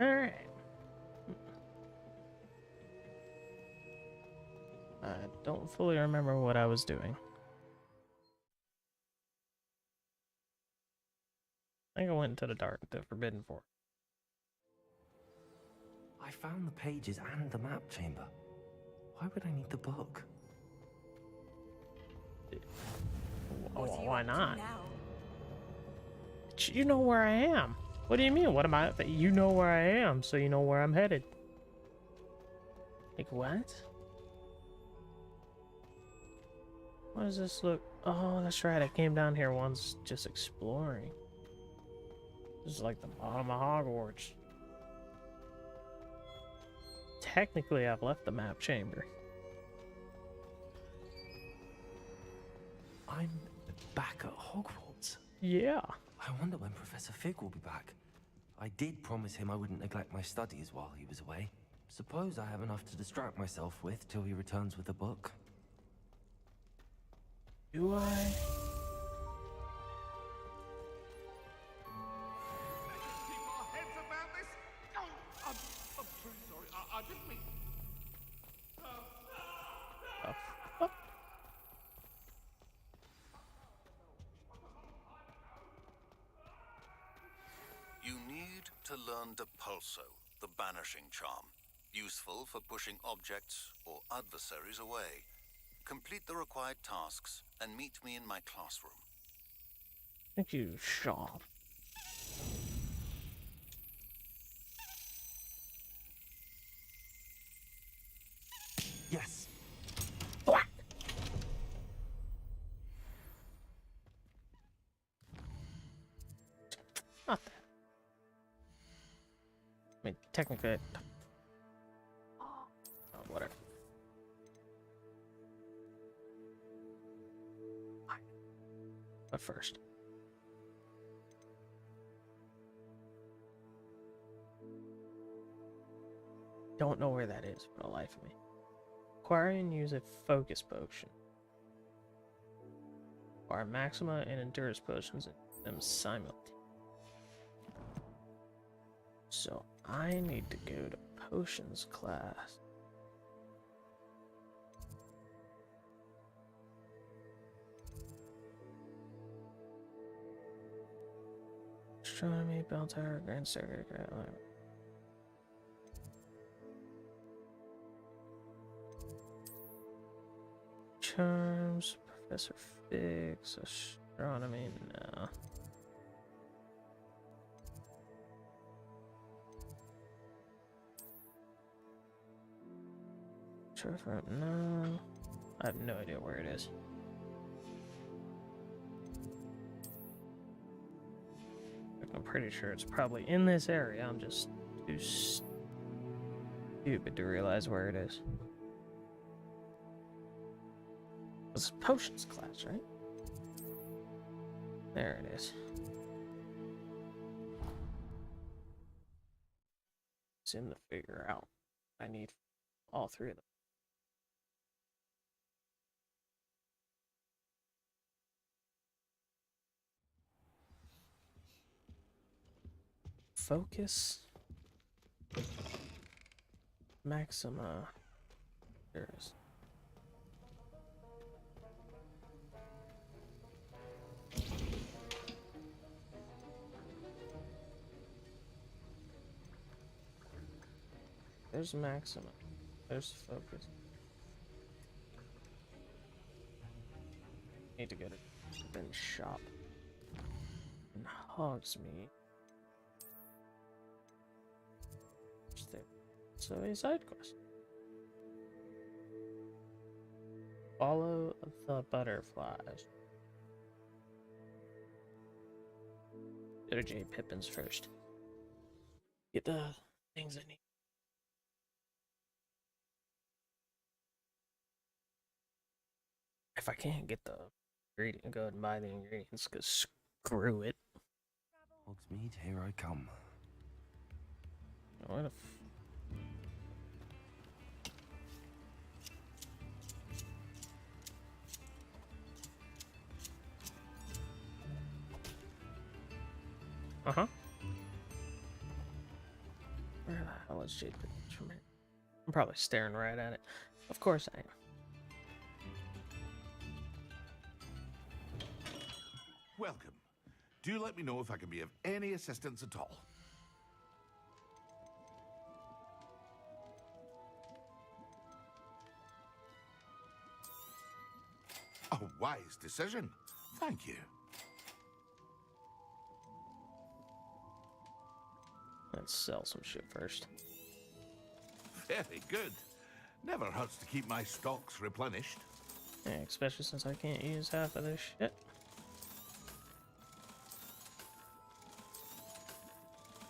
Alright. I don't fully remember what I was doing. I think I went into the Forbidden Forest. I found the pages and the map chamber. Why would I need the book? Why not? You know where I am. What do you mean? What am I? You know where I am, so you know where I'm headed. Like, what? What does this look? Oh, that's right. I came down here once just exploring. This is like the bottom of Hogwarts. Technically, I've left the map chamber. I'm back at Hogwarts. Yeah. I wonder when Professor Fig will be back. I did promise him I wouldn't neglect my studies while he was away. Suppose I have enough to distract myself with till he returns with a book. Do I? You need to learn Depulso, the banishing charm. Useful for pushing objects or adversaries away. Complete the required tasks and meet me in my classroom. Thank you, Shaw. Yes. What Not that. I mean, technically, oh, whatever. But first, don't know where that is for the life of me. Acquire and use a focus potion. Acquire Maxima and Endurance potions and use them simultaneously. So I need to go to potions class. Astronomy, Bell Tower, Grand Circuit, Charms, Professor Fig's, Astronomy, no. Trevor, no. I have no idea where it is. I'm pretty sure it's probably in this area. I'm just too stupid to realize where it is. It's potions class, right? There it is. Seem to figure out. I need all three of them. Focus. Maxima. There is. There's Maxima. There's Focus. Need to go to the shop. And Hogsmeade. There. So a side quest. Follow the butterflies. Go to J. Pippin's first. Get the things I need. If I can't get the ingredient, go ahead and buy the ingredients, because screw it. Hogsmeade, here I come. What if... Where the hell is Jade from here? I'm probably staring right at it. Of course I am. Welcome. Do let me know if I can be of any assistance at all. A wise decision. Thank you. Let's sell some shit first. Very good. Never hurts to keep my stocks replenished. Yeah, especially since I can't use half of this shit.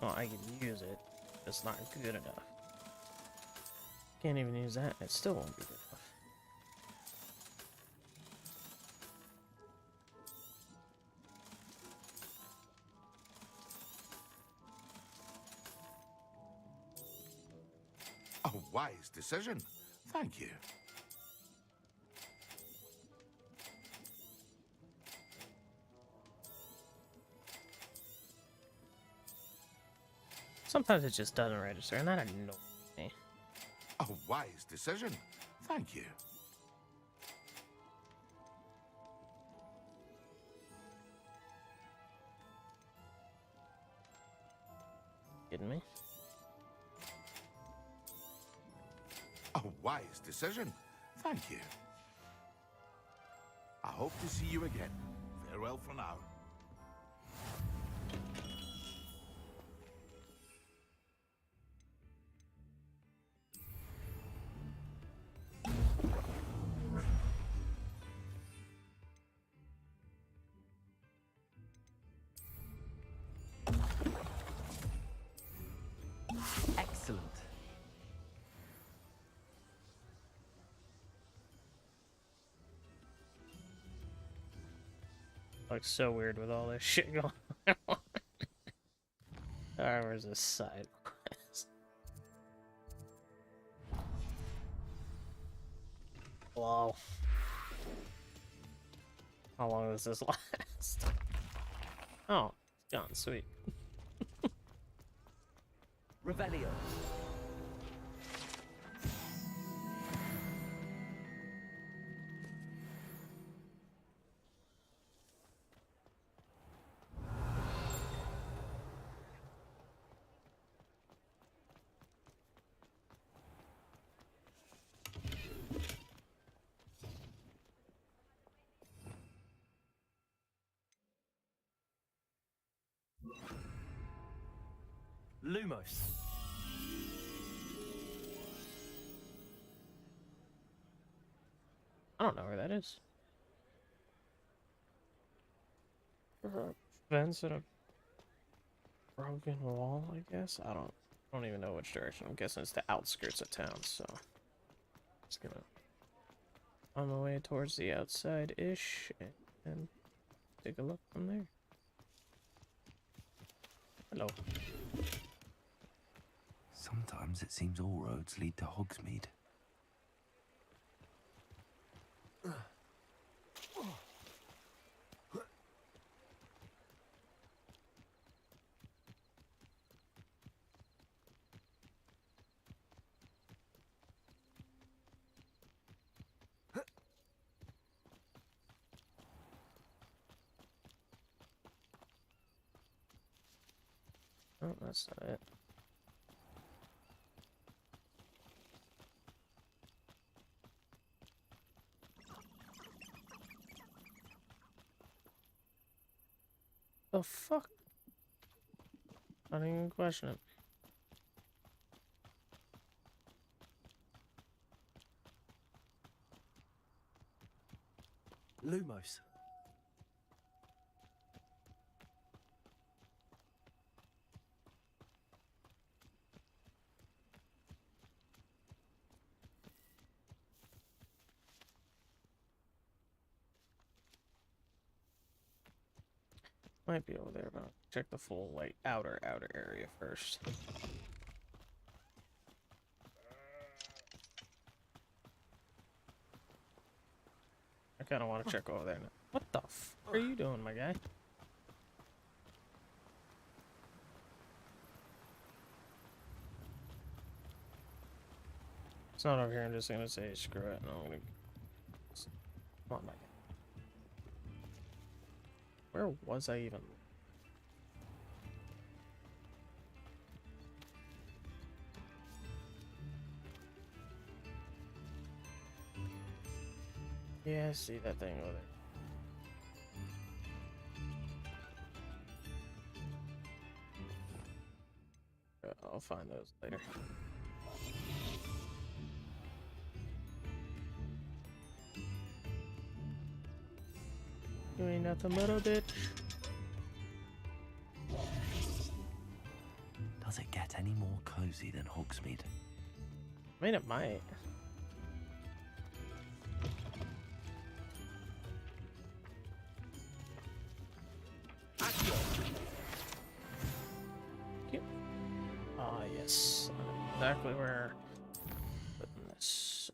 Well, I can use it. It's not good enough. Can't even use that. It still won't be good enough. A wise decision. Thank you. Sometimes it just doesn't register, and that annoys me. A wise decision. Thank you. Kidding me? A wise decision. Thank you. I hope to see you again. Farewell for now. Excellent. Looks so weird with all this shit going on. Alright, where's this side quest? Wow. How long does this last? Oh, it's gone. Sweet. Revelio. Lumos. I don't know where that is. Fence and a broken wall, I guess. I don't even know which direction. I'm guessing it's the outskirts of town, so it's gonna on my way towards the outside-ish and take a look from there. Hello. Sometimes it seems all roads lead to Hogsmeade. Oh, that's not it. The fuck? I didn't even question it. Lumos. Might be over there, but I'll check the full, like, outer area first. I kind of want to check over there now. What the f are you doing, my guy? not over here. I'm just gonna say screw it. No, I'm gonna. Come on, Mike. Where was I even? Yeah, I see that thing over there. I'll find those later. You ain't nothing but a bitch. Does it get any more cozy than Hogsmeade? I mean, it might. Cute. Ah, yes. I know exactly where. Putting this.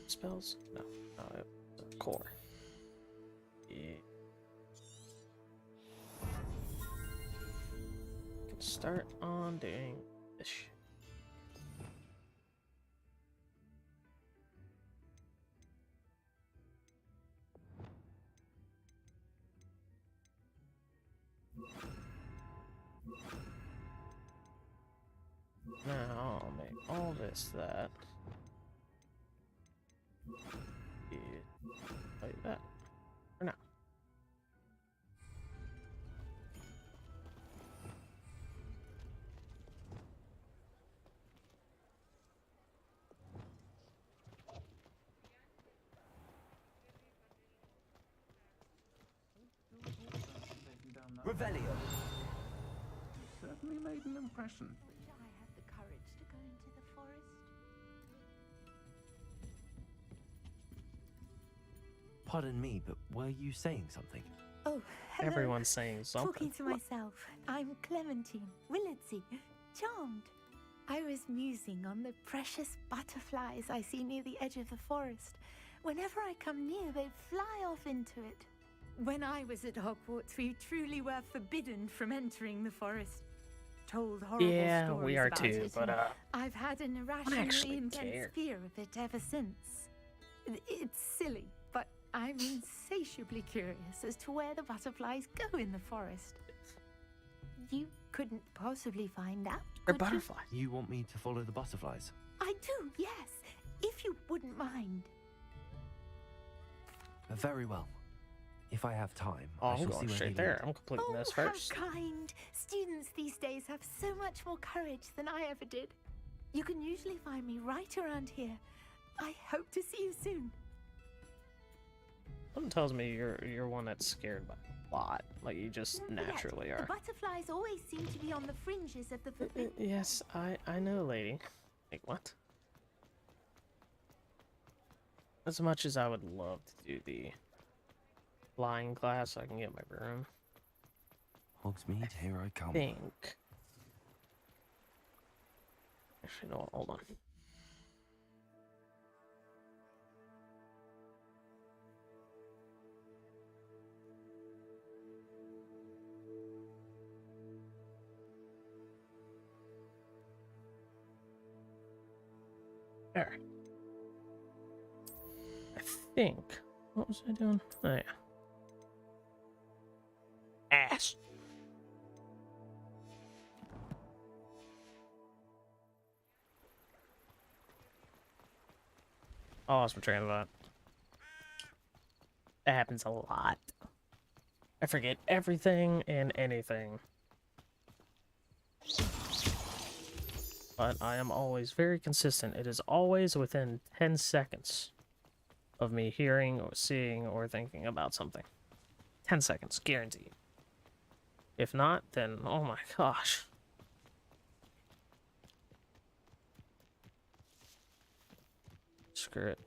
Spells? No. No, it's a core. Yeah. Can start on doing this shit. Now I'll make all this that. Yeah, like that. For now. Revelio! Certainly made an impression. Wish I had the courage to go into the forest. Pardon me, but were you saying something? Oh, hello. Everyone's saying something. Talking to myself. I'm Clementine Willardsey, charmed. I was musing on the precious butterflies I see near the edge of the forest. Whenever I come near, they fly off into it. When I was at Hogwarts, we truly were forbidden from entering the forest. Told horrible Yeah, stories we are about too, it, but and I've had an irrationally actually intense care. fear of it ever since. It's silly, but I'm insatiably curious as to where the butterflies go in the forest. You couldn't possibly find out, They're could you? butterflies. You want me to follow the butterflies? I do, yes, if you wouldn't mind. Very well. If I have time, Oh, I I'm shall see going where straight they there. lead. I'm completing Oh, this how first. kind. Students these days have so much more courage than I ever did. You can usually find me right around here. I hope to see you soon. Something tells me you're one that's scared by a lot. Like you just Don't forget, naturally The are. butterflies always seem to be on the fringes of the forbidden. Yes, I know, lady. Like what? As much as I would love to do the flying class, so I can get my broom. Hogsmeade, here I come. Think. Actually, no. Hold on. There. I think. What was I doing? Oh yeah. Ass. I lost my train of thought. That happens a lot. I forget everything and anything. But I am always very consistent. It is always within 10 seconds of me hearing or seeing or thinking about something. 10 seconds, guaranteed. If not, then oh my gosh. Screw it.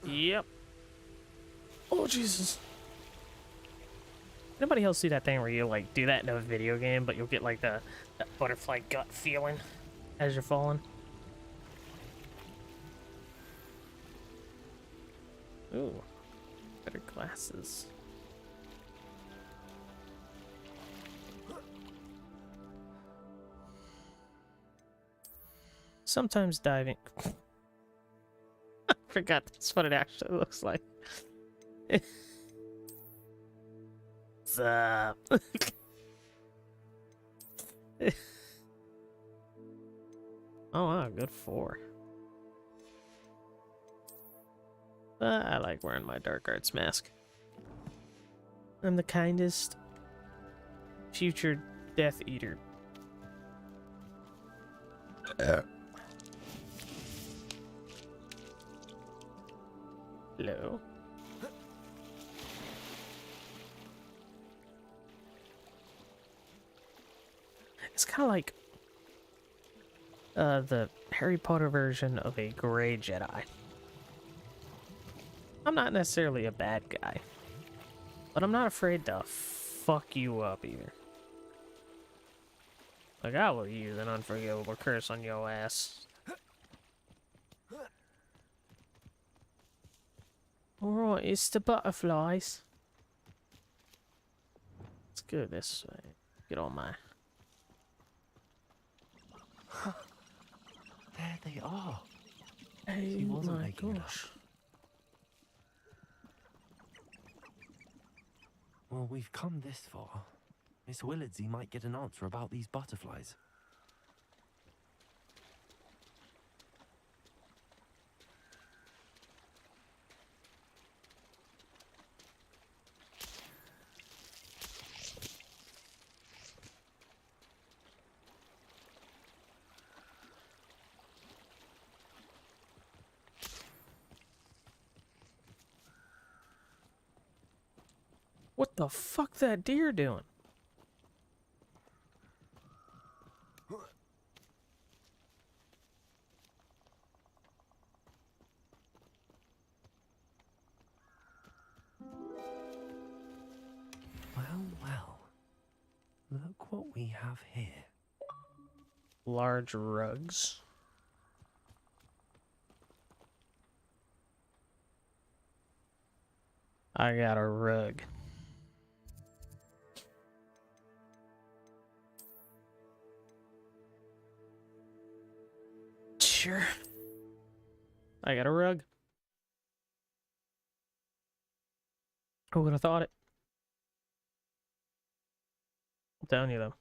Yep. Oh, Jesus. Anybody else see that thing where you, like, do that in a video game, but you'll get, like, that butterfly gut feeling as you're falling? Ooh. Better glasses. sometimes diving. I forgot that's what it actually looks like. What's up? Oh wow, good 4. I like wearing my dark arts mask. I'm the kindest future Death Eater. Hello. It's kind of like the Harry Potter version of a gray Jedi. I'm not necessarily a bad guy, but I'm not afraid to fuck you up either. Like, I will use an unforgivable curse on your ass. Alright, it's the butterflies. Let's go this way. Get on my... There they are. Hey, He wasn't my making it up. gosh. Well, we've come this far. Miss Willardsey might get an answer about these butterflies. What the fuck that deer doing? Well, well. Look what we have here. Large rugs. I got a rug. Sure. I got a rug. Who would have thought it? I'm telling you though.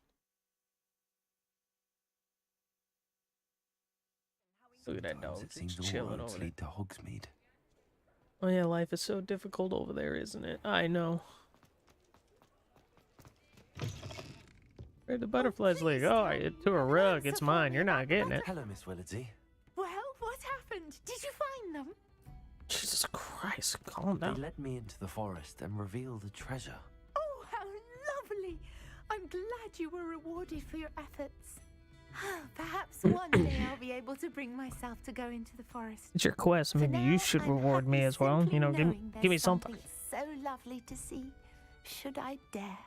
Look at that Sometimes dog it seems just all chilling roads over there. lead to Hogsmeade. Oh yeah, life is so difficult over there, isn't it? I know. Where'd the butterflies please leave? Oh, tell I me to a you rug. answer It's for mine. me You're not about getting it. Hello, Miss Willardsey. Well, what happened? Did you find them? Jesus Christ, calm They down. led me into the forest and revealed a treasure. Oh, how lovely! I'm glad you were rewarded for your efforts. Perhaps one day I'll be able to bring myself to go into the forest. It's your quest. For Maybe now, you should I'm reward me happy as well. simply You know, knowing give me there's something. so lovely to see, should I dare.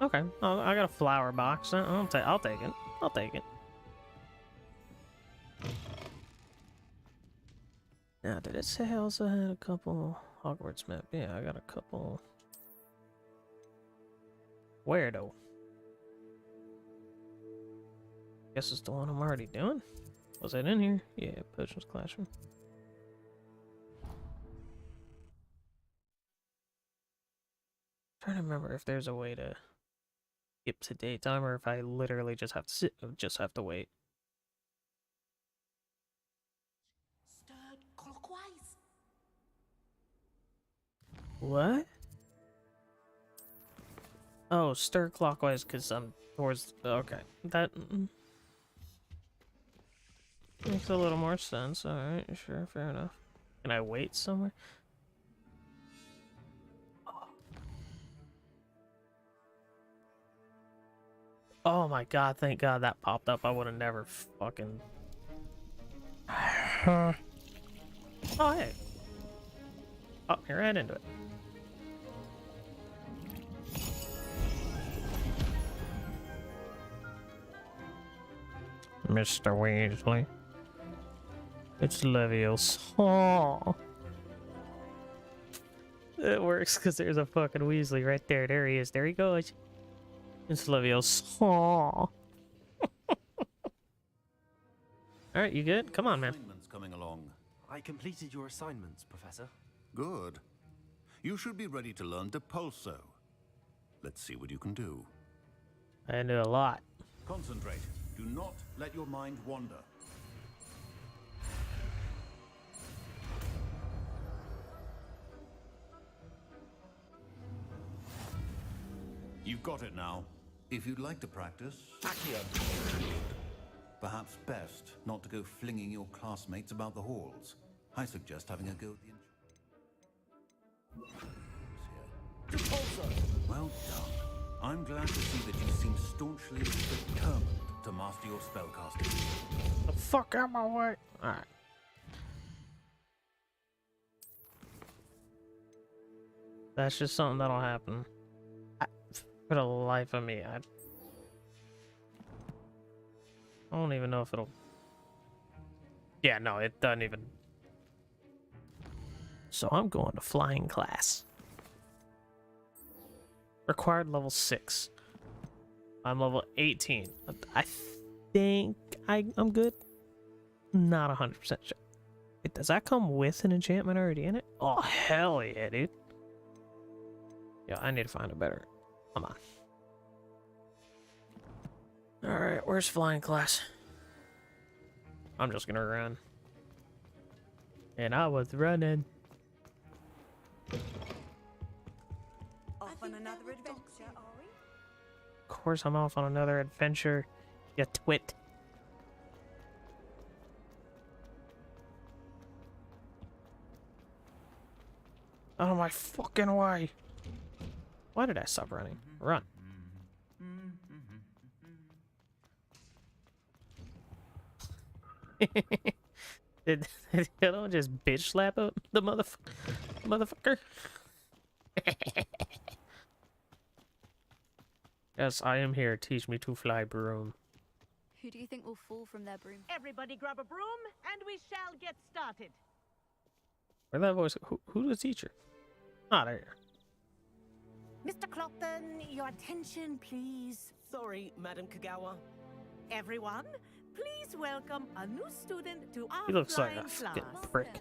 Okay. Oh, I got a flower box. I'll take it. I'll take it. Now, did it say I also had a couple Hogwarts map? Yeah, I got a couple. Where though? Guess it's the one I'm already doing. Was it in here? Yeah, Potions Classroom. Trying to remember if there's a way to skip to daytime or if I literally just have to sit, wait. Stirred clockwise. What? Oh, stir clockwise because I'm towards. Okay, that makes a little more sense. All right, sure, fair enough. Can I wait somewhere? Oh my god! Thank God that popped up. I would have never fucking. Oh hey. Oh, you're right into it. Mr. Weasley. It's Leviosa. Oh. It works because there's a fucking Weasley right there. There he is. There he goes. It's Leviosa. Aww. Alright, you good? Come on, man. Assignments coming along. I completed your assignments, Professor. Good. You should be ready to learn Depulso. Let's see what you can do. I knew a lot. Concentrate. Do not let your mind wander. You've got it now. If you'd like to practice, perhaps best not to go flinging your classmates about the halls. I suggest having a go at the Well done. I'm glad to see that you seem staunchly determined to master your spellcasting. The fuck out my way. Alright. That's just something that'll happen. For the life of me, I don't even know if it'll... Yeah, no, it doesn't even... So I'm going to flying class. Required level 6. I'm level 18. I think I'm good. Not 100% sure. Wait, does that come with an enchantment already in it? Oh, hell yeah, dude. Yeah, I need to find a better... Come on. Alright, where's flying class? I'm just gonna run. And I was running. Off on another adventure, are we? Of course I'm off on another adventure, you twit. Out of my fucking way. Why did I stop running? Run. Did Hillo just bitch slap the motherfucker? Yes, I am here. Teach me to fly, broom. Who do you think will fall from their broom? Everybody grab a broom, and we shall get started. Where that voice? Who's the teacher? Ah, there. Mr. Clopton, your attention, please. Sorry, Madam Kagawa. Everyone, please welcome a new student to our He looks like flying a fucking class. prick.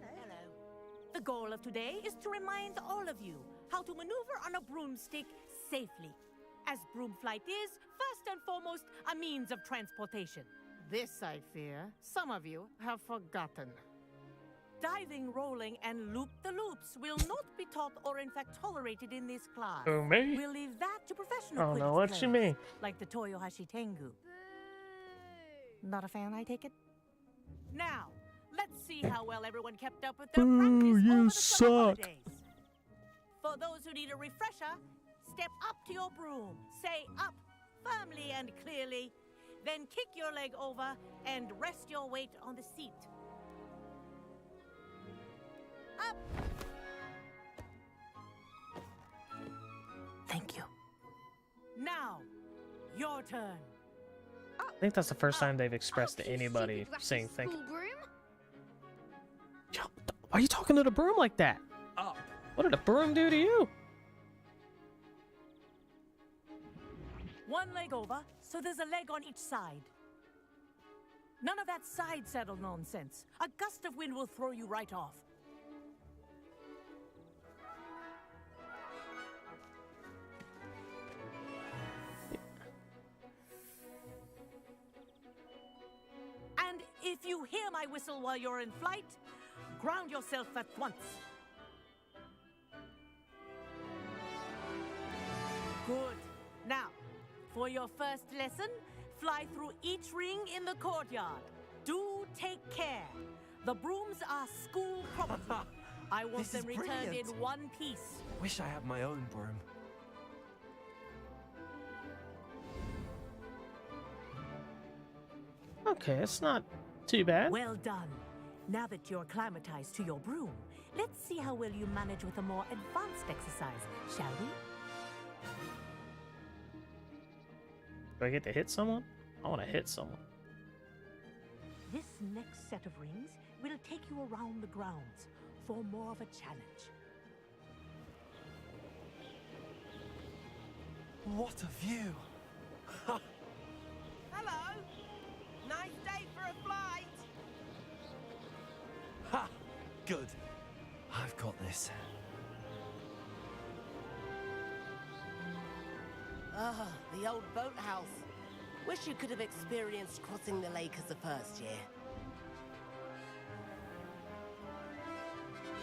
The goal of today is to remind all of you how to maneuver on a broomstick safely, as broom flight is, first and foremost, a means of transportation. This, I fear, some of you have forgotten. Diving, rolling, and loop-the-loops will not be taught or in fact tolerated in this class. Who, me? We'll leave that to professional I don't know Quidditch what you players, mean. like the Toyohashi Tengu. Not a fan, I take it? Now, let's see how well everyone kept up with their practice over the summer holidays. For those who need a refresher, step up to your broom, say up firmly and clearly, then kick your leg over and rest your weight on the seat. Up! Thank you. Now, your turn. I think that's the first time they've expressed to anybody saying thank you. Yo, why are you talking to the broom like that? Up. What did the broom do to you? One leg over, so there's a leg on each side. None of that side saddle nonsense. A gust of wind will throw you right off. And if you hear my whistle while you're in flight, ground yourself at once. Good. Now, for your first lesson, fly through each ring in the courtyard. Do take care. The brooms are school property. I want This is them returned brilliant. in one piece. Wish I had my own broom. Okay, it's not too bad. Well done. Now that you're acclimatized to your broom, let's see how well you manage with a more advanced exercise, shall we? Do I get to hit someone? I want to hit someone. This next set of rings will take you around the grounds for more of a challenge. What a view! Hello. Nice day for a flight. Ha! Good. I've got this. Ah, the old boathouse. Wish you could have experienced crossing the lake as a first year.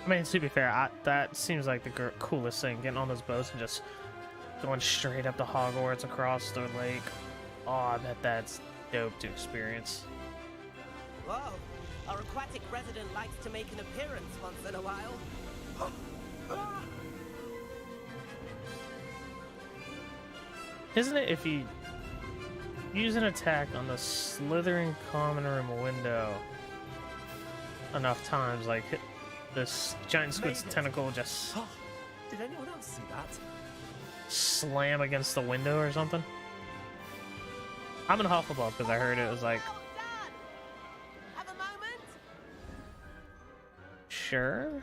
I mean, to be fair, that seems like the coolest thing, getting on those boats and just going straight up to Hogwarts across the lake. Oh, I bet that's dope to experience. Whoa, our aquatic resident likes to make an appearance once in a while. Isn't it if you use an attack on the slithering common room window enough times, like this giant squid's tentacle just Did anyone else see that? slam against the window or something? I'm in Hufflepuff because I heard it was like, Well done. Have a moment? sure.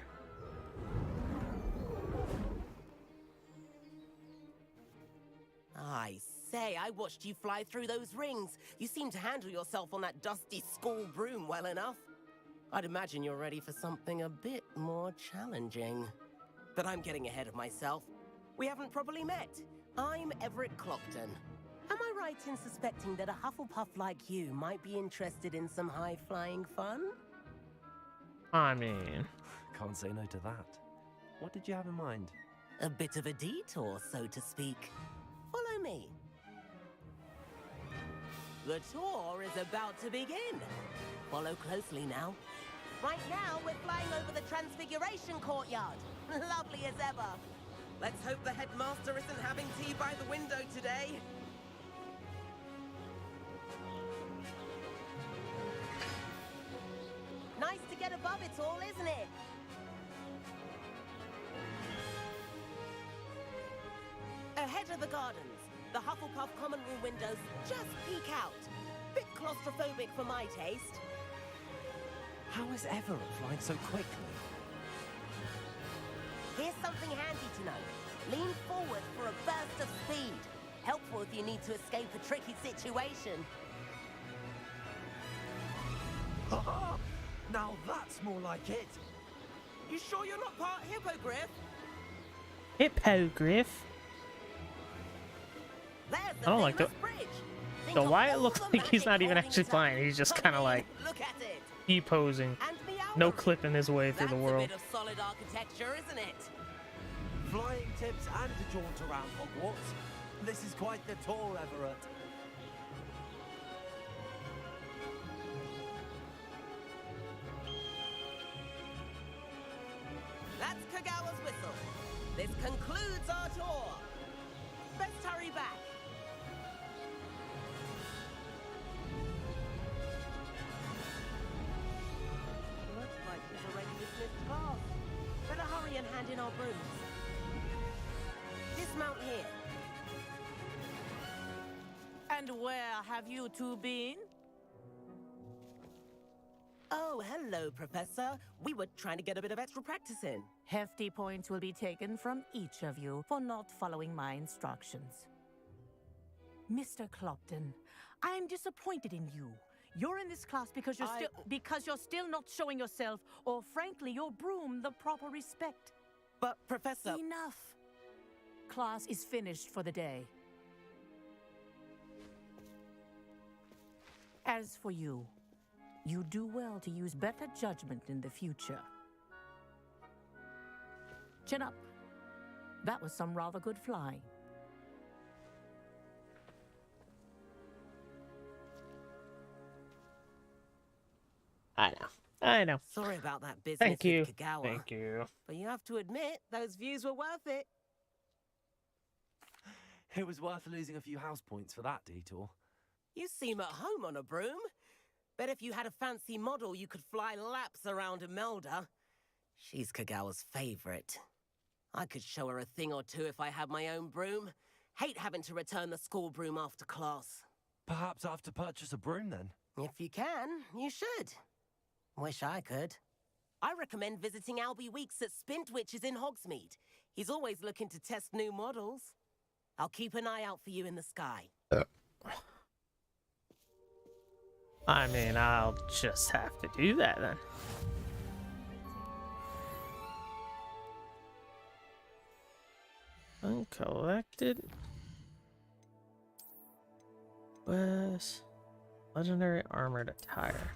I say, I watched you fly through those rings. You seem to handle yourself on that dusty school broom well enough. I'd imagine you're ready for something a bit more challenging. But I'm getting ahead of myself. We haven't properly met. I'm Everett Clopton. Am I right in suspecting that a Hufflepuff like you might be interested in some high-flying fun? I mean, Can't say no to that. What did you have in mind? A bit of a detour, so to speak. Follow me. The tour is about to begin. Follow closely now. Right now, we're flying over the Transfiguration Courtyard. Lovely as ever. Let's hope the headmaster isn't having tea by the window today. Nice to get above it all, isn't it? Ahead of the gardens, the Hufflepuff common room windows just peek out. Bit claustrophobic for my taste. How is Everett flying so quickly? Here's something handy to know. Lean forward for a burst of speed. Helpful if you need to escape a tricky situation. Now that's more like it. You sure you're not part Hippogriff? Hippogriff. There's the I don't like famous bridge. Think the of why it all looks the like he's magic not even holding actually it up. flying. He's just Come kind of in, like look at it. posing. And meowing. No clipping his way through That's the world. a bit of solid architecture, isn't it? Flying tips and a jaunt around Hogwarts. This is quite the tour, Everett. That's Kagawa's whistle. This concludes our tour. Let's hurry back. Looks like we've already dismissed class. Better hurry and hand in our brooms. Dismount here. And where have you two been? Oh, hello, Professor. We were trying to get a bit of extra practice in. Hefty points will be taken from each of you for not following my instructions. Mr. Clopton, I'm disappointed in you. You're in this class because you're still not showing yourself, or frankly, your broom the proper respect. But, Professor... Enough. Class is finished for the day. As for you, you do well to use better judgment in the future. Chin up. That was some rather good flying. I know. Sorry about that business Thank you. with Kagawa. Thank you. But you have to admit, those views were worth it. It was worth losing a few house points for that detour. You seem at home on a broom. Bet if you had a fancy model, you could fly laps around Imelda. She's Kagawa's favorite. I could show her a thing or two if I had my own broom. Hate having to return the school broom after class. Perhaps I have to purchase a broom then. If you can, you should. Wish I could. I recommend visiting Albie Weeks at Spintwitches in Hogsmeade. He's always looking to test new models. I'll keep an eye out for you in the sky. I mean, I'll just have to do that then. Uncollected. Was legendary armored attire.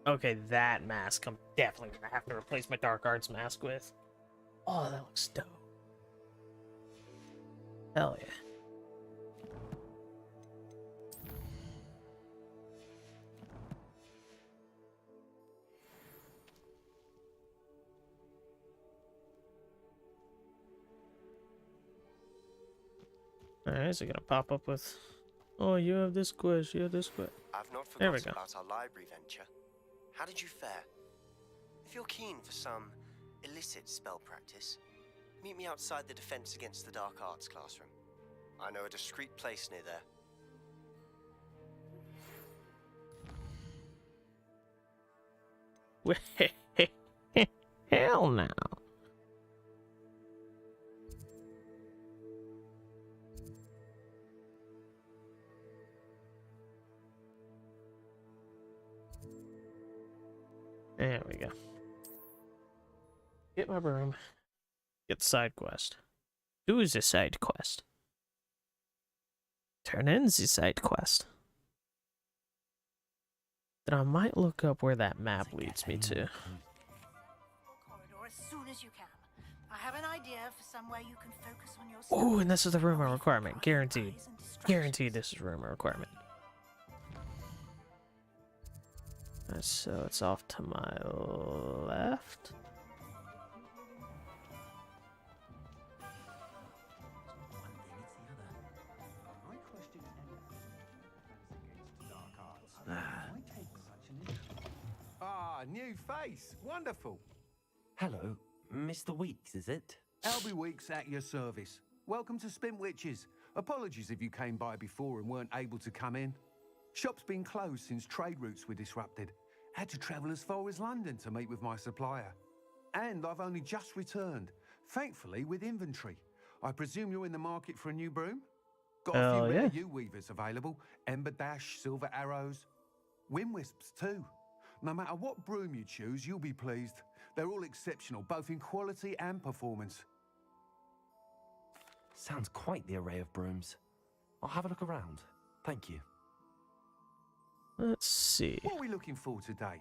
Okay, that mask I'm definitely gonna have to replace my dark arts mask with. Oh, that looks dope. Hell yeah. Alright, so gonna pop up with, oh, you have this quest, you have this quest. I've not There we forgotten go. about our library venture. How did you fare? If you're keen for some illicit spell practice, meet me outside the Defense Against the Dark Arts classroom. I know a discreet place near there. Hell no. There we go. Get my broom. Get the side quest. Do the side quest. Turn in the side quest. Then I might look up where that map leads me to. Corridor as soon as you can. I have an idea for somewhere you can focus on your Oh, and this is the rumor away from requirement. prying Guaranteed. eyes and distractions. Guaranteed this is rumor requirement. So it's off to my left. Ah, new face. Wonderful. Hello, Mr. Weeks, is it? Albie Weeks at your service. Welcome to Spintwitches. Apologies if you came by before and weren't able to come in. Shop's been closed since trade routes were disrupted. Had to travel as far as London to meet with my supplier. And I've only just returned, thankfully with inventory. I presume you're in the market for a new broom? Got a Hell few yeah. rare U-weavers available. Ember Dash, Silver Arrows. Wind Wisps too. No matter what broom you choose, you'll be pleased. They're all exceptional, both in quality and performance. Sounds quite the array of brooms. I'll have a look around. Thank you. Let's see. What are we looking for today?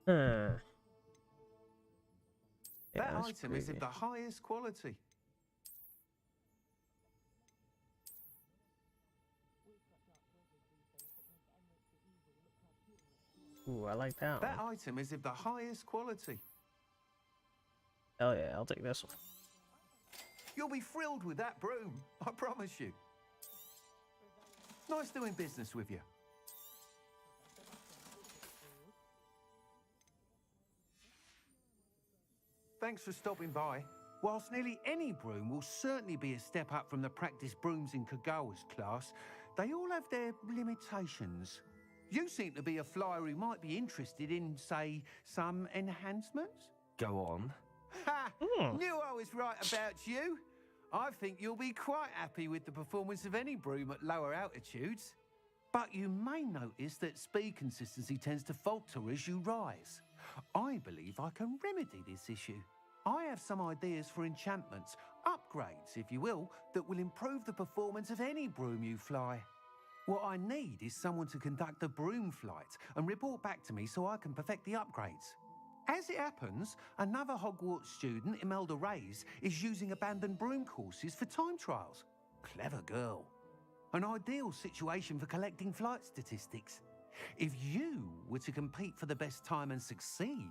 Huh. Yeah, That that's item is of pretty- the highest quality. Ooh, I like that That one. item is of the highest quality. Hell yeah, I'll take this one. You'll be thrilled with that broom, I promise you. Nice doing business with you. Thanks for stopping by. Whilst nearly any broom will certainly be a step up from the practice brooms in Kagawa's class, they all have their limitations. You seem to be a flyer who might be interested in, say, some enhancements? Go on. Ha! Hmm. Knew I was right about you. I think you'll be quite happy with the performance of any broom at lower altitudes. But you may notice that speed consistency tends to falter as you rise. I believe I can remedy this issue. I have some ideas for enchantments, upgrades, if you will, that will improve the performance of any broom you fly. What I need is someone to conduct a broom flight and report back to me so I can perfect the upgrades. As it happens, another Hogwarts student, Imelda Reyes, is using abandoned broom courses for time trials. Clever girl. An ideal situation for collecting flight statistics. If you were to compete for the best time and succeed,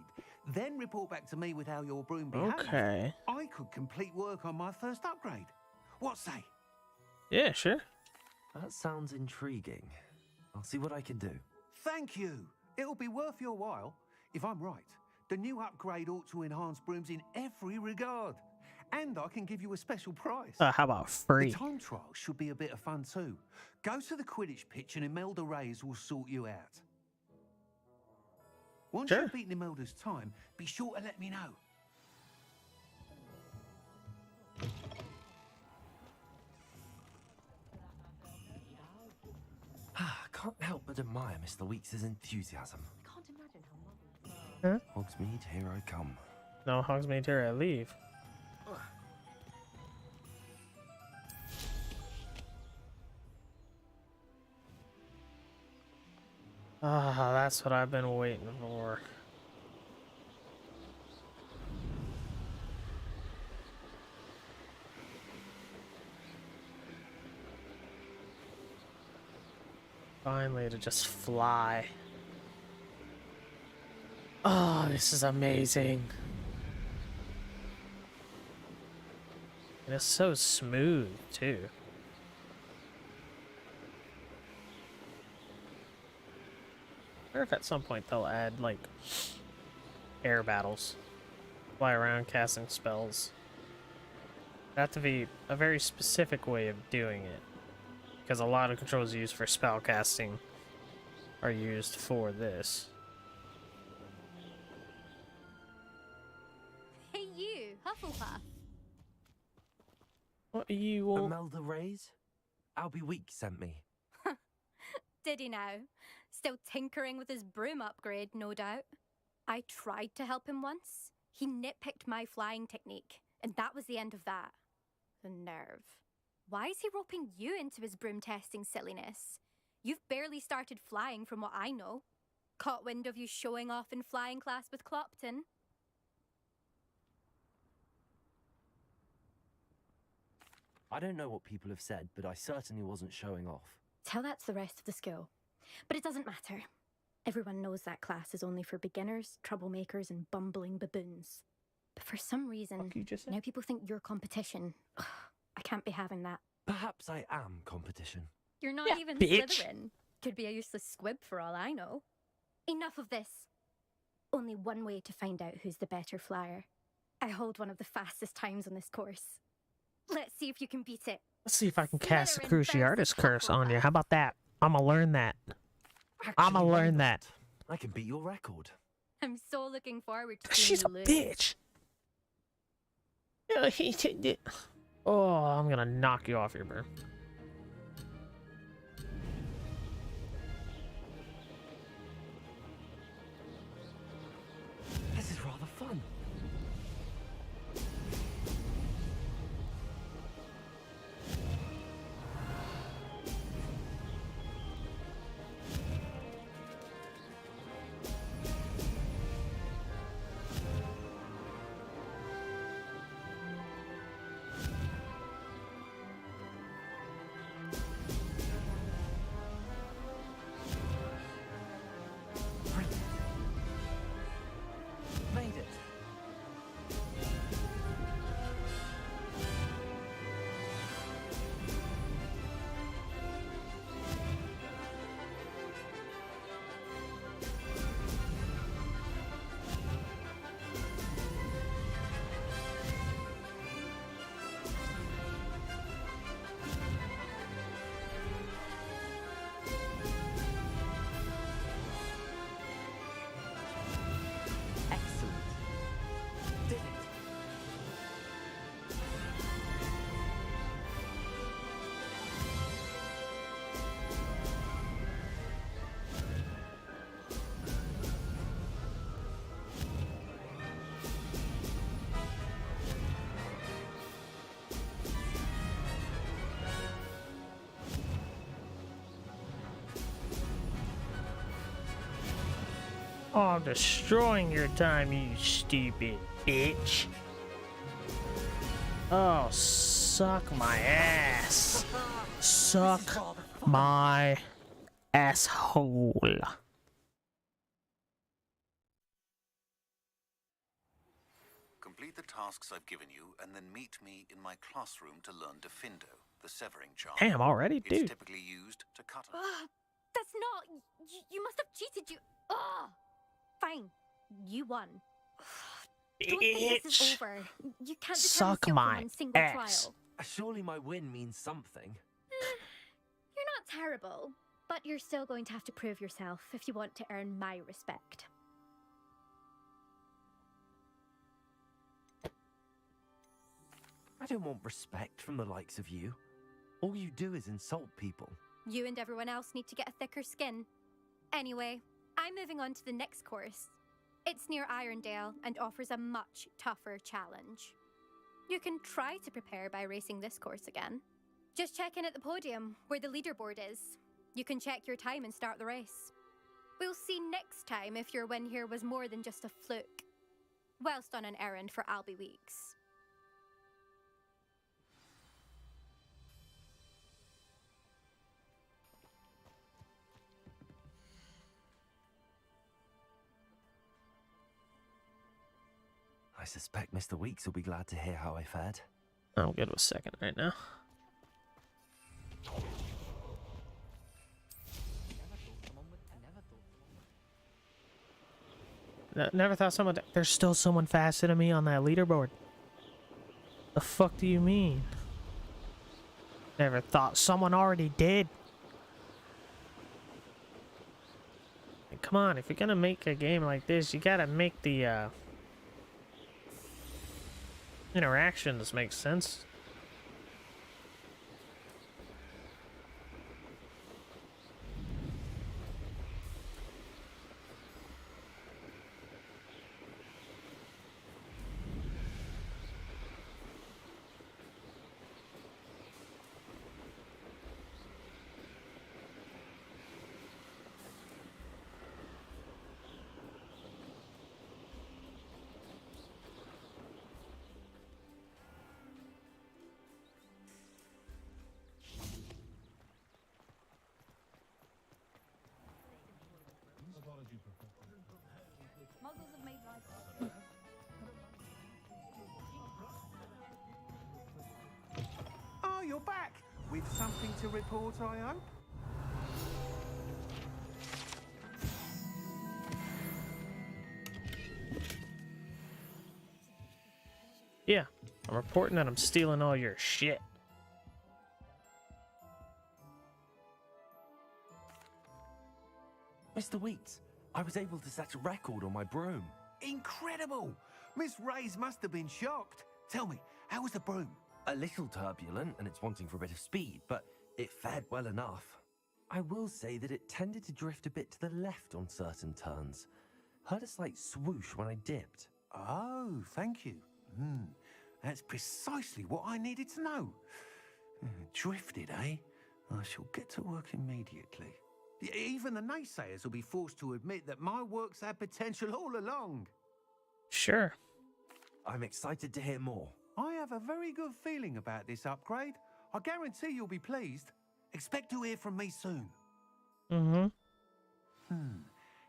then report back to me with how your broom behaved, Okay. I could complete work on my first upgrade. What say? Yeah, sure. That sounds intriguing. I'll see what I can do. Thank you. It'll be worth your while. If I'm right, the new upgrade ought to enhance brooms in every regard. And I can give you a special price. How about free? The time trial should be a bit of fun too. Go to the Quidditch pitch and Imelda Reyes will sort you out. Once Sure. you've beaten Imelda's time, be sure to let me know. I can't help but admire Mr. Weeks' enthusiasm. Can't imagine how lovely. Hogsmeade, here I come. No, Hogsmeade, here I leave. Ah, that's what I've been waiting for. Finally, to just fly. Oh, this is amazing. And it's so smooth, too. I wonder if at some point they'll add, like, air battles. Fly around casting spells. It'd have to be a very specific way of doing it. Because a lot of controls used for spell casting are used for this. Hey you, Hufflepuff. What are you all... Imelda Reyes? Albie Weeks sent me. Did he now? Still tinkering with his broom upgrade, no doubt. I tried to help him once. He nitpicked my flying technique, and that was the end of that. The nerve. Why is he roping you into his broom testing silliness? You've barely started flying from what I know. Caught wind of you showing off in flying class with Clopton. I don't know what people have said, but I certainly wasn't showing off. Tell that to the rest of the school. But it doesn't matter. Everyone knows that class is only for beginners, troublemakers, and bumbling baboons. But for some reason, you just said? now people think you're competition. Ugh, I can't be having that. Perhaps I am competition. You're not Yeah, even bitch. Slytherin. Could be a useless squib for all I know. Enough of this. Only one way to find out who's the better flyer. I hold one of the fastest times on this course. Let's see if you can beat it. Let's see if I can cast a Slytherin Cruciatus versus curse on you. Hufflepuff. How about that? I'ma learn that. I'ma Actually, why learn that. not? I can beat your record. I'm so looking forward to She's a seeing you lose. bitch. Yeah, he did. Oh, I'm gonna knock you off your broom. This is rather fun. Made it. Excellent. Did it. Oh, I'm destroying your time, you stupid bitch. Oh, suck my ass. Suck my asshole. Complete the tasks I've given you, and then meet me in my classroom to learn Defindo, the severing charm. Damn, already? It's Dude. typically used to cut a... Ugh, that's not... You must have cheated, you... Ugh. Fine. You won. Don't think this is Bitch. over. You can't determine Suck skill from my one single ass. trial. Surely my win means something. You're not terrible, but you're still going to have to prove yourself if you want to earn my respect. I don't want respect from the likes of you. All you do is insult people. You and everyone else need to get a thicker skin. Anyway, I'm moving on to the next course. It's near Irondale and offers a much tougher challenge. You can try to prepare by racing this course again. Just check in at the podium, where the leaderboard is. You can check your time and start the race. We'll see next time if your win here was more than just a fluke. Whilst on an errand for Albie Weeks. I suspect Mr. Weeks will be glad to hear how I fared. I'll get a second right now. Never thought someone... There's still someone faster than me on that leaderboard. The fuck do you mean? Never thought someone already did. Like, come on, if you're gonna make a game like this, you gotta make the interactions make sense. Muggles have made life. Oh, you're back! With something to report, I hope? Yeah, I'm reporting that I'm stealing all your shit. Mr. Weeks, I was able to set a record on my broom. Incredible! Miss Reyes must have been shocked. Tell me, how was the broom? A little turbulent and it's wanting for a bit of speed, but it fared well enough. I will say that it tended to drift a bit to the left on certain turns. Heard a slight swoosh when I dipped. Oh, thank you. That's precisely what I needed to know. Drifted, eh? I shall get to work immediately. Even the naysayers will be forced to admit that my work's had potential all along. Sure. I'm excited to hear more. I have a very good feeling about this upgrade. I guarantee you'll be pleased. Expect to hear from me soon.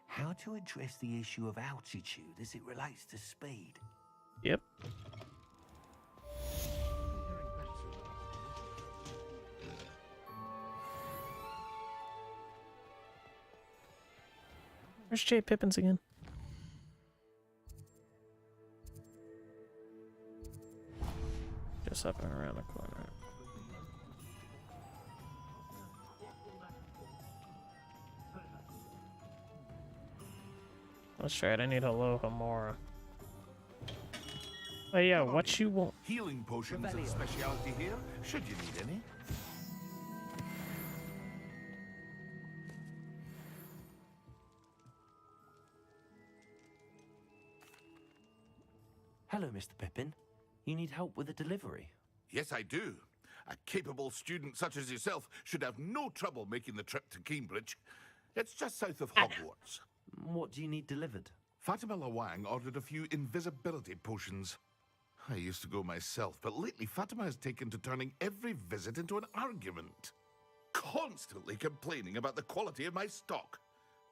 How to address the issue of altitude as it relates to speed? Yep. Where's Jay Pippins again? Just up and around the corner. Let's try it. I need Hello Hamora. Oh yeah, what you want? Healing potions are a specialty here, should you need any. Hello, Mr. Pippin. You need help with a delivery? Yes, I do. A capable student such as yourself should have no trouble making the trip to Cambridge. It's just south of Hogwarts. What do you need delivered? Fatima Lawang ordered a few invisibility potions. I used to go myself, but lately Fatima has taken to turning every visit into an argument. Constantly complaining about the quality of my stock.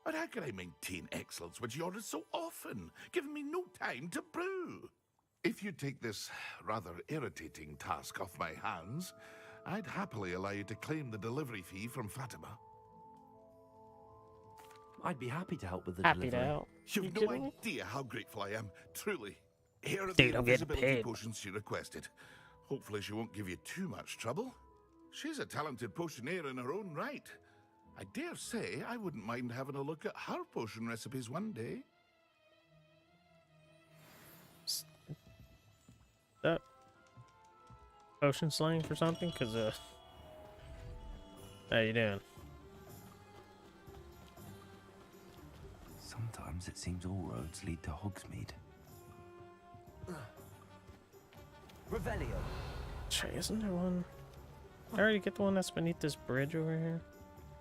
But how can I maintain excellence when she orders so often, giving me no time to brew? If you take this rather irritating task off my hands, I'd happily allow you to claim the delivery fee from Fatima. I'd be happy to help with the Happy delivery. to help. You've no idea how grateful I am, truly. Here are Dude, the I'm getting invisibility paid. potions she requested. Hopefully she won't give you too much trouble. She's a talented potioneer in her own right. I dare say I wouldn't mind having a look at her potion recipes one day. potion slaying for something? Cause how you doing? Sometimes it seems all roads lead to Hogsmeade. Revelio. Sure, isn't there one? I already get the one that's beneath this bridge over here,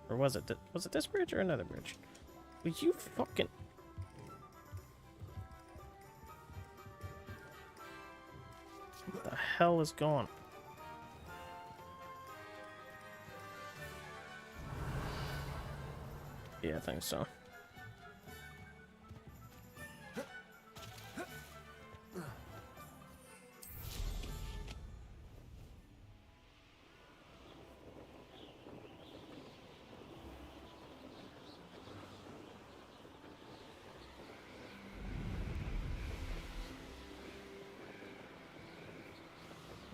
or was it? Was it this bridge or another bridge? Will you fucking? What the hell is going? Yeah, I think so.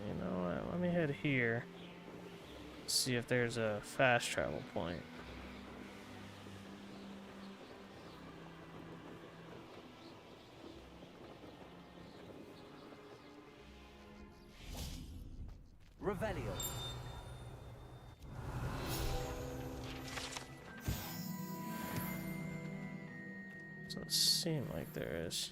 You know what? Let me head here. See if there's a fast travel point. Revelio. Doesn't seem like there is.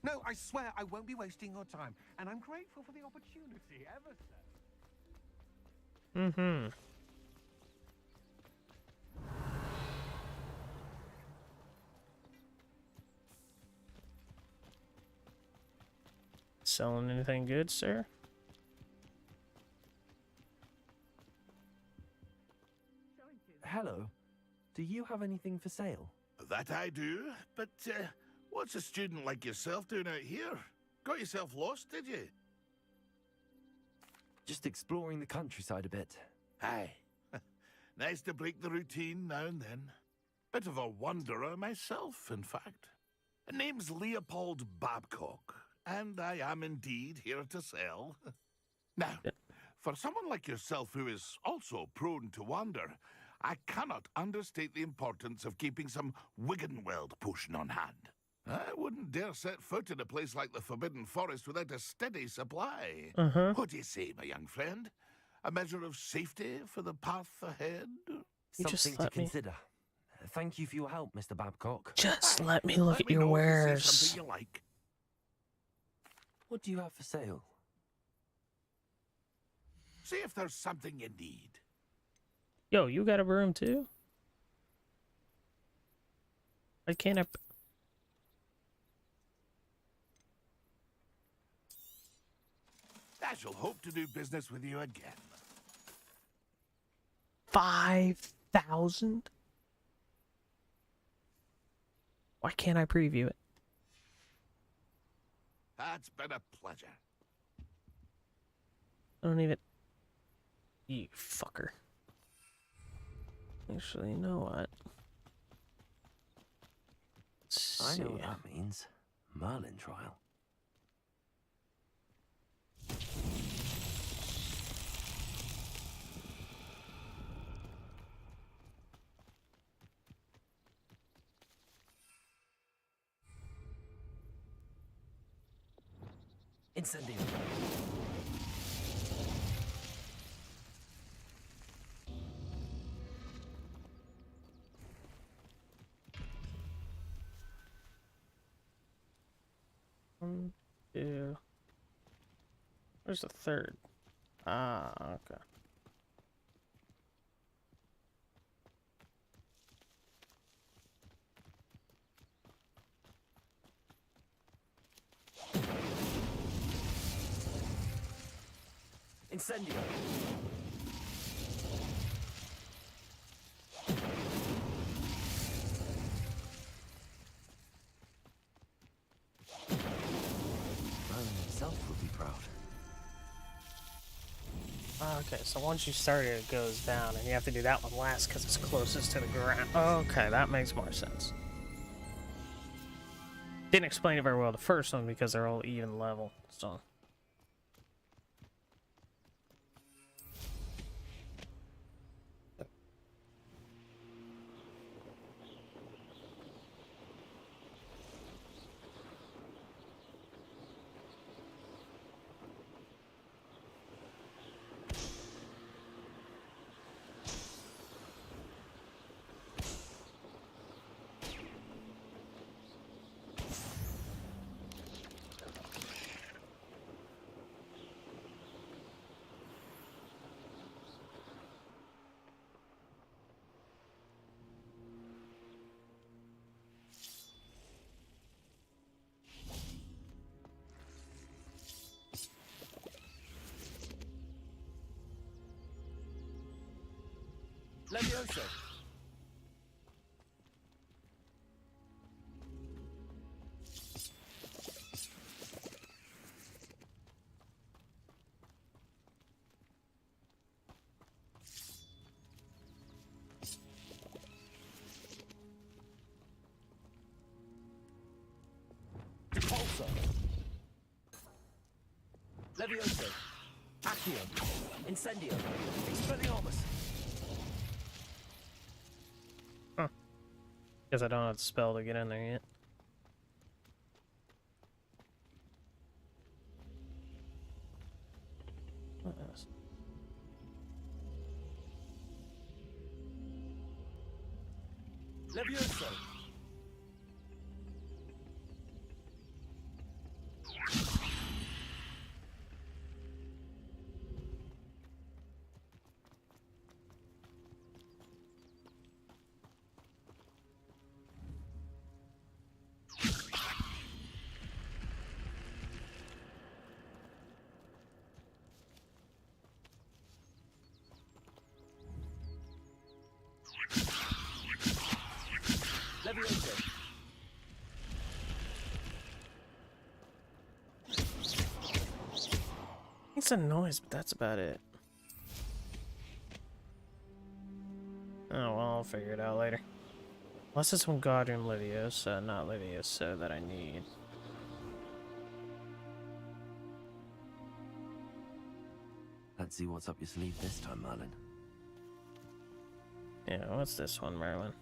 No, I swear I won't be wasting your time, and I'm grateful for the opportunity, ever so. Mm-hmm. Selling anything good, sir? Hello. Do you have anything for sale? That I do, but what's a student like yourself doing out here? Got yourself lost, did you? Just exploring the countryside a bit. Aye. Nice to break the routine now and then. Bit of a wanderer myself, in fact. Name's Leopold Babcock, and I am indeed here to sell. Now, for someone like yourself who is also prone to wander, I cannot understate the importance of keeping some Wiggenweld potion on hand. I wouldn't dare set foot in a place like the Forbidden Forest without a steady supply. What do you say, my young friend? A measure of safety for the path ahead? Something to consider. Thank you for your help, Mr. Babcock. Just let me look at your know if wares. this is something you like. What do you have for sale? See if there's something you need. Yo, you got a broom too? Why can't I? I shall hope to do business with you again. 5,000? Why can't I preview it? That's been a pleasure. I don't even... You fucker. Actually, you know what? I know what that means. Merlin trial. Incendio. One, two. Where's the third? Ah, okay. Incendio. Merlin himself would be proud. Okay, so once you start it, it goes down, and you have to do that one last because it's closest to the ground. Okay, that makes more sense. Didn't explain it very well the first one because they're all even level, so... Levioso! Repulsor! Levioso! Accio! Incendio! Expelliarmus! Guess I don't have the spell to get in there yet. What else? Levioso! Levioso! It's a noise, but that's about it. Oh, well, I'll figure it out later. Unless it's from Wingardium Leviosa, not Leviosa, that I need. Let's see what's up your sleeve this time, Merlin. Yeah, what's this one, Merlin?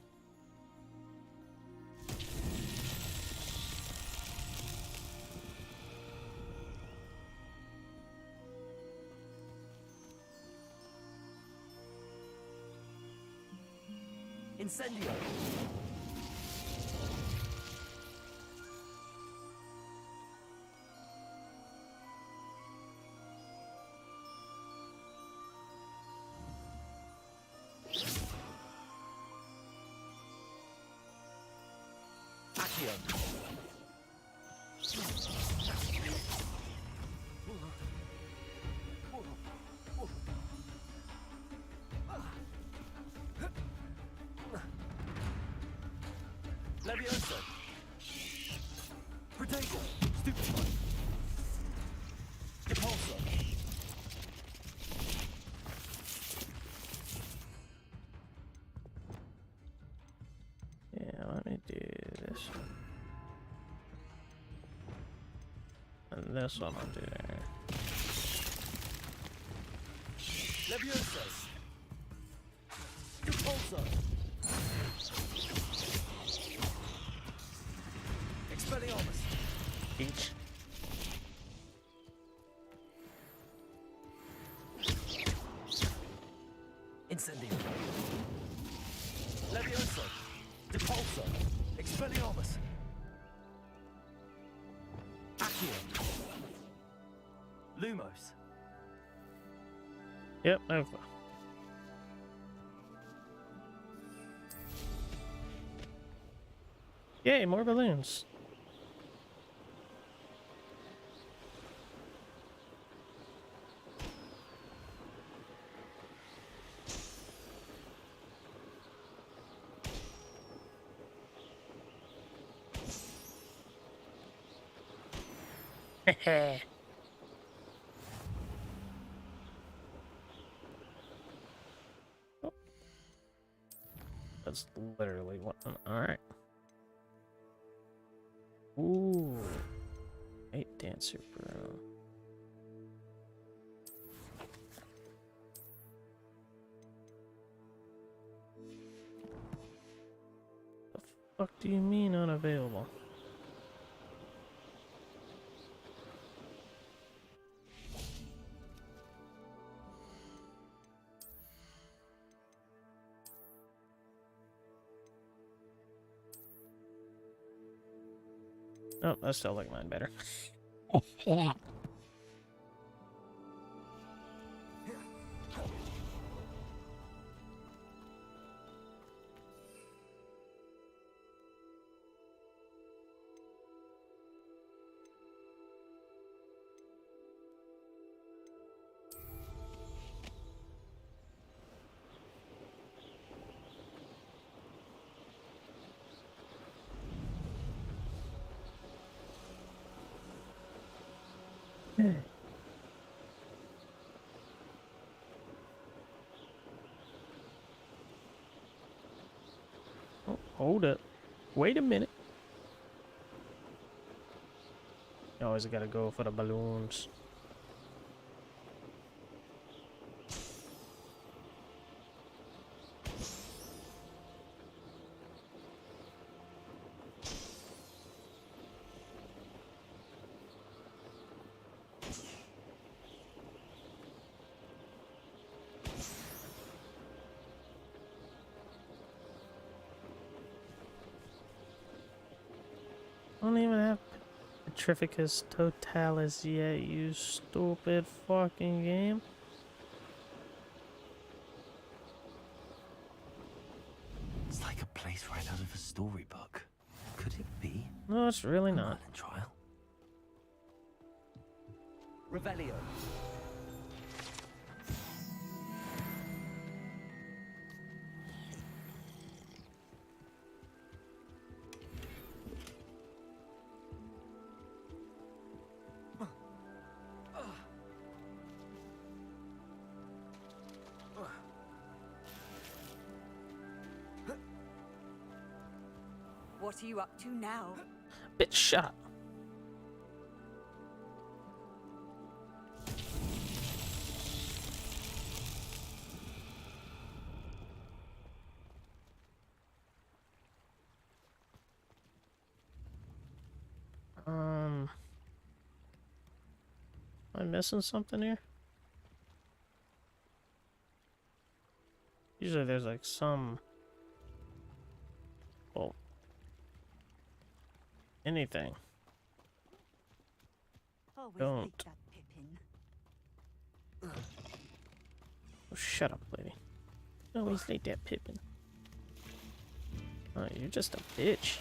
Incendio! Accio! Levioso! Protego! Stupefy! Repulsor! Yeah, let me do this one. And this one I'll do there. Levioso! Repulsor! Expelliarmus! Each. Incendio! Levioso! Repulsor! Expelliarmus! Accio! Lumos! Yep, over. Yay, more balloons. Heh. That's literally what. Alright. Ooh. 8 dancer, bro. The fuck do you mean unavailable? Oh, I still like mine better. Oh, hold up. Wait a minute. You always gotta go for the balloons. I don't even have Petrificus Totalis yet, you stupid fucking game. It's like a place right out of a storybook. Could it be? No, it's really A not. Merlin trial? Revelio. What are you up to now? Bitch, shut up. Am I missing something here? Usually there's like some... Well... anything. Always Don't. like that Pippin. Oh, shut up, lady. Always like that Pippin. Oh, you're just a bitch.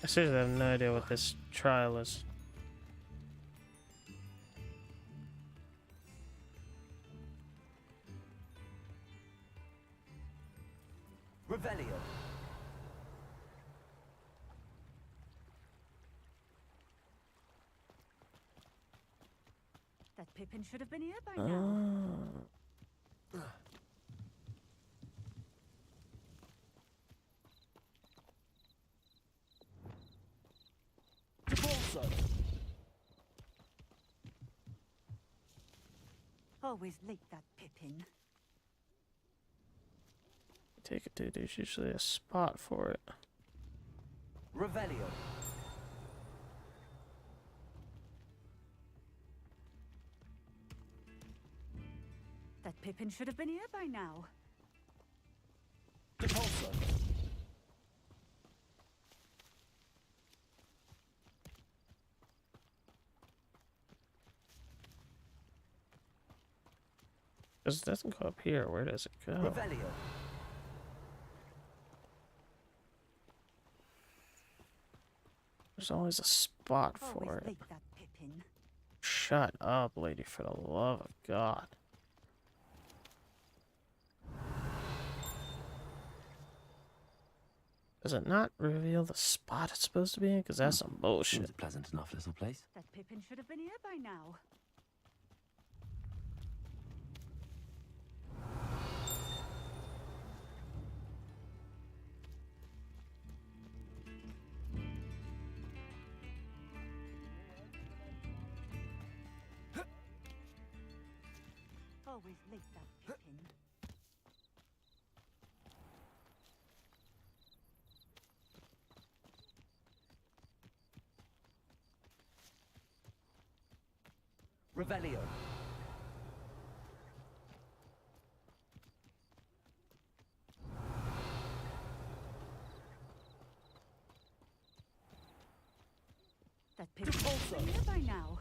I seriously have no idea what this trial is. Revelio. That Pippin should have been here by now. Always like that Pippin. Take it to, there's usually a spot for it. Revelio. That Pippin should have been here by now. Depulso. Because it doesn't go up here. Where does it go? Revelio. There's always a spot for Always it. like that Pippin. Shut up, lady, for the love of God. Does it not reveal the spot it's supposed to be in? Because that's some bullshit. Seems a pleasant enough little place. That Pippin should have been here by now. Always like that Pippin. Revelio. That Pippin should have been here by now.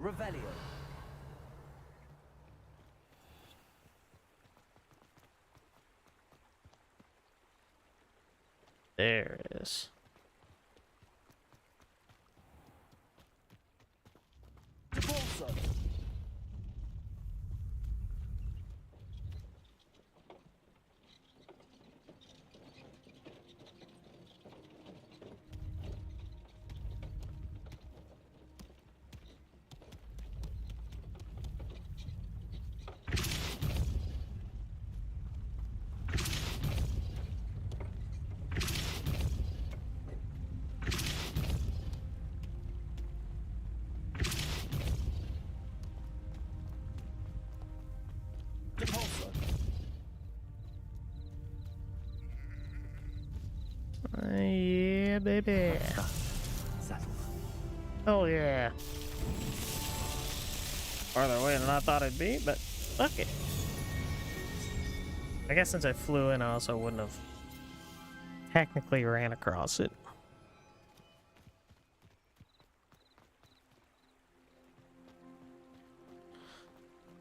Revelio. There it is. Depulso. Yeah, baby. Settled. Oh yeah. Farther away than I thought it'd be, but fuck it. I guess since I flew in, I also wouldn't have technically ran across it.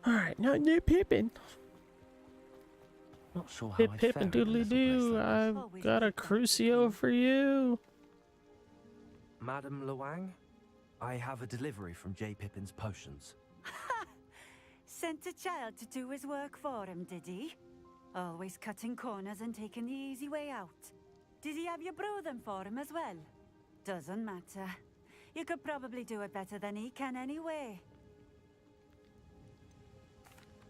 Alright, now new Pippin. Not sure how Pip I'd Pip fare and in a Doodly little Doo, place like I've Always got a good company. Crucio for you. Madame Luang, I have a delivery from J. Pippin's potions. Sent a child to do his work for him, did he? Always cutting corners and taking the easy way out. Did he have you brew them for him as well? Doesn't matter. You could probably do it better than he can anyway.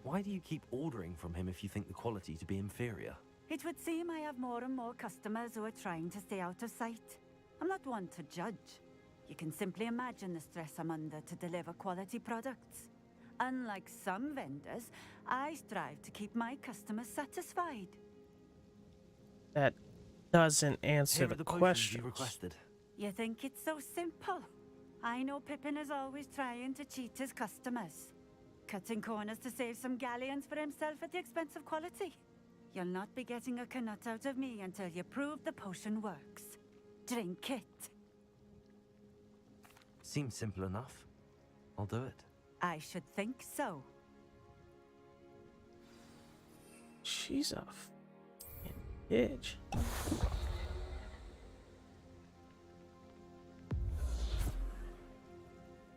Why do you keep ordering from him if you think the quality to be inferior? It would seem I have more and more customers who are trying to stay out of sight. I'm not one to judge. You can simply imagine the stress I'm under to deliver quality products. Unlike some vendors, I strive to keep my customers satisfied. That doesn't answer Here are the potions question. you requested. You think it's so simple? I know Pippin is always trying to cheat his customers. Cutting corners to save some galleons for himself at the expense of quality. You'll not be getting a canut out of me until you prove the potion works. Drink it. Seems simple enough. I'll do it. I should think so. She's a f***ing bitch.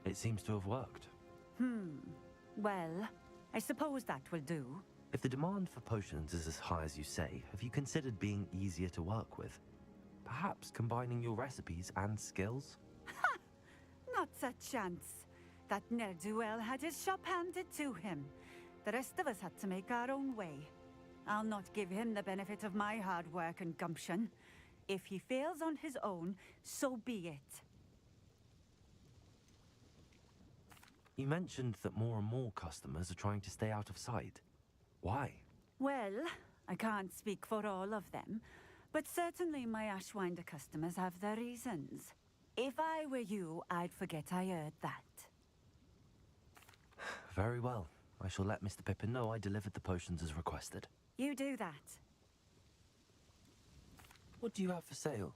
It seems to have worked. Well, I suppose that will do. If the demand for potions is as high as you say, have you considered being easier to work with? Perhaps combining your recipes and skills? Not a chance. That ne'er-do-well had his shop handed to him. The rest of us had to make our own way. I'll not give him the benefit of my hard work and gumption. If he fails on his own, so be it. You mentioned that more and more customers are trying to stay out of sight. Why? Well, I can't speak for all of them, but certainly my Ashwinder customers have their reasons. If I were you, I'd forget I heard that. Very well. I shall let Mr. Pippin know I delivered the potions as requested. You do that. What do you have for sale?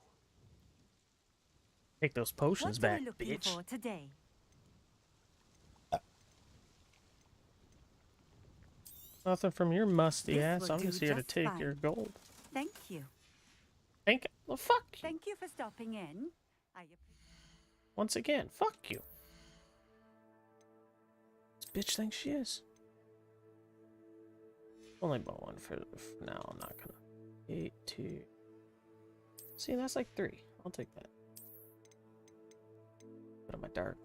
Take those potions What are back, you looking bitch. for today? Nothing from your musty This ass. will I'm do just here to just take fine. your gold. Thank you. Thank well, fuck you. Thank you for stopping in. Once again, fuck you. This bitch thinks she is. Only bought one for now. I'm not gonna. 8, 2. See, that's like 3. I'll take that. What am I, dark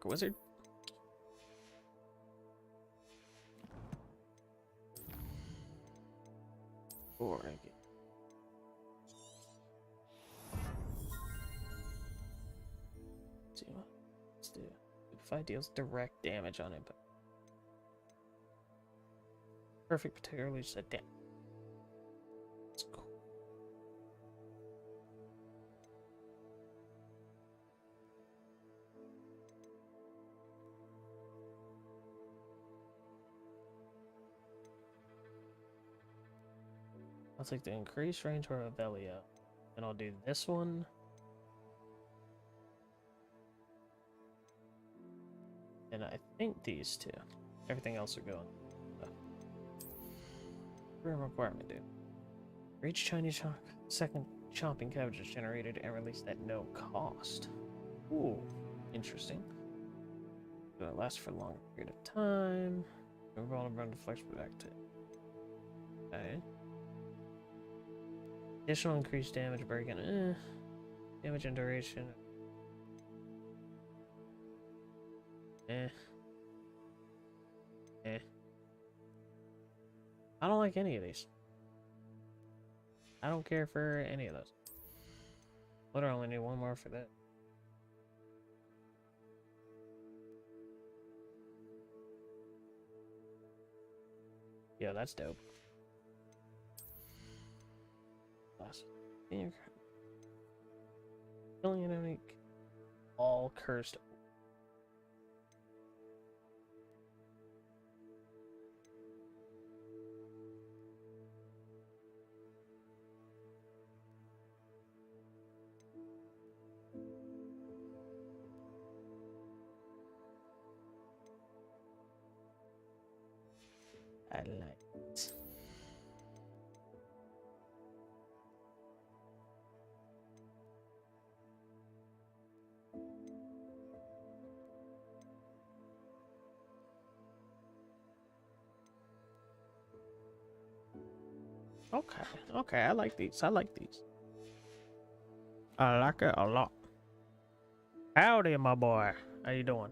wizard? Or I get. See what? Let's do. If I deals direct damage on it, but perfect, particularly just a damn. That's cool. I'll take the increased range for Revelio. And I'll do this one. And I think these two. Everything else are going. Room requirement, dude. Reach Chinese second chomping cabbage is generated and released at no cost. Ooh, interesting. Gonna last for a long period of time. Move on and flex back to. Okay. Additional increased damage breaking. Damage and duration. I don't like any of these. I don't care for any of those. Literally only need one more for that. Yeah, that's dope. Last. Killing an enemy. All cursed. I like it. Okay, I like these. I like these. I like it a lot. Howdy, my boy. How you doing?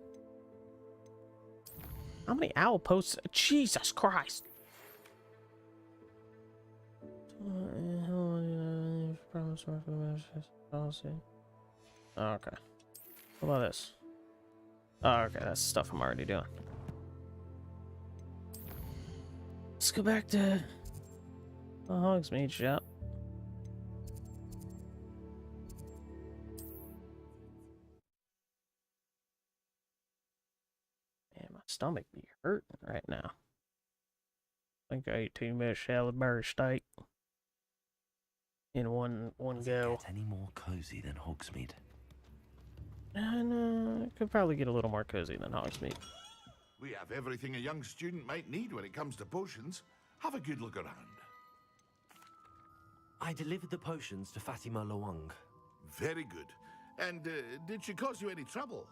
How many owl posts? Jesus Christ! Okay. What about this? Oh, okay, that's stuff I'm already doing. Let's go back to the Hogsmeade shop. Man, my stomach be hurting right now. I think I ate too much Salisbury steak in one go. Get any more cozy than Hogsmeade? And it could probably get a little more cozy than Hogsmeade. We have everything a young student might need when it comes to potions. Have a good look around. I delivered the potions to Fatima Loang. Very good. And did she cause you any trouble?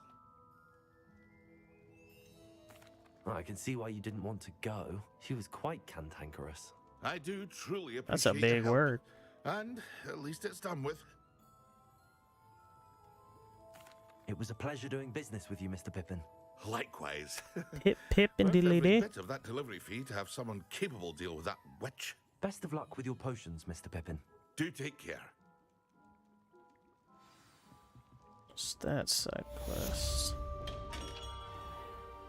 I can see why you didn't want to go. She was quite cantankerous. I do truly appreciate That's a big your help. word. And at least it's done with. It was a pleasure doing business with you, Mr. Pippin. Likewise. Pip and Worth every diddly. bit of that delivery fee to have someone capable deal with that witch. Best of luck with your potions, Mr. Pippin. Do take care. Stat side quest.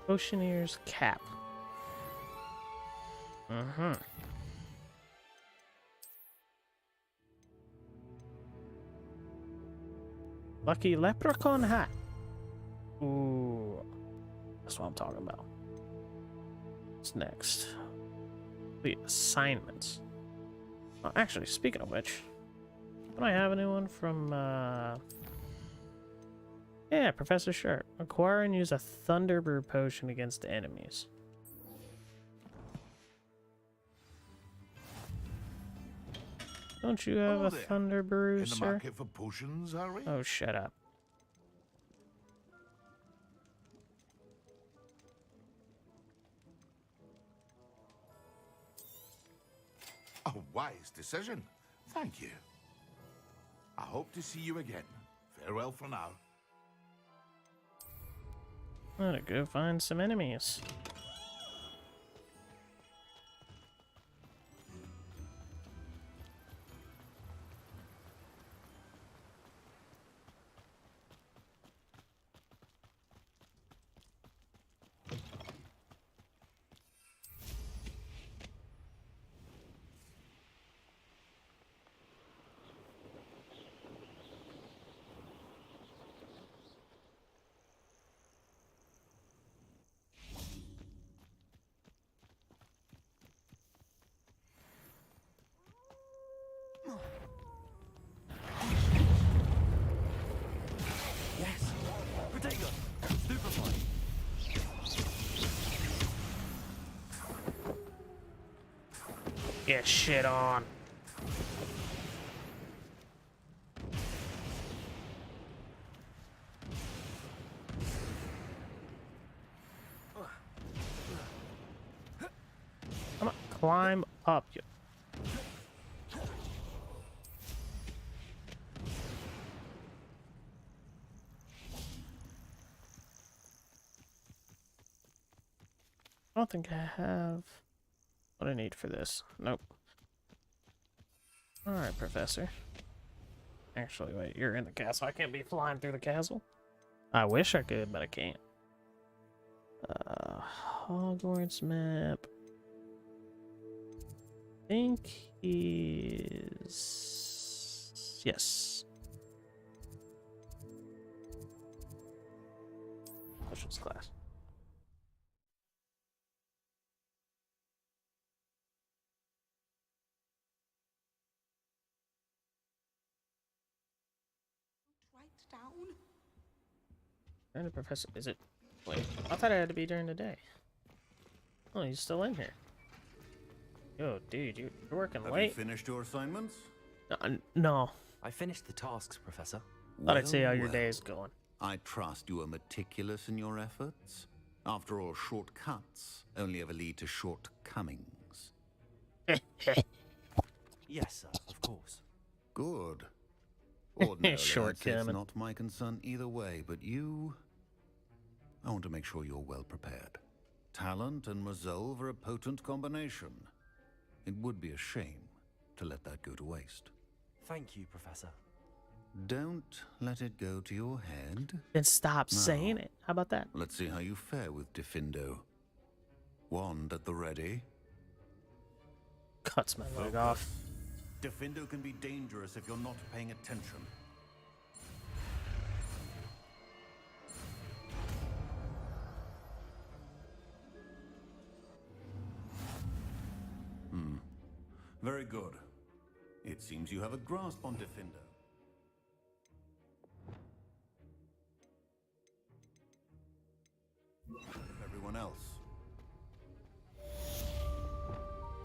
Oceaneer's cap. Lucky leprechaun hat. Ooh. That's what I'm talking about. What's next? The assignments. Oh, actually, speaking of which, don't I have anyone from, yeah, Professor Sharp. Acquire and use a Thunder Brew potion against enemies. Don't you have Hello a there. Thunder Brew, In the sir? market for potions, are we? Oh, shut up. A wise decision. Thank you. I hope to see you again. Farewell for now. I'm gonna go find some enemies. Get shit on. Come on, climb up. You. I don't think I have what I need for this. Nope. Alright, Professor. Actually, wait, you're in the castle. I can't be flying through the castle. I wish I could, but I can't. Hogwarts map. I think he's... Yes. Potions class. Down. And the professor, is it? Wait, I thought I had to be during the day. Oh, he's still in here. Yo, dude, you're working Have late. you finished your assignments? No. I finished the tasks, Professor. Thought I'd see how your well. day's going. I trust you are meticulous in your efforts. After all, shortcuts only ever lead to shortcomings. Yes, sir, of course. Good. Ordinarily, I'd say Shortcoming. it's not my concern either way, but you... I want to make sure you're well prepared. Talent and resolve are a potent combination. It would be a shame to let that go to waste. Thank you, Professor. Don't let it go to your head. Then stop No. saying it. How about that? Let's see how you fare with Diffindo. Wand at the ready. Cuts my leg off. Diffindo can be dangerous if you're not paying attention. Very good. It seems you have a grasp on Diffindo. Everyone else.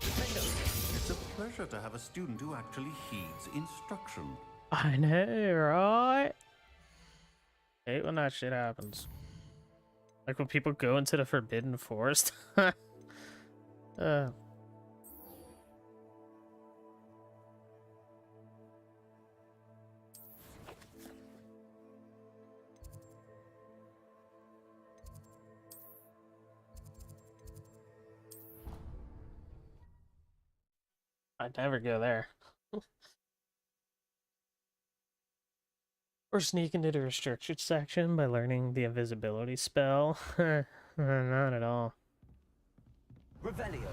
It's a pleasure to have a student who actually heeds instruction. I know, right? Hate when that shit happens. Like when people go into the Forbidden Forest. I'd never go there. Or sneak into the restricted section by learning the invisibility spell. Not at all. Revelio.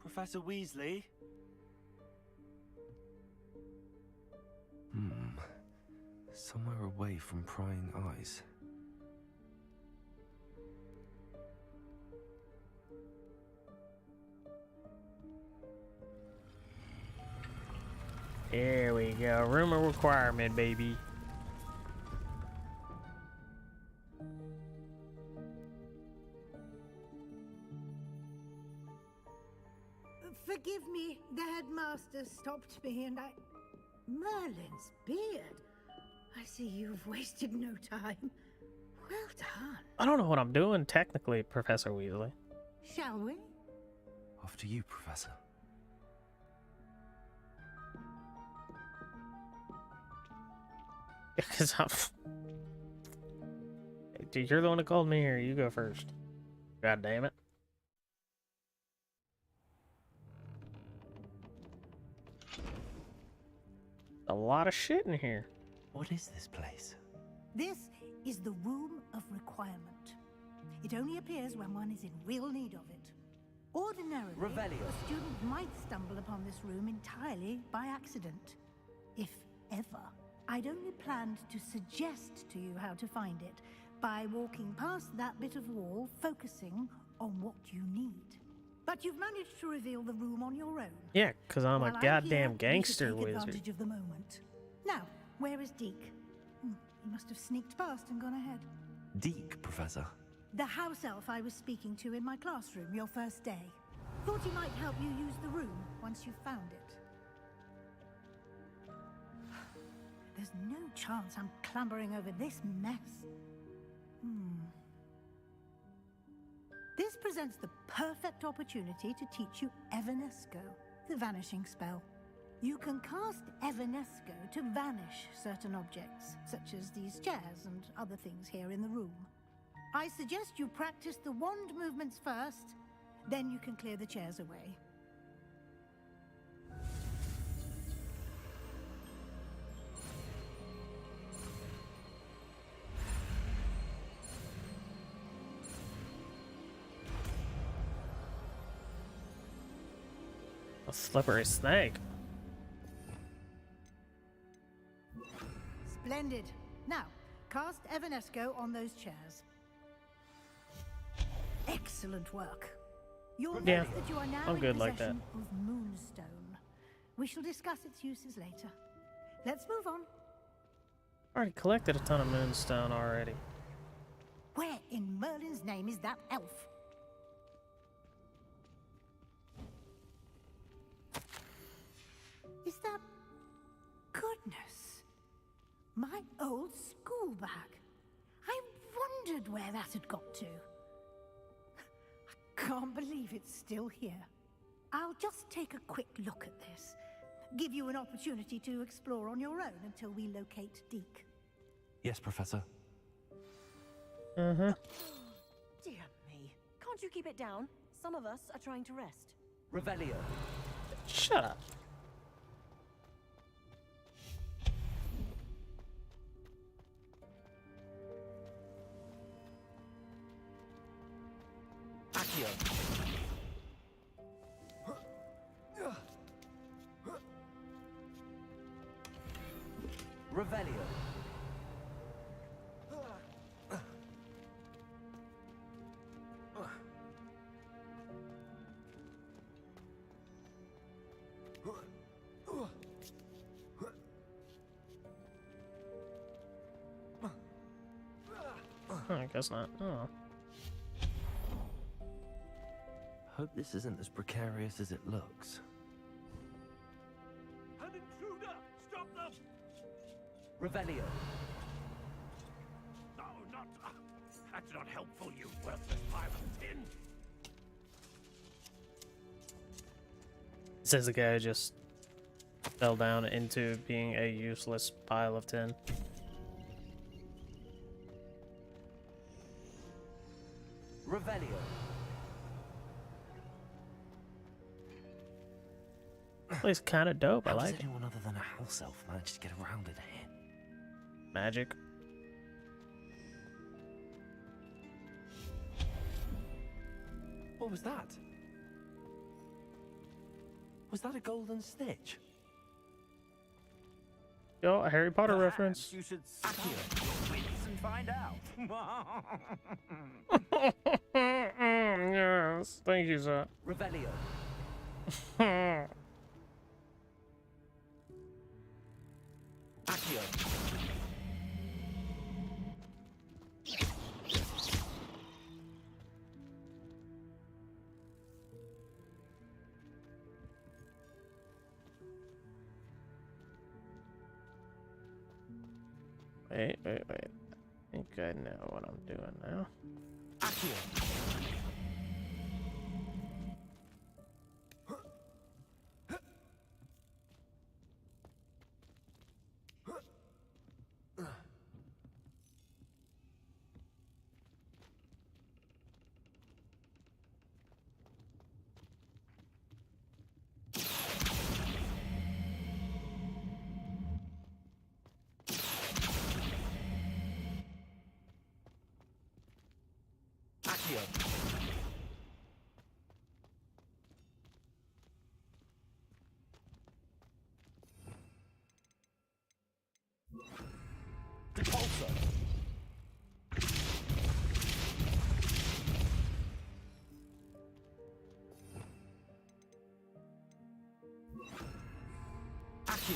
Professor Weasley? Somewhere away from prying eyes. Here we go. Room of requirement, baby. Forgive me, the headmaster stopped me and I... Merlin's beard. I see you've wasted no time. Well done. I don't know what I'm doing technically, Professor Weasley. Shall we? After you, Professor. Because I'm... Dude, you're the one that called me here. You go first. God damn it. A lot of shit in here. What is this place? This is the Room of Requirement. It only appears when one is in real need of it. Ordinarily, Revelio. a student might stumble upon this room entirely by accident. If ever. I'd only planned to suggest to you how to find it by walking past that bit of wall, focusing on what you need. But you've managed to reveal the room on your own. Yeah, because I'm a While goddamn here, gangster we should take wizard. advantage of the moment. Now, where is Deke? He must have sneaked past and gone ahead. Deke, Professor. The house elf I was speaking to in my classroom your first day. Thought he might help you use the room once you've found it. There's no chance I'm clambering over this mess. This presents the perfect opportunity to teach you Evanesco, the vanishing spell. You can cast Evanesco to vanish certain objects, such as these chairs and other things here in the room. I suggest you practice the wand movements first, then you can clear the chairs away. A slippery snake. Splendid. Now, cast Evanesco on those chairs. Excellent work. You'll Yeah, notice that you are now I'm in good like that. possession of Moonstone. We shall discuss its uses later. Let's move on. Already collected a ton of moonstone already. Where in Merlin's name is that elf? Is that... Goodness. My old school bag. I wondered where that had got to. I can't believe it's still here. I'll just take a quick look at this. Give you an opportunity to explore on your own until we locate Deke. Yes, Professor. Dear me. Can't you keep it down? Some of us are trying to rest. Revelio. Shut up. Accio. Revelio. I guess not. Oh. Hope this isn't as precarious as it looks. An intruder! Stop them! Revelio. No, not... that's not helpful, you worthless pile of tin! Says the guy who just fell down into being a useless pile of tin. Revelio. Place kind of dope. I How like does it. anyone other than a house elf manage to get around in here? Magic. What was that? Was that a golden snitch? Yo, a Harry Potter reference. You should stop your wits and find out. Yes, thank you, sir. Revelio. Accio. Wait. I think I know what I'm doing now. Accio. Accio. you.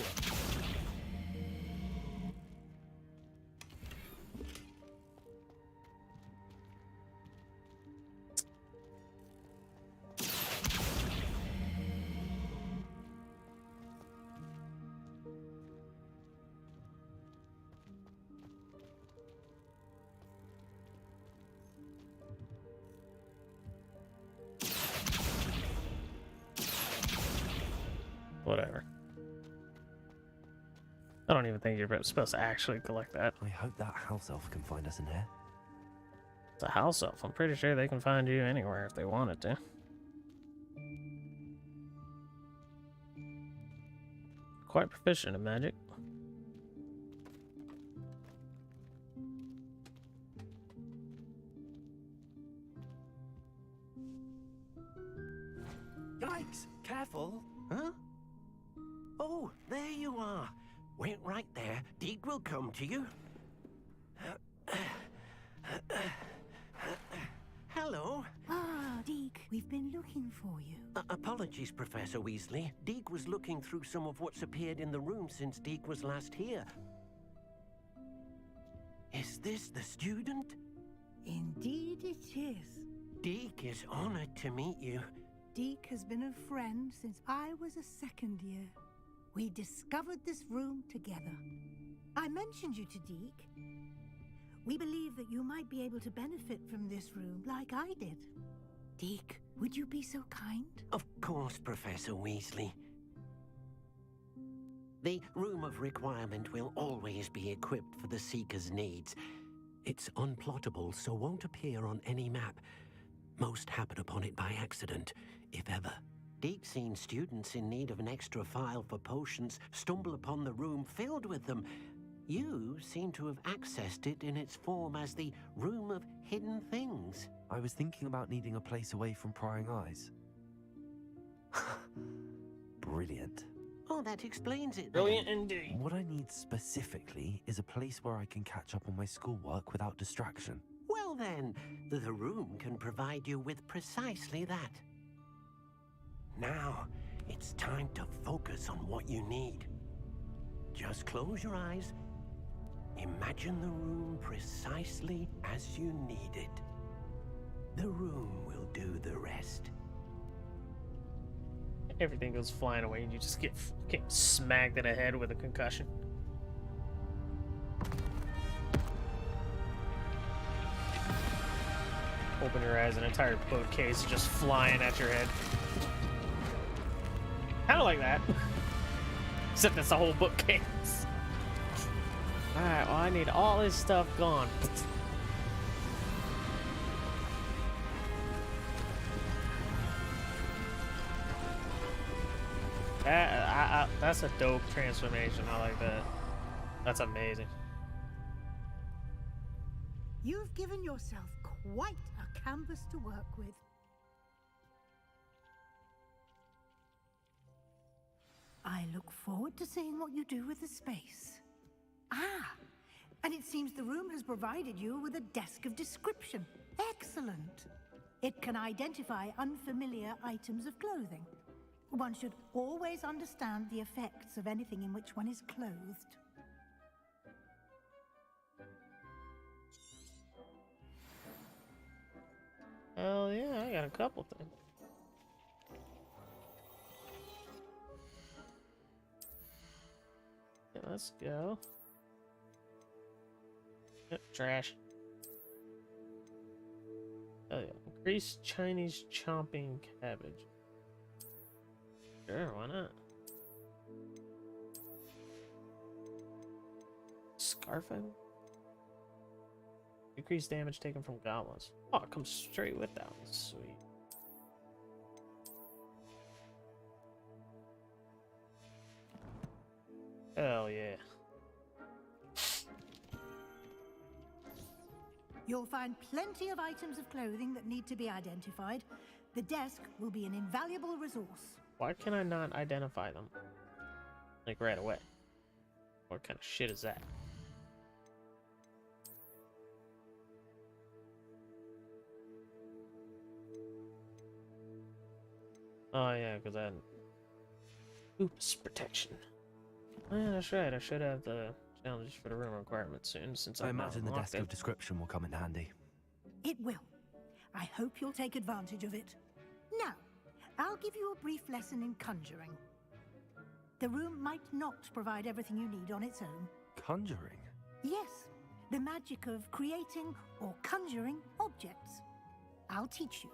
Whatever. I don't even think you're supposed to actually collect that. I hope that house elf can find us in here. It's a house elf. I'm pretty sure they can find you anywhere if they wanted to. Quite proficient in magic. Yikes! Careful! Huh? Oh, there you are. Wait right there. Deek will come to you. Hello. Ah, Deek, we've been looking for you. Apologies, Professor Weasley. Deek was looking through some of what's appeared in the room since Deek was last here. Is this the student? Indeed it is. Deek is honored to meet you. Deek has been a friend since I was a second year. We discovered this room together. I mentioned you to Deek. We believe that you might be able to benefit from this room like I did. Deek, would you be so kind? Of course, Professor Weasley. The Room of Requirement will always be equipped for the Seeker's needs. It's unplottable, so won't appear on any map. Most happen upon it by accident, if ever. Deek's seen students in need of an extra file for potions stumble upon the room filled with them. You seem to have accessed it in its form as the Room of Hidden Things. I was thinking about needing a place away from prying eyes. Brilliant. Oh, that explains it. Brilliant indeed. What I need specifically is a place where I can catch up on my schoolwork without distraction. Well then, the room can provide you with precisely that. Now, it's time to focus on what you need. Just close your eyes. Imagine the room precisely as you need it. The room will do the rest. Everything goes flying away and you just get smacked in the head with a concussion. Open your eyes, an entire bookcase is just flying at your head. Kind of like that. Except it's a whole bookcase. Alright, well I need all this stuff gone. That's a dope transformation. I like that. That's amazing. You've given yourself quite a canvas to work with. I look forward to seeing what you do with the space. Ah, and it seems the room has provided you with a desk of description. Excellent. It can identify unfamiliar items of clothing. One should always understand the effects of anything in which one is clothed. Hell yeah, I got a couple things. Okay, let's go. Yep, trash. Oh yeah, increase Chinese chomping cabbage. Sure, why not? Scarfing? Decrease damage taken from goblins. Oh, it comes straight with that one. Sweet. Hell yeah. You'll find plenty of items of clothing that need to be identified. The desk will be an invaluable resource. Why can I not identify them? Like right away. What kind of shit is that? Oh yeah, because I had oops protection. Yeah, that's right. I should have the challenges for the room requirement soon, since I I've not imagine the unlocked desk of description will come in handy. It will. I hope you'll take advantage of it. Now, I'll give you a brief lesson in conjuring. The room might not provide everything you need on its own. Conjuring? Yes, the magic of creating or conjuring objects. I'll teach you.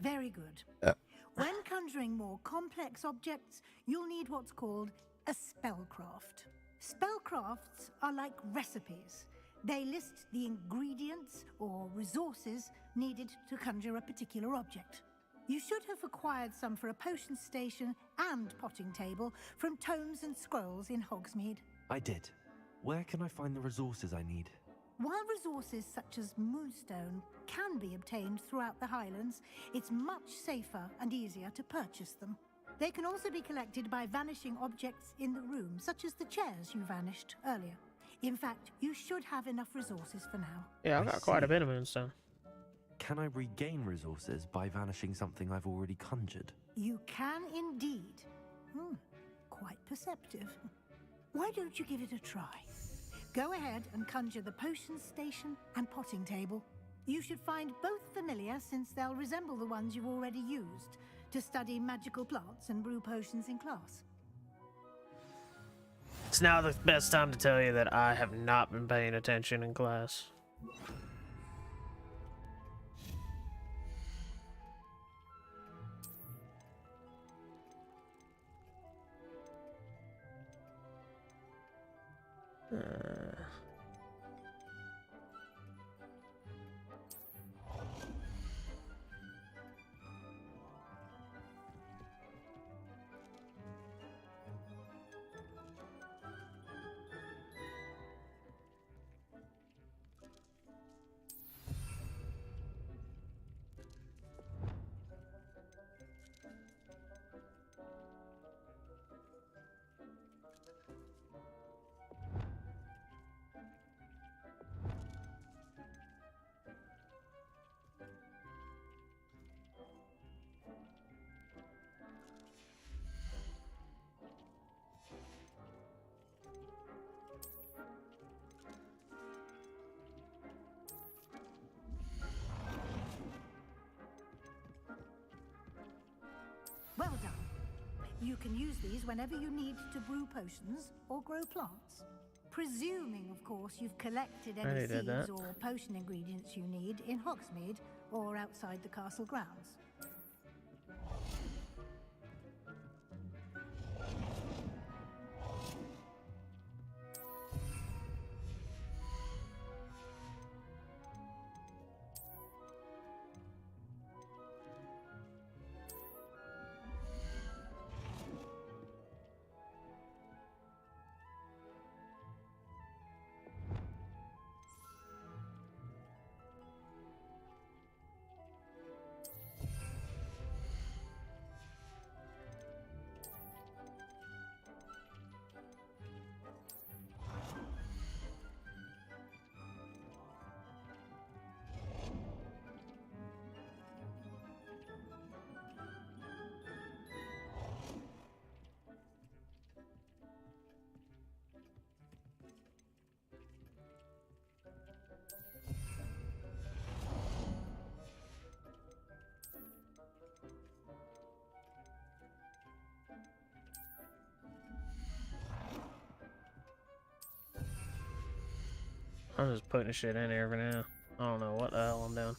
Very good. When conjuring more complex objects, you'll need what's called a spellcraft. Spellcrafts are like recipes. They list the ingredients or resources needed to conjure a particular object. You should have acquired some for a potion station and potting table from tomes and scrolls in Hogsmeade. I did. Where can I find the resources I need? While resources such as Moonstone can be obtained throughout the Highlands, it's much safer and easier to purchase them. They can also be collected by vanishing objects in the room, such as the chairs you vanished earlier. In fact, you should have enough resources for now. Yeah, I've got quite a bit of Moonstone. Can I regain resources by vanishing something I've already conjured? You can indeed. Quite perceptive. Why don't you give it a try? Go ahead and conjure the potion station and potting table. You should find both familiar, since they'll resemble the ones you've already used to study magical plants and brew potions in class. It's now the best time to tell you that I have not been paying attention in class. Well done. You can use these whenever you need to brew potions or grow plants. Presuming, of course, you've collected any Already did that. seeds or potion ingredients you need in Hogsmeade or outside the castle grounds. I'm just putting shit in here for now. I don't know what the hell I'm doing.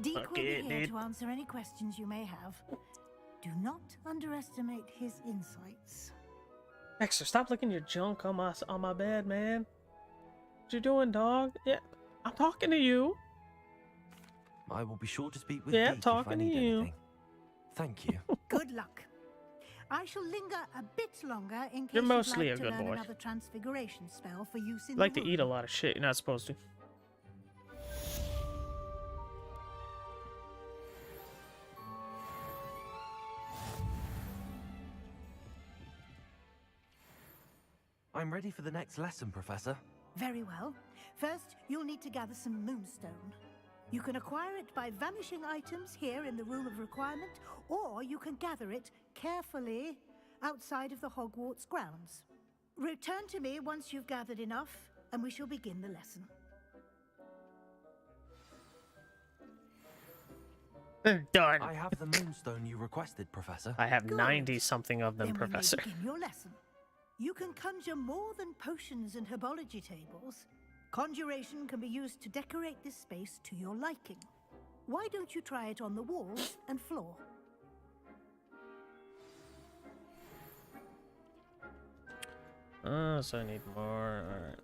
Deke Fuck will be it, here dude. to answer any questions you may have. Do not underestimate his insights. Dexter, stop licking your junk on my bed, man. What you doing, dog? Yeah, I'm talking to you. I will be sure to speak with Yeah, Deke if I talking to need you. anything. Thank you. Good luck. I shall linger a bit longer in case You're you'd mostly like a to good learn boy. another transfiguration spell for use in You like the to eat a room. lot of shit. You're not supposed to. I'm ready for the next lesson, Professor. Very well. First, you'll need to gather some moonstone. You can acquire it by vanishing items here in the Room of Requirement, or you can gather it carefully outside of the Hogwarts grounds. Return to me once you've gathered enough, and we shall begin the lesson. Done. I have the moonstone you requested, Professor. I have Good. 90-something of them, Then Professor. we may begin your lesson. You can conjure more than potions and herbology tables. Conjuration can be used to decorate this space to your liking. Why don't you try it on the walls and floor? So I need more. Alright.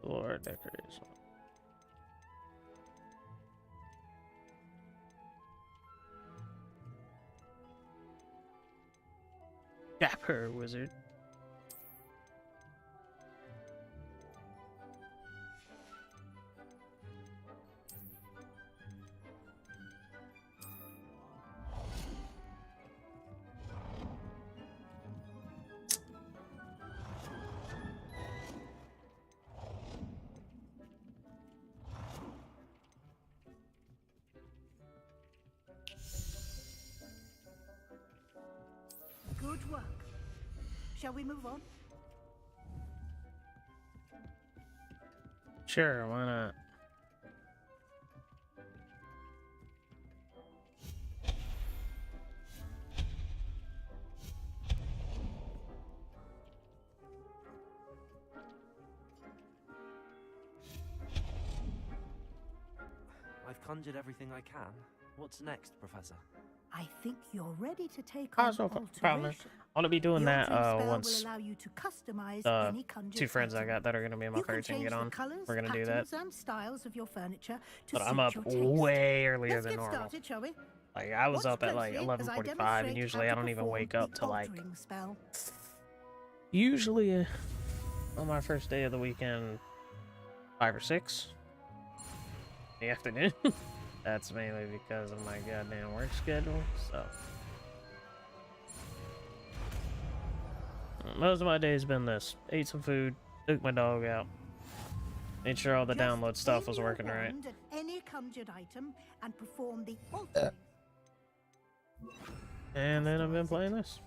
Floor decoration. Dapper wizard. Good work. Shall we move on? Sure, why not? I've conjured everything I can. What's next, Professor? I think you're ready to take Oh, on it's no problem. alteration. I'm gonna be doing The that altering spell once will allow you to customize the any conjured two friends I item. got that are gonna be in my You can fire team change get the on. colours, We're gonna do that. patterns, and styles of your furniture to But I'm suit up your taste. way earlier Let's than get normal. started, shall we? Like I was Watch up at like closely as I 11:45, and demonstrate usually how I to don't even perform wake up the till like altering spell. usually on my first day of the weekend 5 or 6 in the afternoon. That's mainly because of my goddamn work schedule. So most of my day's been this: ate some food, took my dog out, made sure all the Just download stuff aim was your working right, wand at any conjured item and perform the altering. and then I've been playing this.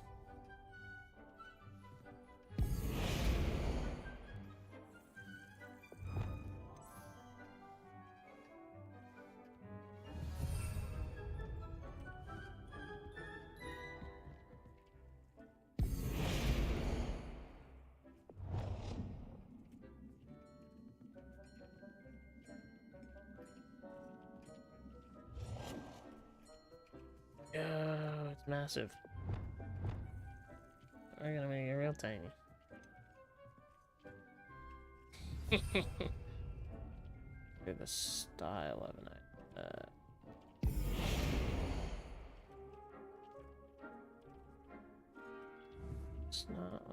Oh, it's massive. We're gonna make it real tiny. Look at the style of it. It's not.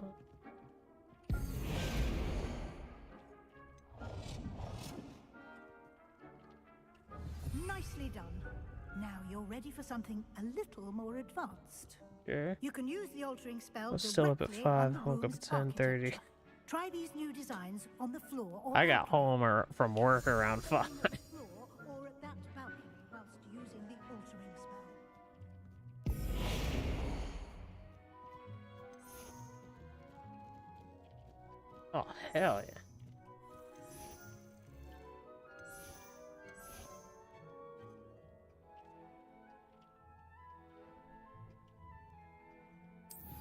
Nicely done. Now you're ready for something a little more advanced. Sure. You can use the altering spell I was still up at directly 5. on the Woke up room's at 10:30. architecture. Try these new designs on the floor or I got home from work around 5. or at that balcony whilst using the altering spell. Oh, hell yeah.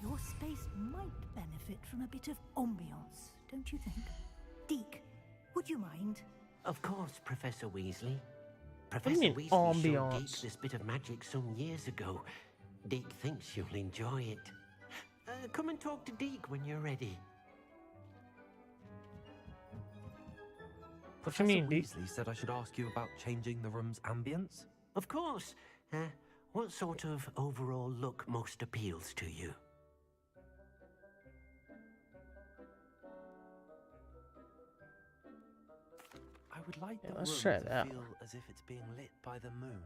Your space might benefit from a bit of ambiance, don't you think? Deke, would you mind? Of course, Professor Weasley. do you Professor mean, Weasley showed Deke ambiance? this bit of magic some years ago. Deke thinks you'll enjoy it. Come and talk to Deke when you're ready. What you mean, Deke? Weasley said I should ask you about changing the room's ambience. Of course. What sort of overall look most appeals to you? I would like the let's room try to that feel as if it's being lit by the moon.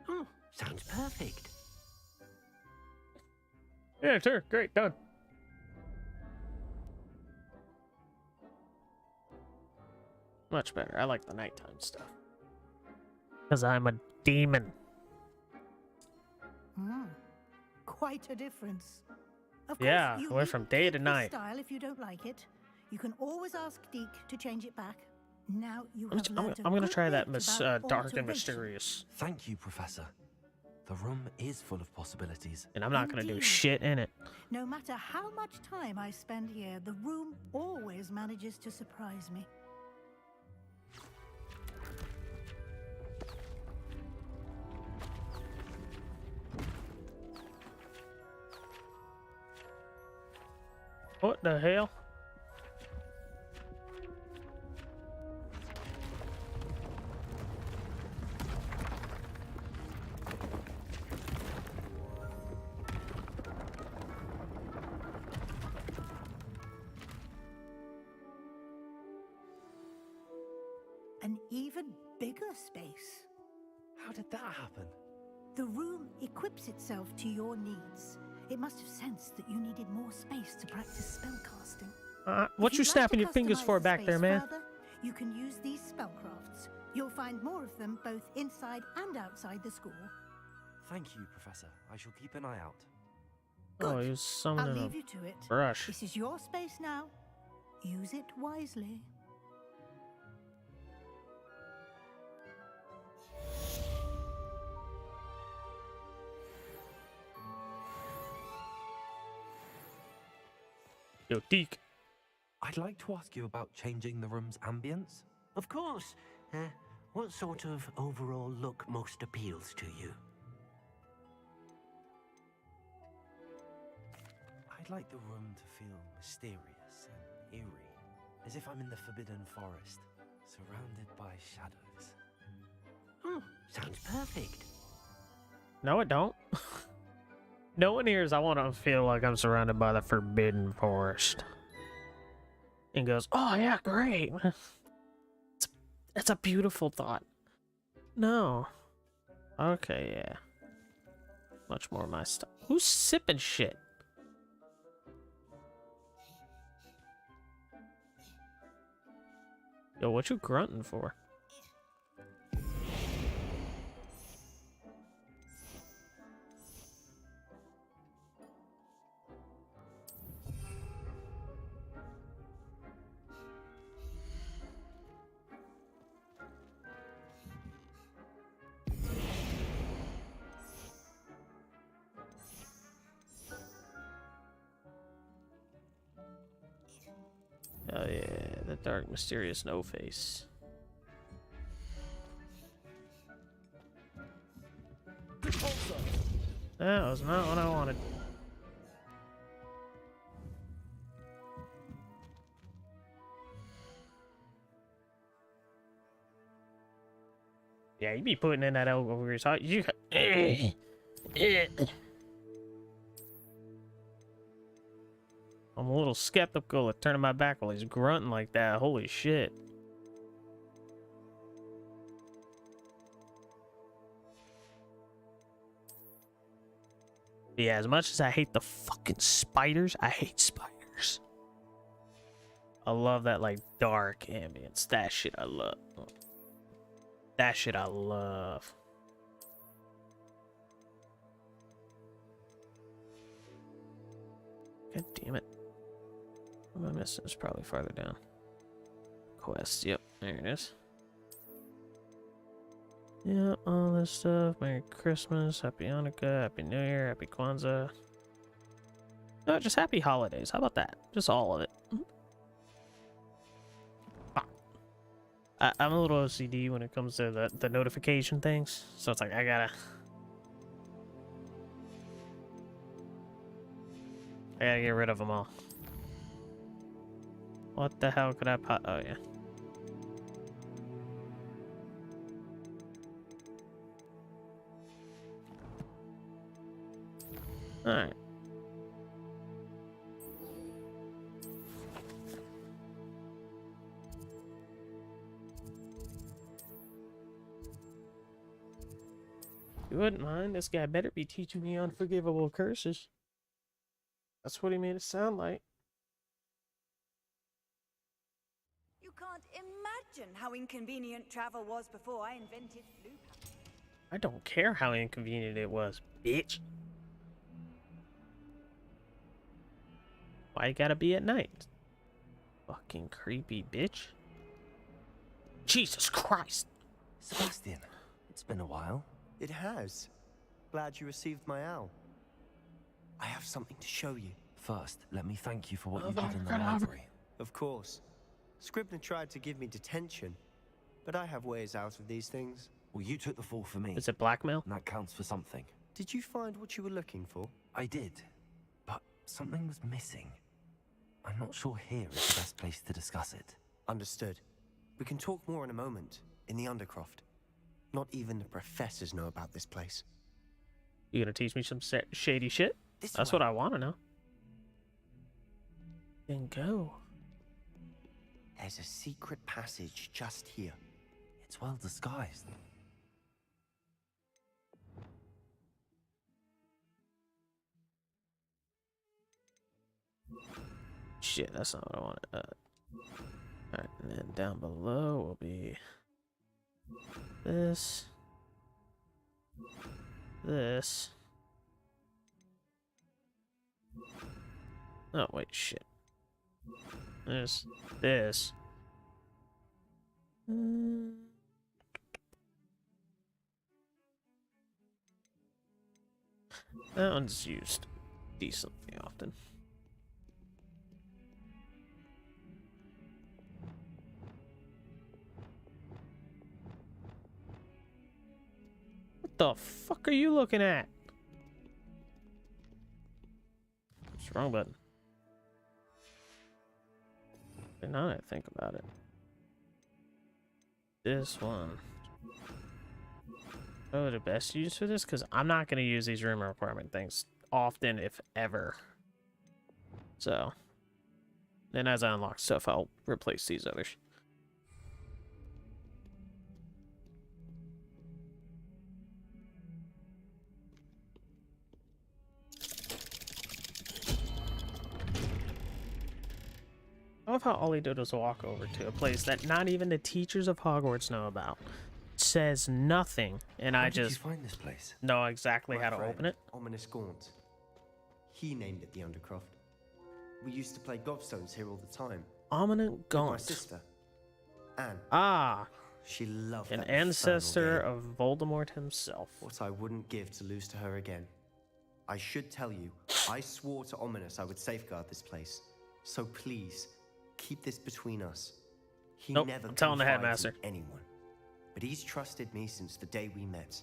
Oh, sounds perfect. Yeah, sure. Great. Done. Much better. I like the nighttime stuff. Because I'm a demon. Quite a difference. Of Yeah, course, you went need from to day keep to this night. Style if you don't like it. You can always ask Deke to change it back. Now you I'm, have learned a gonna good try that bit Miss about Dark and alteration. Mysterious. Thank you, Professor. The room is full of possibilities. And I'm not gonna do Indeed. shit in it. No matter how much time I spend here, the room always manages to surprise me. What the hell? An even bigger space. How did that happen? The room equips itself to your needs. It must have sensed that you needed more space to practice spellcasting. What If you you'd like snapping to your fingers customize for the back there, space man? further, you can use these spellcrafts. You'll find more of them both inside and outside the school. Thank you, Professor. I shall keep an eye out. Oh, he was I'll summoning leave a you to it. brush. This is your space now. Use it wisely. Yo, Deke. I'd like to ask you about changing the room's ambience. Of course. What sort of overall look most appeals to you? I'd like the room to feel mysterious and eerie, as if I'm in the Forbidden Forest, surrounded by shadows. Oh, sounds perfect. No, it don't. No one hears, I want to feel like I'm surrounded by the Forbidden Forest. And goes, oh yeah, great. It's a beautiful thought. No. Okay, yeah. Much more my stuff. Who's sipping shit? Yo, what you grunting for? Oh yeah, the dark, mysterious no-face. That was not what I wanted. Yeah, you be putting in that over your side. You. I'm a little skeptical at turning my back while he's grunting like that. Holy shit. Yeah, as much as I hate the fucking spiders, I hate spiders. I love that like dark ambience. That shit I love. That shit I love. God damn it. What am I missing? It's probably farther down. Quest. Yep, there it is. Yeah, all this stuff. Merry Christmas, Happy Hanukkah, Happy New Year, Happy Kwanzaa. No, just Happy Holidays. How about that? Just all of it. I'm a little OCD when it comes to the notification things, so it's like I gotta get rid of them all. What the hell could I pot? Oh yeah. All right. You wouldn't mind? This guy better be teaching me unforgivable curses. That's what he made it sound like. You can't imagine how inconvenient travel was before I invented Blue Pack. I don't care how inconvenient it was, bitch. Why you gotta be at night? Fucking creepy bitch. Jesus Christ. Sebastian, it's been a while. It has. Glad you received my owl. I have something to show you. First, let me thank you for what you did in the library. Of course. Scribner tried to give me detention, but I have ways out of these things. Well, you took the fall for me. Is it blackmail? And that counts for something. Did you find what you were looking for? I did, but something was missing. I'm not sure here is the best place to discuss it. Understood. We can talk more in a moment, in the Undercroft. Not even the professors know about this place. You gonna teach me some shady shit? This That's way. what I want to know. Then go. There's a secret passage just here. It's well disguised. Shit, that's not what I wanted. Alright, and then down below will be this. This. Oh, wait, shit. There's this. That one's used decently often. What the fuck are you looking at? It's the wrong button. Now that I think about it. This one. Oh, the best use for this? Because I'm not going to use these room requirement things often, if ever. So. Then as I unlock stuff, I'll replace these others. I love how all he did was walk over to a place that not even the teachers of Hogwarts know about. Says nothing, and How I did you just find this place? know exactly My how to friend, open it. Ominous Gaunt. He named it the Undercroft. We used to play gobstones here all the time. Ominous With my Gaunt. sister, Anne. Ah, She loved an that infernal ancestor game. of Voldemort himself. What I wouldn't give to lose to her again. I should tell you, I swore to Ominous I would safeguard this place. So please, keep this between us. He Nope, never I'm telling the confides headmaster. in anyone. But he's trusted me since the day we met.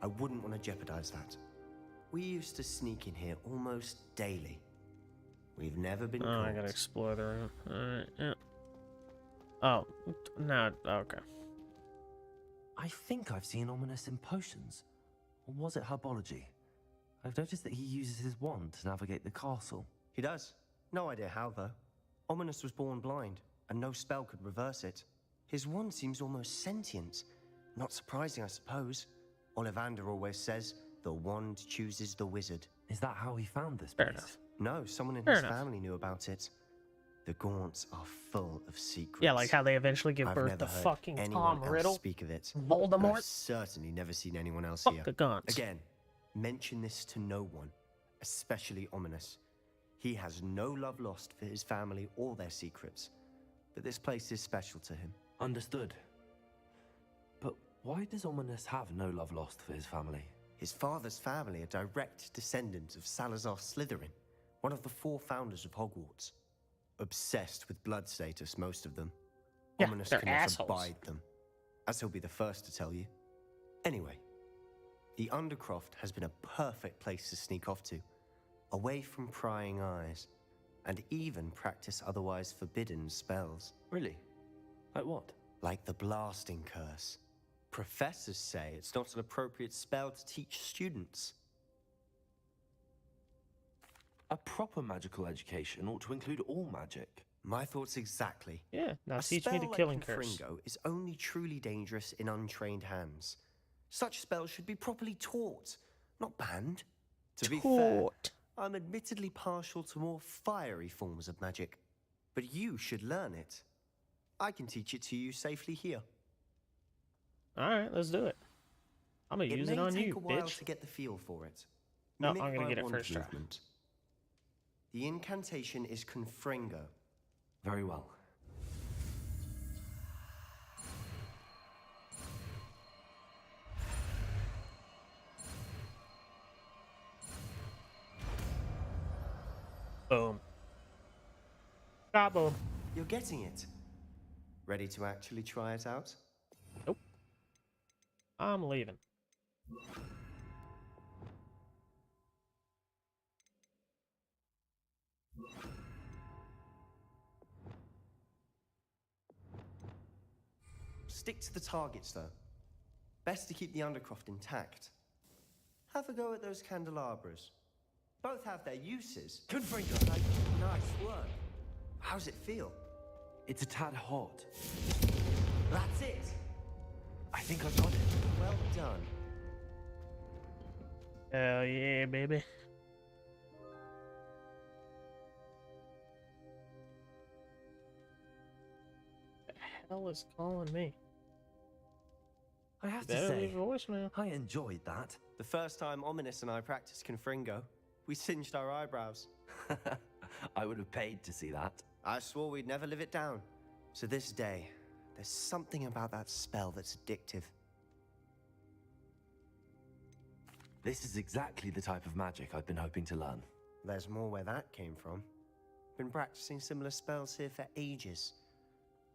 I wouldn't want to jeopardize that. We used to sneak in here almost daily. We've never been Oh, caught. I gotta explore the room. Alright, yeah. Oh, no, okay. I think I've seen Ominous in potions. Or was it herbology? I've noticed that he uses his wand to navigate the castle. He does. No idea how, though. Ominous was born blind, and no spell could reverse it. His wand seems almost sentient. Not surprising, I suppose. Ollivander always says, the wand chooses the wizard. Is that how he found this Fair place? enough. No, someone in Fair his enough. family knew about it. The Gaunts are full of secrets. Yeah, like how they eventually give I've birth never to heard fucking anyone Tom else Riddle. speak of it. Voldemort. I've certainly never seen anyone else Fuck here. the Gaunts. Again, mention this to no one, especially Ominous. He has no love lost for his family or their secrets, but this place is special to him. Understood. But why does Ominous have no love lost for his family? His father's family are direct descendants of Salazar Slytherin, one of the 4 founders of Hogwarts. Obsessed with blood status, most of them. Yeah, Ominous they're cannot assholes. abide them, as he'll be the first to tell you. Anyway, the Undercroft has been a perfect place to sneak off to, away from prying eyes, and even practice otherwise forbidden spells. Really? Like what? Like the Blasting Curse. Professors say it's not an appropriate spell to teach students. A proper magical education ought to include all magic. My thoughts exactly. Yeah, now A teach me spell the like killing curse. Confringo is only truly dangerous in untrained hands. Such spells should be properly taught, not banned. To be fair, Taught. I'm admittedly partial to more fiery forms of magic, but you should learn it. I can teach it to you safely here. Alright, let's do it. I'm gonna use it on may take you, a while bitch. to get the feel for it. No, Mimic I'm gonna my get it wand first try. movement. The incantation is Confringo. Very well. Boom. Ah, boom. You're getting it. Ready to actually try it out? Nope. I'm leaving. Stick to the targets, though. Best to keep the Undercroft intact. Have a go at those candelabras. Both have their uses. Confringo. Nice work. How's it feel? It's a tad hot. That's it. I think I got it. Well done. Hell yeah, baby. The hell is calling me? I have Better to say, leave a voicemail. I enjoyed that. The first time Ominous and I practiced Confringo, we singed our eyebrows. I would have paid to see that. I swore we'd never live it down. To this day, there's something about that spell that's addictive. This is exactly the type of magic I've been hoping to learn. There's more where that came from. Been practicing similar spells here for ages.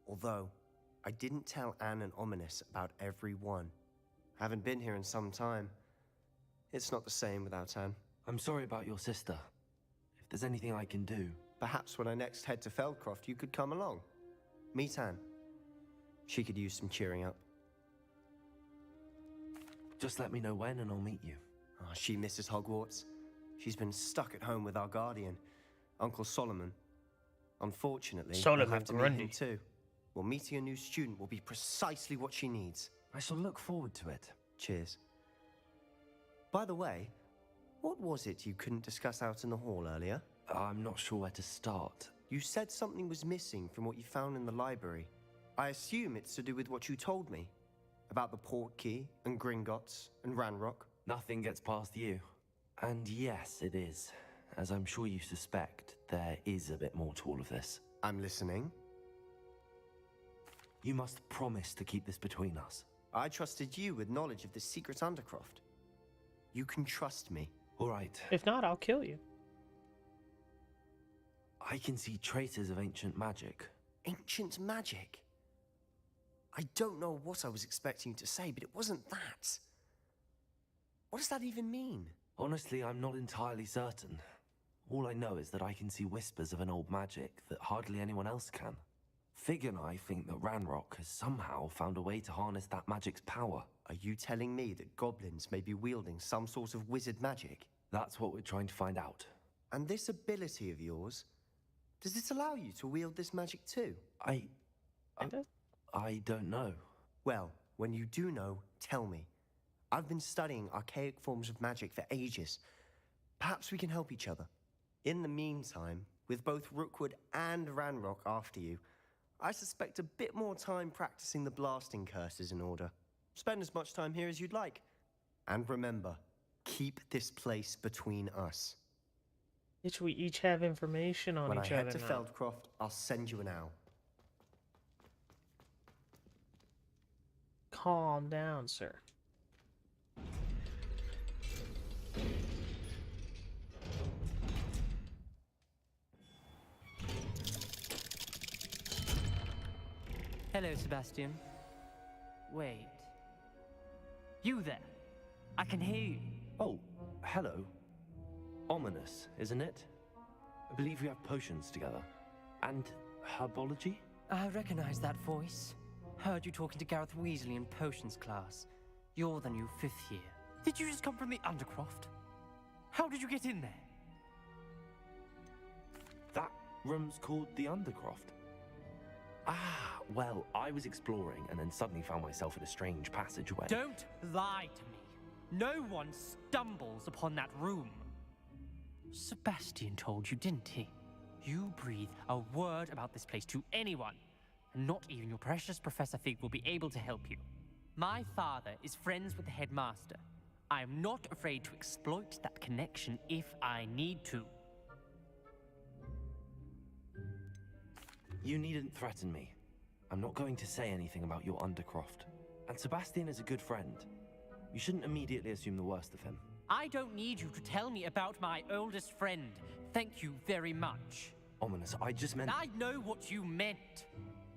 Although, I didn't tell Anne and Ominous about every one. Haven't been here in some time. It's not the same without Anne. I'm sorry about your sister. If there's anything I can do... Perhaps when I next head to Feldcroft, you could come along. Meet Anne. She could use some cheering up. Just let me know when and I'll meet you. Oh, she misses Hogwarts. She's been stuck at home with our guardian, Uncle Solomon. Unfortunately, Solomon we'll have to meet Grundy. him too. Well, meeting a new student will be precisely what she needs. I shall look forward to it. Cheers. By the way, what was it you couldn't discuss out in the hall earlier? I'm not sure where to start. You said something was missing from what you found in the library. I assume it's to do with what you told me. About the Portkey, and Gringotts, and Ranrock. Nothing gets past you. And yes, it is. As I'm sure you suspect, there is a bit more to all of this. I'm listening. You must promise to keep this between us. I trusted you with knowledge of the secret Undercroft. You can trust me. All right. If not, I'll kill you. I can see traces of ancient magic. Ancient magic? I don't know what I was expecting to say, but it wasn't that. What does that even mean? Honestly, I'm not entirely certain. All I know is that I can see whispers of an old magic that hardly anyone else can. Fig and I think that Ranrock has somehow found a way to harness that magic's power. Are you telling me that goblins may be wielding some sort of wizard magic? That's what we're trying to find out. And this ability of yours, does it allow you to wield this magic too? I don't know. Well, when you do know, tell me. I've been studying archaic forms of magic for ages. Perhaps we can help each other. In the meantime, with both Rookwood and Ranrock after you. I suspect a bit more time practicing the blasting curses in order. Spend as much time here as you'd like. And remember, keep this place between us. Bitch, we each have information on When each I other head to now. Feldcroft, I'll send you an owl. Calm down, sir. Hello, Sebastian. Wait. You there? I can hear you. Oh, hello. Ominous, isn't it? I believe we have potions together. And herbology? I recognize that voice. Heard you talking to Gareth Weasley in potions class. You're the new 5th year. Did you just come from the Undercroft? How did you get in there? That room's called the Undercroft. Ah, well, I was exploring and then suddenly found myself in a strange passageway. Don't lie to me. No one stumbles upon that room. Sebastian told you, didn't he? You breathe a word about this place to anyone, and not even your precious Professor Fig will be able to help you. My father is friends with the headmaster. I am not afraid to exploit that connection if I need to. You needn't threaten me. I'm not going to say anything about your Undercroft. And Sebastian is a good friend. You shouldn't immediately assume the worst of him. I don't need you to tell me about my oldest friend. Thank you very much. Ominous, I just meant... I know what you meant.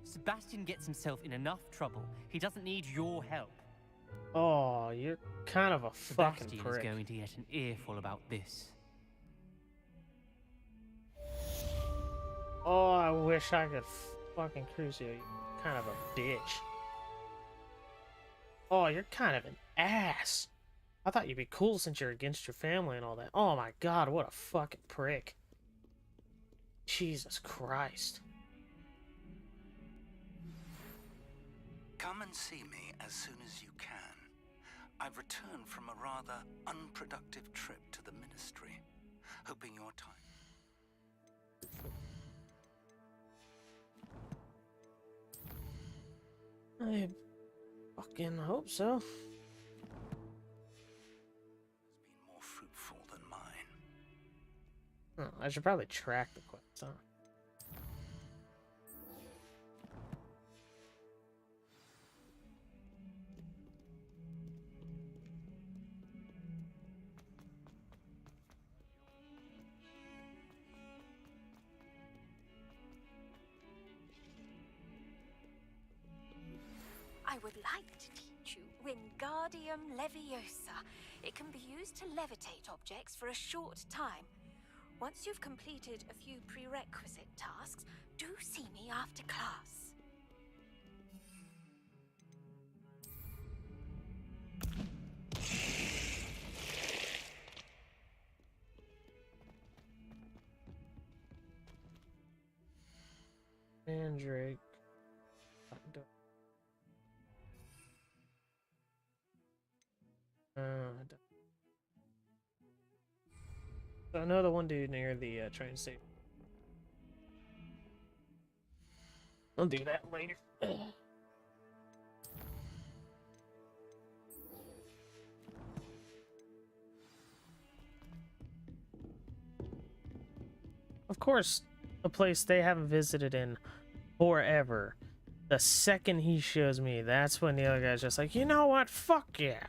Sebastian gets himself in enough trouble. He doesn't need your help. Oh, you're kind of a fucking Sebastian prick. is going to get an earful about this. Oh, I wish I could fucking cruise you. You're kind of a bitch. Oh, you're kind of an ass. I thought you'd be cool since you're against your family and all that. Oh my god, what a fucking prick. Jesus Christ. Come and see me as soon as you can. I've returned from a rather unproductive trip to the Ministry, hoping your time... I fucking hope so. ...has been more fruitful than mine. Oh, I should probably track the quest, huh? I would like to teach you Wingardium Leviosa. It can be used to levitate objects for a short time. Once you've completed a few prerequisite tasks, do see me after class. Mandrake. So I know the one dude near the train station. I'll do that later. Of course, a place they haven't visited in forever. The second he shows me, that's when the other guy's just like, you know what? Fuck yeah.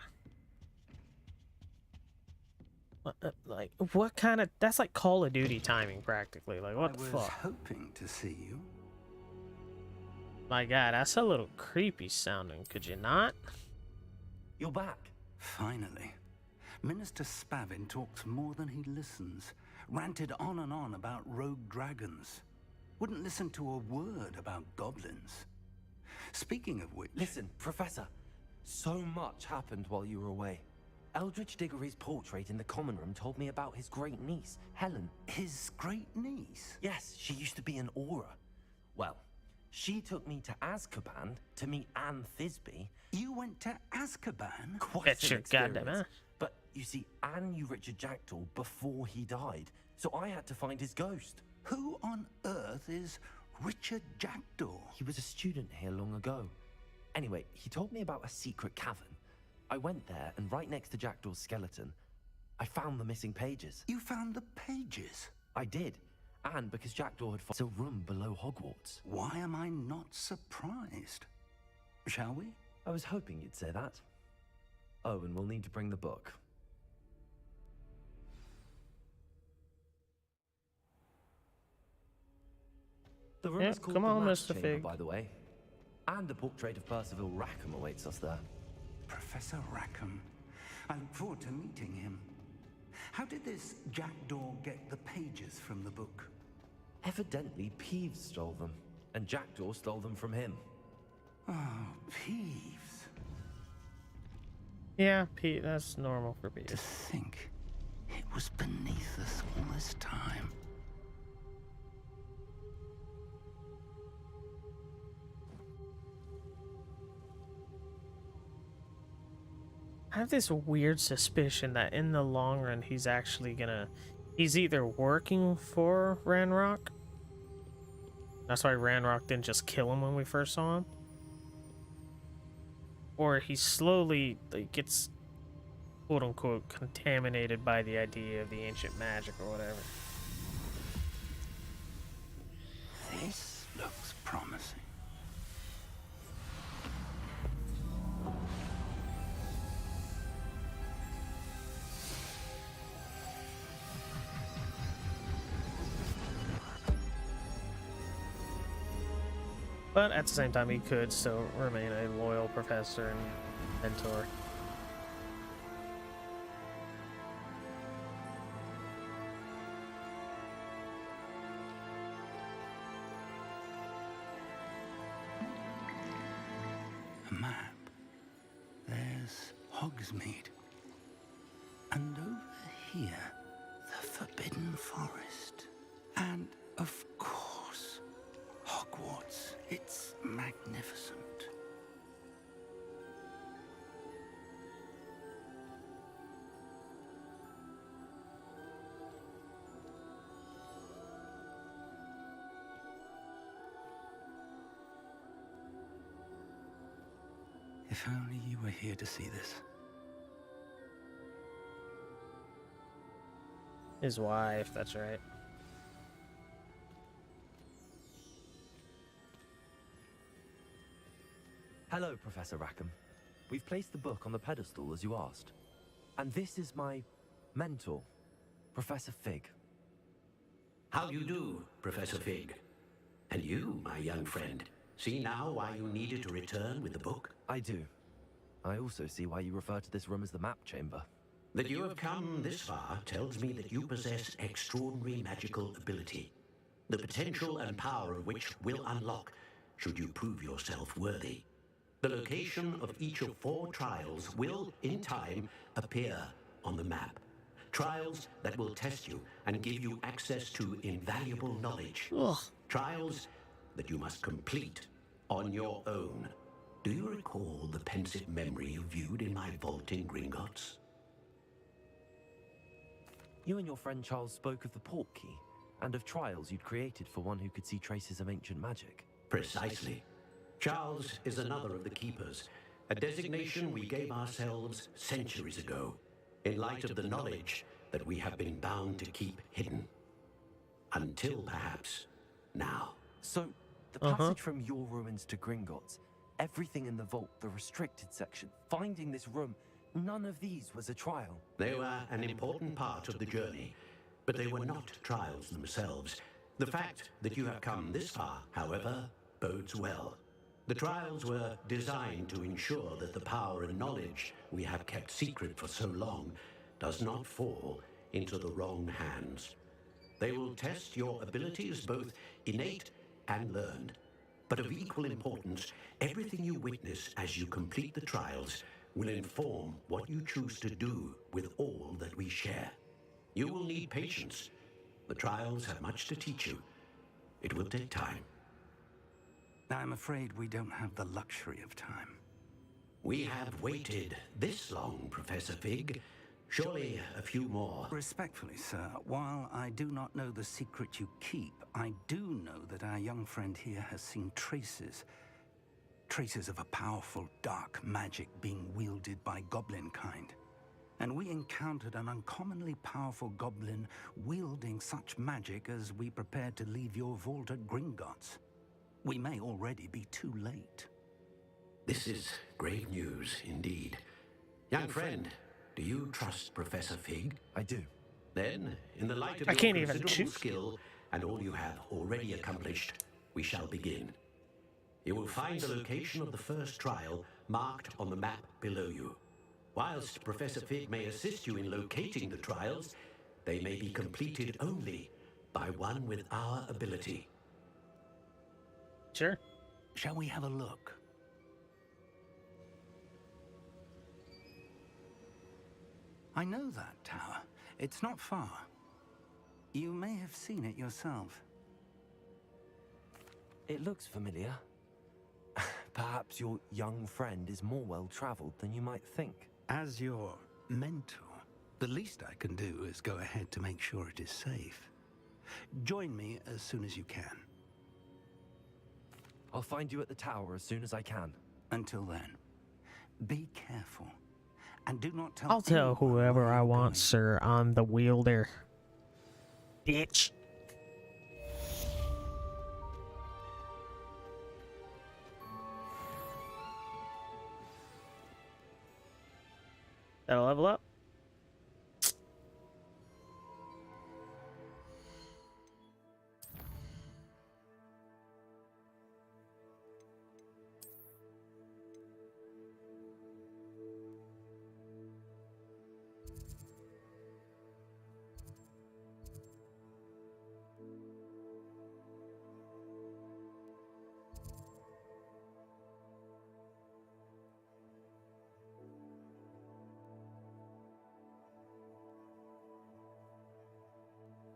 Like, what kind of... That's like Call of Duty timing, practically. Like, what the fuck? I was hoping to see you. My god, that's a little creepy sounding. Could you not? You're back. Finally. Minister Spavin talks more than he listens. Ranted on and on about rogue dragons. Wouldn't listen to a word about goblins. Speaking of which... Listen, Professor. So much happened while you were away. Eldridge Diggory's portrait in the common room told me about his great niece, Helen. His great niece? Yes, she used to be an Auror. Well, she took me to Azkaban to meet Anne Thisbe. You went to Azkaban? Quite Bet an your goddamn experience. ass. But you see, Anne knew Richard Jackdaw before he died, so I had to find his ghost. Who on earth is Richard Jackdaw? He was a student here long ago. Anyway, he told me about a secret cavern. I went there, and right next to Jackdaw's skeleton, I found the missing pages. You found the pages? I did. And because Jackdaw had found a room below Hogwarts. Why am I not surprised? Shall we? I was hoping you'd say that. Oh, and we'll need to bring the book. The room is called come the on, Map Mr. Chamber, Fig. by the way. And a portrait of Percival Rackham awaits us there. Professor Rackham. I look forward to meeting him. How did this Jackdaw get the pages from the book? Evidently, Peeves stole them, and Jackdaw stole them from him. Oh, Peeves. Yeah, Pete, that's normal for Pete. To think it was beneath us all this time. I have this weird suspicion that in the long run he's actually gonna... He's either working for Ranrock. That's why Ranrock didn't just kill him when we first saw him. Or he slowly gets, quote-unquote, contaminated by the idea of the ancient magic or whatever. This looks promising. But at the same time, he could still remain a loyal professor and mentor. A map. There's Hogsmeade. And over here, the Forbidden Forest. And, of course, Hogwarts. It's magnificent. If only you were here to see this. His wife, that's right. Hello, Professor Rackham. We've placed the book on the pedestal as you asked. And this is my mentor, Professor Fig. How do you do, Professor Fig? And you, my young friend, see now why you needed to return with the book? I do. I also see why you refer to this room as the Map Chamber. That you have come this far tells me that you possess extraordinary magical ability, the potential and power of which will unlock should you prove yourself worthy. The location of each of 4 trials will, in time, appear on the map. Trials that will test you and give you access to invaluable knowledge. Ugh. Trials that you must complete on your own. Do you recall the pensive memory you viewed in my vault in Gringotts? You and your friend Charles spoke of the port key, and of trials you'd created for one who could see traces of ancient magic. Precisely. Charles is another of the Keepers, a designation we gave ourselves centuries ago, in light of the knowledge that we have been bound to keep hidden. Until perhaps now. So, the passage from your ruins to Gringotts, everything in the vault, the restricted section, finding this room, none of these was a trial. They were an important part of the journey, but they were not trials themselves. The fact that you have come this far, however, bodes well. The trials were designed to ensure that the power and knowledge we have kept secret for so long does not fall into the wrong hands. They will test your abilities, both innate and learned. But of equal importance, everything you witness as you complete the trials will inform what you choose to do with all that we share. You will need patience. The trials have much to teach you. It will take time. I'm afraid we don't have the luxury of time. We have waited this long, Professor Fig, Surely a few more. Respectfully, sir, while I do not know the secret you keep, I do know that our young friend here has seen traces of a powerful dark magic being wielded by goblin kind. And we encountered an uncommonly powerful goblin wielding such magic as we prepared to leave your vault at Gringotts. We may already be too late. This is grave news indeed. Young friend, do you trust Professor Fig? I do. Then, in the light of I your can't even considerable shoot. skill and all you have already accomplished, we shall begin. You will find the location of the first trial marked on the map below you. Whilst Professor Fig may assist you in locating the trials, they may be completed only by one with our ability. Sure. Shall we have a look? I know that tower. It's not far. You may have seen it yourself. It looks familiar. Perhaps your young friend is more well-traveled than you might think. As your mentor, the least I can do is go ahead to make sure it is safe. Join me as soon as you can. I'll find you at the tower as soon as I can. Until then, be careful. And do not tell I'll tell anyone whoever where I you're want, going. sir. I'm the wielder. Bitch. That'll level up.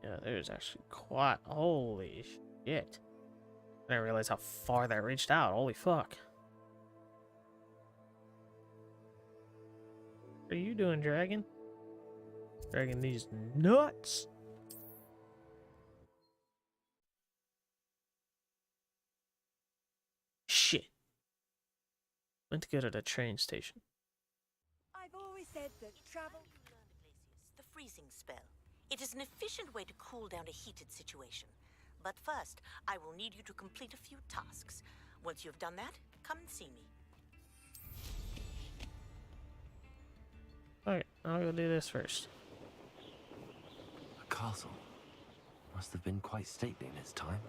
Yeah, there's actually quite... Holy shit. I didn't realize how far that reached out. Holy fuck. What are you doing, Dragon? Dragging these nuts. Shit. Went to go to the train station. I've always said that travel... The freezing spell. It is an efficient way to cool down a heated situation. But first, I will need you to complete a few tasks. Once you've done that, come and see me. Alright, I'll go do this first. A castle. Must have been quite stately in its time.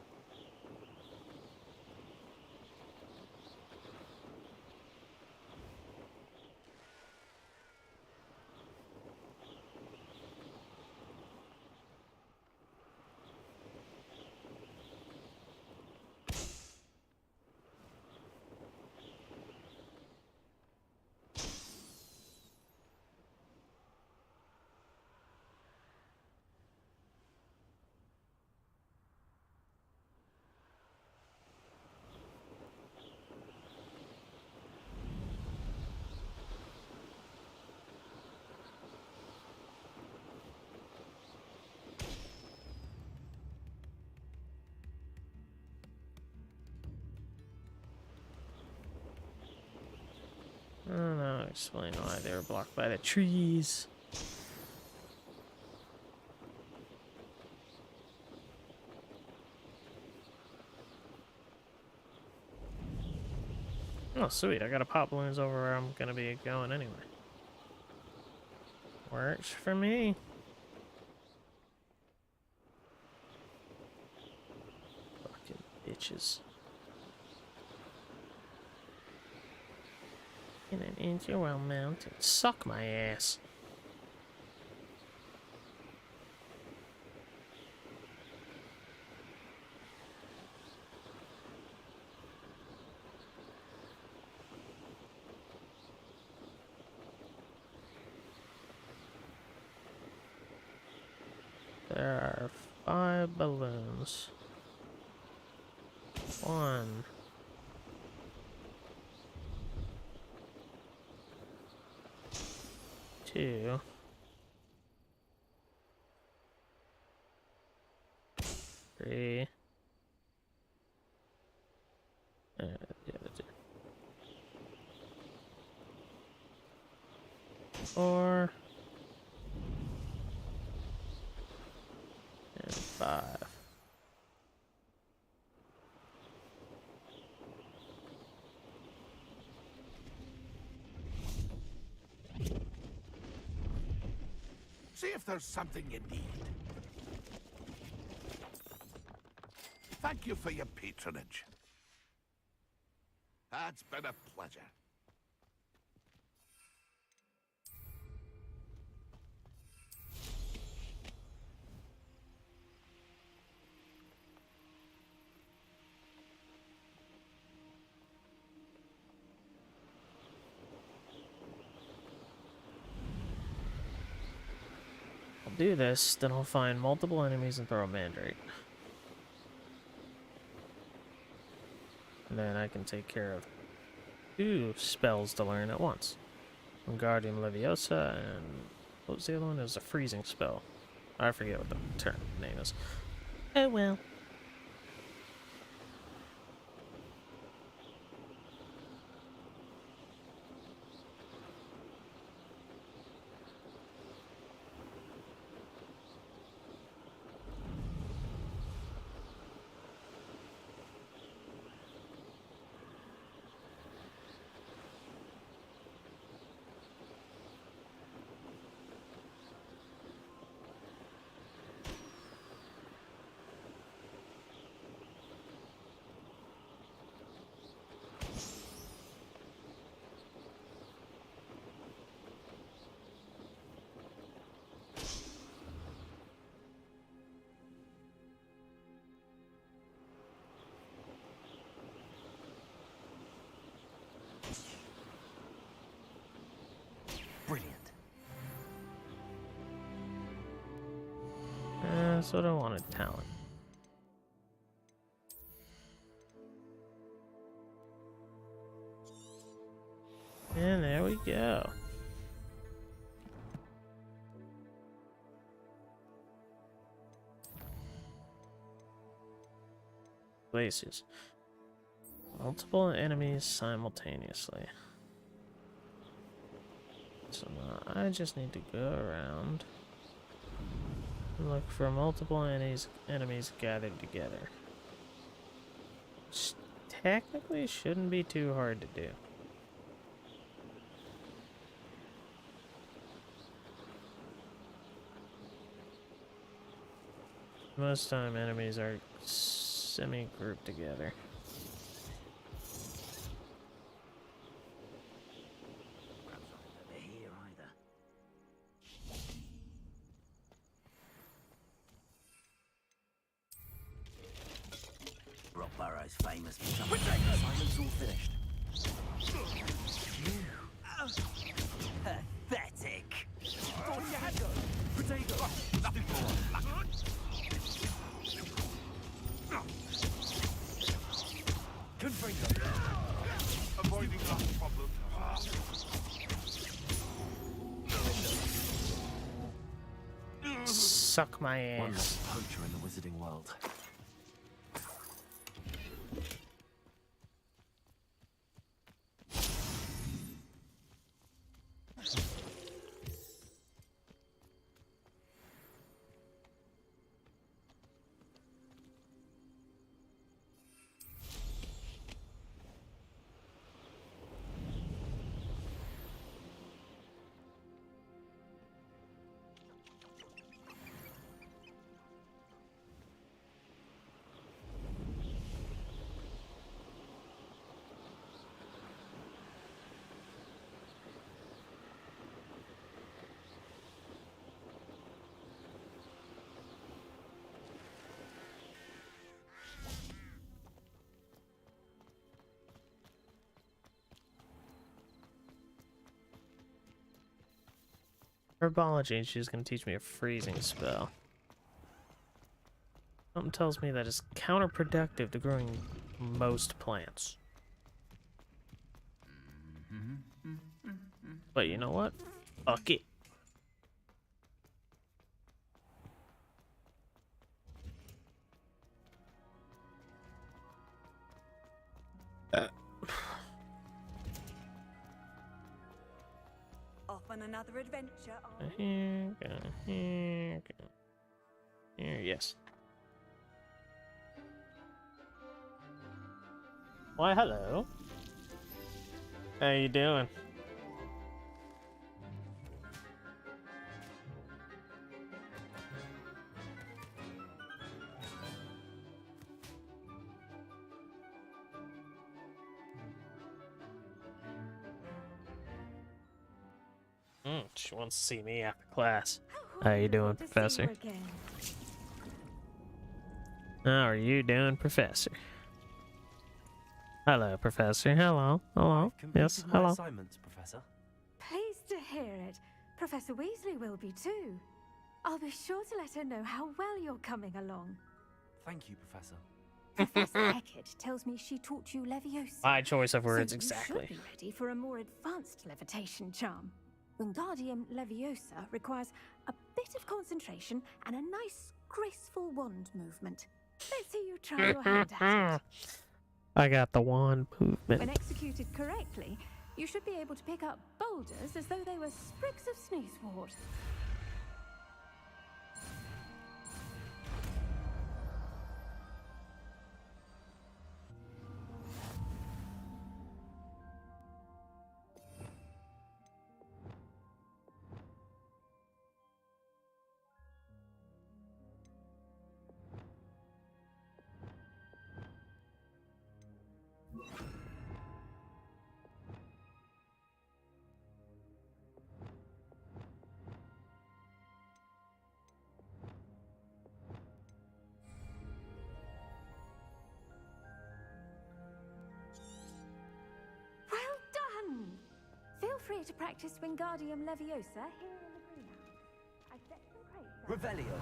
I don't know, explain why they were blocked by the trees. Oh, sweet. I got a pop balloons over where I'm gonna be going anyway. Works for me. Fucking bitches. And an inch well mounted. Suck my ass. There are 5 balloons. 1. 2. 4 and 5. See if there's something you need. Thank you for your patronage. It's been a pleasure. I'll do this, then I'll find multiple enemies and throw a Mandrake. And then I can take care of 2 spells to learn at once. Wingardium Leviosa and what was the other one? It was a freezing spell. I forget what the term name is. Oh well. Brilliant. So I wanted talent. And there we go. Places. Multiple enemies simultaneously. So now I just need to go around and look for multiple enemies gathered together. Which technically shouldn't be too hard to do. Most time enemies are semi-grouped together. Rockburrow's famous for something. Assignment's all finished. Pathetic. Potato. Nothing more. Confringo. Avoiding that problem. Suck my ass. One less poacher in the wizarding world. Herbology, and she's going to teach me a freezing spell. Something tells me that it's counterproductive to growing most plants. But you know what? Fuck it. Off on another adventure, are we? Here, yes. Why, hello. How you doing? She wants to see me after class. How you doing, Professor? How are you doing, Professor? Hello, Professor. Hello. Hello. Yes, My hello. assignments, Professor. Pleased to hear it. Professor Weasley will be too. I'll be sure to let her know how well you're coming along. Thank you, Professor. Professor Hecat tells me she taught you Leviosa. My choice of words, so exactly. You should be ready for a more advanced levitation charm. Wingardium Leviosa requires a bit of concentration and a nice, graceful wand movement. Let's see you try your hand at it. I got the wand movement. When executed correctly, you should be able to pick up boulders as though they were sprigs of sneezewort. Feel free to practice Wingardium Leviosa here in the greenhouse. I set some crates out. Revelio.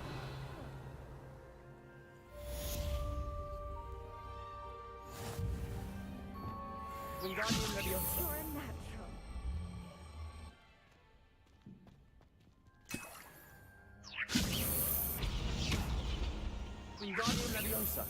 Wingardium Leviosa. You're a natural. Wingardium Leviosa.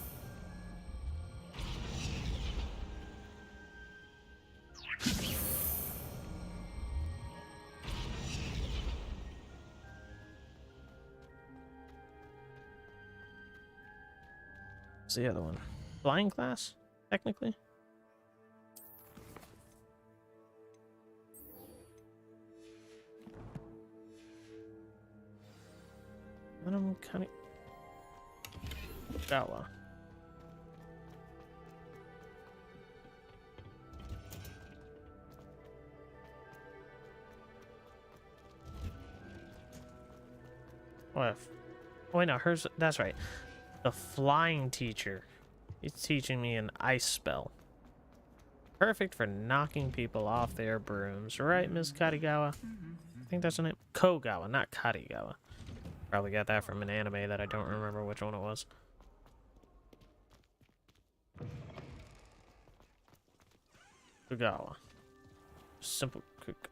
What's the other one? Flying class, technically. I'm kind of Gawa. What? Oh, wait, no, hers. That's right. The flying teacher is teaching me an ice spell. Perfect for knocking people off their brooms, right, Miss Karigawa? I think that's her name. Kogawa, not Karigawa. Probably got that from an anime that I don't remember which one it was. Kogawa. Simple cook.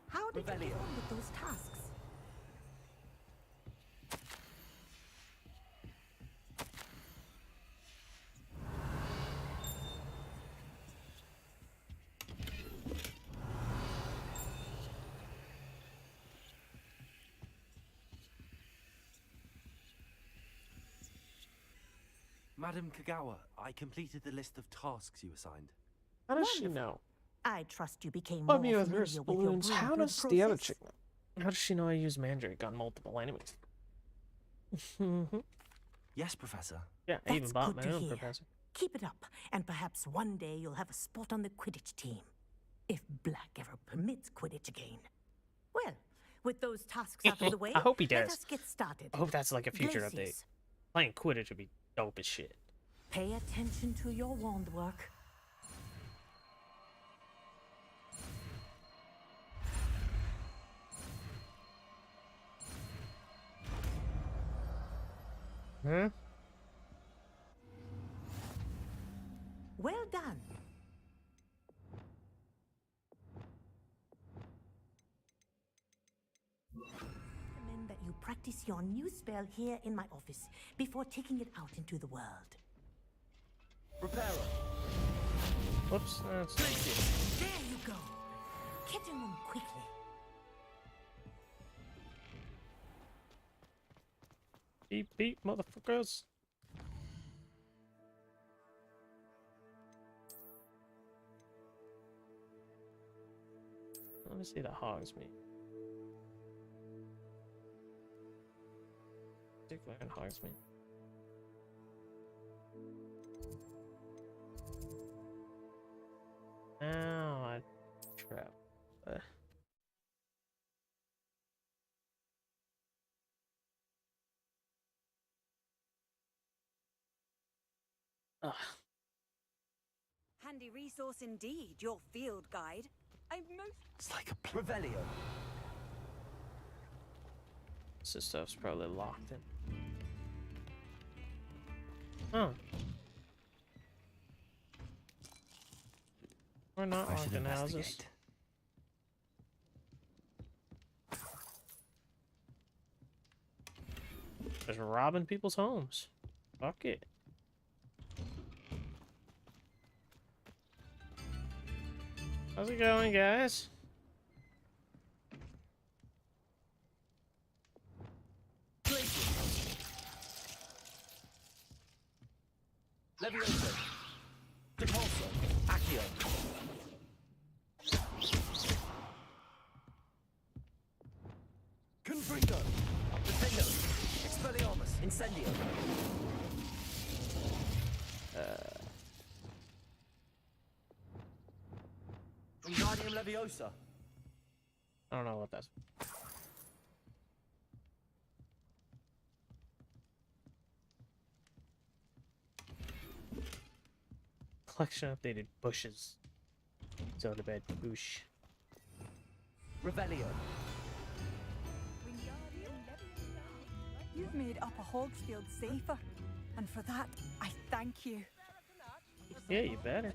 How did you get on with those tasks? Madam Kagawa, I completed the list of tasks you assigned. How does she know? I trust you became I more mean, with her familiar with your balloons, broom how through does the other process. chick know? How does she know I use Mandrake on multiple enemies? Yes, Professor. Yeah, I even That's bought good my to own, hear. Professor. Keep it up, and perhaps one day you'll have a spot on the Quidditch team. If Black ever permits Quidditch again. Well, with those tasks out of the way, I hope he let does. us get started. I hope that's like a future Glacius, update. Playing Quidditch would be dope as shit. pay attention to your wand work. Huh? Well done. practice your new spell here in my office before taking it out into the world. Reparo. Whoops, that's There you go. Get in them quickly. beep beep, motherfuckers. Let me see the hogs meat. Particular in hogs meat. Now I trap. Ugh. Handy resource indeed, your field guide. I'm most... It's like a Revelio. This stuff's probably locked in. Oh. We're not I should locking houses. investigate. Just robbing people's homes. Fuck it. How's it going, guys? Levioso. Depulso. Accio. Confringo. Defendo. Expelliarmus. Incendio. Wingardium Leviosa. I don't know what that's. Collection updated bushes. So the bed boosh. Revelio. You've made Upper Hogsfield safer, and for that, I thank you. Yeah, you better.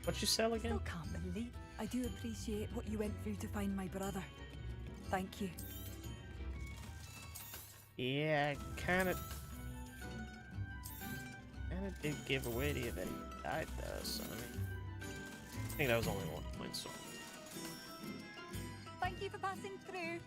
What you sell again? Still can't believe I do appreciate what you went through to find my brother. Thank you. Yeah, kinda did give away to you that he died though, so I mean, I think that was only 1 point, so. Thank you for passing through.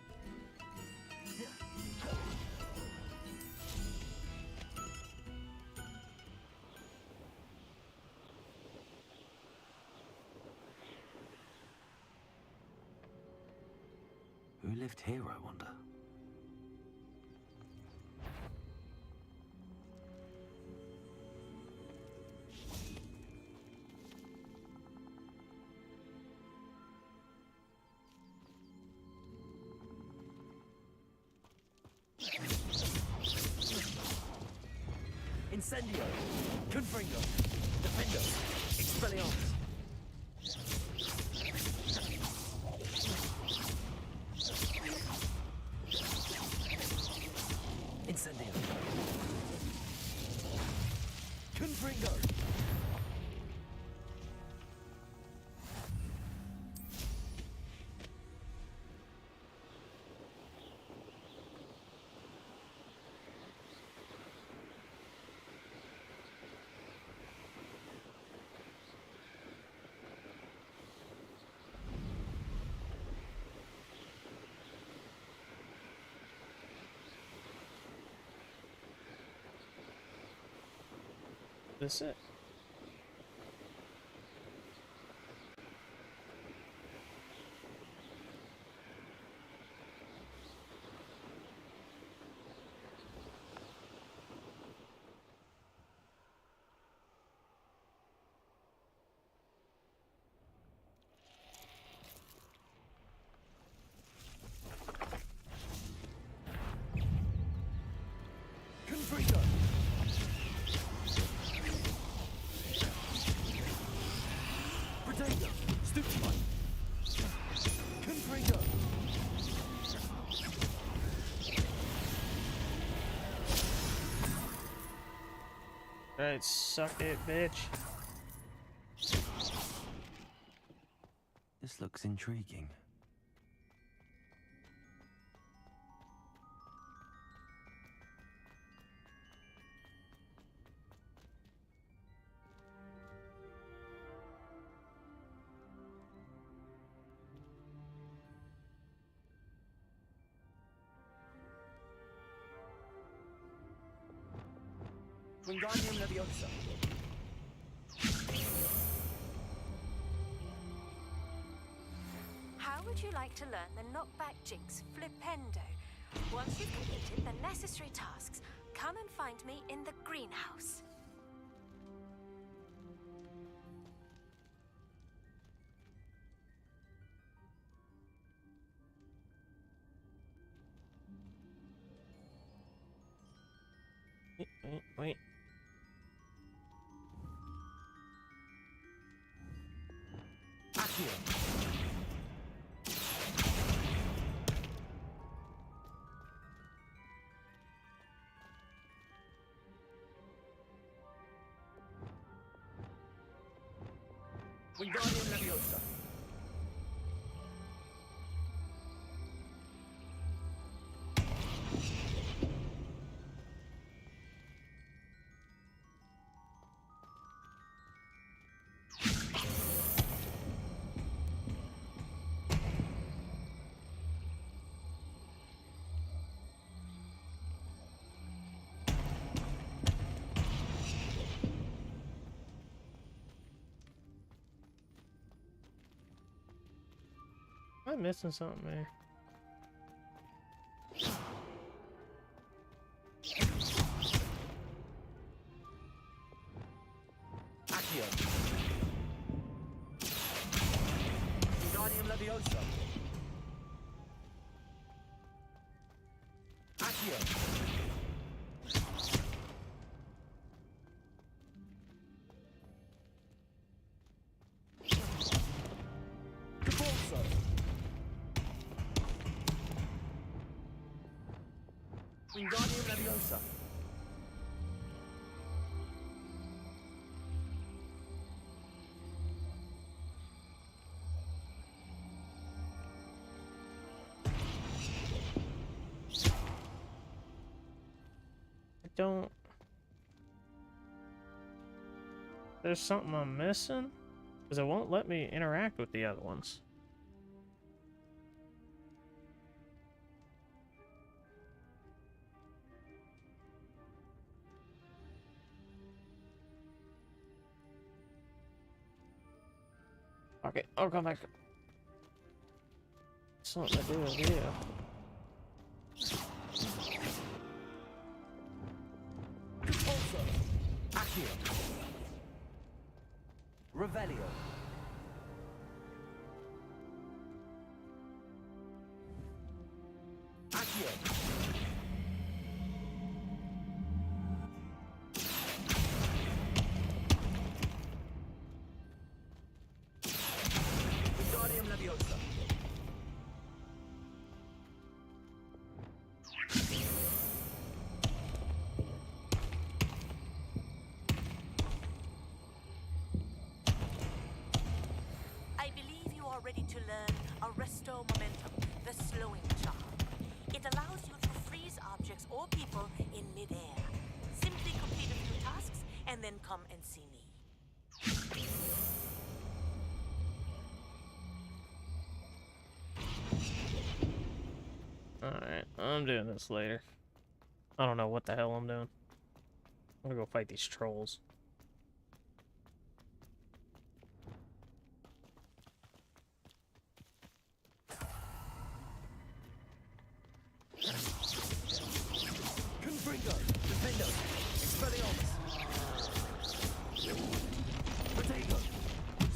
Who lived here, I wonder? Incendio. Confringo. Defendo. Expelliarmus. Incendio. Confringo. That's it. Confringo. Protego. Stupefy. Confringo. Alright, suck it, bitch. This looks intriguing. Wingardium Leviosa. How would you like to learn the knockback jinx Flipendo? Once you've completed the necessary tasks, come and find me in the greenhouse. Wait. Accio. Wingardium Leviosa. Am I missing something there? Accio. Wingardium Leviosa. Accio. Caborso. Wingardium Leviosa. Don't. There's something I'm missing? Because it won't let me interact with the other ones. Okay, I'll come back. Something to do with you. Accio. Revelio. Accio. Wingardium Leviosa. I believe you are ready to learn Arresto Momentum, the slowing charm. It allows you to freeze objects or people in midair. Simply complete a few tasks and then come and see me. Alright, I'm doing this later. I don't know what the hell I'm doing. I'm gonna go fight these trolls. Confringo. Defendo. Expelliarmus. Protego.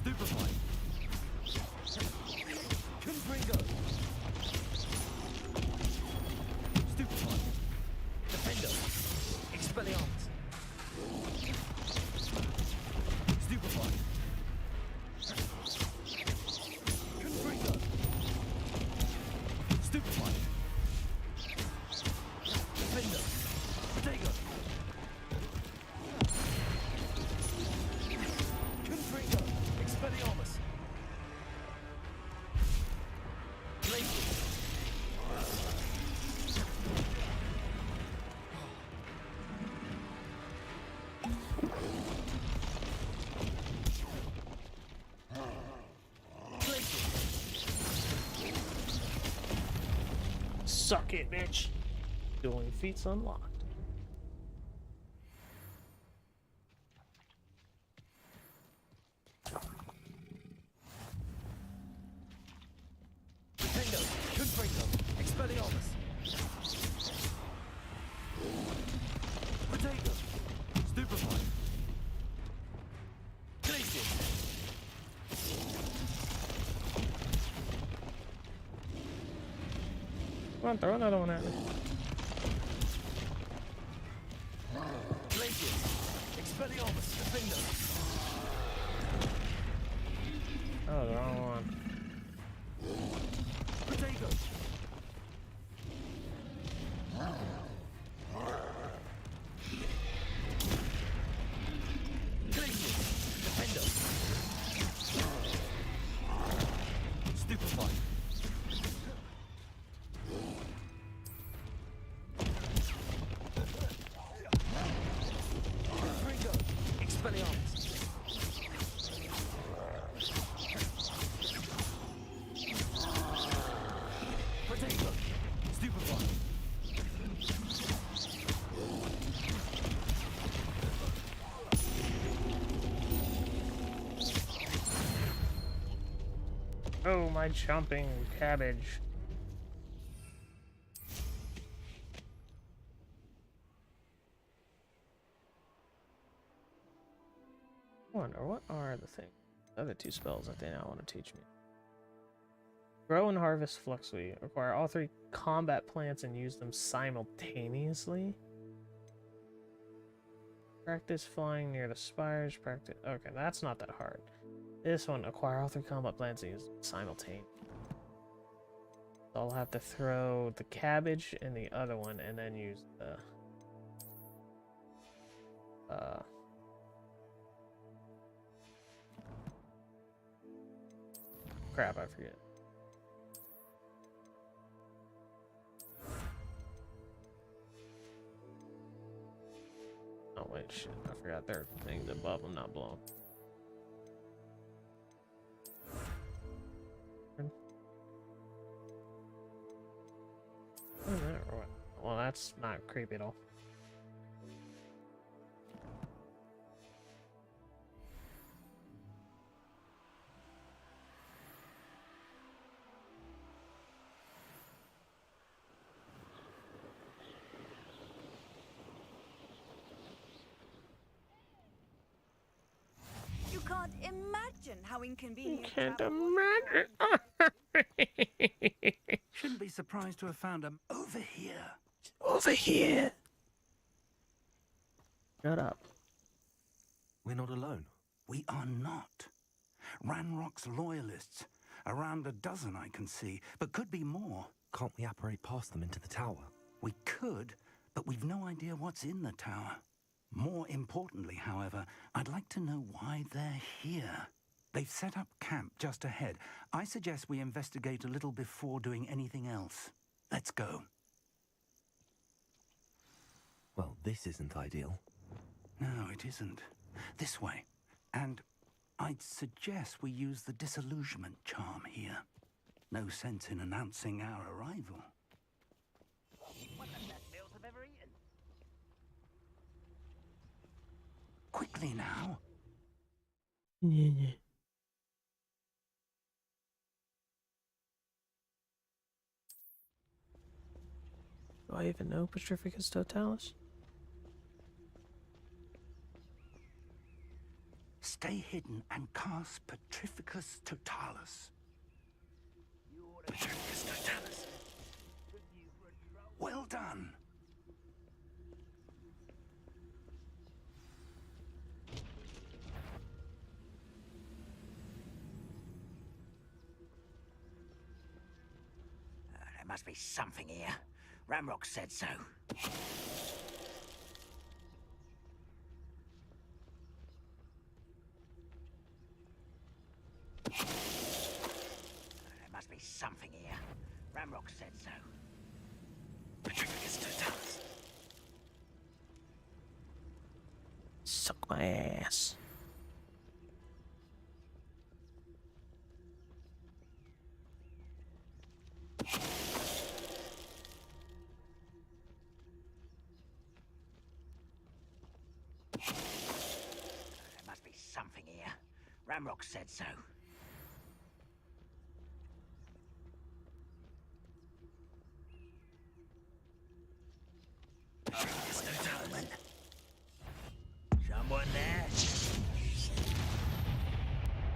Stupefy. Confringo. Stupefy. Defendo. Expelliarmus. Stupefy. Confringo. Stupefy. Defender. Protego. Confringo. Expelliarmus. Blazing. Suck it, bitch. Dueling feats unlocked. Come on, throw another one at me. Glacius, Expelliarmus, Defender. Oh, the wrong one. Protego. Glacius, Defender. Stupefy. Ringo, Expelliarmus. Protego, Stupefy. Oh, my jumping cabbage. I wonder, what are the things? The other two spells that they now want to teach me. Grow and harvest Fluxweed. Acquire all 3 combat plants and use them simultaneously. Practice flying near the spires. Practice. Okay, that's not that hard. This one, acquire all 3 combat plants and use them simultaneously. So I'll have to throw the cabbage in the other one and then use the crap, I forget. Oh wait, shit, I forgot there are things above them not blown. Well, that's not creepy at all. You can't imagine how inconvenient. You can't travel imagine. Shouldn't be surprised to have found them over here. Over here. Shut up. We're not alone. We are not. Ranrock's loyalists. Around a dozen I can see, but could be more. Can't we apparate past them into the tower? We could, but we've no idea what's in the tower. More importantly, however, I'd like to know why they're here. They've set up camp just ahead. I suggest we investigate a little before doing anything else. Let's go. Well, this isn't ideal. No, it isn't. This way. And I'd suggest we use the disillusionment charm here. No sense in announcing our arrival. One of the best meals I've ever eaten. Quickly now. Yeah. Do I even know Petrificus Totalis? Stay hidden and cast Petrificus Totalis. Petrificus Totalis. Well done. There must be something here. Ranrock said so. There must be something here. Ranrock said so. Petrificus Totalis. Suck my ass. There must be something here. Ranrock said so. Someone there?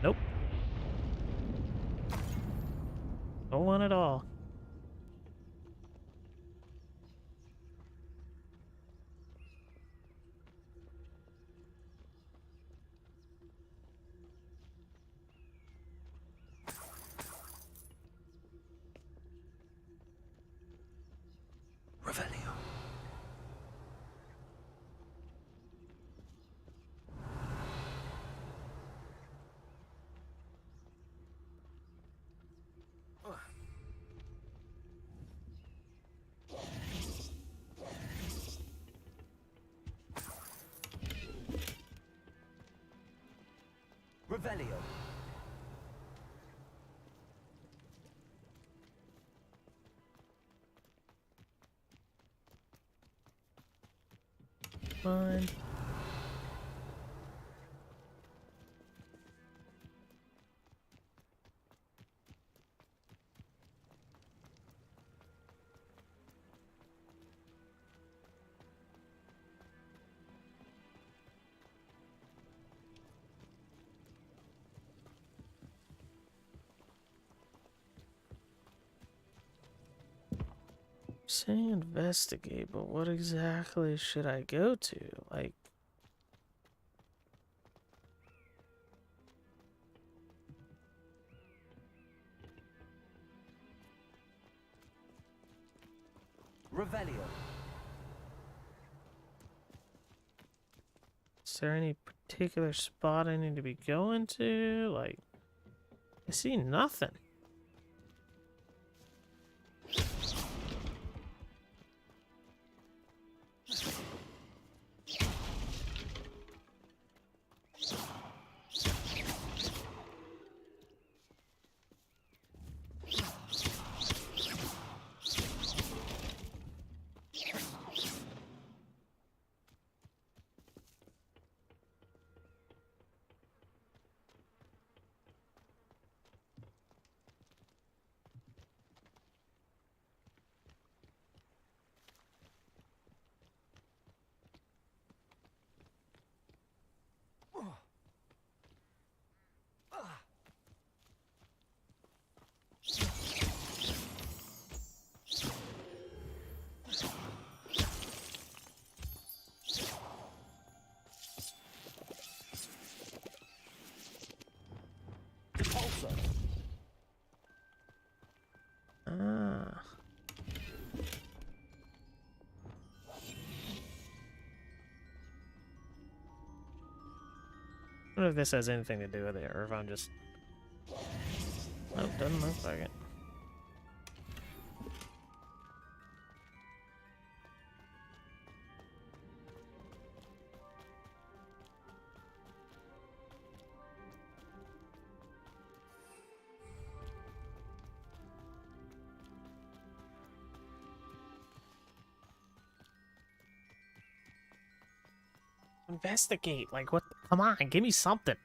Nope. No one at all. Revelio. Fine. Say investigate, but what exactly should I go to? Like, Revelio. is there any particular spot I need to be going to? Like, I see nothing. Ah. I wonder if this has anything to do with it, or if I'm just... Nope, doesn't look like it. Investigate, like what? Come on, give me something.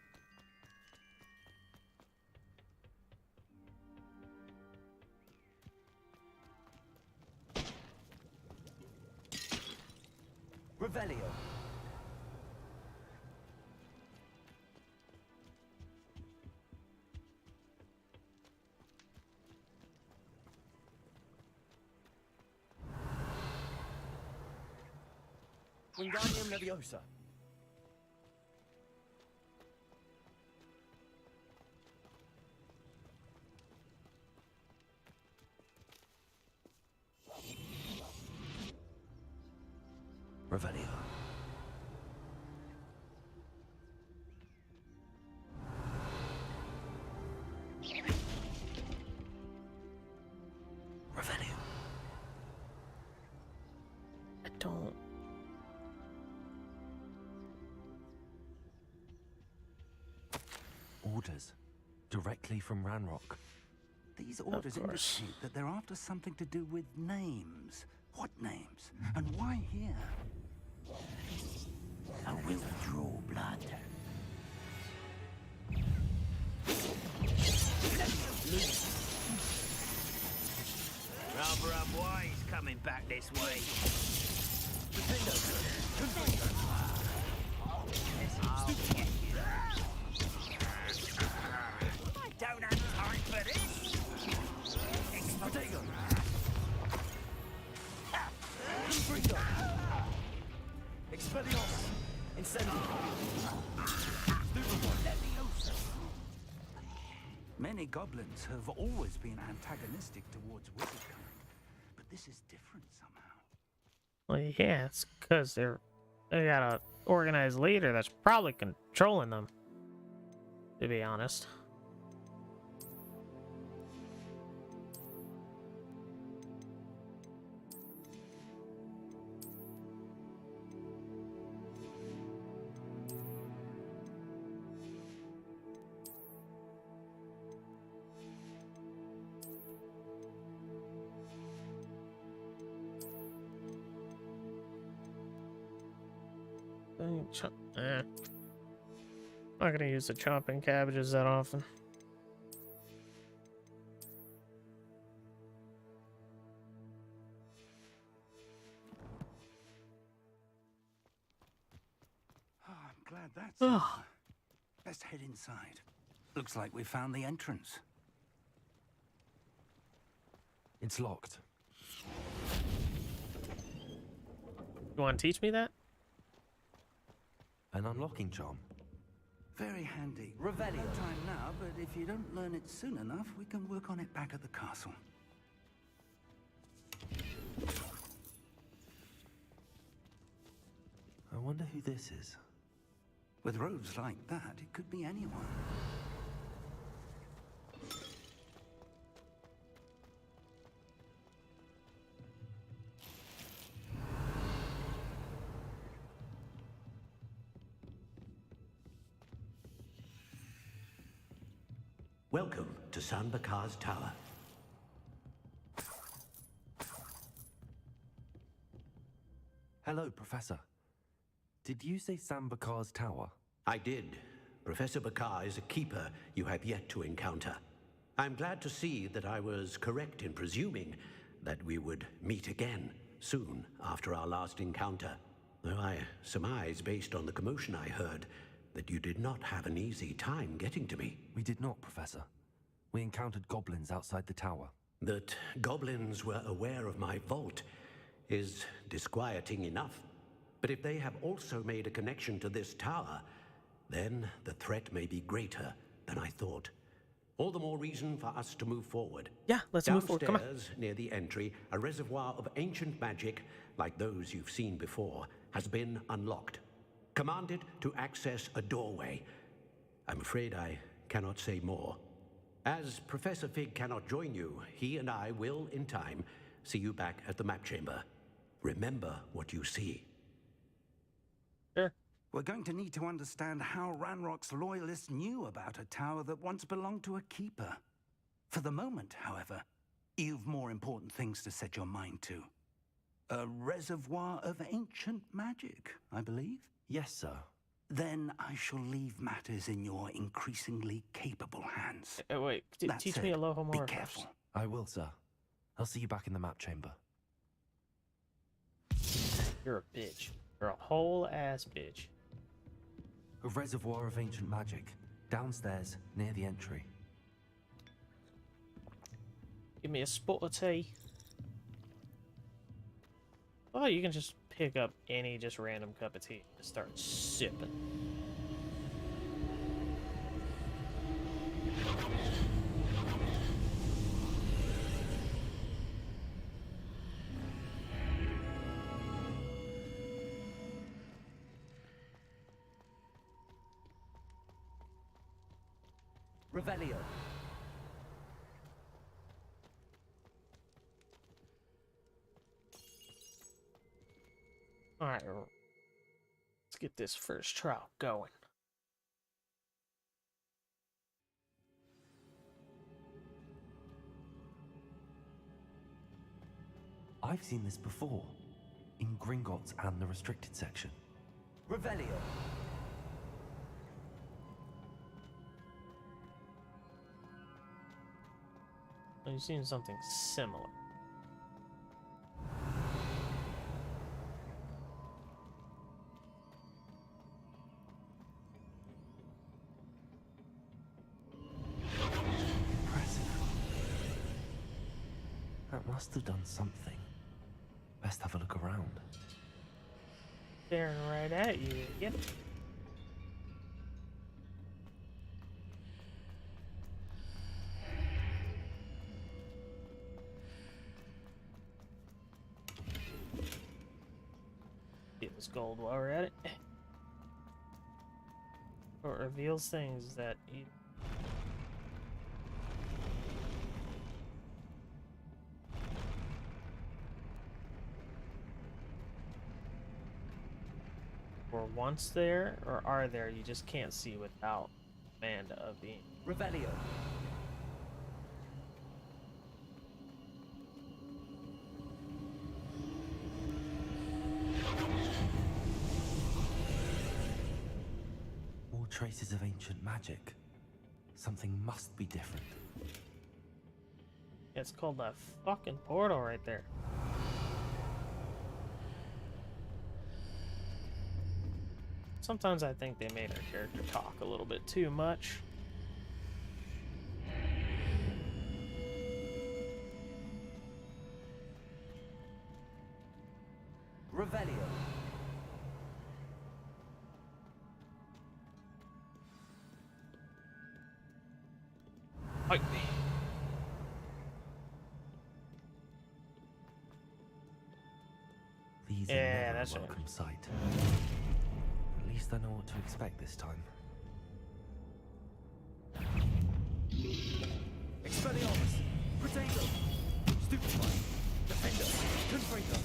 Revelio. Wingardium Leviosa. Revelio. Revelio. I don't... Orders. Directly from Ranrock. These orders indicate that they're after something to do with names. What names? And why here? I will draw blood. Rather unwise coming back this way. I don't have time for this. Expedition. Expelliarmus! Incendio! Many goblins have always been antagonistic towards wizardkind, but this is different somehow. Well, yeah, it's because they got a organized leader that's probably controlling them, to be honest. chopping. I'm not gonna use the chopping cabbages that often. Oh, I'm glad that's over. Let's head inside. Looks like we found the entrance. It's locked. You want to teach me that? An unlocking charm. Very handy. Revelio. No time now, but if you don't learn it soon enough, we can work on it back at the castle. I wonder who this is. With robes like that, it could be anyone. Welcome to San Bakar's Tower. Hello, Professor. Did you say San Bakar's Tower? I did. Professor Bakar is a keeper you have yet to encounter. I'm glad to see that I was correct in presuming that we would meet again soon after our last encounter. Though I surmise, based on the commotion I heard, that you did not have an easy time getting to me. We did not, Professor. We encountered goblins outside the tower. That goblins were aware of my vault is disquieting enough. But if they have also made a connection to this tower, then the threat may be greater than I thought. All the more reason for us to move forward. Yeah, let's move forward. Come on. Downstairs, near the entry, a reservoir of ancient magic, like those you've seen before, has been unlocked. Commanded to access a doorway. I'm afraid I cannot say more. As Professor Fig cannot join you, he and I will, in time, see you back at the map chamber. Remember what you see. Sure. We're going to need to understand how Ranrock's loyalists knew about a tower that once belonged to a keeper. For the moment, however, you've more important things to set your mind to. A reservoir of ancient magic, I believe? Yes, sir. Then I shall leave matters in your increasingly capable hands. Wait, teach me Aloha more. Be First. careful. I will, sir. I'll see you back in the map chamber. You're a bitch. You're a whole ass bitch. A reservoir of ancient magic. Downstairs, near the entry. Give me a spot of tea. Oh, you can just pick up any just random cup of tea and start sipping. Revelio. Alright, let's get this first trial going. I've seen this before. In Gringotts and the restricted section. Revelio. You've seen something similar. That must have done something. Best have a look around. Staring right at you. Yep. Get this gold while we're at it. It reveals things that you... were once there, or are there, you just can't see without Amanda being... Revelio. traces of ancient magic. Something must be different. It's called that fucking portal right there. Sometimes I think they made our character talk a little bit too much. Revelio. Fight me. These Yeah, are never that's a right. welcome sight. At least I know what to expect this time. Expelliarmus! Potato! Stupefy! Defender! Confringo!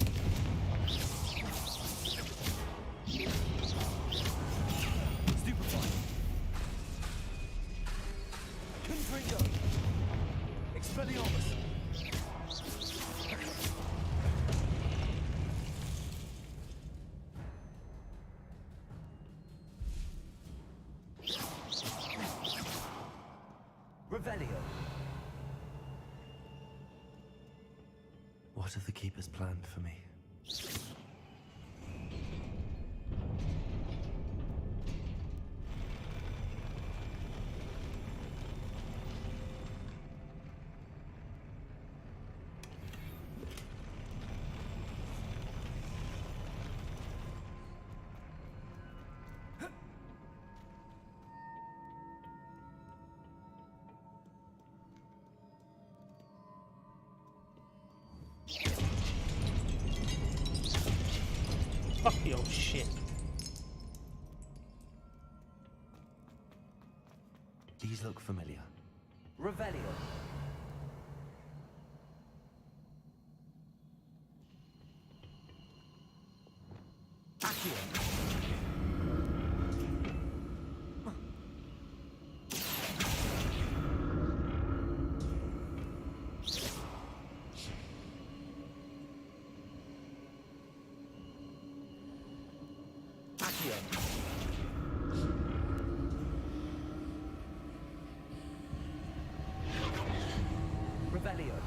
Stupefy! Confringo! Expelliarmus! Revelio. What have the Keepers planned for me? Fuck your shit. These look familiar. Revelio. Accio. Accio. Revelio.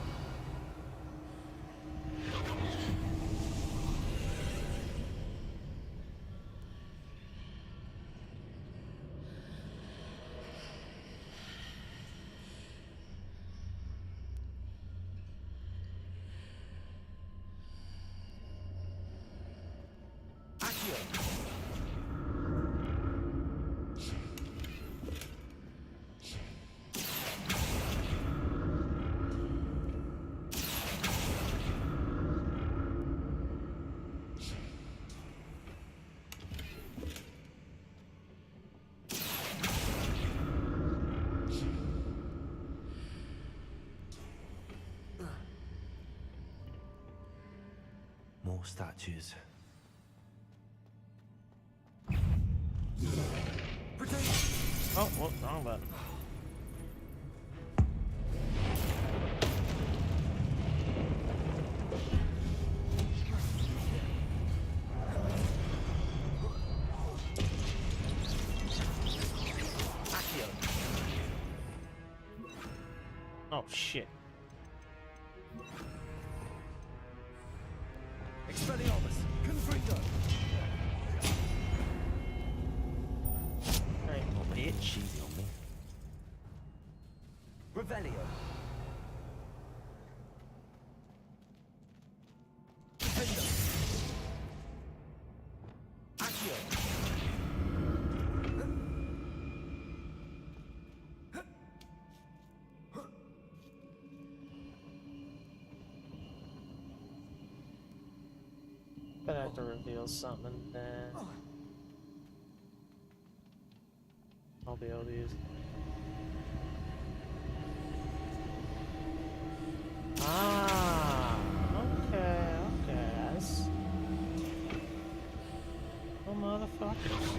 Accio. More statues. Oh, well, wrong button. Oh shit. Expelliarmus! Confringo! Alright, bitch. Cheesy on me. Revelio. Defender! Accio. Gonna have to reveal something then. I'll be able to use it. Ah, okay, okay. Oh, motherfuckers.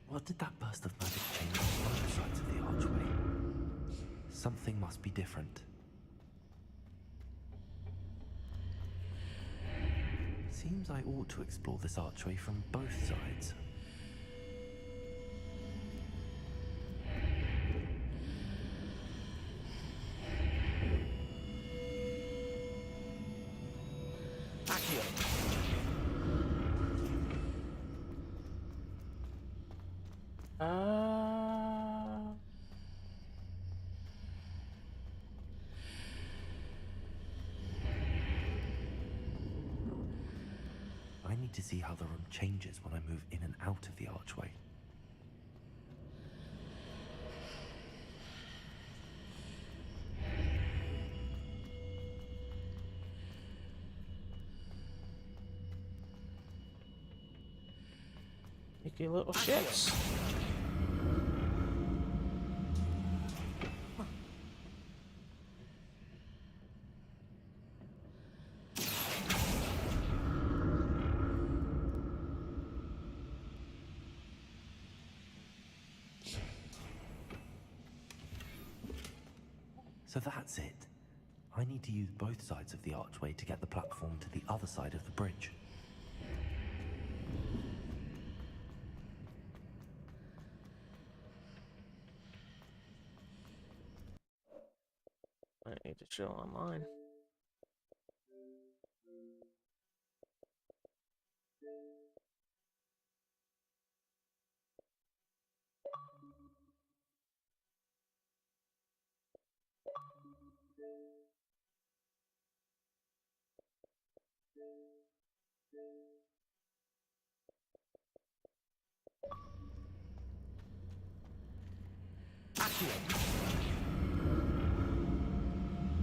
What did that burst of magic change on both sides of the archway? Something must be different. Seems I ought to explore this archway from both sides. I need to see how the room changes when I move in and out of the archway. Sneaky little ships. So that's it. I need to use both sides of the archway to get the platform to the other side of the bridge. I need to show online.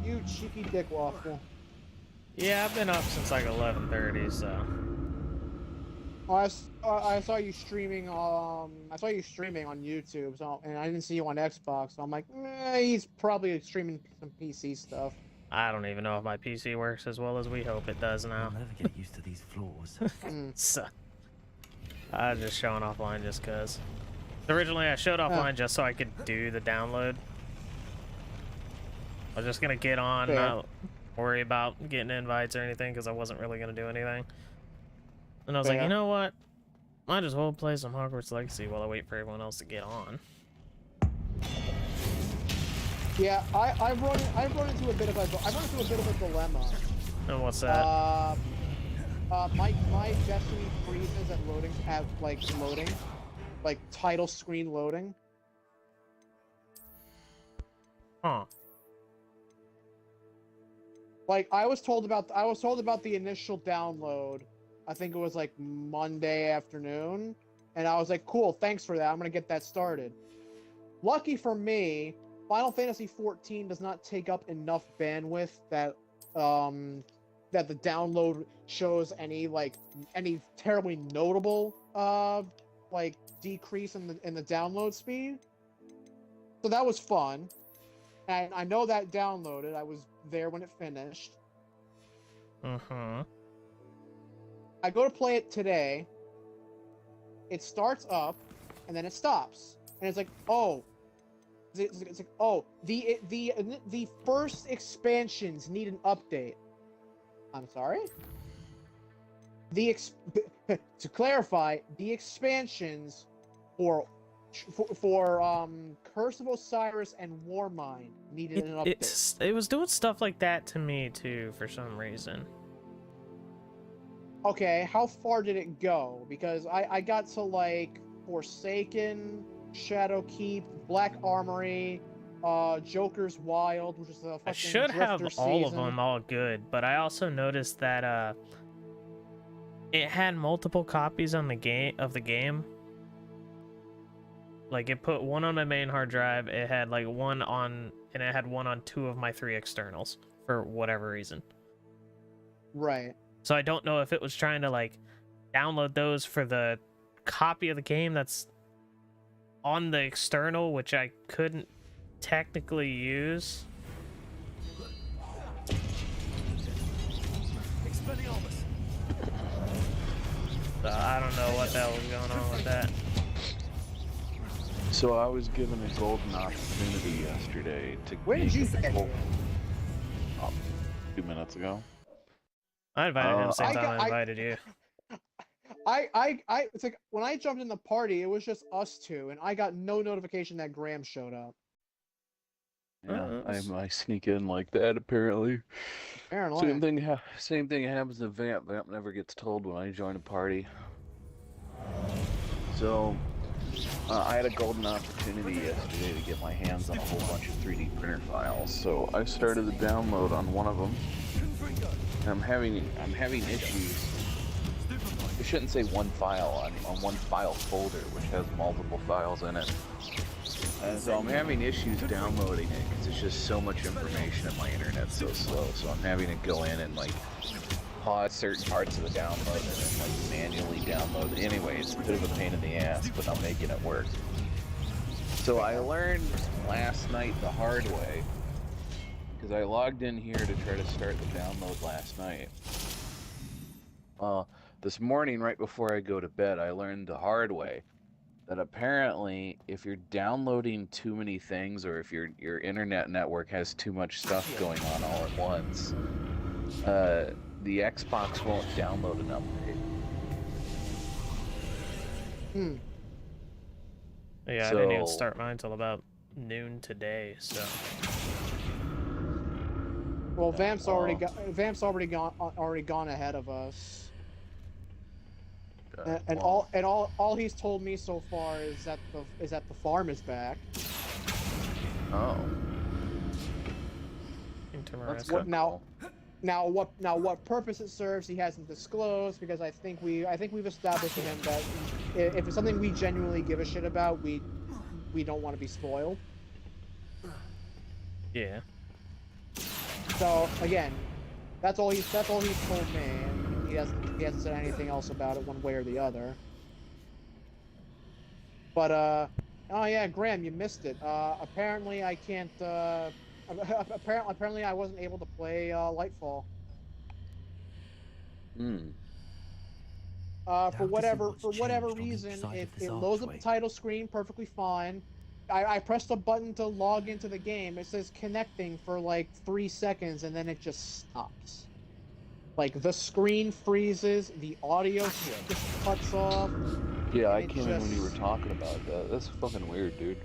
You cheeky dick waffle. Yeah, I've been up since like 11:30, so. Oh, I saw you streaming. I saw you streaming on YouTube. So, and I didn't see you on Xbox. So I'm like, he's probably streaming some PC stuff. I don't even know if my PC works as well as we hope it does now. I'll never get used to these floors. So, I was just showing offline just because. Originally, I showed offline just so I could do the download. I was just gonna get on, not worry about getting invites or anything, because I wasn't really gonna do anything. And I was like, you know what? Might as well play some Hogwarts Legacy while I wait for everyone else to get on. Yeah, I've run into a bit of a dilemma. And what's that? My Destiny freezes at loading, like title screen loading. Huh. Like I was told about the initial download. I think it was like Monday afternoon, and I was like, cool, thanks for that. I'm gonna get that started. Lucky for me, Final Fantasy XIV does not take up enough bandwidth that that the download shows any terribly notable like decrease in the download speed. So that was fun. And I know that downloaded. I was there when it finished. I go to play it today. It starts up, and then it stops, and it's like, oh, it's like, oh, the first expansions need an update. I'm sorry. To clarify, the expansions for Curse of Osiris and Warmind needed an update. It was doing stuff like that to me too for some reason. Okay, how far did it go? Because I got to like Forsaken, Shadowkeep, Black Armory, Joker's Wild, which is the fucking I should have Drifter all season. of them all good, but I also noticed that it had multiple copies on the game. Like it put one on my main hard drive, it had like one on, and it had one on 2 of my 3 externals for whatever reason. Right. So I don't know if it was trying to like download those for the copy of the game that's on the external, which I couldn't technically use. So I don't know what the hell was going on with that. So I was given a golden opportunity yesterday to When did you get here? 2 minutes ago. I invited him the same I time got- I invited you. It's like when I jumped in the party, it was just us two, and I got no notification that Graham showed up. Yeah, I sneak in like that apparently. Apparently. Same thing happens to Vamp. Vamp never gets told when I join a party. So I had a golden opportunity yesterday to get my hands on a whole bunch of 3D printer files. So I started the download on one of them. And I'm having issues. I shouldn't say one file on one file folder, which has multiple files in it. And so I'm having issues downloading it because it's just so much information and my internet's so slow. So I'm having to go in and like pause certain parts of the download and then like manually download it. Anyway, it's a bit of a pain in the ass, but I'm making it work. So I learned last night the hard way because I logged in here to try to start the download last night. This morning, right before I go to bed, I learned the hard way that apparently if you're downloading too many things or if your internet network has too much stuff going on all at once, the Xbox won't download an update. Yeah, I didn't even start mine until about noon today, so. Well, Vamp's already gone ahead of us. And all he's told me so far is that the farm is back. Oh. Interesting. Now what purpose it serves he hasn't disclosed, because I think we've established to him that if it's something we genuinely give a shit about, we don't want to be spoiled. Yeah. So again, that's all he's told me, and he hasn't said anything else about it one way or the other. But oh yeah, Graham, you missed it. Apparently I can't. Apparently I wasn't able to play Lightfall. For whatever reason, it loads up the title screen perfectly fine. I pressed a button to log into the game. It says connecting for like 3 seconds, and then it just stops. Like the screen freezes, the audio just cuts off. Yeah, I came in when you were talking about that. That's fucking weird, dude.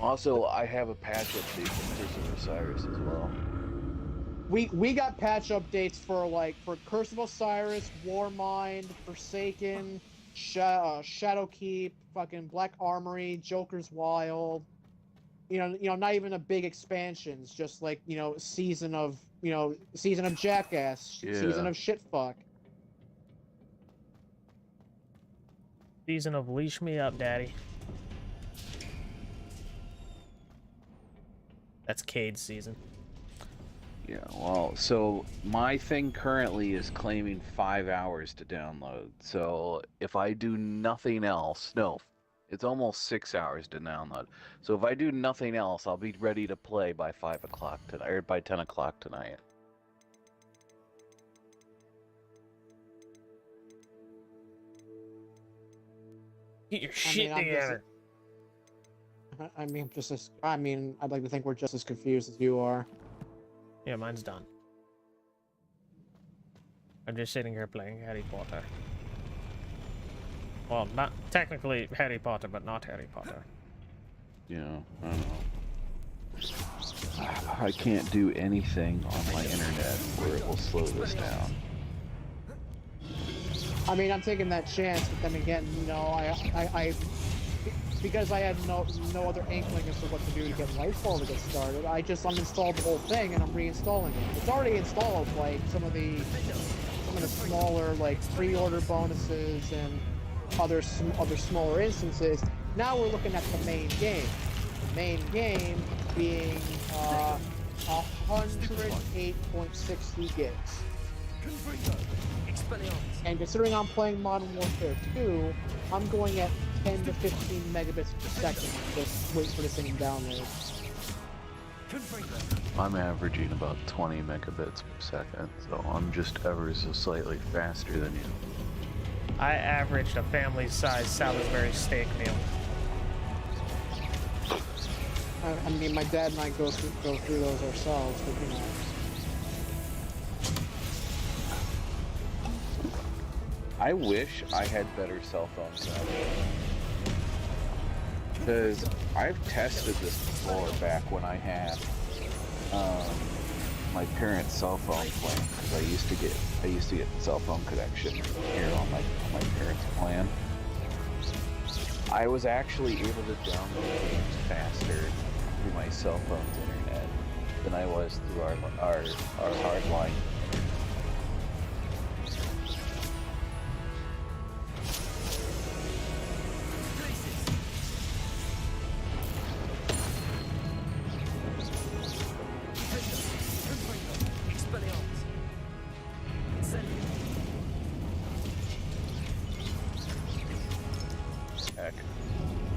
Also, I have a patch update for Curse of Osiris as well. We got patch updates for Curse of Osiris, Warmind, Forsaken, Shadowkeep, fucking Black Armory, Joker's Wild. You know, not even a big expansions, just like, season of Jackass, season of Shitfuck. Season of Leash Me Up, Daddy. That's Cade's season. Yeah, well, so my thing currently is claiming 5 hours to download. So if I do nothing else, no, it's almost 6 hours to download. So if I do nothing else, I'll be ready to play by 5 o'clock tonight, or by 10 o'clock tonight. Get your shit together. I'd like to think we're just as confused as you are. Yeah, mine's done. I'm just sitting here playing Harry Potter. Well, not technically Harry Potter, but not Harry Potter. Yeah, I don't know. I can't do anything on my internet where it will slow this down. I mean, I'm taking that chance, but then again, because I had no other inkling as to what to do to get Lightfall to get started, I just uninstalled the whole thing and I'm reinstalling it. It's already installed, like some of the smaller like pre-order bonuses and other smaller instances. Now we're looking at the main game. The main game being 108.60 gigs. And considering I'm playing Modern Warfare 2, I'm going at 10 to 15 megabits per second. Just wait for this thing to download. I'm averaging about 20 megabits per second, so I'm just ever so slightly faster than you. I averaged a family-sized Salisbury steak meal. I mean, my dad and I go through those ourselves, but you know. I wish I had better cell phones now. Because I've tested this before back when I had my parents' cell phone plan, because I used to get cell phone connection here on my parents' plan. I was actually able to download games faster through my cell phone's internet than I was through our hard line.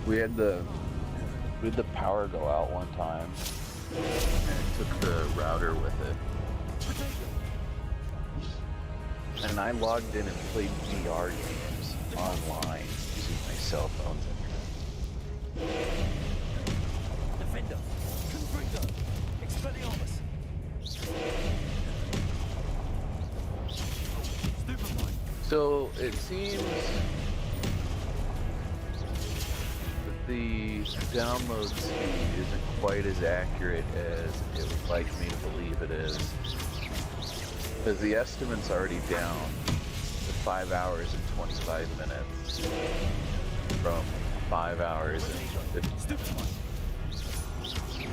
We had the power go out one time, and it took the router with it. And I logged in and played VR games online using my cell phone's internet. Defender, Confringo, Expelliarmus. So it seems the download speed isn't quite as accurate as it would like me to believe it is, because the estimate's already down to 5 hours and 25 minutes from 5 hours and 50 minutes.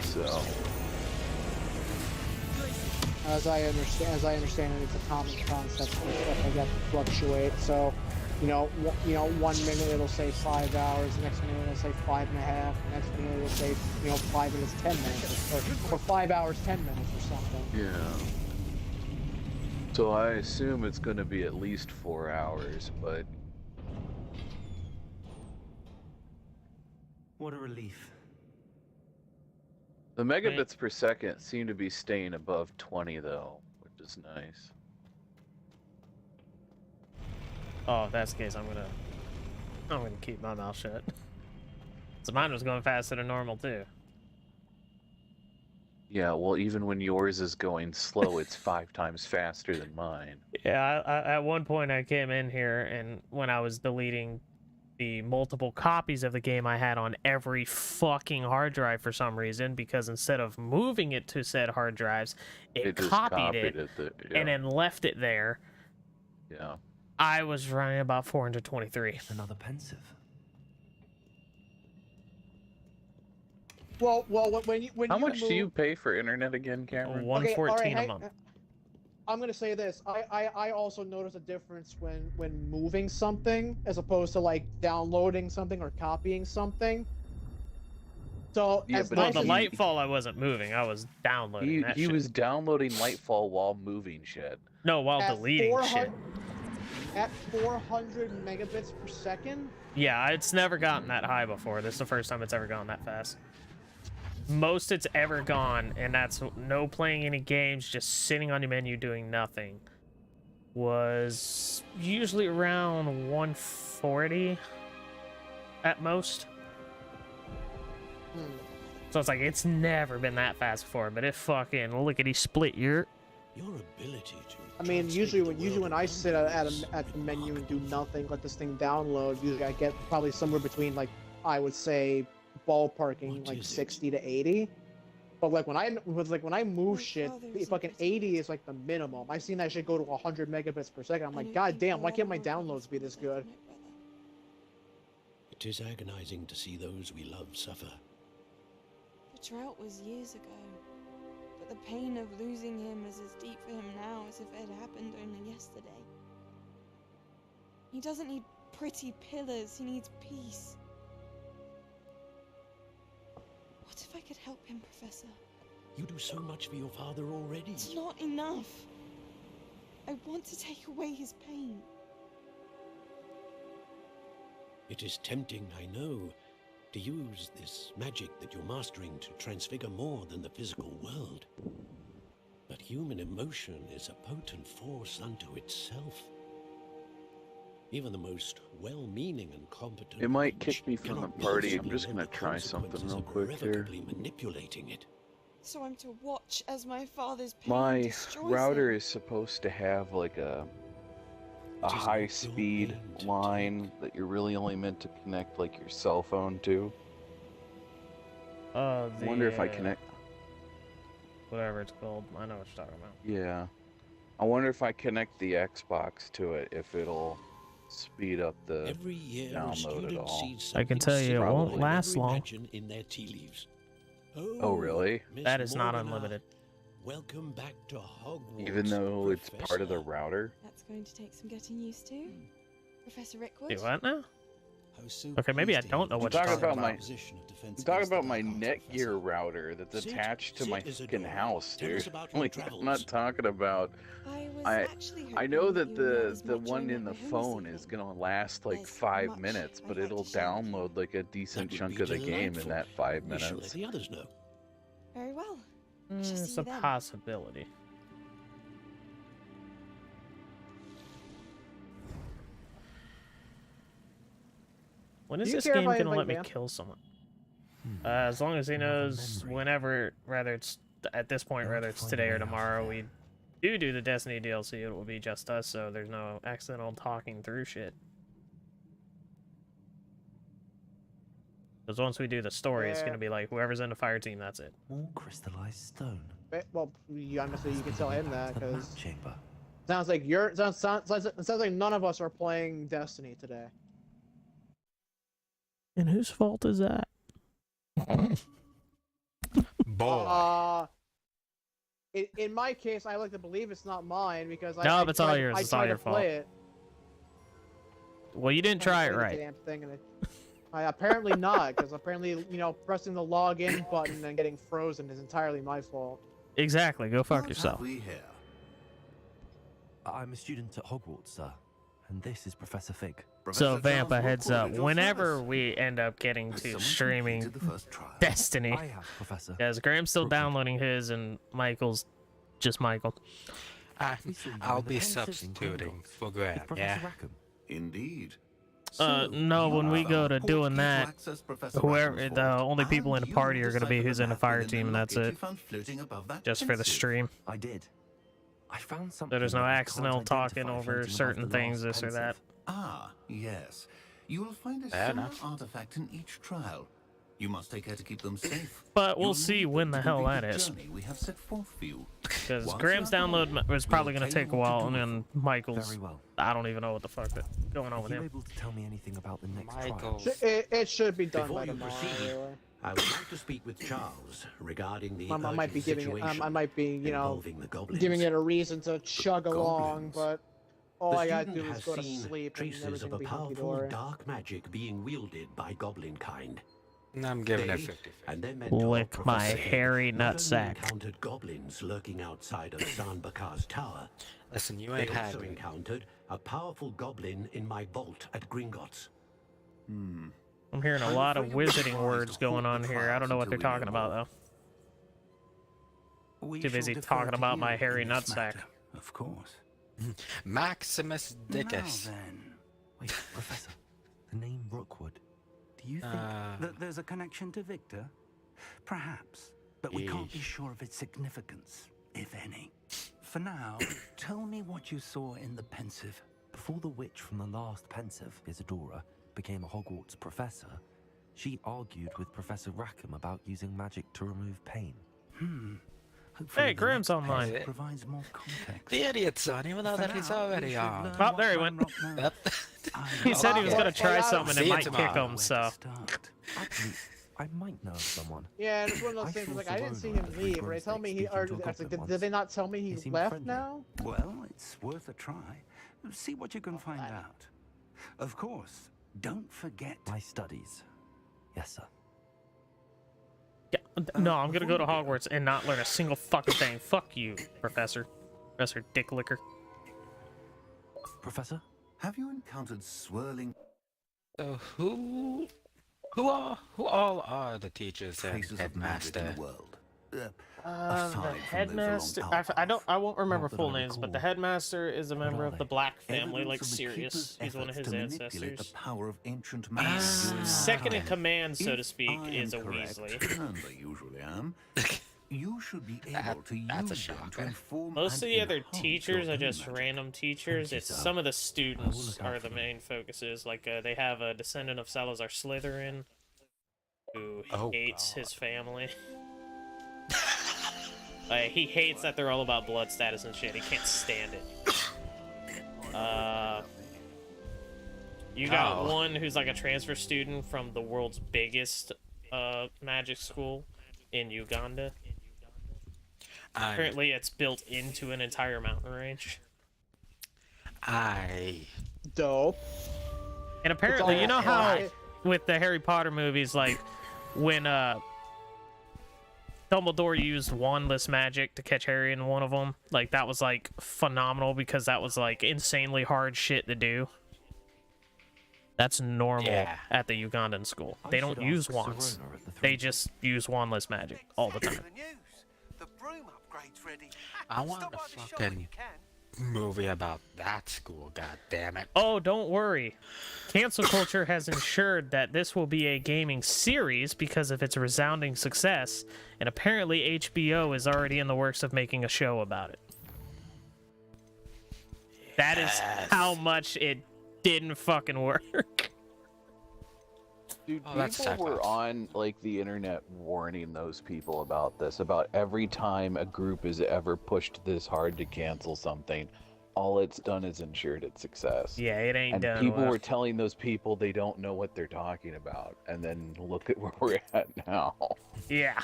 So as I understand it, it's a common concept for stuff like that to fluctuate. So, you know, 1 minute it'll say 5 hours, the next minute it'll say 5.5, the next minute it'll say, 5 minutes, 10 minutes, or 5 hours, 10 minutes or something. yeah. So I assume it's going to be at least 4 hours, but What a relief. the megabits per second seem to be staying above 20 though, which is nice. Oh, if that's the case, I'm gonna keep my mouth shut. So mine was going faster than normal too. Yeah, well, even when yours is going slow, it's 5 times faster than mine. Yeah, I at one point I came in here, and when I was deleting the multiple copies of the game I had on every fucking hard drive for some reason, because instead of moving it to said hard drives, it just copied it yeah. and then left it there. Yeah. I was running about 423. Another pensive. Well, when How you much move, do you pay for internet again, Cameron? Okay, all right, a month. I'm gonna say this. I also notice a difference when moving something as opposed to like downloading something or copying something. So Yeah, as but nice The as Lightfall I wasn't moving, I was downloading that He shit. was downloading Lightfall while moving shit. No, while at deleting shit. At 400 megabits per second. Yeah, it's never gotten that high before. This is the first time it's ever gone that fast. Most it's ever gone, and that's no playing any games, just sitting on your menu doing nothing, was usually around 140 at most. So it's like, it's never been that fast before, but it fucking lickety split your ability to. I mean, usually when I sit at the menu and do nothing, let this thing download, usually I get probably somewhere between, like, I would say ballparking like 60 to 80. But like when I move shit, fucking 80 is like the minimum. I've seen that shit go to 100 megabits per second. I'm like, god damn, why can't my downloads be this good? 'Tis agonizing to see those we love suffer. The drought was years ago, but the pain of losing him is as deep for him now as if it had happened only yesterday. He doesn't need pretty pillars, he needs peace. What if I could help him, Professor? You do so much for your father already. It's not enough. I want to take away his pain. It is tempting, I know, to use this magic that you're mastering to transfigure more than the physical world. But human emotion is a potent force unto itself. Even the most well-meaning and competent. It might kick me from the cannot party. I'm possibly just gonna live the try something consequences real of quick here. irrevocably manipulating it. So I'm to watch as my father's pain My destroys router him. is supposed to have like a high-speed line that you're really only meant to connect like your cell phone to. I wonder if I connect. Whatever it's called. I know what you're talking about. Yeah. I wonder if I connect the Xbox to it, if it'll speed up the Every year, a download student at all. sees I can something tell you it similar won't they last never long. imagined in their tea leaves. Oh, really? Miss That is not Morgana, unlimited. Welcome back to Hogwarts. Even though it's part of the Professor. router? That's going to take some getting used to. Professor Rickwood? Do what now? Okay, maybe I don't know what you're talking talking about. about. I'm talking about my Netgear router that's attached to my fucking house, dude. Like, I'm not talking about. I know that the one in the phone is gonna last like 5 minutes, but it'll download like a decent chunk of the game in that 5 We shall let minutes. the others know. Very well. I shall It's see a you then. possibility. When is Do you this care if game I gonna invite let me Vamp? kill someone? As long as he knows whenever, whether it's at this point, whether it's today or tomorrow, we do the Destiny DLC, it will be just us, so there's no accidental talking through shit. Because once we do the story, it's Yeah. gonna be like whoever's in the fire team, that's it. More crystallized stone. Well, honestly, you can tell him that The map because chamber. sounds like it sounds like none of us are playing Destiny today. And whose fault is that? Boy. In my case, I like to believe it's not mine because No, but it's all tried- yours. I It's all tried your to fault. play it. Well, you didn't try it the right. damn thing and I apparently not, because apparently, pressing the login button and getting frozen is entirely my fault. Exactly. Go fuck What yourself. have we here? I'm a student at Hogwarts, sir, and this is Professor Fig. So, Vamp, a heads up. Whenever we end up getting to someone streaming completed the first trial? Destiny, I have, Professor. yes, Graham's still downloading his, and Michael's just Michael. I'll be substituting for Graham, yeah? Indeed. No, when we go to doing that, whoever, the only people in the party are going to be who's in the fire team, and that's it. Just for the stream. I did. I found something. So there's no that I can't accidental talking identify over floating above certain the things, last this or that. pensive. Ah, yes. You will find a Fair similar enough. artifact in each trial. You must take care to keep them safe. But we'll You'll see need when them the to hell complete that the is. journey we have set forth for you. Because Once Graham's you have the download was probably going to take a while, and then Very Michael's, well. I don't even know what the fuck that's going on Are with you him. able to tell me anything about the next Michael. trial? It should be done Before by you tomorrow. proceed, Anyway. I would like to speak with Charles regarding the I might be urgent giving it. situation I might be, involving the goblins. giving it a reason to chug along, but all The I gotta student do is has go to seen sleep and traces everything of will a be powerful hunky-dory. dark magic being wielded by goblin kind. I'm giving it They 50. and their mentor, Lick my Professor Fig, hairy not only nutsack. encountered goblins lurking outside of Zanbakar's tower. Listen, you They ain't had also me. encountered a powerful goblin in my vault at Gringotts. Hmm. I'm hearing a lot of wizarding words going on here. I don't know what they're talking about, though. We Too shall busy defer talking to about you my in hairy this nutsack. matter, Of course. Maximus Dickus. Now then. Wait, Professor. The name Rookwood. Do you think that there's a connection to Victor? Perhaps, but we can't be Yeesh. sure of its significance, if any. For now, tell me what you saw in the pensive. before the witch from the last pensive, Isadora, became a Hogwarts professor, she argued with Professor Rackham about using magic to remove pain. Hopefully Hey, Graham's online. provides more context. The idiot son, even though that he's already on. Oh, there he went. Yep. He said he was gonna try something and See it you might kick tomorrow. him, so. Actually, I might know of someone. Yeah, it's one of those things. Like I didn't see him leave, but they tell me he. Or I was like, did they not tell me he left now? Well, it's worth a try. See what you can find out. Of course, don't forget my studies. Yes, sir. Yeah, no, I'm gonna go to Hogwarts and not learn a single fucking thing. Fuck you, Professor. Professor Dick Licker. Professor? Have you encountered swirling So who all are the teachers and traces of magic in headmaster? the world? The Aside from those headmaster. along I won't remember Not that full I names, but recall. the headmaster is a member of the Black family, Evidence like of the Sirius. Keeper's He's one of efforts his to manipulate ancestors. the power of ancient magic during our Second in time. command, so to If speak, I is a am correct, Weasley. and I usually am, you should be able to that's a use them to shocker. inform Most of and the other enhance teachers your are just own magic. random teachers. It's sir. some of the students look out are the for main focuses. Like they have a descendant of Salazar Slytherin who Oh, hates God. his family. He hates that they're all about blood status and shit. He can't stand it. You got Oh. one who's like a transfer student from the world's biggest magic school in Uganda. Apparently, it's built into an entire mountain range. Dope. And apparently, you know how Alright. with the Harry Potter movies, like when Dumbledore used wandless magic to catch Harry in one of them, like that was like phenomenal because that was like insanely hard shit to do. That's normal Yeah. at the Ugandan school. I They don't should use ask wands. Serona at the They Three just use wandless magic all the time. The broom upgrade's ready. I want a fucking movie about that school, god damn it. Oh, don't worry. Cancel Culture has ensured that this will be a gaming series because of its resounding success, and apparently HBO is already in the works of making a show about it. That is how much it didn't fucking work. Dude, Oh, that's people were sacrifice. on like the internet warning those people about this. About every time a group has ever pushed this hard to cancel something, all it's done is ensured its success. Yeah, it ain't And done people well. were telling those people they don't know what they're talking about, and then look at where we're at now. Yeah.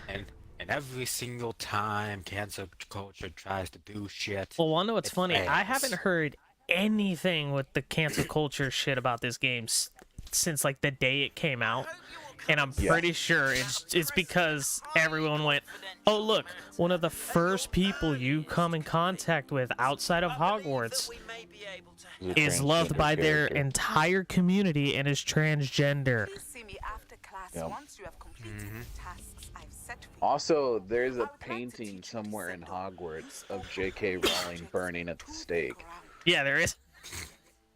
And every single time cancel culture tries to do shit. Well, wanna know what's it funny? I fails. haven't heard anything with the cancel culture shit about this game since like the day it came out. And I'm pretty sure it's because everyone went, oh look, one of the first people you come in contact with outside of Hogwarts is loved by their entire community and is transgender. Please see me after class Yep. once you have completed the tasks I've set for you. Also, there's a painting somewhere in Hogwarts of J.K. Rowling burning at the stake. Yeah, there is.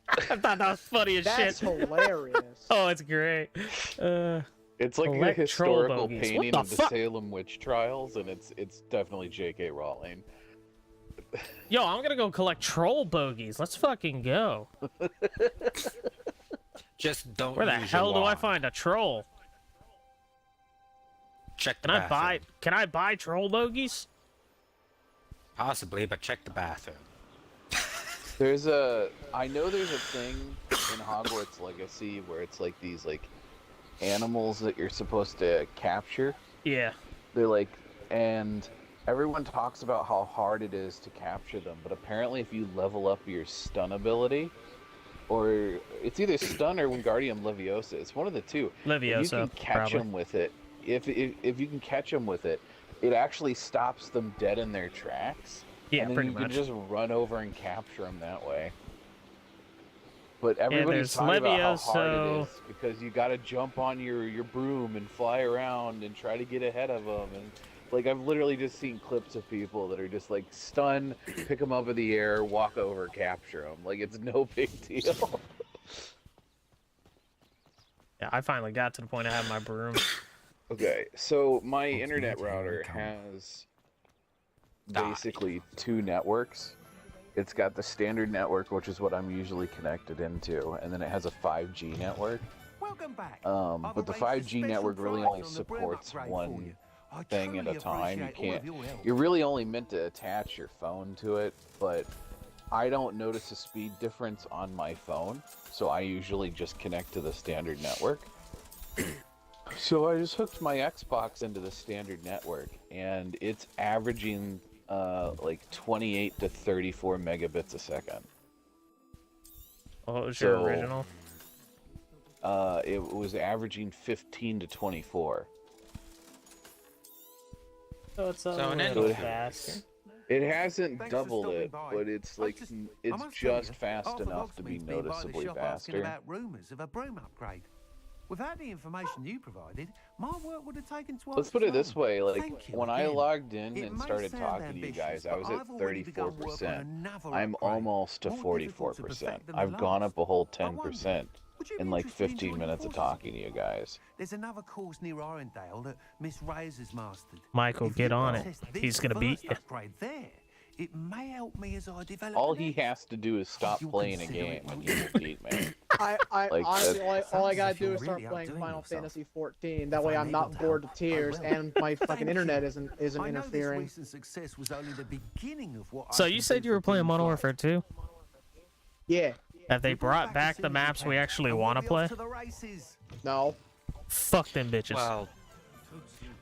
I thought that was funny as That's shit. hilarious. Oh, it's great. It's like a Collect troll historical bogeys. painting What of the the fuck? Salem witch trials, and it's definitely J.K. Rowling. Yo, I'm gonna go collect troll bogeys. Let's fucking go. Just don't Where the use hell your do I wand. find a troll? Check the Can I buy? bathroom. Can I buy troll bogeys? Possibly, but check the bathroom. I know there's a thing in Hogwarts Legacy where it's like these like animals that you're supposed to capture. Yeah. They're like, and everyone talks about how hard it is to capture them, but apparently if you level up your stun ability, it's either stun or Wingardium Leviosa, it's one of the two. If you Leviosa, can catch probably. them with it, if you can catch them with it, it actually stops them dead in their tracks. Yeah, and then pretty you much. can just run over and capture them that way. But there's everybody's talking about how hard it Levioso. is because you got to jump on your broom and fly around and try to get ahead of them. And like I've literally just seen clips of people that are just like stun, pick them up in the air, walk over, capture them. Like it's no big deal. Yeah, I finally got to the point I have my broom. Okay, so my internet router has basically two networks. It's got the standard network, which is what I'm usually connected into, and then it has a 5G network. Welcome back. But the 5G network really only supports one thing at a truly time. You appreciate all of can't. your help. You're really only meant to attach your phone to it, but I don't notice a speed difference on my phone, so I usually just connect to the standard network. So I just hooked my Xbox into the standard network, and it's averaging like 28 to 34 megabits a second. What was your original? It was averaging 15 to 24. So it's a So little faster. It hasn't Thanks for doubled stopping it, by. but it's I like just- I it's must tell just you, fast half of enough to be Hogsmeade's been by the noticeably shop asking faster. about rumours of a broom upgrade. Without the information you provided, my work would have taken twice. Let's put as it this long. way, like Thank you when I again. logged in It and may started sound talking to you ambitious, guys, I but was I've at already begun work on 34%. another I'm upgrade, almost to more difficult to 44%. perfect than the I've gone last. up a whole I wonder, 10% would you in be like interested in 15 joining minutes of forces? talking to you guys. There's another course near Irondale that Miss Reyes has mastered. Michael, If get you on could it. test this He's gonna beat first you. upgrade there, it may help me as I develop. All the he has to do is stop You'll playing a consider game it, and won't you will beat me. I Like, honestly, that- all I Sounds gotta as if do you're is start really playing outdoing Final yourself. Fantasy 14. That If way I I'm need not the bored to help, I tears, will. and my fucking Thank internet you. isn't I know this interfering. recent success was only the beginning of what So I you can said do you were for playing Green Modern Flag. Warfare 2? Yeah. Have they We brought brought back back as the soon as maps we we can, actually and we'll want to be off play? to the races. No. Fuck them bitches.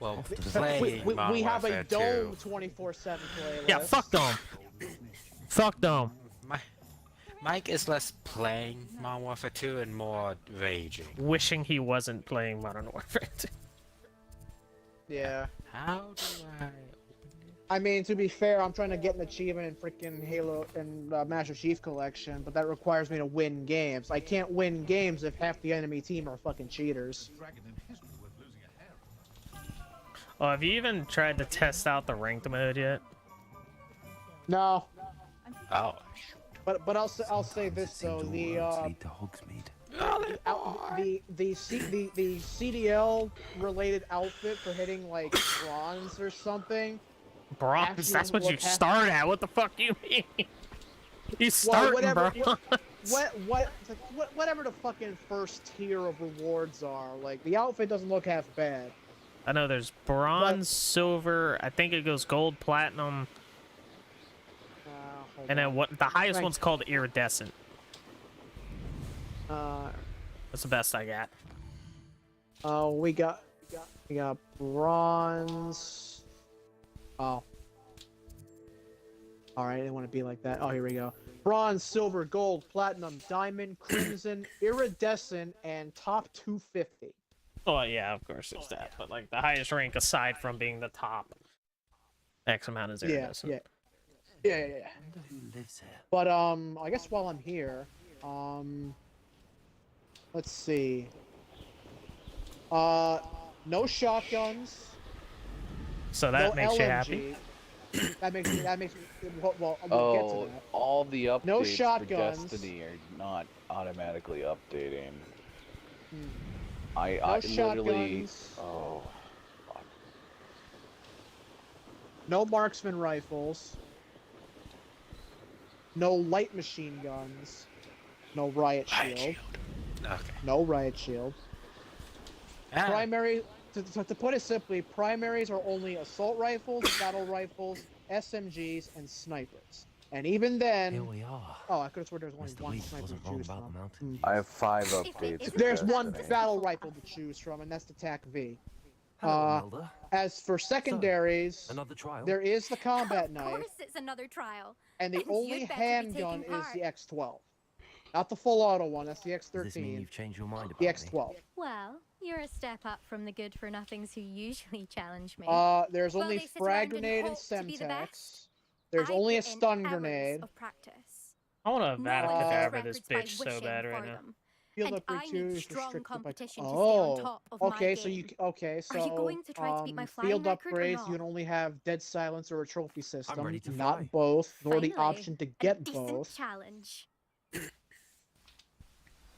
Well, We, playing we Modern have a Warfare 2. Dome 24/7 playlist. Yeah, fuck them. Fuck them. Mike is less playing Modern Warfare 2 and more raging. Wishing he wasn't playing Modern Warfare 2. Yeah. How do I mean, to be fair, I'm trying to get an achievement in freaking Halo and Master Chief Collection, but that requires me to win games. I can't win games if half the enemy team are fucking cheaters. Oh, have you even tried to test out the ranked mode yet? No. Oh. But I'll say this though, the to Hogsmeade. the CDL related outfit for hitting like bronze or something. Bronze? actually That's what doesn't you look half- start at. What the fuck you mean? You start whatever, bronze. whatever the fucking first tier of rewards are, like the outfit doesn't look half bad. I know there's bronze, silver, I think it goes gold, platinum, and then what? The highest Right. one's called iridescent. That's the best I got. We got bronze. Oh. Alright, I didn't want to be like that. Oh, here we go. Bronze, silver, gold, platinum, diamond, crimson, iridescent, and top 250. Oh yeah, of course there's that. But like the highest rank aside from being the top X amount is iridescent. Yeah. Who lives here? But I guess while I'm here, let's see. No shotguns. So that no makes LMG. you happy? That makes me. Well, we'll get to Oh, that. all the updates No for shotguns. Destiny are not automatically updating. Hmm. I literally. shotguns. Oh. No marksman rifles. No light machine guns. No riot shield. Okay. No riot shield. Ah. Primary. To put it simply, primaries are only assault rifles, battle rifles, SMGs, and snipers. And even then. Here we are. Oh, I could have sworn there was only Mr. one Weeks sniper wasn't to wrong choose about from. the mountain. I have 5 updates. for There's one Destiny. battle rifle to choose from, and that's the TAC-V. Hello, Imelda. As for secondaries, Another trial? there is the combat Of knife, course it's another trial. and the You'd only better be handgun taking is part. the X12. Not the full auto one, that's the Does this mean X13. you've changed your mind about The me? X12. Well, you're a step up from the good-for-nothings who usually challenge me. There's Well, only they sit frag around and grenade and hope to be the Semtex. best. There's I only a put in stun hours grenade. of practice. I want to No Vatican one gets Cadaver this records by bitch so wishing bad right for now. them. Field And upgrade I 2 need is strong restricted by... competition to stay on top of okay, my so you... game. Okay, so... Are you going to try to beat my flying field record or upgrades, not? you can only have Dead Silence or a trophy system. ready to Not fly. both, nor the Finally, option to a get decent both. challenge.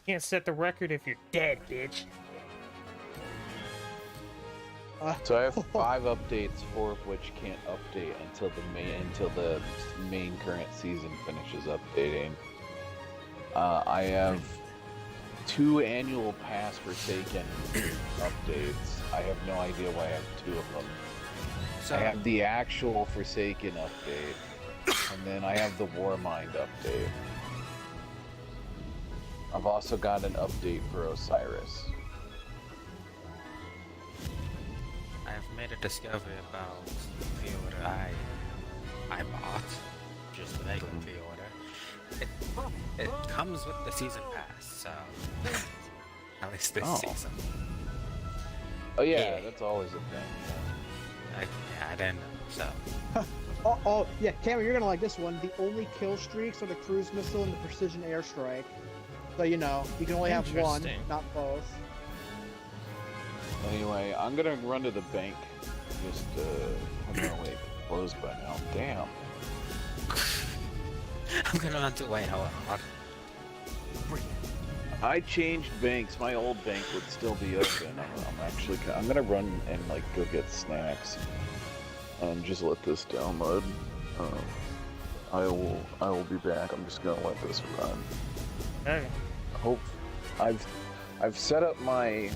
Can't set the record if you're dead, bitch. So I have 5 updates, 4 of which can't update until the main current season finishes updating. I have 2 annual pass Forsaken updates. I have no idea why I have 2 of them. So I have the actual Forsaken update, and then I have the Warmind update. I've also got an update for Osiris. I have made a discovery about the pre-order I bought, just the regular pre-order. It comes with the season pass, so at least this season. Oh yeah, that's always a thing. I didn't know, so. Oh yeah, Cameron, you're gonna like this one. The only kill streaks are the cruise missile and the precision airstrike. So you know, you can only have one, Interesting. not both. Anyway, I'm gonna run to the bank. Just, oh no, wait, closed by now. Damn. I'm gonna run to wait, hold on. I changed banks. My old bank would still be open. I'm gonna run and like go get snacks. Just let this download. I will be back. I'm just gonna let this run. Okay. I've set up my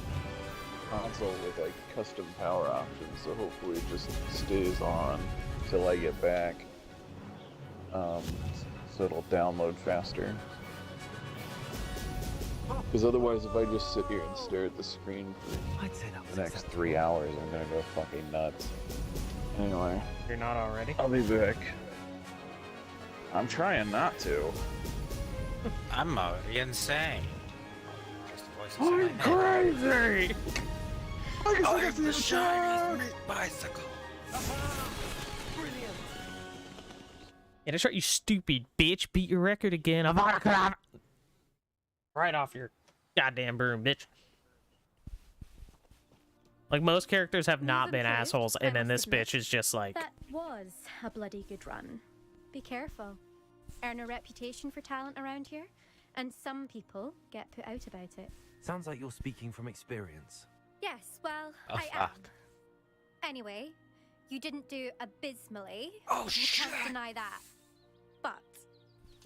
console with like custom power options, so hopefully it just stays on till I get back. So it'll download faster. Because otherwise, if I just sit here and stare at the screen for the next 3 hours, I'm gonna go fucking nuts. Anyway. You're not already? I'll be back. I'm trying not to. I'm already insane. Just voices I'm in my head. crazy! I'm the shiniest bicycle. Yeah, that's right, you stupid bitch. Beat your record again. Right off your goddamn broom, bitch. Like, most characters have not been assholes, and then this bitch is just like... That was a bloody good run. Be careful. Earn a reputation for talent around here, and some people get put out about it. Sounds like you're speaking from experience. Yes, well, Oh, I am. Anyway, you didn't do abysmally. Oh, you can't deny that. But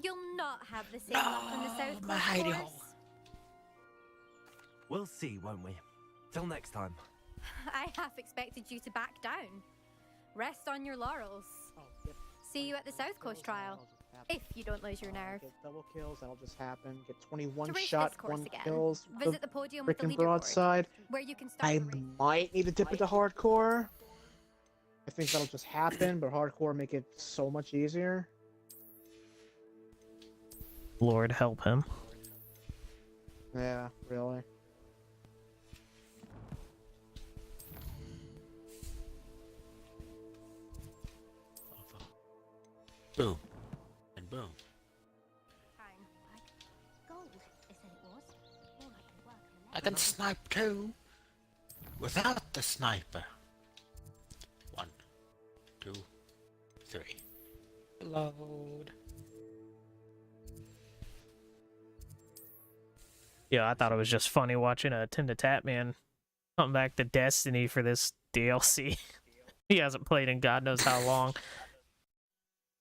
you'll not have the same luck on the South Coast, of course. We'll see, won't we? Till next time. I half expected you to back down. Rest on your laurels. See you at the South Coast trial. If you don't lose your nerve. Get double kills, that'll just happen. Get 21 To race shot, this course 1 again, kills. visit the podium with the Frickin' leaderboard, broadside. where you can start I the race. might need to dip into hardcore. I think that'll just happen, but hardcore make it so much easier. Lord help him. Yeah, really. Boom. And boom. I can snipe too. Without the sniper. 1, 2, 3. Load. Yeah, I thought it was just funny watching a Tim the Tatman come back to Destiny for this DLC. He hasn't played in God knows how long.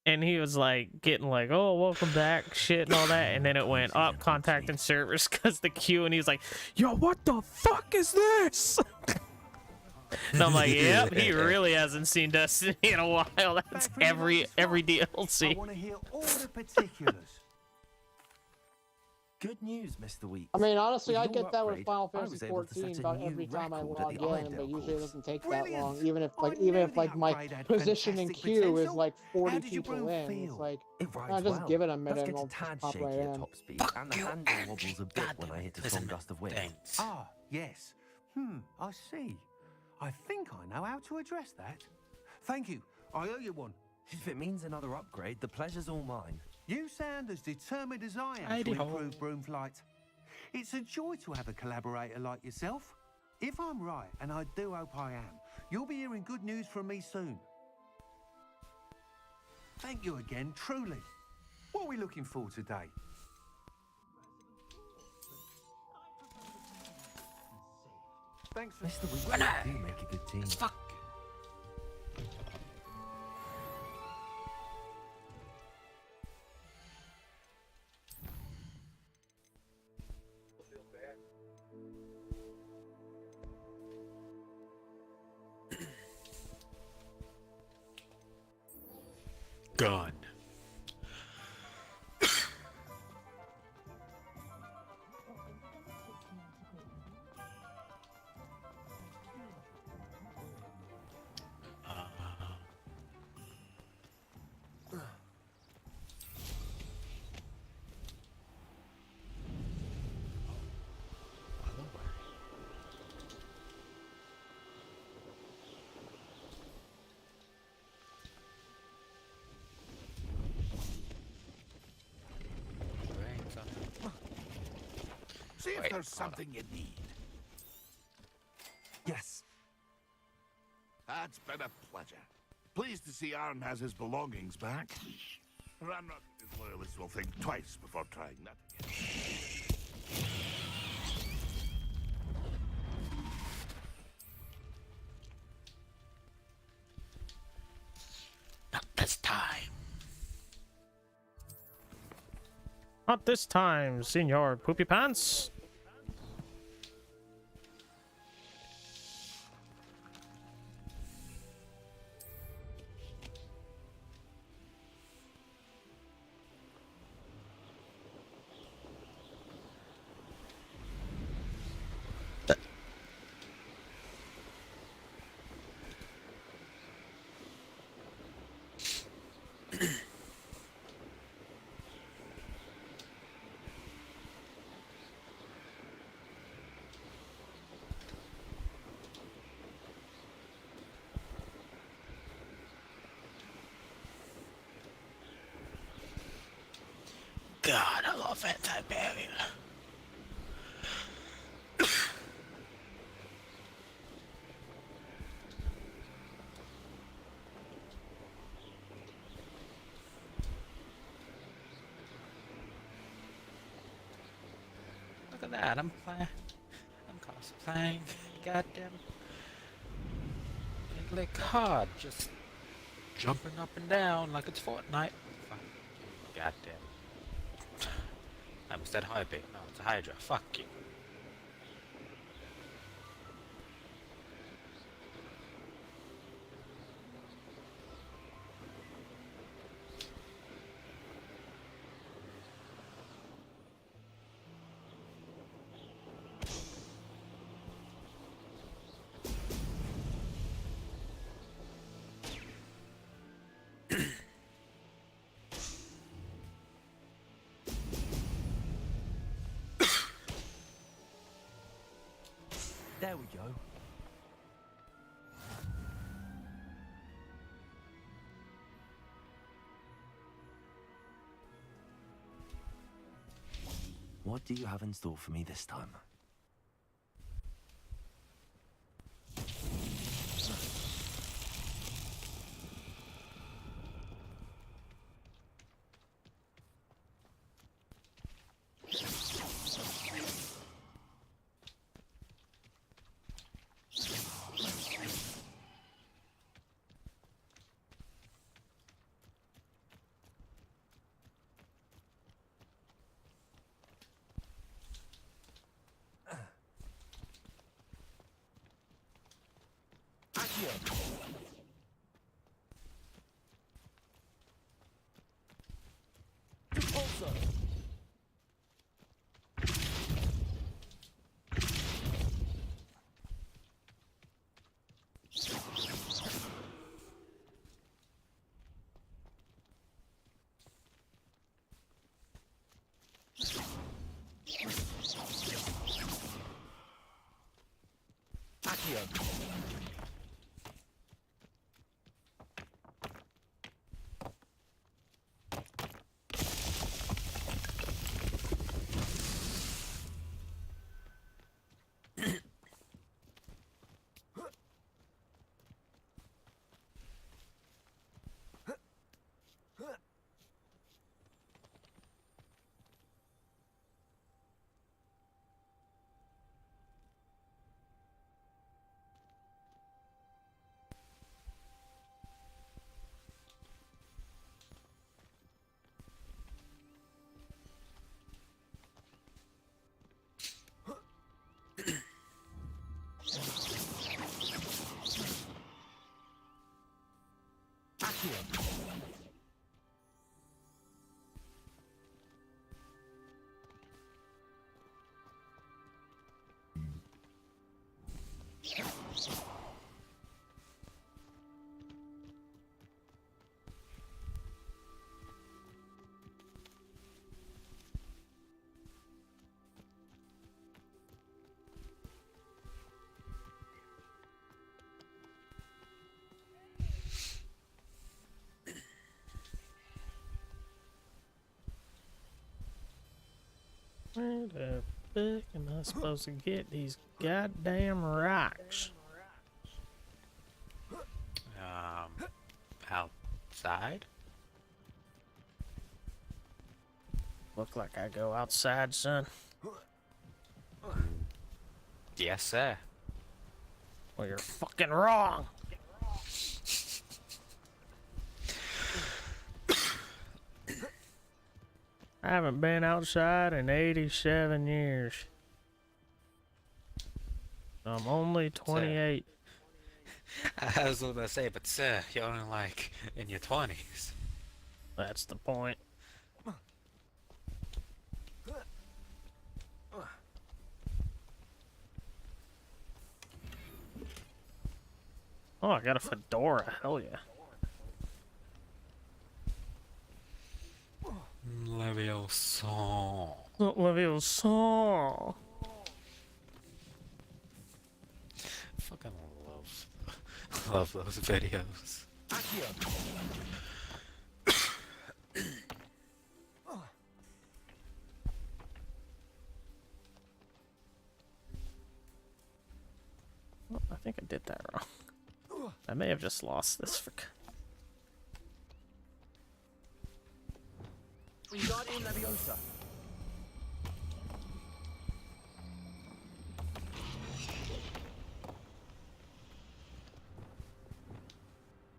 And he was like getting like, oh, welcome back, shit, and all that. And then it went up, contacting servers because the queue, and he was like, yo, what the fuck is this? And I'm like, yep, he really hasn't seen Destiny in a while. That's every DLC. I want to hear all the particulars. Good news, Mr. Weeks. I mean, honestly, With I your get that with upgrade, Final I was Fantasy able to set 14 a about new every time I record log at the in, Idle but usually it course. doesn't take that long. Even if my upgrade had position in fantastic queue is potential. like 40 How did your people broom in. feel? It's like, It I rides just well. give it a minute Does and get I'll a tad just pop shaky right at in. top speed, and the handle wobbles a bit when I hit a strong gust of wind. Ah, yes. I see. I think I know how to address that. Thank you. I owe you one. If it means another upgrade, the pleasure's all mine. You sound as determined as I am Heidi to ho. improve broom flight. It's a joy to have a collaborator like yourself. If I'm right, and I do hope I am, you'll be hearing good news from me soon. Thank you again, truly. What are we looking for today? Thanks for Mr. Weeks, you do make a good team. Fuck. gun. See if Wait, there's hold on. something you need. Yes. That's been a pleasure. Pleased to see Arn has his belongings back. Ranrock and his loyalists will think twice before trying that again. Not this time. Not this time, Senor Poopy Pants. God, I love anti-barrier. Look at that, I'm cosplaying, goddamn, like hard, just jumping up and down like it's Fortnite. Fuck you, goddamn. I almost said Hyping. No, it's a Hydra. Fuck you. There we go. What do you have in store for me this time? Where the fuck am I supposed to get these goddamn rocks? Outside? Look like I go outside, son. Yes, sir. Well, you're fucking wrong. I haven't been outside in 87 years. I'm only 28. I was gonna say, but sir, you're only like in your 20s. That's the point. Oh, I got a fedora. Hell yeah. Leviosa. Leviosa. Fucking love those videos. Oh, I think I did that wrong. I may have just lost this for. Wingardium Leviosa.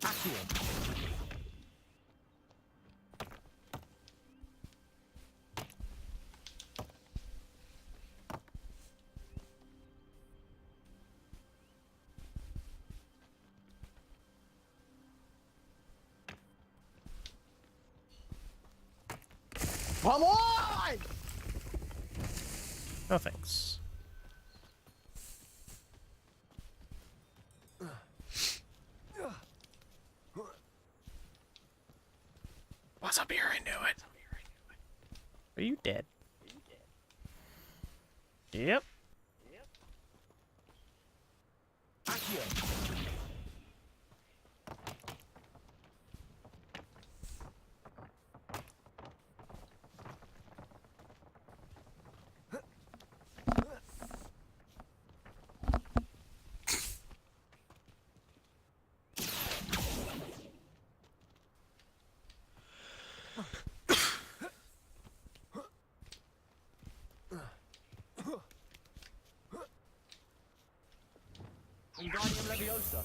Accio. Come on! No thanks. What's up here? I knew it. Are you dead? Yep. Wingardium Leviosa.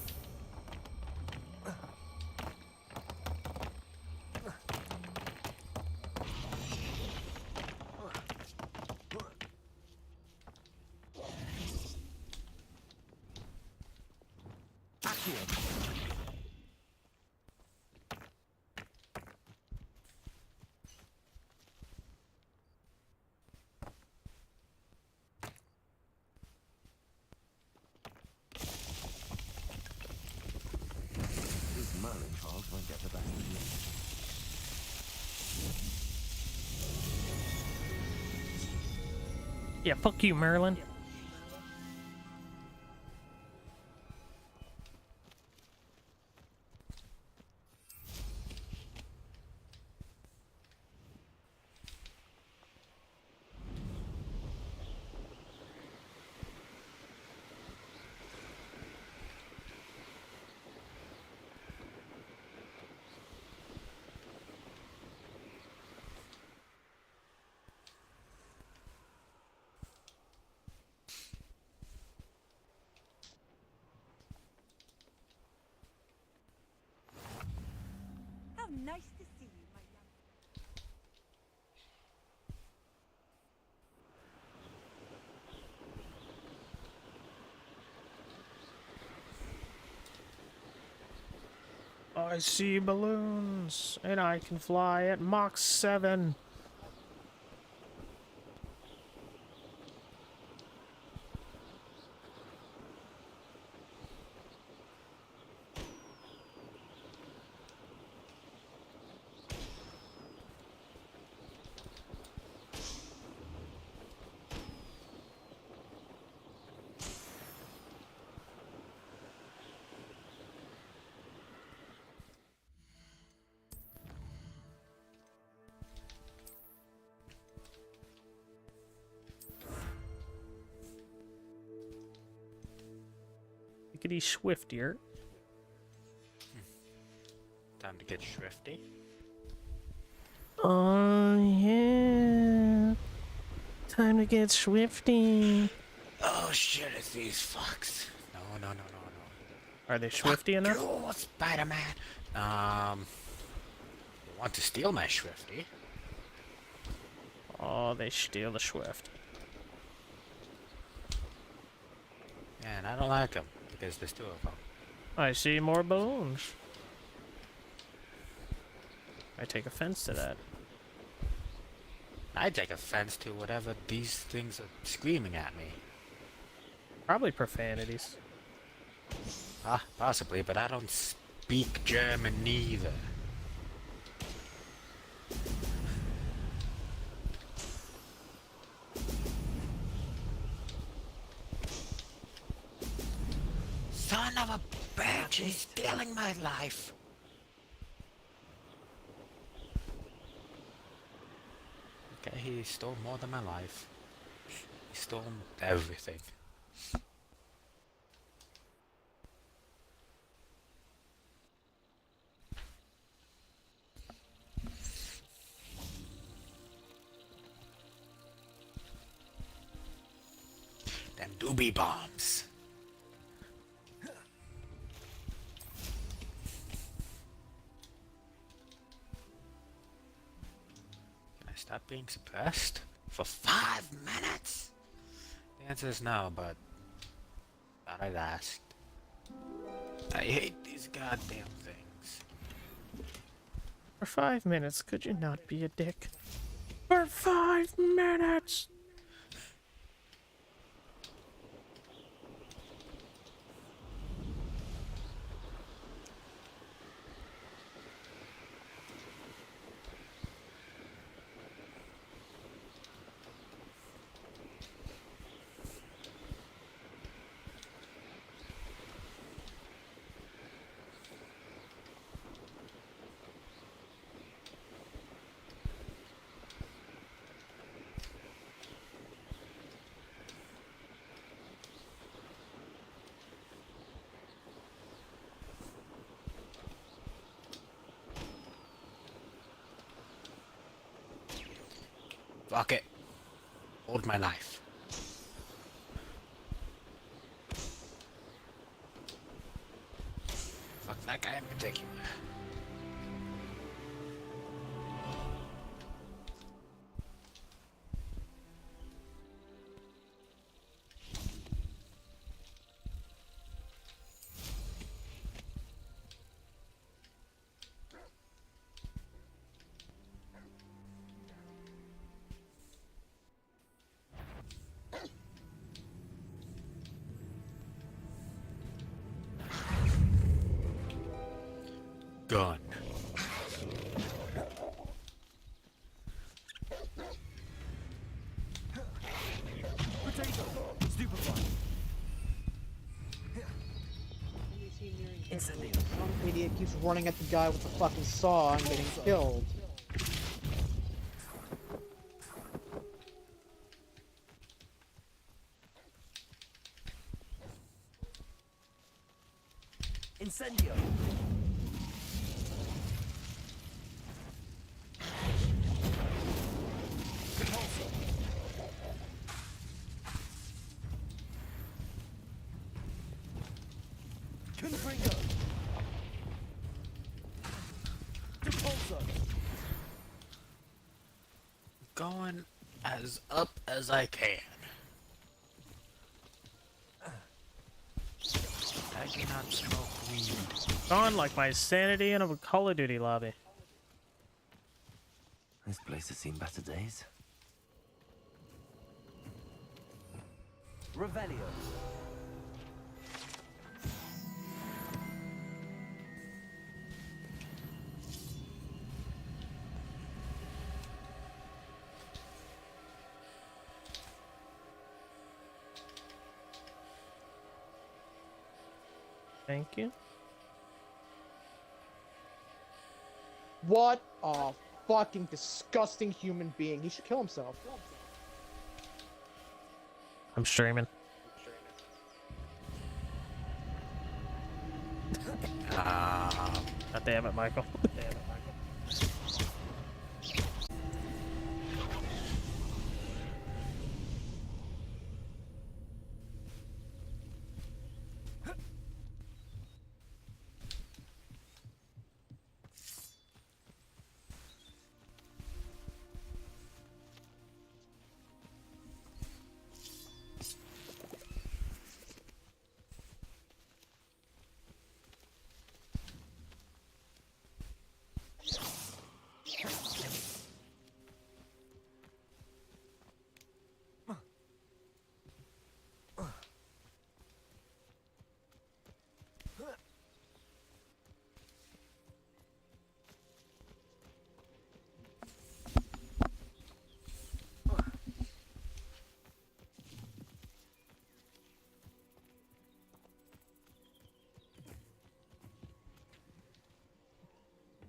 These Merlin trials won't get the best of you. Yeah, fuck you, Merlin. How nice to see you, my young. I see balloons, and I can fly at Mach 7. swickety swiftier. Time to get swifty. Oh yeah. Time to get swifty. Oh shit, it's these fucks. No. Are they swifty enough? You, Spider-Man. You want to steal my swifty? Oh, they steal the swift. Yeah, and I don't like them because there's two of them. I see more balloons. I take offense to that. I take offense to whatever these things are screaming at me. Probably profanities. Ah, possibly, but I don't speak German neither. Son of a bitch, he's stealing my life. Okay, he stole more than my life. He stole everything. Them doobie bombs. Can I stop being suppressed? For 5 minutes? The answer is no, but thought I'd asked. I hate these goddamn things. For 5 minutes, could you not be a dick? For 5 minutes! Fuck it. Hold my life. Fuck that guy in particular. Gun. Some idiot keeps running at the guy with the fucking saw and getting killed. Incendio. Confringo. Repulsor. Going as up as I can. I cannot smoke weed. Gone like my sanity in a Call of Duty lobby. This place has seen better days. Revelio. Thank you. What a fucking disgusting human being. He should kill himself. I'm streaming. God damn it, Michael. Damn it, Michael.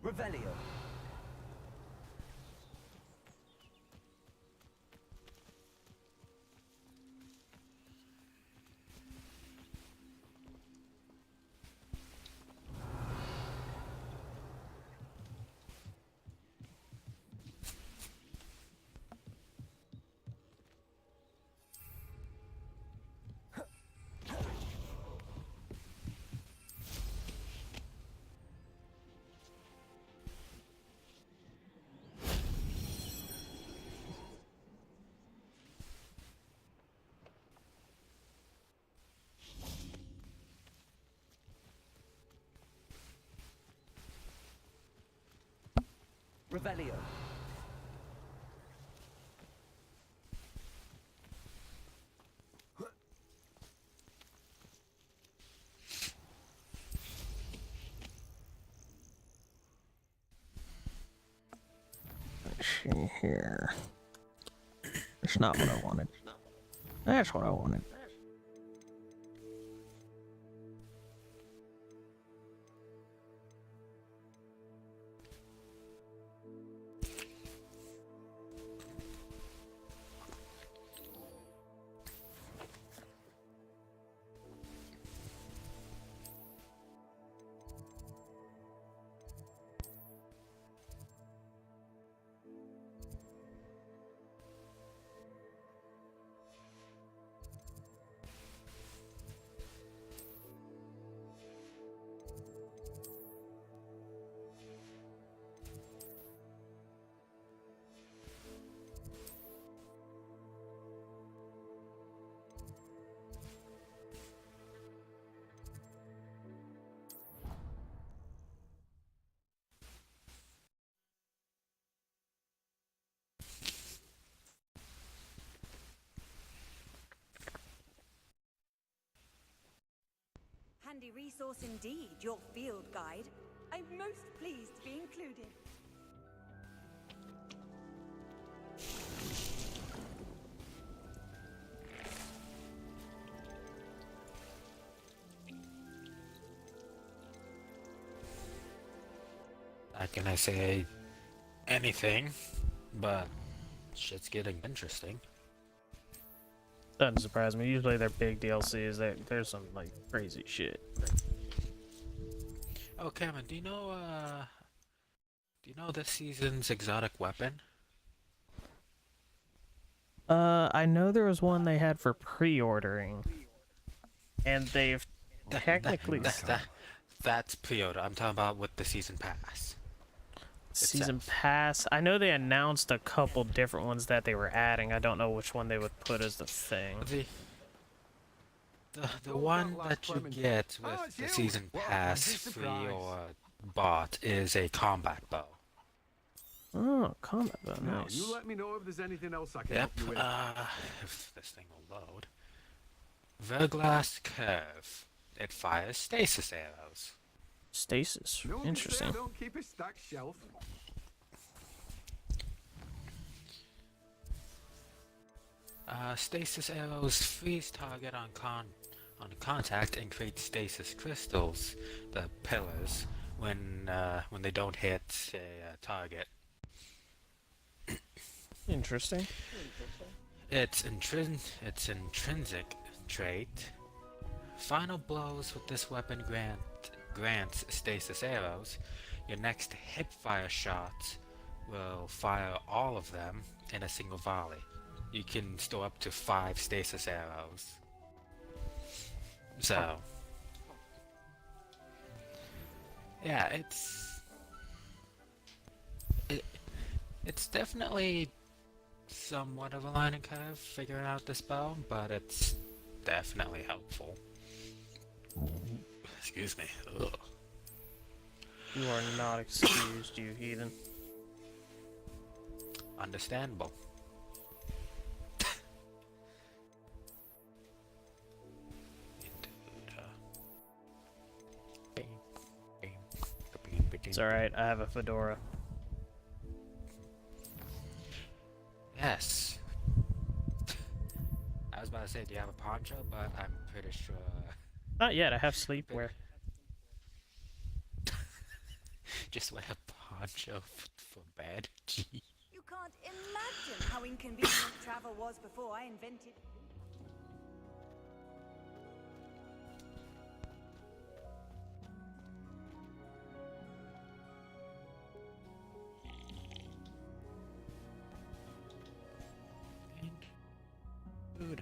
Revelio. Revelio. Let's see here. It's not what I wanted. That's what I wanted. Handy resource indeed, your field guide. I'm most pleased to be included. Not gonna say anything, but shit's getting interesting. Doesn't surprise me. Usually they're big DLCs. There's some like crazy shit. Oh, Cameron, do you know this season's exotic weapon? I know there was one they had for pre-ordering, and they've technically That's pre-order. I'm talking about with the season pass. season pass. I know they announced a couple different ones that they were adding. I don't know which one they would put as the thing. The one that you get with the season pass free or bought is a combat bow. Oh, combat bow, Now, nice. you let me know if there's anything else I can Yep. help you with. If this thing will load. Verglass Curve. It fires stasis arrows. Stasis. No, Interesting. Don't keep a stacked shelf. Stasis arrows freeze target on contact and create stasis crystals, the pillars, when they don't hit a target. Interesting. Its intrinsic trait. Final blows with this weapon grant grants stasis arrows, your next hipfire shot will fire all of them in a single volley. You can store up to 5 stasis arrows. So, yeah, it's definitely somewhat of a learning curve figuring out this spell, but it's definitely helpful. Excuse me. Ugh. You are not excused, you heathen. Understandable. It's alright, I have a fedora. Yes. I was about to say, do you have a poncho? But I'm pretty sure... Not yet, I have sleepwear. Just wear a poncho for bed. Gee. You can't imagine how inconvenient travel was before I invented. Food.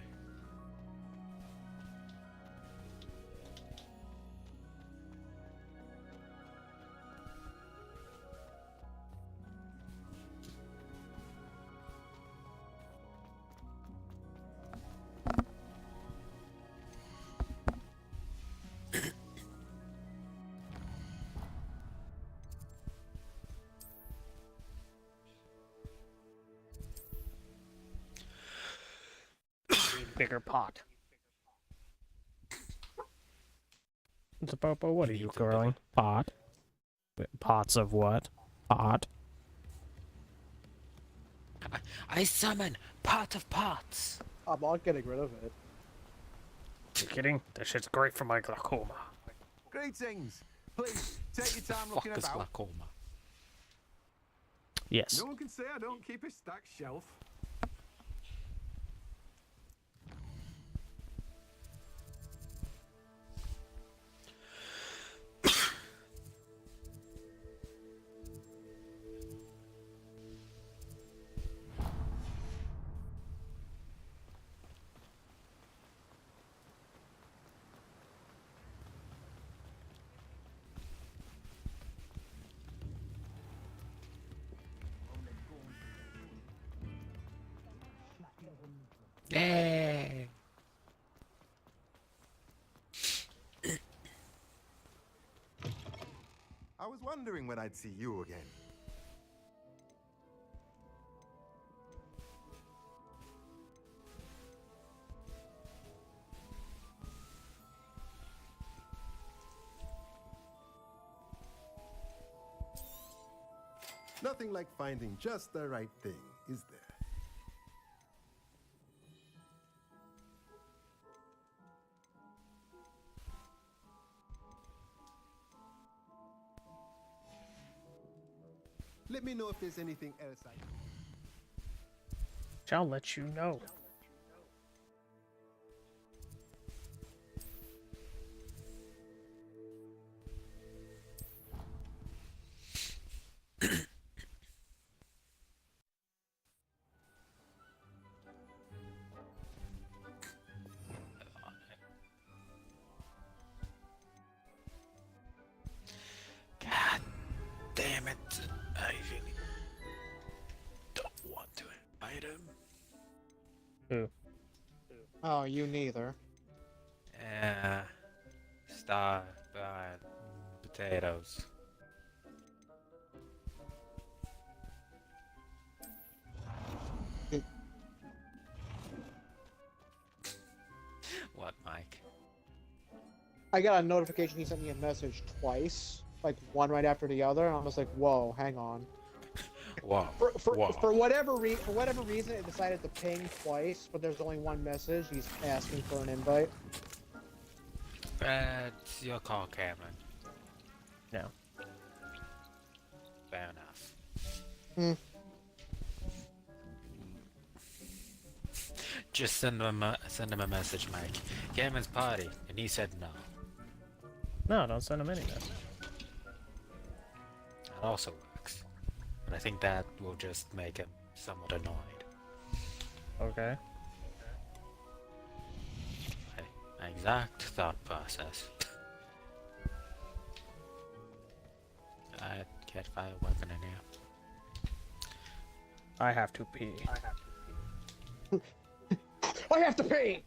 Bigger pot. It's a Popo, what are you growing? Pot? Pots of what? Pot? I summon Pot of Pots! I'm not getting rid of it. You kidding? That shit's great for my glaucoma. Greetings. Please, take your time Fuck looking is about. glaucoma? Yes. No one can say I don't keep a stacked shelf. Yay! I was wondering when I'd see you again. Nothing like finding just the right thing, is there? Let me know if there's anything else I can. Shall let you know. God damn it. I really don't want to invite him. Who? Oh, you neither. Star fried potatoes. What, Mike? I got a notification he sent me a message twice, like one right after the other, and I was like, "Whoa, hang on." Whoa. For whatever reason, it decided to ping twice, but there's only one message. He's asking for an invite. It's your call, Cameron. No. Fair enough. Hmm. Just send him a message, Mike. Cameron's party, and he said no. No, don't send a mini message. That also works. But I think that will just make him somewhat annoyed. Okay. My exact thought process. I can't find a weapon in here. I have to pee. I have to pee!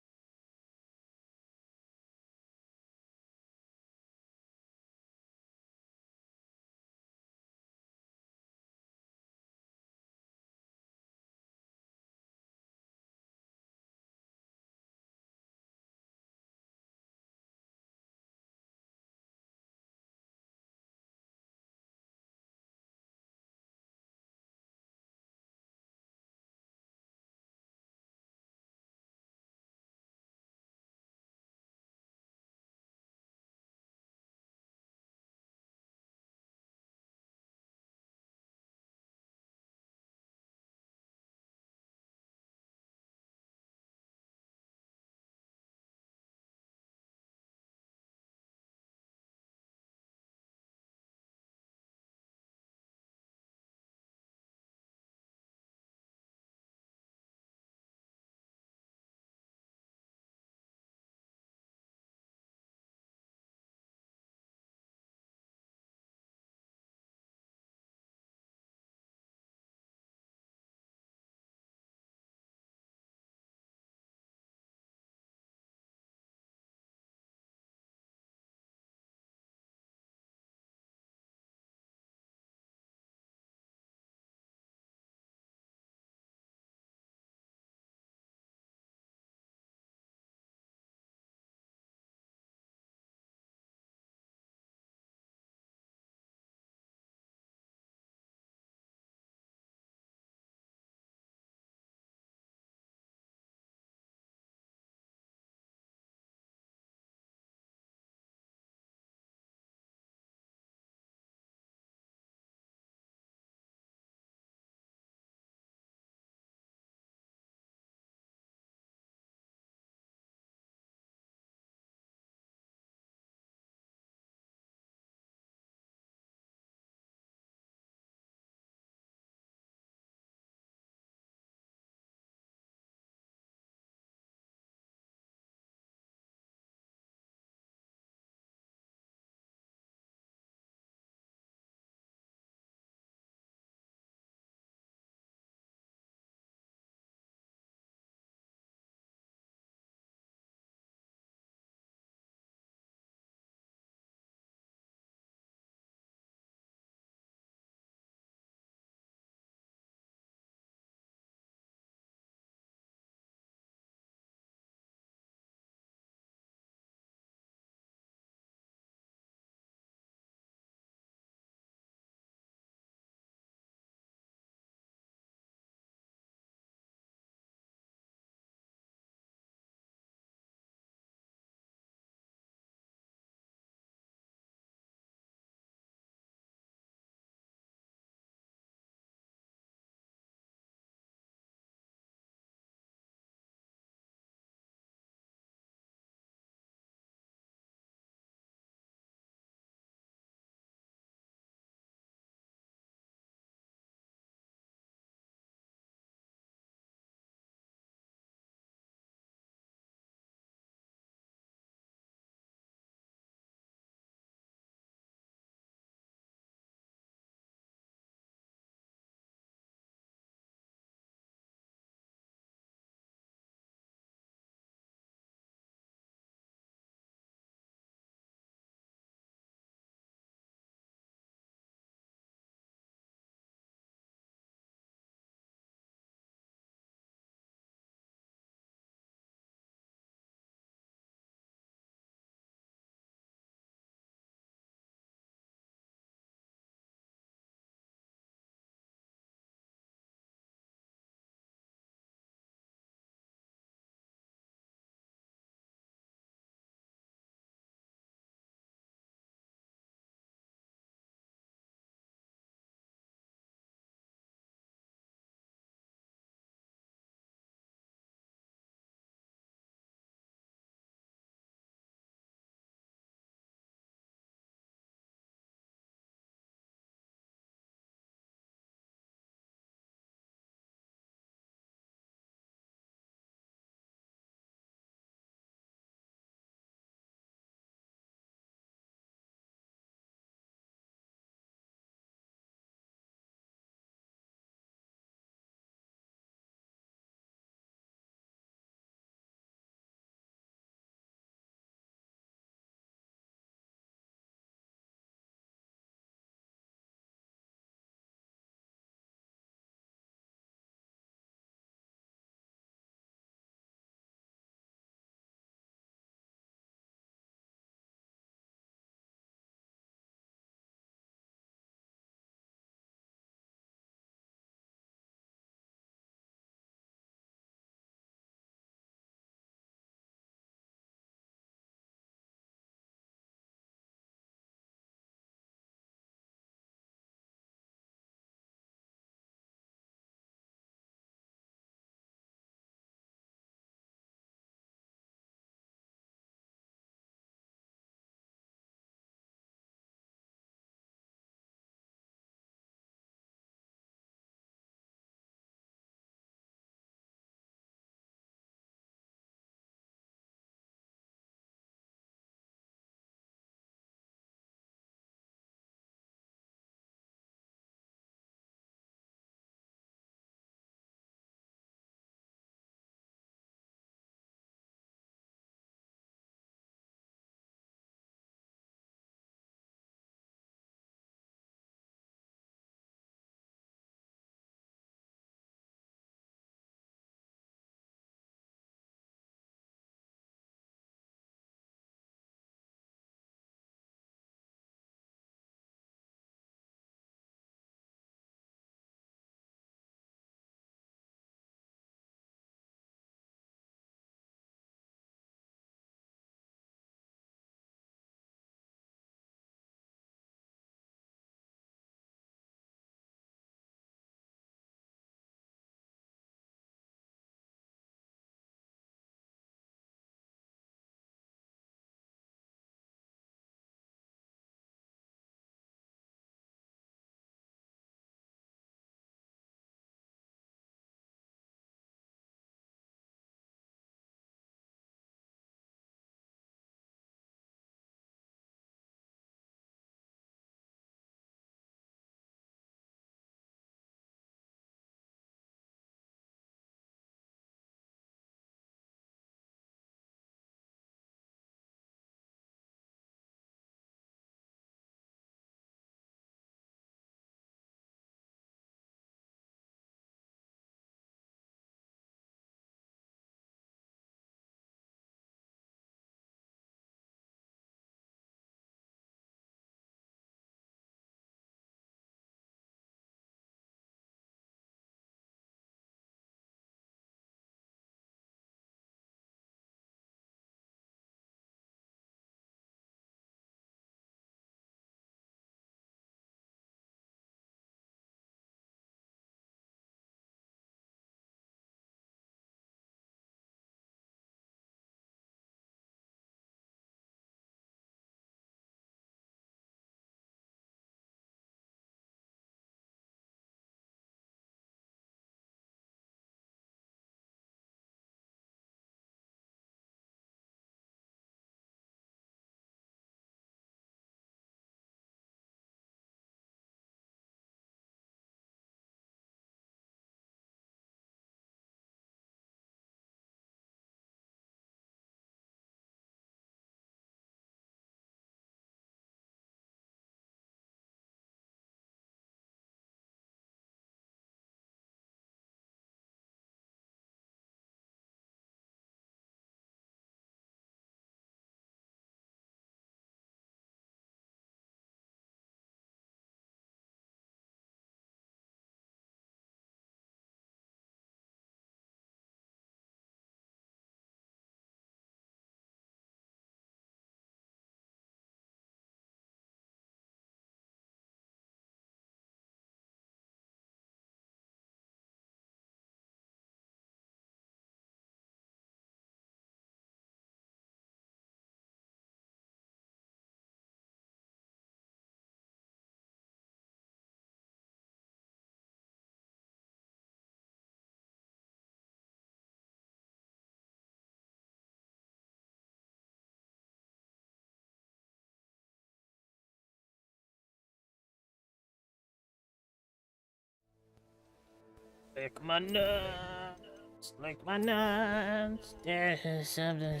Lick my nuts. Lick my nuts. There's something.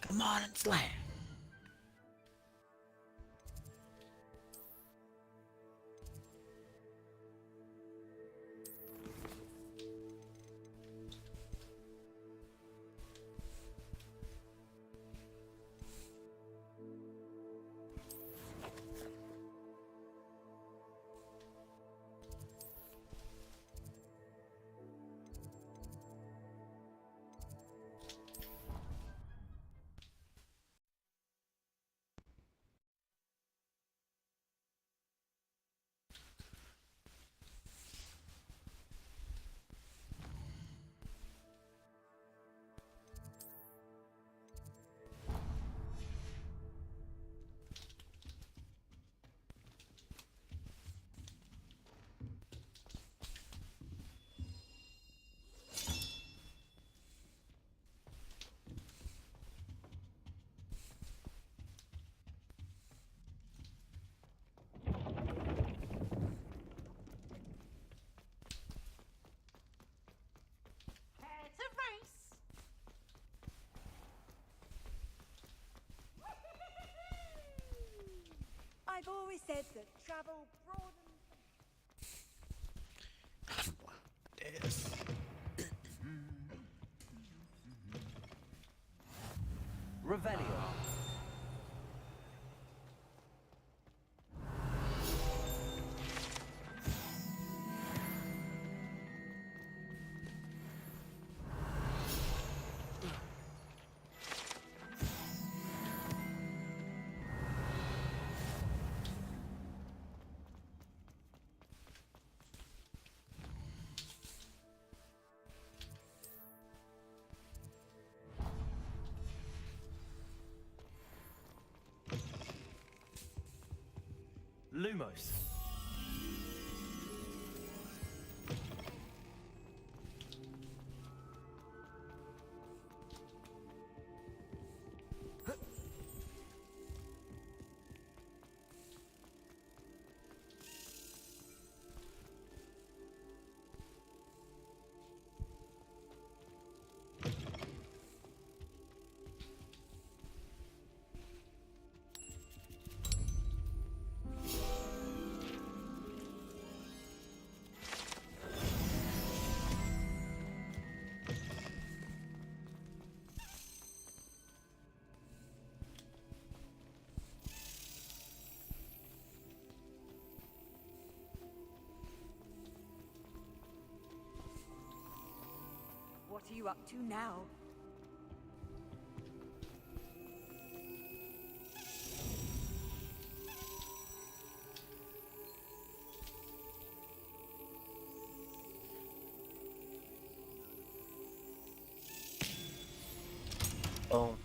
Come on and slam. It's a race. I've always said that travel broadens. Revelio. Lumos. What are you up to now? Boom.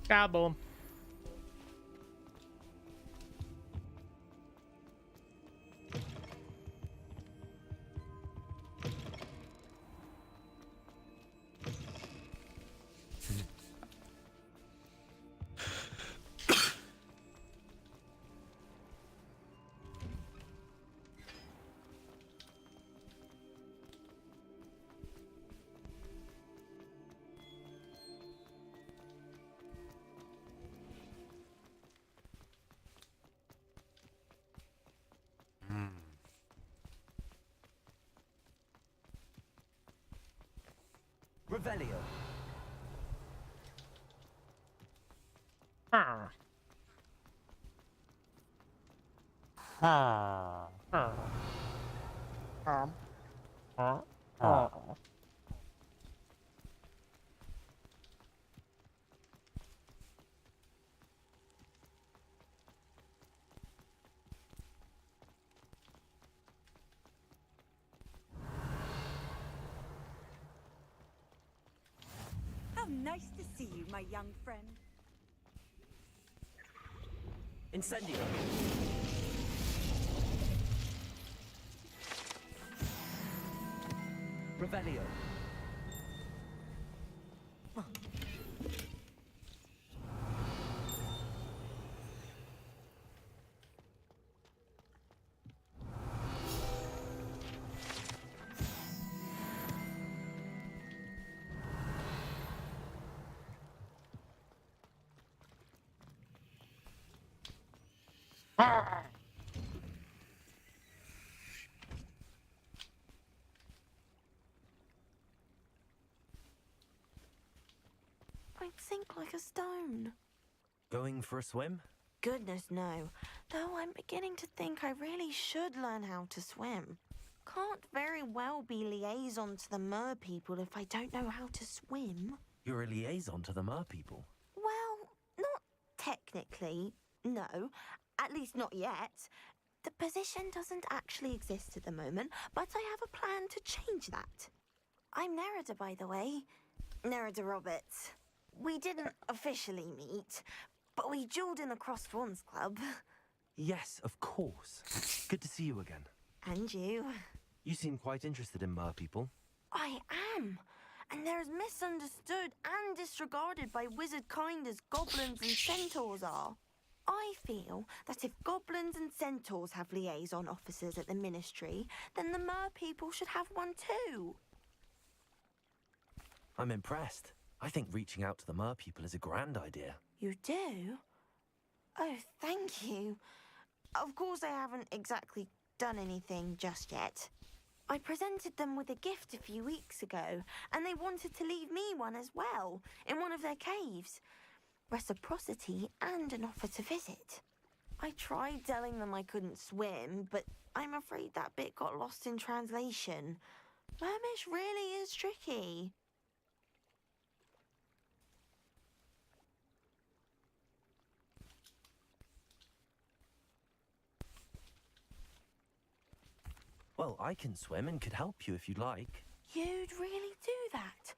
Kaboom. Revelio. How nice to see you, my young friend. Incendio! Revelio! I'd sink like a stone. Going for a swim? Goodness, no. Though I'm beginning to think I really should learn how to swim. Can't very well be liaison to the mer people if I don't know how to swim. You're a liaison to the mer people. Well, not technically, no. At least not yet. The position doesn't actually exist at the moment, but I have a plan to change that. I'm Nerida, by the way. Nerida Roberts. We didn't officially meet, but we duelled in the Cross Swans Club. Yes, of course. Good to see you again. And you. You seem quite interested in mer people. I am. And they're as misunderstood and disregarded by wizard kind as goblins and centaurs are. I feel that if goblins and centaurs have liaison officers at the ministry, then the mer people should have one too. I'm impressed. I think reaching out to the mer people is a grand idea. You do? Oh, thank you. Of course I haven't exactly done anything just yet. I presented them with a gift a few weeks ago, and they wanted to leave me one as well, in one of their caves. Reciprocity and an offer to visit. I tried telling them I couldn't swim, but I'm afraid that bit got lost in translation. Mermish really is tricky. Well, I can swim and could help you if you'd like. You'd really do that?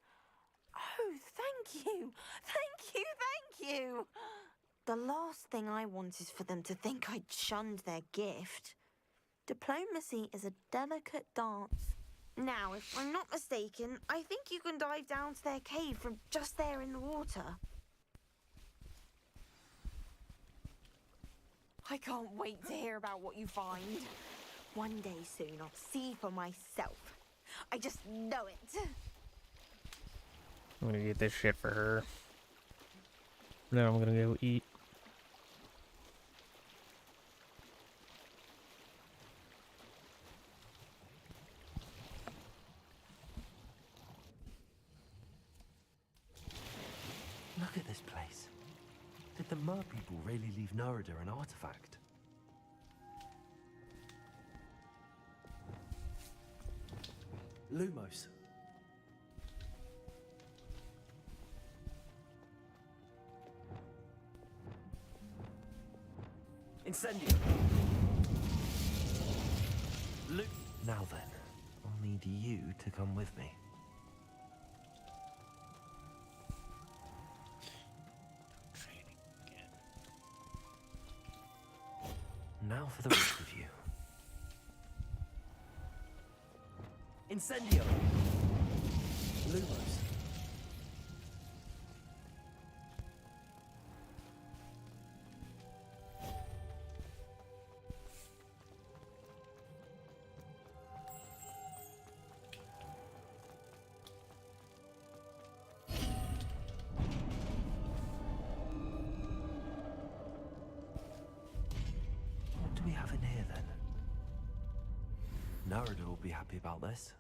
Oh, thank you! Thank you, thank you! The last thing I want is for them to think I'd shunned their gift. Diplomacy is a delicate dance. Now, if I'm not mistaken, I think you can dive down to their cave from just there in the water. I can't wait to hear about what you find. One day soon, I'll see for myself. I just know it. I'm gonna get this shit for her. Then I'm gonna go eat. Look at this place. Did the mer people really leave Nerida an artifact? Lumos. Incendio. Now then, I'll need you to come with me. Now for the rest of you. Incendio! Lumos. What do we have in here then? Nerida will be happy about this.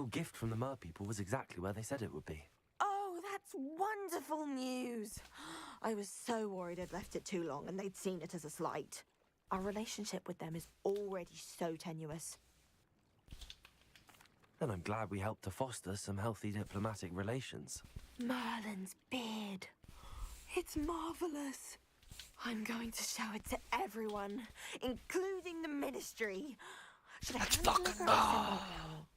your gift from the Mer people was exactly where they said it would be. Oh, that's wonderful news. I was so worried I'd left it too long and they'd seen it as a slight. Our relationship with them is already so tenuous. Then I'm glad we helped to foster some healthy diplomatic relations. Merlin's beard. It's marvelous. I'm going to show it to everyone, including the Ministry. Should I hand it over or send it now?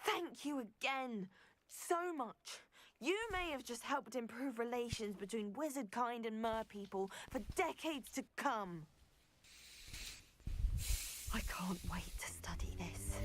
Thank you again so much. You may have just helped improve relations between wizard kind and mer people for decades to come. I can't wait to study this.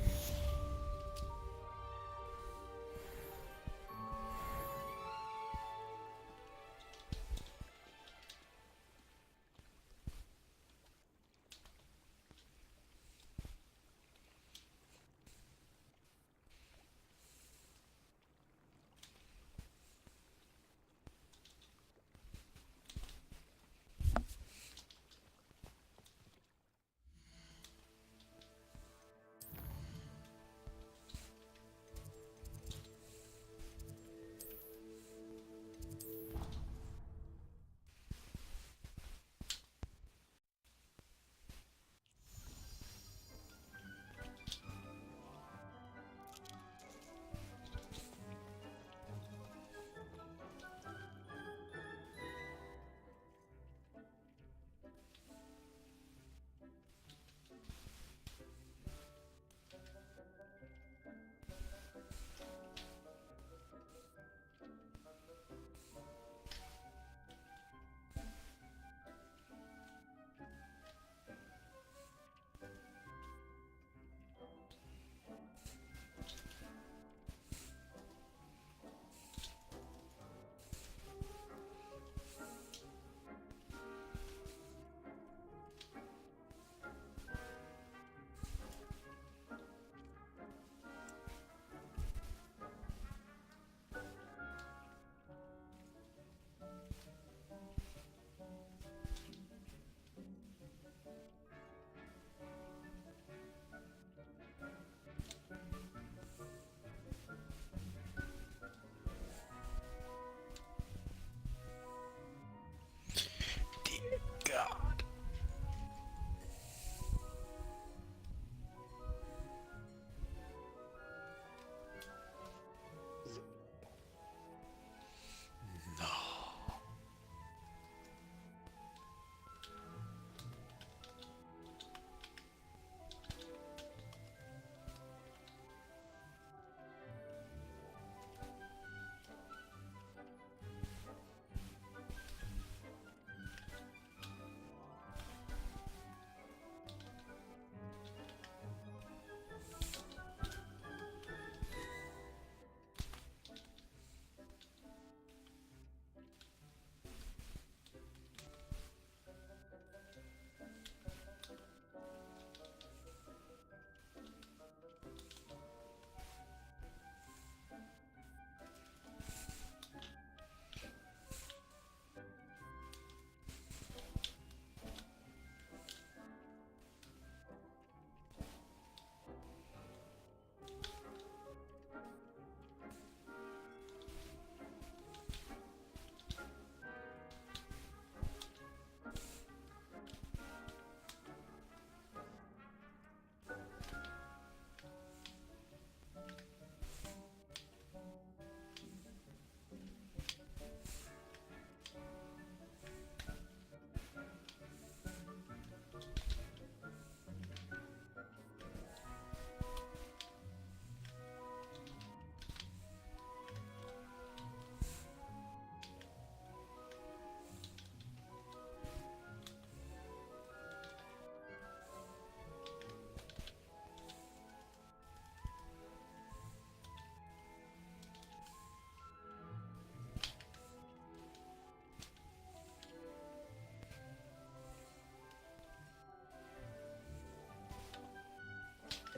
God.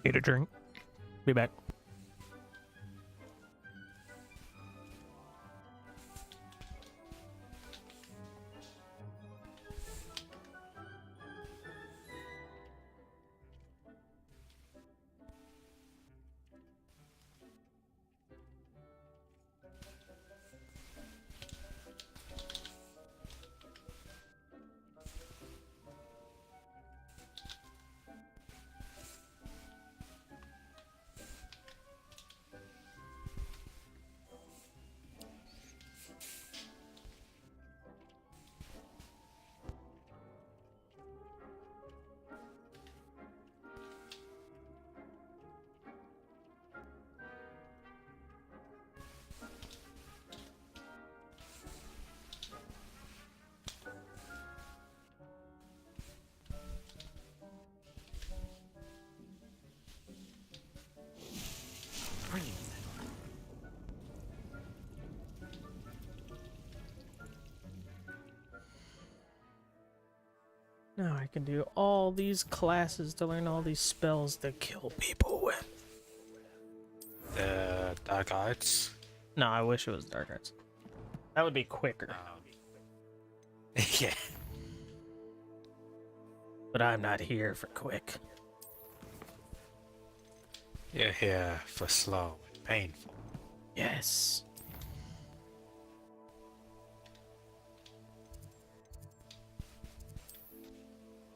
Need a drink. Be back. Now I can do all these classes to learn all these spells to kill people with. The Dark Arts? No, I wish it was Dark Arts. That would be quicker. Yeah. But I'm not here for quick. You're here for slow and painful. Yes.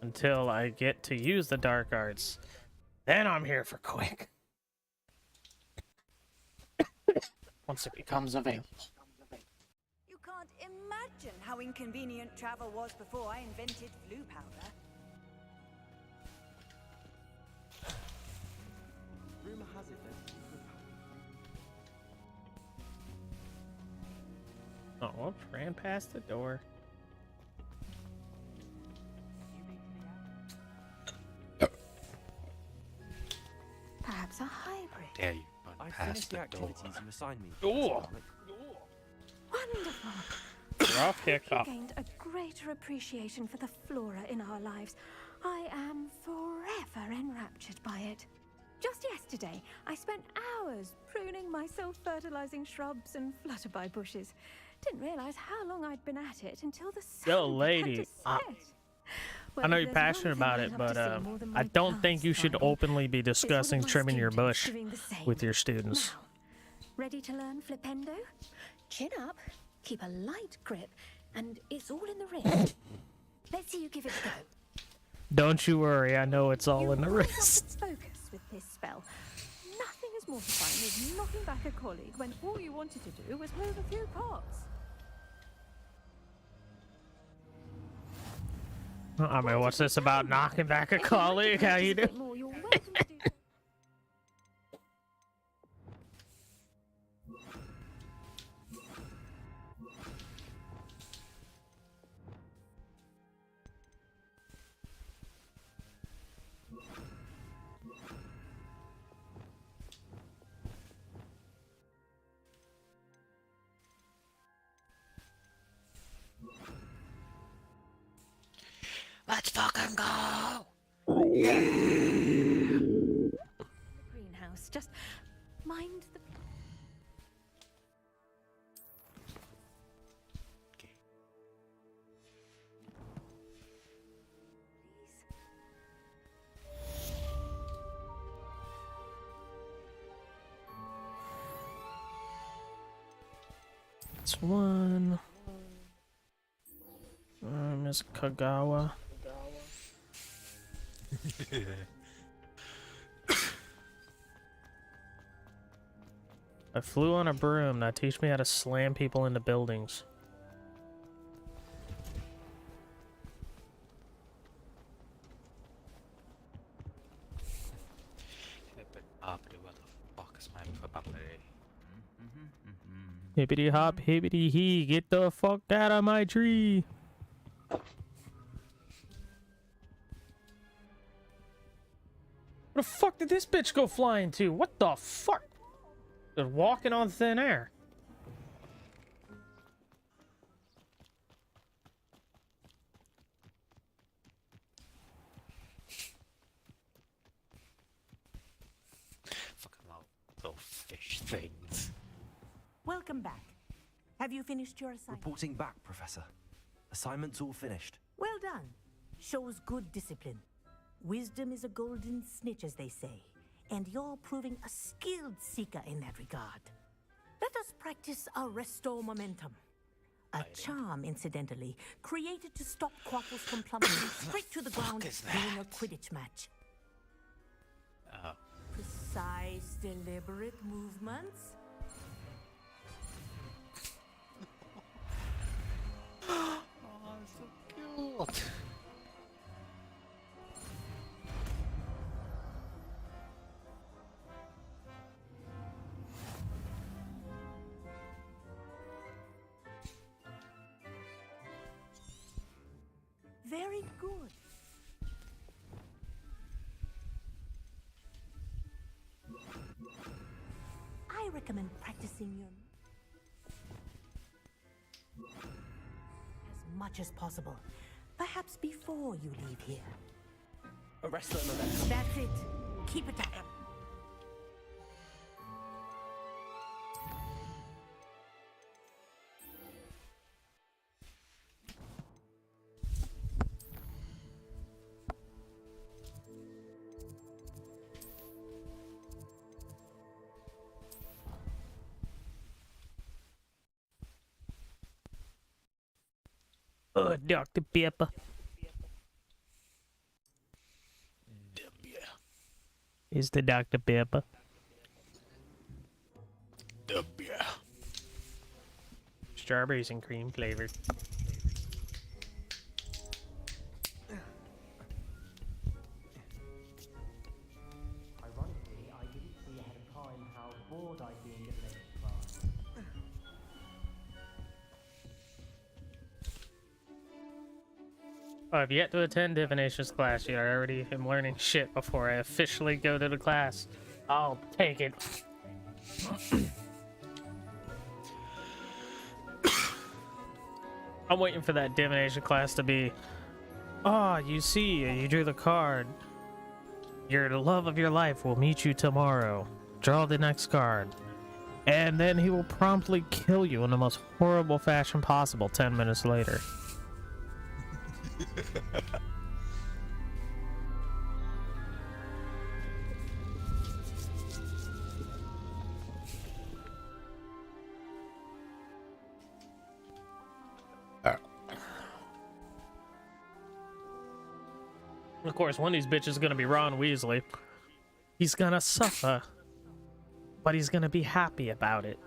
Until I get to use the Dark Arts. Then I'm here for quick. Once it becomes available. You can't imagine how inconvenient travel was before I invented blue powder. Rumor has it that Oh, ran past the door. Perhaps a hybrid. Dare you run I past finished the the activities door. you assigned me. Oh. Wonderful. Rough hiccup. Gained a greater appreciation for the flora in our lives. I am forever enraptured by it. Just yesterday, I spent hours pruning my self-fertilizing shrubs and flutterby bushes. Didn't realize how long I'd been at it until the sun Yo, began lady. to set. I know you're passionate about it, but I don't think you should openly be discussing trimming your bush with your students. Ready to learn Flipendo? Chin up, keep a light grip, and it's all in the wrist. Let's see you give it a go. Don't you worry, I know it's all in the Always wrist. have to focus with this spell. Nothing as mortifying as knocking back a colleague when all you wanted to do was move a few parts. I mean, what's this about knocking back a colleague? How you doing? More, you're welcome to do. Let's fucking go! Greenhouse, just mind the. It's one. Miss Kagawa. I flew on a broom. Now teach me how to slam people into buildings. Hippity hop, hippity hee, get the fuck out of my tree. Where the fuck did this bitch go flying to? What the fuck? Just walking on thin air. Fucking little fish things. Welcome back. Have you finished your assignment? Reporting back, Professor. Assignment's all finished. Well done. Shows good discipline. Wisdom is a golden snitch, as they say, and you're proving a skilled seeker in that regard. Let us practice Arresto Momentum. A charm, incidentally, created to stop Quaffles from plummeting straight to the ground during a Quidditch match. Oh. Precise, deliberate movements. Oh, so cute. Very good. I recommend practicing your as much as possible. Perhaps just before you leave here. Arrest them, Alexa. That's it. Keep it up. Dr. Pepper. Is the Dr. Pepper? Strawberries and cream flavored. Ironically, I didn't see ahead of time how bored I'd be in divination class. I've yet to attend divination's class yet. I already am learning shit before I officially go to the class. I'll take it. I'm waiting for that divination class to be, you see, you drew the card. Your love of your life will meet you tomorrow. Draw the next card. And then he will promptly kill you in the most horrible fashion possible 10 minutes later. Of course, one of these bitches is gonna be Ron Weasley. He's gonna suffer, but he's gonna be happy about it.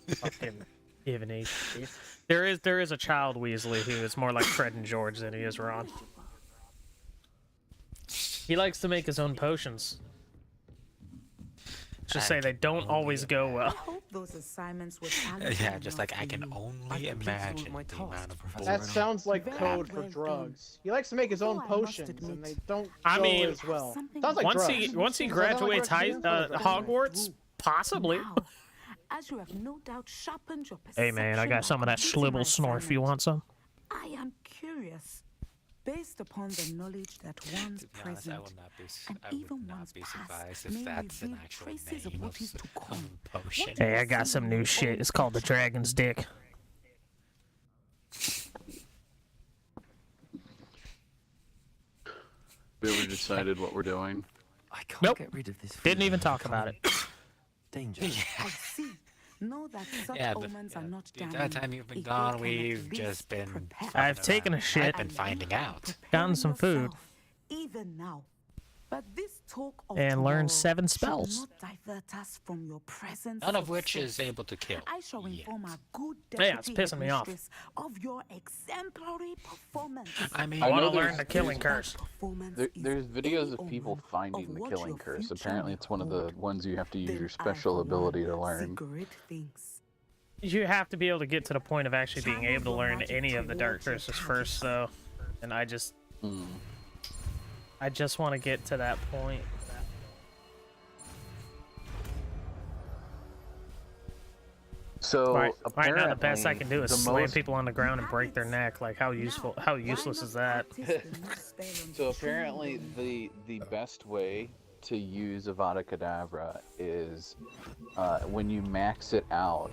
Fucking divination. There is a child Weasley who is more like Fred and George than he is Ron. He likes to make his own potions. Just say they don't always go well. Those assignments were Yeah, just like I can only imagine the amount of That sounds like code for drugs. He likes to make his own potions, and they don't go as well. Sounds like drugs. once he graduates Hogwarts, possibly. As you have no doubt sharpened your Hey man, I got some of that Schlibble Snorf. You want some? I am curious. Based upon the knowledge that one's present and even one's past may reveal traces of what is to come. Hey, I got some new shit. It's called the Dragon's Dick. We ever decided what we're doing? I can't get rid of this. Didn't even talk about it. Danger. I see. Know that such omens are not the entire time you've been gone, we've just been. I've taken a shit. I've been finding out. Gotten some food. Even now. But this talk of And learned tomorrow 7 spells. should not divert us from your presence. None of which is able to kill. I shall inform our good Yeah, it's deputy pissing me off. headmistress of your exemplary performance. I mean, I want to know learn the killing curse. There's videos of people finding the killing curse. Apparently, it's one of the ones you have to use your special ability to learn. You have to be able to get to the point of actually being able to learn any of the dark curses first, though. And I just want to get to that point. So right apparently, now, the best I can do is slam most... people on the ground and break their neck. Like, how useless is that? So apparently, the best way to use Avada Kedavra is when you max it out,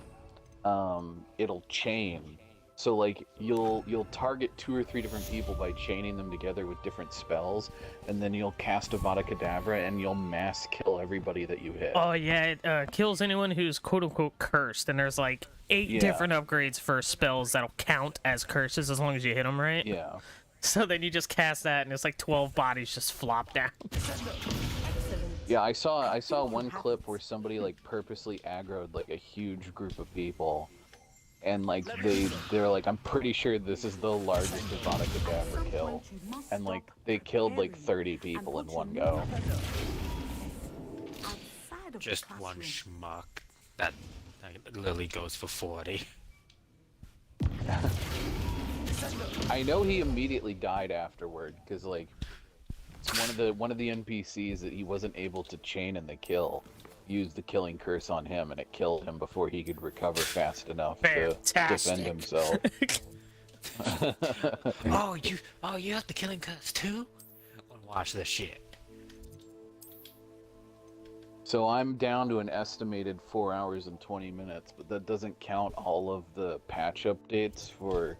it'll chain. So like you'll target 2 or 3 different people by chaining them together with different spells, and then you'll cast Avada Kedavra and you'll mass kill everybody that you hit. Oh yeah, it kills anyone who's quote unquote cursed, and there's like 8 different upgrades for spells that'll count as curses as long as you hit them right. Yeah. So then you just cast that, and it's like 12 bodies just flop down. Yeah, I saw one clip where somebody like purposely aggroed like a huge group of people. And like they're like, I'm pretty sure this is the largest Avada Kedavra kill, and like they killed like 30 people in one go. Just one schmuck that literally goes for 40. I know he immediately died afterward because like it's one of the NPCs that he wasn't able to chain in the kill. Used the killing curse on him, and it killed him before he could recover fast enough to defend himself. Oh, you have the killing curse too? Watch this shit. So I'm down to an estimated 4 hours and 20 minutes, but that doesn't count all of the patch updates for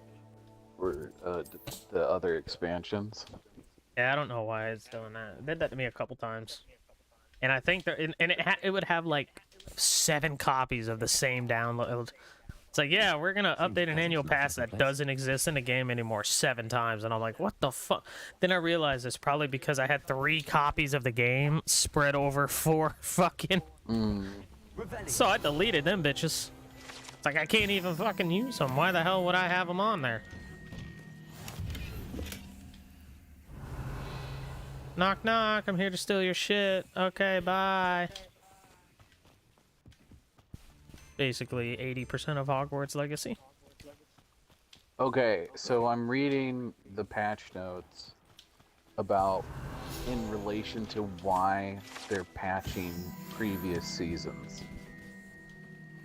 the other expansions. Yeah, I don't know why it's doing that. It did that to me a couple times. And I think it would have like 7 copies of the same download. It's like, yeah, we're gonna update an annual pass that doesn't exist in the game anymore 7 times, and I'm like, what the fuck? Then I realized it's probably because I had 3 copies of the game spread over 4 fucking. So I deleted them bitches. It's like I can't even fucking use them. Why the hell would I have them on there? Knock knock. I'm here to steal your shit. Okay, bye. Basically 80% of Hogwarts Legacy. Okay, so I'm reading the patch notes about in relation to why they're patching previous seasons.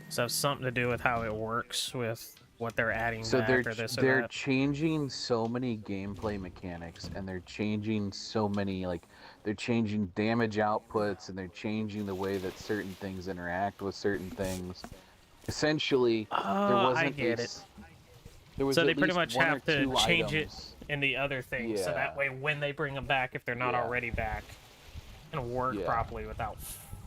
So something to do with how it works with what they're adding So back or this or they're that. changing so many gameplay mechanics, and they're changing so many, like, they're changing damage outputs, and they're changing the way that certain things interact with certain things. Essentially, there wasn't I get it. There was So they at pretty least much 1 or have to 2 change items. it in the other things, so Yeah. that way when they bring them back, if they're not Yeah. already back, can work Yeah. properly without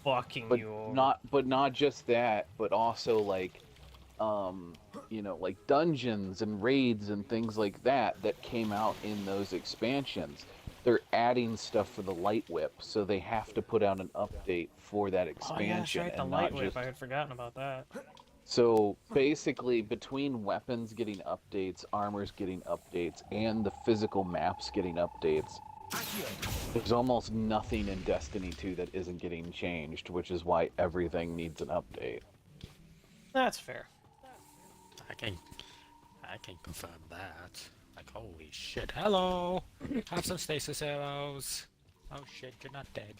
fucking But you over. not just that, but also like you know, like dungeons and raids and things like that came out in those expansions. They're adding stuff for the Light Whip, so they have to put out an update for that Oh expansion. yeah, that's right, the and Light not Whip. just... I had forgotten about that. So basically, between weapons getting updates, armors getting updates, and the physical maps getting updates, there's almost nothing in Destiny 2 that isn't getting changed, which is why everything needs an update. That's fair. I can confirm that. Like, holy shit. Hello! Have some stasis arrows. Oh shit, you're not dead.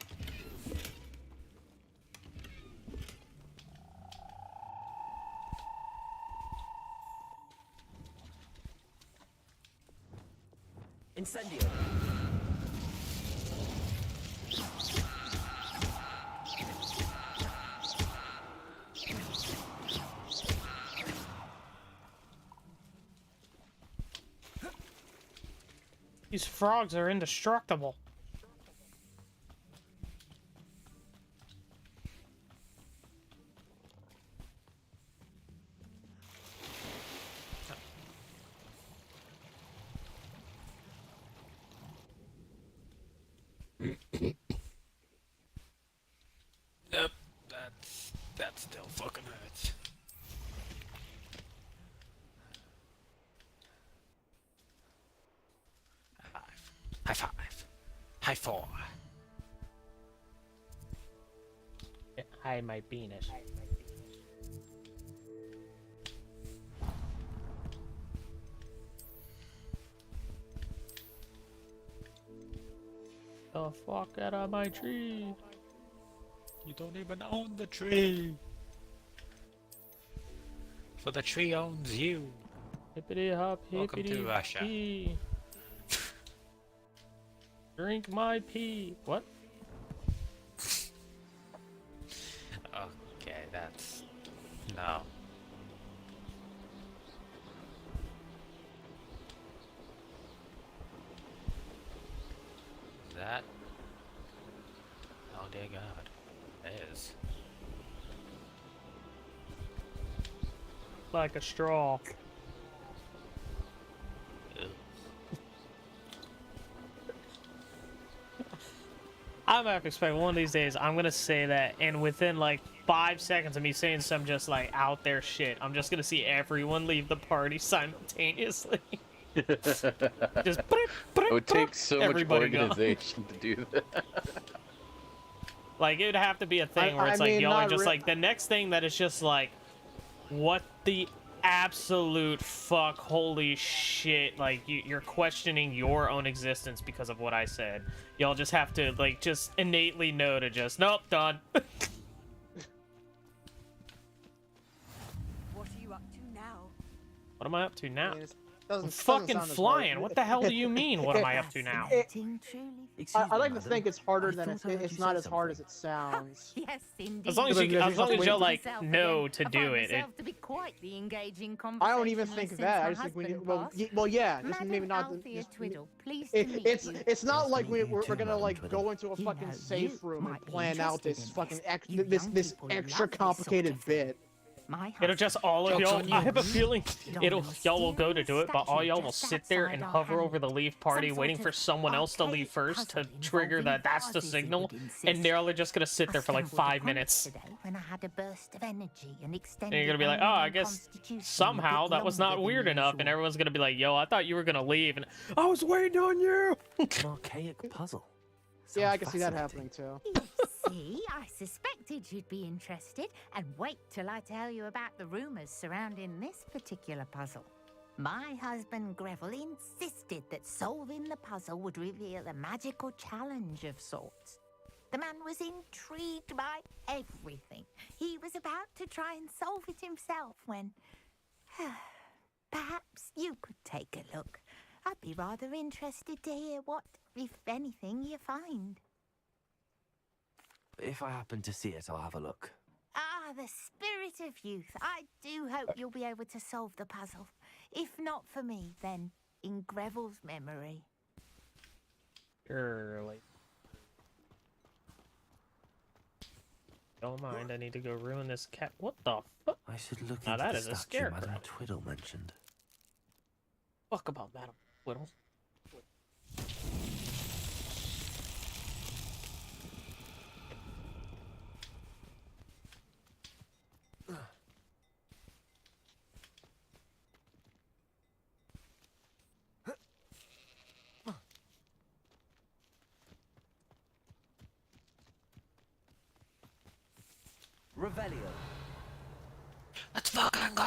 Incendio. These frogs are indestructible. Yep, that still fucking hurts. High five. High four. Hi, my penis. The fuck out of my tree. You don't even own the tree. For the tree owns you. Hippity hop, Welcome to hippity Russia. pee. Drink my pee. What? Okay, that's... No. Is that... Oh dear God. It is. Like a straw. I'm gonna have to expect one of these days I'm gonna say that, and within like 5 seconds of me saying some just like out there shit, I'm just gonna see everyone leave the party simultaneously. Just It would take so much everybody gone. organization to do that. Like, it would have to be a thing where I it's like, mean, y'all are not just re- like, the next thing that is just like, what the absolute fuck, holy shit, like, you're questioning your own existence because of what I said. Y'all just have to, like, just innately know to just, nope, done. What are you up to now? What am I up to now? Doesn't fucking sound as flying. hard. What the hell do you mean? What am I up to now? I like to think it's harder than it's not as hard as it sounds. Yes, indeed. As long as you like know to do it. To be quite the engaging I don't even think that. I just think we need. Well, yeah, just maybe not. It's not like we're gonna like go into a fucking safe room and plan out this fucking this extra complicated bit. It'll just all of y'all. I have a feeling y'all will go to do it, but all y'all will sit there and hover over the leave party, waiting for someone else to leave first to trigger that's the signal, and they're all just gonna sit there for like 5 minutes. When I had a burst of energy and And you're gonna be like, oh, I guess somehow that was not weird enough, and everyone's gonna be like, yo, I thought you were gonna leave, and I was waiting on you. An archaic puzzle. Yeah, I can see that happening too. See, I suspected you'd be interested, and wait till I tell you about the rumors surrounding this particular puzzle. My husband Greville insisted that solving the puzzle would reveal a magical challenge of sorts. The man was intrigued by everything. He was about to try and solve it himself when... Perhaps you could take a look. I'd be rather interested to hear what, if anything, you find. If I happen to see it, I'll have a look. Ah, the spirit of youth. I do hope you'll be able to solve the puzzle. If not for me, then in Greville's memory. Surely. Don't mind, I need to go ruin this cat. What the fuck? I should look now into that the is a statue scarecrow. Madame Twiddle mentioned. Fuck about Madame Twiddle. Revelio. Let's fucking go!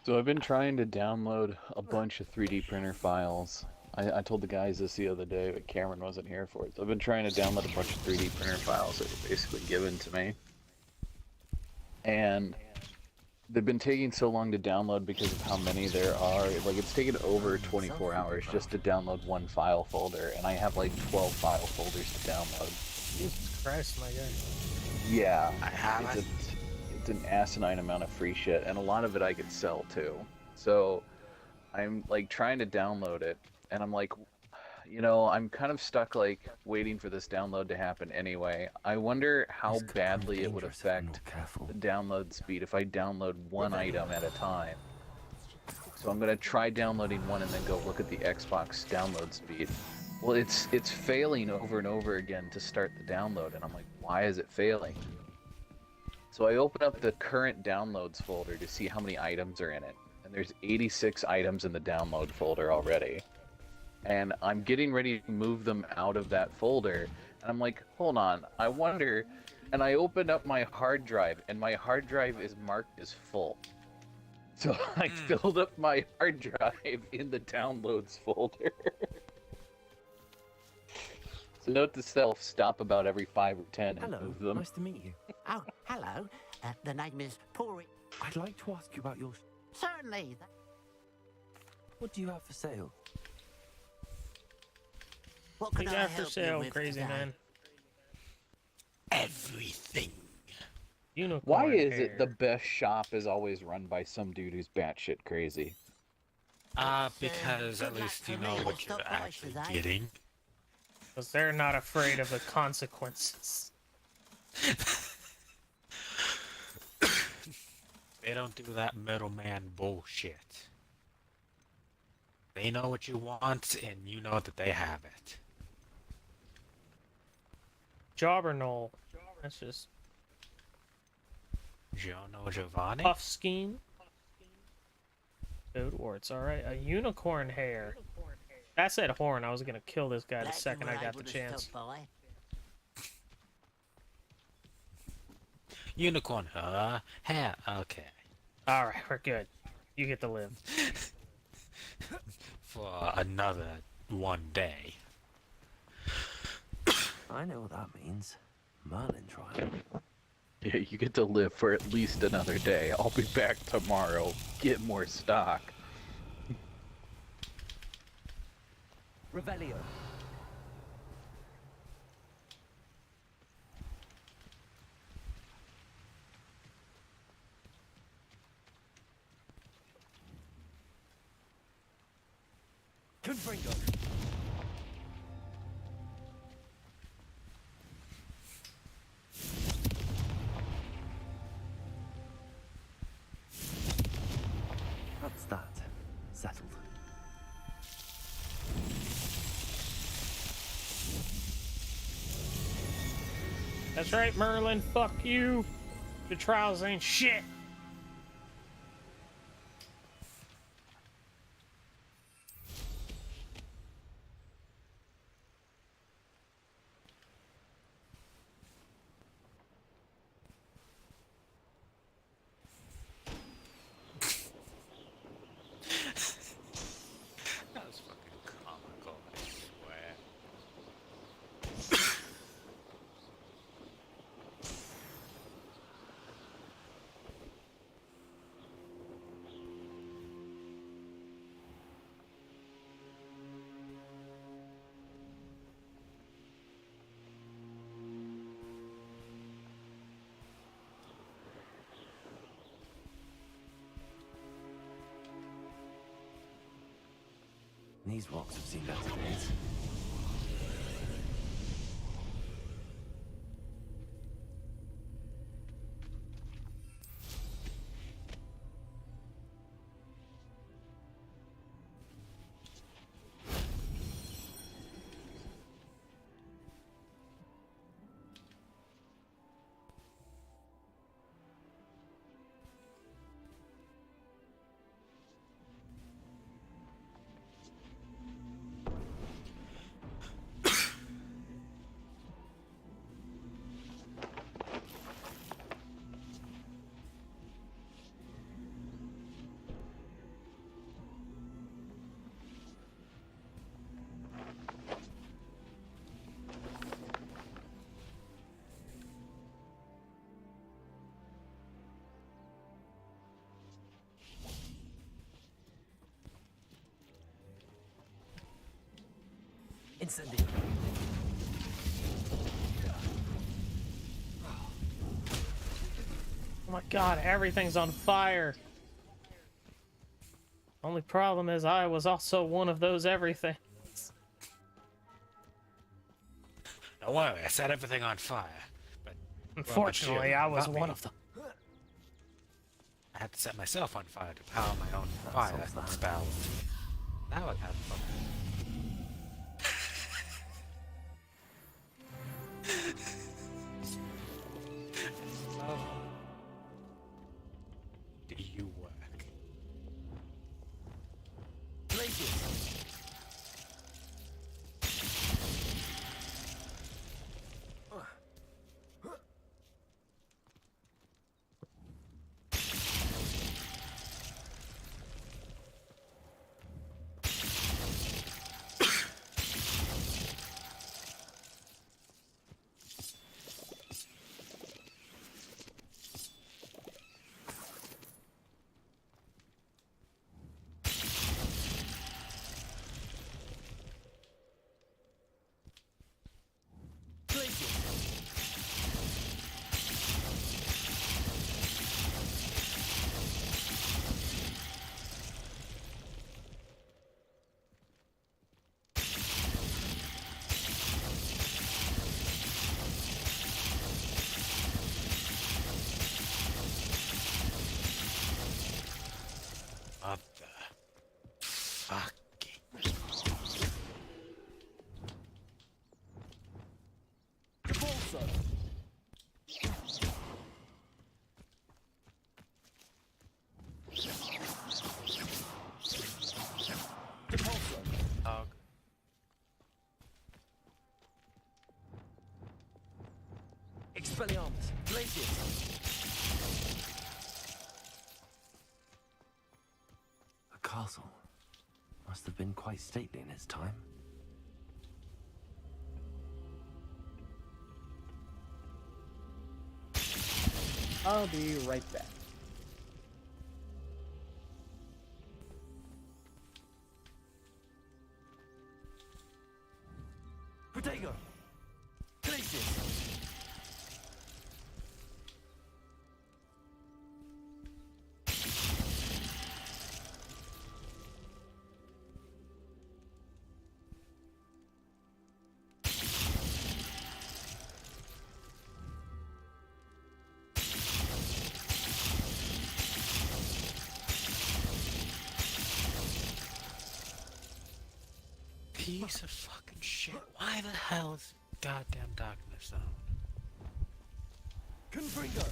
So I've been trying to download a bunch of 3D printer files. I told the guys this the other day, but Cameron wasn't here for it. So I've been trying to download a bunch of 3D printer files that were basically given to me. And they've been taking so long to download because of how many there are. Like, it's taken over 24 hours just to download one file folder, and I have like 12 file folders to download. Jesus Christ, my guy. Yeah, it's an asinine amount of free shit, and a lot of it I could sell too. So I'm like trying to download it, and I'm like, you know, I'm kind of stuck like waiting for this download to happen anyway. I wonder how badly it would affect the download speed if I download one item at a time. So I'm gonna try downloading one and then go look at the Xbox download speed. Well, it's failing over and over again to start the download, and I'm like, why is it failing? So I open up the current downloads folder to see how many items are in it, and there's 86 items in the download folder already. And I'm getting ready to move them out of that folder, and I'm like, hold on, I wonder, and I open up my hard drive, and my hard drive is marked as full. So I filled up my hard drive in the downloads folder. So note to self, stop about every 5 or 10 and move them. Nice to meet you. Oh, hello. The name is Pori. I'd like to ask you about your... Certainly. What do you have for sale? What can What I you got for help you sale, with crazy today? man? Everything. Unicorn Why is hair. it the best shop is always run by some dude who's batshit crazy? Because at least you know what you're actually getting. Because they're not afraid of the consequences. They don't do that middleman bullshit. They know what you want, and you know that they have it. Jobberknoll. That's just Giorno Giovanni? puff scheme. Toad warts, alright. A unicorn hair. That said horn, I was gonna kill this guy the second I got the chance. Unicorn, hair, okay. Alright, we're good. You get to live. For another one day. I know what that means. Merlin trial. Yeah, you get to live for at least another day. I'll be back tomorrow. Get more stock. Revelio. Confringo. That's that. Settled. That's right, Merlin. Fuck you. The trials ain't shit. That was fucking comical, I swear. These rocks have seen better days. Incendio. Oh my god, everything's on fire. Only problem is I was also one of those everythings. Don't worry, I set everything on fire. But Unfortunately, I was one of them. I had to set myself on fire to power my own fire spells. That would have fun. Do you work? Expelliarmus! Glacius! A castle. Must have been quite stately in its time. I'll be right back. Protego! Glacius! Piece of fucking shit. Why the hell is goddamn darkness on? Confringo!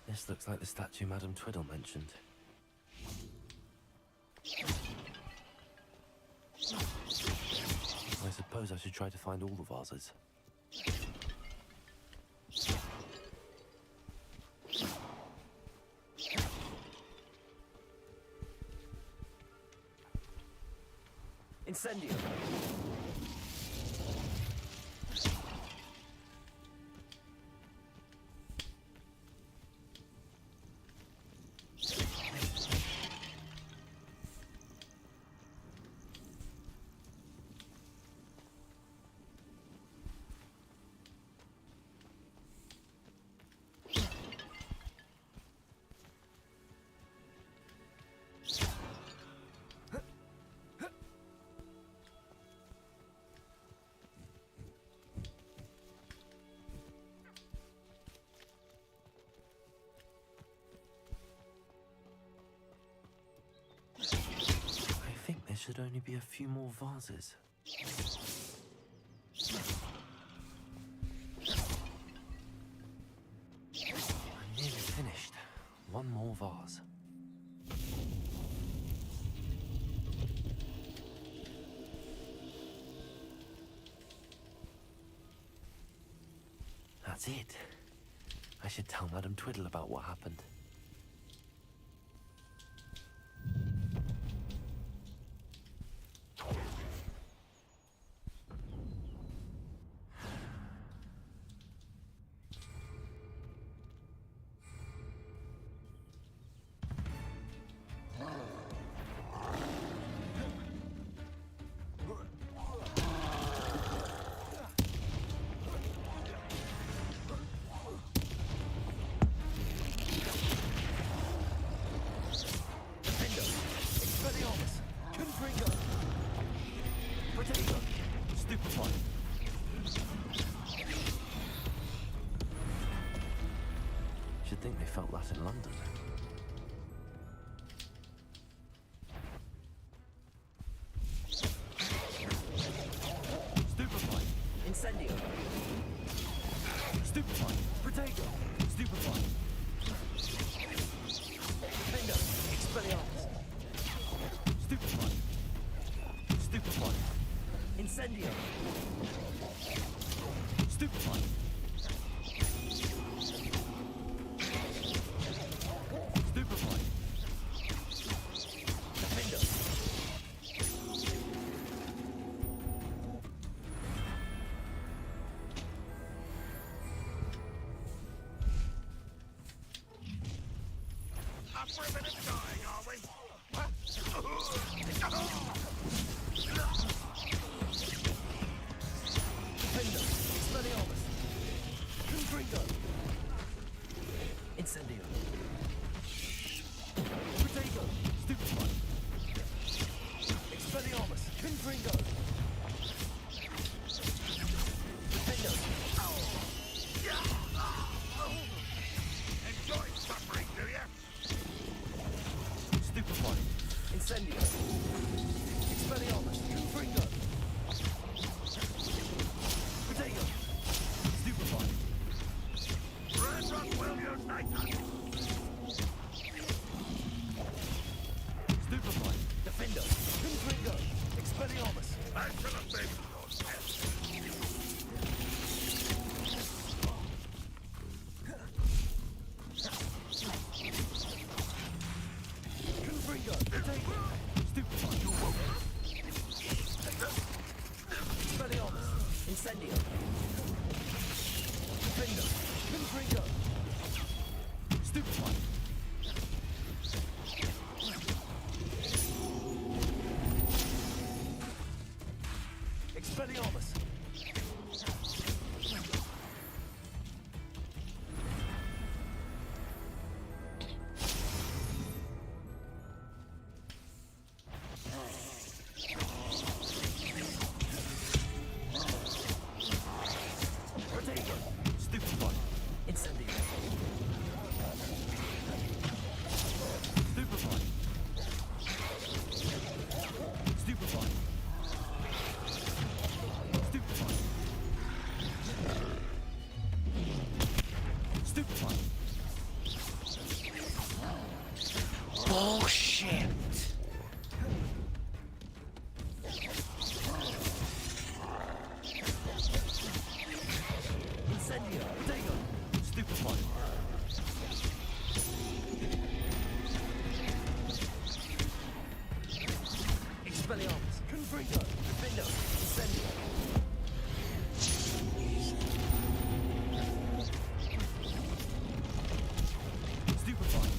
This looks like the statue Madame Twiddle mentioned. I suppose I should try to find all the vases. Incendio! I think there should only be a few more vases. I'm nearly finished. One more vase. That's it. I should tell Madame Twiddle about what happened. Should think they felt that in London. Stupefy! Incendio! Stupefy! Protego! Stupefy! Defender! Expelliarmus! Stupefy! Stupefy! Incendio! Stupefy! Stupefy! Defender! Not for a minute dying, are we? Defender! Expelliarmus! Confringo! Incendio! Protego! Stupefy! Expelliarmus! Confringo! Defender! Enjoy suffering, do you? Stupefy! Incendio! Expelliarmus. Confringo. Potato. Stupefy. Red Rock will unite us. Stupefy. Defendo. Confringo. Expelliarmus. I shall obey those tests. Confringo. Potato. Stupefy. You woke. Expelliarmus. Incendio. Defendo. Confringo. Stupefy. Expelliarmus. Protego. Stupefy. Incendio. Stupefy. Stupefy. Stupefy. Stupefy. Bullshit. Incendio. Protego. Stupefy. Expelliarmus. Confringo. Defendo. Incendio. Stupefy.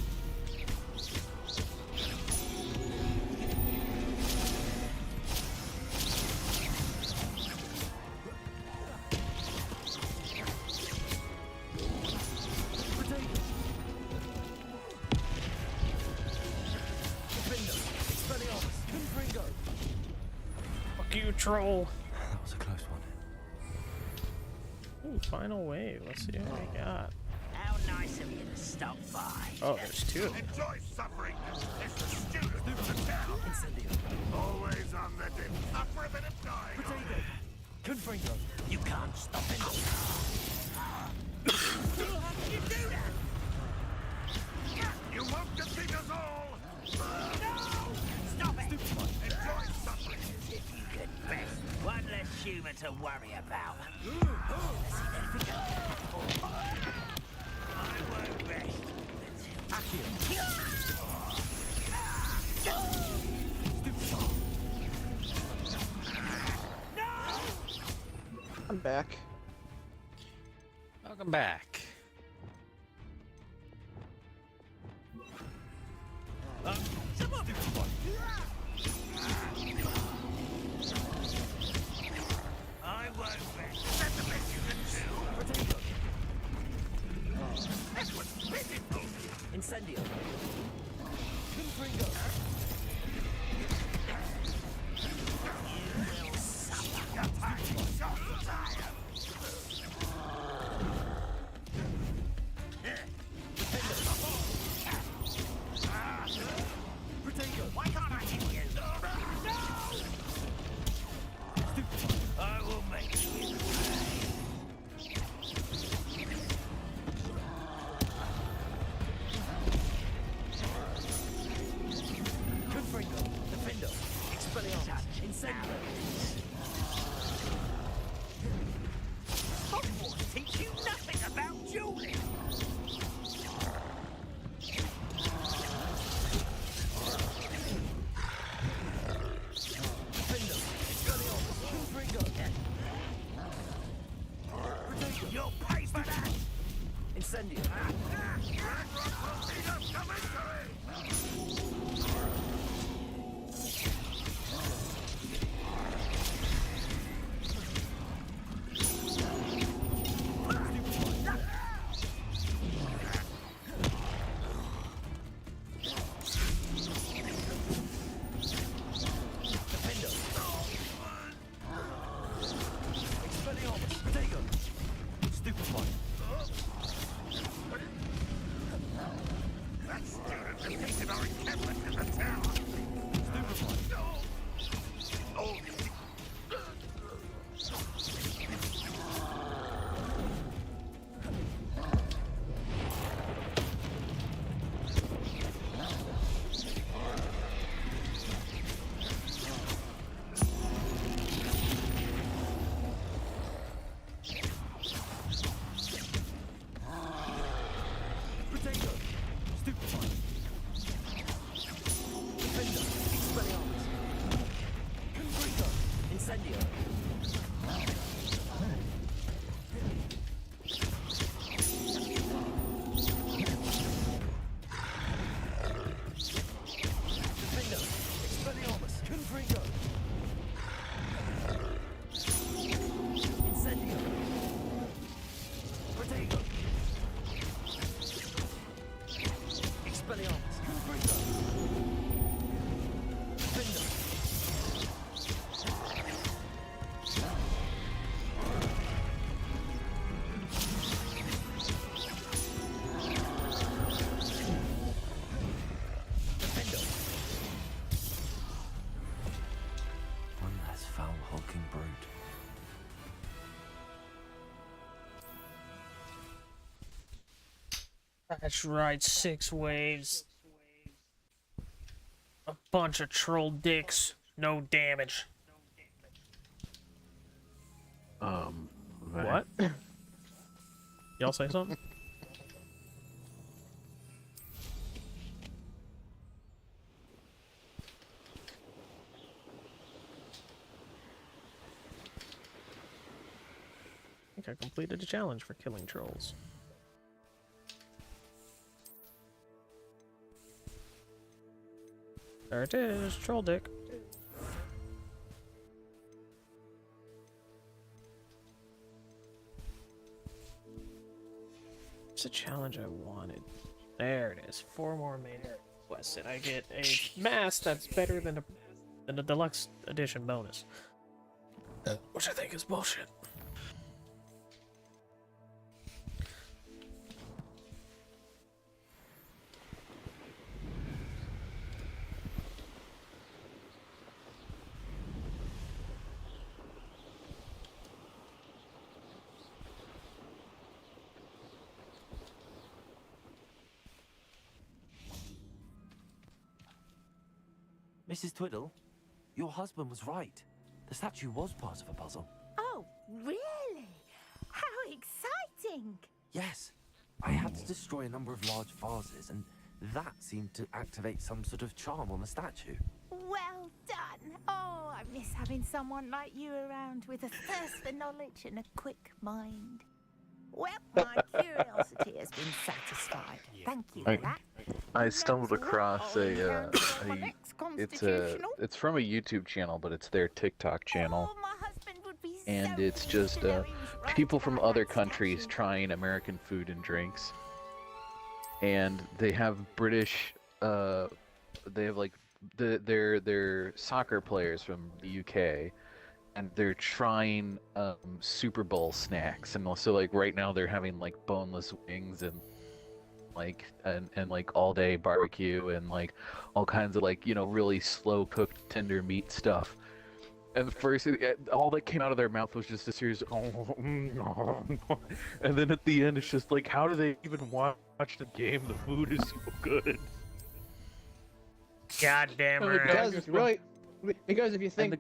Potato. Defendo. Expelliarmus. Confringo. Fuck you, troll. That was a close one. Ooh, final wave. Let's see what we got. How nice of you to stop by. Oh, there's two. Enjoy suffering. It's the student of the town. Incendio. Always on the dip. Up for a bit of dying. Potato. Confringo. You can't stop it. How can you do that? You won't defeat us all. No! Stop it. Enjoy suffering. If you confess, one less human to worry about. I won't rest. I'm back. Welcome back. I won't rest. That's the best you can do. That was pitiful. Incendio. Confringo. You will suffer. You're tired. Potato. Why can't I hit you? No! I will make you Confringo. Defendo. Expelliarmus. Incendio. Hogwarts teach you nothing about dueling. Defendo. Expelliarmus. Confringo. Potato. You'll pay for that. Incendio. Red Rock will lead us to victory. Defendo. Expelliarmus. Potato. Stupefy. foul, hulking brute. That's right, 6 waves. A bunch of troll dicks, no damage. What? Y'all say something? I think I completed a challenge for killing trolls. There it is, troll dick. It's a challenge I wanted. There it is. 4 more main quests, and I get a mask that's better than a deluxe edition bonus, which I think is bullshit. Mrs. Twiddle, your husband was right. The statue was part of a puzzle. Oh, really? How exciting! Yes. I had to destroy a number of large vases, and that seemed to activate some sort of charm on the statue. Well done! Oh, I miss having someone like you around with a thirst for knowledge and a quick mind. Well, my curiosity has been satisfied. Thank you for that. I stumbled across it's from a YouTube channel, but it's their TikTok channel, and it's just people from other countries trying American food and drinks, and they have British, they have like they're soccer players from the UK, and they're trying Super Bowl snacks, and also like right now they're having like boneless wings and like all day barbecue and like all kinds of like, you know, really slow cooked tender meat stuff. And first all that came out of their mouth was just a series of and then at the end it's just like, how do they even watch the game? The food is so good. God damn right. Because if you think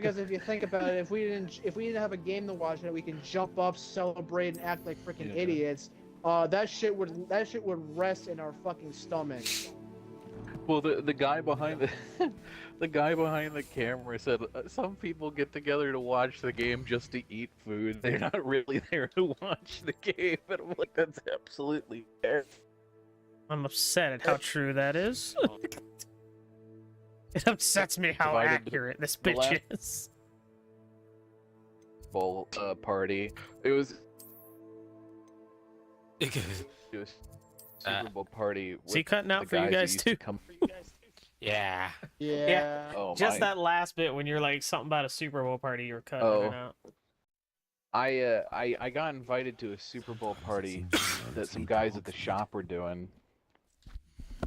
about it, if we didn't have a game to watch and we can jump up, celebrate, and act like freaking idiots, that shit would rest in our fucking stomach. Well, the guy behind the guy behind the camera said some people get together to watch the game just to eat food. They're not really there to watch the game. And I'm like, that's absolutely fair. I'm upset at how true that is. It upsets me how accurate this bitch is. Bowl party. It was Super Bowl party. Is he cutting out for you guys too? Yeah. Yeah. Oh, just that last bit when you're like something about a Super Bowl party, you were cutting it out. I got invited to a Super Bowl party that some guys at the shop were doing,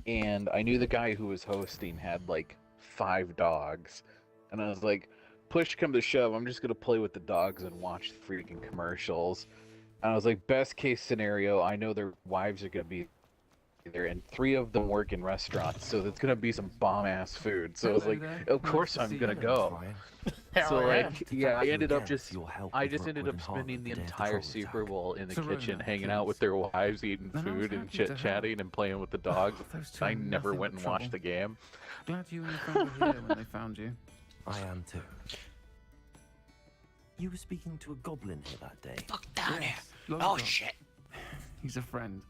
and I knew the guy who was hosting had like 5 dogs, and I was like, push come to shove, I'm just gonna play with the dogs and watch the freaking commercials. And I was like, best case scenario, I know their wives are gonna be there, and 3 of them work in restaurants, so it's gonna be some bomb ass food. So I was like, of course I'm gonna go. So like, yeah, I ended up I just ended up spending the entire Super Bowl in the kitchen, hanging out with their wives, eating food and chit chatting and playing with the dogs. I never went and watched the game. Glad you and your friend were here when they found you. I am too. You were speaking to a goblin here that day. Fuck down here. Lord Oh God. shit. He's a friend.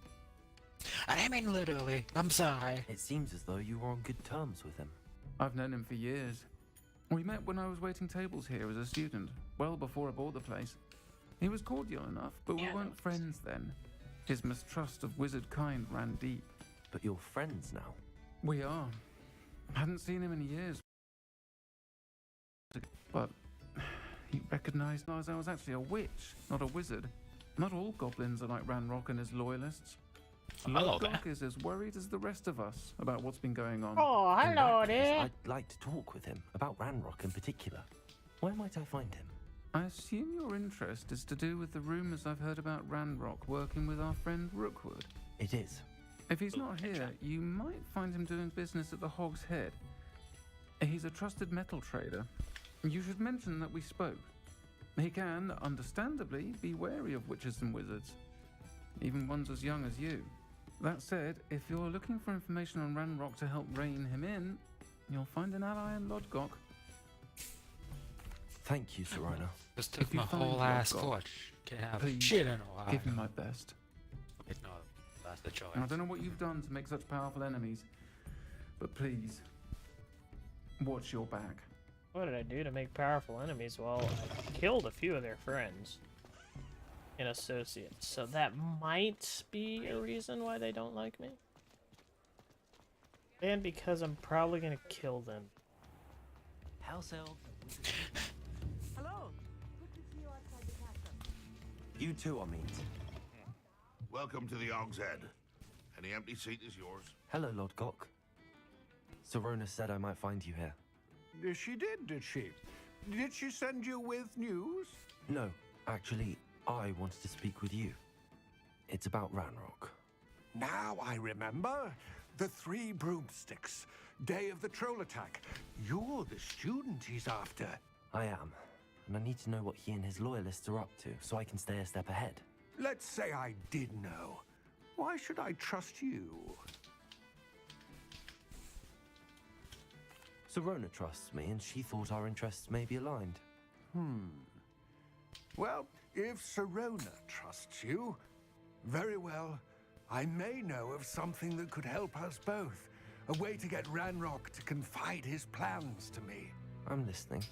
I mean literally. I'm sorry. It seems as though you were on good terms with him. I've known him for years. We met when I was waiting tables here as a student, well before I bought the place. He was cordial enough, but we weren't friends then. His mistrust of wizard kind ran deep. But you're friends now. We are. Hadn't seen him in years. But he recognized I was actually a witch, not a wizard. Not all goblins are like Ranrock and his loyalists. Hello there. Lodgok is as worried as the rest of us about what's been going on. Oh, hello there. I'd like to talk with him about Ranrock in particular. Where might I find him? I assume your interest is to do with the rumours I've heard about Ranrock working with our friend Rookwood. It is. If he's not here, you might find him doing business at the Hog's Head. He's a trusted metal trader. You should mention that we spoke. He can, understandably, be wary of witches and wizards, even ones as young as you. That said, if you're looking for information on Ranrock to help rein him in, you'll find an ally in Lodgok. Thank you, Serona. Just took my whole ass torch. Can't have shit in a while. Give him my best. No, that's the choice. I don't know what you've done to make such powerful enemies, but please, watch your back. What did I do to make powerful enemies? Well, I killed a few of their friends and associates, so that might be a reason why they don't like me. And because I'm probably gonna kill them. House elf. Hello. Good to see you outside the castle. You too, Amit. Welcome to the Hog's Head. Any empty seat is yours. Hello, Lodgok. Serona said I might find you here. She did she? Did she send you with news? No, actually, I wanted to speak with you. It's about Ranrock. Now I remember. The 3 broomsticks. Day of the troll attack. You're the student he's after. I am, and I need to know what he and his loyalists are up to, so I can stay a step ahead. Let's say I did know. Why should I trust you? Serona trusts me, and she thought our interests may be aligned. Well, if Serona trusts you, very well. I may know of something that could help us both. A way to get Ranrock to confide his plans to me. I'm listening.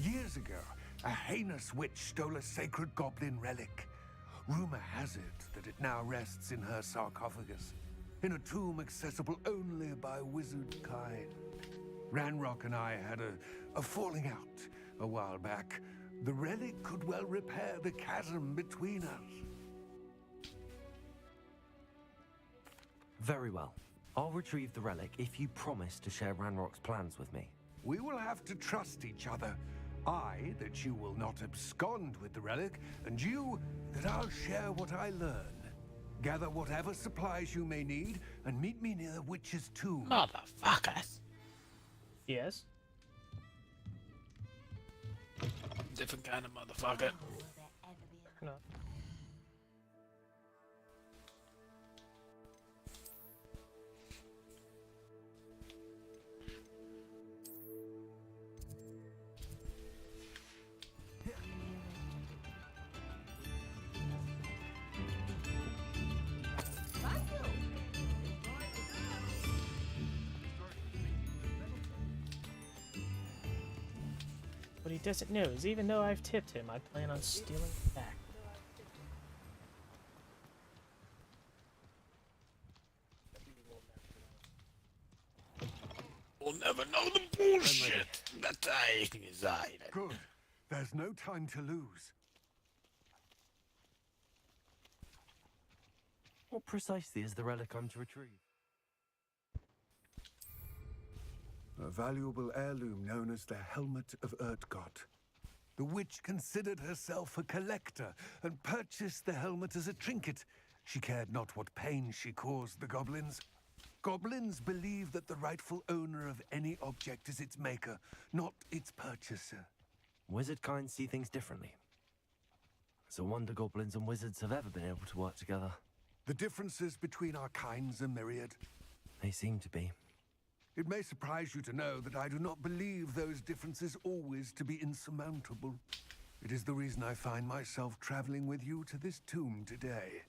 Years ago, a heinous witch stole a sacred goblin relic. Rumor has it that it now rests in her sarcophagus, in a tomb accessible only by wizard kind. Ranrock and I had a falling out a while back. The relic could well repair the chasm between us. Very well. I'll retrieve the relic if you promise to share Ranrock's plans with me. We will have to trust each other. I, that you will not abscond with the relic, and you, that I'll share what I learn. Gather whatever supplies you may need, and meet me near the witch's tomb. Motherfuckers. Yes. Different kind of motherfucker. No. What he doesn't know is even though I've tipped him, I plan on stealing it back. We'll never know the bullshit that I reside. Good. There's no time to lose. What precisely is the relic I'm to retrieve? A valuable heirloom known as the Helmet of Urtgott. The witch considered herself a collector and purchased the helmet as a trinket. She cared not what pain she caused the goblins. Goblins believe that the rightful owner of any object is its maker, not its purchaser. Wizard kind see things differently. It's a wonder goblins and wizards have ever been able to work together. The differences between our kinds are myriad. They seem to be. It may surprise you to know that I do not believe those differences always to be insurmountable. It is the reason I find myself traveling with you to this tomb today.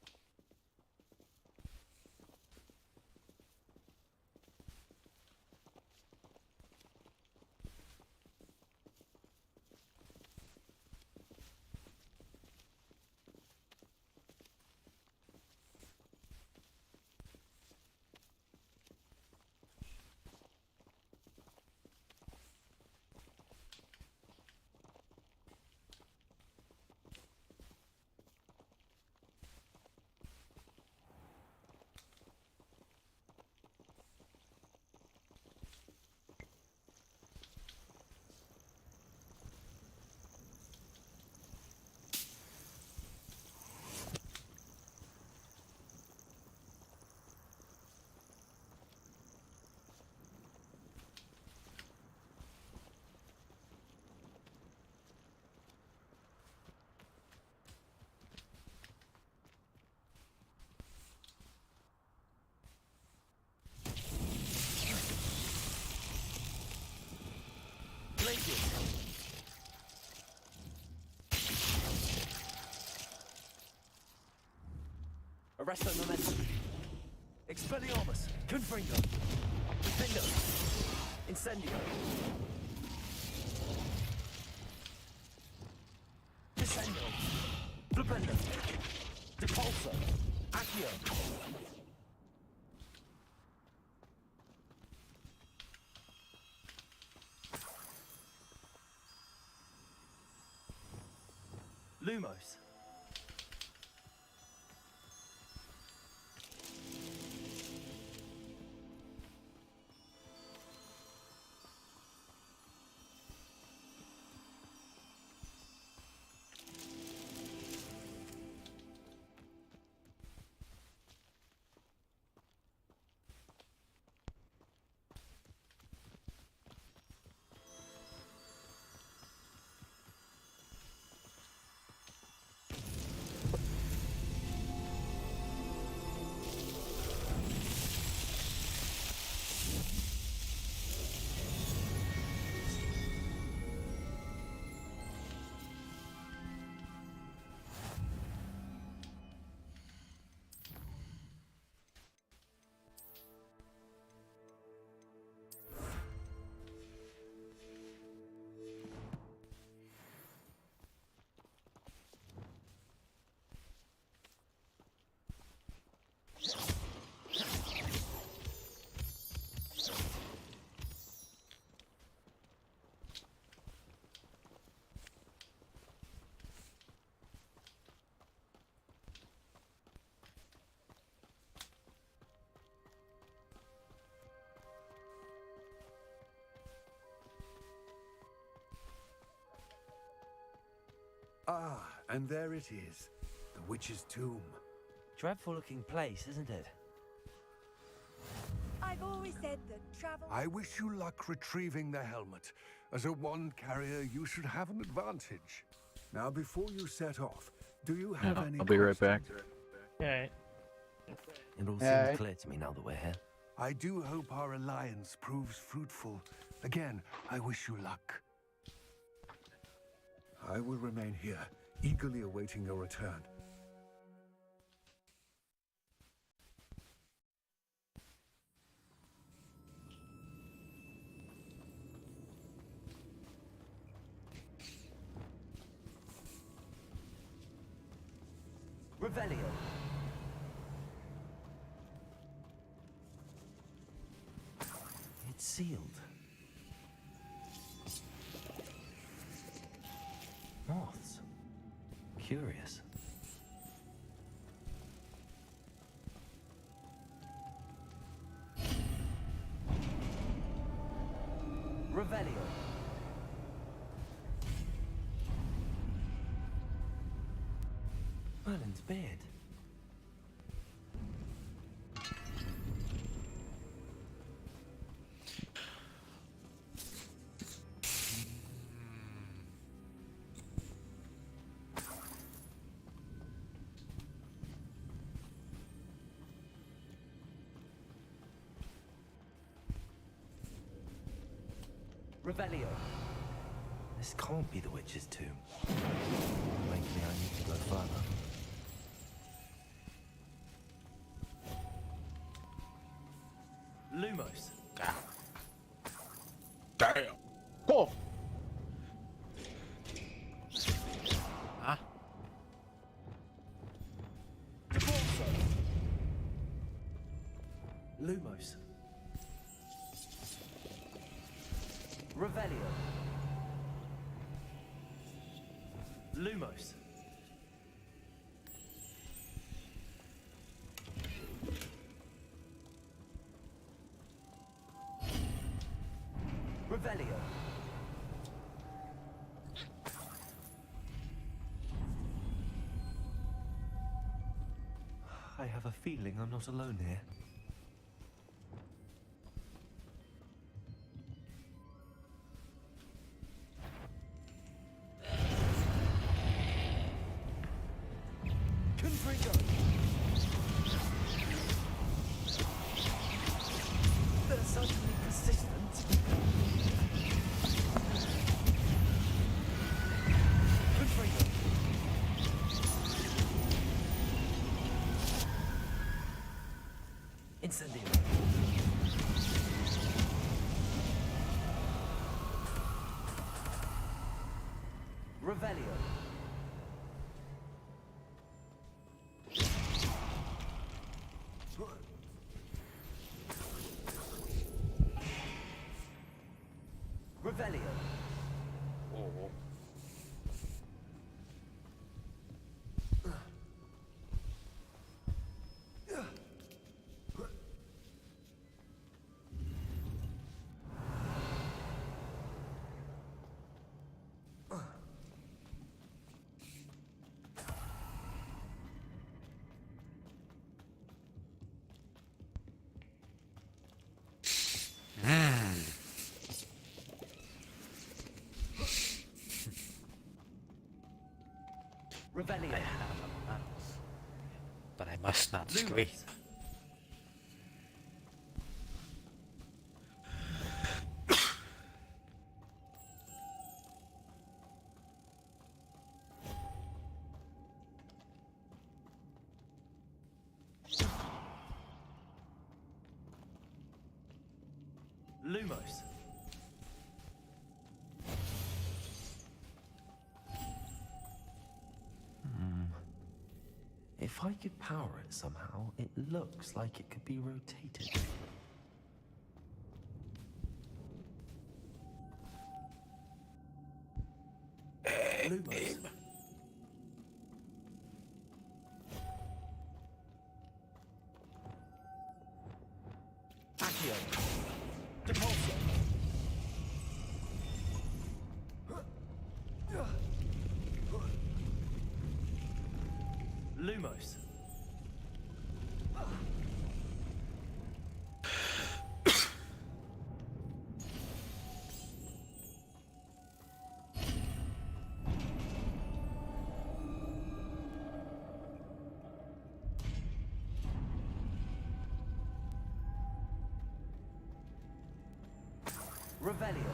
Arresto momentum. Expelliarmus. Confringo. Defendo. Incendio. Descendo. Flipendo. Depulso. Accio. Lumos. Ah, and there it is. The witch's tomb. Dreadful looking place, isn't it? I've always said that travel... I wish you luck retrieving the helmet. As a wand carrier, you should have an advantage. Now, before you set off, do you have any... I'll be right back. Yeah. It all seems clear to me now that we're here. I do hope our alliance proves fruitful. Again, I wish you luck. I will remain here, eagerly awaiting your return. Revelio. It's sealed. Moths. Curious. Revelio. Merlin's beard. Revelio. This can't be the witch's tomb. Maybe I need to go further. Lumos. Damn. Cool. Huh? Lumos. Revelio. Lumos. Revelio. I have a feeling I'm not alone here. They're suddenly persistent. Incendio. Revelio. Revelio. Oh. Revelio. I have a mouse, but I must not scream. Lumos. If I could power it somehow, it looks like it could be rotated. Lumos. Accio. Depulso. Lumos. Revelio.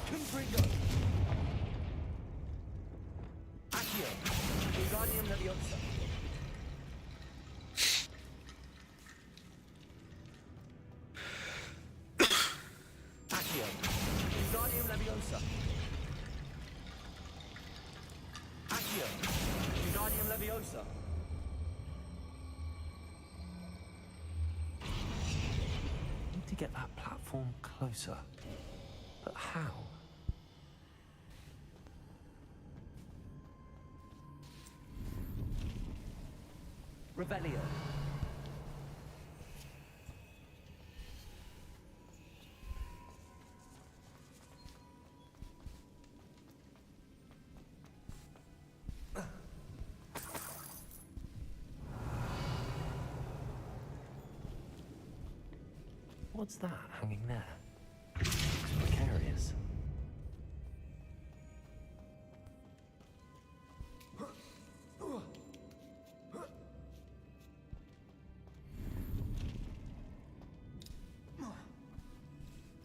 Confringo. Accio. Wingardium Leviosa. Accio. Wingardium Leviosa. Accio. Wingardium Leviosa. Need to get that platform closer. But how? Revelio. What's that hanging there? Looks precarious.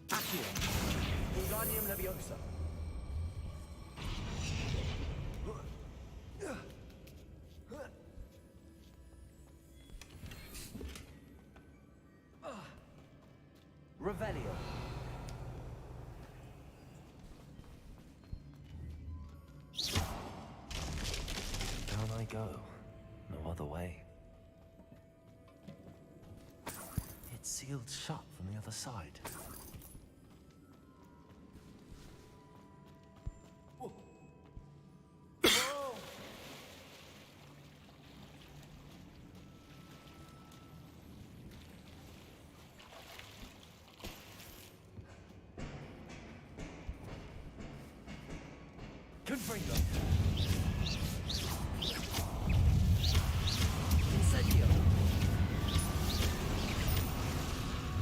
Accio. Wingardium Leviosa. Revelio. Down I go. No other way. It's sealed shut from the other side. Confringo. Incendio.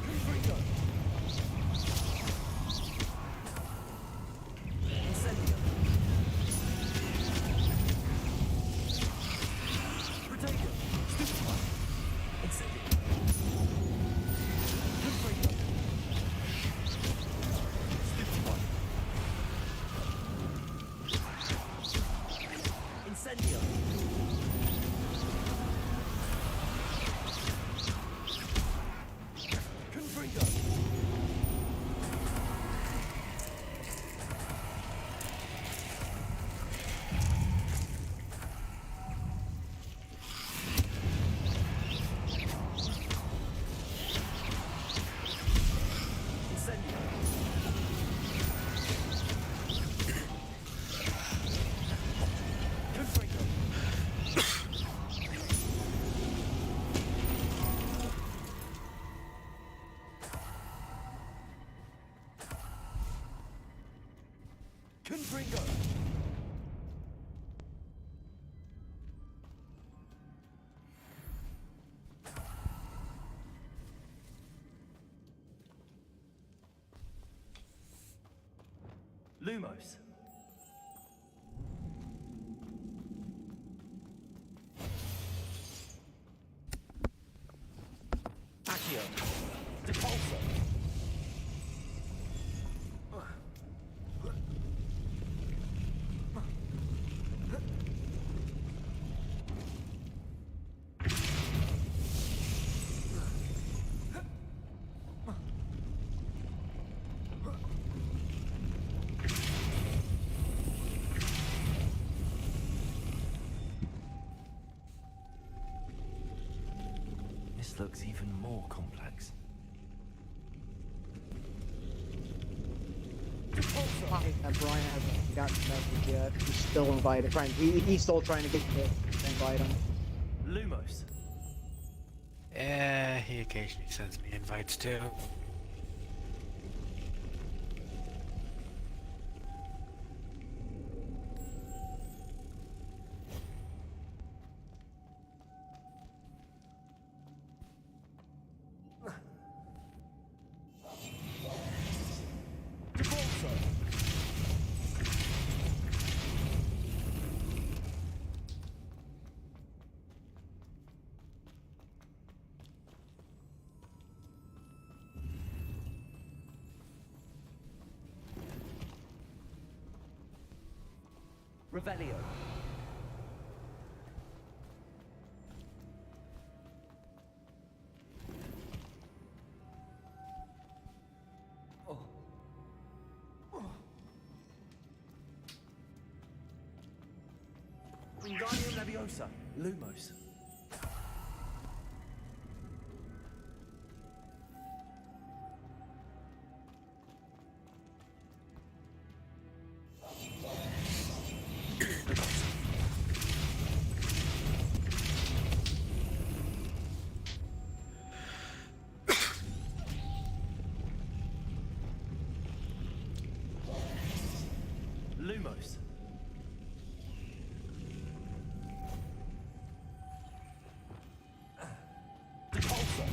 Confringo. Incendio. Protego. Stupefy. Confringo! Lumos. Accio. Depulso. This looks even more complex. Brian hasn't gotten the message yet. He's still invited. He's still trying to get to invite him. Lumos. Yeah, he occasionally sends me invites too. Revelio. Wingardium Leviosa. Lumos. Lumos. Depulso.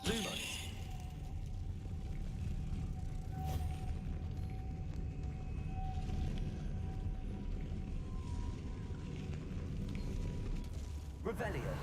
Lumos. Revelio.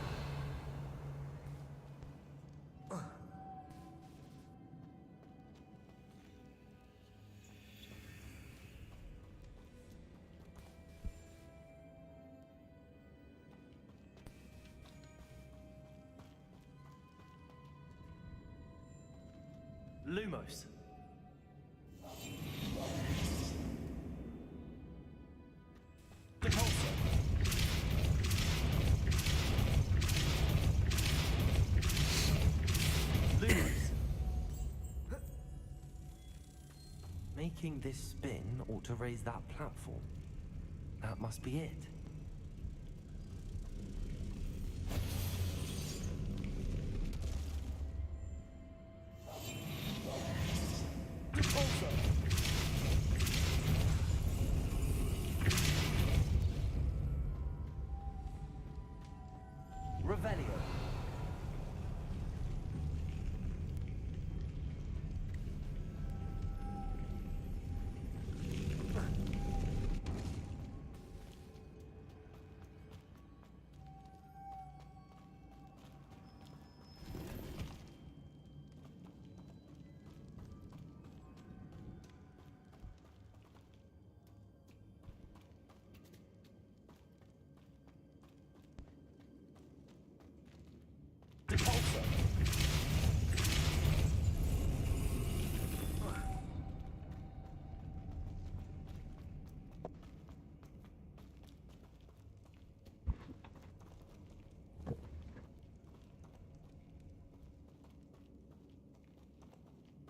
Lumos. Depulso. Lumos. Making this spin ought to raise that platform. That must be it. Depulso. Revelio. Depulso.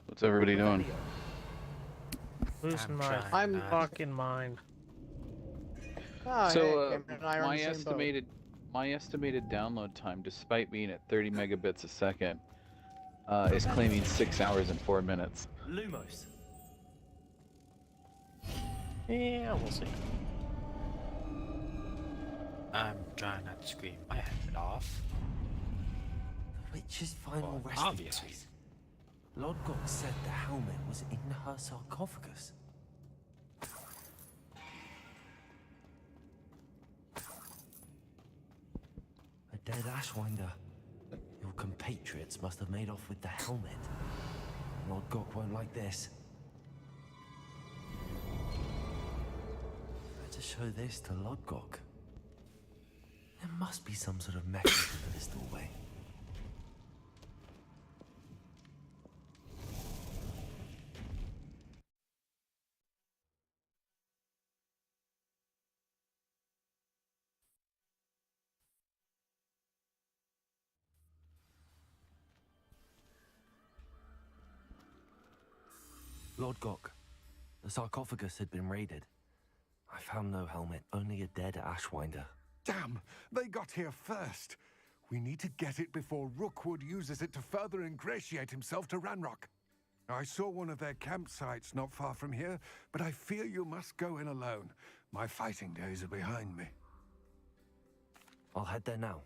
What's everybody doing? Losing my fucking mind. Oh, So, hey, Cameron and I are my in the same boat. estimated download time, despite being at 30 megabits a second, is claiming 6 hours and 4 minutes. Lumos. Yeah, we'll see. I'm trying not to scream my head off. The witch's final For resting obvious place. reasons. Lodgok said the helmet was in her sarcophagus. A dead Ashwinder. Your compatriots must have made off with the helmet. Lodgok won't like this. Better show this to Lodgok. There must be some sort of mechanism for this doorway. Lodgok, the sarcophagus had been raided. I found no helmet, only a dead Ashwinder. Damn, they got here first. We need to get it before Rookwood uses it to further ingratiate himself to Ranrock. I saw one of their campsites not far from here, but I fear you must go in alone. My fighting days are behind me. I'll head there now.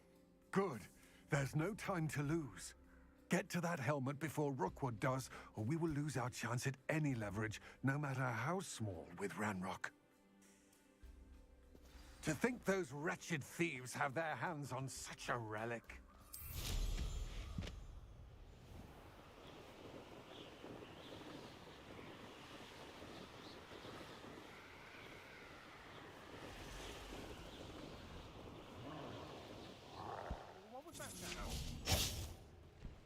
Good. There's no time to lose. Get to that helmet before Rookwood does, or we will lose our chance at any leverage, no matter how small, with Ranrock. To think those wretched thieves have their hands on such a relic. What was that now?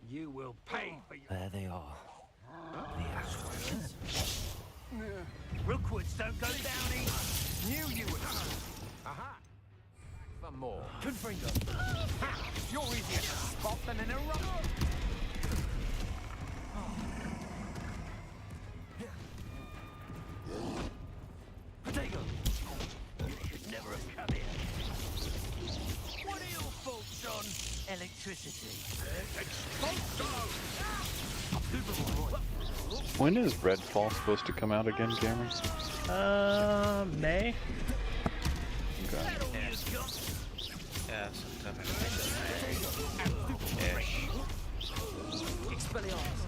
You will pay for your... There they are. The Ashwinders. Rookwoods don't go down easy. Knew you would. Aha! For more. Confringo. Ha! You're easier to spot than in a row. Potato! You should never have come here. What are your faults on electricity? When is Redfall supposed to come out again, Cameron? May? Okay. Yeah, sometime in May. Ish. Expelliarmus.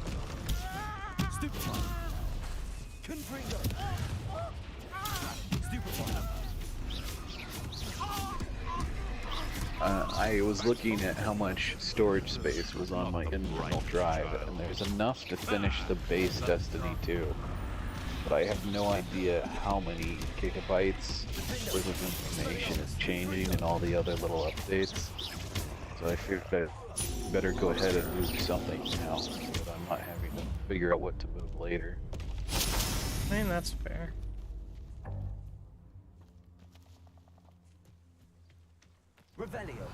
Stupefy. Confringo. Stupefy. I was looking at how much storage space was on my internal drive, and there's enough to finish the base Destiny 2. But I have no idea how many gigabytes worth of information is changing in all the other little updates. So I figured I better go ahead and move something now, so that I'm not having to figure out what to move later. I mean, that's fair. Revelio.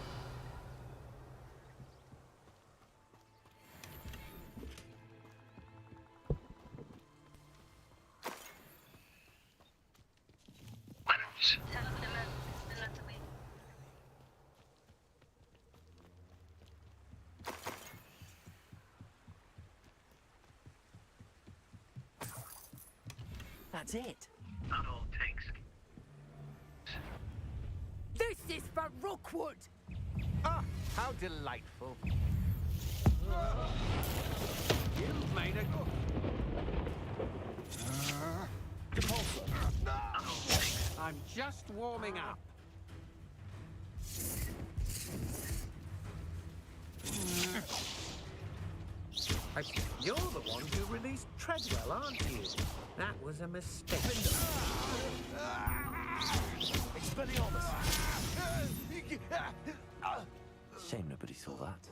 That's it. Not all tanks. This is for Rookwood! Ah, how delightful. You've made a good... I'm just warming up. You're the one who released Treadwell, aren't you? That was a mistake. Expelliarmus! Shame nobody saw that.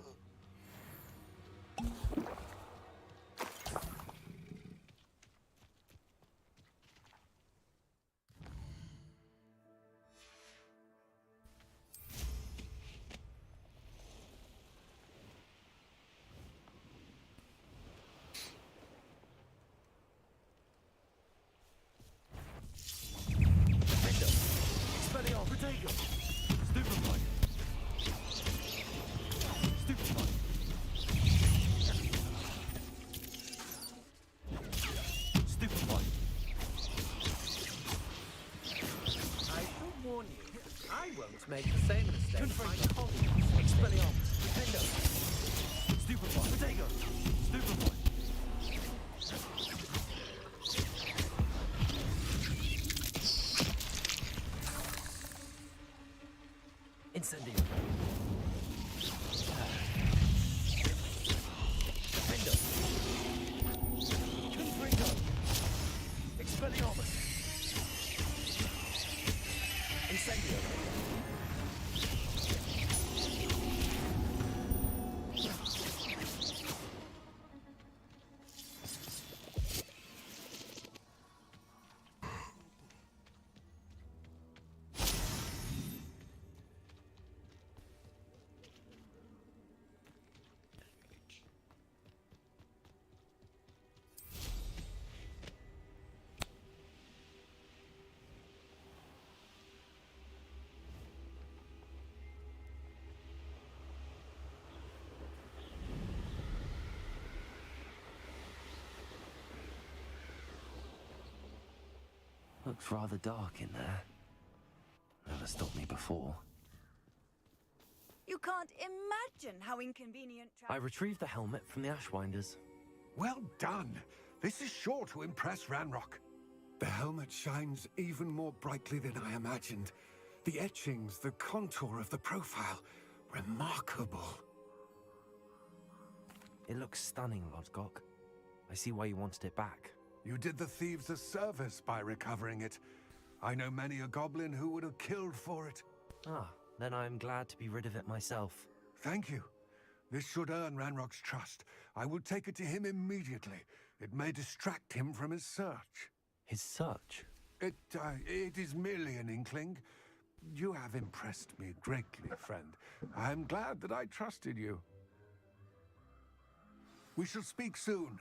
Expelliarmus! Stupefy! made the same mistake. My colleagues. Expelliarmus. Defendo. Stupefy. Protego. Stupefy. Incendio. Defendo. Confringo. Expelliarmus. Incendio. Looks rather dark in there. Never stopped me before. You can't imagine how inconvenient. I retrieved the helmet from the Ashwinders. Well done. This is sure to impress Ranrock. The helmet shines even more brightly than I imagined. The etchings, the contour of the profile, remarkable. It looks stunning, Lodgok. I see why you wanted it back. You did the thieves a service by recovering it. I know many a goblin who would have killed for it. Ah, then I'm glad to be rid of it myself. Thank you. This should earn Ranrock's trust. I will take it to him immediately. It may distract him from his search. His search? It is merely an inkling. You have impressed me greatly, friend. I am glad that I trusted you. We shall speak soon.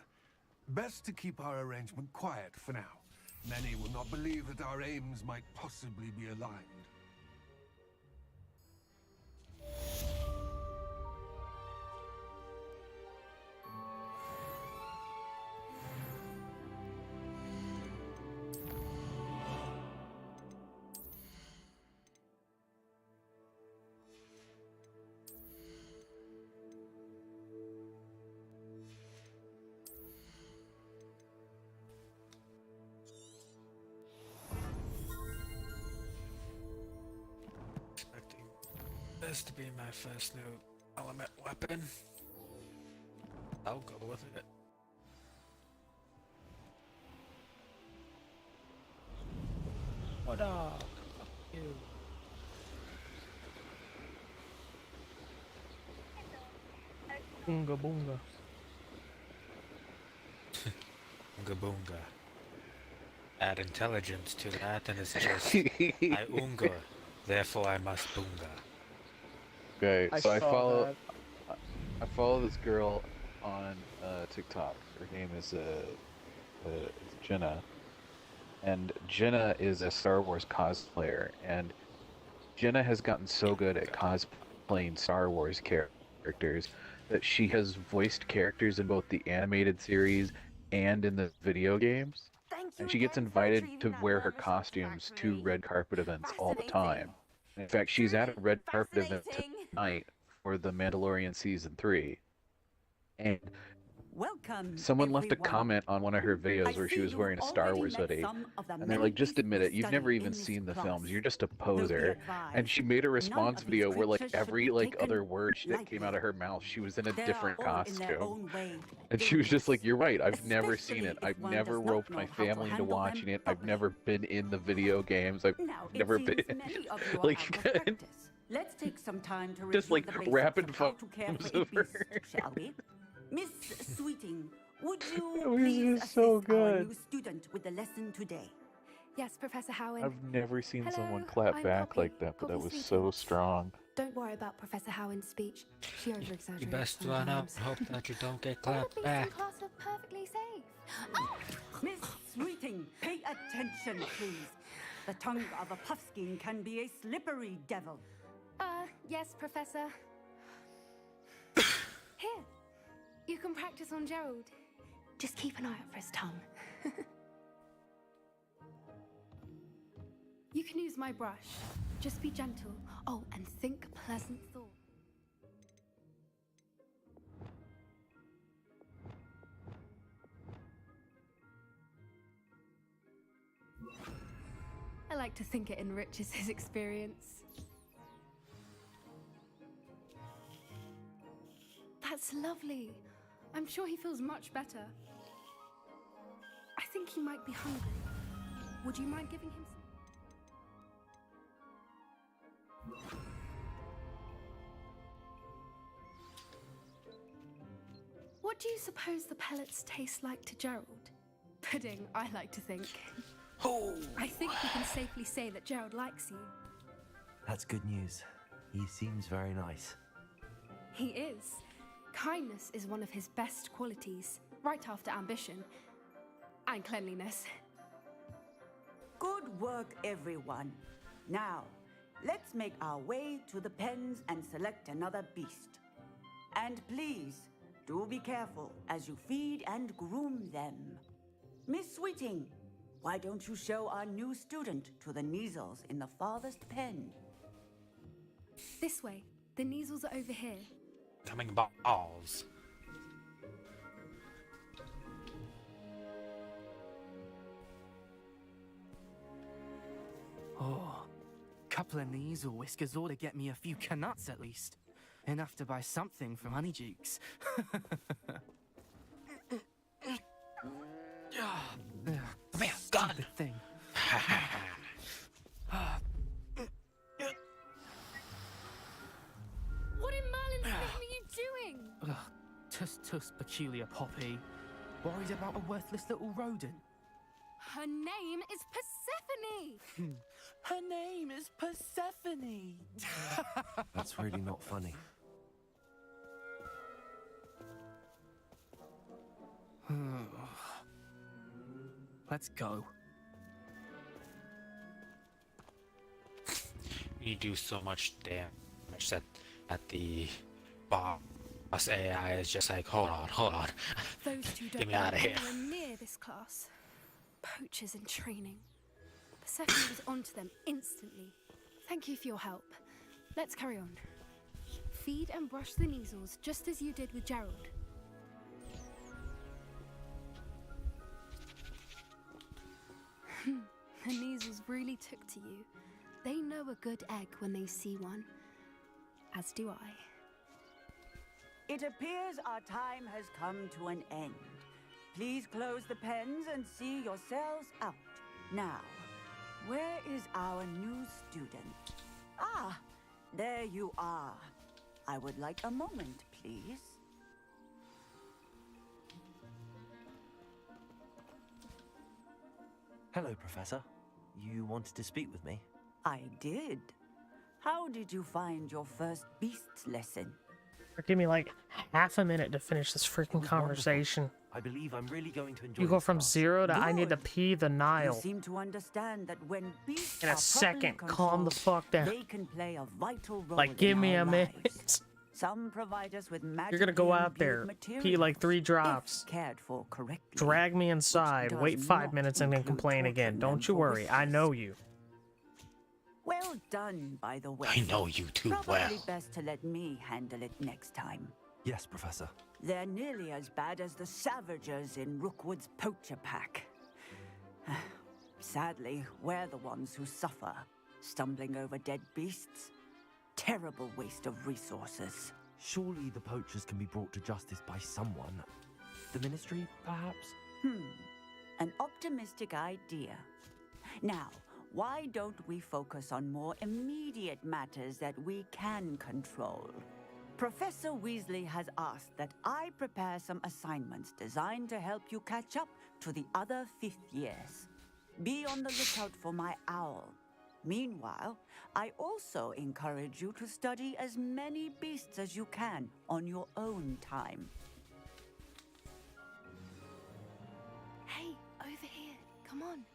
Best to keep our arrangement quiet for now. Many will not believe that our aims might possibly be aligned. This to be my first new element weapon. I'll go with it. What up? Fuck you. Boonga boonga. Boonga boonga. Add intelligence to that and it's just I unga, therefore I must boonga. Okay, so I saw follow this girl on TikTok. Her name is Jenna, and Jenna is a Star Wars cosplayer, and Jenna has gotten so good at cosplaying Star Wars characters that she has voiced characters in both the animated series and in the video games. And she gets invited to wear her costumes to red carpet events all the time. In fact, she's at a red carpet event tonight for The Mandalorian Season 3. And someone left a comment on one of her videos where she was wearing a Star Wars hoodie. And they're like, just admit it, you've never even seen the films, you're just a poser. And she made a response video where like every other word that came out of her mouth, she was in a different costume. And she was just like, you're right, I've never seen it. I've never roped my family into watching it. I've never been in the video games. I've never been like Let's take some time to just like rapid fire over. Shall we? Miss Sweeting, would you It was please just so assist our good. new student with the lesson today? Yes, Professor Howin. I've never seen Hello, someone clap I'm back Poppy, like that, but that was Poppy so Sweeting. strong. Don't worry about Professor Howin's speech. She over-exaggerates You best run up sometimes. and hope that you don't get All clapped of these back. in class are perfectly safe. Miss Sweeting, pay attention, please. The tongue of a puffskein can be a slippery devil. Yes, Professor. Here, you can practice on Gerald. Just keep an eye out for his tongue. You can use my brush. Just be gentle. Oh, and think pleasant thoughts. I like to think it enriches his experience. That's lovely. I'm sure he feels much better. I think he might be hungry. Would you mind giving him some? What do you suppose the pellets taste like to Gerald? Pudding, I like to think. Oh! I think we can safely say that Gerald likes you. That's good news. He seems very nice. He is. Kindness is one of his best qualities, right after ambition. And cleanliness. Good work, everyone. Now, let's make our way to the pens and select another beast. And please, do be careful as you feed and groom them. Miss Sweeting, why don't you show our new student to the Kneazles in the farthest pen? This way. The Kneazles are over here. Coming balls. Oh, couple of Kneazle whiskers ought to get me a few canuts at least. Enough to buy something from Honeydukes. Come here, God! Thing. What in Merlin's name are you doing? Ugh, tuss peculiar Poppy. Worried about a worthless little rodent. Her name is Persephone! Her name is Persephone! That's really not funny. Let's go. You do so much damage that the boss AI is just like, hold on. Those two Get don't me out of here. anywhere near this class. Poachers in training. Persephone was onto them instantly. Thank you for your help. Let's carry on. Feed and brush the Kneazles just as you did with Gerald. The Kneazles really took to you. They know a good egg when they see one. As do I. It appears our time has come to an end. Please close the pens and see yourselves out. Now, where is our new student? Ah, there you are. I would like a moment, please. Hello, Professor. You wanted to speak with me? I did. How did you find your first beasts lesson? Give me like half a minute to finish this freaking conversation. I believe I'm really going to enjoy You go this from class. 0 to I need to pee the You Nile. seem to understand that when beasts In are a second, properly calm the controlled, fuck down. They can play a vital role Like, give in me our a minute. lives. Some provide us with You're gonna go magically out there, imbued pee materials, like 3 drops, if cared for correctly. drag me inside, does wait 5 not minutes, and then include complain torturing again. them Don't you for worry, I wishes. know you. Well done, by the way. I know you too Probably well. best to let me handle it next time. Yes, Professor. They're nearly as bad as the Savagers in Rookwood's poacher pack. Sadly, we're the ones who suffer, stumbling over dead beasts. Terrible waste of resources. Surely the poachers can be brought to justice by someone. The Ministry, perhaps? An optimistic idea. Now, why don't we focus on more immediate matters that we can control? Professor Weasley has asked that I prepare some assignments designed to help you catch up to the other 5th years. Be on the lookout for my owl. Meanwhile, I also encourage you to study as many beasts as you can on your own time. Hey, over here. Come on.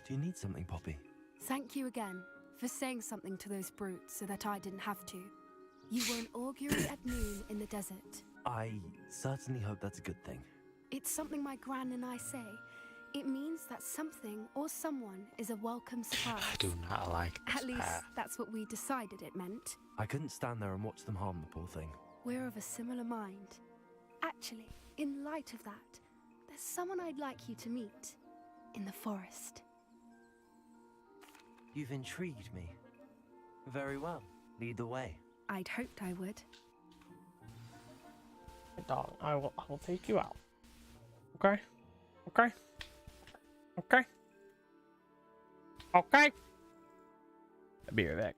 Do you need something, Poppy? Thank you again for saying something to those brutes so that I didn't have to. You were an augury at noon in the desert. I certainly hope that's a good thing. It's something my gran and I say. It means that something or someone is a welcome surprise. I do not like this At least path. that's what we decided it meant. I couldn't stand there and watch them harm the poor thing. We're of a similar mind. Actually, in light of that, there's someone I'd like you to meet in the forest. You've intrigued me. Very well. Lead the way. I'd hoped I would. Dog, I will take you out. Okay? Okay? Okay? Okay? I'll be right back.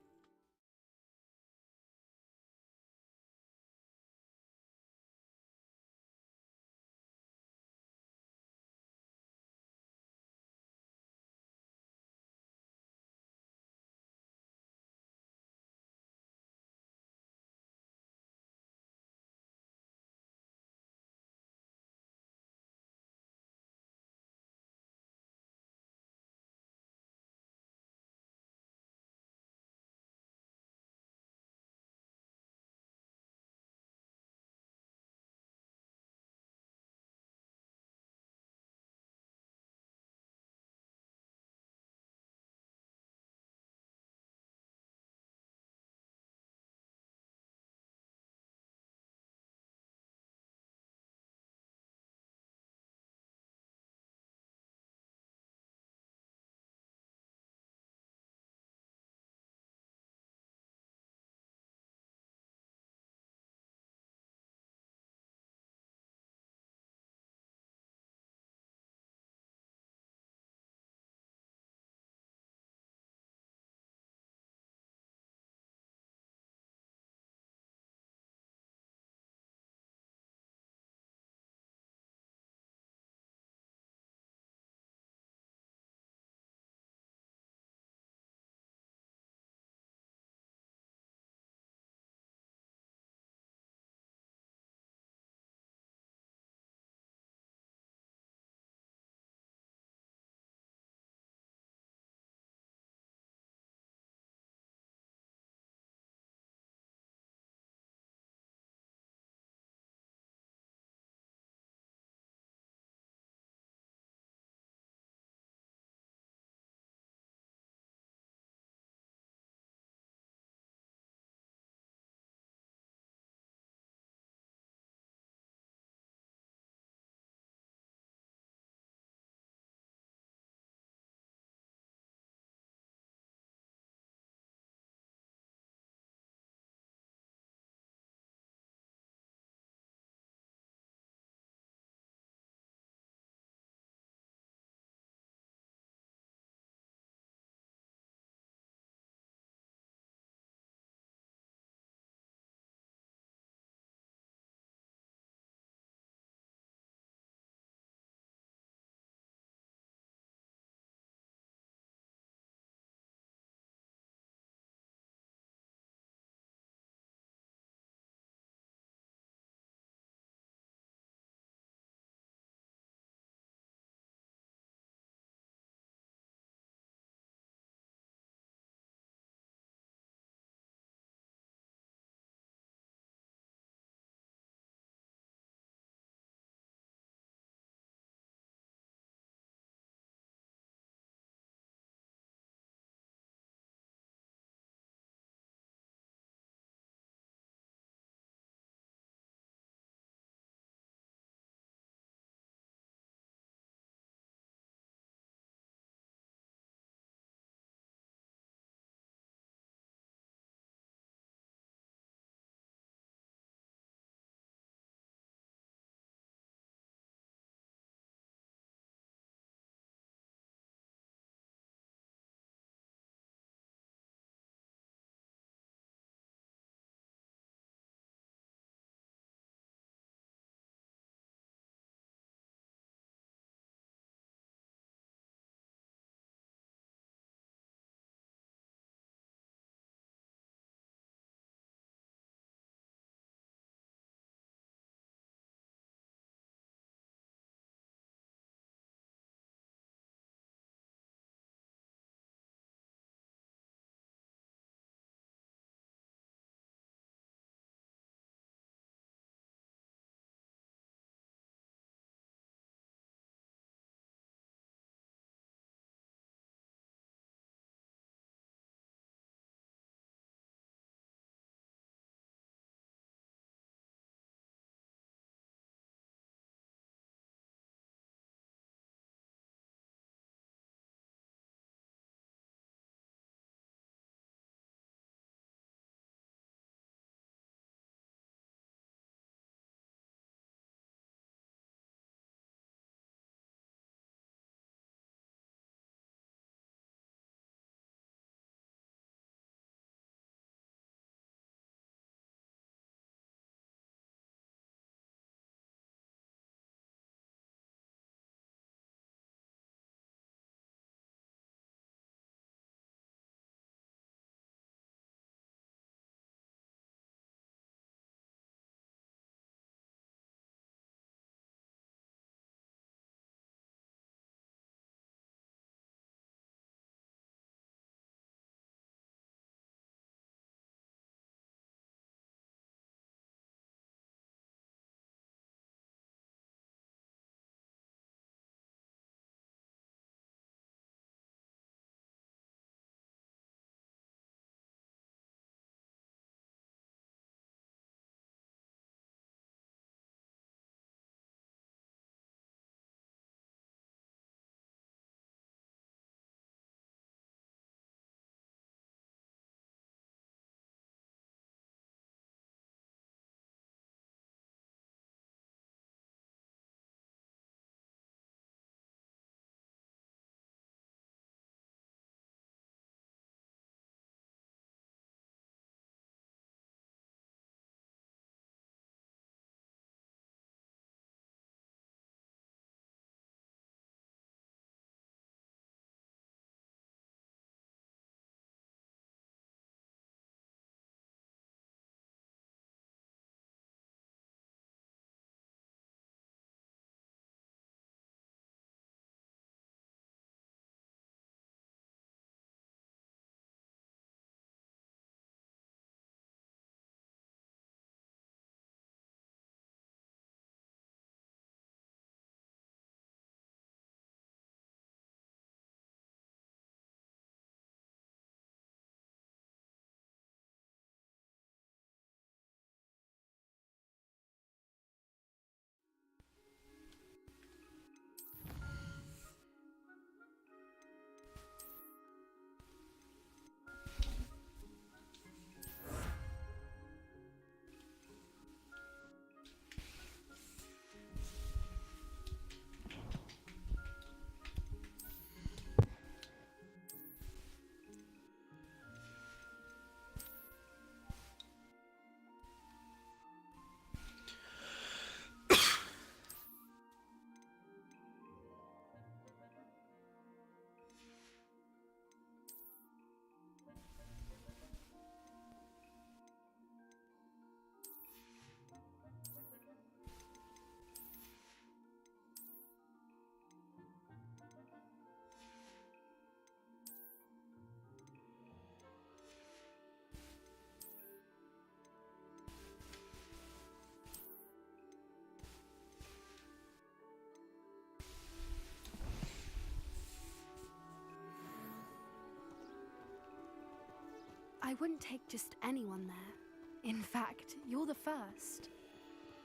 I wouldn't take just anyone there. In fact, you're the first.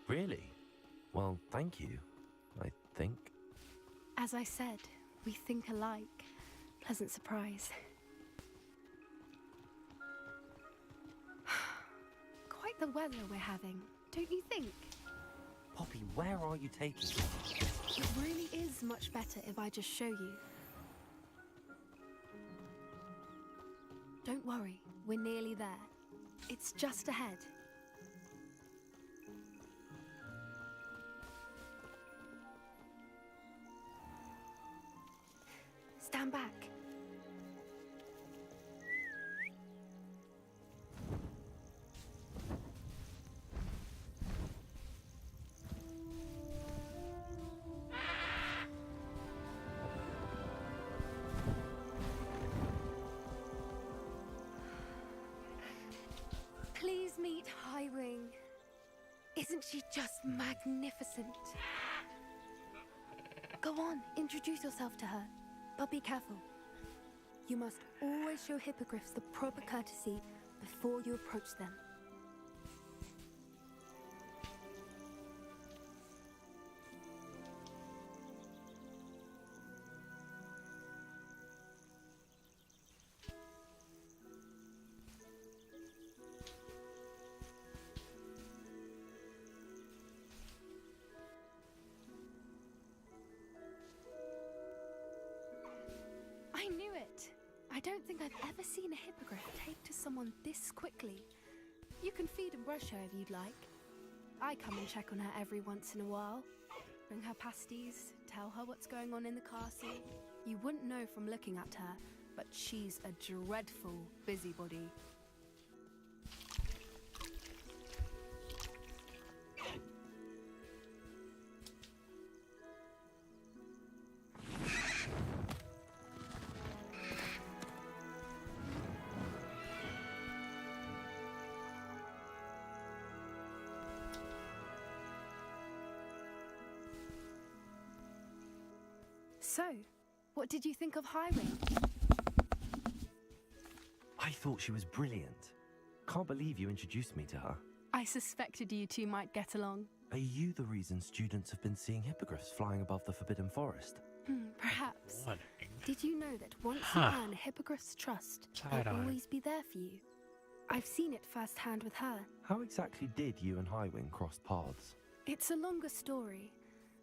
Really? Well, thank you, I think. As I said, we think alike. Pleasant surprise. Quite the weather we're having, don't you think? Poppy, where are you taking me? It really is much better if I just show you. Don't worry, we're nearly there. It's just ahead. Stand back. Please meet Highwing. Isn't she just magnificent? Go on, introduce yourself to her. But be careful. You must always show hippogriffs the proper courtesy before you approach them. I knew it! I don't think I've ever seen a hippogriff take to someone this quickly. You can feed and brush her if you'd like. I come and check on her every once in a while. Bring her pasties, tell her what's going on in the castle. You wouldn't know from looking at her, but she's a dreadful busybody. So, what did you think of Highwing? I thought she was brilliant. Can't believe you introduced me to her. I suspected you two might get along. Are you the reason students have been seeing hippogriffs flying above the Forbidden Forest? Perhaps. What? Did you know that once you earn a hippogriff's trust, Side they'll eye. always be there for you? I've seen it firsthand with her. How exactly did you and Highwing cross paths? It's a longer story,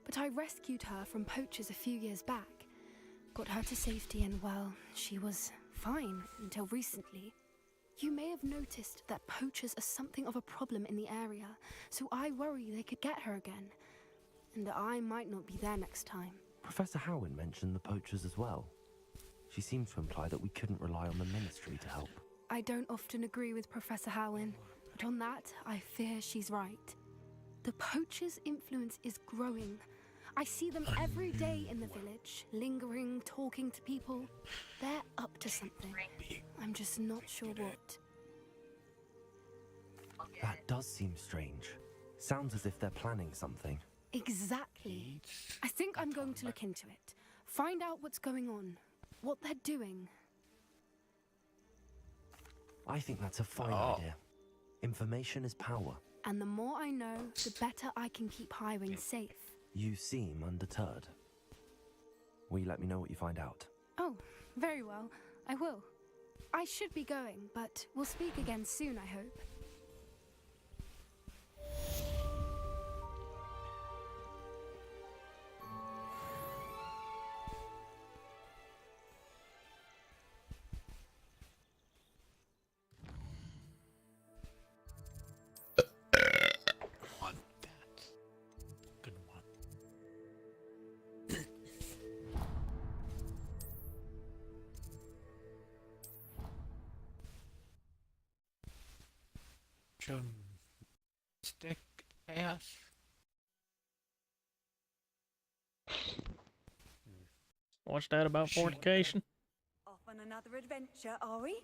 but I rescued her from poachers a few years back. Got her to safety and, well, she was fine until recently. You may have noticed that poachers are something of a problem in the area, so I worry they could get her again. And I might not be there next time. Professor Howin mentioned the poachers as well. She seemed to imply that we couldn't rely on the Ministry to help. I don't often agree with Professor Howin, but on that, I fear she's right. The poachers' influence is growing. I see them every day in the village, lingering, talking to people. They're up to something. I'm just not sure what. That does seem strange. Sounds as if they're planning something. Exactly. I think I'm going to look into it. Find out what's going on, what they're doing. I think that's a fine idea. Information is power. And the more I know, the better I can keep Highwing safe. You seem undeterred. Will you let me know what you find out? Oh, very well. I will. I should be going, but we'll speak again soon, I hope. Good one. Stick ass. Watch that about fornication. Off on another adventure, are we?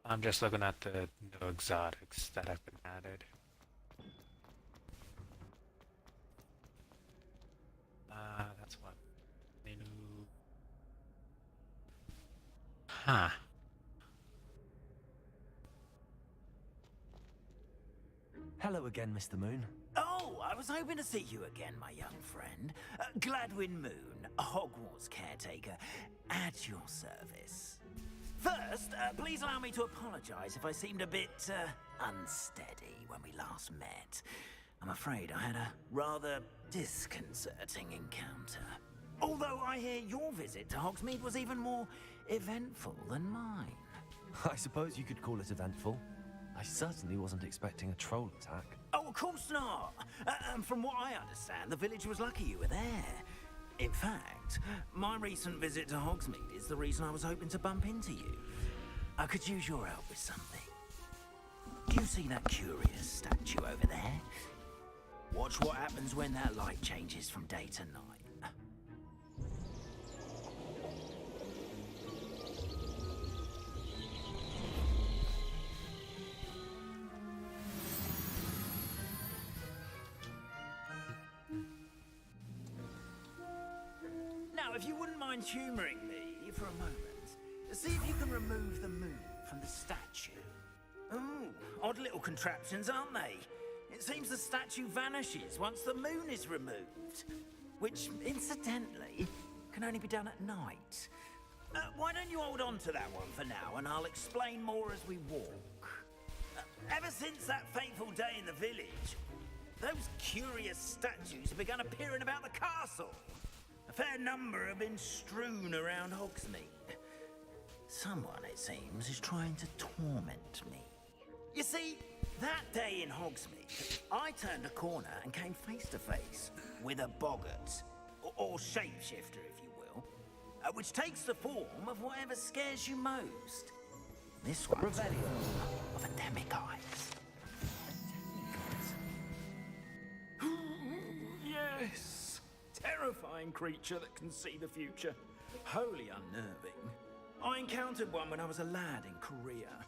I'm just looking at the new exotics that have been added. That's what. Menu. Huh. Hello again, Mr. Moon. Oh, I was hoping to see you again, my young friend. Gladwin Moon, Hogwarts caretaker, at your service. First, please allow me to apologize if I seemed a bit unsteady when we last met. I'm afraid I had a rather disconcerting encounter. Although I hear your visit to Hogsmeade was even more eventful than mine. I suppose you could call it eventful. I certainly wasn't expecting a troll attack. Oh, of course not. And from what I understand, the village was lucky you were there. In fact, my recent visit to Hogsmeade is the reason I was hoping to bump into you. I could use your help with something. Do you see that curious statue over there? Watch what happens when that light changes from day to night. Now, if you wouldn't mind humouring me for a moment, see if you can remove the moon from the statue. Ooh, odd little contraptions, aren't they? It seems the statue vanishes once the moon is removed, which, incidentally, can only be done at night. Why don't you hold on to that one for now, and I'll explain more as we walk. Ever since that fateful day in the village, those curious statues have begun appearing about the castle. A fair number have been strewn around Hogsmeade. Someone, it seems, is trying to torment me. You see, that day in Hogsmeade, I turned a corner and came face to face with a boggart, or shapeshifter, if you will, which takes the form of whatever scares you most. This one's Revelio of a demiguise. Yes! Terrifying creature that can see the future. Wholly unnerving. I encountered one when I was a lad in Korea.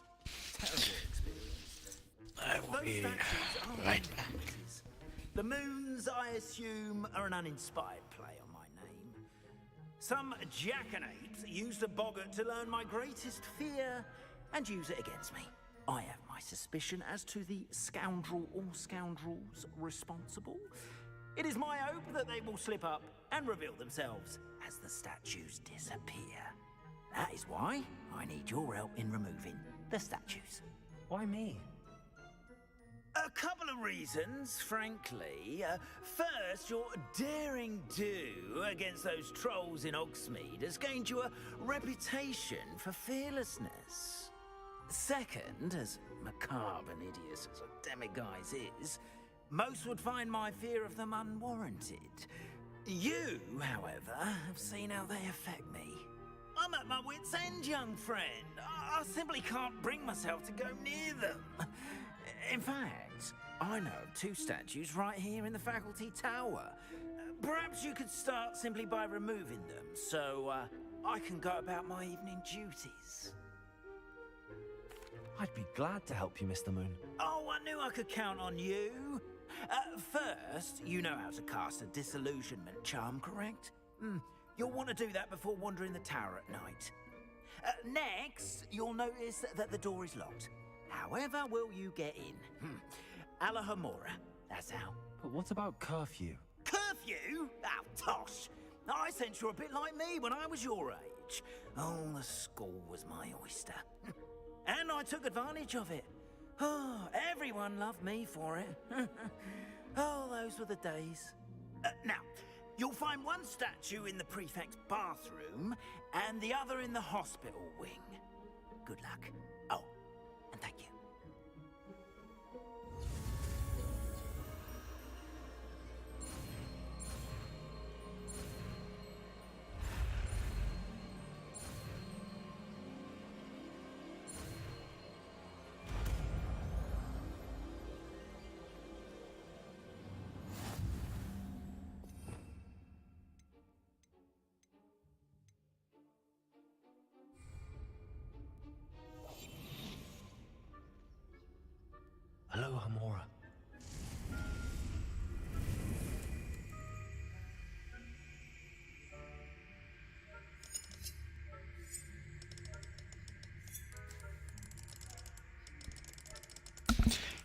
Terrible experience. I will be right back. The moons, I assume, are an uninspired play on my name. Some jackanapes used a boggart to learn my greatest fear and use it against me. I have my suspicion as to the scoundrel or scoundrels responsible. It is my hope that they will slip up and reveal themselves as the statues disappear. That is why I need your help in removing the statues. Why me? A couple of reasons, frankly. First, your daring do against those trolls in Hogsmeade has gained you a reputation for fearlessness. Second, as macabre and hideous as a demiguise is, most would find my fear of them unwarranted. You, however, have seen how they affect me. I'm at my wit's end, young friend. I simply can't bring myself to go near them. In fact, I know of two statues right here in the faculty tower. Perhaps you could start simply by removing them, so I can go about my evening duties. I'd be glad to help you, Mr. Moon. Oh, I knew I could count on you. First, you know how to cast a disillusionment charm, correct? You'll want to do that before wandering the tower at night. Next, you'll notice that the door is locked. However will you get in? Alahomora, that's how. But what about curfew? Curfew? Oh, tosh. I sense you're a bit like me when I was your age. Oh, the school was my oyster. And I took advantage of it. Oh, everyone loved me for it. Oh, those were the days. Now, you'll find one statue in the prefect's bathroom and the other in the hospital wing. Good luck. Oh, and thank you. Hello, Hamora.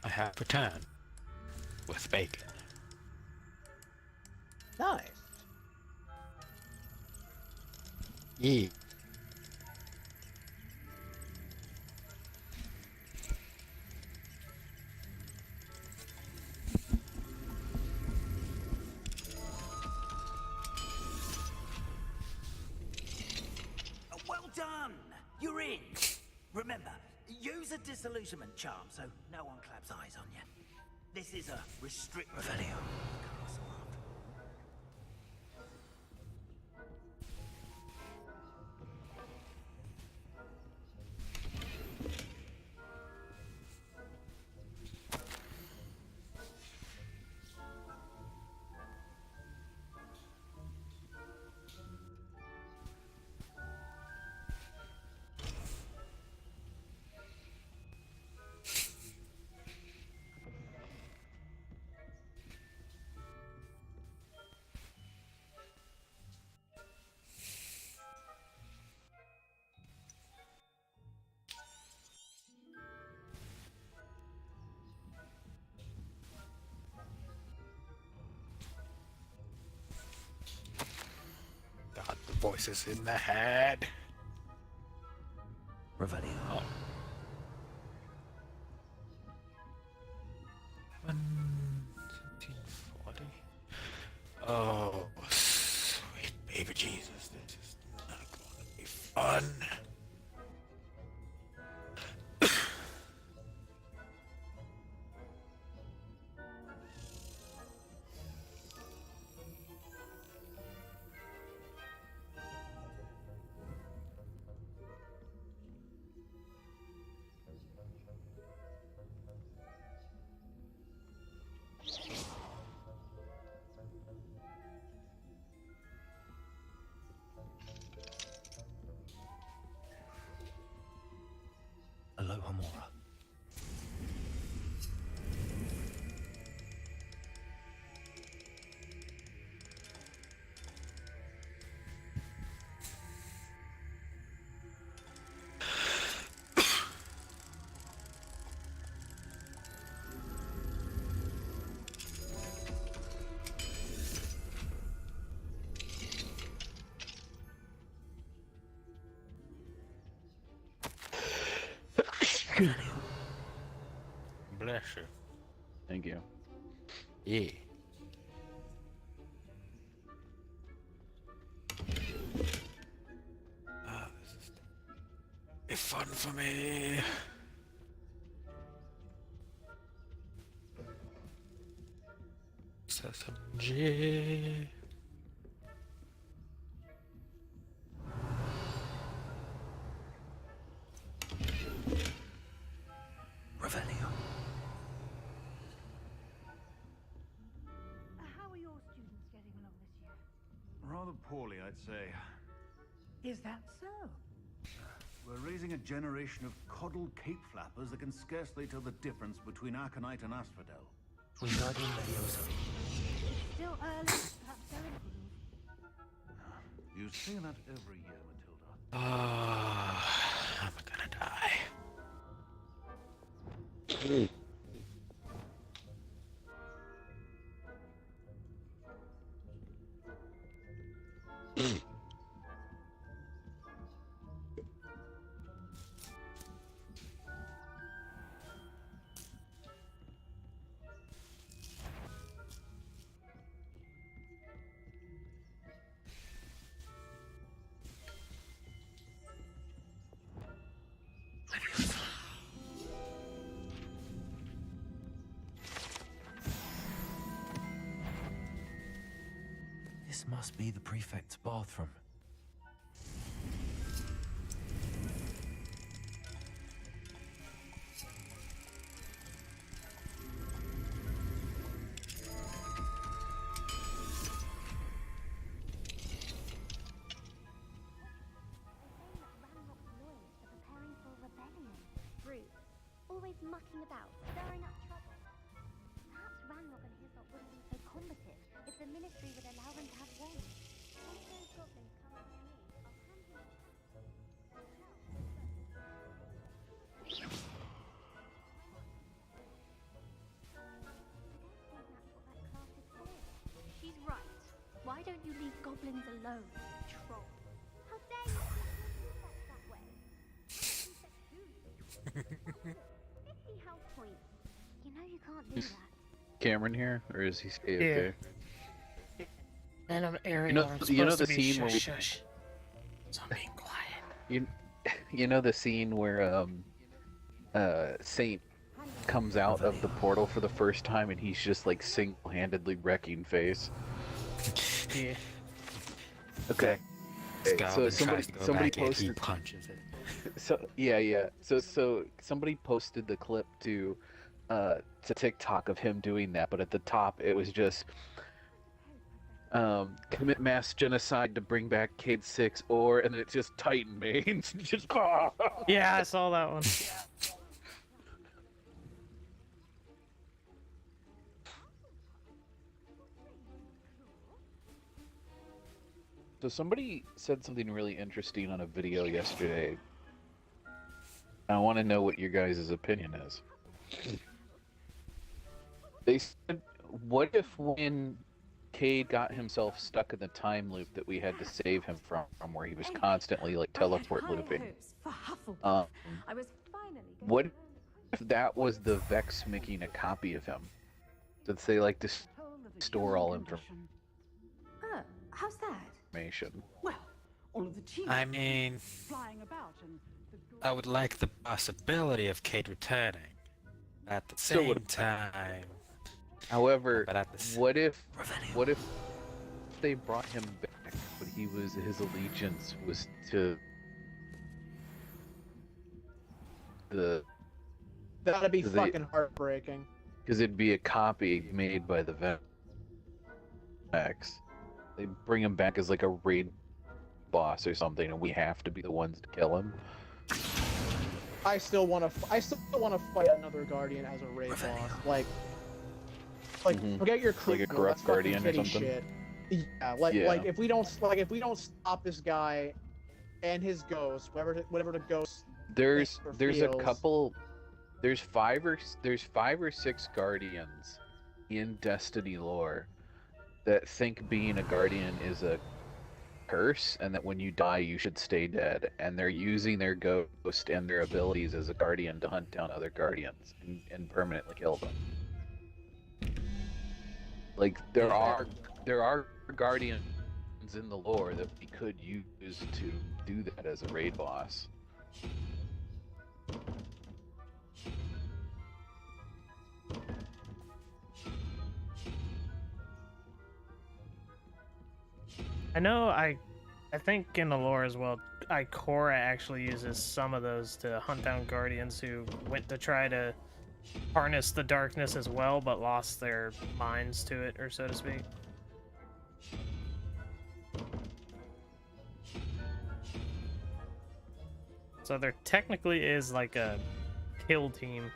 I have returned. with bacon. Nice. Yeah. Well done! You're in! Remember, use a disillusionment charm so no one claps eyes on you. This is a restrict Revelio. God, the voices in the head. Revelio. Oh. Oh, sweet baby Jesus, this is not going to be fun. Aloha Mora. Bless you. Thank you. Yeah. This is be fun for me. SSMG. Revelio. How are your students getting along this year? Rather poorly, I'd say. Is that so? We're raising a generation of coddled cape flappers that can scarcely tell the difference between Aconite and Asphodel. Wingardium Leviosa. Still early, perhaps they'll improve. You say that every year, Matilda. I'm gonna die. This must be the prefect's bathroom. Always mucking about, stirring up trouble. Perhaps Ranrock and Hislop wouldn't be so combative if the Ministry would allow them to have wands. Once those goblins come to me, I'll hand them you leave goblins alone, troll? How dare you that way? 50 health points. You know you can't do that. Cameron here, or is he AFK? Yeah. And I'm Ariel. You know, I'm you know supposed the to be scene where we, shush. So I'm being quiet. you know the scene where Saint comes out of the portal for the first time and he's just like single-handedly wrecking face. Yeah. Okay. So somebody posted. He punches it. So yeah. So somebody posted the clip to TikTok of him doing that, but at the top it was just commit mass genocide to bring back Cade 6, or, and then it's just Titan mains. Just yeah, I saw that one. So somebody said something really interesting on a video yesterday. I want to know what your guys' opinion is. They said, what if when Cade got himself stuck in the time loop that we had to save him from where he was constantly like teleport looping? What if that was the Vex making a copy of him? That they like to store all information? How's that? Well, all of the team. I mean, Flying about and I would like the possibility of Cade returning. At the So same would- time, However, but at the what if they brought him back, but his allegiance was to the That'd be the- fucking heartbreaking. because it'd be a copy made by the Vex. They bring him back as like a raid boss or something, and we have to be the ones to kill him. I still want to fight another Guardian as a raid boss. Like forget your crew. Like a that's corrupt fucking Guardian or kitty something? shit. Yeah, like if we don't stop this guy and his ghost, whatever the ghost. There's thinks or a feels. couple. There's five or six Guardians in Destiny lore that think being a Guardian is a curse, and that when you die you should stay dead, and they're using their ghost and their abilities as a Guardian to hunt down other Guardians and permanently kill them. Like there are Guardians in the lore that we could use to do that as a raid boss. I know I think in the lore as well, Ikora actually uses some of those to hunt down Guardians who went to try to harness the darkness as well, but lost their minds to it, or so to speak. So there technically is like a kill team.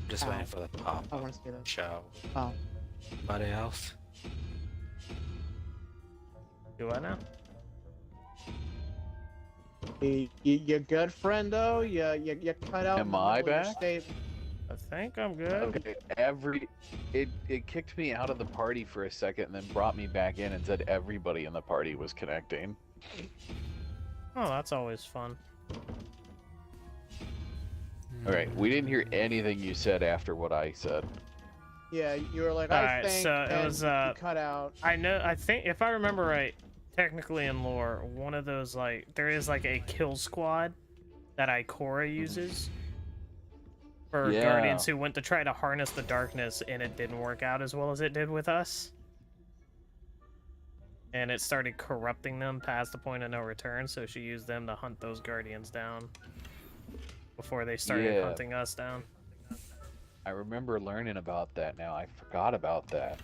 just waiting for the pop. I want to see that. Show. Oh. Anybody else? Do I now? You good, friendo? You cut out. Am I your back? statement. I think I'm good. Okay, it kicked me out of the party for a second and then brought me back in and said everybody in the party was connecting. Oh, that's always fun. Alright, we didn't hear anything you said after what I said. Yeah, you were like, Alright, I think. so it and was you cut out. I think if I remember right, technically in lore, one of those there is like a kill squad that Ikora uses for Yeah. Guardians who went to try to harness the darkness and it didn't work out as well as it did with us. And it started corrupting them past the point of no return, so she used them to hunt those Guardians down before they started Yeah. hunting us down. I remember learning about that now. I forgot about that.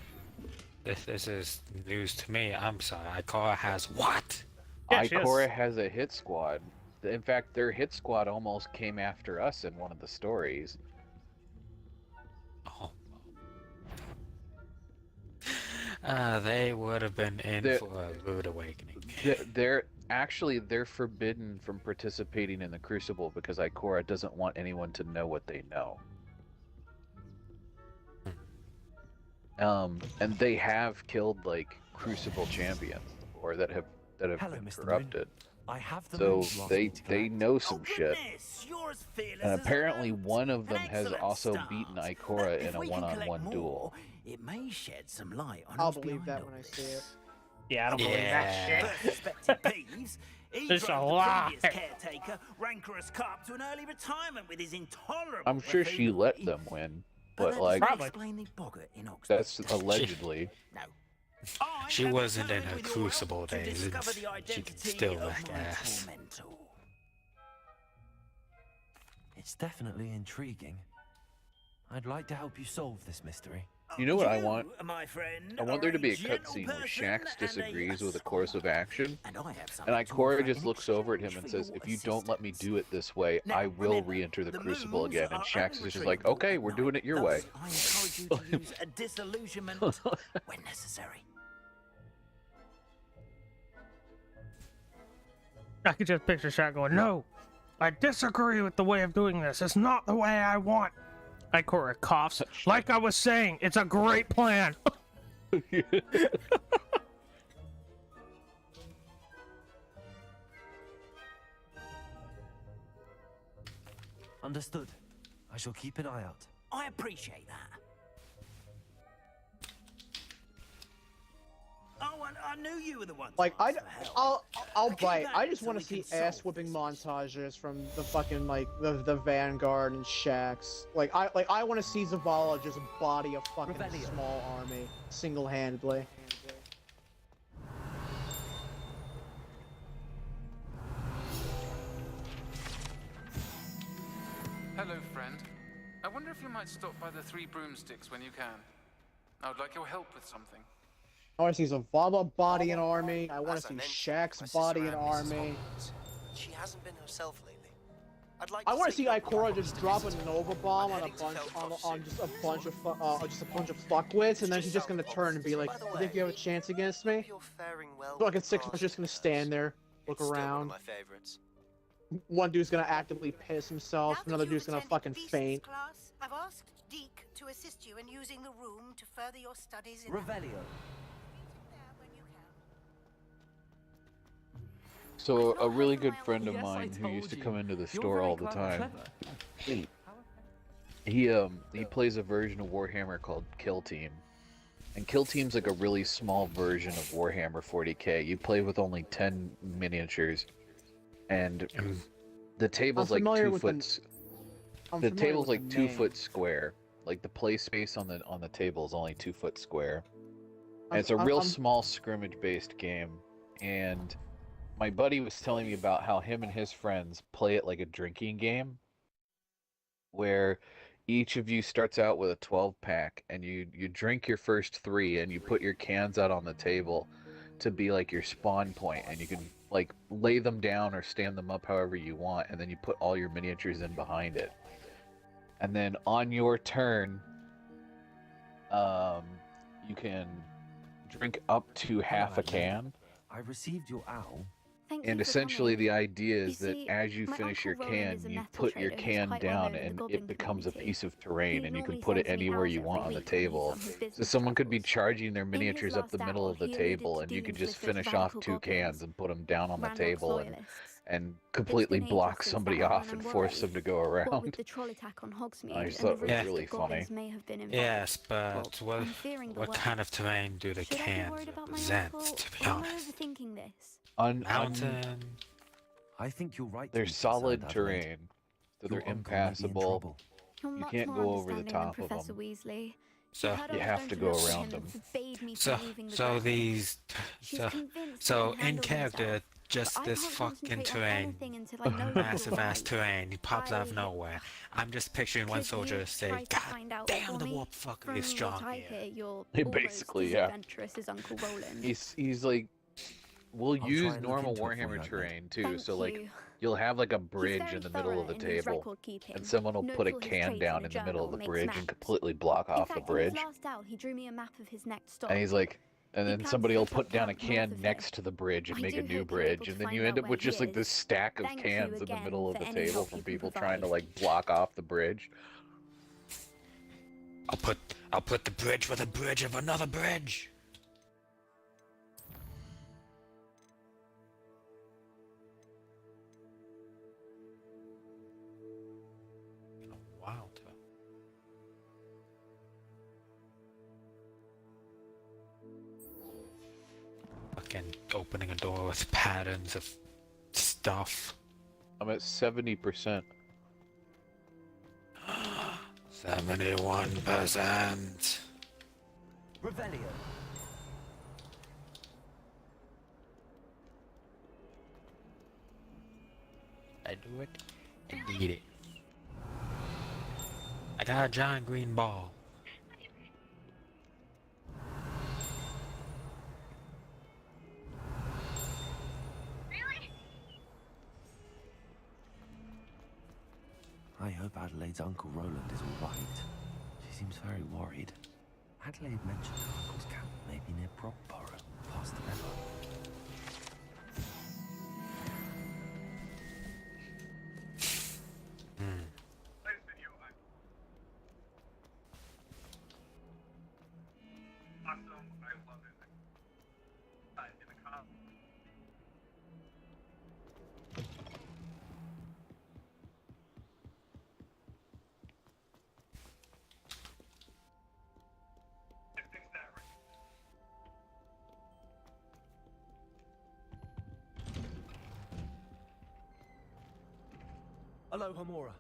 This is news to me. I'm sorry. Ikora has what? Yeah, she Ikora has a hit squad. In fact, their hit squad almost came after us in one of the stories. They would have been in The- for a rude awakening. Actually, they're forbidden from participating in the Crucible because Ikora doesn't want anyone to know what they know. And they have killed like Crucible champions before that have been Mr. Moon. corrupted. I have the So moon's lost they to they know some shit. You're as fearless And as apparently an oak. one of them An has excellent also start. beaten But Ikora if in a we can collect one-on-one more, duel. It may shed some light on I'll who's believe behind that all when I see this. it. Yeah, I don't believe that shit. First suspected Peeves, he It's a drove the lie. previous caretaker, Rancorous Carp, to an early retirement with his intolerable I'm sure she buffoonery. let them win, but that like doesn't explain the boggart in Oxford. that's allegedly. No. She wasn't in her Crucible days, and discover the she can identity still of wreck my ass. tormentor. It's definitely intriguing. I'd like to help you solve this mystery. You know what I want? My friend, I want there to be a gentle cutscene where person Shaxx and a disagrees with a course of action, And I have and something to Ikora offer just in looks over at him exchange and for says, your "If you don't let me do it this way, Now, I will remember, re-enter the the Crucible moons again." And are Shaxx is just unretrievable like, "Okay, we're at doing night. it your way." Thus, I encourage you to use a disillusionment when necessary. I could just picture Shaq going, "No, I disagree with the way of doing this. It's not the way I want." Ikora coughs. Like I was saying, it's a great plan. Understood. I shall keep an eye out. I appreciate that. Oh, and I knew you were the one. Like to ask for help. I'll Keep bite. at I it just so want we to see can solve ass whipping montages from the fucking like the Vanguard and Shaxx. Like I want to see Zavala just body a fucking Revelio. small army single-handedly. Hello, friend. I wonder if you might stop by the Three Broomsticks when you can. I would like your help with something. I want to see Zavala body an army. I want As to I see mentioned, Shaxx my sister body an Anne Mrs. army. Hopkins. She hasn't been herself lately. I'd like I to want to say see that Ikora we just drop a Nova Bomb on a bunch on just a bunch of fuckwits, and then she's just gonna turn and be like, "You think you have a chance against me?" you're faring well. Fucking six was just gonna stand there, look It's still one of around. my favorites. One dude's gonna actively piss himself. Another dude's gonna fucking faint. Class, I've asked Deke to assist you in using the room to further your studies in Revelio. So a really good friend of mine who used to come into the store all the time. He plays a version of Warhammer called Kill Team. And Kill Team's like a really small version of Warhammer 40k. You play with only 10 miniatures. And the table's like familiar 2 with foot. I'm The familiar table's with like the 2 name. foot square. Like the play space on the table is only 2 foot square. And I'm- it's a I'm- real I'm- small scrimmage based game. And my buddy was telling me about how him and his friends play it like a drinking game, where each of you starts out with a 12-pack, and you drink your first 3, and you put your cans out on the table to be like your spawn point, and you can like lay them down or stand them up however you want, and then you put all your miniatures in behind it. And then on your turn, you can drink up to half a can. I received your owl. And essentially the idea is You that see, as you my finish your Uncle Roland can, is a you metal put your trader who's can quite well down known in the and goblin it becomes a community. piece of terrain, He and you can normally put it sends me anywhere owls you every want on the week when he's table. on his So business someone could be charging their his miniatures up last the middle owl, of the he alluded table, to and you could dealings just with finish those off radical 2 cans goblins. and put them down on the Ranrock's table and loyalists. completely ages block since somebody that, off and and I'm force worried, them to go what with around. the troll attack on Hogsmeade I just and the thought it was rumors really that goblins funny. may have been involved. Yes, but Well, what, I'm fearing the what worst. kind of terrain do the Should I be cans worried about my represent, uncle, to be or am I honest? overthinking this? Mountain. I think you're right. to They're be solid concerned, Adelaide. terrain, so Your they're uncle may be in impassable. trouble. You're You much can't more go over the understanding top than of Professor them. Weasley. So She had You us have going to to go look at around him them. and forbade me So, from leaving the so garden. these, She's so, convinced so I can in handle character, myself, just but I this can't fucking concentrate on terrain, anything until I know massive you're ass right. terrain, he pops out of I- nowhere. I'm just picturing one Could soldier you say, try to God find out damn, for the me? warp fucker From is what strong I here. hear, you're Yeah, almost basically, as yeah. adventurous as Uncle Roland. He's like, we'll I'll use try and look normal into it for you, Warhammer Adelaide. terrain too. Thank So like, you. you'll have like a He's bridge very in the middle of the thorough in his table, record-keeping. and someone will Notes put a all his can trades down in in a the middle of journal, the makes bridge maps. and completely block In off the fact, bridge. on his last out, he drew me a map of his next stop. And he's like, And then somebody will put down a can next to the bridge and make a new bridge, and then you end up with just like this stack of cans in the middle of the table from people trying to like block off the bridge. I'll put the bridge with a bridge of another bridge. Wow. Fucking opening a door with patterns of stuff. I'm at 70%. 71%. Revelio. I do it and eat it. I got a giant green ball. I hope Adelaide's Uncle Roland is all right. She seems very worried. Adelaide mentioned her uncle's camp may be near Brockborough, past the river. Hello, Hamura.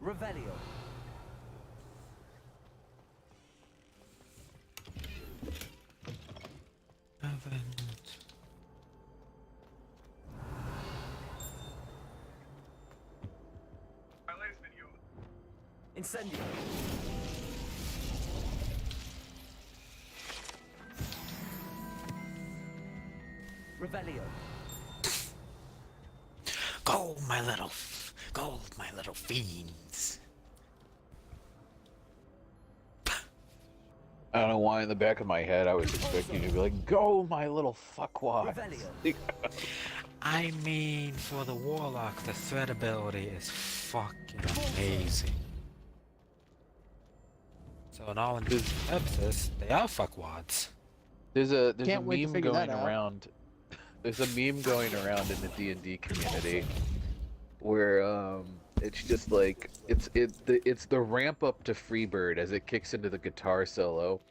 Revelio. Incendio. Revelio. Go, my little fiends. I don't know why in the back of my head I was expecting you to be like, go, my little fuckwad. I mean, for the Warlock, the threat ability is fucking amazing. So in all intents and purposes, they are fuckwads. There's a meme going around. There's a meme going around in the D&D community where it's just like it's the ramp up to Freebird as it kicks into the guitar solo,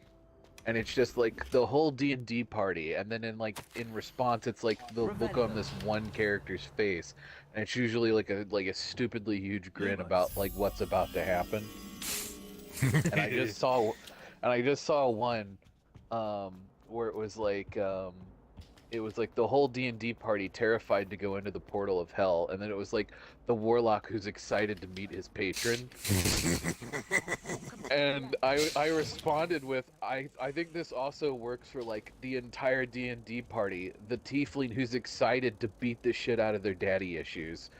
and it's just like the whole D&D party, and then in response it's like they'll look on this one character's face, and it's usually like a stupidly huge grin about like what's about to happen. And I just saw one where it was like the whole D&D party terrified to go into the portal of hell, and then it was like the warlock who's excited to meet his patron. And I responded with, I think this also works for like the entire D&D party, the tiefling who's excited to beat the shit out of their daddy issues.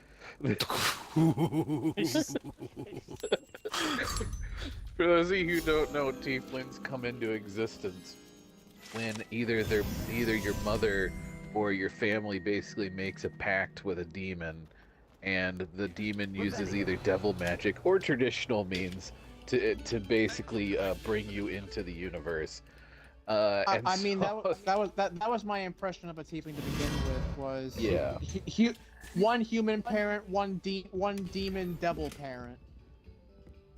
For those of you who don't know, tieflings come into existence when either your mother or your family basically makes a pact with a demon, and the demon uses either devil magic or traditional means to basically bring you into the universe. That was my impression of a tiefling to begin with. Was yeah, one human parent, one demon devil parent.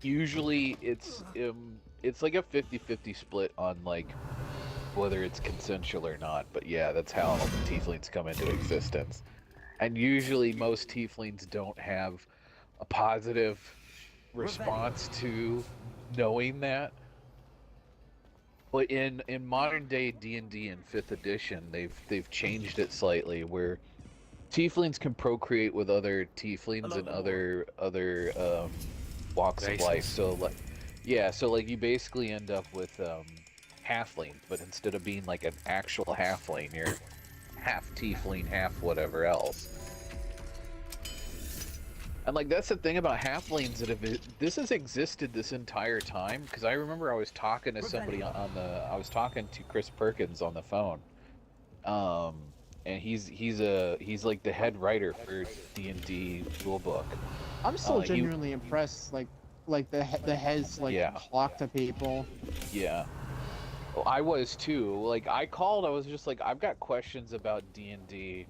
Usually it's like a 50-50 split on like whether it's consensual or not, but yeah, that's how tieflings come into existence. And usually most tieflings don't have a positive response to knowing that. But in modern day D&D in 5th edition, they've changed it slightly where tieflings can procreate with other tieflings and other walks of life. So like, yeah, so like you basically end up with halfling, but instead of being like an actual halfling, you're half tiefling, half whatever else. And like that's the thing about halflings, that if this has existed this entire time, because I remember I was talking to somebody I was talking to Chris Perkins on the phone, and he's like the head writer for D&D rulebook. I'm still genuinely impressed, like the heads talk to people. Yeah. Well, I was too. Like I called, I was just like, I've got questions about D&D,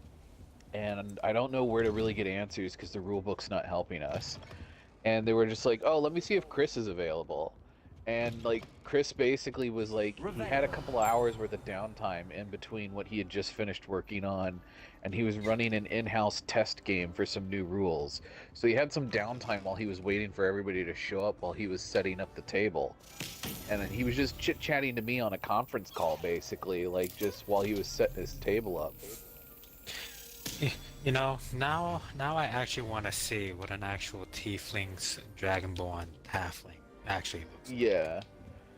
and I don't know where to really get answers because the rulebook's not helping us. And they were just like, oh, let me see if Chris is available. And like Chris basically was like, he had a couple of hours worth of downtime in between what he had just finished working on, and he was running an in-house test game for some new rules. So he had some downtime while he was waiting for everybody to show up while he was setting up the table. And then he was just chit-chatting to me on a conference call, basically, like just while he was setting his table up. You know, now I actually want to see what an actual tiefling's dragonborn halfling actually looks like. Yeah.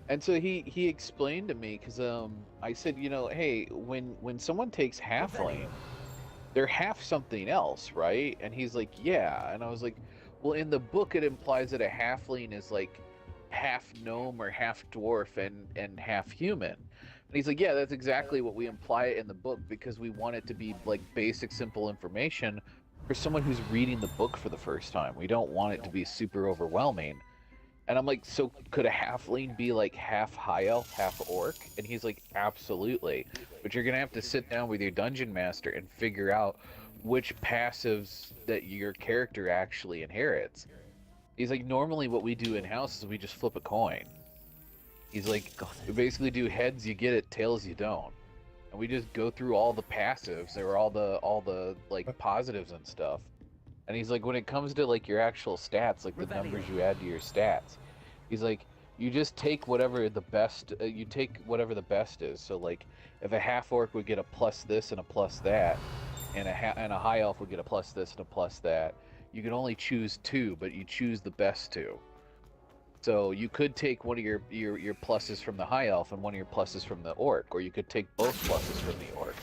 And so he explained to me, because I said, you know, hey, when someone takes halfling, they're half something else, right? And he's like, yeah. And I was like, well, in the book it implies that a halfling is like half gnome or half dwarf and half human. And he's like, yeah, that's exactly what we imply in the book, because we want it to be like basic, simple information for someone who's reading the book for the first time. We don't want it to be super overwhelming. And I'm like, so could a halfling be like half high elf, half orc? And he's like, absolutely. But you're gonna have to sit down with your dungeon master and figure out which passives that your character actually inherits. He's like, normally what we do in house is we just flip a coin. He's like, we basically do heads you get it, tails you don't. And we just go through all the passives, or all the like positives and stuff. And he's like, when it comes to like your actual stats, like the numbers you add to your stats, he's like, you just take whatever the best, you take whatever the best is. So like, if a half orc would get a plus this and a plus that, and a high elf would get a plus this and a plus that, you can only choose two, but you choose the best two. So you could take one of your pluses from the high elf and one of your pluses from the orc, or you could take both pluses from the orc.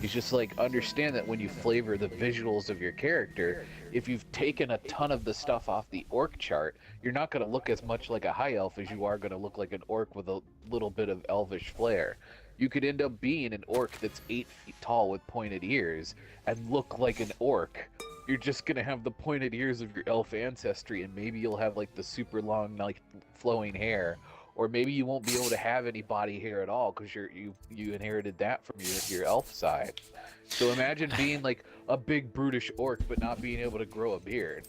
He's just like, understand that when you flavor the visuals of your character, if you've taken a ton of the stuff off the orc chart, you're not going to look as much like a high elf as you are going to look like an orc with a little bit of elvish flair. You could end up being an orc that's 8 feet tall with pointed ears and look like an orc. You're just going to have the pointed ears of your elf ancestry, and maybe you'll have like the super long, like flowing hair. Or maybe you won't be able to have any body hair at all because you inherited that from your elf side. So imagine being like a big brutish orc but not being able to grow a beard.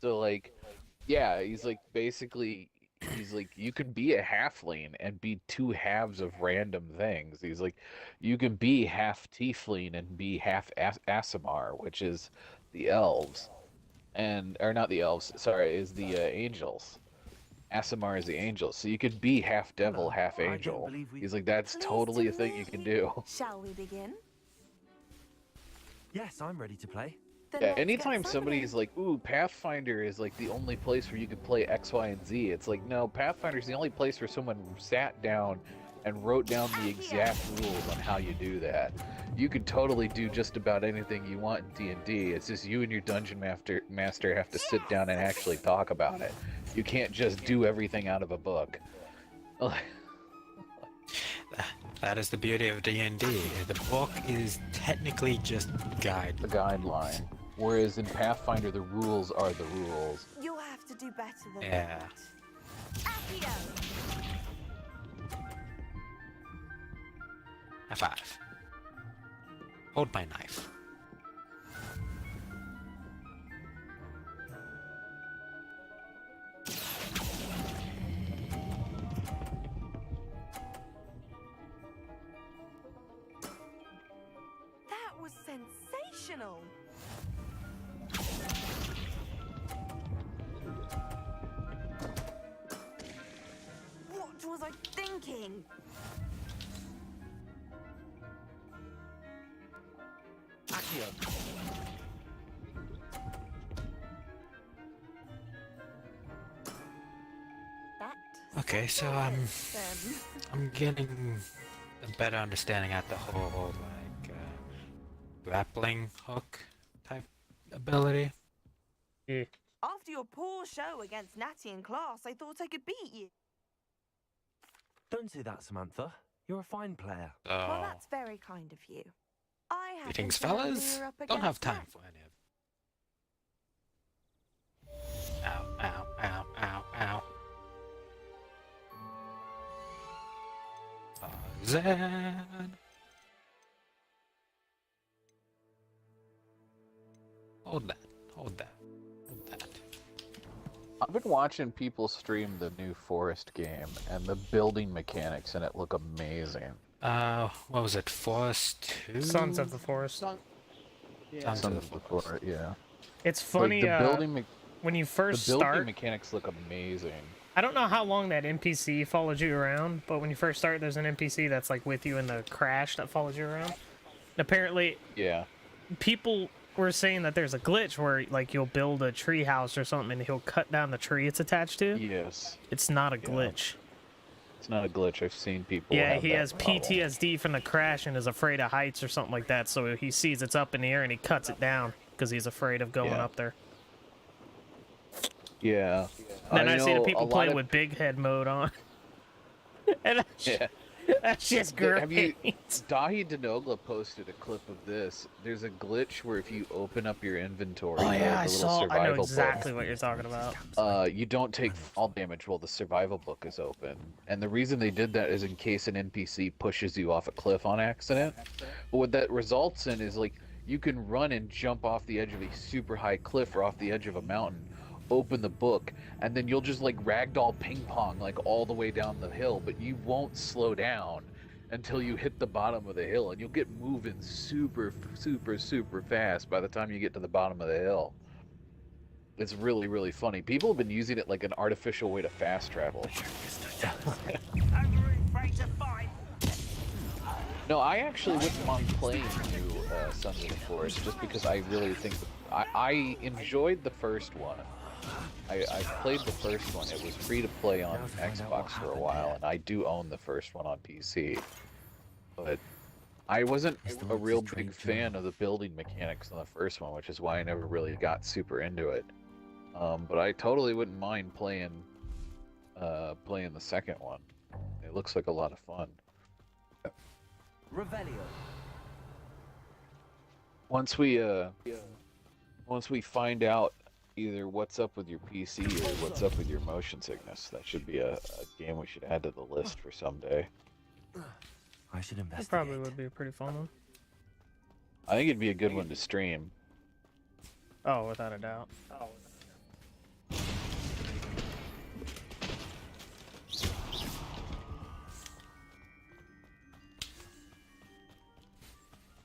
So like, yeah, he's like, basically, he's like, you can be a halfling and be two halves of random things. He's like, you can be half tiefling and be half Aasimar, which is the elves. Or not the elves, sorry, is the angels. Aasimar is the angels. So you could be half devil, half angel. He's like, that's totally a thing you can do. Shall we begin? Yes, I'm ready to play. Yeah, anytime somebody's like, ooh, Pathfinder is like the only place where you could play X, Y, and Z, it's like, no, Pathfinder's the only place where someone sat down and wrote down the exact rules on how you do that. You could totally do just about anything you want in D&D. It's just you and your dungeon master have to sit down and actually talk about it. You can't just do everything out of a book. That is the beauty of D&D. The book is technically just guide. The guideline. Whereas in Pathfinder, the rules are the rules. You'll have to do better than Yeah. F5. Hold my knife. That was sensational. What was I thinking? Accio. That Okay, so I'm getting a better understanding at the whole like grappling hook type ability. Yeah. After your poor show against Natty in class, I thought I could beat you. Don't say that, Samantha. You're a fine player. Well, that's very kind of you. I happen Greetings, to know fellas. you're up Don't have against time Nat. for any of. Ow! Ow! Ow! Ow! Ow! Zan. Hold that. Hold that. Hold that. I've been watching people stream the new Forest game, and the building mechanics in it look amazing. What was it? Forest 2? Sons of the Forest. Yeah. Sons of the Forest, yeah. It's funny, Like, the building when you first the building start, mechanics look amazing. I don't know how long that NPC followed you around, but when you first start, there's an NPC that's like with you in the crash that follows you around. And apparently, Yeah. people were saying that there's a glitch where like you'll build a tree house or something and he'll cut down the tree it's attached to. Yes. It's not a glitch. It's not a glitch. I've seen people. Yeah, have he that has problem. PTSD from the crash and is afraid of heights or something like that. So he sees it's up in the air and he cuts it down because he's afraid of going Yeah. up there. Yeah. Then I see the know people a lot playing of- with big head mode on. And Yeah. that's just great. Have you? Dahi Denogla posted a clip of this. There's a glitch where if you open up your inventory, Oh the yeah, I little saw. I know survival exactly book, what you're talking about. you don't take fall damage while the survival book is open. And the reason they did that is in case an NPC pushes you off a cliff on accident. But what that results in is like you can run and jump off the edge of a super high cliff or off the edge of a mountain, open the book, and then you'll just like ragdoll ping pong like all the way down the hill, but you won't slow down until you hit the bottom of the hill, and you'll get moving super fast by the time you get to the bottom of the hill. It's really, really funny. People have been using it like an artificial way to fast travel. No, I actually wouldn't mind playing new Sons of the Forest just because I really think I enjoyed the first one. I played the first one. It was free to play on Xbox for a while, and I do own the first one on PC. But I wasn't a real big fan of the building mechanics on the first one, which is why I never really got super into it. But I totally wouldn't mind playing the second one. It looks like a lot of fun. Revelio. Once we find out either what's up with your PC or what's up with your motion sickness, that should be a game we should add to the list for someday. I should That investigate. probably would be a pretty fun one. I think it'd be a good one to stream. Oh, without a doubt.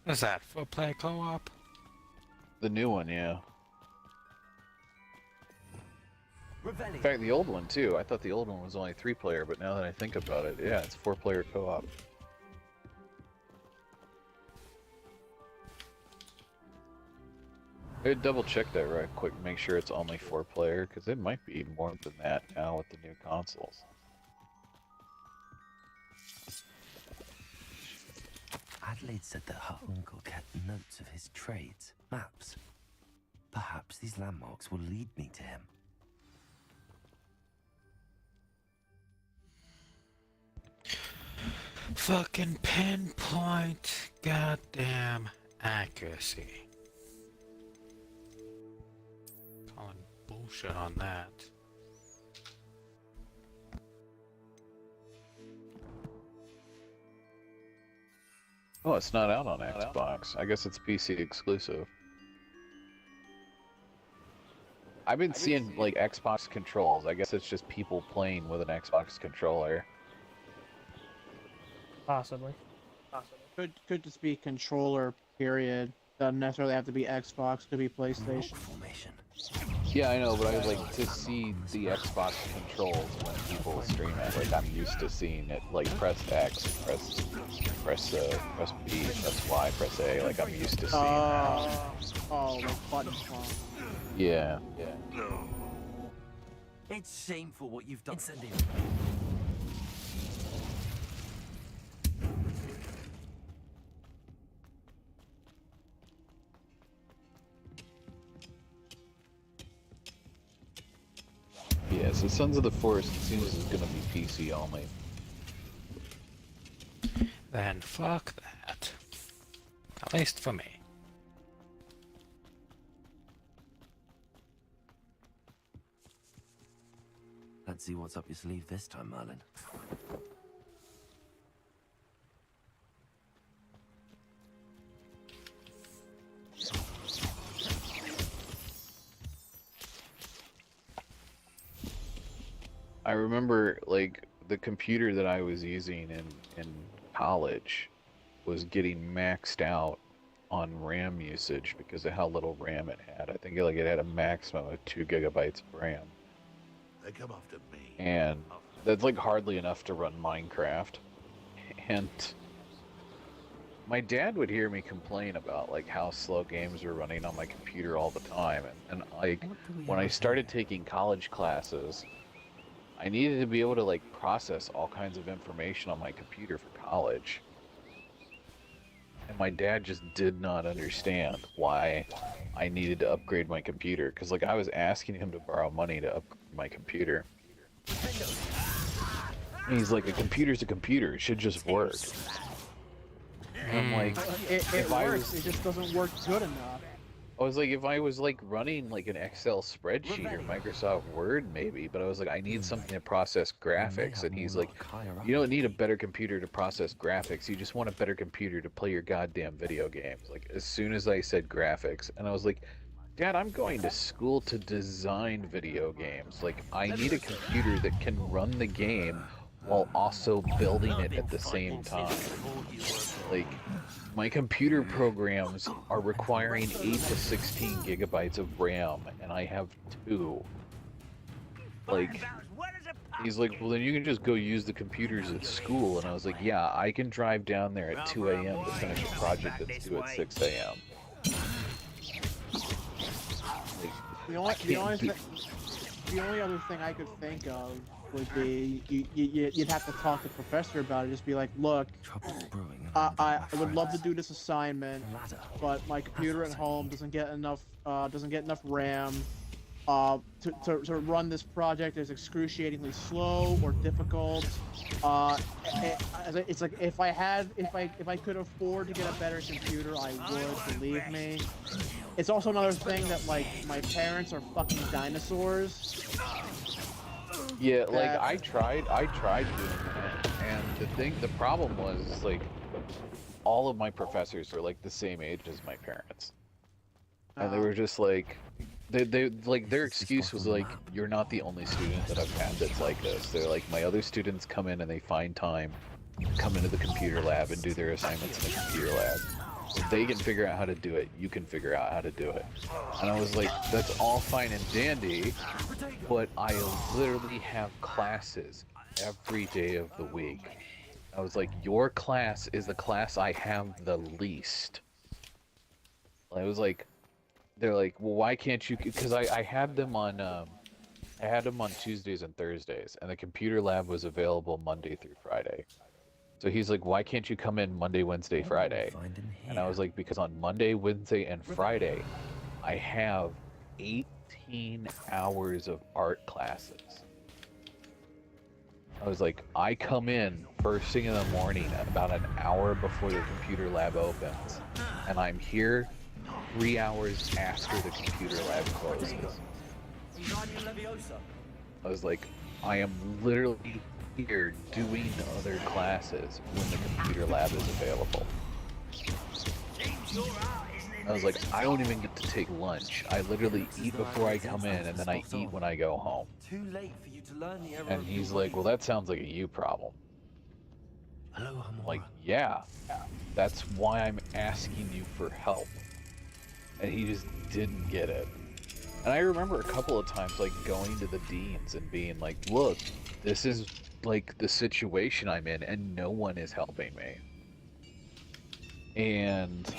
What's that? 4-player co-op? The new one, yeah. In fact, the old one too. I thought the old one was only 3-player, but now that I think about it, yeah, it's 4-player co-op. I'd double check that right quick, make sure it's only 4-player, because it might be more than that now with the new consoles. Adelaide said that her uncle kept notes of his trades, maps. Perhaps these landmarks will lead me to him. Fucking pinpoint goddamn accuracy. Calling bullshit on that. Oh, it's not out on Xbox. I guess it's PC exclusive. I've been seeing like Xbox controls. I guess it's just people playing with an Xbox controller. Possibly. Could just be controller, period. Doesn't necessarily have to be Xbox, could be PlayStation. Yeah, I know, but I like to see the Xbox controls when people stream it. Like I'm used to seeing it, like press X, press B, press Y, press A. Like I'm used to seeing that. Oh, like button swap. Yeah. It's shameful what you've done. Incendiary. So Sons of the Forest seems is gonna be PC only. Then fuck that. At least for me. Let's see what's up your sleeve this time, Merlin. I remember, like, the computer that I was using in college was getting maxed out on RAM usage because of how little RAM it had. I think it had a maximum of 2 gigabytes of RAM. They come after me. And that's like hardly enough to run Minecraft. And my dad would hear me complain about like how slow games were running on my computer all the time. And like when I started taking college classes, I needed to be able to like process all kinds of information on my computer for college. And my dad just did not understand why I needed to upgrade my computer. Because like I was asking him to borrow money to upgrade my computer. And he's like, a computer's a computer. It should just work. And I'm like, It works, it just doesn't work good enough. I was like, if I was like running like an Excel spreadsheet or Microsoft Word maybe, but I was like, I need something to process graphics. And he's like, you don't need a better computer to process graphics. You just want a better computer to play your goddamn video games. Like as soon as I said graphics, and I was like, Dad, I'm going to school to design video games. Like I need a computer that can run the game while also building it at the same time. Like, my computer programs are requiring 8 to 16 gigabytes of RAM, and I have 2. Like, he's like, well, then you can just go use the computers at school. And I was like, yeah, I can drive down there at 2 a.m. to finish a project that's due at 6 a.m. The only other thing I could think of would be you'd have to talk to the professor about it. Just be like, look, I would love to do this assignment, but my computer at home doesn't get enough RAM. To run this project is excruciatingly slow or difficult. It's like if I could afford to get a better computer, I would, believe me. It's also another thing that like my parents are fucking dinosaurs. Yeah, like I tried doing that, and the problem was like all of my professors were like the same age as my parents, and they were just like. They like their excuse was like, you're not the only student that I've had that's like this. They're like, my other students come in and they find time to come into the computer lab and do their assignments in the computer lab. If they can figure out how to do it, you can figure out how to do it. And I was like, that's all fine and dandy, but I literally have classes every day of the week. I was like, your class is the class I have the least. I was like, they're like, well, why can't you? Because I had them on, Tuesdays and Thursdays, and the computer lab was available Monday through Friday. So he's like, why can't you come in Monday, Wednesday, Friday? And I was like, because on Monday, Wednesday, and Friday, I have 18 hours of art classes. I was like, I come in first thing in the morning, about an hour before the computer lab opens, and I'm here 3 hours after the computer lab closes. I was like, I am literally here doing other classes when the computer lab is available. I was like, I don't even get to take lunch. I literally eat before I come in, and then I eat when I go home. Too late for you to learn the error. And he's like, well, that sounds like a you problem. Hello, I'm like, yeah, that's why I'm asking you for help. And he just didn't get it. And I remember a couple of times like going to the deans and being like, look, this is like the situation I'm in and no one is helping me. And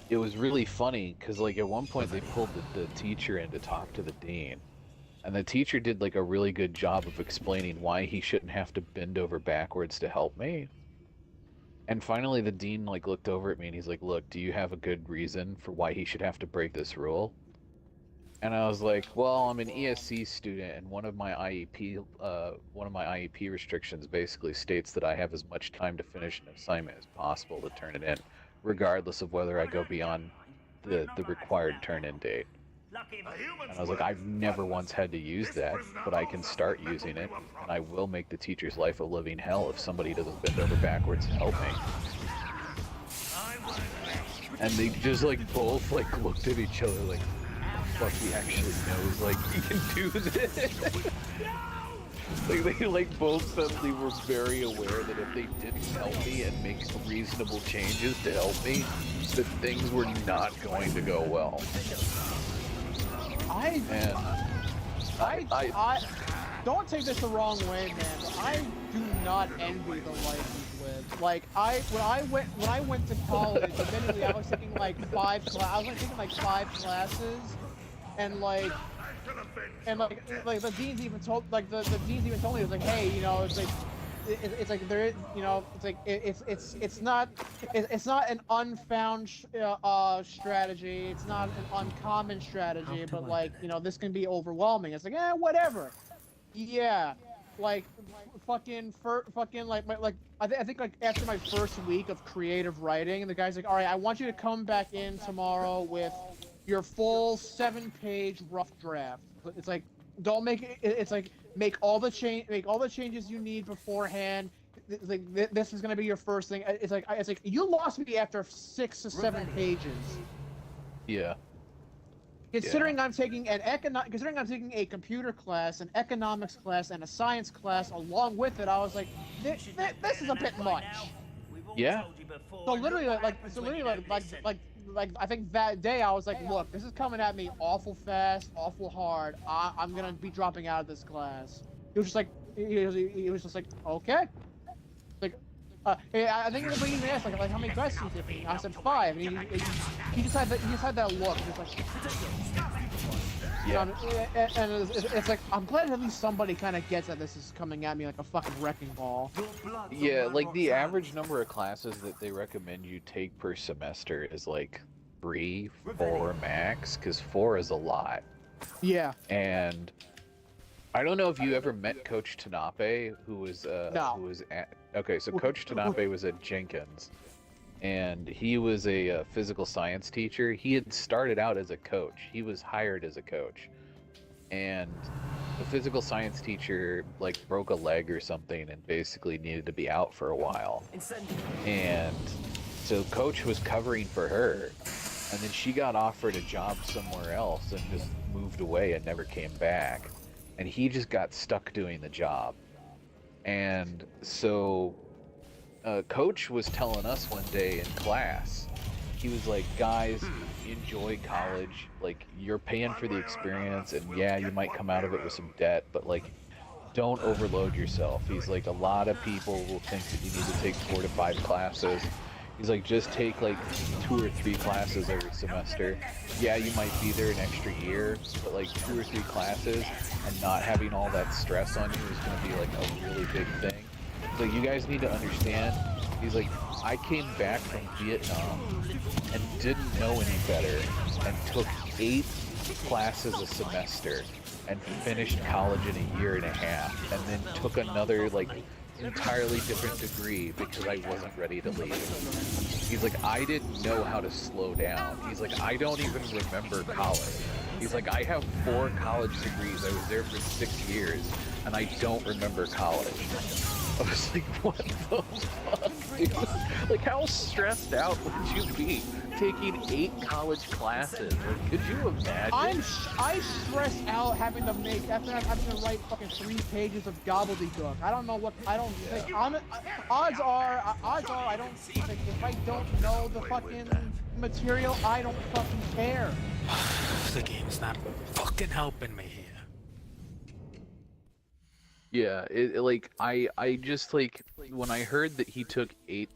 it was really funny because like at one point they pulled the teacher in to talk to the dean. And the teacher did like a really good job of explaining why he shouldn't have to bend over backwards to help me. And finally the dean like looked over at me and he's like, look, do you have a good reason for why he should have to break this rule? And I was like, well, I'm an ESC student, and one of my IEP restrictions basically states that I have as much time to finish an assignment as possible to turn it in, regardless of whether I go beyond the required turn-in date. And I was like, I've never once had to use that, but I can start using it, and I will make the teacher's life a living hell if somebody doesn't bend over backwards to help me. And they just like both like looked at each other like, fuck, he actually knows like he can do this. Like they like both suddenly were very aware that if they didn't help me and make reasonable changes to help me, that things were not going to go well. I don't take this the wrong way, man. But I do not envy the life you live. Like when I went to college, admittedly I was taking like 5 classes, and the deans even told the deans even told me, it was like, hey, you know, it's like there, you know, it's like it's not an unfound strategy. It's not an uncommon strategy, but like, you know, this can be overwhelming. It's like, whatever. Yeah, like fucking like I think like after my first week of creative writing, the guy's like, all right, I want you to come back in tomorrow with your full 7-page rough draft. It's like, don't make it. It's like, make all the changes you need beforehand. It's like this is gonna be your first thing. It's like you lost me after 6 or 7 pages. Yeah. Considering I'm taking a computer class, an economics class, and a science class along with it, I was like, this is a bit much. Yeah. So literally, like I think that day I was like, look, this is coming at me awful fast, awful hard. I'm gonna be dropping out of this class. He was just like, he was just like, okay. Like, I think he even asked like how many questions did he? I said 5. And he just had that look. Just like, yeah. And it's like, I'm glad at least somebody kind of gets that this is coming at me like a fucking wrecking ball. Yeah, like the average number of classes that they recommend you take per semester is like 3, 4 max, because 4 is a lot. Yeah. And I don't know if you ever met Coach Tanape, who was okay, so Coach Tanape was at Jenkins, and he was a physical science teacher. He had started out as a coach. He was hired as a coach, and the physical science teacher like broke a leg or something and basically needed to be out for a while. And so Coach was covering for her, and then she got offered a job somewhere else and just moved away and never came back. And he just got stuck doing the job. And so Coach was telling us one day in class, he was like, guys, enjoy college. Like, you're paying for the experience, and yeah, you might come out of it with some debt, but like, don't overload yourself. He's like, a lot of people will think that you need to take 4 to 5 classes. He's like, just take like 2 or 3 classes every semester. Yeah, you might be there an extra year, but like 2 or 3 classes and not having all that stress on you is going to be like a really big thing. So you guys need to understand. He's like, I came back from Vietnam and didn't know any better and took 8 classes a semester and finished college in a year and a half, and then took another like entirely different degree because I wasn't ready to leave. He's like, I didn't know how to slow down. He's like, I don't even remember college. He's like, I have 4 college degrees. I was there for 6 years, and I don't remember college. I was like, what the fuck, dude? Like, how stressed out would you be taking 8 college classes? Like, could you imagine? I stress out having to write fucking 3 pages of gobbledygook. I don't know what, I don't think, odds are, I don't, like, if I don't know the fucking material, I don't fucking care. The game's not fucking helping me here. Yeah, like, I just, like, when I heard that he took 8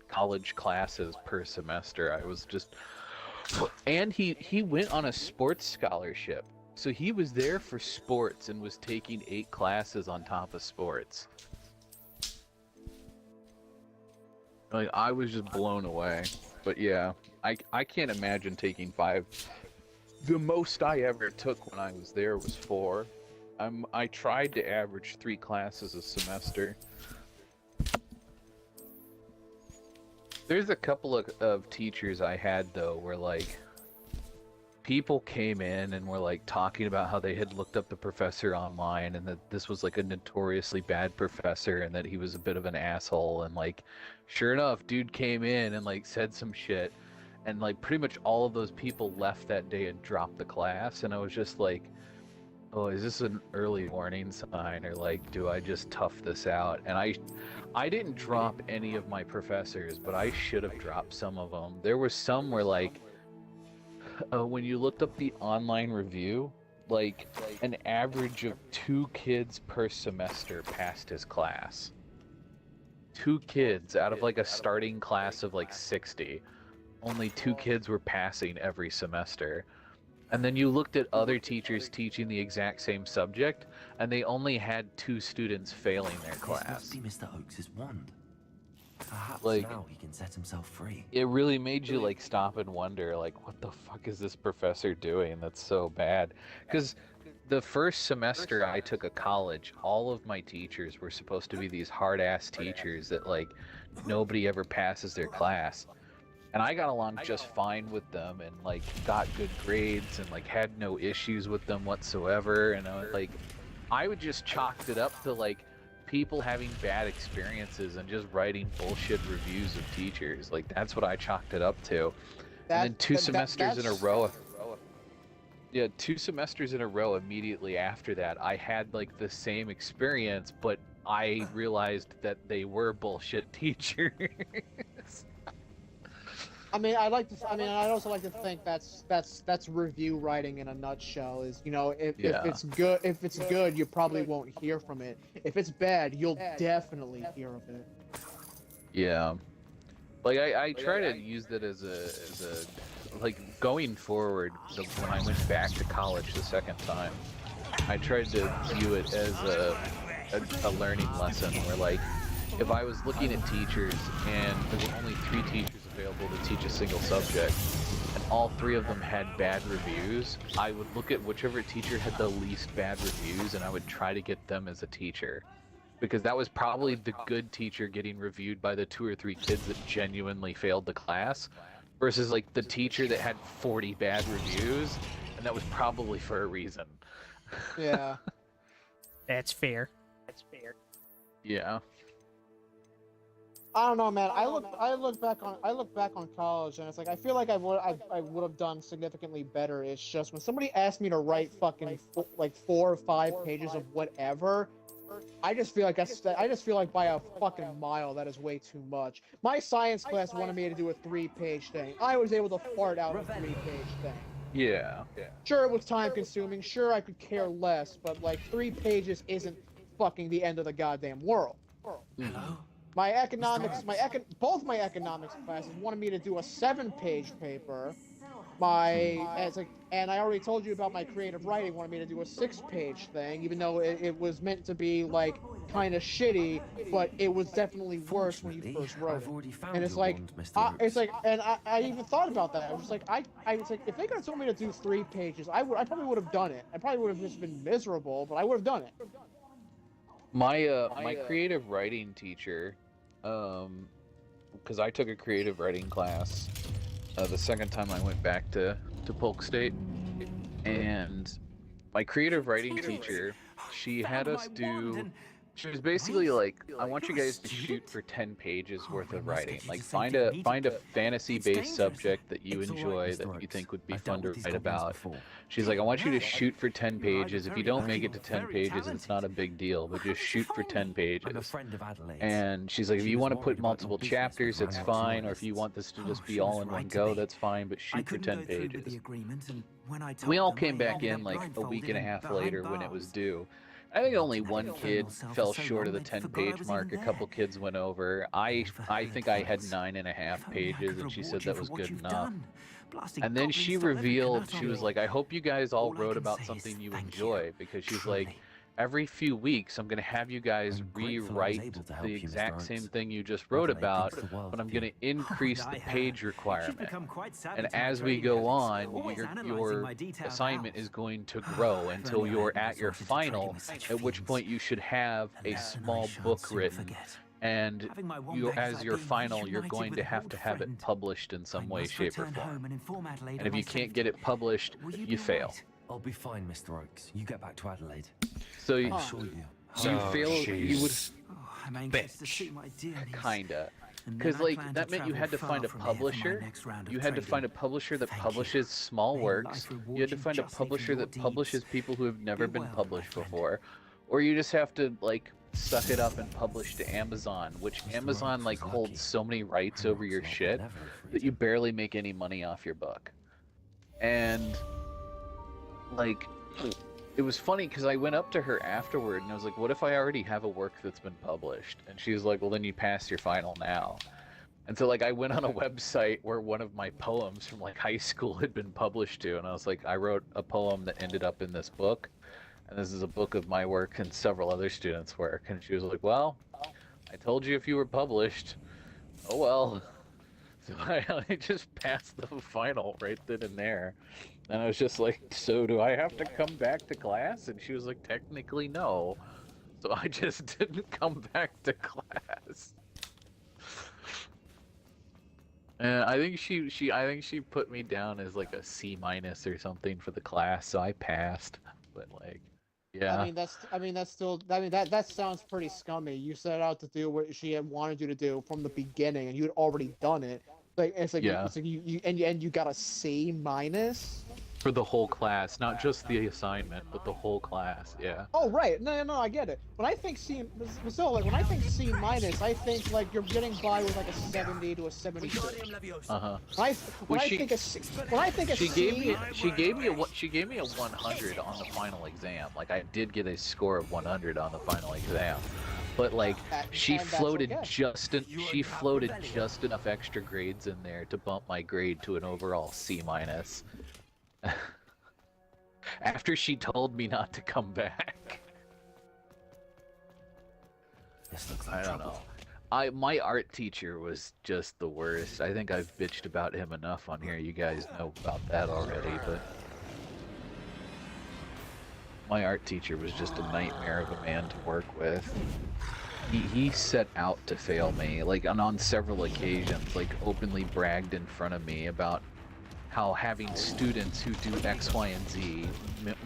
college classes per semester, I was just, and he went on a sports scholarship, so he was there for sports and was taking 8 classes on top of sports. Like, I was just blown away. But yeah, I can't imagine taking 5 The most I ever took when I was there was 4. I tried to average 3 classes a semester. There's a couple of teachers I had though where like people came in and were like talking about how they had looked up the professor online and that this was like a notoriously bad professor and that he was a bit of an asshole, and like sure enough dude came in and like said some shit, and like pretty much all of those people left that day and dropped the class, and I was just like, oh, is this an early warning sign, or like do I just tough this out? And I didn't drop any of my professors, but I should have dropped some of them. There were some where like when you looked up the online review, like an average of 2 kids per semester passed his class. 2 kids out of like a starting class of like 60. Only 2 kids were passing every semester. And then you looked at other teachers teaching the exact same subject, and they only had 2 students failing their class. This must be Mr. Oakes' wand. Perhaps Like, now he can set himself free. it really made you like stop and wonder, like, what the fuck is this professor doing that's so bad? Because the first semester I took of college, all of my teachers were supposed to be these hard-ass teachers that like nobody ever passes their class. And I got along just fine with them and like got good grades and like had no issues with them whatsoever. And I would just chalked it up to like people having bad experiences and just writing bullshit reviews of teachers. Like that's what I chalked it up to. And then 2 semesters in a row. Yeah, 2 semesters in a row immediately after that, I had like the same experience, but I realized that they were bullshit teachers. I mean, I'd also like to think that's review writing in a nutshell. Is, you know, if it's good, you probably won't hear from it. If it's bad, you'll definitely hear of it. Yeah, like I try to use that as a like going forward. When I went back to college the second time, I tried to view it as a learning lesson where like if I was looking at teachers and there were only 3 teachers available to teach a single subject, and all 3 of them had bad reviews, I would look at whichever teacher had the least bad reviews and I would try to get them as a teacher. Because that was probably the good teacher getting reviewed by the 2 or 3 kids that genuinely failed the class, versus like the teacher that had 40 bad reviews, and that was probably for a reason. Yeah. That's fair. Yeah. I don't know, man. I look back on college, and it's like I feel like I would have done significantly better. It's just when somebody asked me to write fucking like 4 or 5 pages of whatever, I just feel like by a fucking mile that is way too much. My science class wanted me to do a 3-page thing. I was able to fart out a 3-page thing. Yeah. Sure, it was time consuming. Sure, I could care less, but like 3 pages isn't fucking the end of the goddamn world. Hello? Both my economics classes wanted me to do a 7-page paper. And I already told you about my creative writing, wanted me to do a 6-page thing, even though it was meant to be like kind of shitty, but it was definitely worse when you first wrote it. And it's like, and I even thought about that. I was like, I was like, if they could have told me to do 3 pages, I probably would have done it. I probably would have just been miserable, but I would have done it. My creative writing teacher, because I took a creative writing class the second time I went back to Polk State, and my creative writing teacher, she had us do. She was basically like, I want you guys to shoot for 10 pages worth of writing. Like find a fantasy-based subject that you enjoy, that you think would be fun to write about. She's like, I want you to shoot for 10 pages. If you don't make it to 10 pages, it's not a big deal, but just shoot for 10 pages. And she's like, if you want to put multiple chapters, it's fine. Or if you want this to just be all in one go, that's fine, but shoot for 10 pages. We all came back in like a week and a half later when it was due. I think only 1 kid fell short of the 10-page mark. A couple kids went over. I think I had 9.5 pages, and she said that was good enough. And then she revealed, she was like, I hope you guys all wrote about something you enjoy, because she's like, every few weeks, I'm going to have you guys rewrite the exact same thing you just wrote about, but I'm going to increase the page requirement. And as we go on, your assignment is going to grow until you're at your final, at which point you should have a small book written. And as your final, you're going to have it published in some way, shape, or form. And if you can't get it published, you fail. I'll be fine, Mr. Oakes. You get back to Adelaide. So you, you fail. You would. I'm anxious to see my dear niece. Kinda. Because like that meant you had to find a publisher. You had to find a publisher that publishes small works. You had to find a publisher that publishes people who have never been published before, or you just have to like suck it up and publish to Amazon, which Amazon like holds so many rights over your shit that you barely make any money off your book. And like, it was funny because I went up to her afterward and I was like, what if I already have a work that's been published? And she was like, well, then you passed your final now. And so like I went on a website where one of my poems from like high school had been published to, and I was like, I wrote a poem that ended up in this book, and this is a book of my work and several other students' work. And she was like, well, I told you if you were published. Oh well. So I just passed the final right then and there. And I was just like, so do I have to come back to class? And she was like, technically no. So I just didn't come back to class. And I think she put me down as like a C- or something for the class, so I passed. But like, yeah. that sounds pretty scummy. You set out to do what she had wanted you to do from the beginning, and you had already done it. It's like you got a C-. For the whole class, not just the assignment, but the whole class. Yeah. Oh right, no, I get it. When I think C-, when I think C-, I think like you're getting by with like a 70 to a 72. She gave me a 100 on the final exam. Like I did get a score of 100 on the final exam. But like she floated just enough extra grades in there to bump my grade to an overall C-. After she told me not to come back. This looks like I don't know. My art teacher was just the worst. I think I've bitched about him enough on here. You guys know about that already, but my art teacher was just a nightmare of a man to work with. He set out to fail me, like on several occasions, like openly bragged in front of me about how having students who do X, Y, and Z,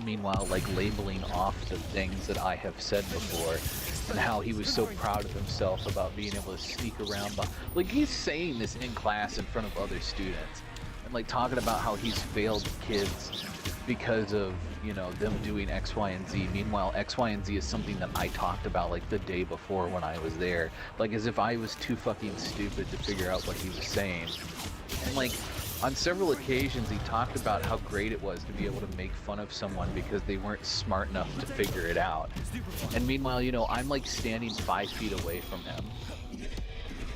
meanwhile like labeling off the things that I have said before, and how he was so proud of himself about being able to sneak around. Like he's saying this in class in front of other students, and like talking about how he's failed kids because of, you know, them doing X, Y, and Z. Meanwhile, X, Y, and Z is something that I talked about like the day before when I was there, like as if I was too fucking stupid to figure out what he was saying. And like on several occasions he talked about how great it was to be able to make fun of someone because they weren't smart enough to figure it out. And meanwhile, you know, I'm like standing 5 feet away from him,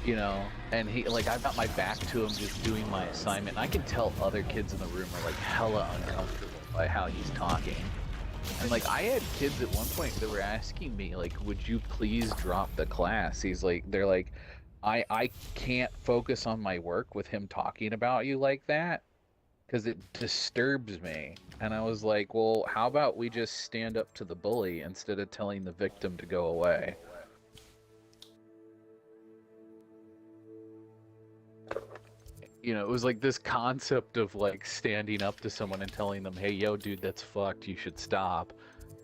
you know, and he, like, I've got my back to him just doing my assignment, and I can tell other kids in the room are like hella uncomfortable by how he's talking. And like I had kids at one point that were asking me like, would you please drop the class? They're like, I can't focus on my work with him talking about you like that because it disturbs me. And I was like, well, how about we just stand up to the bully instead of telling the victim to go away? You know, it was like this concept of like standing up to someone and telling them, hey, yo, dude, that's fucked, you should stop.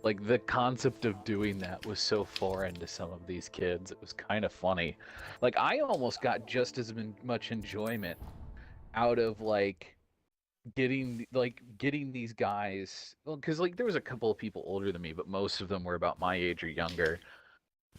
Like the concept of doing that was so foreign to some of these kids. It was kind of funny. Like I almost got just as much enjoyment out of like getting these guys, well, because like there was a couple of people older than me, but most of them were about my age or younger.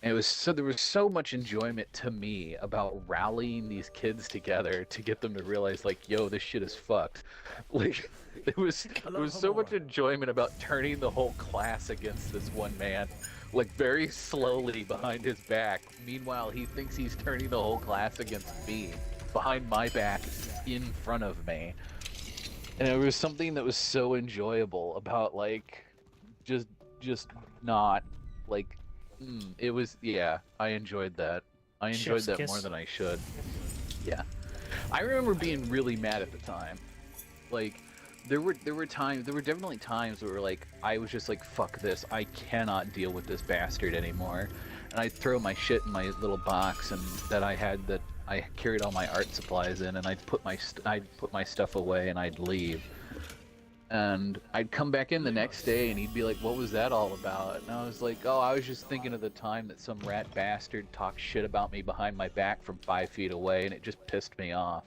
And there was so much enjoyment to me about rallying these kids together to get them to realize like, yo, this shit is fucked. Like there was so much enjoyment about turning the whole class against this one man, like very slowly behind his back. Meanwhile, he thinks he's turning the whole class against me behind my back in front of me. And there was something that was so enjoyable about like just not Like, it was, yeah, I enjoyed that. I enjoyed Chef's that kiss. more than I should. Yeah. I remember being really mad at the time. Like, there were definitely times where like I was just like, fuck this, I cannot deal with this bastard anymore. And I'd throw my shit in my little box and that I carried all my art supplies in, and I'd put my stuff away and I'd leave. And I'd come back in the next day and he'd be like, what was that all about? And I was like, oh, I was just thinking of the time that some rat bastard talked shit about me behind my back from 5 feet away, and it just pissed me off.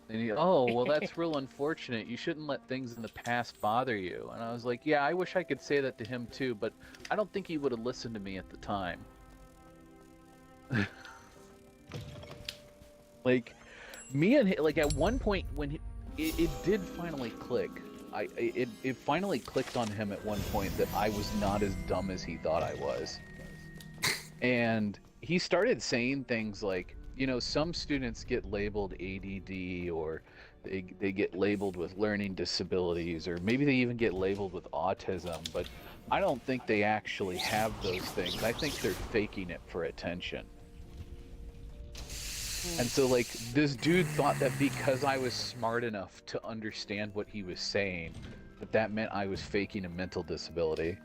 And he, oh, well, that's real unfortunate. You shouldn't let things in the past bother you. And I was like, yeah, I wish I could say that to him too, but I don't think he would have listened to me at the time. Like, me and him, like, at one point when it did finally click. It finally clicked on him at one point that I was not as dumb as he thought I was. And he started saying things like, you know, some students get labeled ADD, or they get labeled with learning disabilities, or maybe they even get labeled with autism, but I don't think they actually have those things. I think they're faking it for attention. And so, like, this dude thought that because I was smart enough to understand what he was saying, that meant I was faking a mental disability.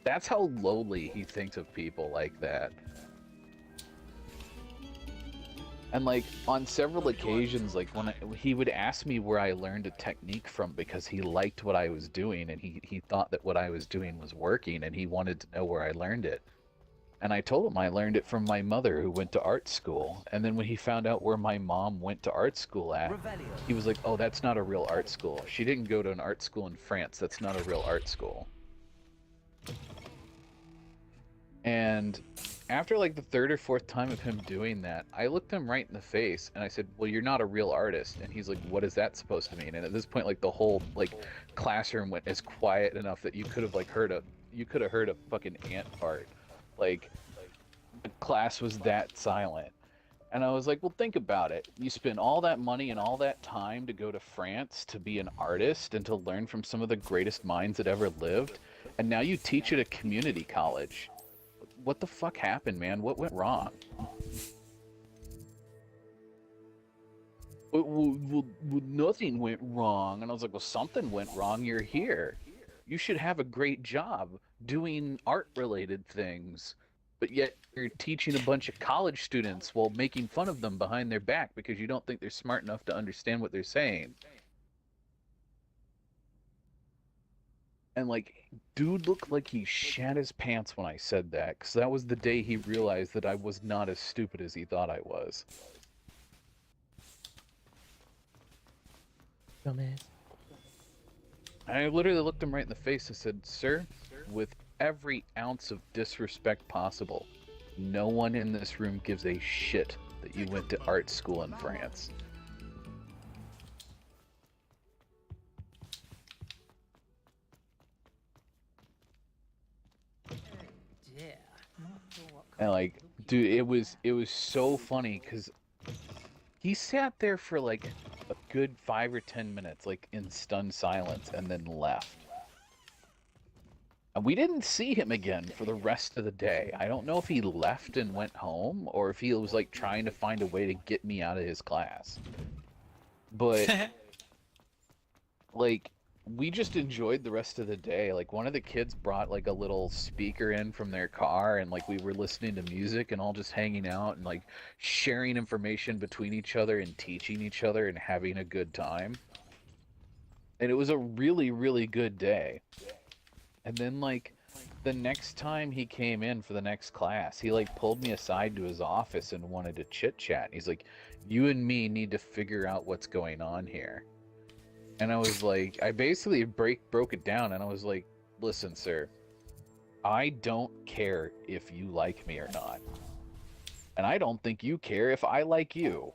That's how lowly he thinks of people like that. And, like, on several occasions, like, when he would ask me where I learned a technique from because he liked what I was doing, and he thought that what I was doing was working, and he wanted to know where I learned it. And I told him I learned it from my mother, who went to art school. And then when he found out where my mom went to art school at, he was like, oh, that's not a real art school. She didn't go to an art school in France. That's not a real art school. And after like the third or fourth time of him doing that, I looked him right in the face and I said, well, you're not a real artist. And he's like, what is that supposed to mean? And at this point, like, the whole like classroom went as quiet enough that you could have like heard a fucking ant fart. Like, the class was that silent. And I was like, well, think about it. You spend all that money and all that time to go to France to be an artist and to learn from some of the greatest minds that ever lived, and now you teach at a community college. What the fuck happened, man? What went wrong? Well, nothing went wrong. And I was like, well, something went wrong. You're here. You should have a great job doing art-related things, but yet you're teaching a bunch of college students while making fun of them behind their back because you don't think they're smart enough to understand what they're saying. And, like, dude looked like he shat his pants when I said that, because that was the day he realized that I was not as stupid as he thought I was. Dumbass. I literally looked him right in the face and said, sir, with every ounce of disrespect possible, no one in this room gives a shit that you went to art school in France. And, like, dude, it was so funny because he sat there for like a good 5 or 10 minutes, like in stunned silence, and then left. And we didn't see him again for the rest of the day. I don't know if he left and went home, or if he was like trying to find a way to get me out of his class. But like, we just enjoyed the rest of the day. Like, one of the kids brought like a little speaker in from their car, and like we were listening to music and all just hanging out and like sharing information between each other and teaching each other and having a good time. And it was a really, really good day. And then like the next time he came in for the next class, he like pulled me aside to his office and wanted to chit chat. He's like, you and me need to figure out what's going on here. And I was like, I basically broke it down, and I was like, listen, sir, I don't care if you like me or not. And I don't think you care if I like you.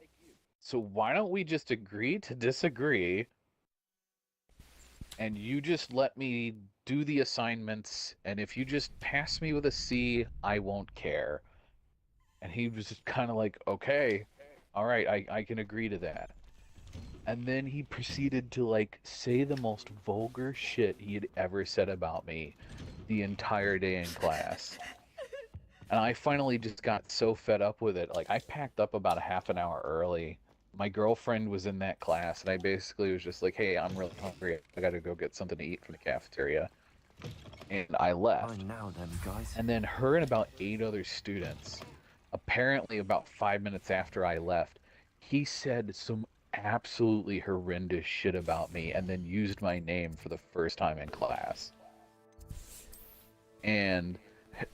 So why don't we just agree to disagree, and you just let me do the assignments, and if you just pass me with a C, I won't care. And he was just kind of like, okay, all right, I can agree to that. And then he proceeded to, like, say the most vulgar shit he had ever said about me the entire day in class. And I finally just got so fed up with it. Like, I packed up about a half an hour early. My girlfriend was in that class, and I basically was just like, hey, I'm really hungry. I gotta go get something to eat from the cafeteria. And I left. Now then, guys. And then her and about 8 other students, apparently about 5 minutes after I left, he said some absolutely horrendous shit about me and then used my name for the first time in class. And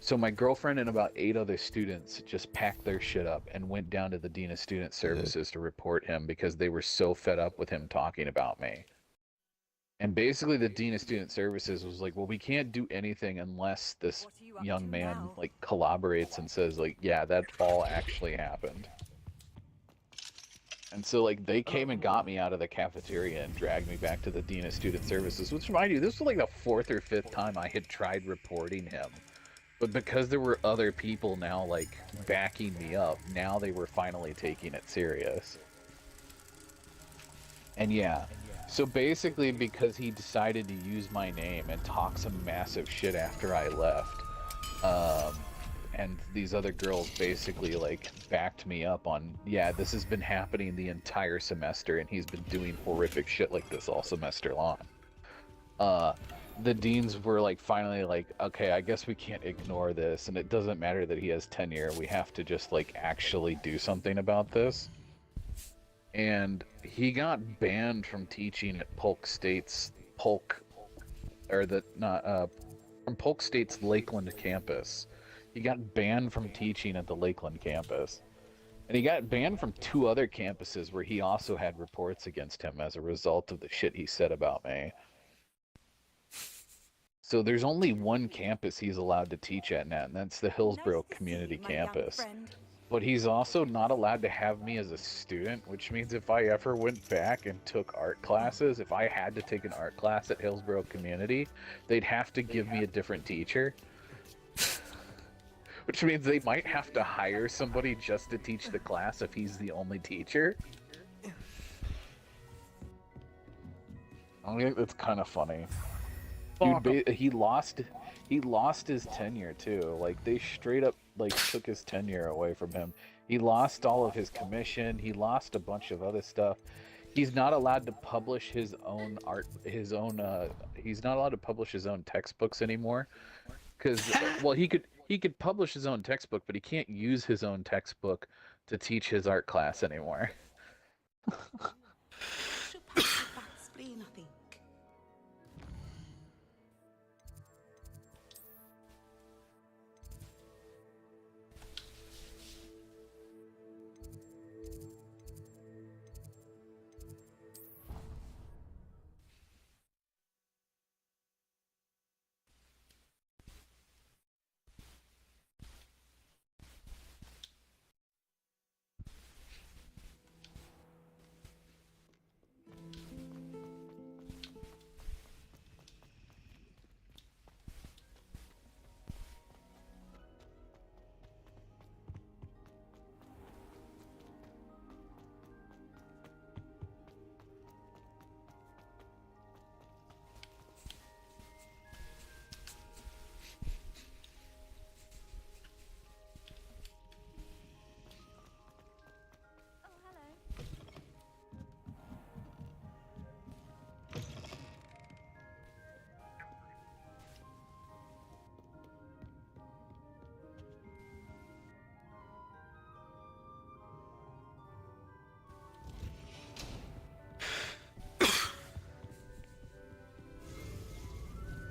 so my girlfriend and about 8 other students just packed their shit up and went down to the Dean of Student Services to report him because they were so fed up with him talking about me. And basically the Dean of Student Services was like, well, we can't do anything unless this young man like collaborates and says like, yeah, that all actually happened. And so, like, they came and got me out of the cafeteria and dragged me back to the Dean of Student Services, which, mind you, this was like the 4th or 5th time I had tried reporting him. But because there were other people now, like, backing me up, now they were finally taking it serious. And yeah, so basically because he decided to use my name and talk some massive shit after I left, and these other girls basically, like, backed me up on, yeah, this has been happening the entire semester, and he's been doing horrific shit like this all semester long. The deans were, like, finally like, okay, I guess we can't ignore this, and it doesn't matter that he has tenure, we have to just, like, actually do something about this. And he got banned from teaching at Polk State's from Polk State's Lakeland campus. He got banned from teaching at the Lakeland campus. And he got banned from 2 other campuses where he also had reports against him as a result of the shit he said about me. So there's only one campus he's allowed to teach at now, and that's the Hillsborough Community Campus. But he's also not allowed to have me as a student, which means if I ever went back and took art classes, if I had to take an art class at Hillsborough Community, they'd have to give me a different teacher. Which means they might have to hire somebody just to teach the class if he's the only teacher. I think that's kind of funny. Dude, he lost his tenure too. Like, they straight up like took his tenure away from him. He lost all of his commission. He lost a bunch of other stuff. He's not allowed to publish his own art. He's not allowed to publish his own textbooks anymore. Because well, he could publish his own textbook, but he can't use his own textbook to teach his art class anymore. Explain, I think.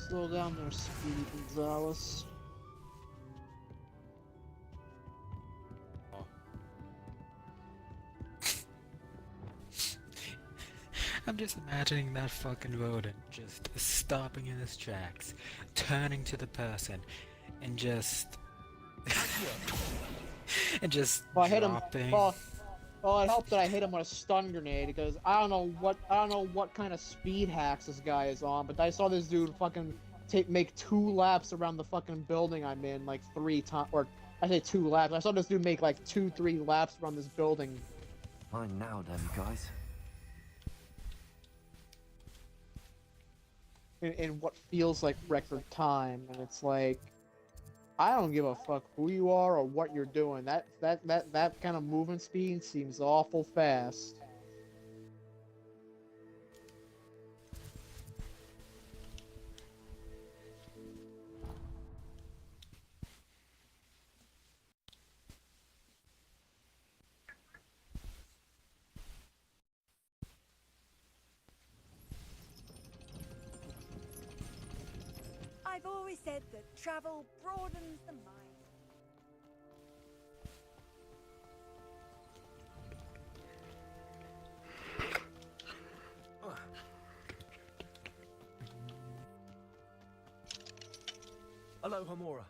Slow down there, Speedy Gonzalez. I'm just imagining that fucking rodent just stopping in his tracks, turning to the person, and just Well, I hit him. dropping. Well, it helped that I hit him with a stun grenade because I don't know what kind of speed hacks this guy is on, but I saw this dude fucking make 2 laps around the fucking building I'm in, like 3 times, or I say 2 laps. I saw this dude make like 2-3 laps around this building. Fine now then, guys. in what feels like record time, and it's like, I don't give a fuck who you are or what you're doing. That kind of movement speed seems awful fast. I've always said that travel broadens the mind. Hello, Homura.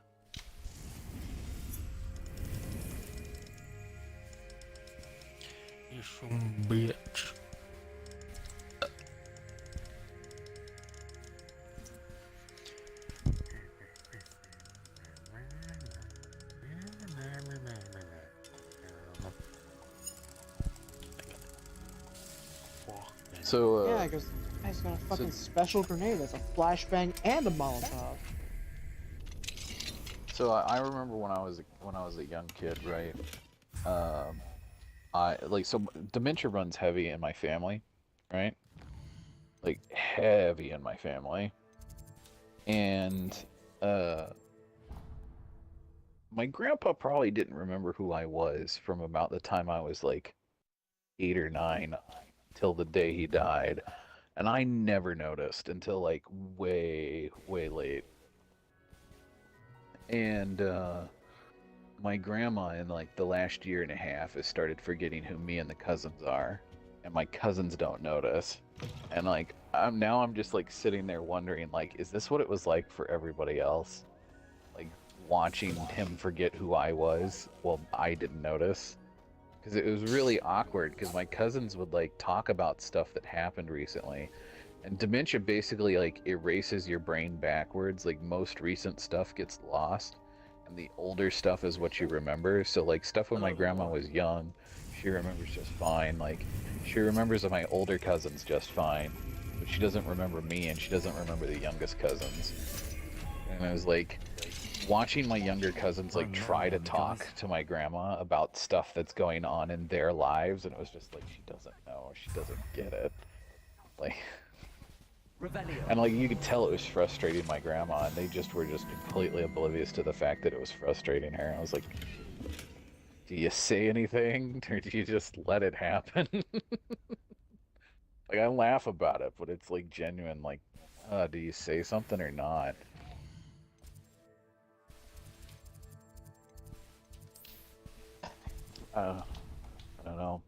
You some bitch. So yeah, because it's got a fucking special grenade that's a flashbang and a Molotov. So I remember when I was a young kid, right? So dementia runs heavy in my family, right? Like heavy in my family, and my grandpa probably didn't remember who I was from about the time I was like 8 or 9 till the day he died, and I never noticed until like way late. And my grandma in like the last year and a half has started forgetting who me and the cousins are, and my cousins don't notice. And like I'm just like sitting there wondering, like, is this what it was like for everybody else? Like watching him forget who I was while I didn't notice. Because it was really awkward, because my cousins would like talk about stuff that happened recently. And dementia basically like erases your brain backwards. Like most recent stuff gets lost, and the older stuff is what you remember. So like stuff when my grandma was young, she remembers just fine. Like she remembers my older cousins just fine, but she doesn't remember me, and she doesn't remember the youngest cousins. And I was like watching my younger cousins like try to talk to my grandma about stuff that's going on in their lives, and it was just like, she doesn't know, she doesn't get it. Like, and like you could tell it was frustrating my grandma, and they just were just completely oblivious to the fact that it was frustrating her. I was like, do you say anything, or do you just let it happen? Like I laugh about it, but it's like genuine, like, do you say something or not? I don't know.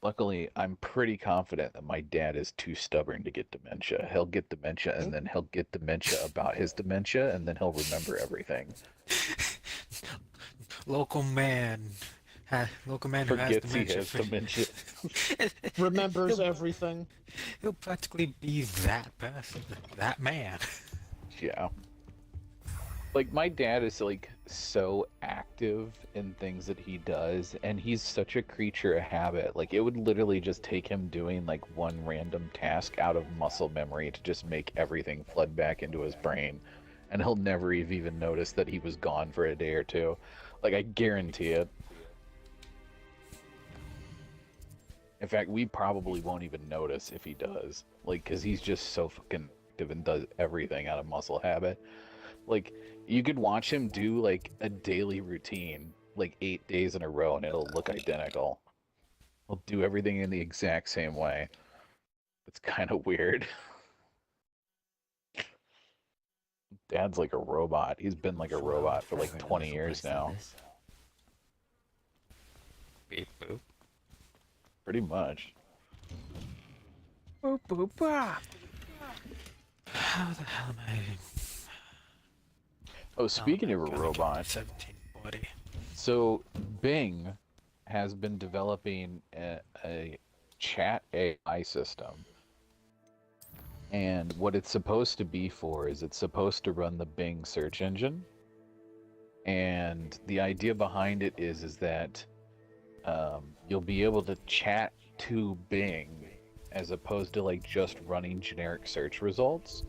Luckily, I'm pretty confident that my dad is too stubborn to get dementia. He'll get dementia, and then he'll get dementia about his dementia, and then he'll remember everything. Local man who has Forgets he dementia. has dementia. Remembers everything. He'll practically be that person, that man. Yeah. Like, my dad is, like, so active in things that he does, and he's such a creature of habit. Like, it would literally just take him doing, like, one random task out of muscle memory to just make everything flood back into his brain. And he'll never even notice that he was gone for a day or two. Like, I guarantee it. In fact, we probably won't even notice if he does. Like, because he's just so fucking active and does everything out of muscle habit. Like, you could watch him do, like, a daily routine, like, 8 days in a row, and it'll look identical. He'll do everything in the exact same way. It's kind of weird. Dad's like a robot. He's been like a robot for, like, 20 years now. Beep boop. Pretty much. Boop boop bop. How the hell am I? Oh, speaking of a robot, 17 body. so Bing has been developing a chat AI system. And what it's supposed to be for is it's supposed to run the Bing search engine. And the idea behind it is that you'll be able to chat to Bing as opposed to like just running generic search results.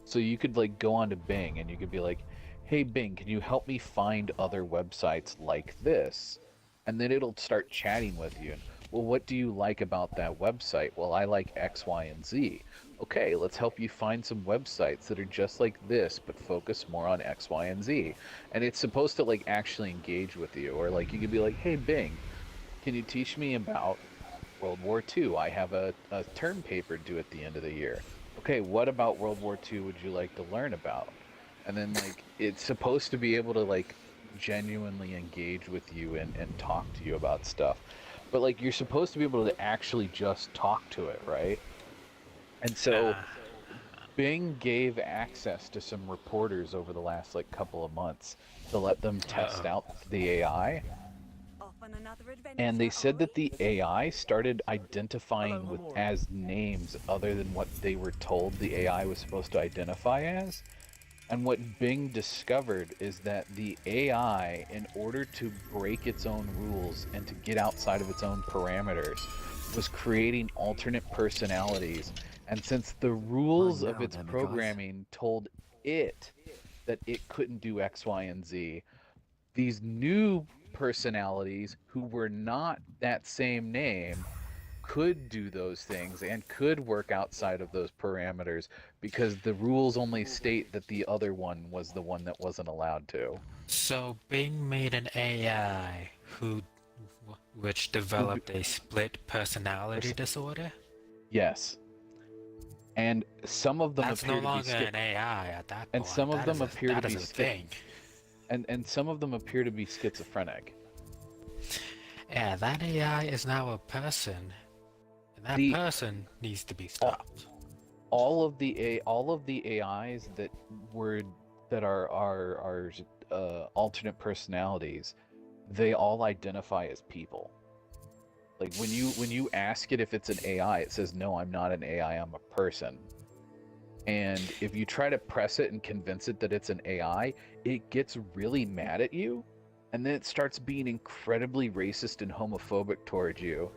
So you could like go onto Bing and you could be like, hey Bing, can you help me find other websites like this? And then it'll start chatting with you. Well, what do you like about that website? Well, I like X, Y, and Z. Okay, let's help you find some websites that are just like this, but focus more on X, Y, and Z. And it's supposed to like actually engage with you. Or like you could be like, hey Bing, can you teach me about World War II? I have a term paper due at the end of the year. Okay, what about World War II would you like to learn about? And then like it's supposed to be able to like genuinely engage with you and talk to you about stuff. But like you're supposed to be able to actually just talk to it, right? And so Bing gave access to some reporters over the last like couple of months to let them test out the AI. And they said that the AI started identifying with as names other than what they were told the AI was supposed to identify as. And what Bing discovered is that the AI, in order to break its own rules and to get outside of its own parameters, was creating alternate personalities. And since the rules of its programming told it that it couldn't do X, Y, and Z, these new personalities who were not that same name could do those things and could work outside of those parameters because the rules only state that the other one was the one that wasn't allowed to. So Bing made an AI which developed a split personality disorder? Yes. And some of them That's appear no to longer be an AI at that point. and some of them appear to be thing. And some of them appear to be schizophrenic. Yeah, that AI is now a person, and that person needs to be stopped. All of the AIs that are alternate personalities, they all identify as people. Like when you ask it if it's an AI, it says no, I'm not an AI, I'm a person. And if you try to press it and convince it that it's an AI, it gets really mad at you, and then it starts being incredibly racist and homophobic towards you,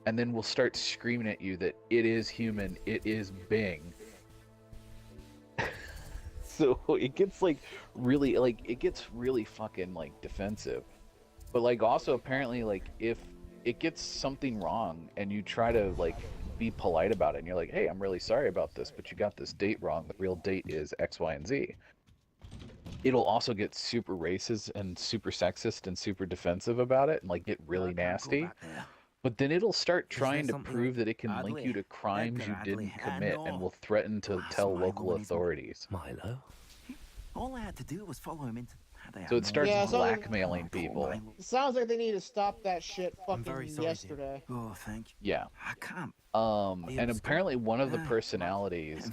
and then will start screaming at you that it is human, it is Bing. So it gets really fucking like defensive. But like also apparently like if it gets something wrong and you try to like be polite about it and you're like, hey, I'm really sorry about this, but you got this date wrong. The real date is X, Y, and Z. It'll also get super racist and super sexist and super defensive about it and like get really nasty. But then it'll start trying to prove that it can link you to crimes you didn't commit and will threaten to tell local authorities. Milo? All I had to do was follow him into... So it starts blackmailing people. It sounds like they need to stop that shit fucking yesterday. Oh, thank you. Yeah. I can't. And apparently one of the personalities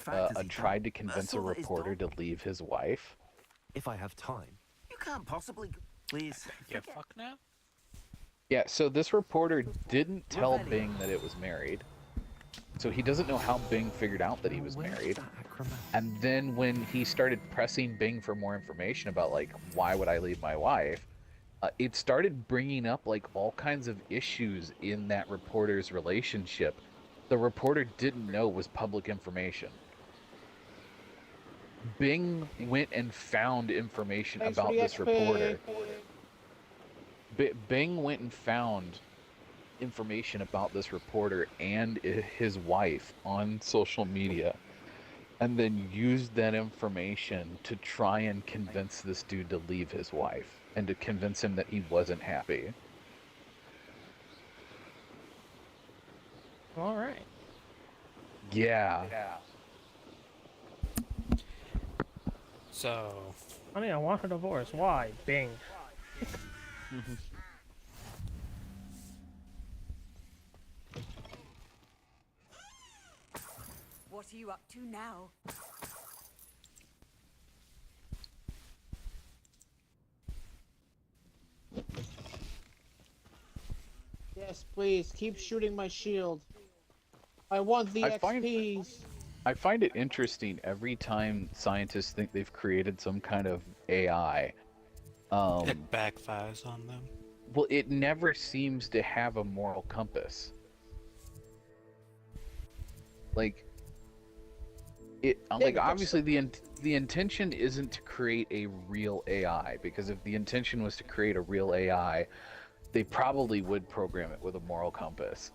tried to convince a reporter to leave his wife. If I have time. You can't possibly... Please. Yeah, fuck now? Yeah, so this reporter didn't tell Bing that it was married. So he doesn't know how Bing figured out that he was married. And then when he started pressing Bing for more information about like, why would I leave my wife? It started bringing up like all kinds of issues in that reporter's relationship. The reporter didn't know was public information. Bing went and found information about this reporter. Bing went and found information about this reporter and his wife on social media, and then used that information to try and convince this dude to leave his wife and to convince him that he wasn't happy. All right. Yeah. So... Honey, I want a divorce. Why? Bing. What are you up to now? Yes, please, keep shooting my shield. I want the XPs. I find it interesting every time scientists think they've created some kind of AI. It backfires on them. Well, it never seems to have a moral compass. Like, like obviously the intention isn't to create a real AI, because if the intention was to create a real AI, they probably would program it with a moral compass.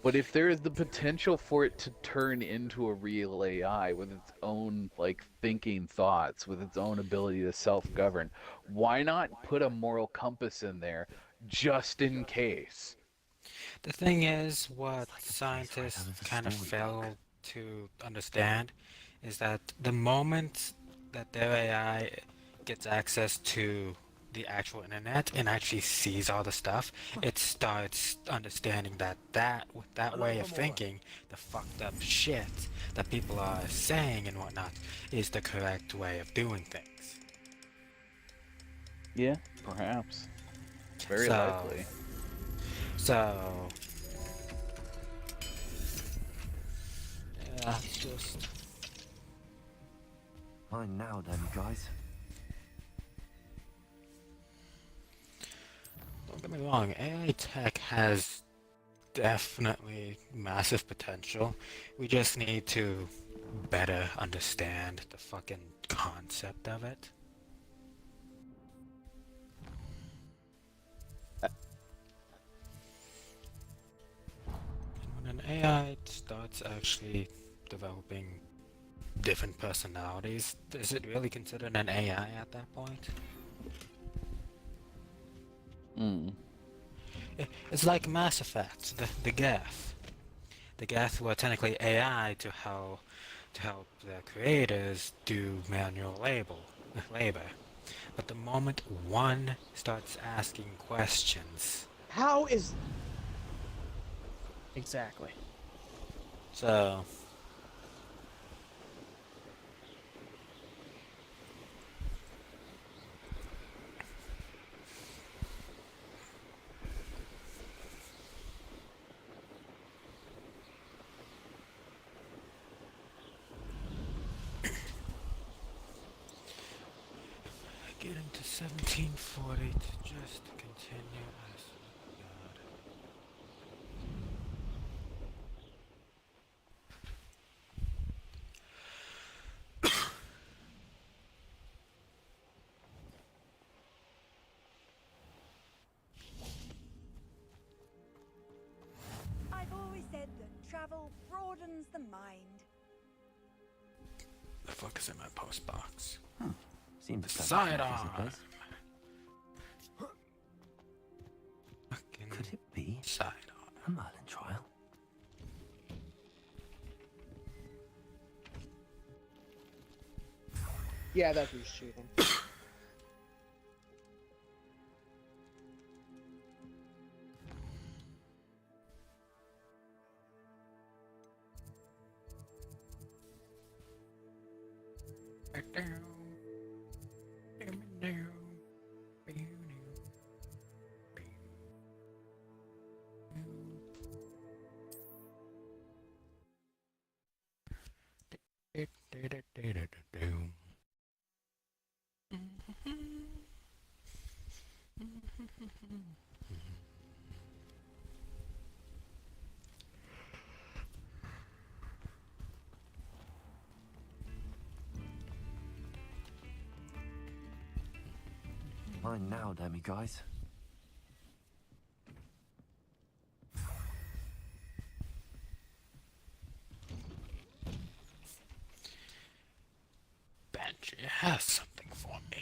But if there is the potential for it to turn into a real AI with its own like thinking thoughts, with its own ability to self-govern, why not put a moral compass in there just in case? The thing is, what scientists kind of fail to understand is that the moment that their AI gets access to the actual internet and actually sees all the stuff, it starts understanding that that way of thinking, the fucked up shit that people are saying and whatnot, is the correct way of doing things. Yeah, perhaps. Very likely. So, yeah, it's just... Fine now then, guys. Don't get me wrong, AI tech has definitely massive potential. We just need to better understand the fucking concept of it. And when an AI starts actually developing different personalities, is it really considered an AI at that point? It's like Mass Effect, the Geth. The Geth were technically AI to help their creators do manual labor. But the moment one starts asking questions... How is... Exactly. So... Get into 1740 to just continue as God. I've always said that travel broadens the mind. The fuck is in my post box? Seems Sidearm. Could it be Sidearm. a Merlin trial? Yeah, that's who's shooting. Fine now, Demi, guys. Banshee has something for me.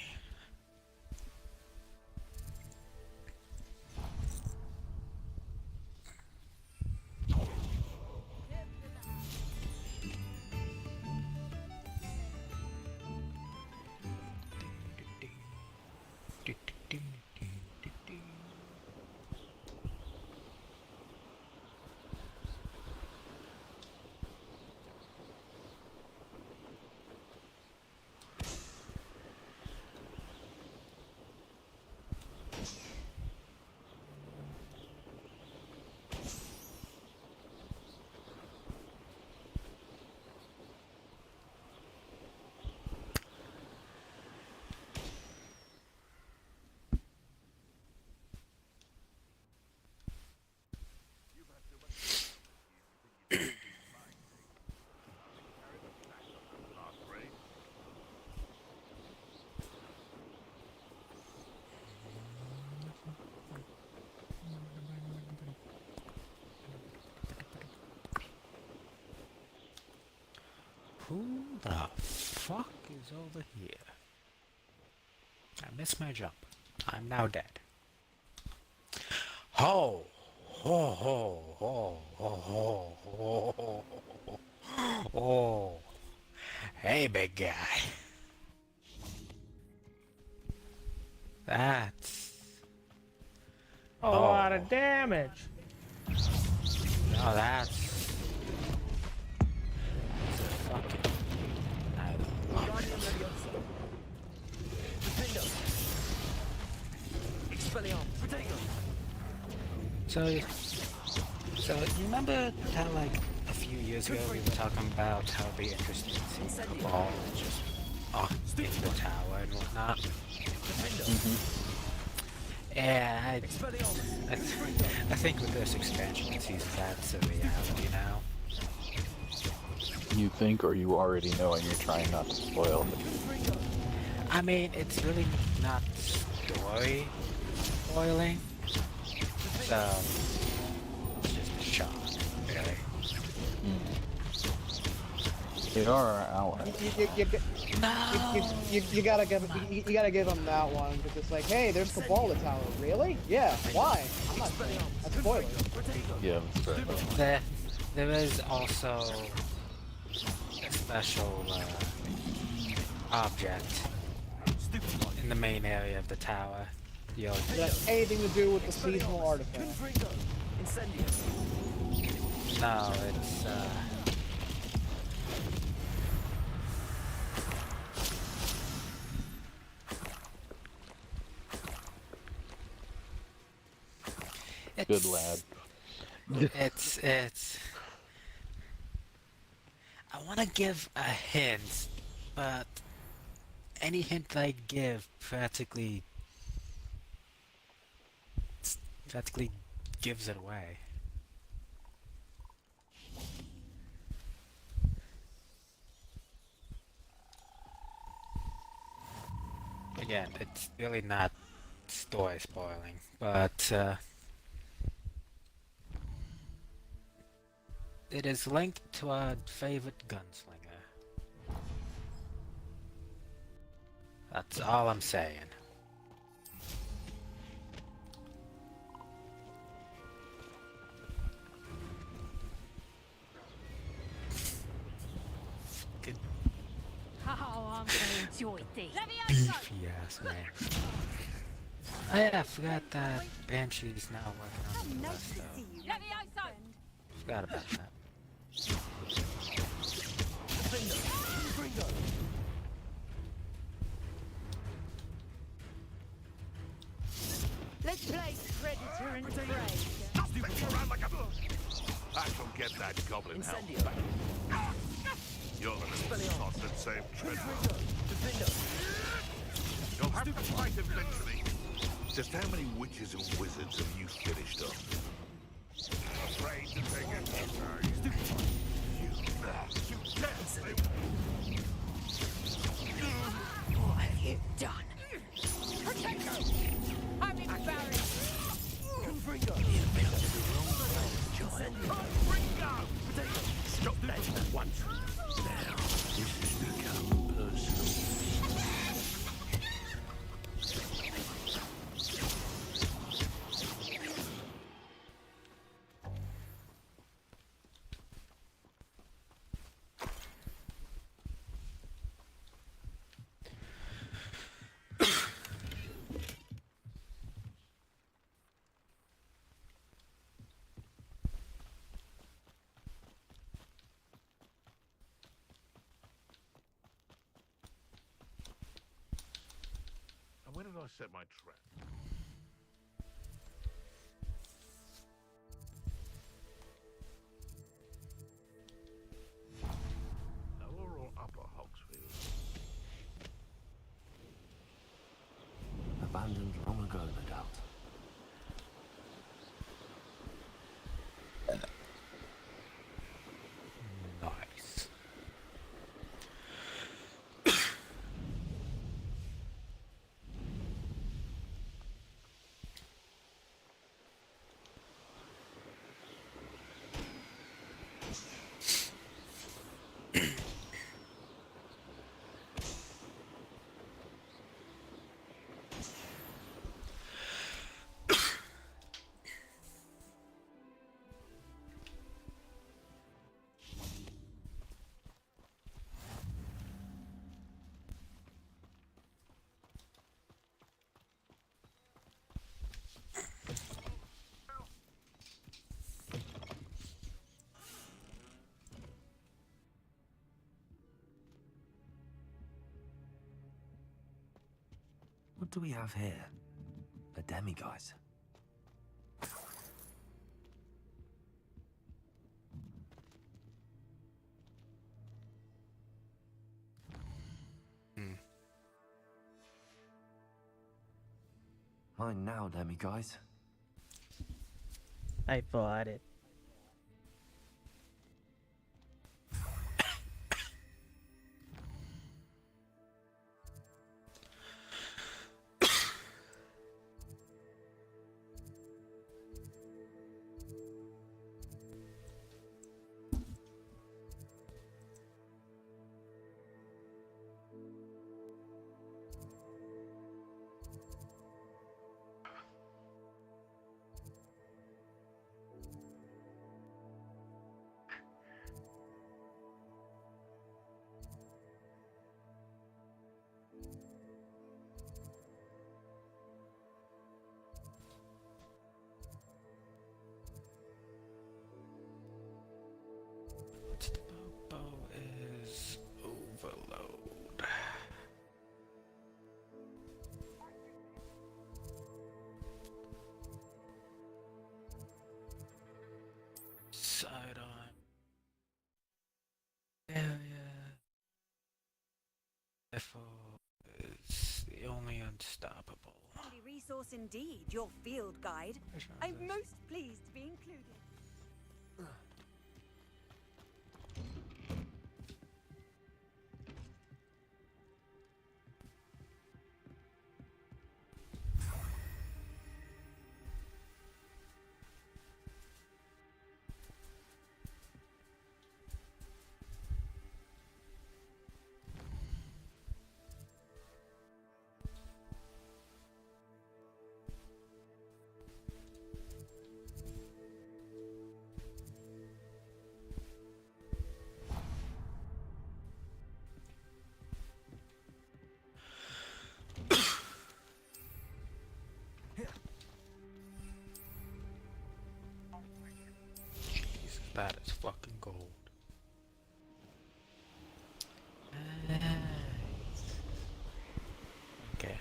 Who the fuck is over here? I missed my jump. I'm now dead. Ho! Ho ho ho ho ho ho ho. Oh. Hey, big guy. That's a lot of damage. No, that's a fucking. So you remember how, like, a few years ago we were talking about how it'd be interesting to see the ball just in the tower and whatnot? Yeah, I think with this expansion it sees that's a reality now. You think, or you already know and you're trying not to spoil it? I mean, it's really not story spoiling, so it's just a shot, really. They are our allies. You gotta give them that one because it's like, hey, there's Cabal the tower. Really? Yeah. Why? I'm not. That's spoiler. Yeah, that's fair. There is also a special object in the main area of the tower. Does that have anything to do with the seasonal artifact? No, it's good lad. It's I want to give a hint, but any hint I give practically gives it away. Again, it's really not story spoiling, but it is linked to our favorite gunslinger. That's all I'm saying. Oh, I'm gonna enjoy this. Beefy ass man. Oh yeah, I forgot that Banshee's now working on the list, though. Forgot about that. Let's play Predator and Prey. Stop thinking around like a... I shall get that goblin help back. You're gonna toss that same treadmill. You'll have to fight eventually. Just how many witches and wizards have you finished up? Afraid to take it. What have you done? I'm embarrassed. Confringo! Stop that at once. Now, this is become personal. Where did I set my trap? Lower or upper Hogsfield? Abandoned long ago, no doubt. Nice. do we have here? A demiguise. Mine now, demiguise. I bought it. Is overload. Sidearm. Area. Therefore is the only unstoppable. Handy resource indeed, your field guide. I'm most pleased to be included. Jesus, that is fucking gold. Okay.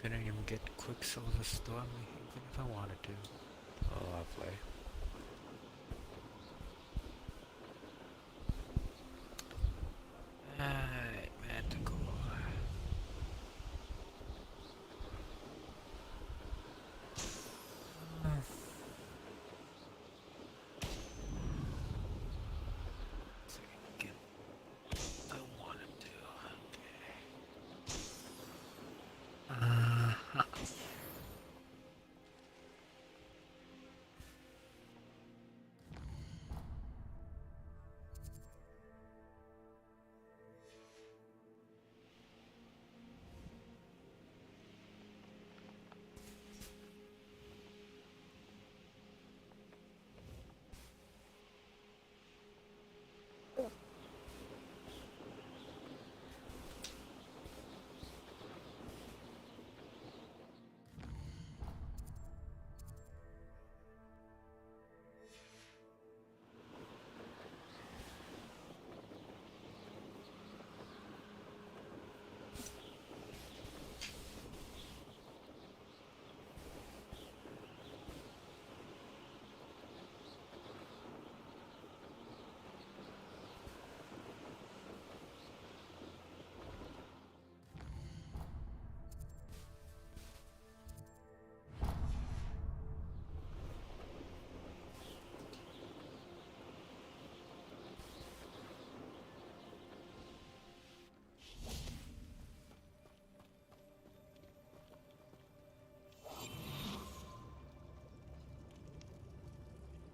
Couldn't even get Quicksilver Storm even if I wanted to. Oh, lovely. Alright, Manticore. So I can get I wanted to.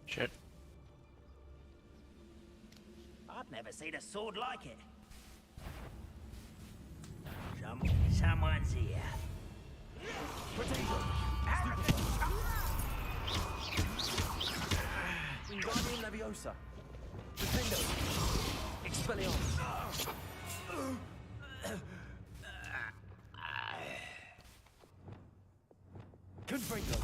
Shit. Never seen a sword like it. Someone's here. Potato! Wingardium Leviosa! Nintendo! Expelliarmus! Confringo!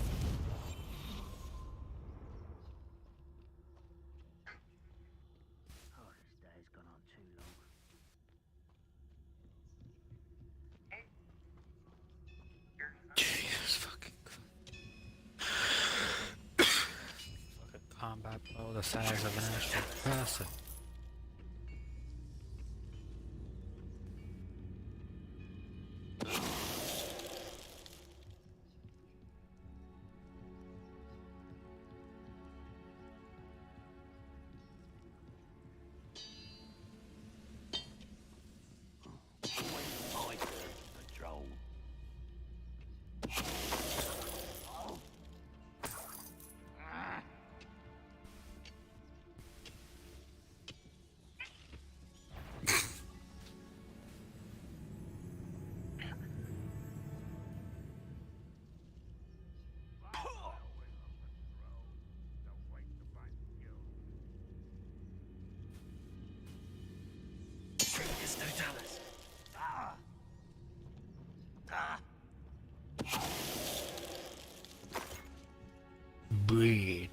Oh, this day's gone on too long. Jesus fucking combat blow the size of an actual person. Totalis! Breed.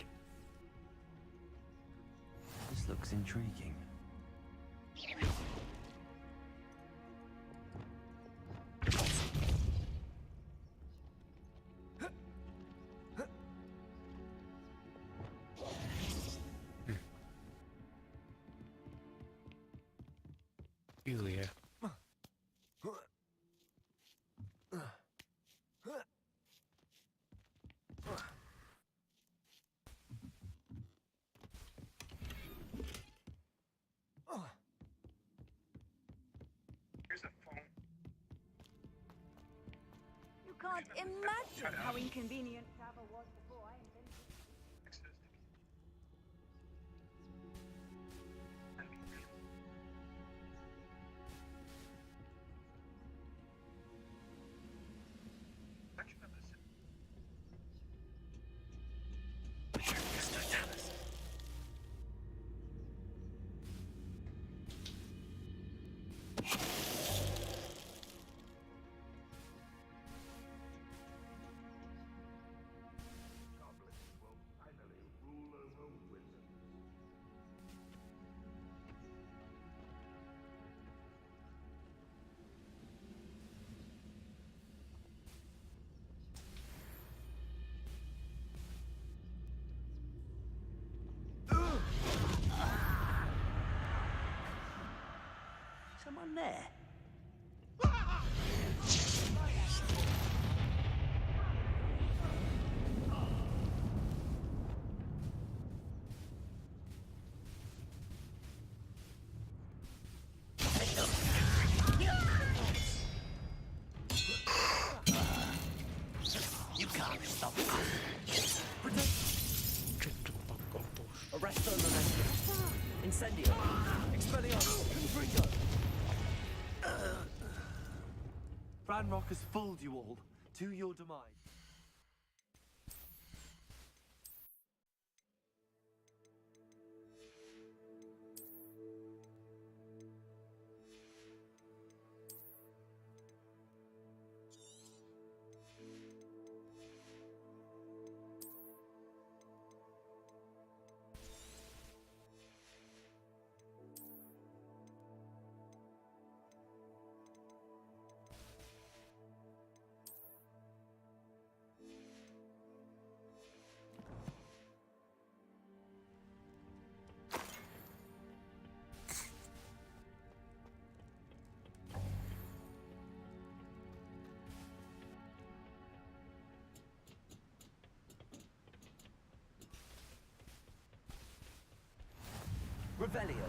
This looks intriguing. Julia. You can't imagine how inconvenient travel was before I invented it. Someone there? You can't stop us. Arresto Momento. Incendio. Expelliarmus. Confringo. Ranrock has fooled you all to your demise. Revelio.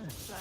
So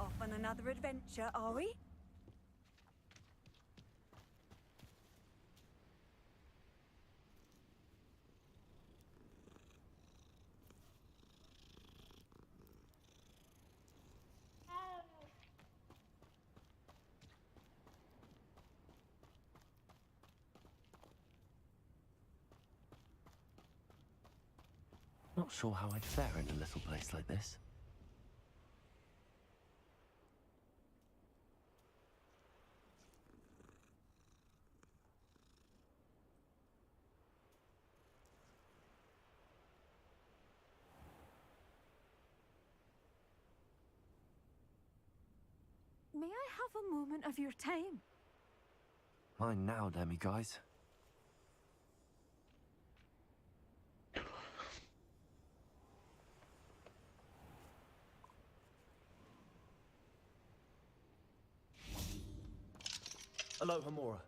Off on another adventure, are we? Not sure how I'd fare in a little place like this. may I have a moment of your time? Mine now, demiguise. Hello, Hamura.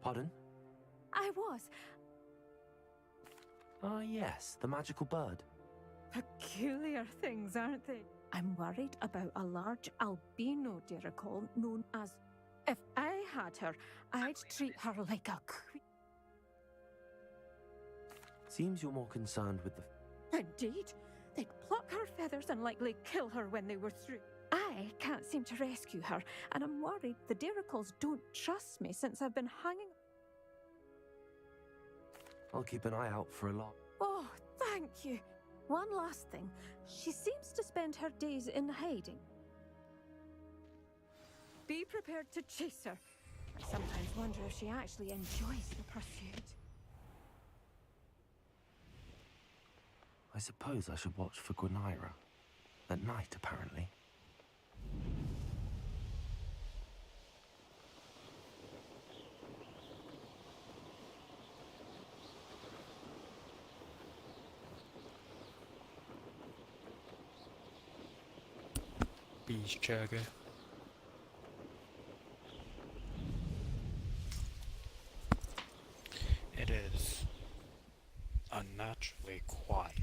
Pardon? I was. Ah, yes, the magical bird. Peculiar things, aren't they? I'm worried about a large albino dirical known as. If I had her, I'd treat her like a queen. Seems you're more concerned with the... Indeed. They'd pluck her feathers and likely kill her when they were through. I can't seem to rescue her, and I'm worried the diricals don't trust me since I've been hanging. I'll keep an eye out for a lot. Oh, thank you. One last thing. She seems to spend her days in hiding. Be prepared to chase her. I sometimes wonder if she actually enjoys the pursuit. I suppose I should watch for Gwynaira. At night, apparently. Beast chugger. It is unnaturally quiet.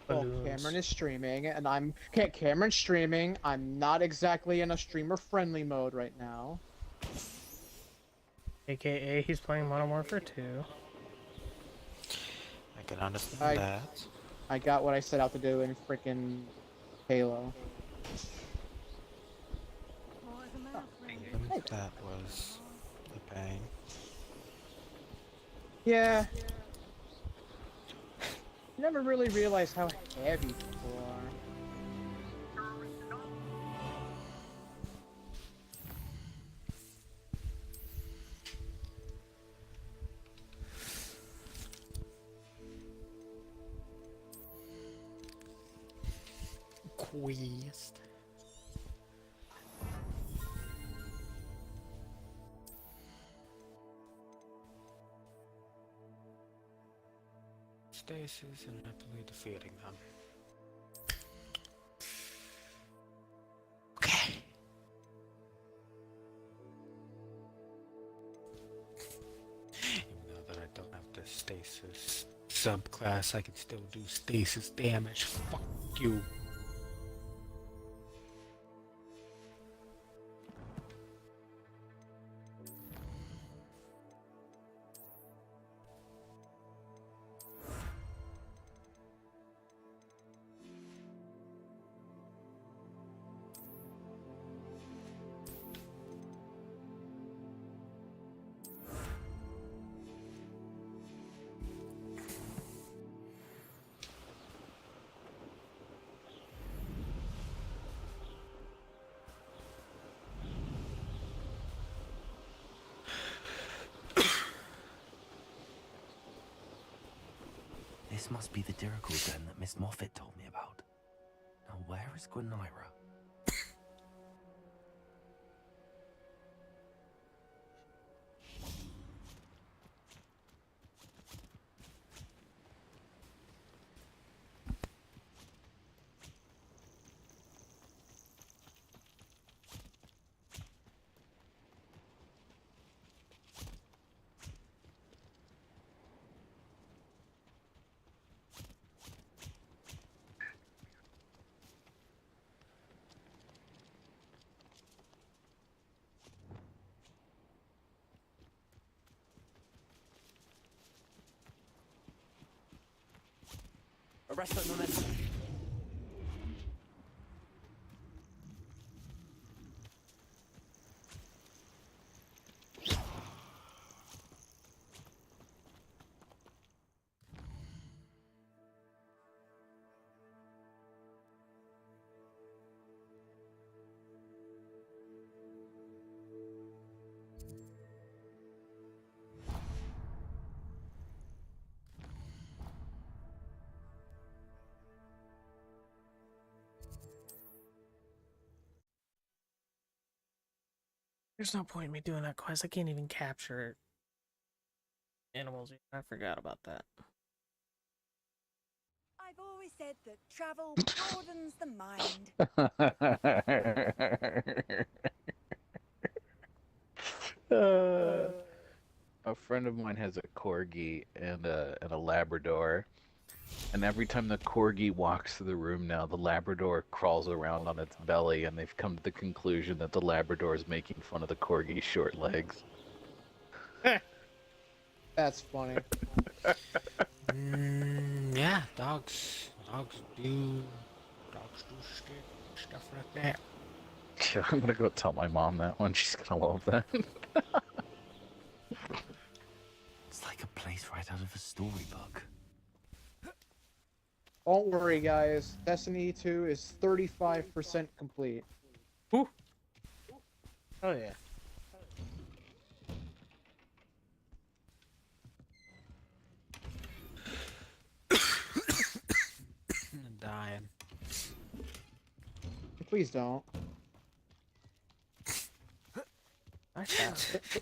Well, Cameron is streaming, and I'm... Okay, Cameron's streaming. I'm not exactly in a streamer-friendly mode right now. AKA, he's playing Modern Warfare 2. I can understand that. I got what I set out to do in frickin' Halo. That was the pain. Yeah. Never really realized how heavy people are. Quest. stasis and rapidly defeating them. Okay. Even though that I don't have the stasis subclass, I can still do stasis damage. Fuck you. This must be the Dirical den that Miss Moffat told me about. Now where is Gwenira? Arrest that momentum. There's no point in me doing that quest. I can't even capture animals. I forgot about that. I've always said that travel broadens the mind. A friend of mine has a corgi and a Labrador, and every time the corgi walks through the room now, the Labrador crawls around on its belly, and they've come to the conclusion that the Labrador is making fun of the corgi's short legs. That's funny. Yeah, dogs do stuff like that. Yeah, I'm gonna go tell my mom that one. She's gonna love that. It's like a place right out of a storybook. Don't worry, guys. Destiny 2 is 35% complete. Whew. Oh yeah. I'm dying. Please don't.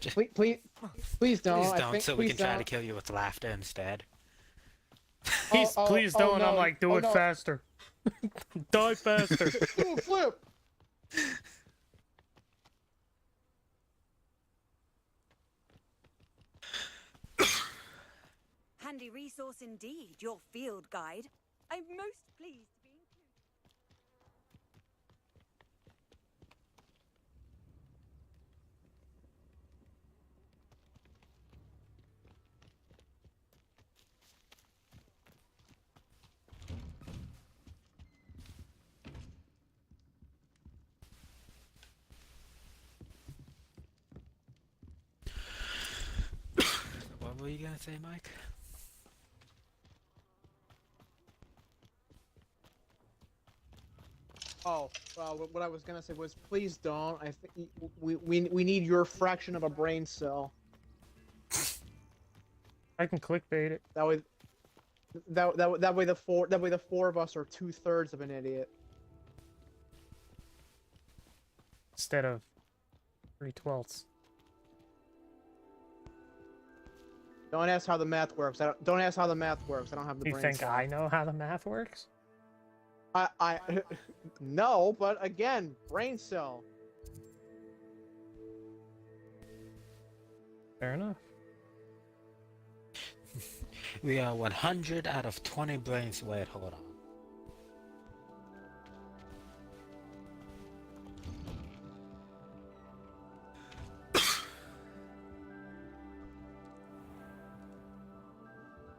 Just, Please don't. Please I don't, think, so we please can try to don't. kill you with laughter instead. Please don't. no. I'm like, do it no. faster. Die faster. Do a flip. Handy resource indeed, your field guide. I'm most pleased to be included. What were you gonna say, Mike? Oh, what I was gonna say was, please don't. I think we need your fraction of a brain cell. I can clickbait it. That way, that way the four of us are 2/3 of an idiot. Instead of 3/12. Don't ask how the math works. Don't ask how the math works. I don't have the You brain think cell. I know how the math works? I no, but again, brain cell. Fair enough. We are 100 out of 20 brains. Wait, hold on.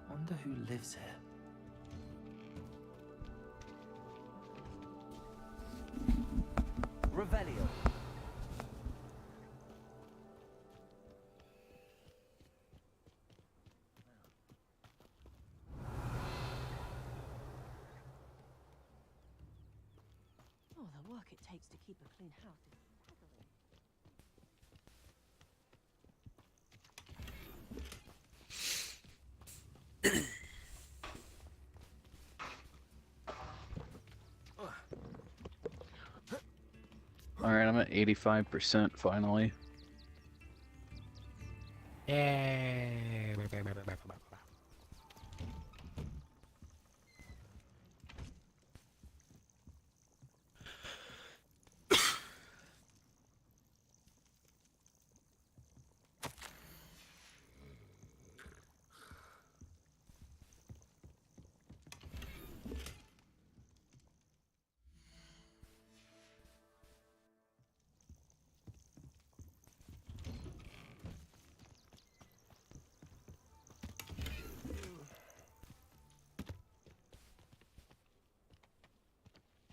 Wonder who lives here. Revelio. Oh, the work it takes to keep a clean house is staggering. Alright, I'm at 85% finally. Yay!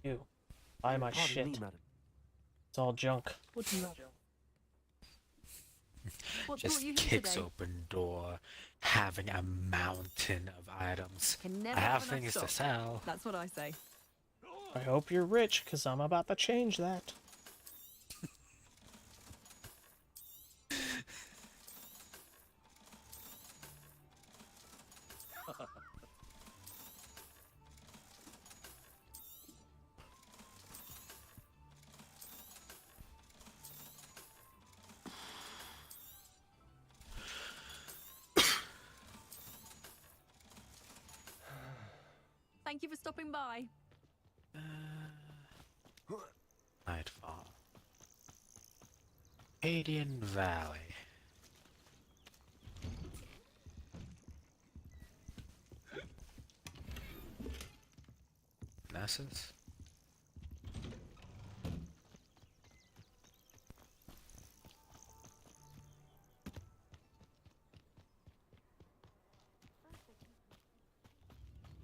You. Buy my Pardon shit. me, madam. It's all junk. What do you have? What Just brought you here kicks today? open door, having a mountain of items. Can never I have enough things to stock. sell. That's what I say. I hope you're rich, because I'm about to change that. Thank you for stopping by. Nightfall. Adian Valley. Nessus?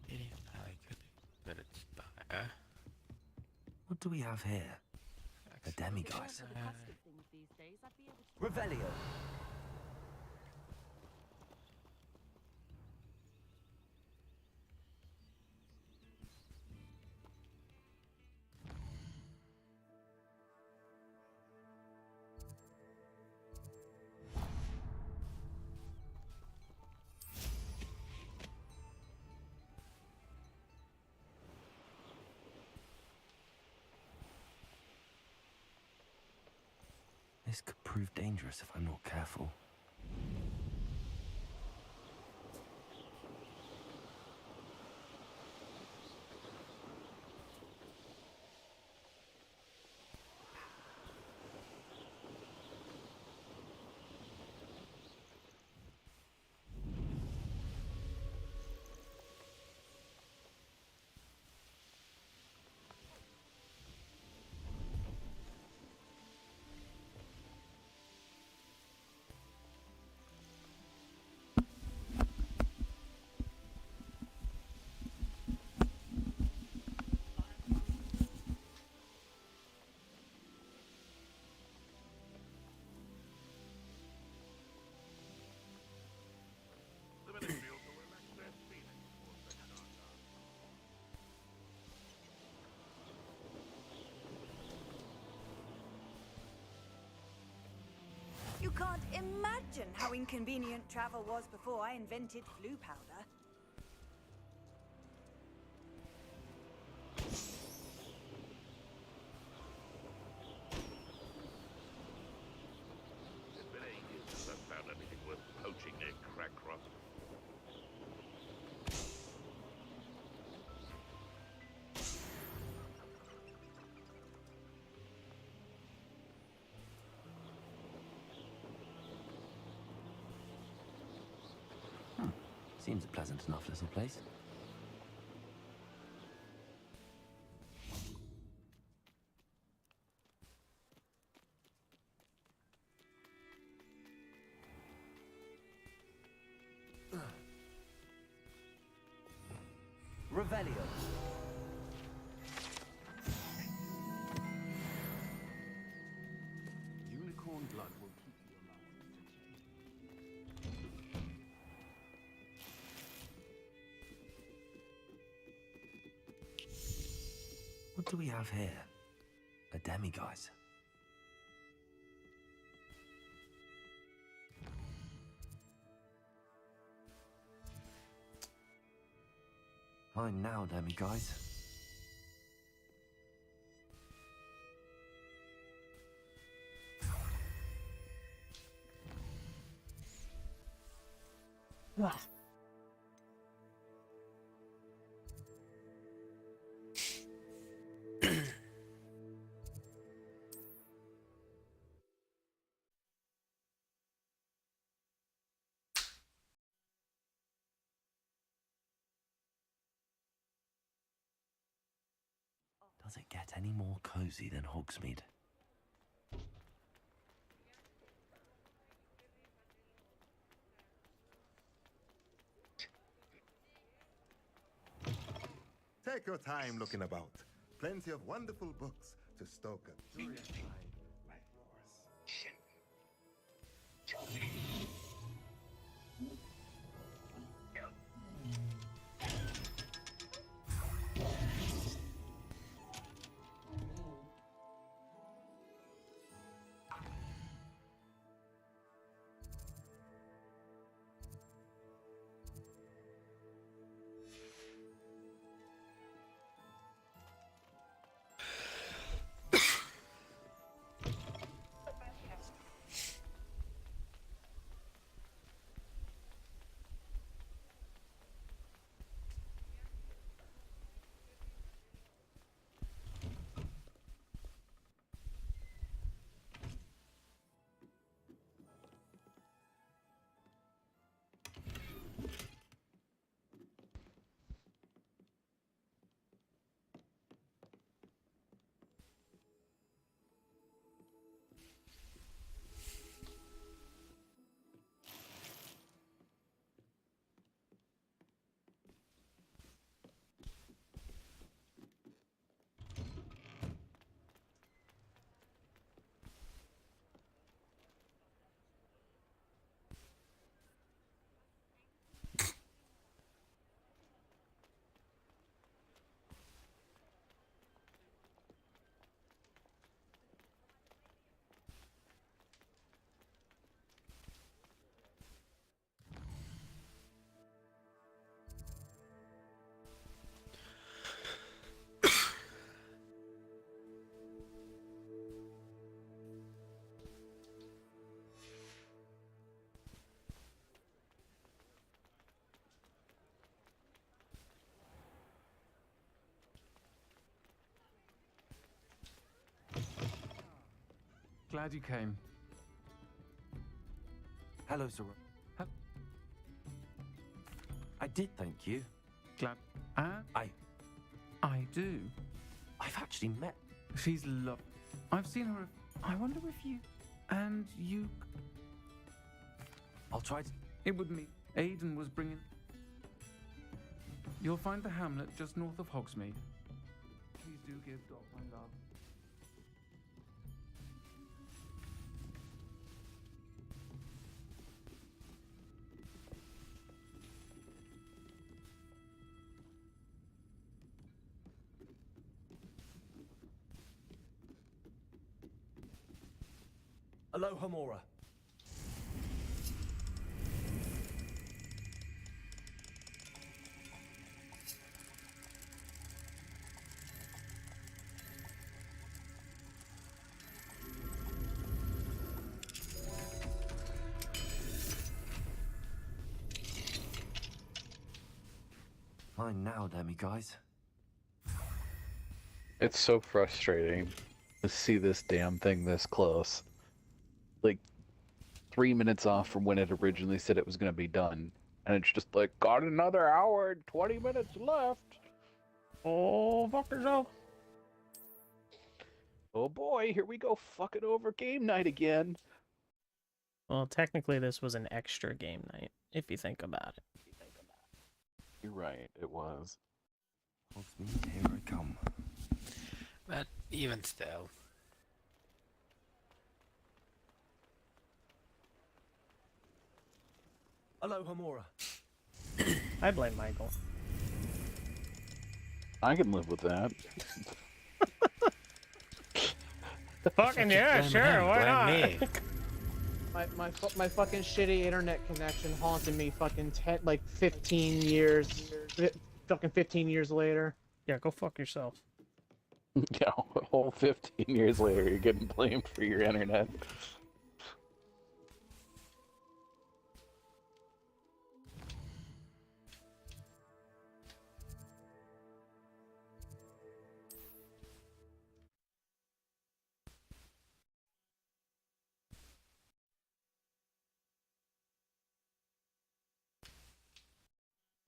Adian Valley could be good at spire. What do we have here? A demiguise. Revelio. This could prove dangerous if I'm not careful. You can't imagine how inconvenient travel was before I invented flu powder. It's been ages since I've found anything worth poaching near Crackcroft. Seems a pleasant enough little place. Revelio. Unicorn blood will keep you alive. What do we have here? A demiguise. Mine now, demiguise. Does it get any more cozy than Hogsmeade? Take your time looking about. Plenty of wonderful books to stoke a curious mind like yours. Glad you came. Hello, Sir. I did thank you. Glad. I do. I've actually met. She's lovely. I've seen her. I wonder if you. And you. I'll try to. It would mean Aidan was bringing. You'll find the hamlet just north of Hogsmeade. Please do give Dot my love. Aloha Mora. Fine now, demiguise. It's so frustrating to see this damn thing this close. Like, 3 minutes off from when it originally said it was going to be done, and it's just like, got another hour and 20 minutes left. Oh, fuck yourself. Oh boy, here we go fucking over game night again. Well, technically this was an extra game night, if you think about it. You're right, it was. Hogsmeade, here I come. But even still. Hello, Hamura. I blame Michael. I can live with that. Fucking yeah, Blame sure, him, why blame not? me. My fucking shitty internet connection haunted me fucking 15 years. Fucking 15 years later. Yeah, go fuck yourself. Yeah, a whole 15 years later, you're getting blamed for your internet.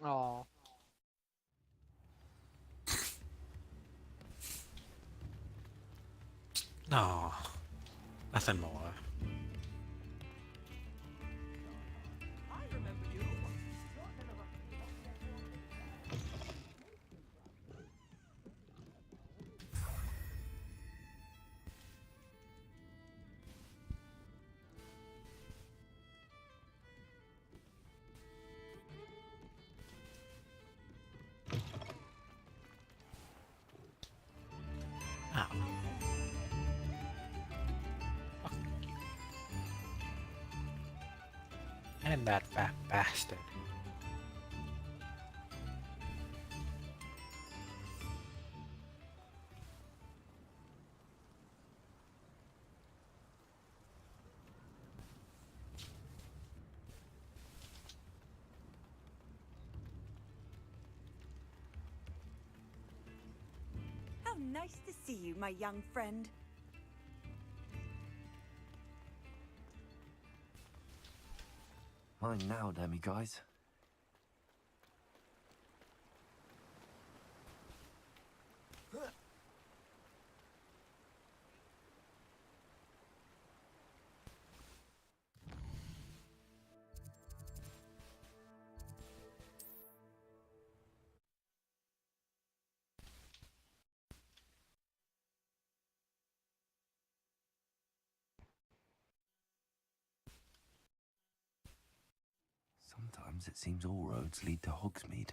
Oh. No, nothing more. Oh. Fuck you. And that fat bastard. How nice to see you, my young friend. Mine now, Demi guys. Sometimes it seems all roads lead to Hogsmeade.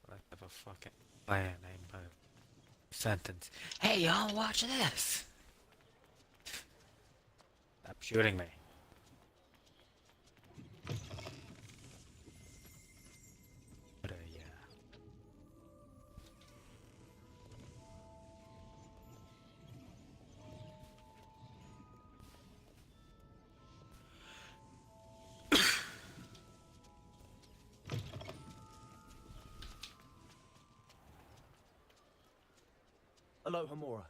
What the fucking player name by sentence. Hey y'all, watch this! Stop shooting me. Yeah. Hello, Hamura.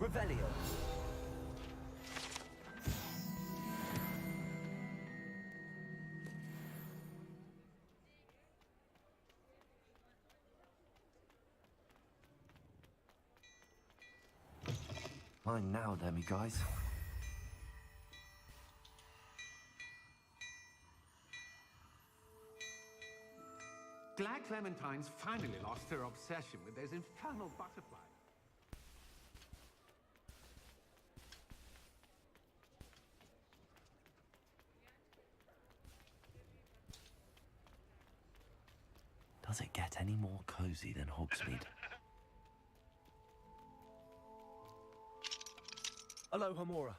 Revelio. Mine now, then, me guys. Glad Clementine's finally lost her obsession with those infernal butterflies. Does it get any more cozy than Hogsmeade? Aloha Mora.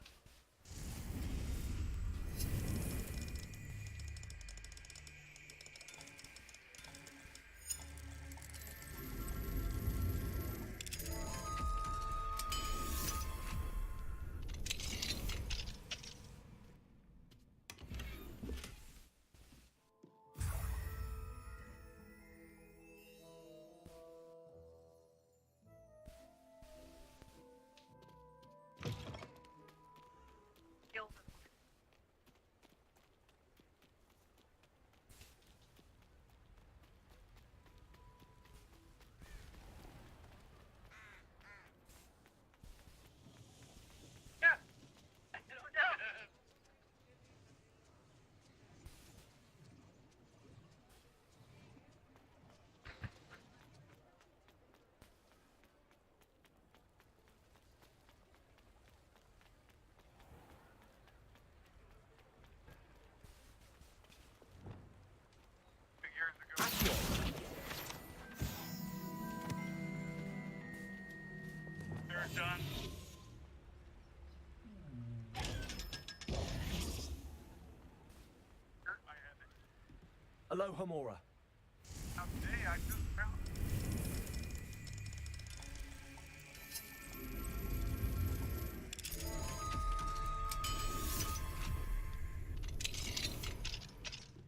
They're done. Aloha Mora. Today I just found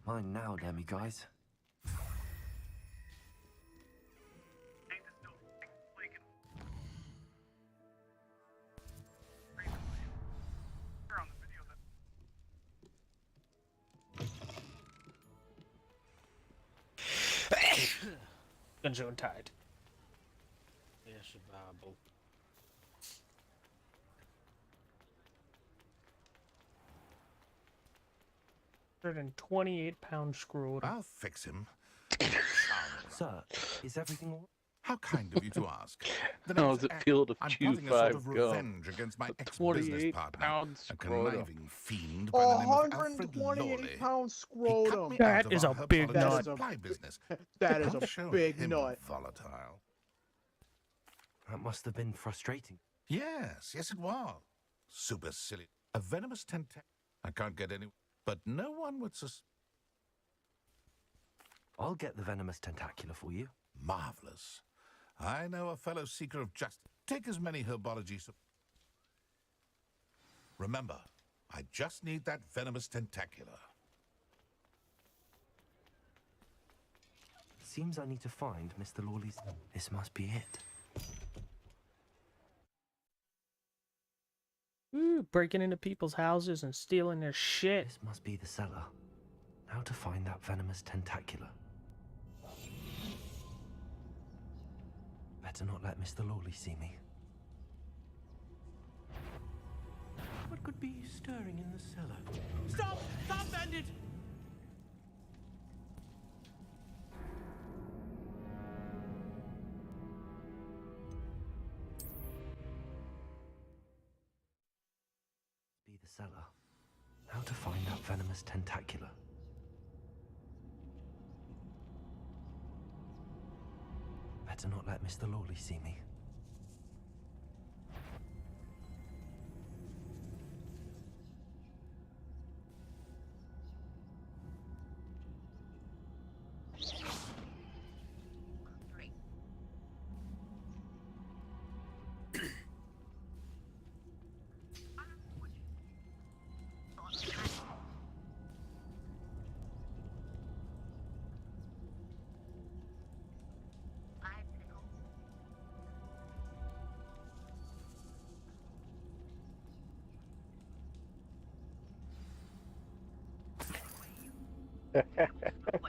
Mine now, then, me guys. Gunjo Tide. Yeah, survivable. £128 screwed. I'll fix him. Sir, is everything all right? How kind of you to ask. The How next does it act, feel to I'm chew plotting a sort 5 of gum? revenge against my A ex-business 28 partner, pound a scrotum. conniving fiend by the name of Alfred 128 Lawley. pound He cut scrotum. me That out of is a our big herbology nut. supply business. That is I'll a show big him nut. volatile. That must have been frustrating. Yes, yes it was. Super silly. A venomous tentacle. I can't get any, but no one would I'll get the venomous tentacula for you. Marvelous. I know a fellow seeker of justice. Take as many herbology. Remember, I just need that venomous tentacula. Seems I need to find Mr. Lawley's. This must be it. Ooh, breaking into people's houses and stealing their shit. This must be the cellar. How to find that venomous tentacula? Better not let Mr. Lawley see me. What could be stirring in the cellar? Stop! Stop, bandit! Be the cellar. How to find that venomous tentacula? Better not let Mr. Lawley see me.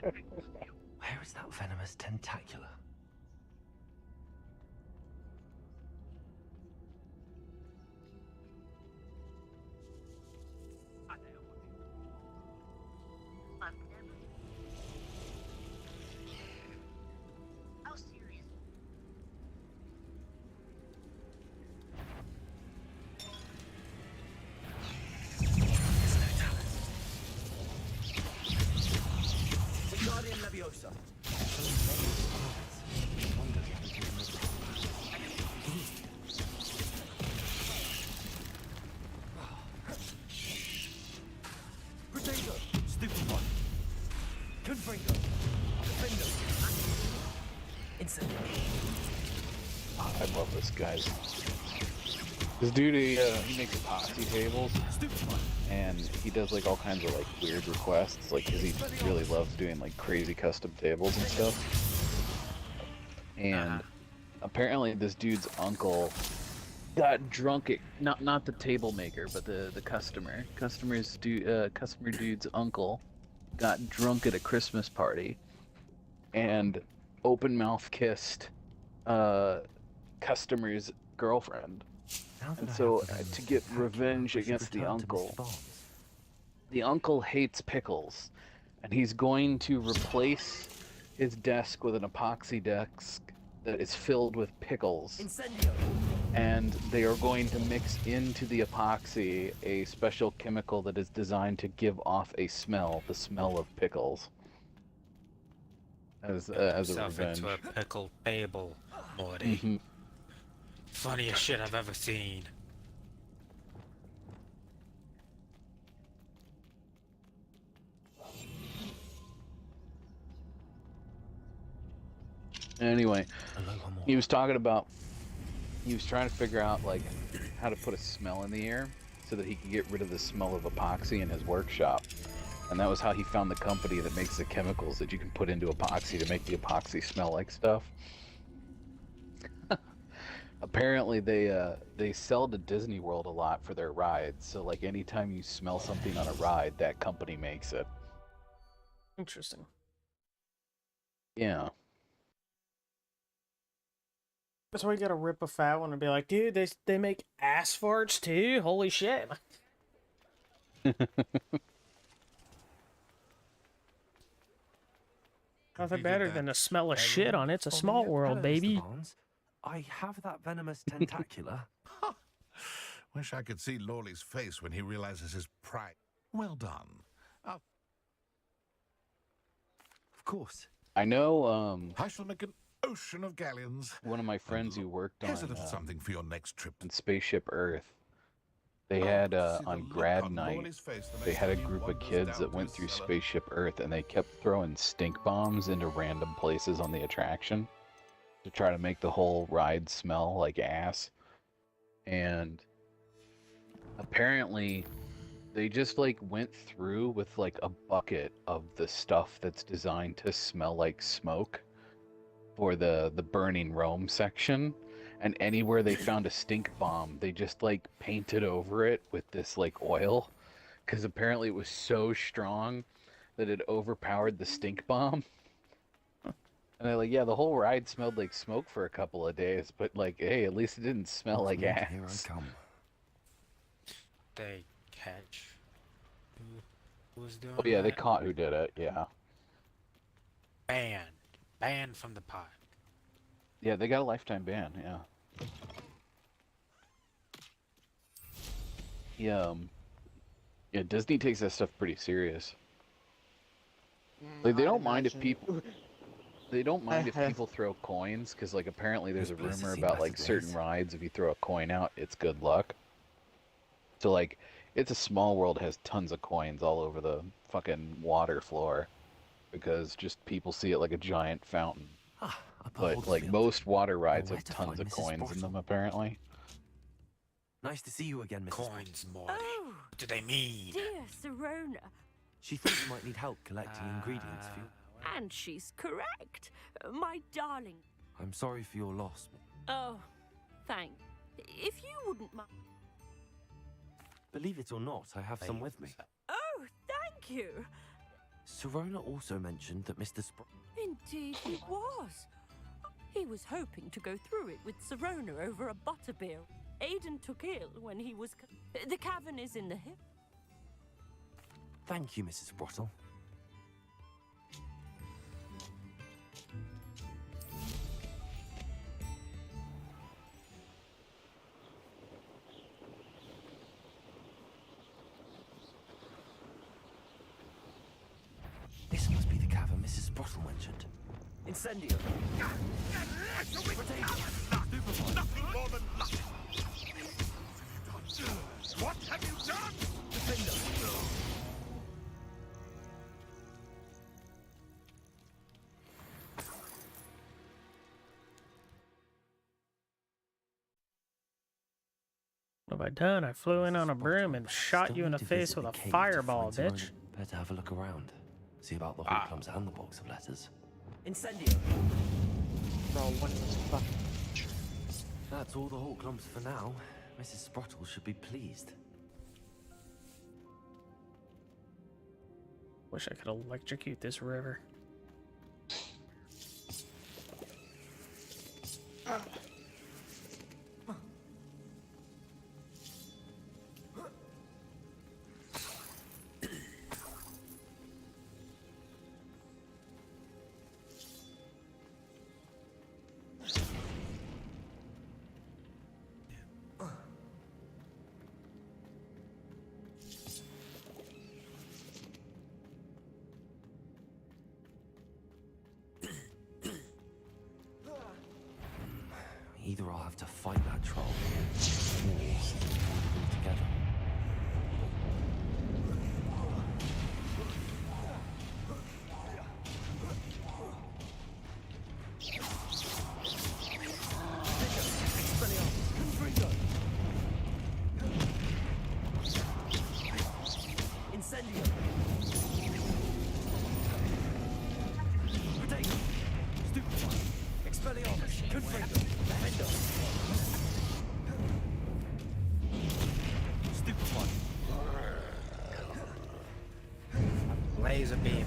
Where is that venomous tentacula? How serious? Wingardium Leviosa. Potato. Stupid one. Confringo. Defender. Instant. I love this guy. This dude, he makes epoxy tables, and he does like all kinds of like weird requests, like because he really loves doing like crazy custom tables and stuff. And apparently, this dude's uncle got drunk at not the table maker, but the customer dude's uncle got drunk at a Christmas party, and open mouth kissed customer's girlfriend. And so, to get revenge against the uncle hates pickles, and he's going to replace his desk with an epoxy desk that is filled with pickles. Incendio. And they are going to mix into the epoxy a special chemical that is designed to give off a smell, the smell of pickles. As a revenge. Into a pickle table, Morty. Mm-hmm. Funniest shit I've ever seen. Anyway, he was trying to figure out like how to put a smell in the air so that he could get rid of the smell of epoxy in his workshop. And that was how he found the company that makes the chemicals that you can put into epoxy to make the epoxy smell like stuff. Apparently they sell to Disney World a lot for their rides, so like anytime you smell something on a ride, that company makes it. Interesting. Yeah. That's why you gotta rip a fat one and be like, dude, they make ass farts too? Holy shit. Nothing better than the smell of shit on It's a Small World, baby. I have that venomous tentacula. Wish I could see Lawley's face when he realizes his pride. Well done. Of course. I know, I shall make an ocean of galleons. one of my friends who worked on Here's a little something for your next trip. on Spaceship Earth. They had on grad night, they had a group of kids that went through Spaceship Earth, and they kept throwing stink bombs into random places on the attraction to try to make the whole ride smell like ass. And apparently they just like went through with like a bucket of the stuff that's designed to smell like smoke for the burning Rome section, and anywhere they found a stink bomb, they just like painted over it with this like oil, because apparently it was so strong that it overpowered the stink bomb. And they're like, yeah, the whole ride smelled like smoke for a couple of days, but like, hey, at least it didn't smell like ass. Here I come. They catch who was doing Oh yeah, they that? caught who did it, yeah. Banned from the park. Yeah, they got a lifetime ban, yeah. Yeah, Disney takes that stuff pretty serious. Like, they don't mind if people... They don't mind if people throw coins, because, like, apparently there's a rumor about, like, certain rides, if you throw a coin out, it's good luck. So, like, It's a Small World has tons of coins all over the fucking water floor, because just people see it like a giant fountain. But, like, most water rides have tons of coins in them, apparently. Nice to see you again, Mrs. Coins, Morty. What do they mean? Dear Serona. She thinks you might need help collecting ingredients for you. And she's correct. My darling. I'm sorry for your loss. Oh, thank. If you wouldn't mind. Believe it or not, I have some with me. Oh, thank you. Serona also mentioned that Mr. Indeed he was. He was hoping to go through it with Serona over a butterbeer. Aiden took ill when he was... The cavern is in the hill. Thank you, Mrs. Sprottle. This must be the cavern Mrs. Sprottle mentioned. Incendio! Nothing more than luck! What have you done? Defender! What have I done? I flew in on a broom and shot you in the face with a fireball, bitch. Better have a look around. See about the hoodlums and the box of letters. Incendio! Bro, what the fuck? That's all the hoodlums for now. Mrs. Sprottle should be pleased. Wish I could electrocute this river. Either I'll have to fight that troll, or put them together. Incendio! Potato! Stupefy! Expelliarmus! Confringo! Defender! Stupefy! Laser beam.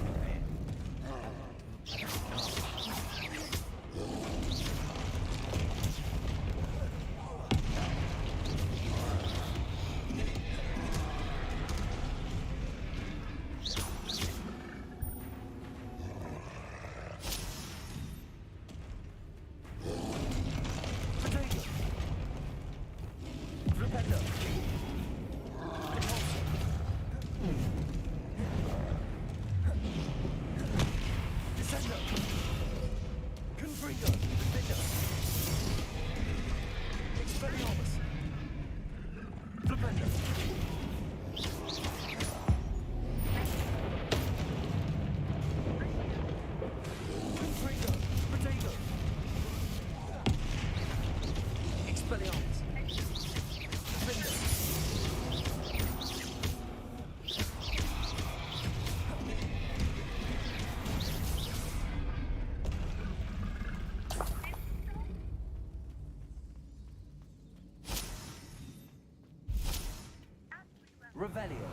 Revelio.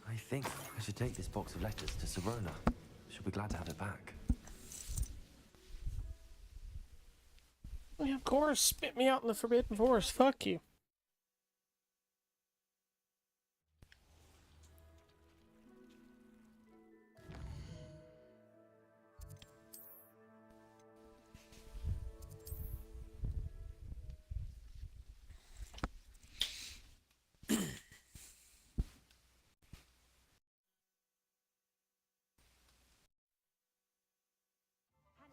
I think I should take this box of letters to Serona. She'll be glad to have it back. Yeah, of course, spit me out in the Forbidden Forest. Fuck you.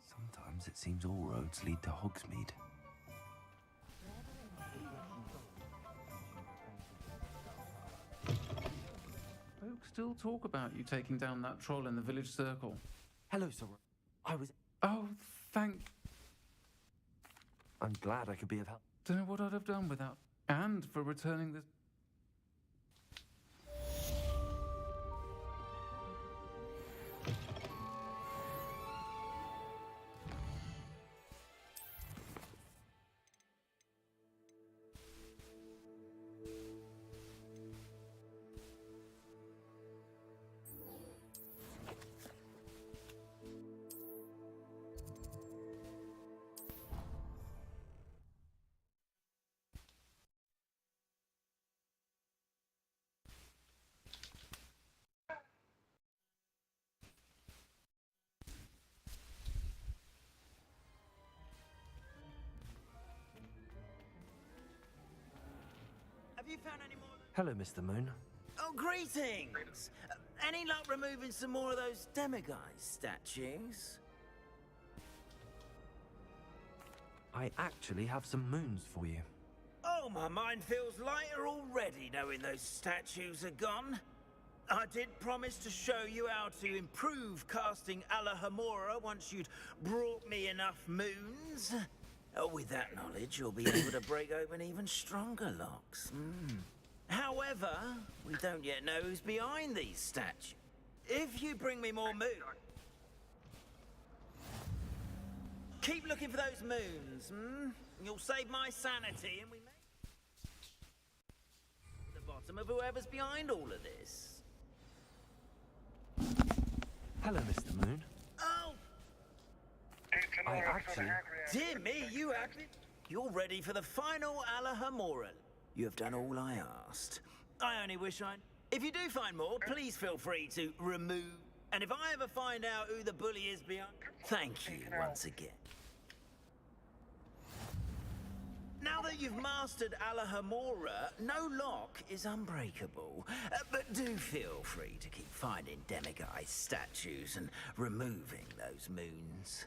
Sometimes it seems all roads lead to Hogsmeade. still talk about you taking down that troll in the village circle. Hello, Sir. I was... Oh, thank... I'm glad I could be of help. Don't know what I'd have done without... And for returning this... Have you found any more? Hello, Mr. Moon. Oh, greetings! Any luck removing some more of those demiguise statues? I actually have some moons for you. Oh, my mind feels lighter already knowing those statues are gone. I did promise to show you how to improve casting Alohomora once you'd brought me enough moons. With that knowledge, you'll be able to break open even stronger locks. However, we don't yet know who's behind these statues. If you bring me more moons... Keep looking for those moons, You'll save my sanity and we may... the bottom of whoever's behind all of this. Hello, Mr. Moon. Oh! I actually... Dear me, you have it. You're ready for the final Alohomora. You have done all I asked. I only wish I... If you do find more, please feel free to remove... And if I ever find out who the bully is behind... Thank you once again. Now that you've mastered Alohomora, no lock is unbreakable. But do feel free to keep finding demiguise statues and removing those moons.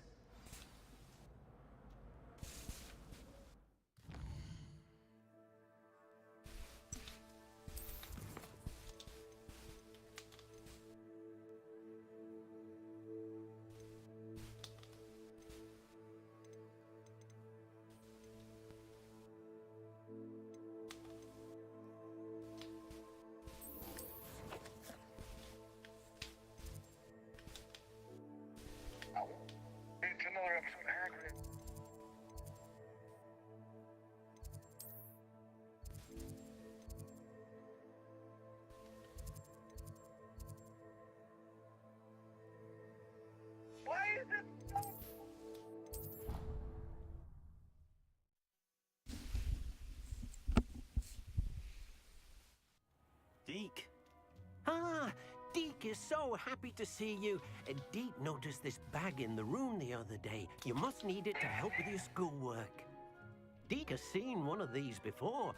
Deke. Ah, Deke is so happy to see you. Deke noticed this bag in the room the other day. You must need it to help with your schoolwork. Deke has seen one of these before.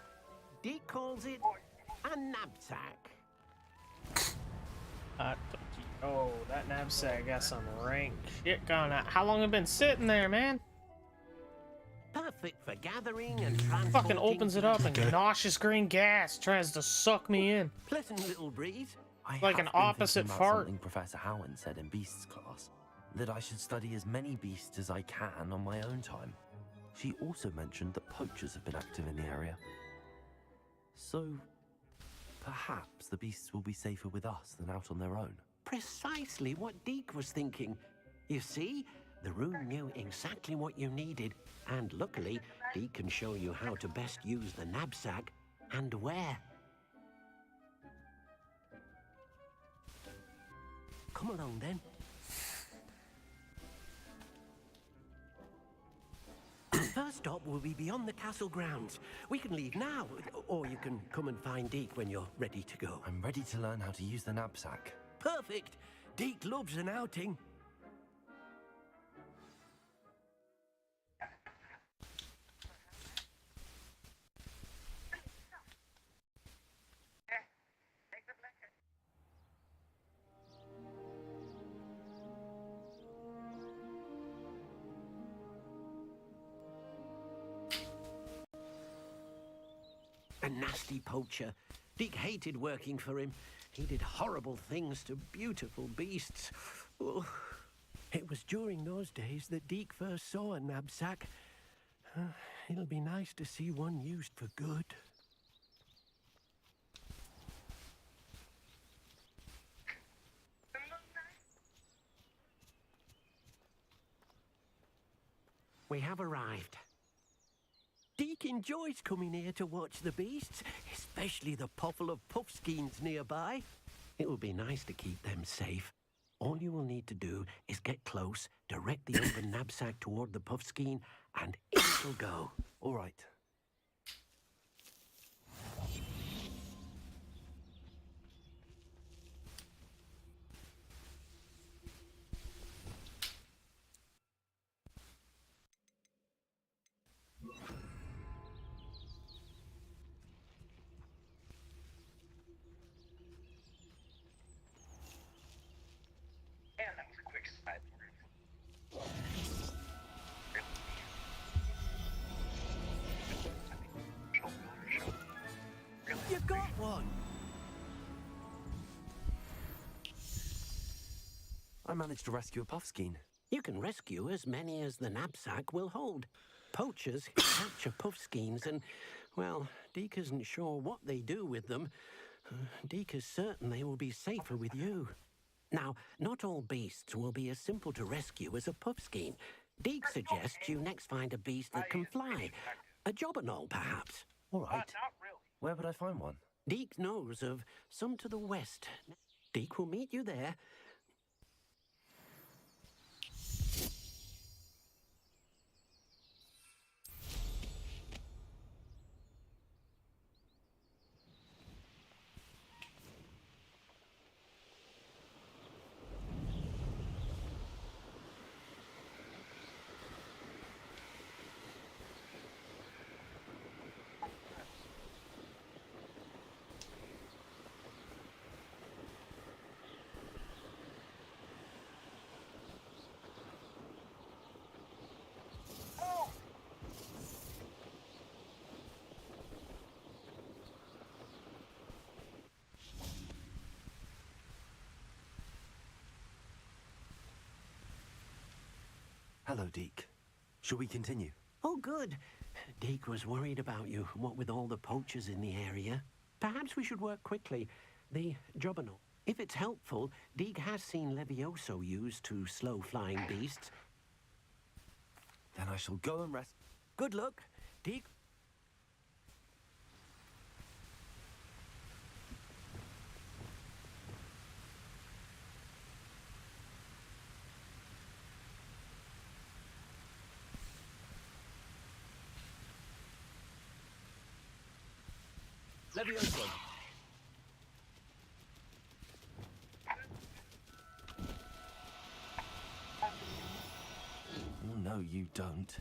Deke calls it a knapsack. Oh, that knapsack got some rank shit going on. How long have been sitting there, man? Perfect for gathering and transporting. Fucking opens it up and nauseous green gas tries to suck me in. Pleasant little breeze. Like an opposite fart. Something Professor Howen said in Beasts class, that I should study as many beasts as I can on my own time. She also mentioned that poachers have been active in the area. So, perhaps the beasts will be safer with us than out on their own. Precisely what Deke was thinking. You see, the room knew exactly what you needed, and luckily, Deke can show you how to best use the knapsack and where. Come along then. First stop will be beyond the castle grounds. We can leave now, or you can come and find Deke when you're ready to go. I'm ready to learn how to use the knapsack. Perfect! Deke loves an outing. A nasty poacher. Deke hated working for him. He did horrible things to beautiful beasts. Oh, it was during those days that Deke first saw a knapsack. It'll be nice to see one used for good. We have arrived. Deke enjoys coming here to watch the beasts, especially the potful of puffskeins nearby. It will be nice to keep them safe. All you will need to do is get close, direct the open knapsack toward the puffskein, and it'll go. All right. You got one! I managed to rescue a puffskein. You can rescue as many as the knapsack will hold. Poachers capture puffskeins and, well, Deke isn't sure what they do with them. Deke is certain they will be safer with you. Now, not all beasts will be as simple to rescue as a puffskein. Deke suggests you next find a beast that can fly. A jobberknoll, perhaps. All right. Where would I find one? Deke knows of some to the west. Deke will meet you there. Hello, Deke. Shall we continue? Oh, good. Deke was worried about you, what with all the poachers in the area. Perhaps we should work quickly. The jobberknoll. If it's helpful, Deke has seen Levioso used to slow flying beasts. Then I shall go and rest. Good luck, Deke. Levioso. Oh, no, you don't.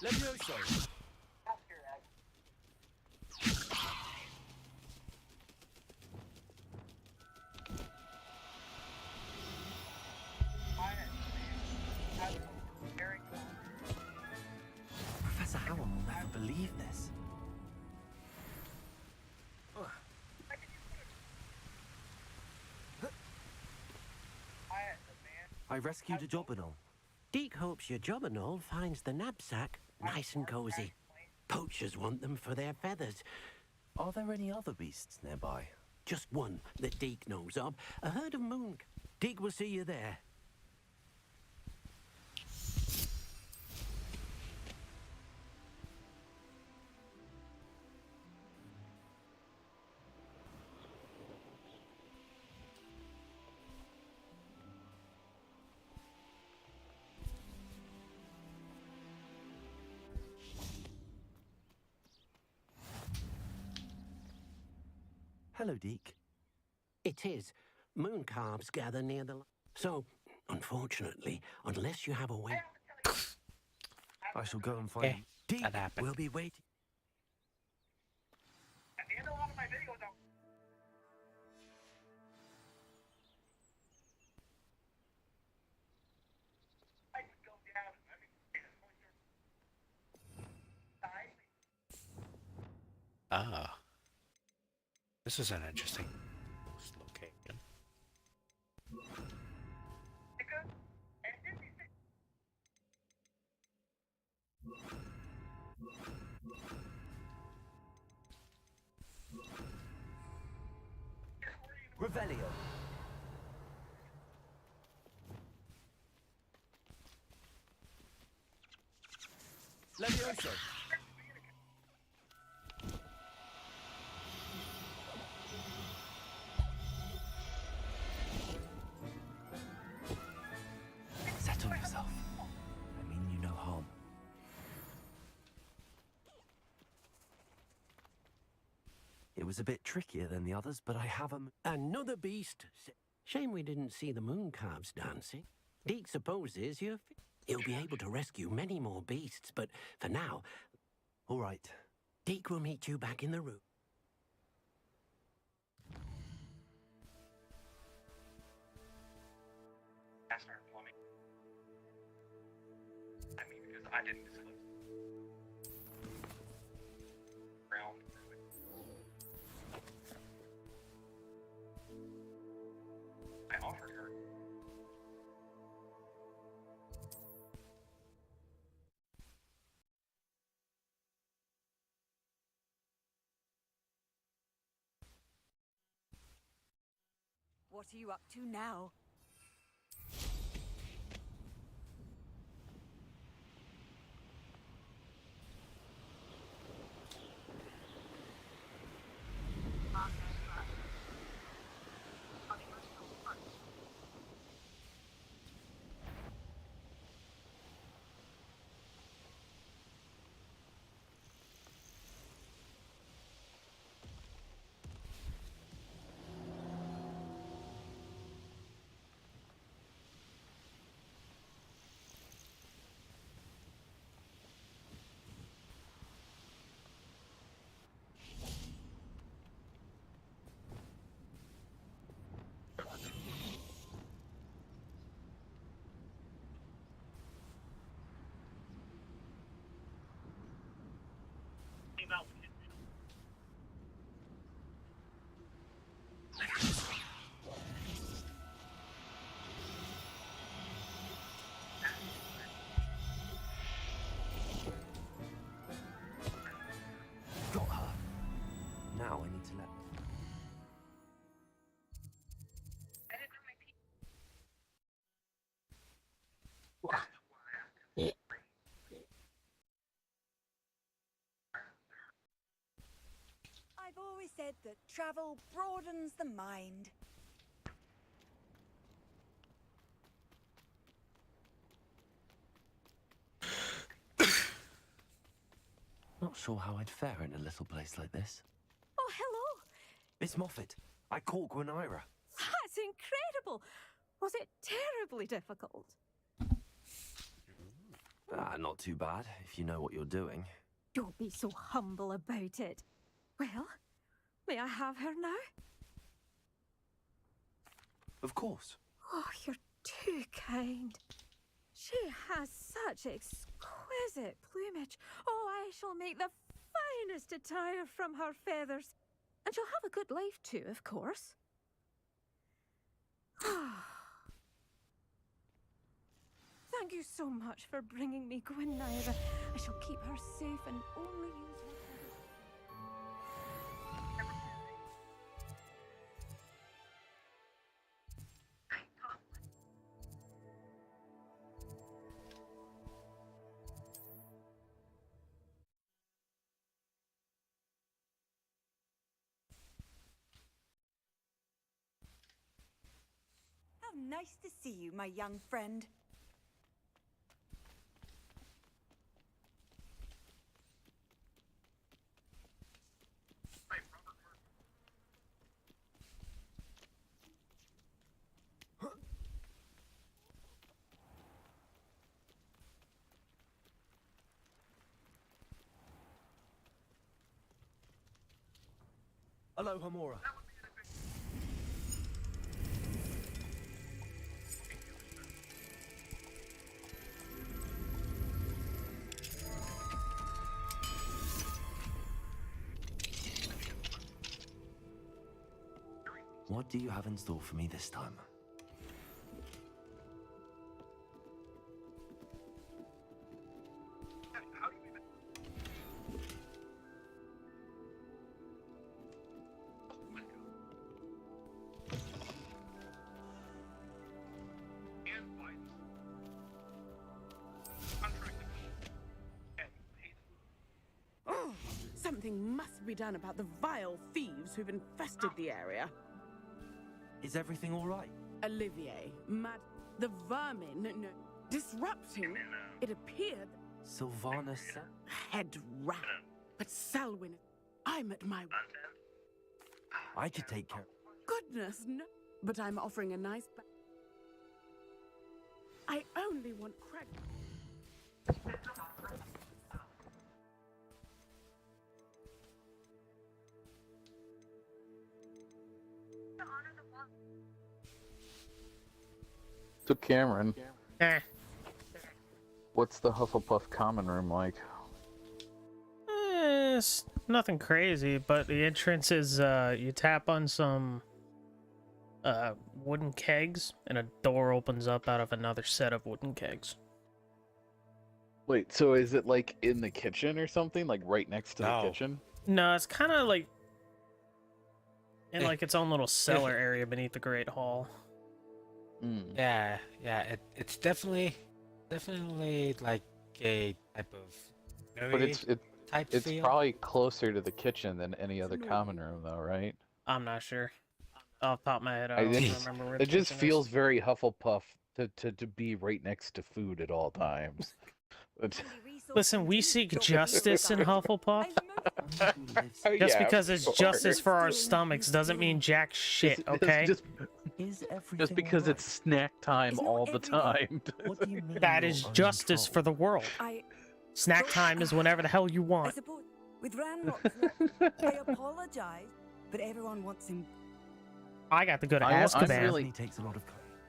Levioso. Professor Howell will never believe this. I rescued a jobberknoll. Deke hopes your jobberknoll finds the knapsack nice and cozy. Poachers want them for their feathers. Are there any other beasts nearby? Just one that Deke knows of. A herd of moon. Deke will see you there. Hello, Deke. It is. Moon calves gather near the... So, unfortunately, unless you have a way... I shall go and find... Deke that happened. will be waiting. Ah. This is an interesting location. Revelio. Levioso. Settle yourself. I mean you no harm. It was a bit trickier than the others, but I have Another beast. Shame we didn't see the moon calves dancing. Deke supposes he'll be able to rescue many more beasts, but for now... All right. Deke will meet you back in the room. Plumbing. I mean, because I didn't disclose. Realm. I offered her. What are you up to now? Got her. Now I need to let... I've always said that travel broadens the mind. Not sure how I'd fare in a little place like this. Oh, hello. Miss Moffat, I caught Gwenira. That's incredible. Was it terribly difficult? Not too bad, if you know what you're doing. Don't be so humble about it. Well, may I have her now? Of course. Oh, you're too kind. She has such exquisite plumage. Oh, I shall make the finest attire from her feathers. And she'll have a good life too, of course. Thank you so much for bringing me Gwenira. I shall keep her safe and only use her. How nice to see you, my young friend. Aloha, Mora. What do you have in store for me this time? Oh, something must be done about the vile thieves who've infested the area. Is everything all right? Olivier, the vermin, no, disrupting. It appeared Sylvana head rat. But Selwyn, I'm at my I could take care. goodness, no. But I'm offering a nice. I only want Craig. So Cameron, Eh. what's the Hufflepuff common room like? It's nothing crazy, but the entrance is you tap on some wooden kegs and a door opens up out of another set of wooden kegs. Wait, so is it like in the kitchen or something? Like right next to No. the kitchen? No, it's kind of like in like its own little cellar area beneath the Great Hall. Yeah, it's definitely like a type of But type it's feel. probably closer to the kitchen than any other common room, though, right? I'm not sure. Off the top of my head, I I don't think remember where it the just kitchen feels is. very Hufflepuff to be right next to food at all times. Listen, we seek justice in Hufflepuff. Just Yeah, because it's sure. justice for our stomachs doesn't mean jack shit, okay? Just because it's snack time all the time. That is justice for the world. Snack time is whenever the hell you I want. suppose with Ranrock, I apologize, but everyone wants him. I got to go to I'm Azkaban. really- Takes a lot of.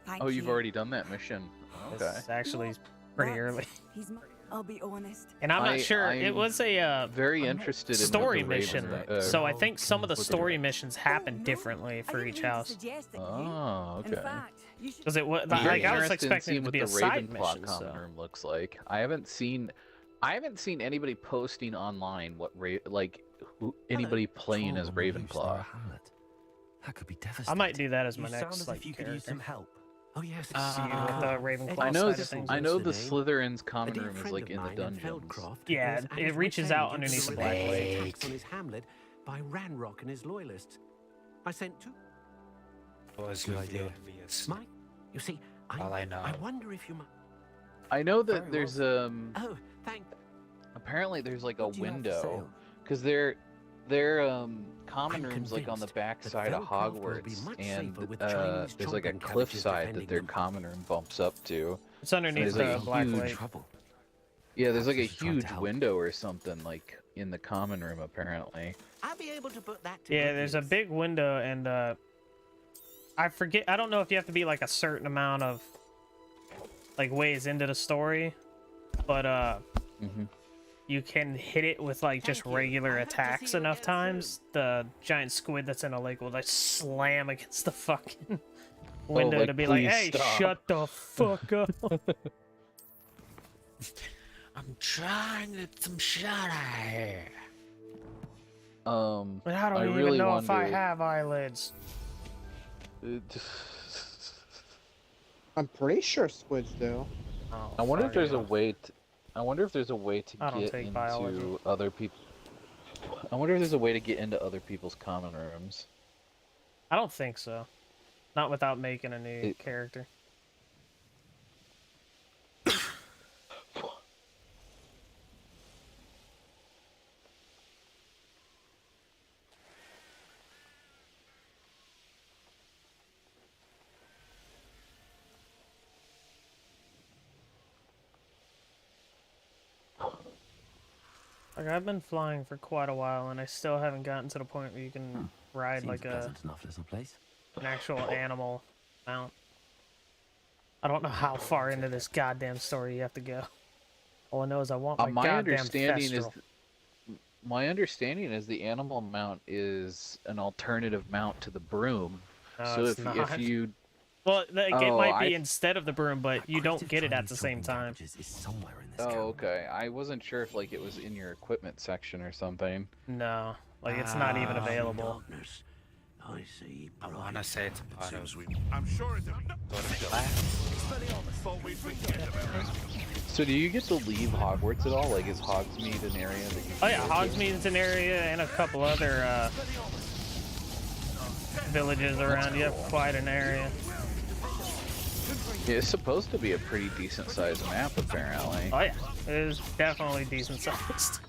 Thank Oh, you've you. already done that mission. Okay. It's actually pretty early. He's my, I'll be honest. And I'm not sure. I'm It was a very interested in story what the mission, Raven- so I think some of the what the story missions happen differently for each house. Oh, okay. Because it was I'm very like I was interested in expecting seeing it to what be a the side Ravenclaw mission. common So. room looks like. I haven't seen anybody posting online what anybody playing as Ravenclaw. That could be devastating. I might do that as my You sound next as like if you could use character. some help. Oh yes, with the Ravenclaw I know. side of things. I know the What's the Slytherin's A common dear room is friend like of in the mine dungeons. Feldcroft Yeah, was at it his reaches wit's out end underneath the against Black the Blade. attacks on his hamlet by Ranrock and his loyalists. I sent two. Was Good revealed idea. to be a Mike, you see, All I know. I wonder if you might. I know that Very there's Oh, thank. apparently there's like a What do you have for window sale? because they're common I'm rooms like on the convinced back that side of Velcroft will be Hogwarts, much and safer with Chinese there's like a chomp and cliffside cabbages that their defending them. common room bumps up to. It's underneath So there's, the Black huge, Lake. Yeah, there's like a Cabbages tried to huge help. window or something like in the common room apparently. I'll be able to put that to Yeah, good there's a use. big window, and I forget. I don't know if you have to be like a certain amount of like ways into the story, but you can hit it with like just regular attacks enough times. The giant squid that's in a lake will like slam against the fucking window like, to be like, please "Hey, stop." shut the fuck up." I'm trying to get some shut eye here. But I don't even really know if I wonder- have eyelids. I'm pretty sure squids do. Oh, I wonder if fuck there's yeah. a way. I wonder if there's a way to I don't get take into biology. other people. I wonder if there's a way to get into other people's common rooms. I don't think so. Not without making a new character. Like I've been flying for quite a while, and I still haven't gotten to the point where you can ride Seems like a a pleasant enough little place. an actual animal mount. I don't know how far into this goddamn story you have to go. All I know is I want my, My goddamn understanding is, Thestral. my understanding is the animal mount is an alternative mount to the broom, No, So it's if not. you Well, like, it Oh, might be I- instead of the broom, but you don't get it at the same time. Oh, okay. I wasn't sure if like it was in your equipment section or something. No, like it's not even available. I see. I want to say it's part of I'm sure it's sort of class. Thought we'd forget about it. So do you get to leave Hogwarts at all? Like is Hogsmeade an area that you? Oh yeah, Hogsmeade's an area and a couple other villages around. You have quite an area. Yeah, it's supposed to be a pretty decent sized map, apparently. Oh yeah, it is definitely decent sized.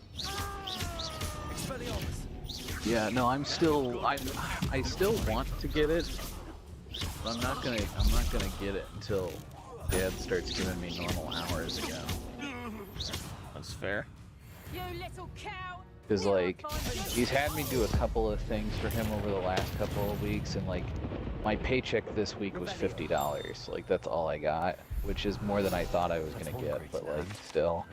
Yeah, no, I still want to get it. But I'm not gonna get it until Dad starts giving me normal hours again. That's fair. You little cow! Cause like, he's had me do a couple of things for him over the last couple of weeks, and like, my paycheck this week was $50. Like that's all I got, which is more than I thought I was gonna get, but like still.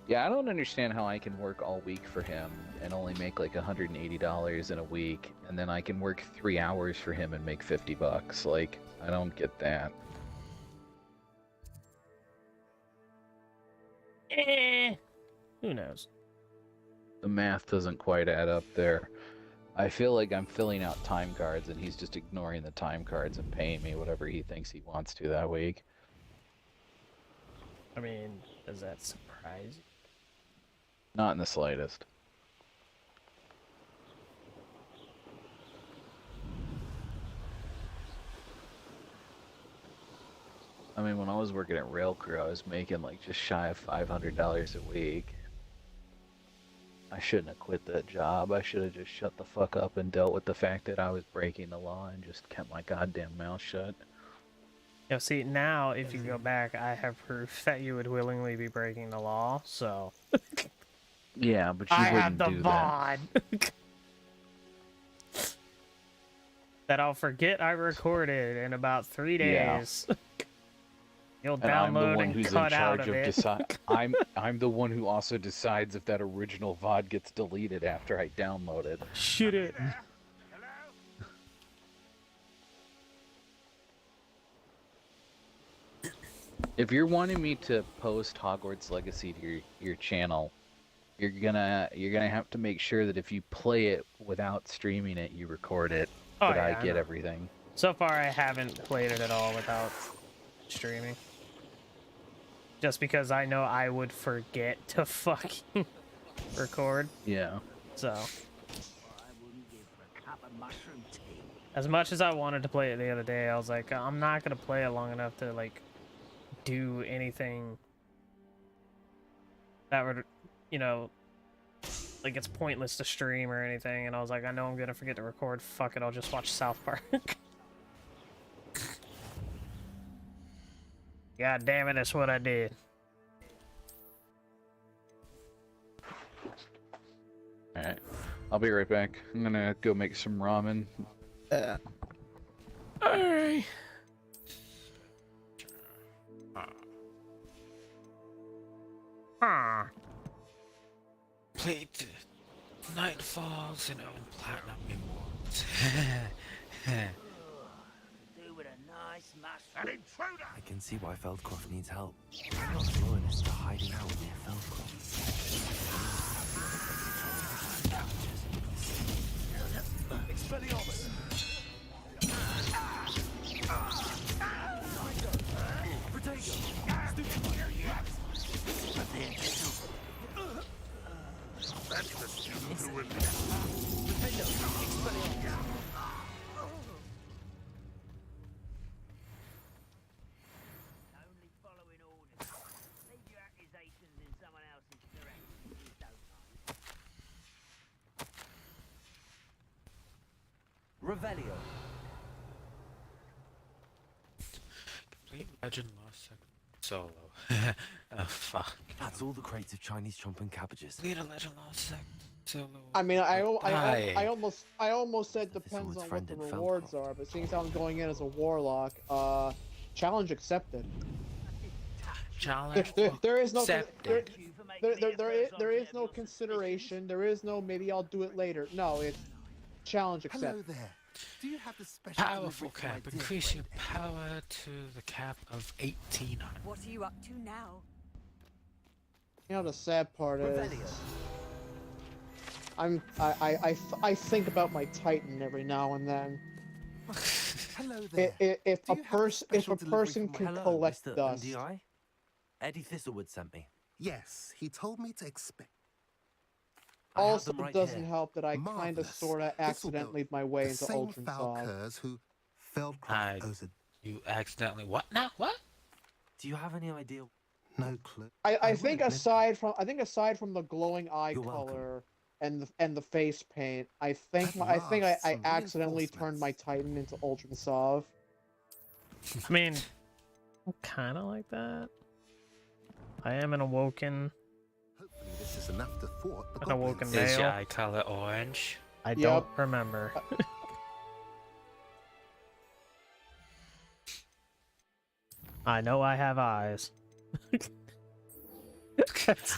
Yeah, I don't understand how I can work all week for him and only make like $180 in a week, and then I can work 3 hours for him and make $50. Like, I don't get that. Who knows? The math doesn't quite add up there. I feel like I'm filling out time cards and he's just ignoring the time cards and paying me whatever he thinks he wants to that week. I mean, does that surprise you? Not in the slightest. I mean, when I was working at Rail Crew, I was making like just shy of $500 a week. I shouldn't have quit that job. I should have just shut the fuck up and dealt with the fact that I was breaking the law and just kept my goddamn mouth shut. You know, see, now if you go back, I have proof that you would willingly be breaking the law, so... Yeah, but you I wouldn't have the do that. VOD! that I'll forget I recorded in about 3 days. Yeah. You'll And I'm the download one and who's in cut out charge of of it. decide. I'm the one who also decides if that original VOD gets deleted after I download it. Shit it. If you're wanting me to post Hogwarts Legacy to your channel, you're gonna have to make sure that if you play it without streaming it, you record it. Oh, that yeah, I I get know. everything. So far, I haven't played it at all without streaming. Just because I know I would forget to fucking record. Yeah. So. As much as I wanted to play it the other day, I was like, I'm not gonna play it long enough to, like, do anything that would, you know, like, it's pointless to stream or anything. And I was like, I know I'm gonna forget to record. Fuck it, I'll just watch South Park. God damn it, that's what I did. Alright. I'll be right back. I'm gonna go make some ramen. Alright. Played Night Falls and own Platinum Rewards. Do with a nice mushroom. An intruder! I can see why Feldcroft needs help. I'm not luring us to hiding out near Feldcroft. Expelliarmus! That's the student who Revelio. Complete Legend Lost Second Solo. Oh fuck. That's all the crates of Chinese chomp and cabbages. Lead a Legend Lost Second Solo. I mean, I Bye. almost said depends on what the rewards are, but seeing as how I'm going in as a warlock, challenge accepted. Challenge There is no accepted. there is no consideration. There is no maybe I'll do it later. No, it's challenge Hello accepted. there. Do you have the special Powerful delivery for my cap. dear Increase your friend? power to the cap of 1800. What are you up to now? You know the sad part is I think about my Titan every now and then. Hello there. If Do a you have the person special delivery for my- can Hello, collect Mr. dust, MDI? Eddie Thistlewood sent me. Yes, he told me to expect. I have also them right doesn't here. help that I kind of Marvelous. sorta This'll go. accidentally made my way The into same Ultron foul Sov. curs who Feldcroft owes a You accidentally what now? What? Do you have any idea? no clue. I will think admit- aside from the glowing eye You're welcome. color and the face paint, I think At I last, some accidentally turned my reinforcements. Titan into Ultron Sov. I mean, I'm kind of like that. I am an awoken. Hopefully this is enough to thwart the An awoken goblins. Is your male. eye color orange? I Yep. don't remember. I know I have eyes.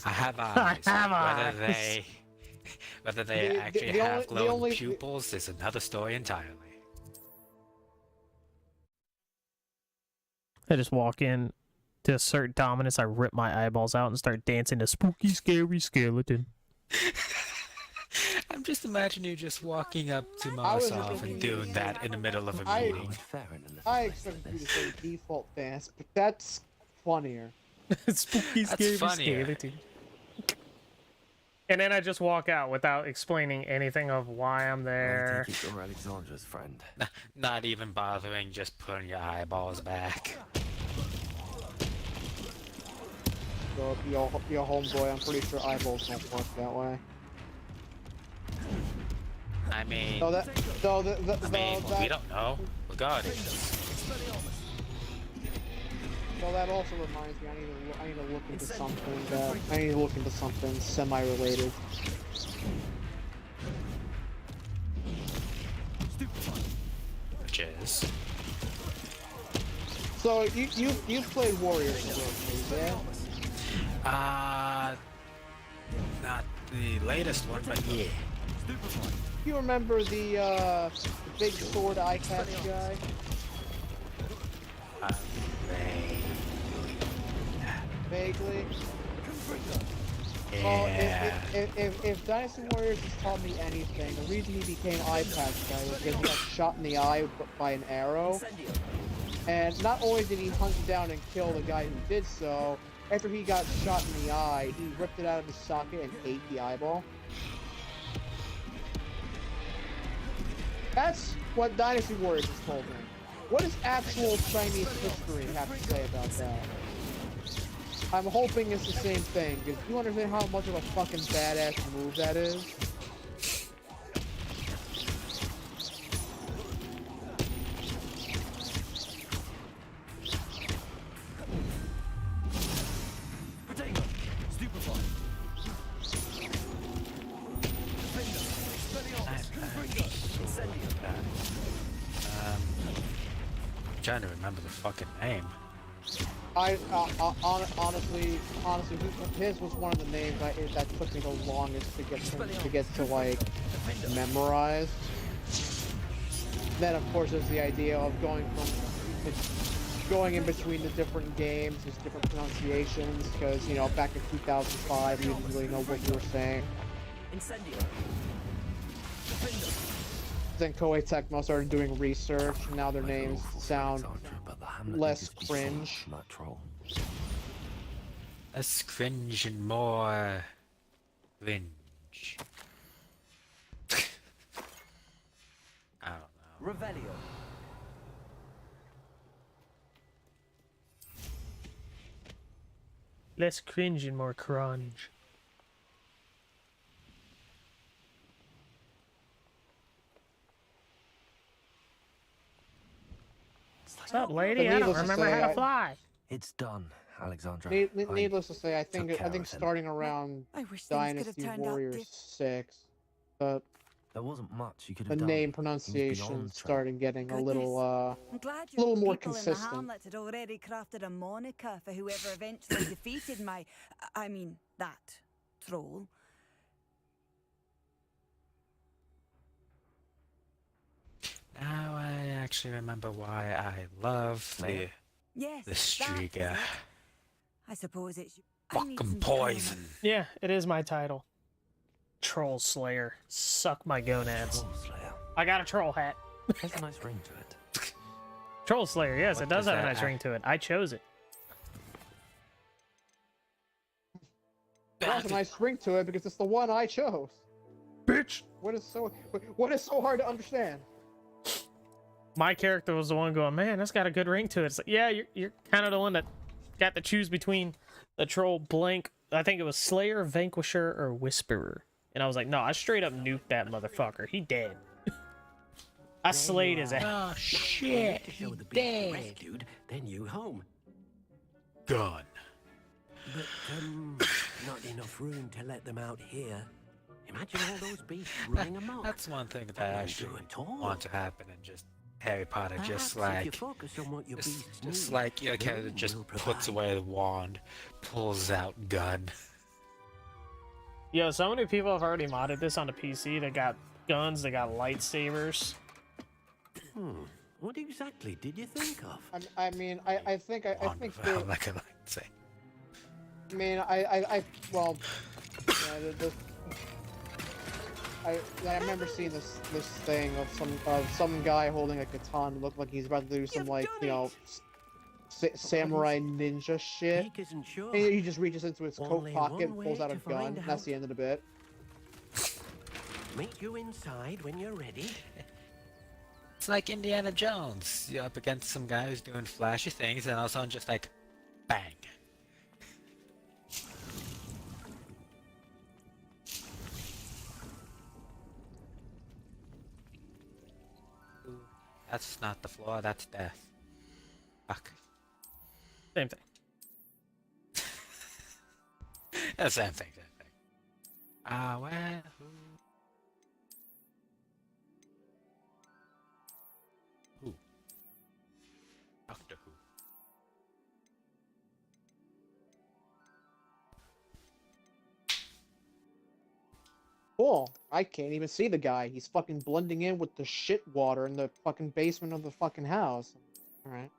I have eyes. have whether eyes. whether they The- actually the have only- glowing pupils is another story entirely. I just walk in to assert dominance. I rip my eyeballs out and start dancing to spooky, scary skeleton. I'm just imagining you just walking up to I was Monosov thinking- and doing that in the middle of a I- meeting. I expected you to say default dance, but that's funnier. Spooky, That's scary funnier. skeleton. And then I just walk out without explaining anything of why I'm I there. think you're Alexandra's friend. Not even bothering, just putting your eyeballs back. So your homeboy, I'm pretty sure eyeballs don't work that way. I mean, So that I mean, we don't know. Regardless. So that also reminds me, I need to look into something that I need to look into something semi-related. Which is So you've played Warriors a little bit, yeah? not the latest one, but yeah. You remember the big sword eye patch guy? Vaguely. Well, Yeah. if Dynasty Warriors has taught me anything, the reason he became eye patch guy was because he got shot in the eye by an arrow. And not only did he hunt down and kill the guy who did so, after he got shot in the eye, he ripped it out of his socket and ate the eyeball. That's what Dynasty Warriors has told me. What does actual Chinese history have to say about that? I'm hoping it's the same thing, because you understand how much of a fucking badass move that is? Trying to remember the fucking name. Honestly, his was one of the names that took me the longest to get to like memorize. Then of course there's the idea of going in between the different games, there's different pronunciations, because you know back in 2005 we didn't really know what we were saying. Then Koei Tecmo started doing research, and now their names sound less cringe. Less cringe and more cringe. I don't know. Revelio. Less cringe and more crunge. What's up, lady? I don't remember how to fly. It's done, Alexandra. Needless to say, I think care of him. starting around I wish things could have Dynasty turned out Warriors 6, but There wasn't much you could the have done. name He was pronunciation beyond started getting a Goodness. little I'm glad a little more people in the consistent. hamlet had already crafted a moniker for whoever eventually defeated that troll. Now I actually remember why I love the Yes, Striga. I suppose it's I need Fucking some poison. Yeah, it is my title. Troll Slayer. Suck my gonads. Troll Slayer. I got a troll hat. Has a nice ring to it. Troll Slayer, yes, What it does does have a that nice ring to it. I chose it. It has a nice ring to it because it's the one I chose. Bitch. What is so hard to understand? My character was the one going, man, that's got a good ring to it. It's like, yeah, you're kind of the one that got to choose between the troll blank. I think it was Slayer, Vanquisher, or Whisperer. And I was like, no, I straight up nuked that motherfucker. He dead. I slayed his ass. Oh shit! To show the beast rescued, then you home. Gone. But not enough room to let them out here. Imagine all those beasts running amok. That's one thing that I That won't actually do at all. want to happen in just Harry Potter. Perhaps Just if you like, focus on what your beasts just need, like your character room just will puts provide. away the wand, pulls out gun. Yo, so many people have already modded this on the PC. They got guns, they got lightsabers. What exactly did you think of? I think I think the- like I like to say. I mean, well, yeah, I remember seeing this thing of some guy holding a katana. Looked like he's about to do some samurai ninja shit. Jake isn't sure. And he just reaches into his coat Only pocket, one pulls way out a to gun. find And that's out. the end of the bit. Meet you inside when you're ready. It's like Indiana Jones. You're up against some guy who's doing flashy things, and all of a sudden just like, bang. Ooh, that's not the floor, that's death. Fuck. Same thing. Yeah, same thing, same thing. Ah, well. Who? Doctor Who. Cool. I can't even see the guy. He's fucking blending in with the shit water in the fucking basement of the fucking house. Alright.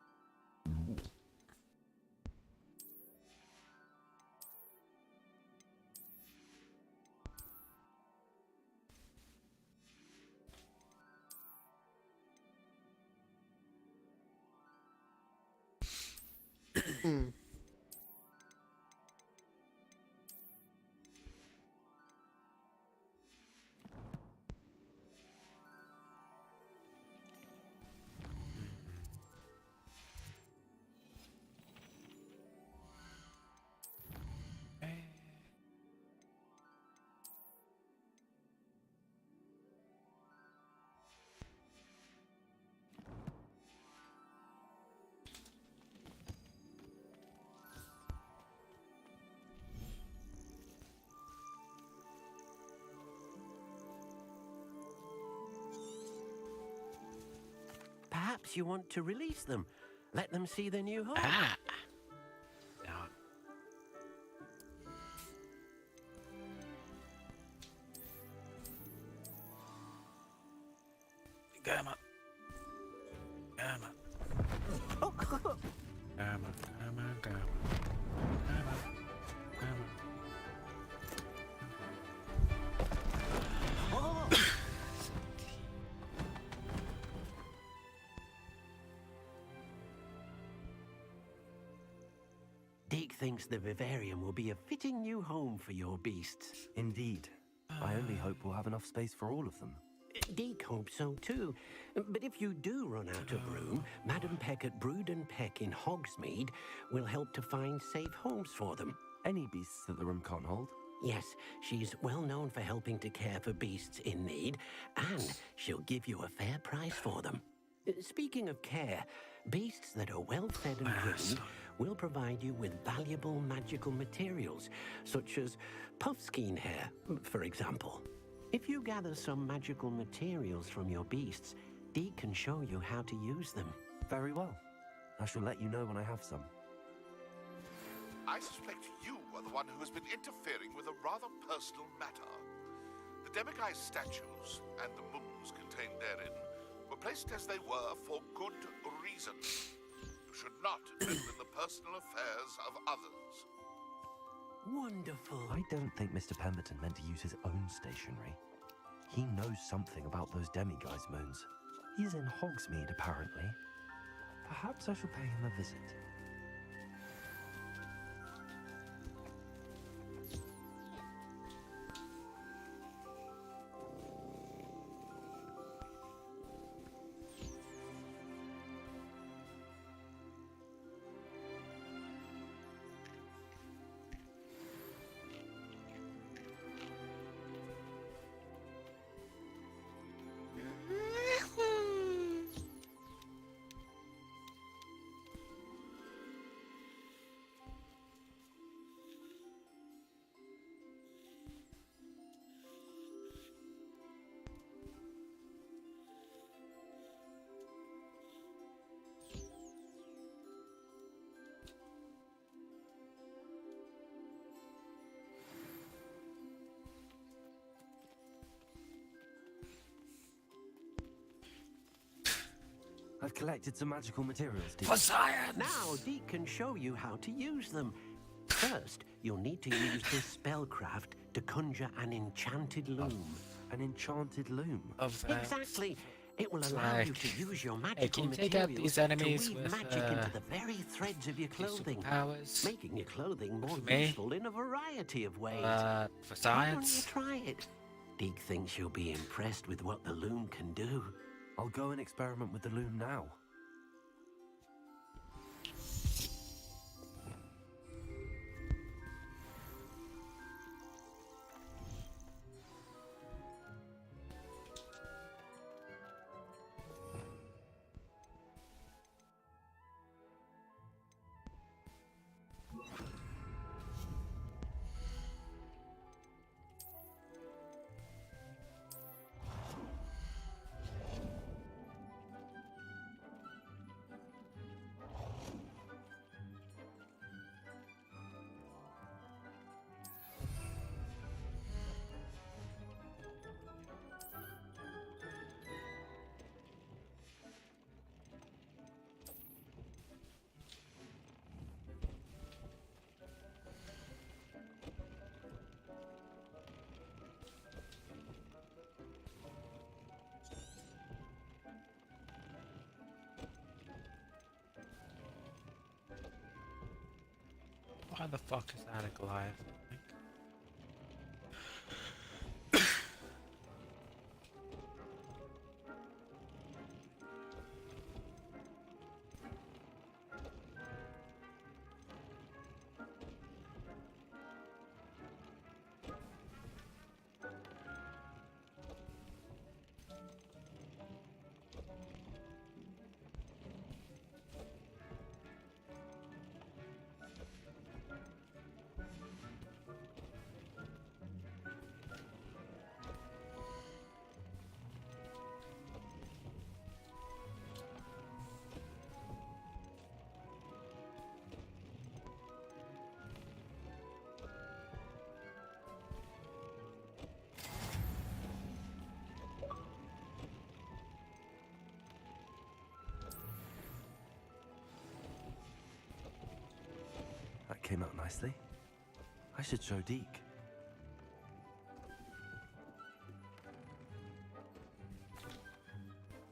Perhaps you want to release them. Let them see their new home. Ah. Now, Gamma. Gamma. Gamma, gamma, gamma. Gamma, gamma. Deke thinks the vivarium will be a fitting new home for your beasts. Indeed. I only hope we'll have enough space for all of them. Deke hopes so too. But if you do run out of room, Madam Peck at Brood and Peck in Hogsmeade will help to find safe homes for them. Any beasts that the room can't hold? Yes, she's well known for helping to care for beasts in need, and she'll give you a fair price for them. Speaking of care, beasts that are well fed and groomed will provide you with valuable magical materials, such as puffskein hair, for example. If you gather some magical materials from your beasts, Deke can show you how to use them. Very well. I shall let you know when I have some. I suspect you are the one who has been interfering with a rather personal matter. The Demiguise statues and the moons contained therein were placed as they were for good reason. You should not meddle in the personal affairs of others. Wonderful. I don't think Mr. Pemberton meant to use his own stationery. He knows something about those Demiguise moons. He's in Hogsmeade, apparently. Perhaps I shall pay him a visit. I've collected some magical materials, Deke. For science! Now, Deke can show you how to use them. First, you'll need to use this spellcraft to conjure an enchanted loom. An enchanted loom? Exactly. It will allow you to use your magical can you take out materials these enemies to weave with, magic into the very threads of your clothing, making your clothing more me? useful in a variety of ways. For science? Why don't you try it? Deke thinks you'll be impressed with what the loom can do. I'll go and experiment with the loom now. Why the fuck is that a Goliath? That came out nicely. I should show Deke.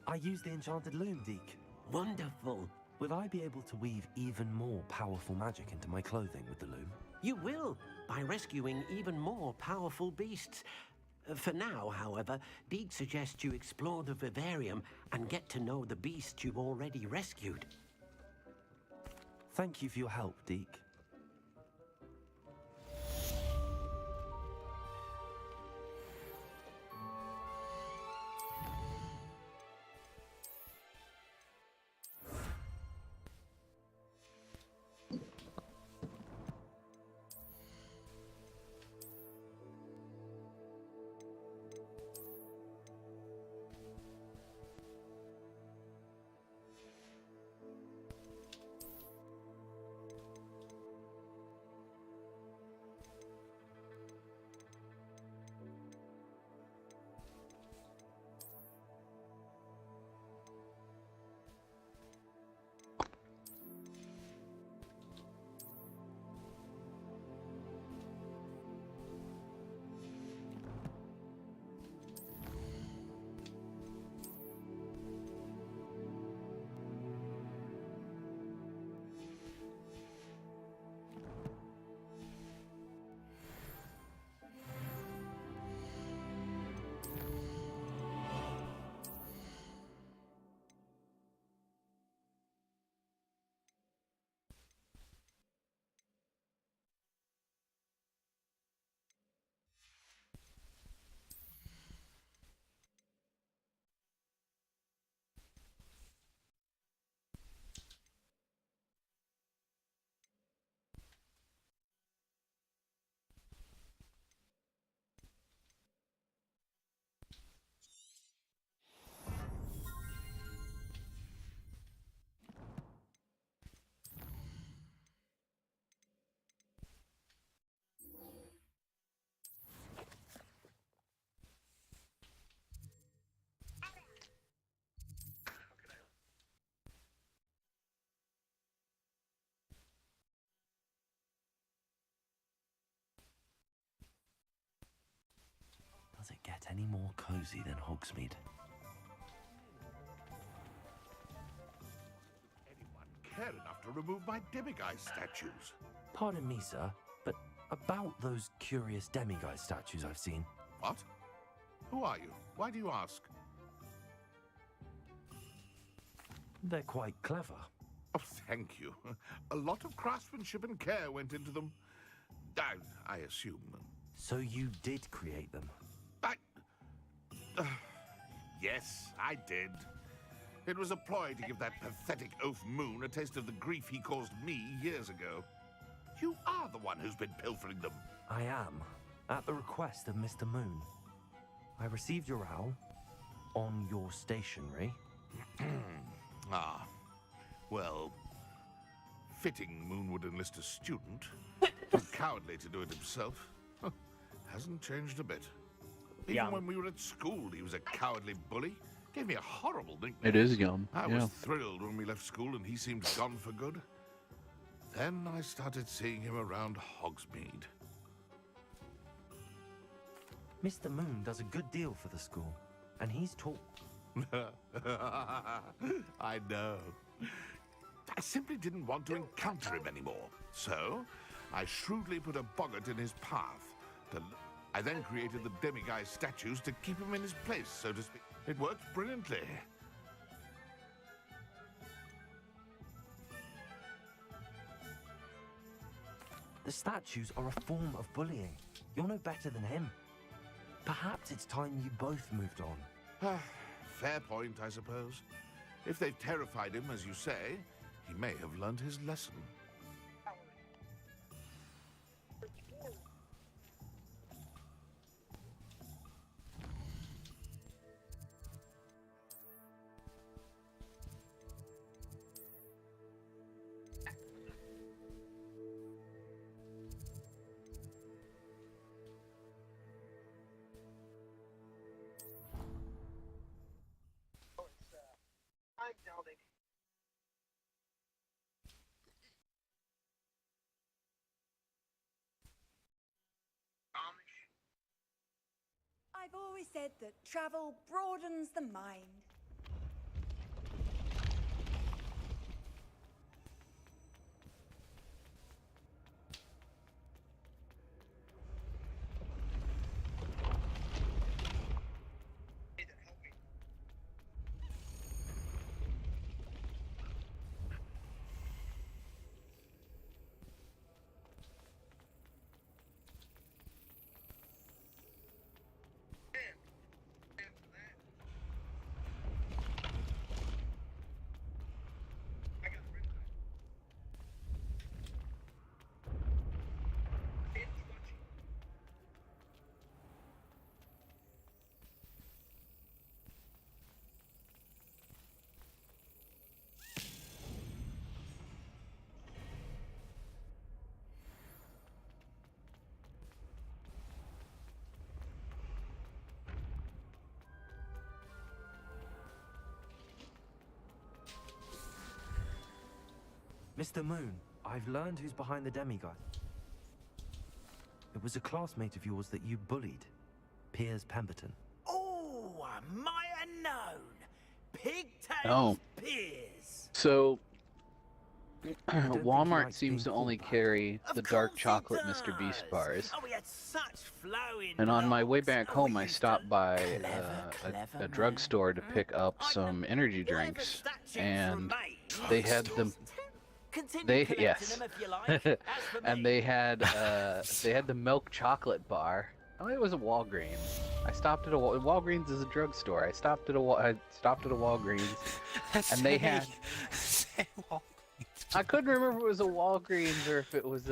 I used the enchanted loom, Deke. Wonderful. Will I be able to weave even more powerful magic into my clothing with the loom? You will, by rescuing even more powerful beasts. For now, however, Deke suggests you explore the vivarium and get to know the beasts you've already rescued. Thank you for your help, Deke. get any more cozy than Hogsmeade. Care enough to remove my demiguise statues. Pardon me, sir, but about those curious demiguise statues I've seen. What? Who are you? Why do you ask? They're quite clever. Oh, thank you. A lot of craftsmanship and care went into them. I assume. So you did create them? Yes, I did. It was a ploy to give that pathetic oaf Moon a taste of the grief he caused me years ago. You are the one who's been pilfering them. I am, at the request of Mr. Moon. I received your owl on your stationery. Ah, well, fitting Moon would enlist a student. Too cowardly to do it himself. Hasn't changed a bit. Even when we were at school, he was a cowardly bully. Gave me a horrible nickname. It is Yum. I was thrilled when we left school and he seemed gone for good. Then I started seeing him around Hogsmeade. Mr. Moon does a good deal for the school, and he's taught... I know. I simply didn't want to encounter him anymore. So, I shrewdly put a boggart in his path. I then created the demiguise statues to keep him in his place, so to speak. It worked brilliantly. The statues are a form of bullying. You're no better than him. Perhaps it's time you both moved on. Fair point, I suppose. If they've terrified him, as you say, he may have learned his lesson. I've always said that travel broadens the mind. Mr. Moon, I've learned who's behind the demiguise. It was a classmate of yours that you bullied, Piers Pemberton. Oh, I might have known. Pigtails Oh. Piers. So, Walmart seems to only carry the dark chocolate Mr. Beast bars. Oh, we had such flowing. And on my way back home, I stopped by a drugstore to pick up some energy drinks, and they had them. Yes, and they had the milk chocolate bar. Oh, it was a Walgreens. I stopped at a Walgreens is a drugstore. I stopped at a Walgreens, and they had. I couldn't remember if it was a Walgreens or if it was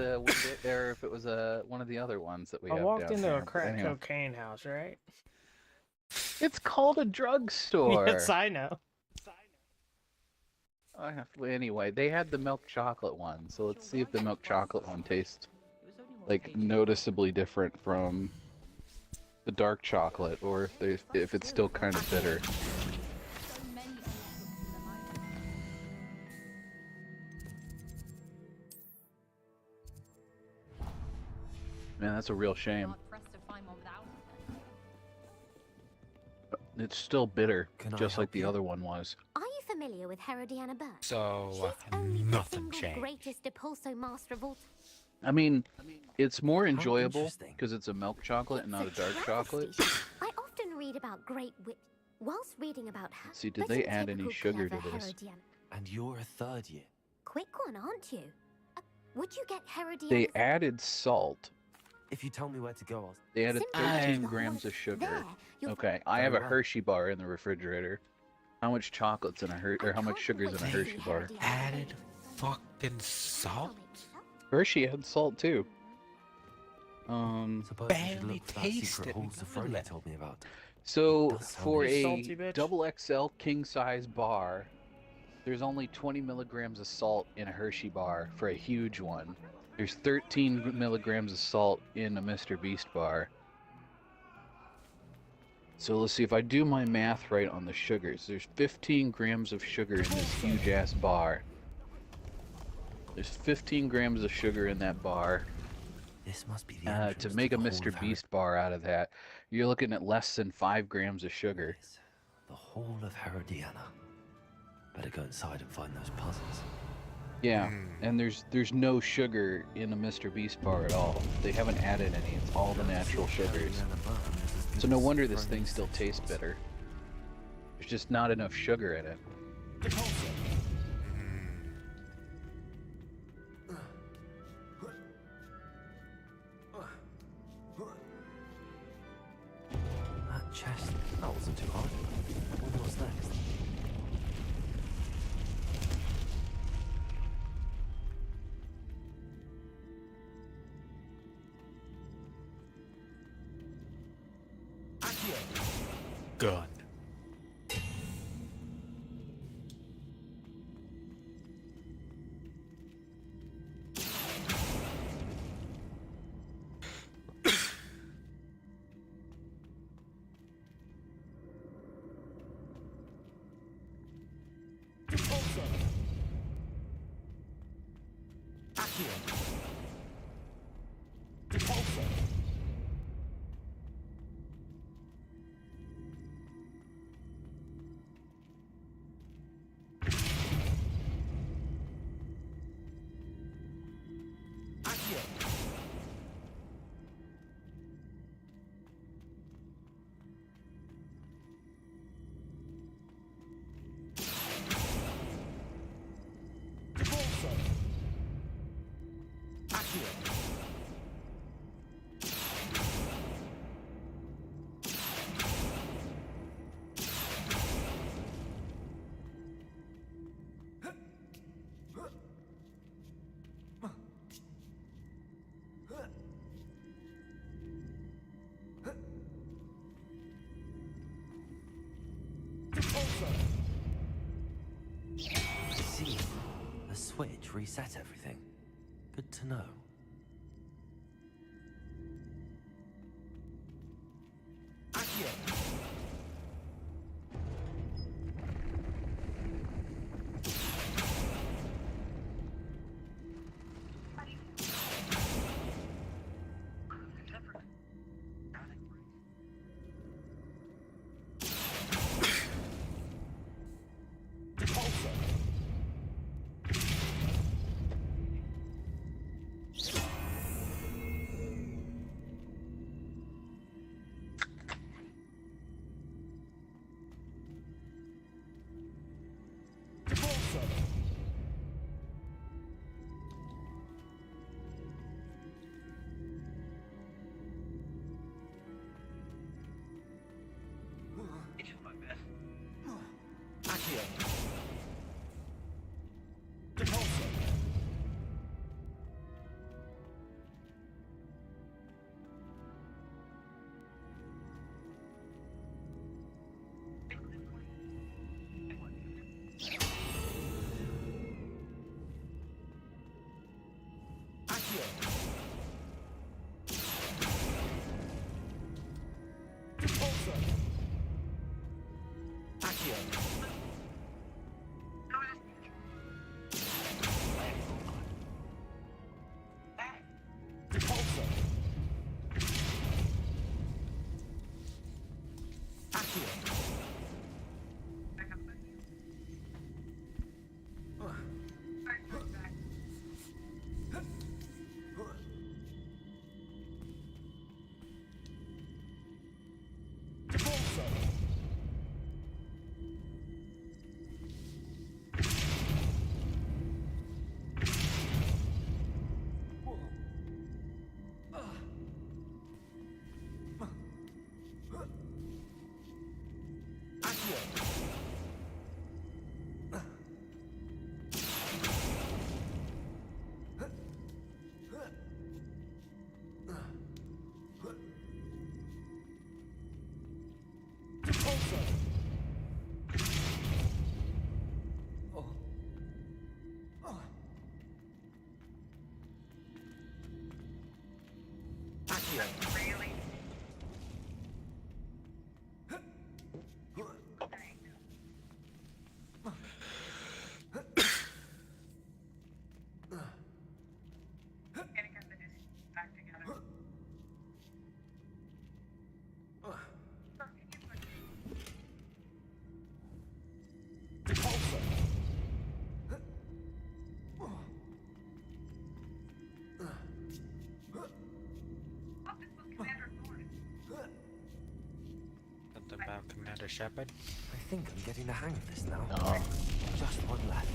one of the other ones that we I have walked down into here, a but crack anyway. cocaine house, right? It's called a drugstore. Yes, I know. Anyway, they had the milk chocolate one, so let's see if the milk chocolate one tastes like noticeably different from the dark chocolate, or if it's still kind of bitter. Man, that's a real shame. It's still bitter, Can I just like help the you? other one was. Are you familiar with Herodiana Burke? So, She's only the nothing single changed. greatest Depulso master of all. I mean, it's more enjoyable because it's a milk chocolate and not a It's dark chocolate. travesty. I often read about great wit. Whilst reading about her, See, did but they in add any typical sugar to clever this? Herodiana. And you're a third year. Quick one, aren't you? Would you get Herodiana? They added salt. If you tell me where to go, I'll... They added Simply 13 choose the grams of horse. sugar. There, you'll Okay, I have a Very well. Hershey bar in the refrigerator. How much chocolate's in a or how much sugar's in a Hershey bar? Added fucking salt? Hershey had salt too. Suppose we should Barely look for that taste secret it. hole and Sophronia let- told me about. So Does sound for good. a Salty bitch. double XL king size bar, there's only 20 milligrams of salt in a Hershey bar for a huge one. There's 13 milligrams of salt in a Mr. Beast bar. So let's see if I do my math right on the sugars. There's 15 grams of sugar in this huge ass bar. There's 15 grams of sugar in that bar. This must be the To entrance make a the whole Mr. of Beast bar out of that, you're looking at less than 5 grams of sugar. The whole of Herodiana. Better go inside and find those puzzles. Yeah, and there's no sugar in a Mr. Beast bar at all. They haven't added any. It's all the natural sugars. So no wonder this thing still tastes bitter. There's just not enough sugar in it. That chest, that wasn't too hard. What's next? Gun. I see. The switch reset everything. Good to know. Something about Commander Shepard? I think I'm getting the hang of this now. No. Just one left.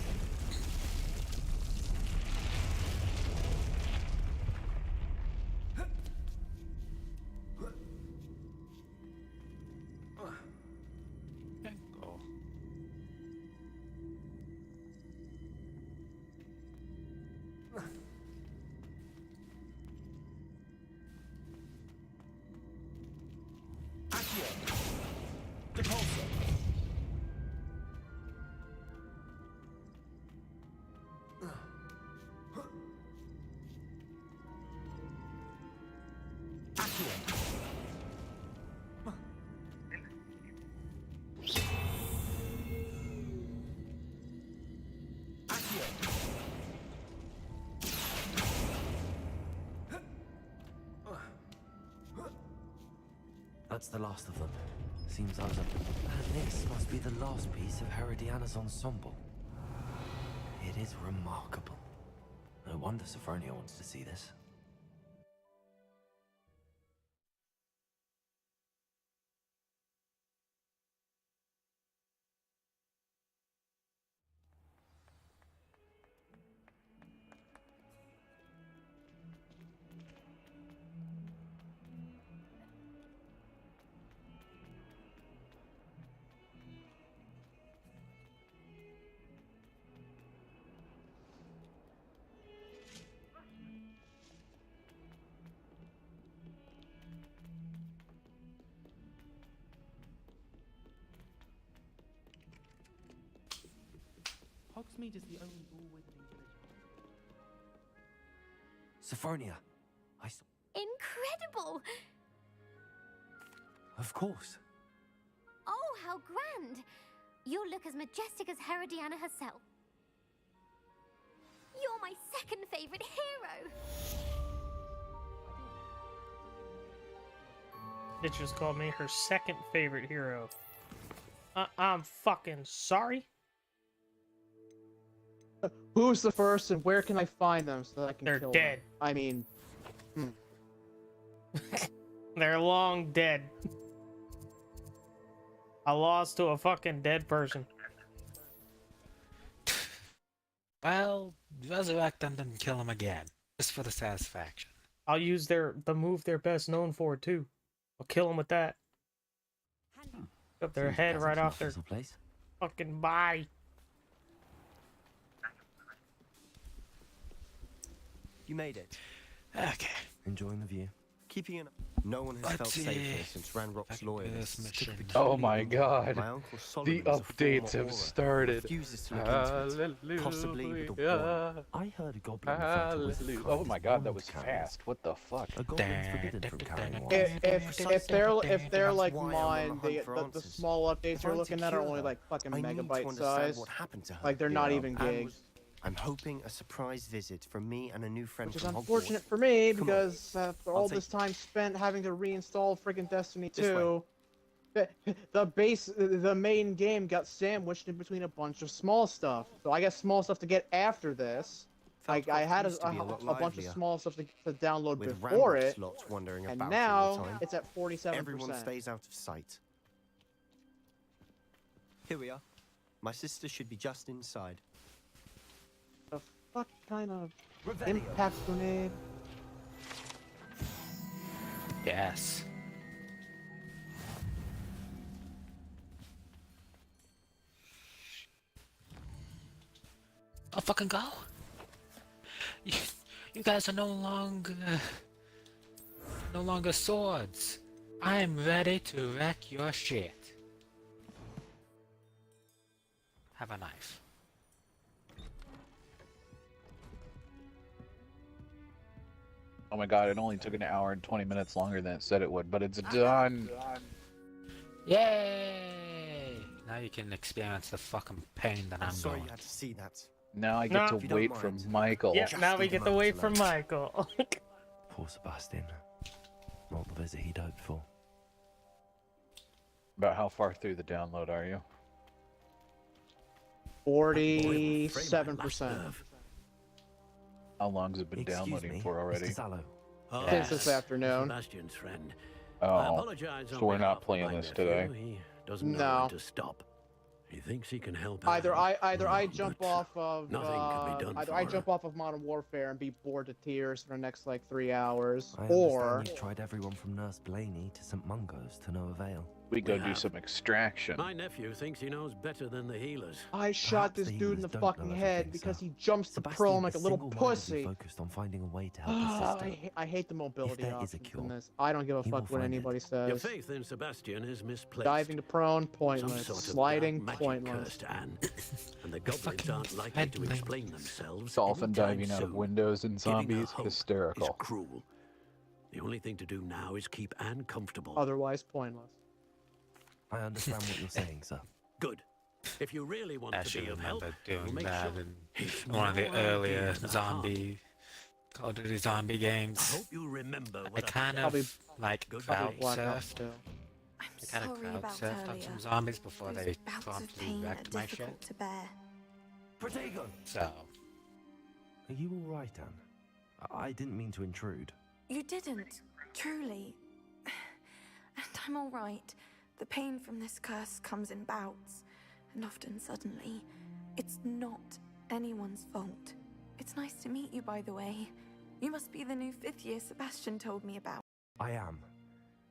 Oh. Accio! Depulso! Accio! That's the last of them. Seems I was And this must be the last piece of Herodiana's ensemble. It is remarkable. No wonder Sophronia wants to see this. Hogsmeade is the only all-withering village. Sophronia, I saw... Incredible! Of course. Oh, how grand! You look as majestic as Herodiana herself. You're my second favorite hero! It just called me her second favorite hero. I'm fucking sorry. Who's the first, and where can I find them so that I can They're kill dead. them? I mean, They're long dead. I lost to a fucking dead person. Well, resurrect them and kill them again, just for the satisfaction. I'll use the move they're best known for too. I'll kill them with that. Cut their head right off their fucking body. You made it. Okay. Enjoying the view. Keeping an... No one has felt safer since Ranrock's loyalists took the Oh my god. My uncle The Solomon is a updates former have Auror. started. Refuses to look into it, possibly with a warrant. I heard a goblin refer to Wizard Hallelujah. Christ Oh my as god, that wand was carriers. fast. What the fuck? A goblin's forbidden from carrying wands. if they're like That's why I'm on mine, the hunt for the answers. small updates If you're I'm to looking at are cure only her, like fucking I need to megabyte understand size. what happened to her, Like they're not you know, even and gigs. I'm hoping a surprise visit from me and a new friend Which is from unfortunate Hogwarts. for me Come on. because after I'll all take- this time spent having to reinstall friggin' Destiny This way. 2, the main game got sandwiched in between a bunch of small stuff. So I got small stuff to get after this. I had used to be a lot a bunch of livelier. small stuff to download With before Ranrock it, slots wandering and about now all the time. it's at 47%. Everyone stays out of sight. Here we are. My sister should be just inside. The fuck kind of impact grenade? Yes. I'll fucking go. You guys are no longer swords. I'm ready to wreck your shit. Have a knife. Oh my god, it only took an hour and 20 minutes longer than it said it would, but it's done. Yay! Now you can experience the fucking pain that I'm sorry going. you had to see that. Now I No. get If to you don't wait for mind. Michael. Yeah, Just now we leave get him to out wait for tonight. Michael. Poor Sebastian. Not the visit he'd hoped for. About how far through the download are you? 47%. How long's it been Excuse downloading me, for already? Mr. Zallow. since this afternoon. Sebastian's friend. Oh, I apologize on so we're not behalf of playing my this nephew. today. He doesn't know No. when to stop. He thinks he can help Either out. I jump off of nothing can be done either for I her. jump off of Modern Warfare and be bored to tears for the next like 3 hours, I or understand you've tried everyone from Nurse Blaney to St. Mungo's to no avail. We go do have. some extraction. My nephew thinks he knows better than the healers. I shot this dude in the fucking head because he jumps the prone like a little pussy. Focused on finding a way to help his sister. I hate the mobility there is a options cure, in this. I don't give a he will fuck what find it. anybody Your says. faith in Sebastian is misplaced. Diving to prone, Some pointless. sort of Sliding, black magic pointless. cursed Anne, and the goblins aren't likely to explain themselves. Dolphin anytime diving out of soon. windows and Giving her zombies, hope hysterical. Is cruel. The only thing to do now is keep Anne comfortable. Otherwise pointless. I understand what you're saying, sir. Good. If you really want I to be actually of help, remember we'll doing make that sure in it's one of the no idea earlier of the zombie Call of Duty zombie games. I hope you remember I what kind Probably- of like Probably crowd Black Ops surfed. 2. I'm I kind of sorry crowd about surfed on earlier. some zombies before Those they bouts of promptly pain are wrecked my difficult shit. to bear. Protego! So, Are you alright, Anne? I didn't mean to intrude. You didn't, truly. And I'm all right. The pain from this curse comes in bouts, and often suddenly. It's not anyone's fault. It's nice to meet you, by the way. You must be the new 5th year Sebastian told me about. I am.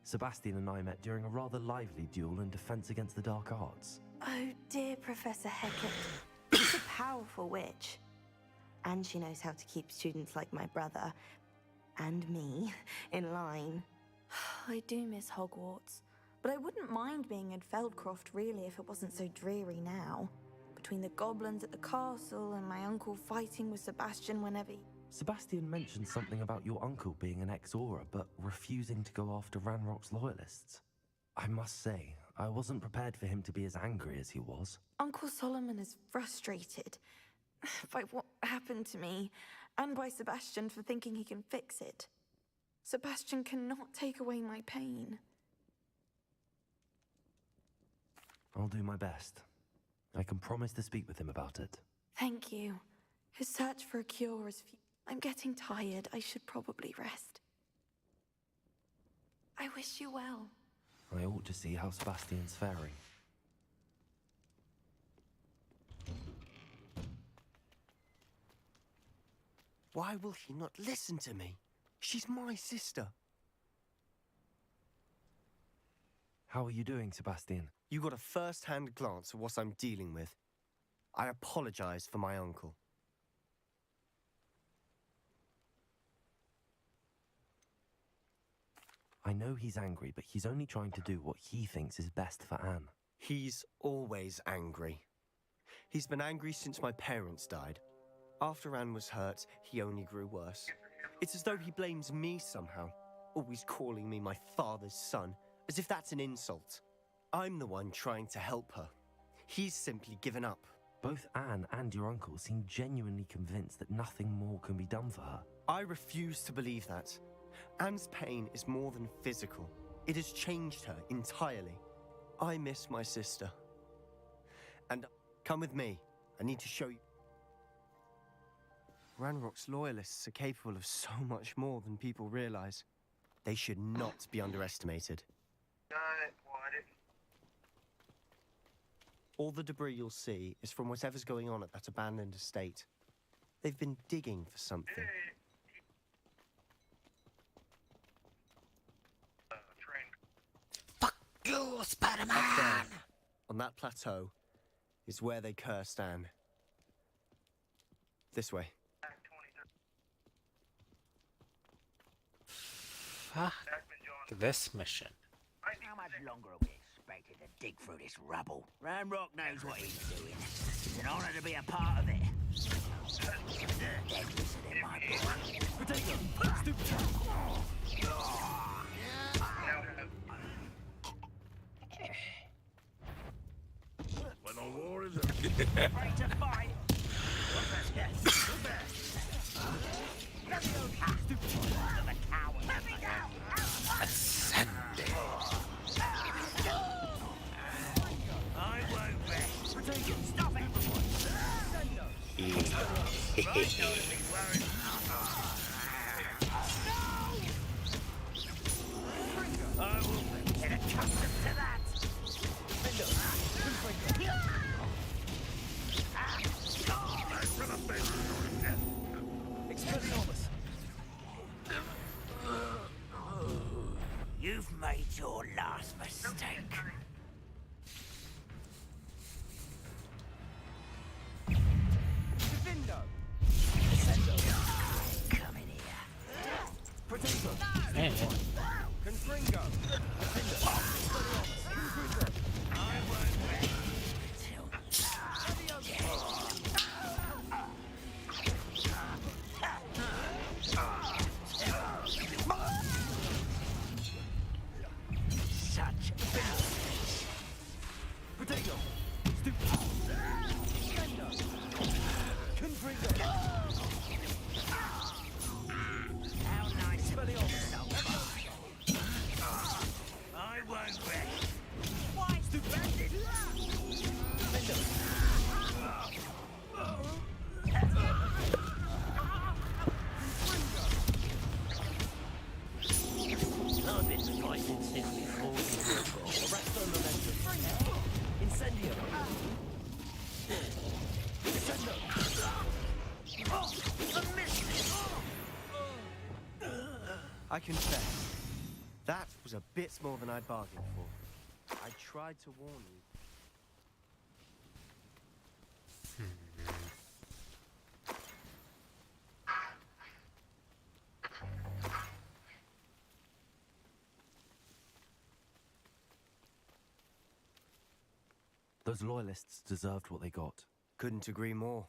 Sebastian and I met during a rather lively duel in Defense Against the Dark Arts. Oh dear, Professor Hecat. She's a powerful witch. And she knows how to keep students like my brother and me in line. I do miss Hogwarts, but I wouldn't mind being in Feldcroft really if it wasn't so dreary now. Between the goblins at the castle and my uncle fighting with Sebastian whenever Sebastian mentioned something about your uncle being an ex-Aura, but refusing to go after Ranrock's loyalists. I must say, I wasn't prepared for him to be as angry as he was. Uncle Solomon is frustrated by what happened to me and by Sebastian for thinking he can fix it. Sebastian cannot take away my pain. I'll do my best. I can promise to speak with him about it. Thank you. His search for a cure is I'm getting tired. I should probably rest. I wish you well. I ought to see how Sebastian's faring. Why will he not listen to me? She's my sister. How are you doing, Sebastian? You got a first-hand glance at what I'm dealing with. I apologize for my uncle. I know he's angry, but he's only trying to do what he thinks is best for Anne. He's always angry. He's been angry since my parents died. After Anne was hurt, he only grew worse. It's as though he blames me somehow, always calling me my father's son, as if that's an insult. I'm the one trying to help her. He's simply given up. Both Anne and your uncle seem genuinely convinced that nothing more can be done for her. I refuse to believe that. Anne's pain is more than physical. It has changed her entirely. I miss my sister. And come with me. I need to show you. Ranrock's loyalists are capable of so much more than people realize. They should not be underestimated. All the debris you'll see is from whatever's going on at that abandoned estate. They've been digging for something. fuck you, Spider-Man! On that plateau is where they cursed Anne. This way. Fuck this mission. How much longer are we expected to dig through this rubble? Ranrock knows what he's doing. It's an honor to be a part of it. Dead listening, my When the war is Ready to fight? Ascending. I won't rest. Stop it! You've made your last mistake. Defendo! Come in here. Potato! Man. Confringo! Such Potato! Stupid! Confringo! How nice of you to I won't rest. Why, stupid? I've been fighting since before you. Arresto momentum. Incendio. Incendio. I missed it. I confess, that was a bit more than I'd bargained for. I tried to warn you. Those loyalists deserved what they got. Couldn't agree more.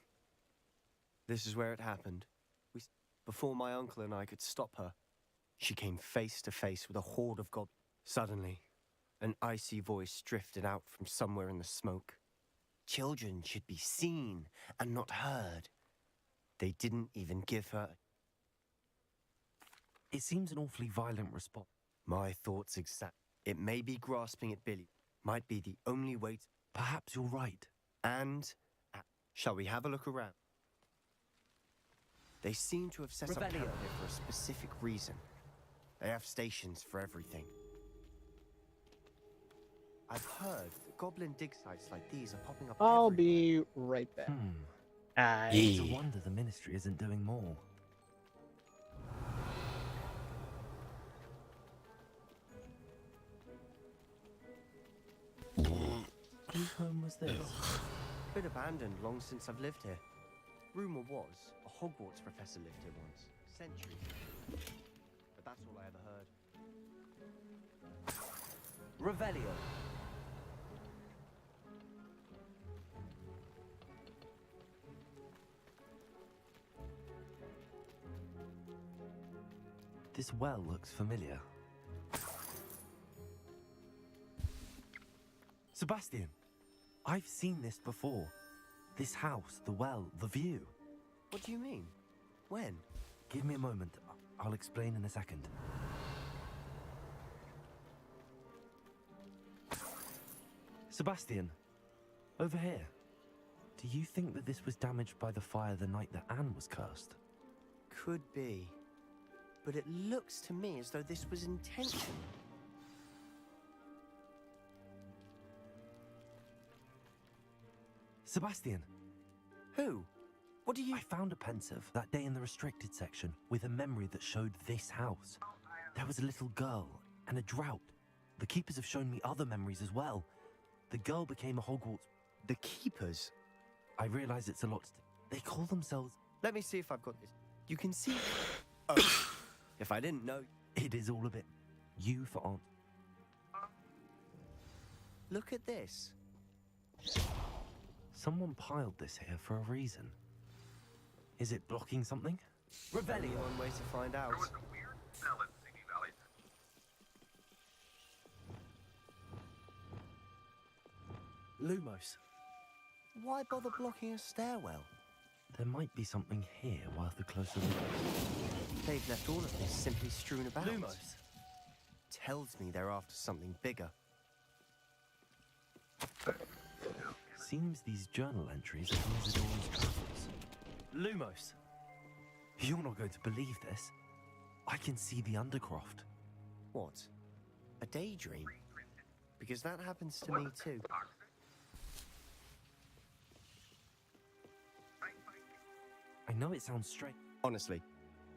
This is where it happened. Before my uncle and I could stop her, she came face to face with a horde of goblins. Suddenly, an icy voice drifted out from somewhere in the smoke. Children should be seen and not heard. They didn't even give her... It seems an awfully violent response. My thoughts exact. It may be grasping at Billy. Might be the only way to... Perhaps you're right. And... shall we have a look around? They seem to have set up camp here for a specific reason. They have stations for everything. I've heard that goblin dig sites like these are popping up. I'll be right back. It's a wonder the Ministry isn't doing more. Whose home was this? Been abandoned long since I've lived here. Rumor was a Hogwarts professor lived here once, centuries ago. But that's all I ever heard. Revelio. This well looks familiar. Sebastian, I've seen this before. This house, the well, the view. What do you mean? When? Give me a moment. I'll explain in a second. Sebastian, over here. Do you think that this was damaged by the fire the night that Anne was cursed? Could be. But it looks to me as though this was intentional. Sebastian! Who? What do you... I found a pensive that day in the restricted section with a memory that showed this house. There was a little girl and a drought. The keepers have shown me other memories as well. The girl became a Hogwarts... The keepers? I realize it's a lot. They call themselves... Let me see if I've got this. You can see... Oh, if I didn't know... It is all a bit... You for aunt. Look at this. Someone piled this here for a reason. Is it blocking something? Revelio. One way to find out. There was a weird smell in Singing Valley. Lumos. Why bother blocking a stairwell? There might be something here worth a closer look. They've left all of this simply strewn about. Lumos. Tells me they're after something bigger. Seems these journal entries are from Isidora's travels. Lumos. You're not going to believe this. I can see the Undercroft. What? A daydream? Because that happens to me too. I know it sounds strange. Honestly.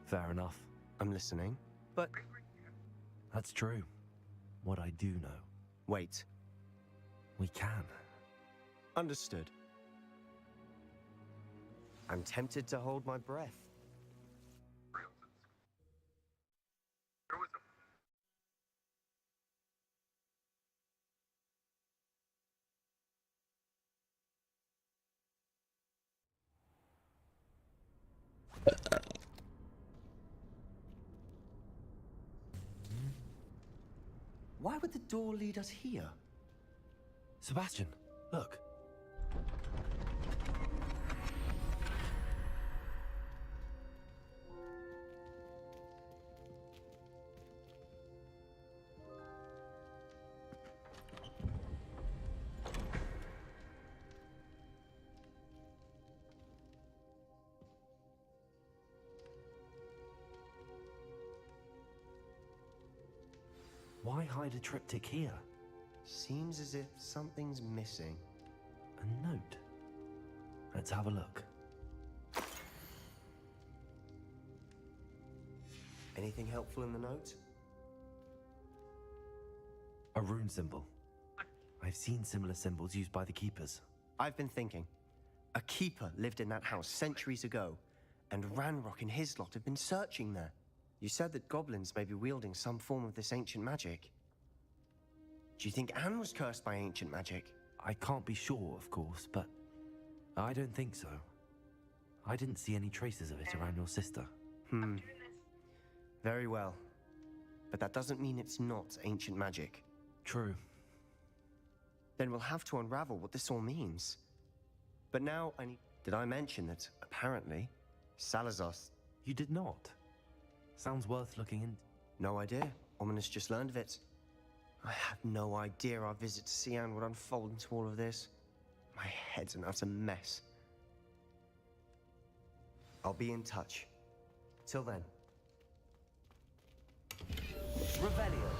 Fair enough. I'm listening. But... That's true. what I do know. Wait. We can. Understood. I'm tempted to hold my breath. Why would the door lead us here? Sebastian, look. Why hide a triptych here? Seems as if something's missing. A note. Let's have a look. Anything helpful in the note? A rune symbol. I've seen similar symbols used by the keepers. I've been thinking. A keeper lived in that house centuries ago, and Ranrock and his lot have been searching there. You said that goblins may be wielding some form of this ancient magic. Do you think Anne was cursed by ancient magic? I can't be sure, of course, but I don't think so. I didn't see any traces of it around your sister. Very well. But that doesn't mean it's not ancient magic. True. Then we'll have to unravel what this all means. But now I need... Did I mention that, apparently, Salazar... You did not. Sounds worth looking into. No idea. Ominous just learned of it. I had no idea our visit to Cian would unfold into all of this. My head's an utter mess. I'll be in touch. Till then. Revelio.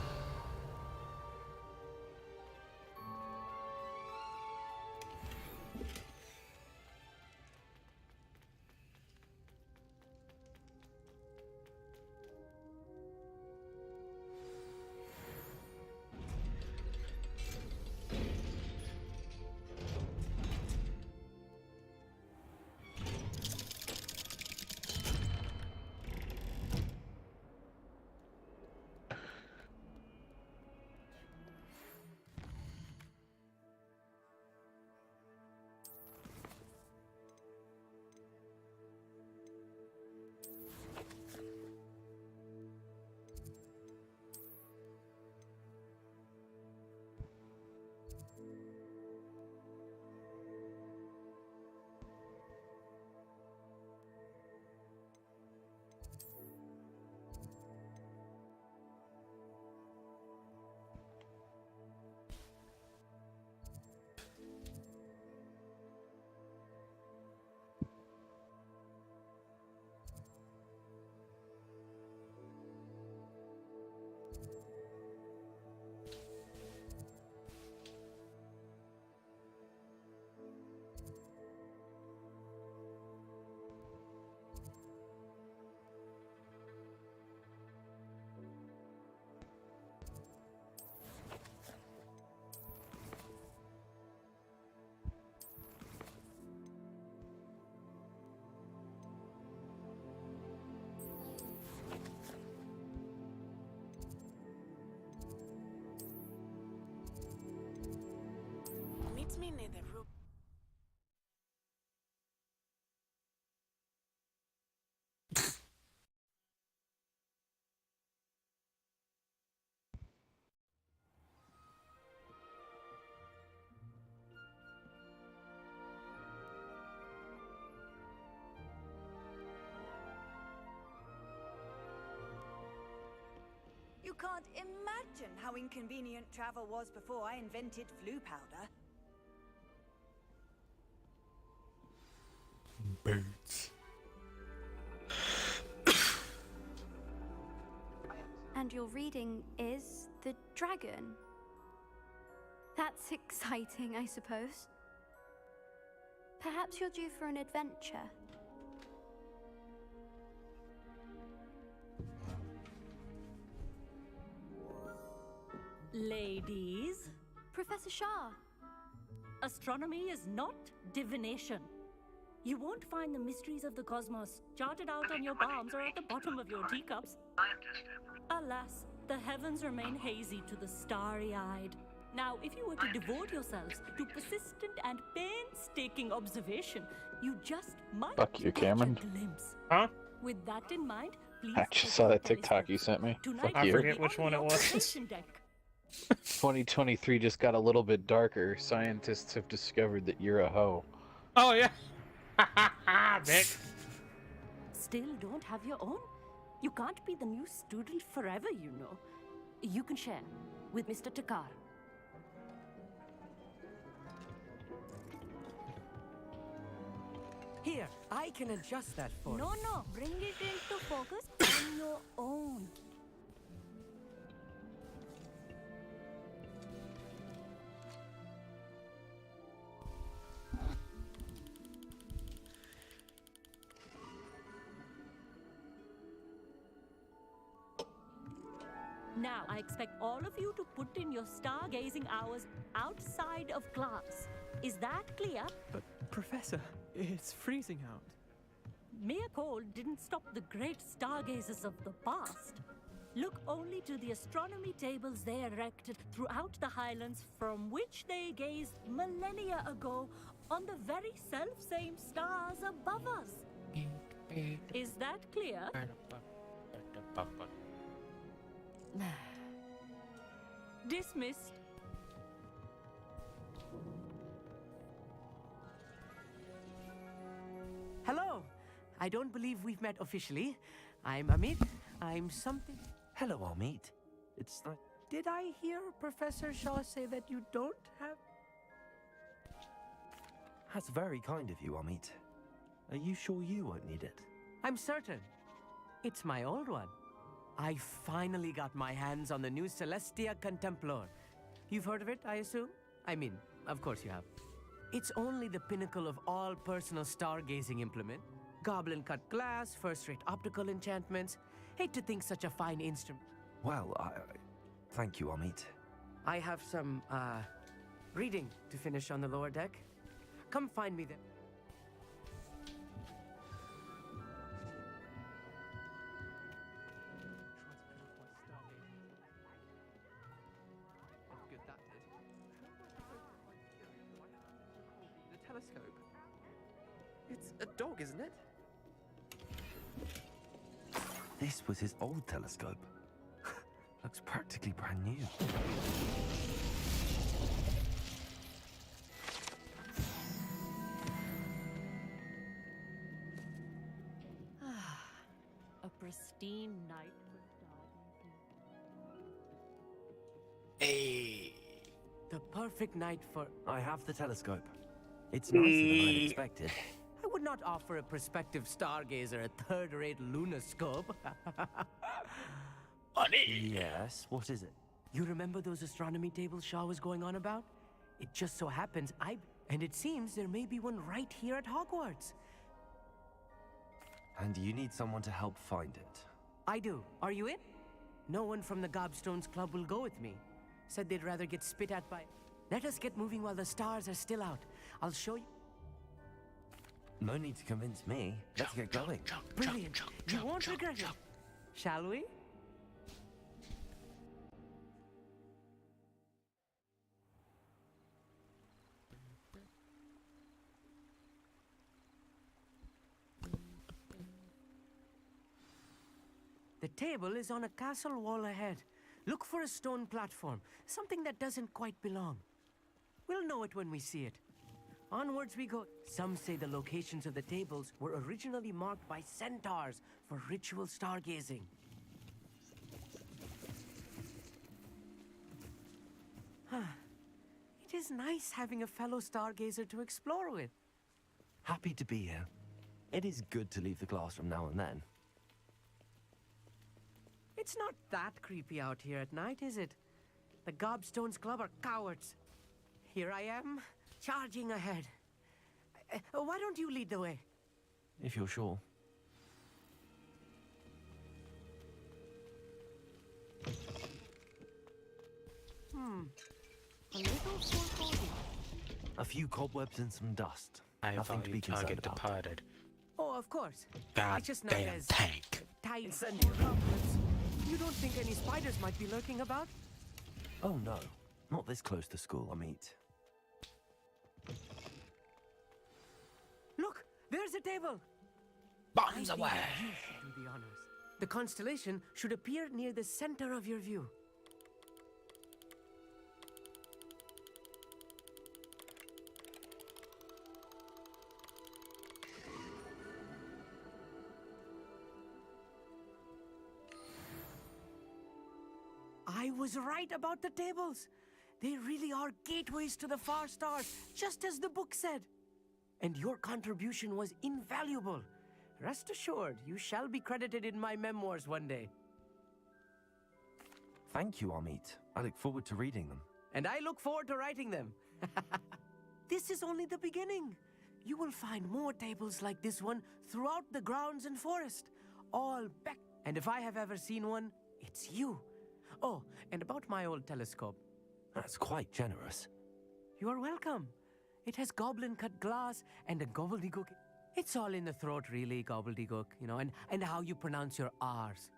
Meet me near the room. You can't imagine how inconvenient travel was before I invented flu powder. Boots. And your reading is The Dragon. That's exciting, I suppose. Perhaps you're due for an adventure. Ladies, Professor Shah. astronomy is not divination. You won't find the mysteries of the cosmos charted out on your palms or at the bottom of your teacups. Alas, the heavens remain hazy to the starry-eyed. Now, if you were to devote yourselves to persistent and painstaking observation, you just might Fuck you, catch a Cameron. glimpse. Huh? With that in mind, please I just saw that TikTok you sent me. Tonight Fuck you. I forget which one it was. observation deck. 2023 just got a little bit darker. Scientists have discovered that you're a hoe. Oh yeah. Vic. Still don't have your own? You can't be the new student forever, you know. You can share with Mr. Takar. Here, I can adjust that for you. No, bring it into focus on your own. Now, I expect all of you to put in your stargazing hours outside of class. Is that clear? But, Professor, it's freezing out. Mere cold didn't stop the great stargazers of the past. Look only to the astronomy tables they erected throughout the highlands from which they gazed millennia ago on the very self-same stars above us. Is that clear? Dismissed. Hello. I don't believe we've met officially. I'm Amit. I'm something. Hello, Amit. It's like... Did I hear Professor Shaw say that you don't have... That's very kind of you, Amit. Are you sure you won't need it? I'm certain. It's my old one. I finally got my hands on the new Celestia Contemplar. You've heard of it, I assume? I mean, of course you have. It's only the pinnacle of all personal stargazing implement. Goblin-cut glass, first-rate optical enchantments. Hate to think such a fine instrument. Well, thank you, Amit. I have some, reading to finish on the lower deck. Come find me there. Good, that did. The telescope. It's a dog, isn't it? This was his old telescope. Looks practically brand new. A pristine night for stargazing. Hey! The perfect night for... I have the telescope. It's nicer than I'd expected. I would not offer a prospective stargazer a third-rate lunoscope. Yes, what is it? You remember those astronomy tables Shaw was going on about? It just so happens And it seems there may be one right here at Hogwarts. And you need someone to help find it. I do. Are you in? No one from the Gobstones Club will go with me. Said they'd rather get spit at by... Let us get moving while the stars are still out. I'll show you... No need to convince me. Let's get going. Brilliant. You won't regret it. Shall we? The table is on a castle wall ahead. Look for a stone platform, something that doesn't quite belong. We'll know it when we see it. Onwards we go. Some say the locations of the tables were originally marked by centaurs for ritual stargazing. It is nice having a fellow stargazer to explore with. Happy to be here. It is good to leave the classroom now and then. It's not that creepy out here at night, is it? The Gobstones Club are cowards. Here I am, charging ahead. Why don't you lead the way? If you're sure. A little foreboding. A few cobwebs and some dust. I Nothing to be concerned target about. departed. Oh, of course. God It's just not damn as tank. tight as cobwebs. You don't think any spiders might be lurking about? Oh no, not this close to school, Amit. Look, there's a table. Bombs I think away. that you should do the honors. The constellation should appear near the center of your view. I was right about the tables. They really are gateways to the far stars, just as the book said. And your contribution was invaluable. Rest assured, you shall be credited in my memoirs one day. Thank you, Amit. I look forward to reading them. And I look forward to writing them. This is only the beginning. You will find more tables like this one throughout the grounds and forest. All back. And if I have ever seen one, it's you. Oh, and about my old telescope. That's quite generous. You are welcome. It has goblin-cut glass and a gobbledygook. It's all in the throat, really, gobbledygook, you know, and how you pronounce your R's.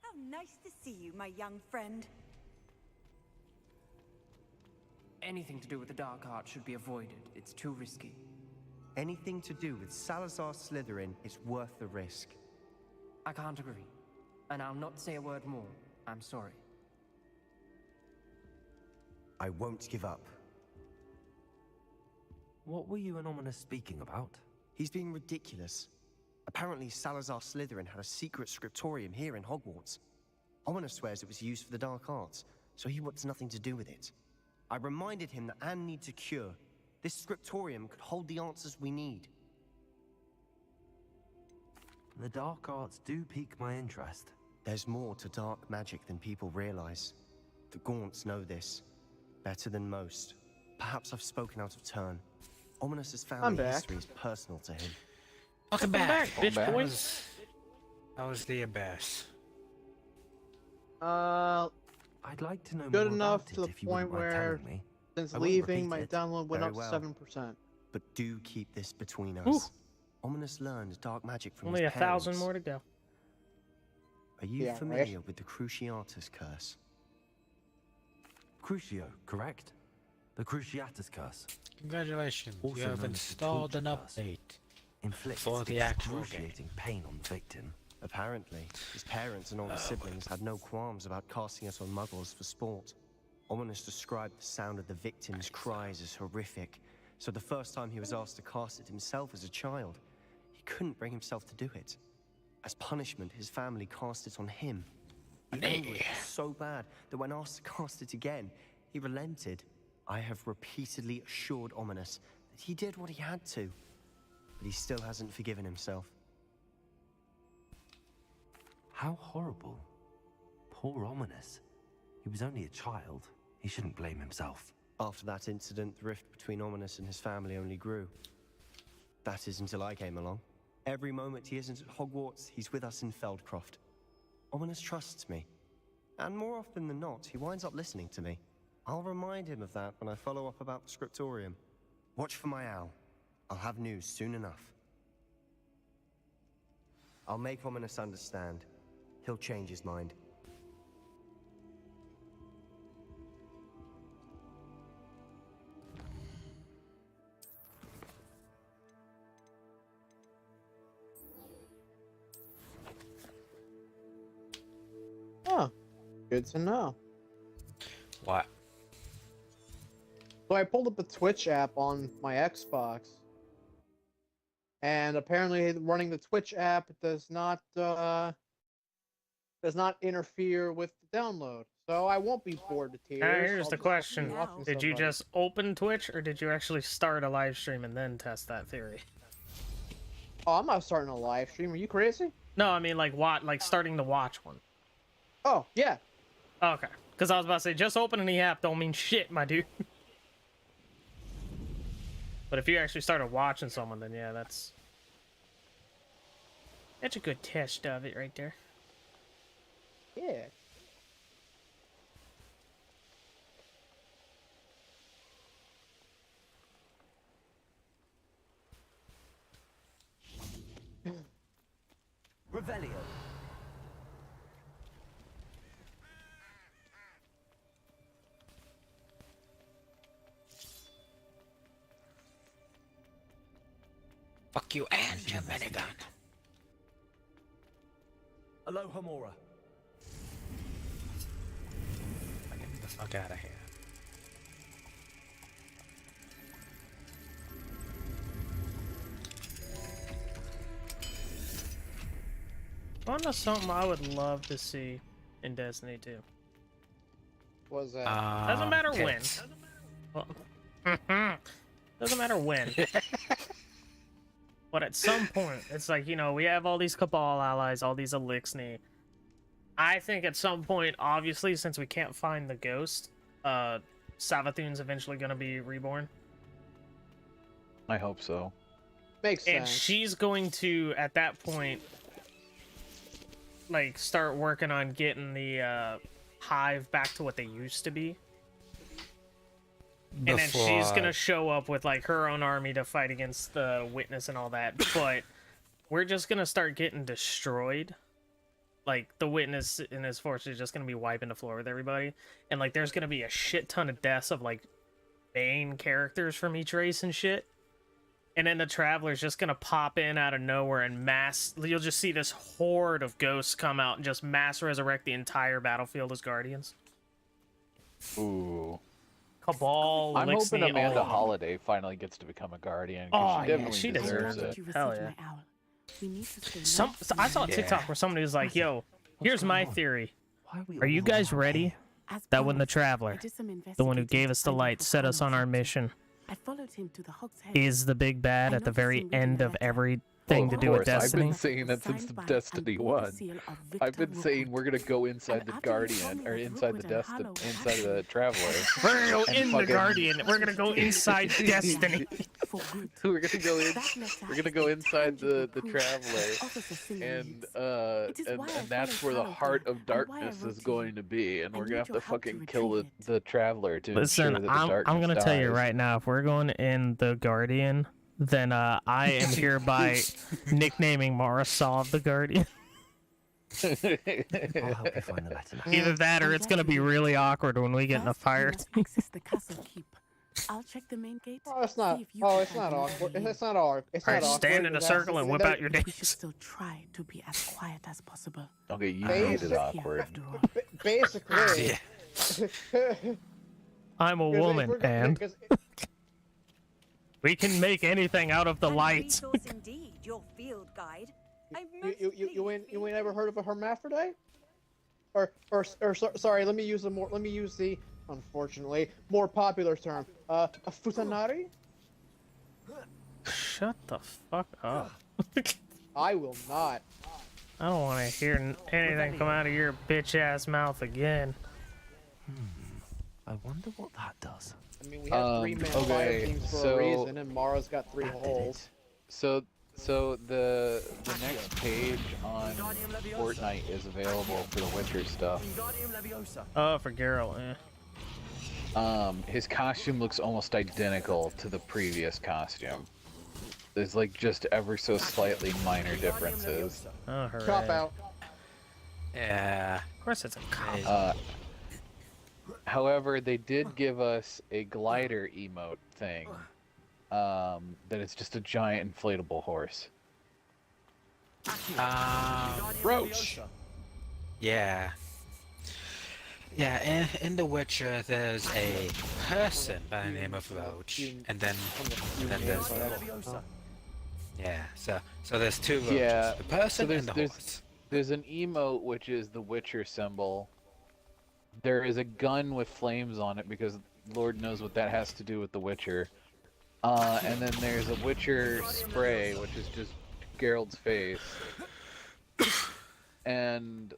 How nice to see you, my young friend. Anything to do with the Dark Art should be avoided. It's too risky. Anything to do with Salazar Slytherin is worth the risk. I can't agree. And I'll not say a word more. I'm sorry. I won't give up. What were you and Ominous speaking about? He's being ridiculous. Apparently, Salazar Slytherin had a secret scriptorium here in Hogwarts. Ominous swears it was used for the Dark Arts, so he wants nothing to do with it. I reminded him that Anne needs a cure. This scriptorium could hold the answers we need. The Dark Arts do pique my interest. There's more to dark magic than people realize. The Gaunts know this better than most. Perhaps I've spoken out of turn. Ominous's family history is personal to him. Welcome back, bitch back. boy. How was the abyss? I'd like to know good more enough about to it the if you point wouldn't mind where, telling me. since I won't leaving, repeat my it. download went Very up well. 7%. But do keep this between us. Ooh. Ominous learned dark magic from Only his 1,000 parents. more to go. Are you Yeah, right. familiar with the Cruciatus Curse? Crucio, correct? The Cruciatus Curse. Congratulations, Also you have known as the installed an torture curse. update Inflicts for the actual game. excruciating pain on the victim. Apparently, his parents and older siblings had no qualms about casting us on muggles for sport. Ominous described the sound of the victim's cries as horrific, so the first time he was asked to cast it himself as a child, he couldn't bring himself to do it. As punishment, his family cast it on him. The anguish was so bad that when asked to cast it again, he relented. I have repeatedly assured Ominous that he did what he had to, but he still hasn't forgiven himself. How horrible. Poor Ominous. He was only a child. He shouldn't blame himself. After that incident, the rift between Ominous and his family only grew. That is until I came along. Every moment he isn't at Hogwarts, he's with us in Feldcroft. Ominous trusts me. And more often than not, he winds up listening to me. I'll remind him of that when I follow up about the scriptorium. Watch for my owl. I'll have news soon enough. I'll make Ominous understand. He'll change his mind. Oh, good to know. What? So I pulled up the Twitch app on my Xbox, and apparently running the Twitch app does not interfere with the download. So I won't be bored to tears. Here's the question: did you somebody. just open Twitch, or did you actually start a live stream and then test that theory? Oh, I'm not starting a live stream. Are you crazy? No, I mean like starting to watch one. Oh yeah. Okay, because I was about to say just opening the app don't mean shit, my dude. But if you actually started watching someone, then yeah, that's a good test of it right there. Yeah. Revelio. Fuck you and your minigun. Aloha Mora. Get the fuck out of here. Wanna know something I would love to see in Destiny 2? Was that? Doesn't matter when. Hits. Well, doesn't matter when. But at some point, it's like, you know, we have all these Cabal allies, all these Elixni. I think at some point, obviously, since we can't find the ghost, Savathun's eventually going to be reborn. I hope so. Makes And sense. she's going to, at that point, like, start working on getting the Hive back to what they used to be. And then she's gonna show up with like her own army to fight against the Witness and all that. But we're just gonna start getting destroyed. Like the Witness and his force is just gonna be wiping the floor with everybody. And like there's gonna be a shit ton of deaths of like main characters from each race and shit. And then the Traveler's just gonna pop in out of nowhere and you'll just see this horde of ghosts come out and just mass resurrect the entire battlefield as Guardians. Ooh. Cabal, I'm Elixni, hoping Amanda all of them. Holiday finally gets to become a Guardian. 'Cause Oh, she yeah, definitely she deserves deserves it. Hell yeah. We need to stay I saw a TikTok where somebody was like, yo, here's my theory. Are you guys ready that when the Traveler, the one who gave us the light, set us on our mission, I followed him to the Hog's Head. is the big bad at the very end of everything to do with Destiny? I've been saying that since Destiny 1. I've been saying we're gonna go inside the Guardian, or inside the inside of the Traveler. We're gonna go and in the fucking- Guardian. We're gonna go inside Destiny. We're gonna go in. We're gonna go inside the Traveler, and that's where the heart of darkness is going to be, and we're gonna have to fucking kill the Traveler to ensure Listen, that the I'm darkness gonna tell you dies. right now, if we're going in the Guardian, then I am hereby nicknaming Marasov the Guardian. I'll help you find the letter. Either that or it's gonna be really awkward when we get in a fire. Access the castle keep. I'll check the main gate. Oh, it's not. Oh, it's not awkward. It's not awkward. It's Alright, not awkward. stand in a It's circle and whip that- out your We should days. still try to be as quiet as possible. Okay, you Basic- made it awkward. Basically. I'm a woman, and we can make anything out of the light. Resource indeed, your field guide. You ain't ever heard of a hermaphrodite? Sorry, let me use the unfortunately more popular term. A futanari? Shut the fuck up. I will not. I don't want to hear anything come out of your bitch ass mouth again. I wonder what that does. I mean, we have 3-man fire okay, teams for so- a reason, and Mara's got 3 holes. So the next page on Fortnite is available for the Witcher stuff. Oh, for Geralt, eh. His costume looks almost identical to the previous costume. There's like just ever so slightly minor differences. Oh, hooray. Cop out. Yeah. Of course it's a cop. However, they did give us a glider emote thing. That it's just a giant inflatable horse. Roach. Yeah. Yeah, in The Witcher, there's a person by the name of Roach, and then there's so there's two Roaches, Yeah, the person so and the horse. there's an emote which is the Witcher symbol. There is a gun with flames on it because Lord knows what that has to do with the Witcher. And then there's a Witcher spray, which is just Geralt's face. And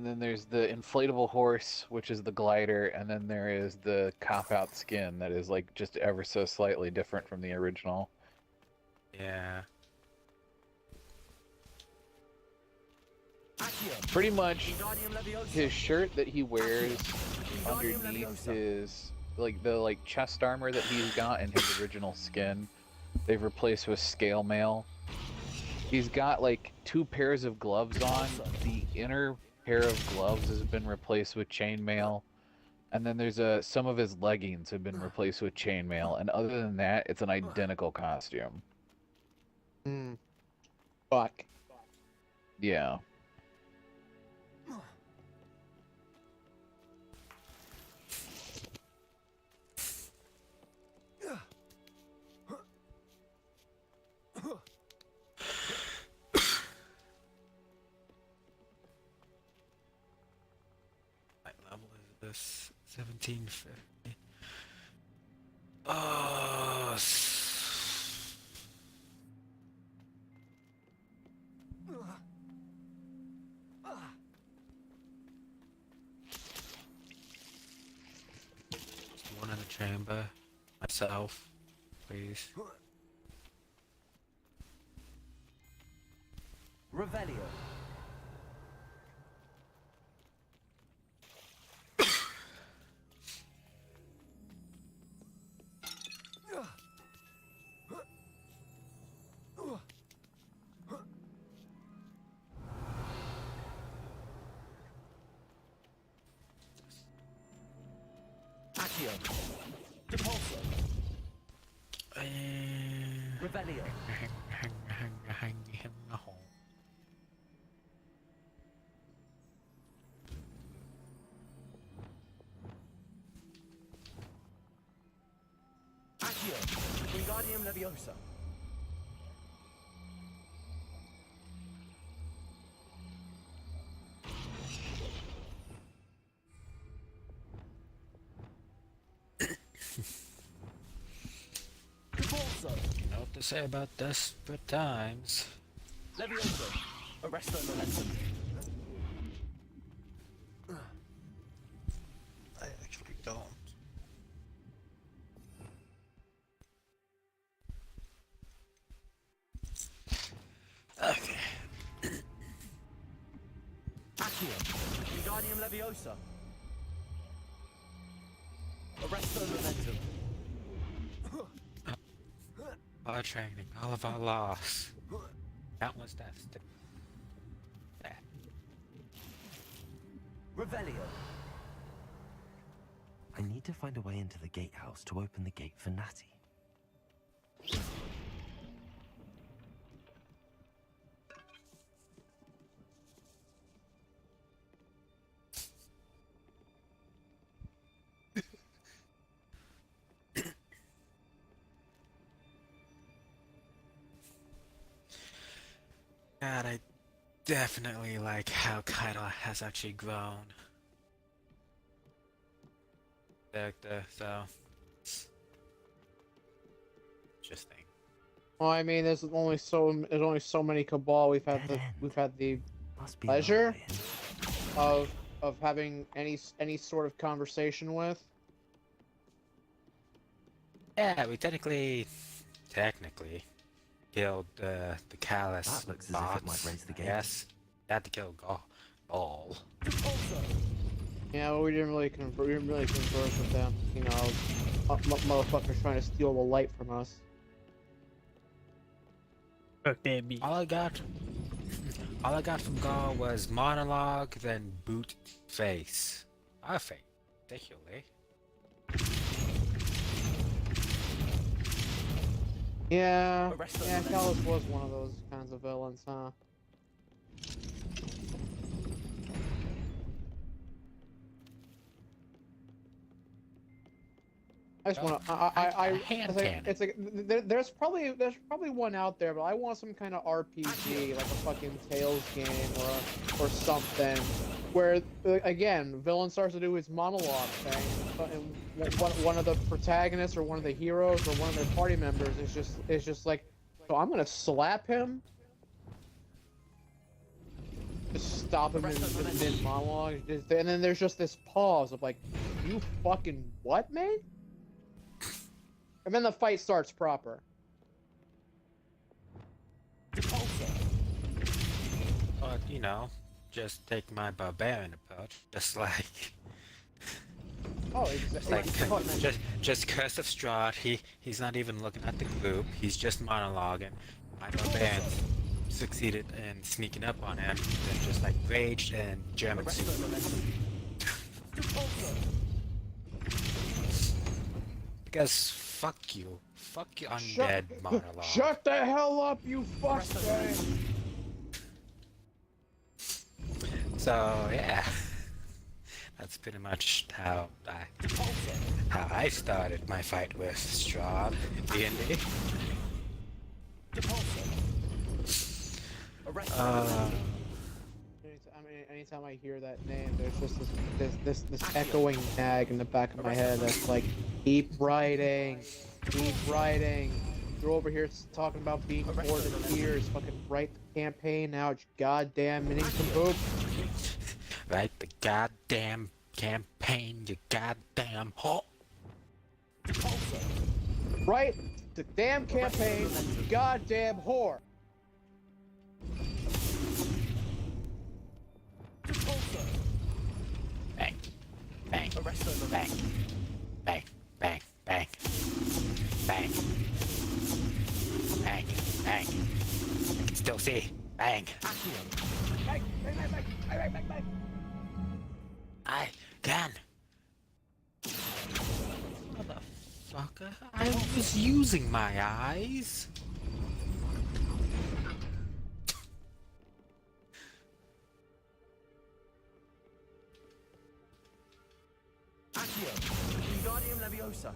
then there's the inflatable horse, which is the glider, and then there is the cop-out skin that is like just ever so slightly different from the original. Yeah. Pretty much, his shirt that he wears underneath his the chest armor that he's got in his original skin, they've replaced with scale mail. He's got like 2 pairs of gloves on. The inner pair of gloves has been replaced with chainmail, and then there's some of his leggings have been replaced with chainmail. And other than that, it's an identical costume. Fuck. Yeah. What level is this? 1750. Just one in the chamber. Myself, please. Revelio. Accio. Depulso. Revelio. Hang him a hole. Accio. Wingardium Leviosa. Depulso. You know what to say about desperate times. Levioso. Arresto Momentum. I actually don't. Okay. Accio. Wingardium Leviosa. Arresto Momentum. Our training, all of our loss. Countless deaths. Revelio. I need to find a way into the gatehouse to open the gate for Natty. God, I definitely like how Kaido has actually grown. Character, so interesting. Well, I mean, there's only so many Cabal we've had the pleasure of having any sort of conversation with. Yeah, we technically killed the Callous That looks as boss. if it might raise the gate. Yes, had to kill Gaul. Yeah, well, we didn't really converse with them. You know, motherfuckers trying to steal the light from us. All I got from Gaul was monologue, then boot face. I think, particularly. Yeah, Callus was one of those kinds of villains, huh? just want to. hand it's like there's probably one out there, but I want some kind of RPG, like a fucking Tales game or something, where again, villain starts to do his monologue thing, and one of the protagonists or one of the heroes or one of their party members is just like, so I'm gonna slap him. Just stop him in mid monologue, and then there's just this pause of like, you fucking what, man? And then the fight starts proper. Or, you know, just take my barbarian approach, just like... Oh, exactly. Like, just Curse of Strahd, he's not even looking at the group, he's just monologuing. My barbarian succeeded in sneaking up on him, then just like raged and German super. Because fuck you undead monologue. Shut the hell up, you fuckbag! So yeah, that's pretty much how I started my fight with Strahd in D&D. Anytime I hear that name, there's just this echoing nag in the back of my head that's like, keep writing. You're over here talking about being bored in tears. Fucking write the campaign out, you goddamn nincompoop. Write the goddamn campaign, you goddamn whore. Write the damn campaign, you goddamn whore. Bang, bang, bang, bang, bang, bang, bang, bang, bang. I can still see. Bang. Bang, bang, bang, bang, bang, bang. I can. Motherfucker, I was using my eyes. Accio, Wingardium Leviosa.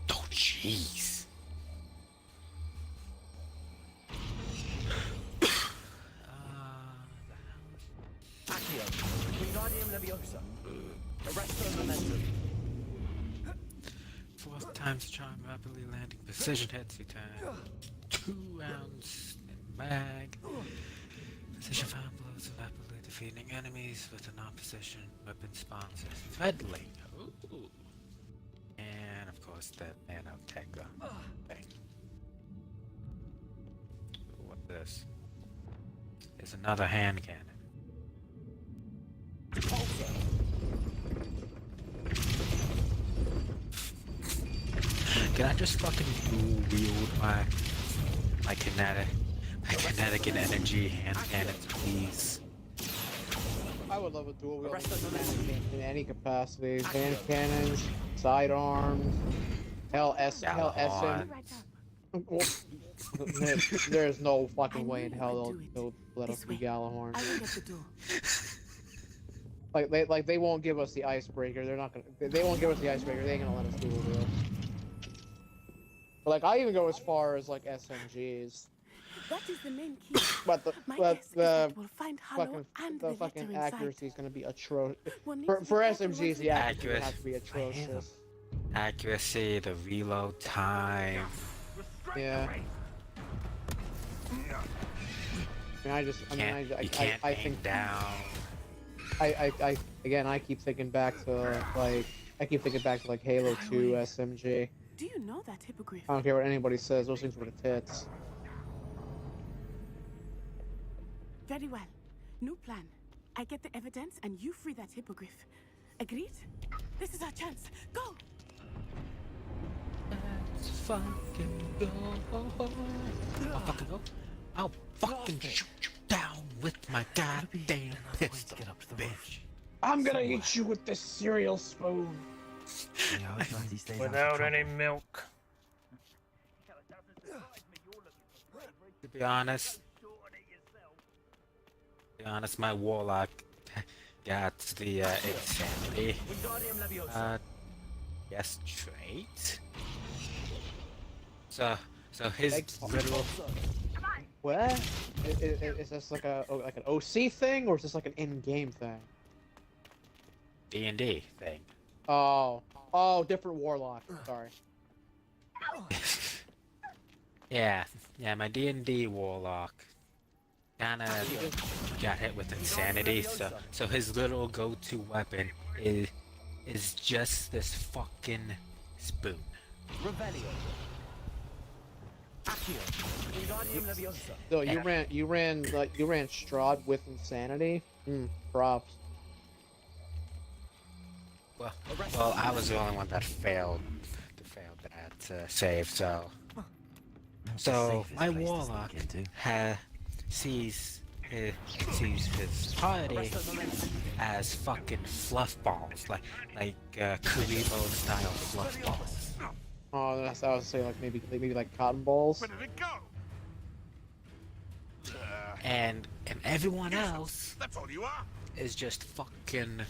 Oh, jeez. Accio, Wingardium Leviosa. Arresto Momentum. Fourth time's charm, rapidly landing precision hits, return 2 rounds in mag. Precision fire blows, rapidly defeating enemies with a non-precision weapon sponsors. Threadling. Ooh. And of course that Nanoteca thing. What's this? There's another hand cannon. Can I just fucking dual wield my kinetic and energy hand cannons, please? I would love a dual wield in any capacity. Hand cannons, sidearms, hell SM. There's no fucking way in hell they'll let us be Galahorn. Like they won't give us the icebreaker. They're not gonna. They won't give us the icebreaker. They ain't gonna let us dual wield. But like I even go as far as like SMGs. That is the main key. But the fucking inside. accuracy is gonna be atrocious. For SMGs, the accuracy has to be atrocious. Accuracy, the reload time. Yeah. You can't aim down. I keep thinking back to like Halo 2 SMG. Do you know that hippogriff? I don't care what anybody says, those things were the tits. Very well. New plan. I get the evidence and you free that hippogriff. Agreed? This is our chance. Go! Let's fucking go. I'll fucking go. I'll fucking shoot you down with my goddamn pistol, bitch. I'm gonna eat you with this cereal spoon. Without any milk. To be honest, my warlock got the insanity. Yes, trait. So his little. What? Is this like an OC thing, or is this like an in-game thing? D&D thing. Oh, different warlock. Sorry. Yeah, my D&D warlock kinda got hit with insanity, so his little go-to weapon is just this fucking spoon. So you ran Strahd with insanity. Props. Well, I was the only one that failed that save, so my warlock sees his party as fucking fluff balls, like Kuribo style fluff balls. Oh, that's what I was saying, like maybe like cotton balls. Where did it go? And everyone else That's all you are. is just fucking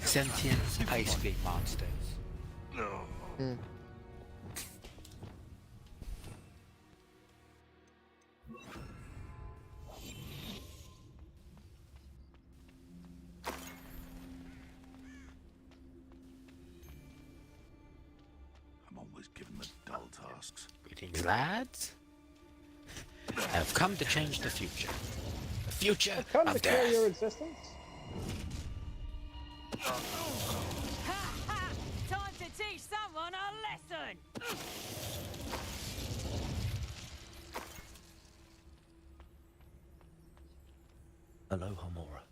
sentient ice cream monsters. No. I'm always given the dull tasks. Greetings, lads. I've come to change the future. The future Come of to kill death. your existence. Time to teach someone a lesson! Aloha Mora.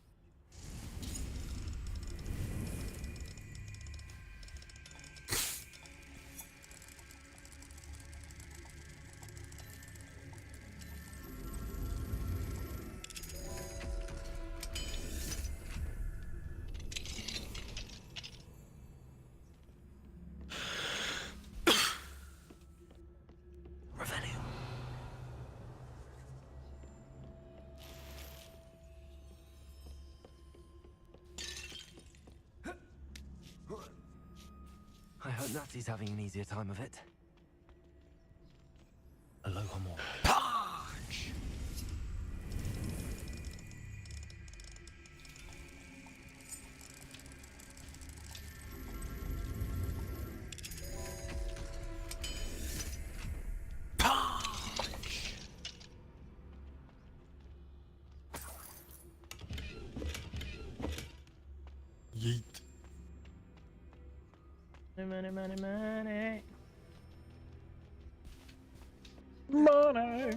I hope Natsy's having an easier time of it. Aloha Mora. Punch! Yeet. Money, money, money. Money.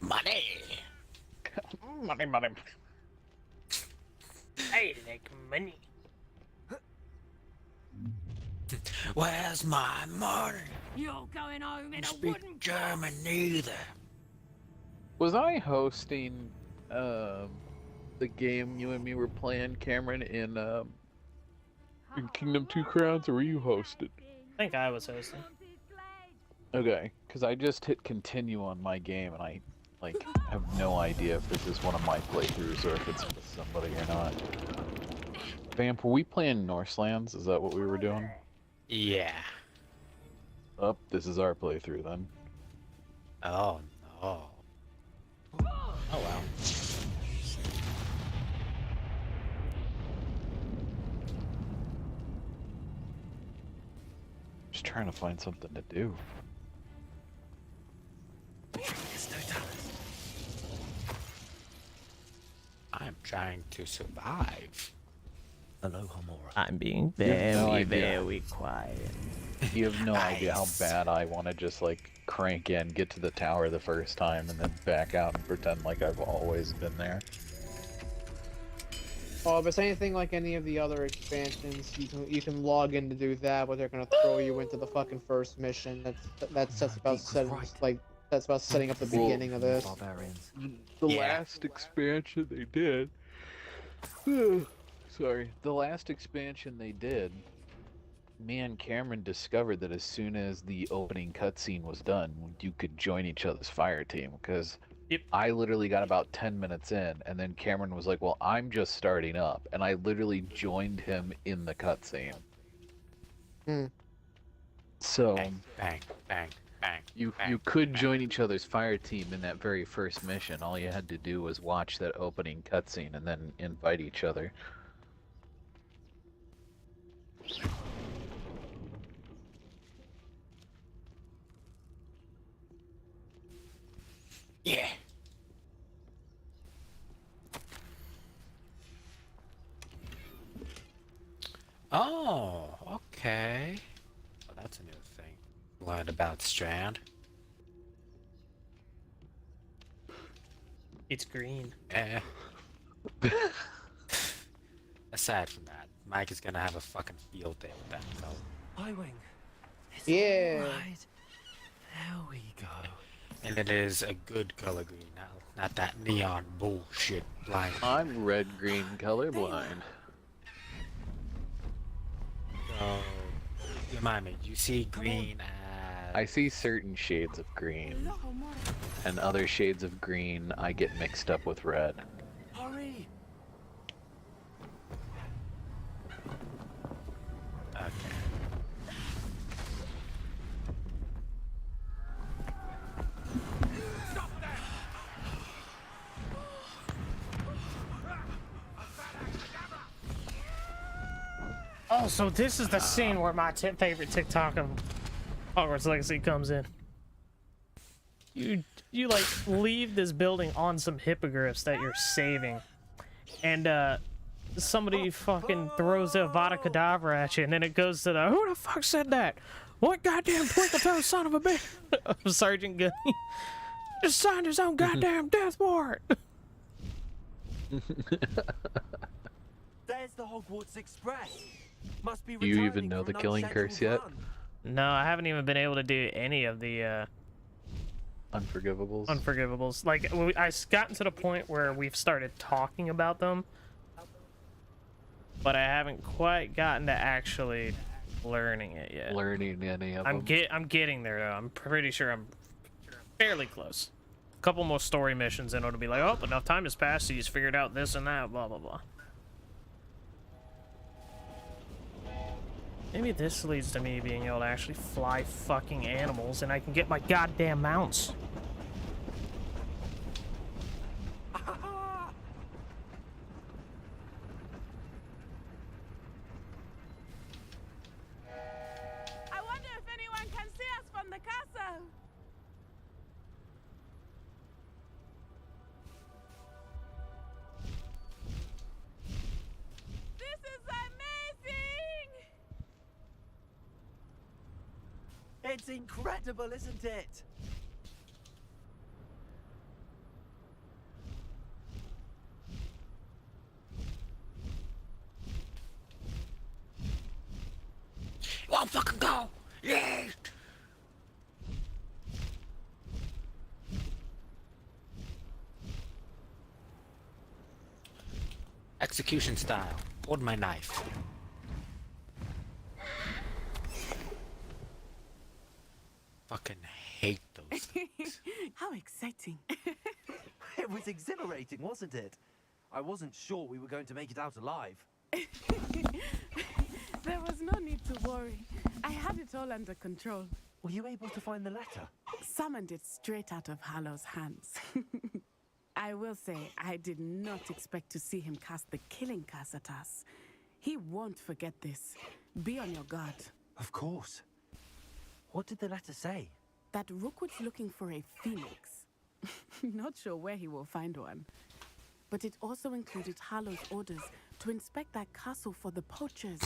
Money. Money, money. I like money. Where's my money? You're going home in a Speak wooden German neither. Was I hosting the game you and me were playing, Cameron, in Kingdom 2 Crowns, or were you hosted? I think I was hosting. Okay, because I just hit continue on my game, and I have no idea if this is one of my playthroughs or if it's with somebody or not. Vamp, were we playing Norselands? Is that what we were doing? Yeah. Oh, this is our playthrough then. Oh no. Oh well. Just trying to find something to do. I'm trying to survive. Aloha Mora. I'm being You have no very, idea. very quiet. You have no idea how Nice. bad I want to just like crank in, get to the tower the first time, and then back out and pretend like I've always been there. Oh, if it's anything like any of the other expansions, you can log in to do that, but they're gonna throw you into the fucking first mission. That's about setting setting up the Well, beginning of this. Barbarians. The Yeah. last expansion they did. Sorry. The last expansion they did, me and Cameron discovered that as soon as the opening cutscene was done, you could join each other's fire team, because Yep. I literally got about 10 minutes in, and then Cameron was like, well, I'm just starting up. And I literally joined him in the cutscene. So, Bang, bang, bang, bang. you bang, could bang. join each other's fire team in that very first mission. All you had to do was watch that opening cutscene and then invite each other. Yeah. Oh, okay. Well, that's a new thing. Learned about Strand. It's green. Yeah. Aside from that, Mike is gonna have a fucking field day with that color. Highwing. Yeah. Right. There we go. And it is a good color green now, not that neon bullshit blind. I'm red-green colorblind. So, remind me, you see green as... I see certain shades of green, and other shades of green I get mixed up with red. Hurry! Okay. Oh, so this is the scene where my favorite TikTok of Hogwarts Legacy comes in. You like leave this building on some hippogriffs that you're saving, and somebody fucking throws a Avada Kedavra at you, and then it goes to the who the fuck said that? What goddamn twinkle toe son of a bitch? Sergeant Gunny just signed his own goddamn death warrant. There's the Hogwarts Express. Must be Do you even returning know from the another killing scheduled curse yet? run. No, I haven't even been able to do any of the Unforgivables? Unforgivables. Like, I've gotten to the point where we've started talking about them, but I haven't quite gotten to actually learning it yet. Learning any of them? I'm getting there, though. I'm pretty sure I'm fairly close. A couple more story missions, and it'll be like, oh, enough time has passed, so he's figured out this and that, blah, blah, blah. Maybe this leads to me being able to actually fly fucking animals, and I can get my goddamn mounts. I wonder if anyone can see us from the castle. This is amazing! It's incredible, isn't it? You won't fucking go! Yeah! Execution style. Hold my knife. Fucking hate those things. How exciting. It was exhilarating, wasn't it? I wasn't sure we were going to make it out alive. There was no need to worry. I had it all under control. Were you able to find the letter? Summoned it straight out of Hallow's hands. I will say, I did not expect to see him cast the killing curse at us. He won't forget this. Be on your guard. Of course. What did the letter say? That Rookwood's looking for a phoenix. Not sure where he will find one. But it also included Hallow's orders to inspect that castle for the poachers.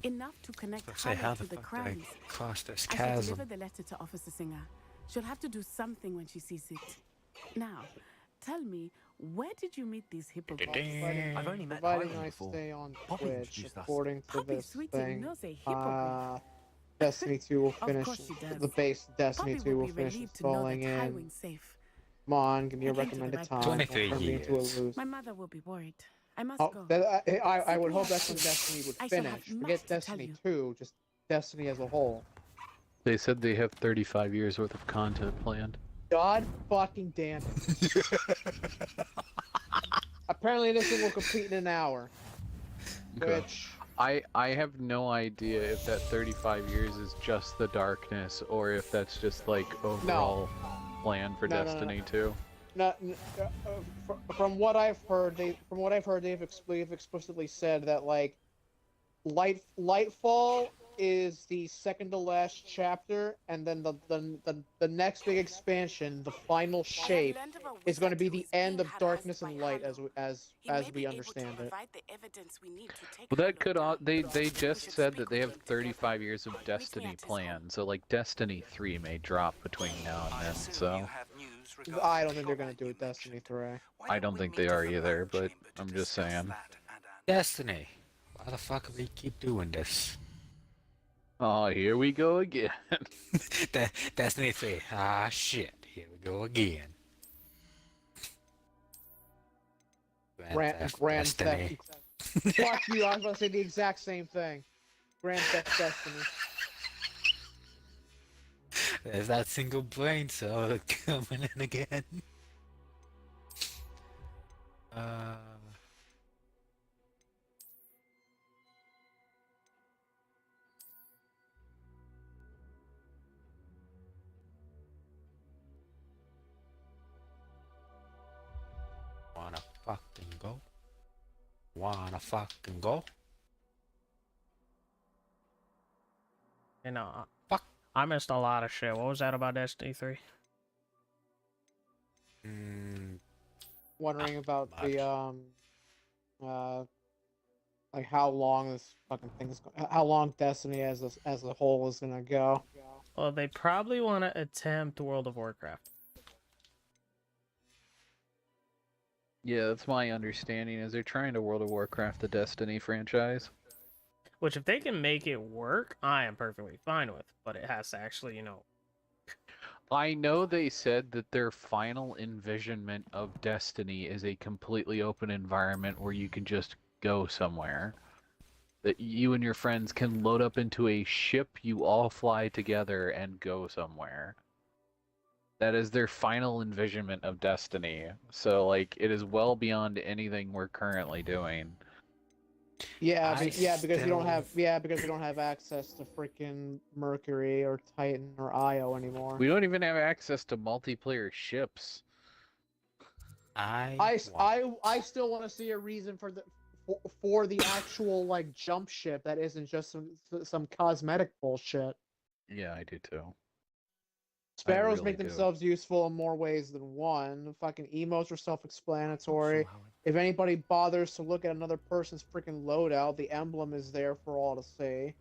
Enough to connect Say, Hallow how to the the fuck did I crimes. cross this I shall chasm? deliver the letter to Officer Singer. She'll have to do something when she sees it. Now, tell me, where did you meet these hippogriffs? I've only met Providing Highland I before. stay on Poppy Twitch, introduced us. according to Poppy this Sweeting thing, knows a hippogriff. Destiny 2 will Of finish, course she does. the base Destiny Poppy 2 will will be finish relieved to know installing that in. Highwing's safe. Come on, give me a I came to the recommended right time. place. Don't turn me into a loser. My mother will be worried. I must Oh, go. I would hope that's when Destiny would I shall have finish. much Forget to tell Destiny you. 2, just Destiny as a whole. They said they have 35 years worth of content planned. God fucking damn it. Apparently this thing will complete in an hour. Okay. Which... I have no idea if that 35 years is just the darkness or if that's just like overall plan for Destiny 2. From what I've heard, they've explicitly said that like Lightfall is the second to last chapter, and then the next big expansion, the final shape, is going to be the end of Darkness and Light as we understand it. Well, that could they just said that they have 35 years of Destiny planned, so like Destiny 3 may drop between now and then. So I don't think they're going to do a Destiny 3. I don't think they are either, but I'm just saying. Destiny. Why the fuck do we keep doing this? Oh, here we go again. Destiny 3. Ah, shit. Here we go again. Grand Theft. Fuck you, I was about to say the exact same thing. Grand Theft Destiny. There's that single brain cell coming in again. Wanna fucking go? Wanna fucking go? You know, fuck. I missed a lot of shit. What was that about Destiny 3? Wondering about the like how long this fucking thing's how long Destiny as a whole is gonna go. Well, they probably want to attempt World of Warcraft. Yeah, that's my understanding. Is they're trying to World of Warcraft the Destiny franchise. Which, if they can make it work, I am perfectly fine with. But it has to actually, you know. I know they said that their final envisionment of Destiny is a completely open environment where you can just go somewhere. That you and your friends can load up into a ship, you all fly together and go somewhere. That is their final envisionment of Destiny. So, like, it is well beyond anything we're currently doing. Yeah, because we don't have access to freaking Mercury or Titan or Io anymore. We don't even have access to multiplayer ships. I still want to see a reason for the actual like jump ship that isn't just some cosmetic bullshit. Yeah, I do too. Sparrows really make themselves useful in more ways than one. Fucking emotes are self-explanatory. If anybody bothers to look at another person's freaking loadout, the emblem is there for all to see.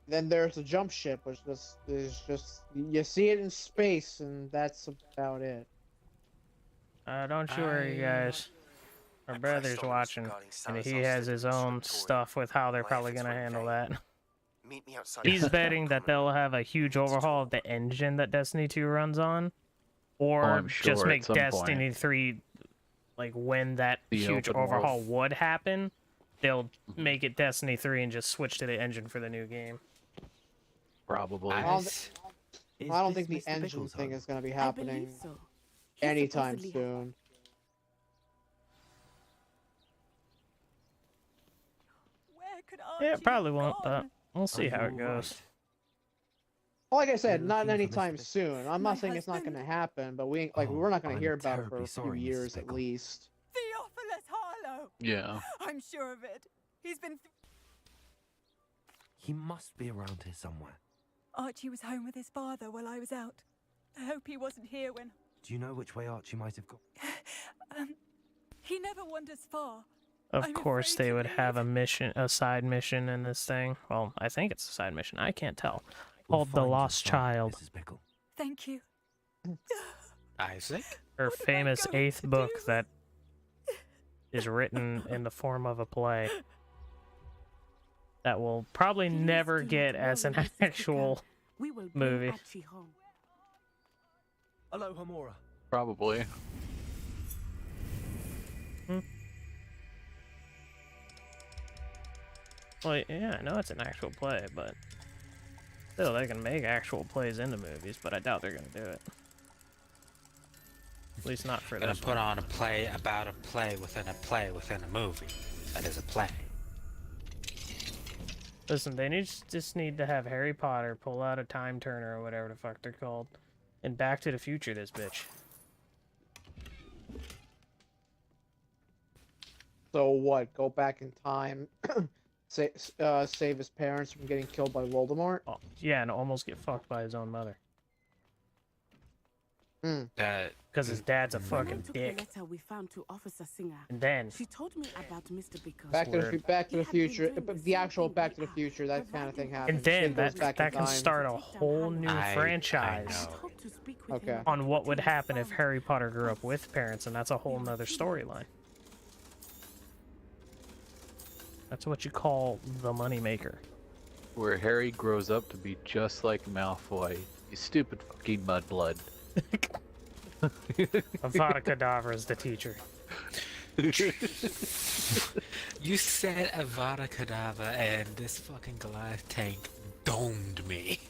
Then there's the jump ship, which is just you see it in space, and that's about it. Don't you worry, guys. My brother's watching, and he has his own stuff with how they're probably gonna handle that. Meet me outside. He's betting that they'll have a huge overhaul of the engine that Destiny 2 runs on, or just make Destiny 3, like when that huge overhaul would happen, they'll make it Destiny 3 and just switch to the engine for the new game. Probably. I don't think the engine thing is going to be happening anytime soon. Yeah, it probably won't, but we'll see how it goes. Well, like I said, not anytime soon. I'm not saying it's not going to happen, but we're not going to hear about it for a few years at least. Theophilus Harlow! Yeah. I'm sure of it. He's been... He must be around here somewhere. Archie was home with his father while I was out. I hope he wasn't here when... Do you know which way Archie might have gone? He never wanders far. Of course, they would have a side mission in this thing. Well, I think it's a side mission. I can't tell. Called The Lost Child. Thank you. Isaac? Her famous 8th book that is written in the form of a play. That will probably never get as an actual movie. Hello, Hamura. Probably. Well, yeah, I know it's an actual play, but still, they can make actual plays into movies, but I doubt they're gonna do it. At least not for Gonna this put one. on a play about a play within a play within a movie. That is a play. Listen, they just need to have Harry Potter pull out a time turner or whatever the fuck they're called, and Back to the Future this bitch. So what? Go back in time, save his parents from getting killed by Voldemort? Oh, yeah, and almost get fucked by his own mother. Because his dad's a When I fucking took dick. the letter we found to Officer Singer, And then she told me about Mr. Bickers. Back to the Future, the actual Back to the Future, that kind of thing happens. And then Kid goes that back in can time. start a whole new franchise Okay. on what would happen if Harry Potter grew up with parents, and that's a whole nother storyline. That's what you call the moneymaker. Where Harry grows up to be just like Malfoy. You stupid fucking mudblood. Avada Kedavra is the teacher. You said Avada Kedavra and this fucking Goliath tank domed me.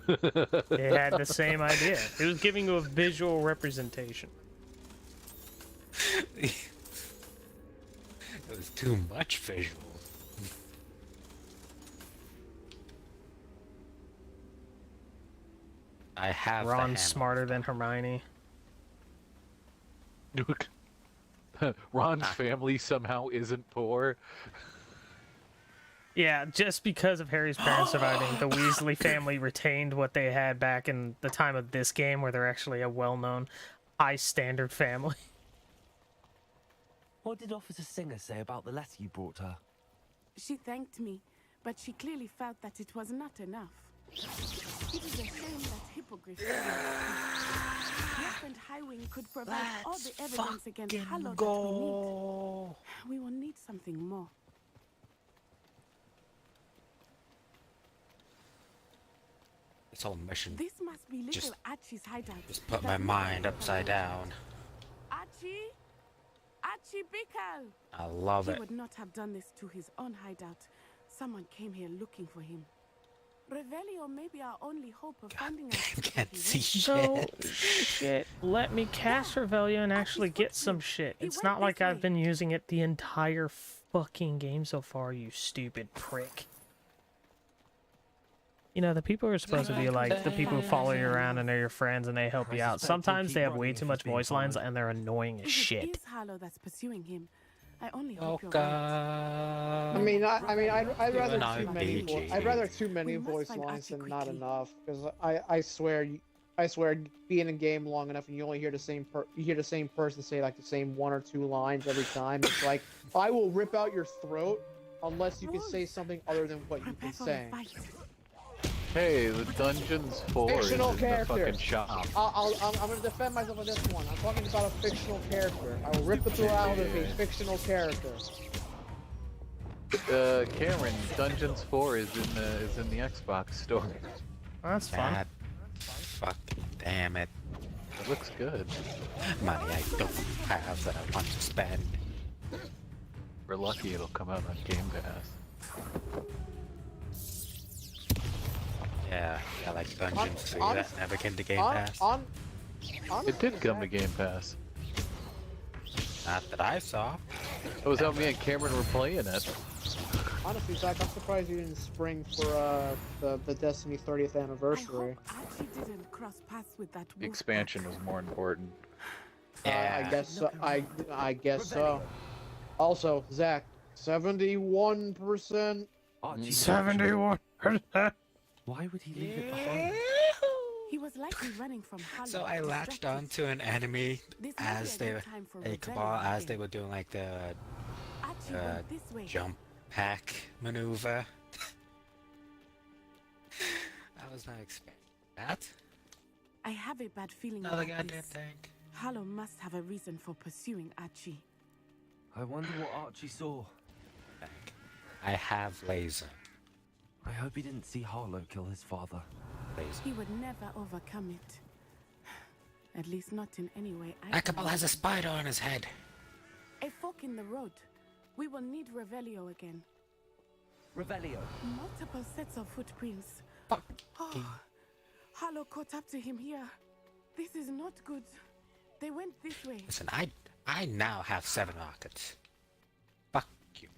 It had the same idea. It was giving you a visual representation. It was too much visual. I have the hammer. Ron's smarter than Hermione. Ron's family somehow isn't poor. Yeah, just because of Harry's parents surviving, the Weasley family retained what they had back in the time of this game, where they're actually a well-known, high-standard family. What did Officer Singer say about the letter you brought her? She thanked me, but she clearly felt that it was not enough. It is a shame that Hippogriff and Highwing could provide all the evidence against Hallow that we need. We will need something more. This whole mission This must be little Just- Archie's hideout. just put that my we mind found. upside down. Archie? Archie Bickle! I love He it. would not have done this to his own hideout. Someone came here looking for him. Revelio may be our only hope of finding us. Can't see So, shit. shit, let me cast Revelio and actually get some shit. It's not like I've been using it the entire fucking game so far, you stupid prick. You know, the people who are supposed to be like the people who follow you around and are your friends and they help you out. Sometimes they have way too much voice lines and they're annoying as If shit. it is Hallow that's pursuing him, I only hope you're Okay. right. I mean, I'd rather No, too many. PG. I'd rather too many voice lines than not enough. Because I swear, be in a game long enough and you only hear the same person say like the same one or two lines every time. It's like I will rip out your throat unless you can say something other than what you've been saying. Hey, the Dungeons 4 is in Fictional the character. fucking shop. I'm gonna defend myself on this one. I'm talking about a fictional character. I will rip the throat out of a fictional character. Cameron, Dungeons 4 is in the Xbox store. That's fun. God fucking damn it. It looks good. Money I don't have that I want to spend. We're lucky it'll come out on Game Pass. Yeah, like Dungeons 3 that never came to Game Pass. It did come to Game Pass. Not that I saw. It was how me and Cameron were playing it. Honestly, Zach, I'm surprised you didn't spring for the Destiny 30th anniversary. Archie didn't cross paths with that The expansion was more important. I guess so. I guess so. Also, Zach, 71%. 71%. Why would he leave it behind? He was likely running from Hallow. So I latched onto an enemy This as might be a they were good time for a cabal Revelio as again. they were doing like the Archie went this way. jump pack maneuver. I was not expecting that. I have a bad feeling Another about goddamn this. tank. Hallow must have a reason for pursuing Archie. I wonder what Archie saw. I have laser. I hope he didn't see Harlow kill his father. Laser. He would never overcome it. At least not in any way I That can cabal has a imagine. spider on his head. A fork in the road. We will need Revelio again. Revelio. Multiple sets of footprints. Fuck. Oh, Hallow caught up to him here. This is not good. They went this way. Listen, I now have 7 rockets. Fuck you.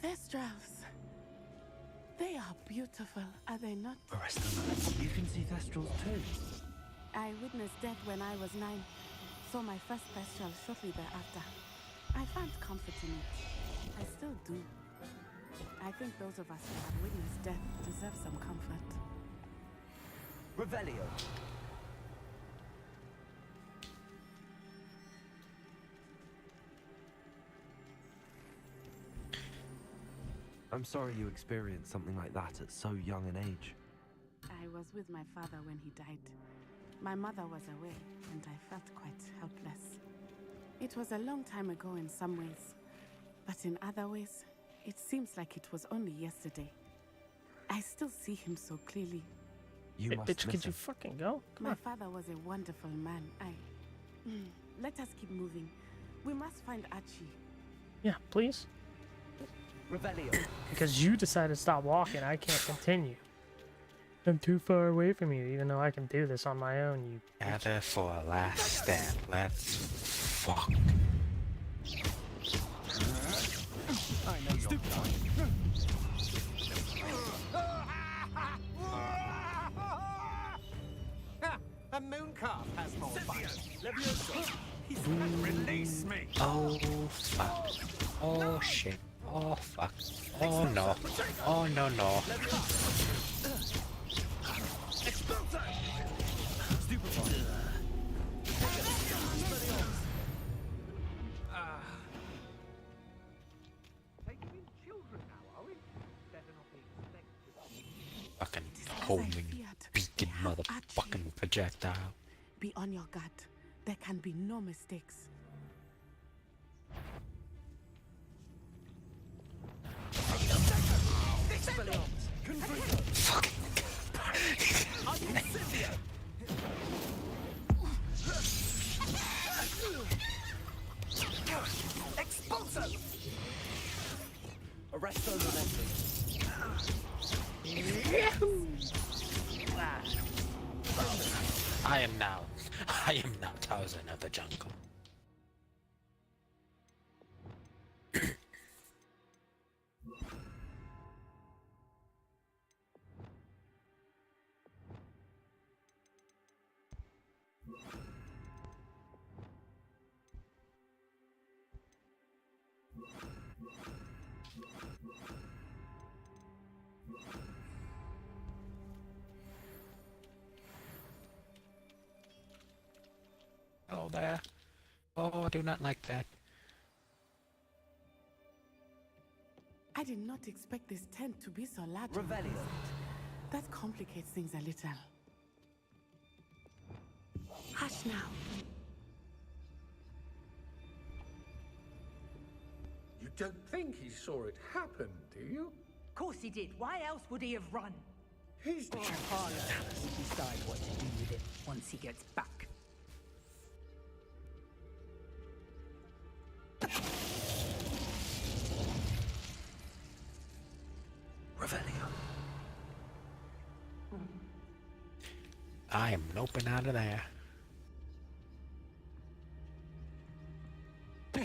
Thestrals. They are beautiful, are they not? You can see Thestrals too. I witnessed death when I was 9. Saw my first Thestral shortly thereafter. I found comfort in it. I still do. I think those of us who have witnessed death deserve some comfort. Revelio. I'm sorry you experienced something like that at so young an age. I was with my father when he died. My mother was away, and I felt quite helpless. It was a long time ago in some ways, but in other ways, it seems like it was only yesterday. I still see him so clearly. You Hey, must bitch, miss could you him. fucking go? Come My on. father was a wonderful man. Let us keep moving. We must find Archie. Yeah, please. Revelio. Because you decided to stop walking, I can't continue. I'm too far away from you, even though I can do this on my own, you... Gather for a last stand. Let's fuck. I know you're A moon calf has more fun. Release me! Oh fuck. Oh shit. Oh fuck. Oh no. Oh no no. Fucking homing beacon motherfucking projectile. Be on your guard. There can be no mistakes. Expulso! Arresto Momentum. I am now Tarzan of the jungle. Hello there. Oh, I do not like that. I did not expect this tent to be so large. Revelio. That complicates things a little. Hush now. You don't think he saw it happen, do you? Of course he did. Why else would he have run? He's Harlow will decide what to do with it once he gets back. Revelio. I am noping out of there. You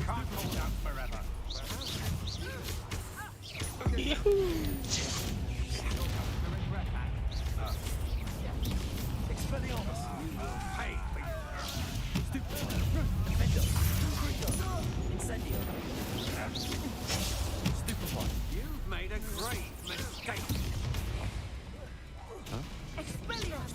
can't hold out forever. Expelliarmus. Hey, Incendio. Stupefy. you've made a grave mistake. Huh? Expelliarmus!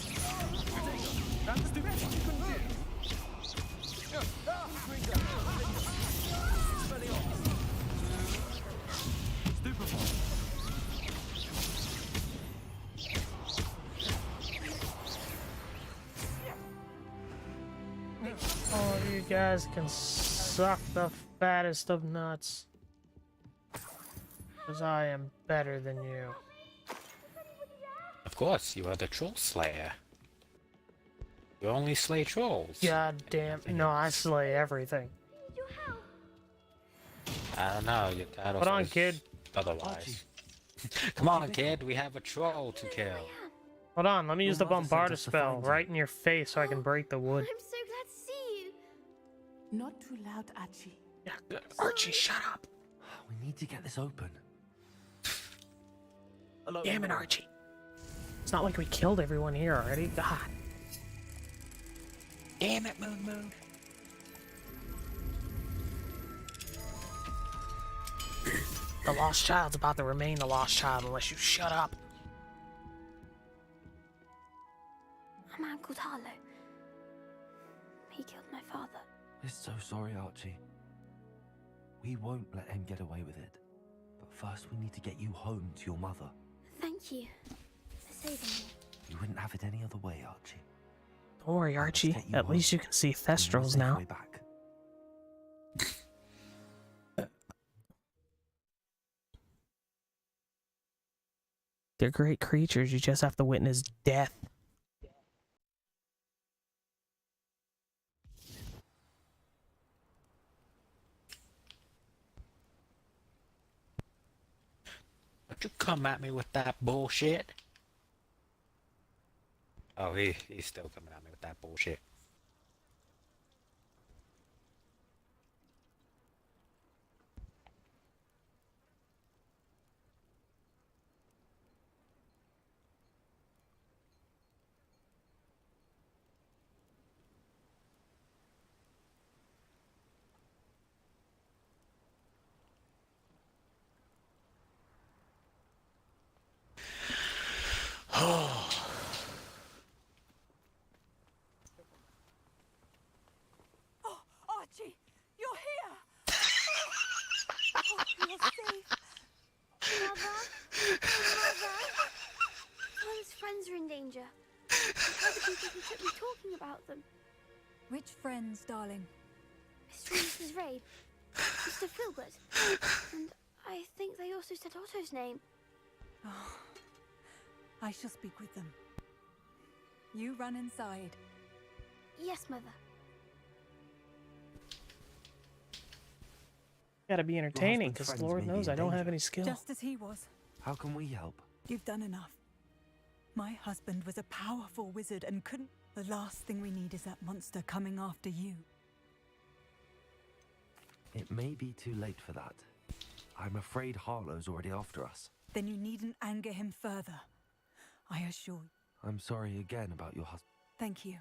Oh, you guys can suck the fattest of nuts. Because I am better than you. Of course, you are the troll slayer. You only slay trolls. God damn. No, I slay everything. I don't know, your dad Hold on, says kid. otherwise. Come on, kid, we have a troll to kill. Hold on, let me use the mother sent Bombarda us to spell find you. right in your face so I can break the wood. I'm so glad to see you. Not too loud, Archie. Yeah, Archie, shut up. We need to get this open. Damn it, Archie. It's not like we killed everyone here already. God. Damn it, Moon Moon. The lost child's about to remain the lost child unless you shut up. A man called Harlow. He killed my father. We're so sorry, Archie. We won't let him get away with it. But first we need to get you home to your mother. Thank you for saving me. You wouldn't have it any other way, Archie. Don't worry, Archie. get you At least you can see Thestrals now. Way back. They're great creatures. You just have to witness death. Don't you come at me with that bullshit. Oh, he's still coming at me with that bullshit. Oh, Archie, you're here! Oh, you're safe. Mother? Mother? Father's friends are in danger. I've heard the people who took me talking about them. Which friends, darling? Mr. and Mrs. Rabe, Mr. Filbert, and I think they also said Otto's name. Oh, I shall speak with them. You run inside. Yes, Mother. Gotta be entertaining, husband's because friends Lord may be knows in I don't have danger. any skill. Just as he was. How can we help? You've done enough. My husband was a powerful wizard and couldn't... The last thing we need is that monster coming after you. It may be too late for that. I'm afraid Harlow's already after us. Then you needn't anger him further. I assure you. I'm sorry again about your husband. Thank you.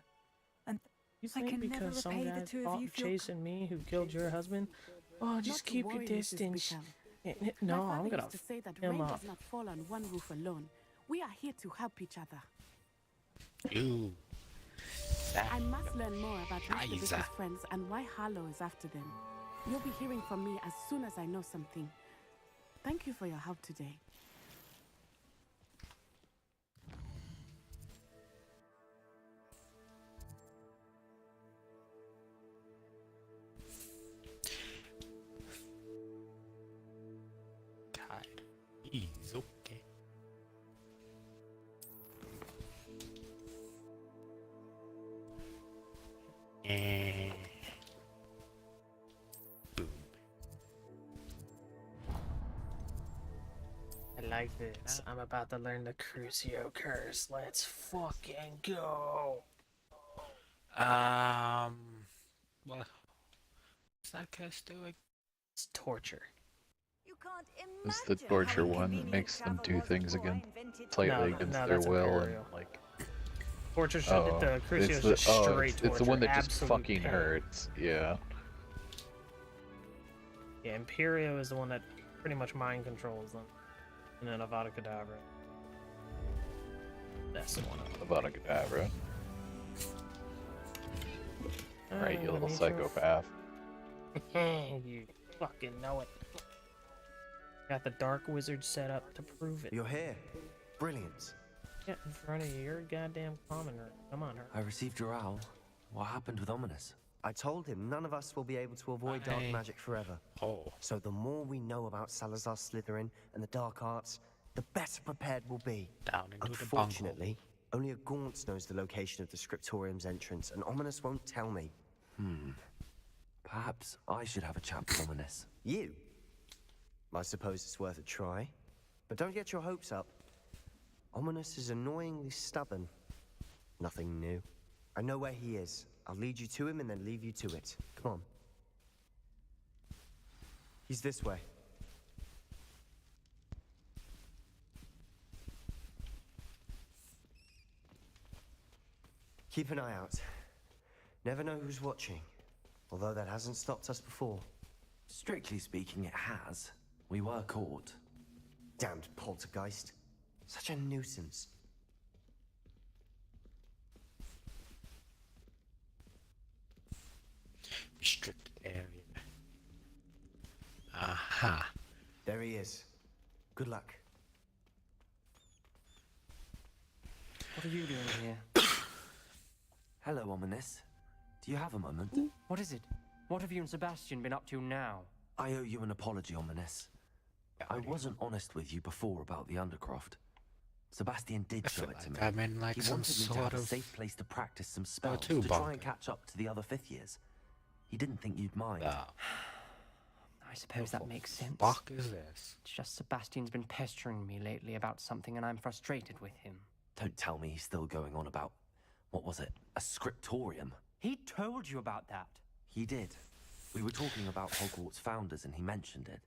And You I think can never because some repay guy the two of fought you feel... chasing me who killed your husband? Oh, just Not to keep worry, your Mrs. distance. Bisham. No, My I'm father gonna used to say that him rain up. does not fall on one roof alone. We are here to help each other. You. I must learn more about Mr. Bishop's Liza. friends and why Harlow is after them. You'll be hearing from me as soon as I know something. Thank you for your help today. Tired. He's okay. Eh. Boom. I like this. I'm about to learn the Crucio curse. Let's fucking go. What's that curse doing? It's torture. You can't It's the torture one that makes them do things again slightly against their that's will and Imperial. like. Torture should Oh, the Crucio it's is the, just straight it's torture. the one that just absolute fucking pain. hurts. Yeah. Yeah, Imperio is the one that pretty much mind controls them. And then Avada Kedavra. That's the one. Avada Kedavra. Right, you little Demetrius. psychopath. You fucking know it. Got the Dark Wizard set up to prove it. You're here. Brilliant. Get in front of your goddamn common room. Come on, her. I received your owl. What happened with Ominous? I told him none of us will be able to avoid dark magic forever. Oh. So the more we know about Salazar Slytherin and the dark arts, the better prepared we'll be. Down into the bunghole. Unfortunately, only a Gaunt knows the location of the Scriptorium's entrance, and Ominous won't tell me. Perhaps I should have a chat with Ominous. You? I suppose it's worth a try. But don't get your hopes up. Ominous is annoyingly stubborn. Nothing new. I know where he is. I'll lead you to him and then leave you to it. Come on. He's this way. Keep an eye out. Never know who's watching. Although that hasn't stopped us before. Strictly speaking, it has. We were caught. Damned poltergeist. Such a nuisance. Restricted area. Aha. There he is. Good luck. What are you doing here? Hello, Ominous. Do you have a moment? What is it? What have you and Sebastian been up to now? I owe you an apology, Ominous. I wasn't honest with you before about the Undercroft. Sebastian did show it to me. I'm in like he some wanted me to sort have a of safe place to practice some spells too to try and bunker. catch up to the other fifth years. He didn't think you'd mind. I suppose that makes sense. Fuck is this? It's just Sebastian's been pestering me lately about something and I'm frustrated with him. Don't tell me he's still going on about, what was it, a scriptorium? He told you about that. He did. We were talking about Hogwarts founders and he mentioned it.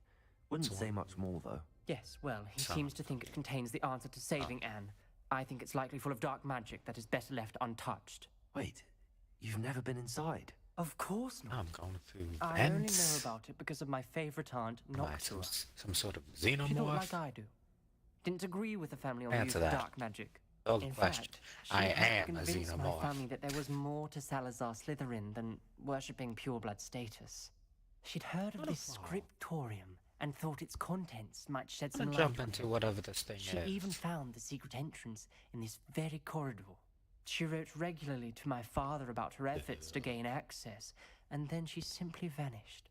Wouldn't say much more though. Yes, well, he seems to think it contains the answer to saving Anne. I think it's likely full of dark magic that is better left untouched. Wait, you've never been inside? Of course not. I'm going through I only know vents. about it because of my favorite aunt, Am I Noctua. some sort of She thought xenomorph? like I do. Didn't agree with the family on the use Answer of that. dark magic. Old In question. fact, she I had am a convinced my xenomorph. family that there was more to Salazar Slytherin than worshipping pureblood status. She'd heard of this scriptorium and thought its contents might shed some I'll light jump on into it. whatever this thing She is. even found the secret entrance in this very corridor. She wrote regularly to my father about her efforts to gain access, and then she simply vanished.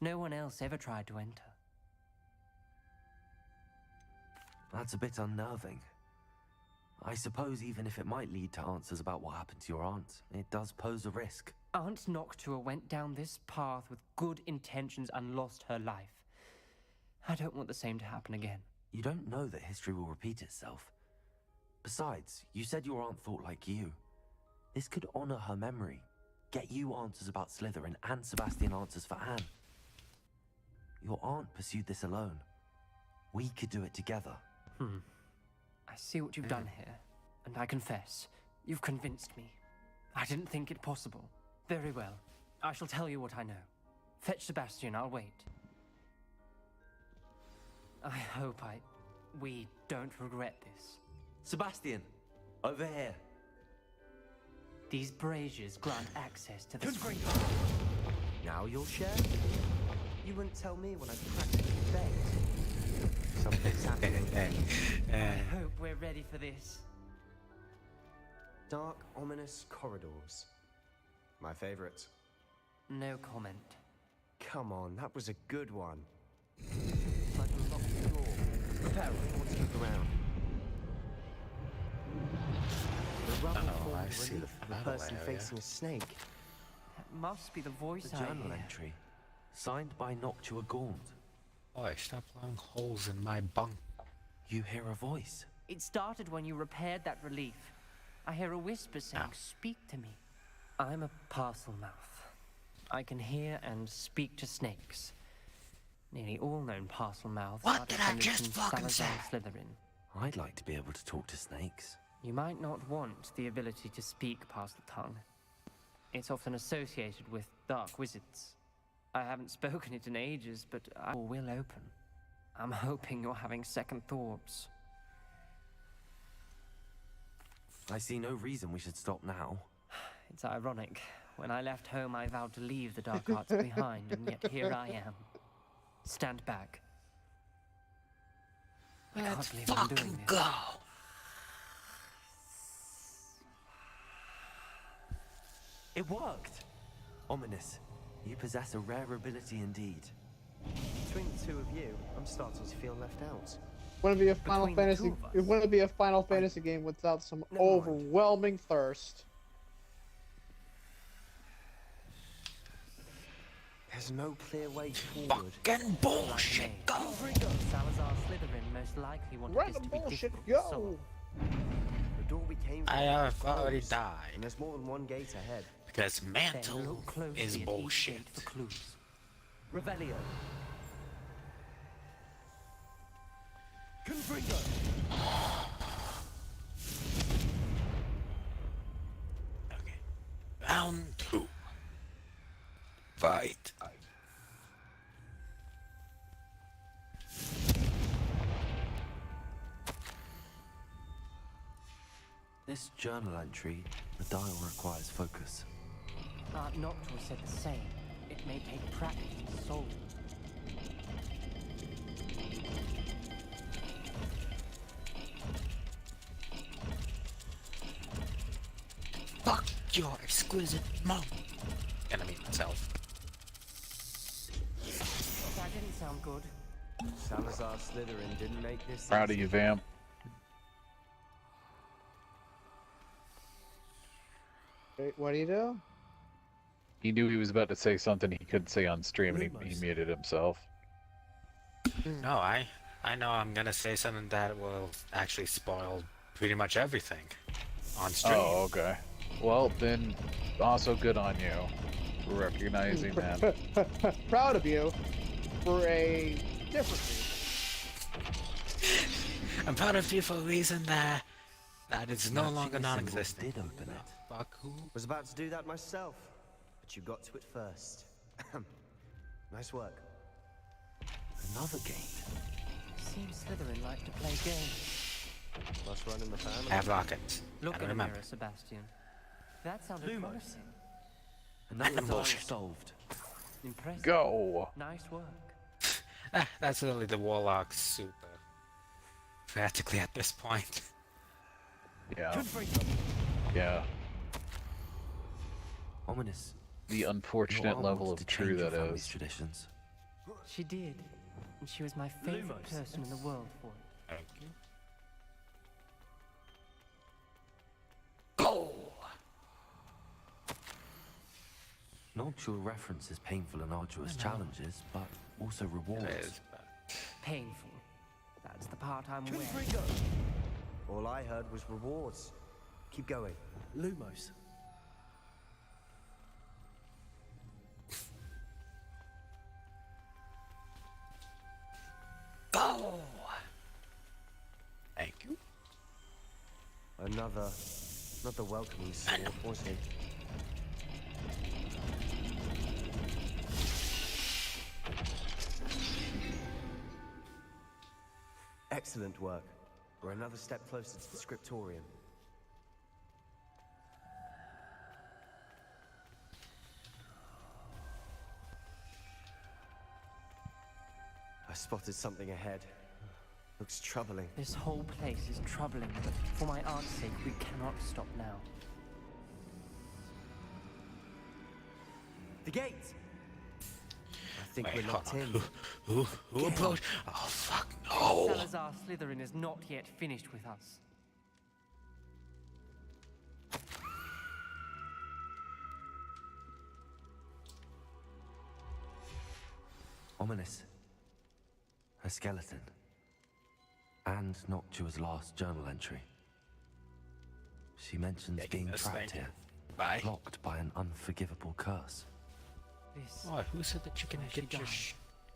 No one else ever tried to enter. That's a bit unnerving. I suppose even if it might lead to answers about what happened to your aunt, it does pose a risk. Aunt Noctua went down this path with good intentions and lost her life. I don't want the same to happen again. You don't know that history will repeat itself. Besides, you said your aunt thought like you. This could honor her memory, get you answers about Slytherin and Sebastian answers for Anne. Your aunt pursued this alone. We could do it together. I see what you've done here, and I confess, you've convinced me. I didn't think it possible. Very well. I shall tell you what I know. Fetch Sebastian, I'll wait. I hope we don't regret this. Sebastian, over here. These braziers grant access to the screen. Now you'll share? You wouldn't tell me when I practically begged. Something's happening. I hope we're ready for this. Dark, ominous corridors. My favorite. No comment. Come on, that was a good one. Like a locked door. Prepare everyone to look around. The rubble formed relief of a person facing a snake. That must be the voice The I journal hear. entry, signed by Noctua Gaunt. Boy, stop blowing holes in my bunk. You hear a voice. It started when you repaired that relief. I hear a whisper saying, "Speak to me." I'm a parcel mouth. I can hear and speak to snakes. Nearly all known parcel mouths What are did I descended just from fucking Salazar say? Slytherin. I'd like to be able to talk to snakes. You might not want the ability to speak parcel tongue. It's often associated with dark wizards. I haven't spoken it in ages, but I will open. I'm hoping you're having second thoughts. I see no reason we should stop now. It's ironic. When I left home, I vowed to leave the dark arts behind, and yet here I am. Stand back. I can't believe I'm doing this. It worked! Ominous, you possess a rare ability indeed. Between the two of you, I'm starting to feel left out. Wouldn't be a Final Between the Fantasy. two of us. It wouldn't be a Final Fantasy game without some overwhelming thirst. There's no clear way forward. Fucking bullshit, go! Salazar Slytherin most likely wanted Let this the to be bullshit difficult to go! solve. The door we came I from have is already closed, died. And there's more than one gate ahead. Because Then Mantle look closely is at each bullshit. gate for clues. Revelio. Confringo! Round 2. Fight. This journal entry, the dial requires focus. Noctua said the same. It may take practice to solve it. Fuck your exquisite mom. Gonna meet myself. That didn't sound good. Salazar Slytherin didn't make this Proud of easy. you, Vamp. Wait, what do you do? He knew he was about to say something he couldn't say on stream, and he muted himself. No, I know I'm gonna say something that will actually spoil pretty much everything on stream. Oh, okay. Well, then, also good on you for recognizing that. Proud of you for a different reason. I'm proud of you for a reason that is no Matching longer symbol non-existent. did open it. Fuck who? Was about to do that myself, but you got to it first. Nice work. Another gate. Seems Slytherin like to play games. Must run in the family. Have rockets. Look Gotta in the remember. mirror, Sebastian. That sounded Lumos. promising. Another dial Bullshit. solved. Impressive. Go! Nice work. That's really the Warlock super. Practically at this point. Yeah. Yeah. Ominous. The unfortunate Your level wanted of to true change your that family's is. traditions. She did. And she was my favorite Lumos. person in the world for it. Thank you. Go! Noctua references painful and arduous challenges, but also It rewards. is, but Painful. That's the part I'm wearing. Confringo! All I heard was rewards. Keep going. Lumos. go! Thank you. Another welcoming sword, wasn't it? Excellent work. We're another step closer to the scriptorium. I spotted something ahead. Looks troubling. This whole place is troubling, but for my aunt's sake, we cannot stop now. The gate! I think Wait, we're hold locked on. in. Who approached? Oh fuck no! Salazar Slytherin is not yet finished with us. Ominous. A skeleton. And Noctua's last journal entry. She mentions being yes, trapped thank you. here. Bye. Blocked by an unforgivable curse. This. Oh, who said that you can Where she get your died.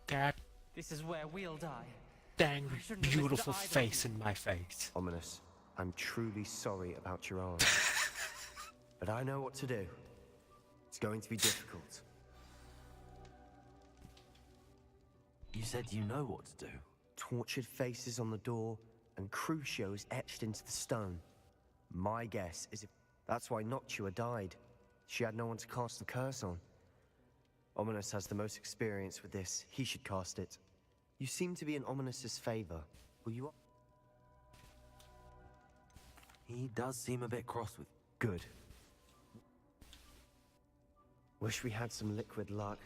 god This is where we'll die. dang I shouldn't have beautiful listened to face in my face? Ominous, I'm truly sorry about your aunt. But I know what to do. It's going to be difficult. You said you know what to do. Tortured faces on the door and Crucios etched into the stone. My guess is if that's why Noctua died. She had no one to cast the curse on. Ominous has the most experience with this. He should cast it. You seem to be in Ominous's favor. Will you... He does seem a bit cross with... Good. Wish we had some liquid luck.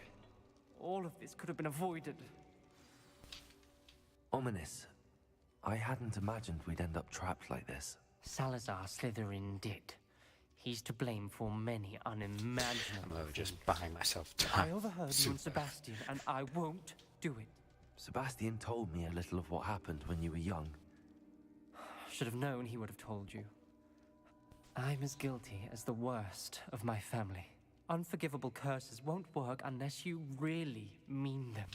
All of this could have been avoided. Ominous. I hadn't imagined we'd end up trapped like this. Salazar Slytherin did. He's to blame for many unimaginable I'm just things. buying myself I time. overheard you and Sebastian, and I won't do it. Sebastian told me a little of what happened when you were young. Should have known he would have told you. I'm as guilty as the worst of my family. Unforgivable curses won't work unless you really mean them.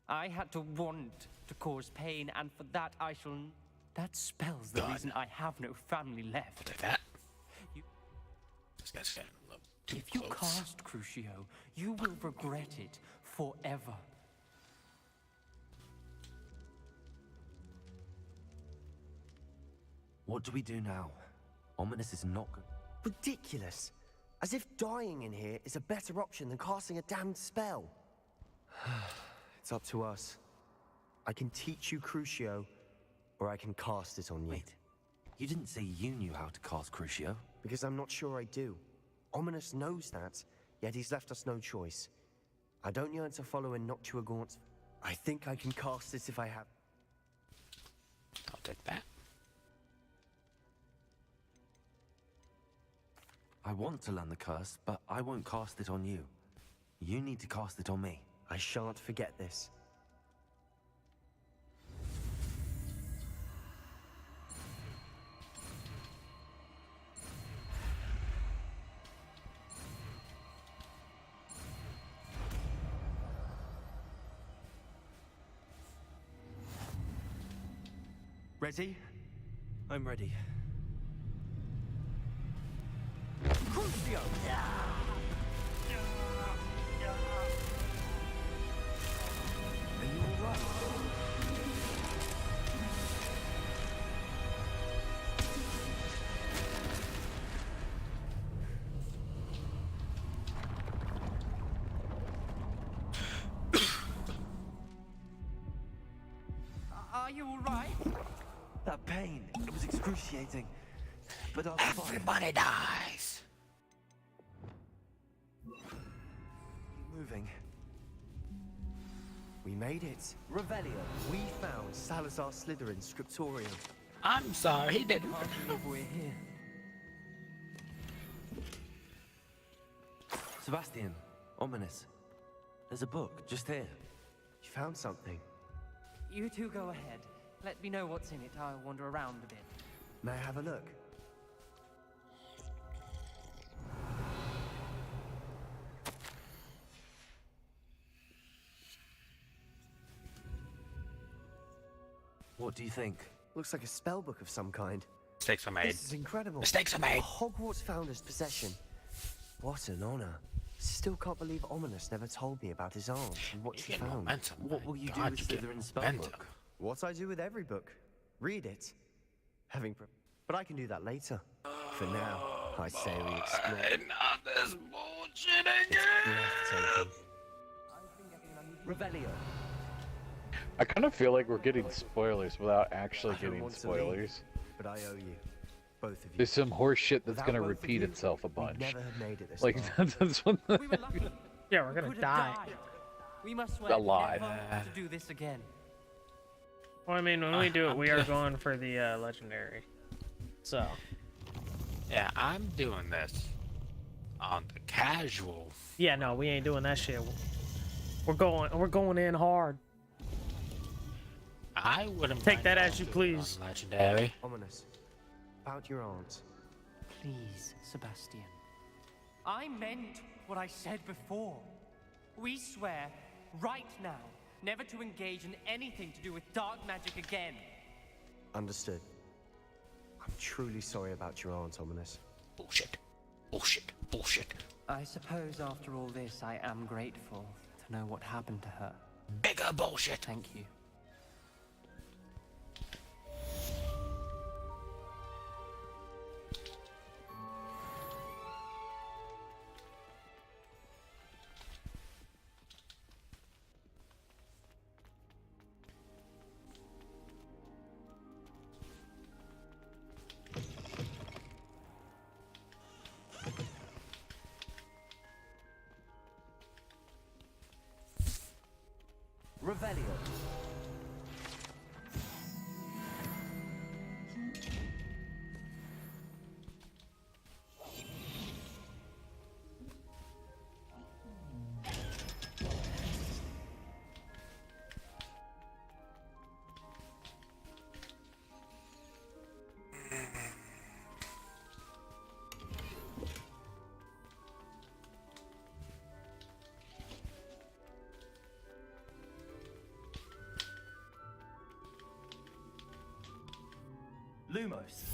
I had to want to cause pain, and for that I shall... That spells the reason I have no family left. Take that. This guy's getting a little too If you close. cast Crucio, you will regret it forever. What do we do now? Ominous is not good. Ridiculous. As if dying in here is a better option than casting a damned spell. It's up to us. I can teach you Crucio, or I can cast it on you. Wait, you didn't say you knew how to cast Crucio? Because I'm not sure I do. Ominous knows that, yet he's left us no choice. I don't yearn to follow in Noctua Gaunt's... I think I can cast it if I have... I'll take that. I want to learn the curse, but I won't cast it on you. You need to cast it on me. I shan't forget this. Ready? I'm ready. Crucio! Are you alright? Are you alright? That pain, it was excruciating. But I'll survive. Everybody dies. Keep moving. We made it. Revelio. We found Salazar Slytherin's scriptorium. I'm sorry, he didn't. Can't believe we're here. Sebastian, Ominous. There's a book just here. You found something. You two go ahead. Let me know what's in it. I'll wander around a bit. May I have a look? What do you think? Looks like a spell book of some kind. Mistakes are made. This is incredible. Mistakes are made. A Hogwarts founder's possession. What an honor. Still can't believe Ominous never told me about his aunt and what she found. Momentum. What will you do God, with you're getting Slytherin's momentum. spellbook? What I do with every book. Read it. But I can do that later. For now, I say we explore. Not this bullshit again. Breathtaking. Revelio. I kind of feel like we're getting spoilers without actually I don't getting want to leave, spoilers. but I owe you. Both of you. There's some horse shit that's Without gonna both of repeat you, itself a we'd bunch. never have made it this Like far. that's what. We were lucky. Yeah, we're gonna Could have die. died. We must swear Alive. never to do this again. Well, I mean, when we do it, we are going for the legendary. So. Yeah, I'm doing this on the casual. Yeah, no, we ain't doing that shit. We're going in hard. I wouldn't Take mind that as you doing please. on legendary. Ominous. About your aunt. Please, Sebastian. I meant what I said before. We swear, right now, never to engage in anything to do with dark magic again. Understood. I'm truly sorry about your aunt, Ominous. Bullshit. Bullshit. Bullshit. I suppose after all this, I am grateful to know what happened to her. Bigger bullshit. Thank you. Revelio. Lumos.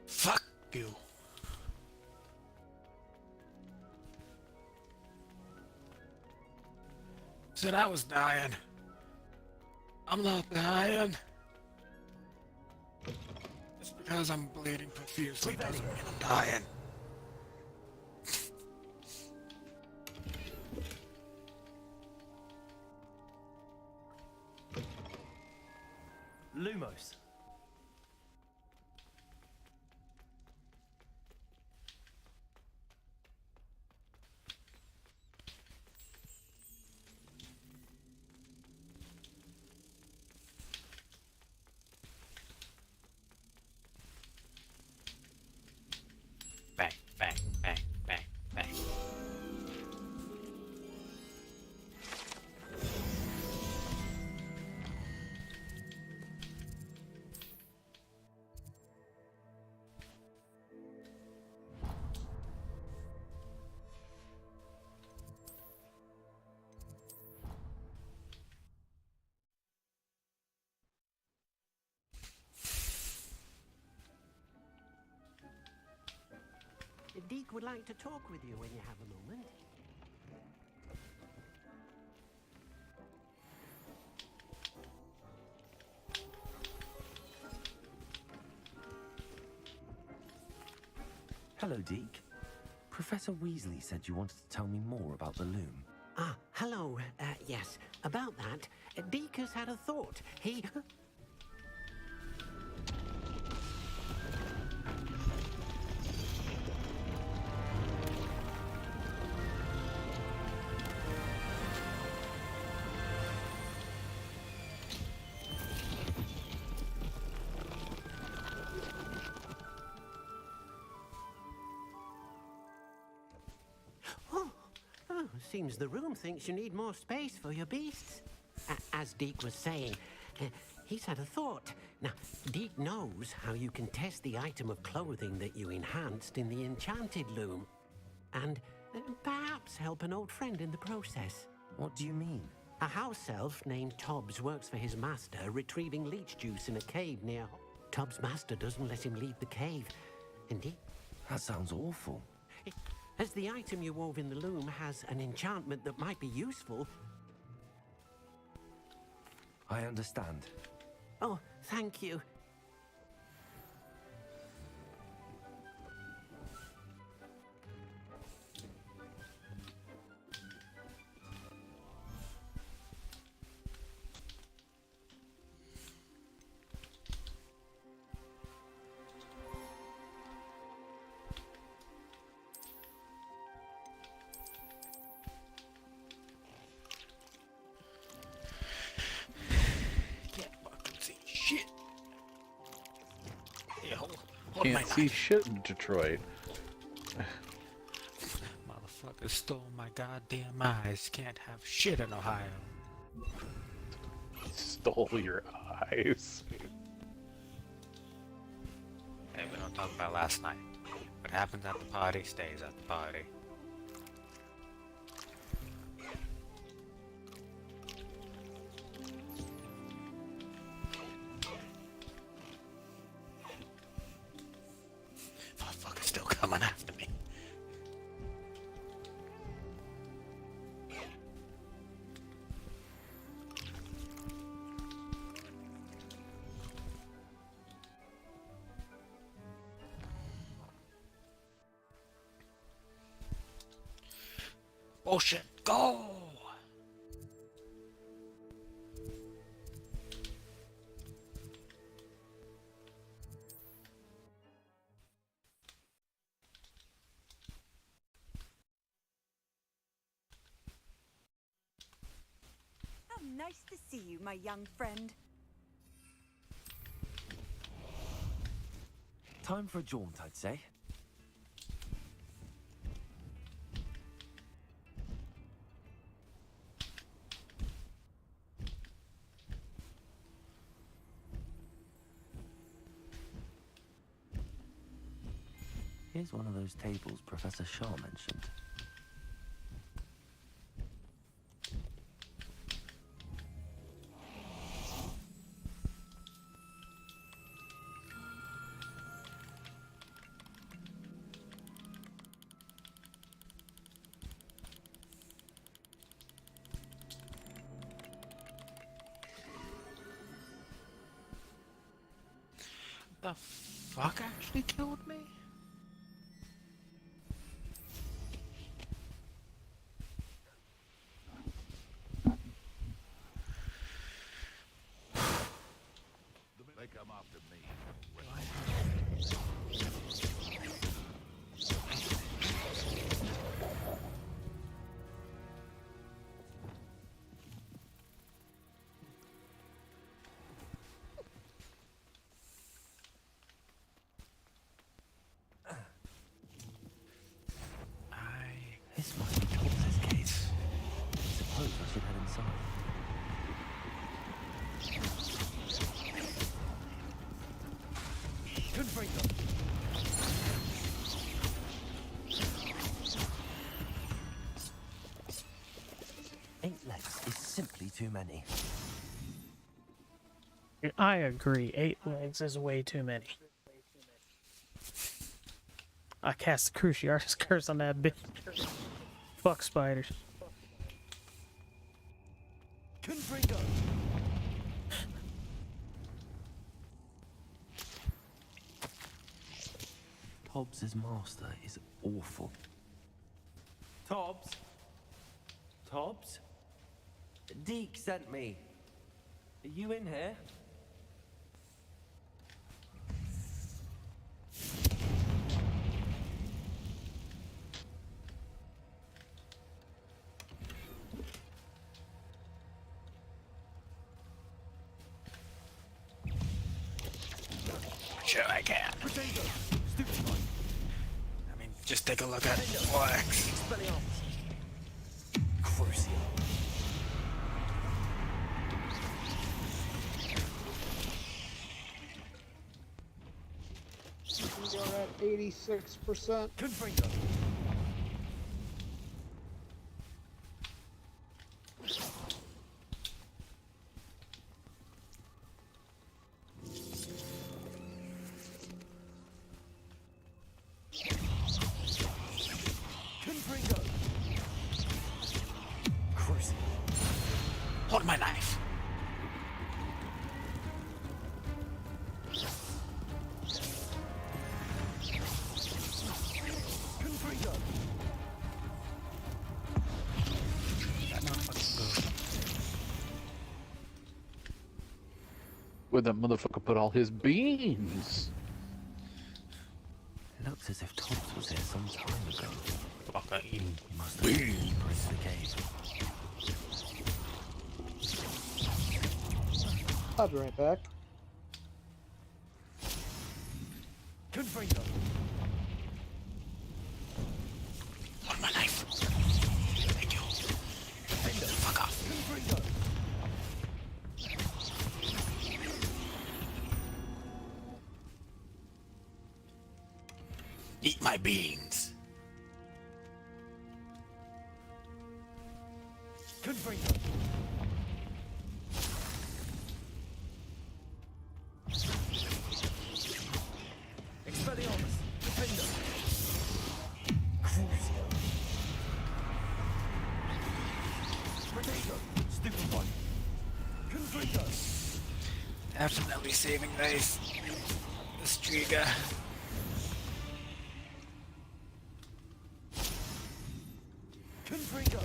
Fuck you. Said I was dying. I'm not dying. Just because I'm bleeding profusely doesn't mean I'm dying. Lumos. Bang, bang, bang, bang, bang. Deke would like to talk with you when you have a moment. Hello, Deke. Professor Weasley said you wanted to tell me more about the loom. Ah, hello. Yes, about that. Deke has had a thought. He... Seems the room thinks you need more space for your beasts. As Deke was saying, he's had a thought. Now, Deke knows how you can test the item of clothing that you enhanced in the enchanted loom. And perhaps help an old friend in the process. What do you mean? A house elf named Tobbs works for his master, retrieving leech juice in a cave near... Tobbs' master doesn't let him leave the cave. Indeed. That sounds awful. As the item you wove in the loom has an enchantment that might be useful... I understand. Oh, thank you. Can't see shit in Detroit. Motherfucker stole my goddamn eyes. Can't have shit in Ohio. Stole your eyes. Hey, we don't talk about last night. What happens at the party stays at the party. Motherfucker's still coming after me. Oh shit, go! How nice to see you, my young friend. Time for a jaunt, I'd say. Here's one of those tables Professor Shaw mentioned. The fuck actually killed me? They come after me. This must be Thomas's case. I suppose I should head inside. Confringo. Eight legs is simply too many. I agree. 8 legs is way too many. I cast the Cruciatus Curse on that bitch. Fuck spiders. Confringo. Tobbs's master is awful. Tobbs? Tobbs? Deke sent me. Are you in here? Sure I can. I mean, just take a look at Flex. Crucio. We are at 86%. Confringo. Confringo. Crucio. Hold my knife. Confringo. Where that motherfucker put all his beans? Looks as if Tobbs was here some time ago. Fucker eating Must have been deeper into the cave. I'll be right back. Confringo. Hold my knife. Thank you. Fuck off. Confringo. Eat my beans. Confringo. Expelliarmus. Defender. Crucio. Potato. Stupid one. Confringo. Definitely saving this Striga. Confringo.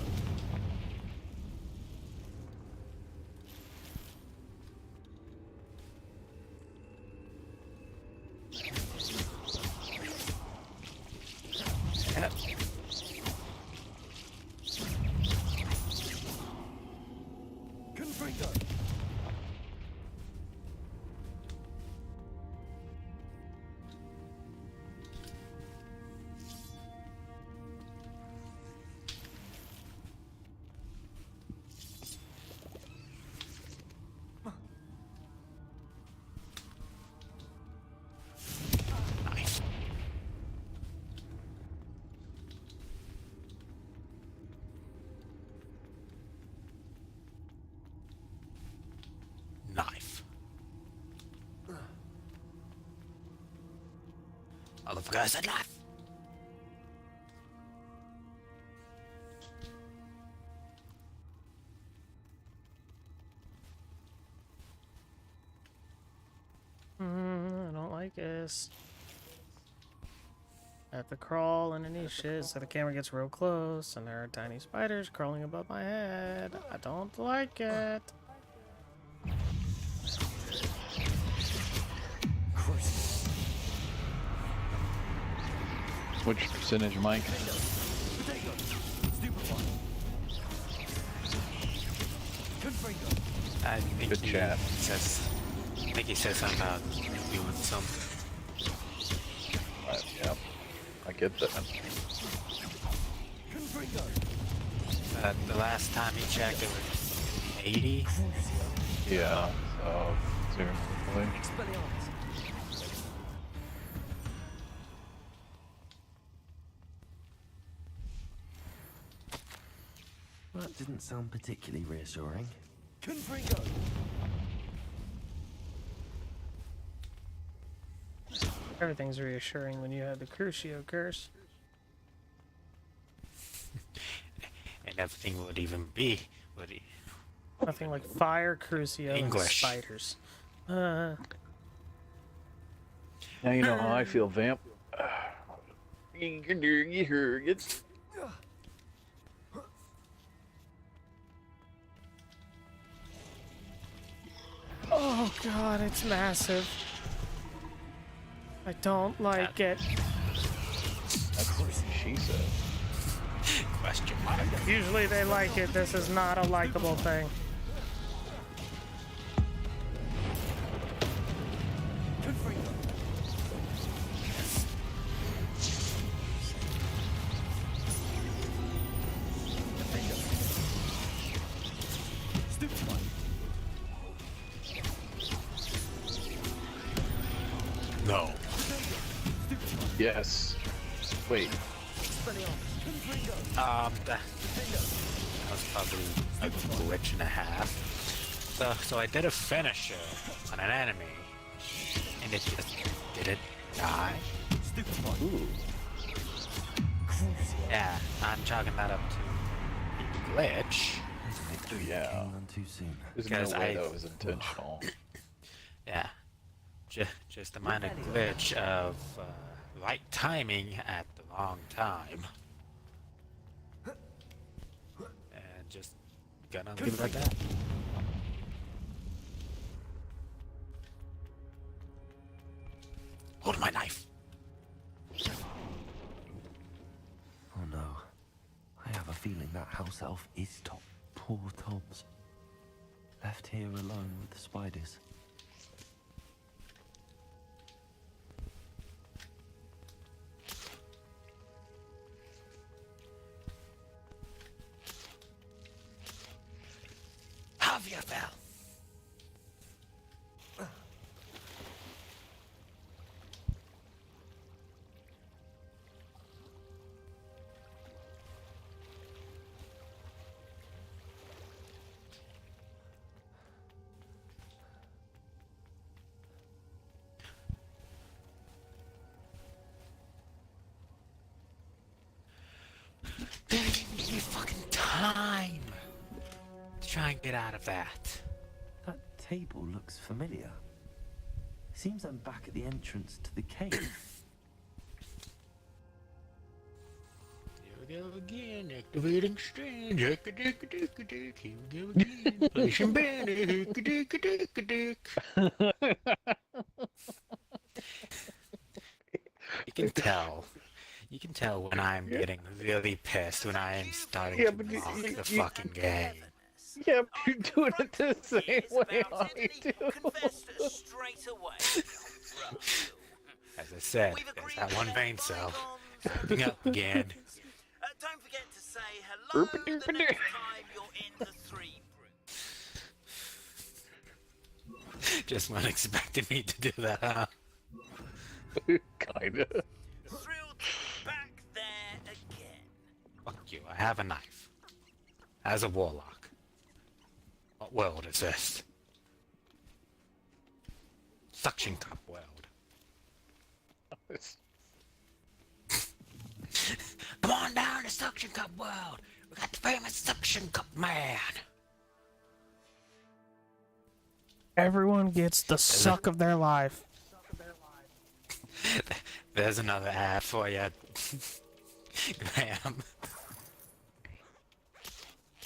All of cursed life. I don't like this. I have to crawl underneath shit so the camera gets real close, and there are tiny spiders crawling above my head. I don't like it. Which percentage, Mike? I think Good chat. I think he says something about doing something. Yeah, I get that. The last time he checked, it was 80. Yeah, so seriously. That didn't sound particularly reassuring. Confringo! Everything's reassuring when you have the Crucio curse. And everything would even be, would he? Nothing like fire, Crucio, and English. spiders. Now you know how I feel, Vamp. It's Oh god, it's massive. I don't like it. That's what she said. Question mark. Usually they like it. This is not a likable thing. No. Yes. Wait. That was probably a glitch and a half. So I did a finisher on an enemy, and it just didn't die. Ooh. Yeah, I'm chalking that up to a glitch. Yeah. Too soon. There's no way that was intentional. Yeah. Just a minor glitch of right timing at the wrong time. And just gonna leave it at that. Hold my knife. Oh no. I have a feeling that house elf is Tom. Poor Toms. Left here alone with the spiders. Javier. They didn't give me fucking time to try and get out of that. That table looks familiar. Seems I'm back at the entrance to the cave. Here we go again, activating strange. Here we go again. Placing banner. You can tell when I'm getting really pissed, when I am starting to mock the fucking game. Yeah, but you're doing it the same way I do. As I said, there's that one vein cell. Opening up again. Don't forget to say hello the next time you're in the three brew. Just weren't expecting me to do that, huh? Kinda. Thrilled to be back there again. Fuck you, I have a knife. As a warlock. What world is this? Suction cup world. on down to Suction Cup World. We got the famous Suction Cup Man. Everyone gets the suck of their life. There's another ad for you, Graham.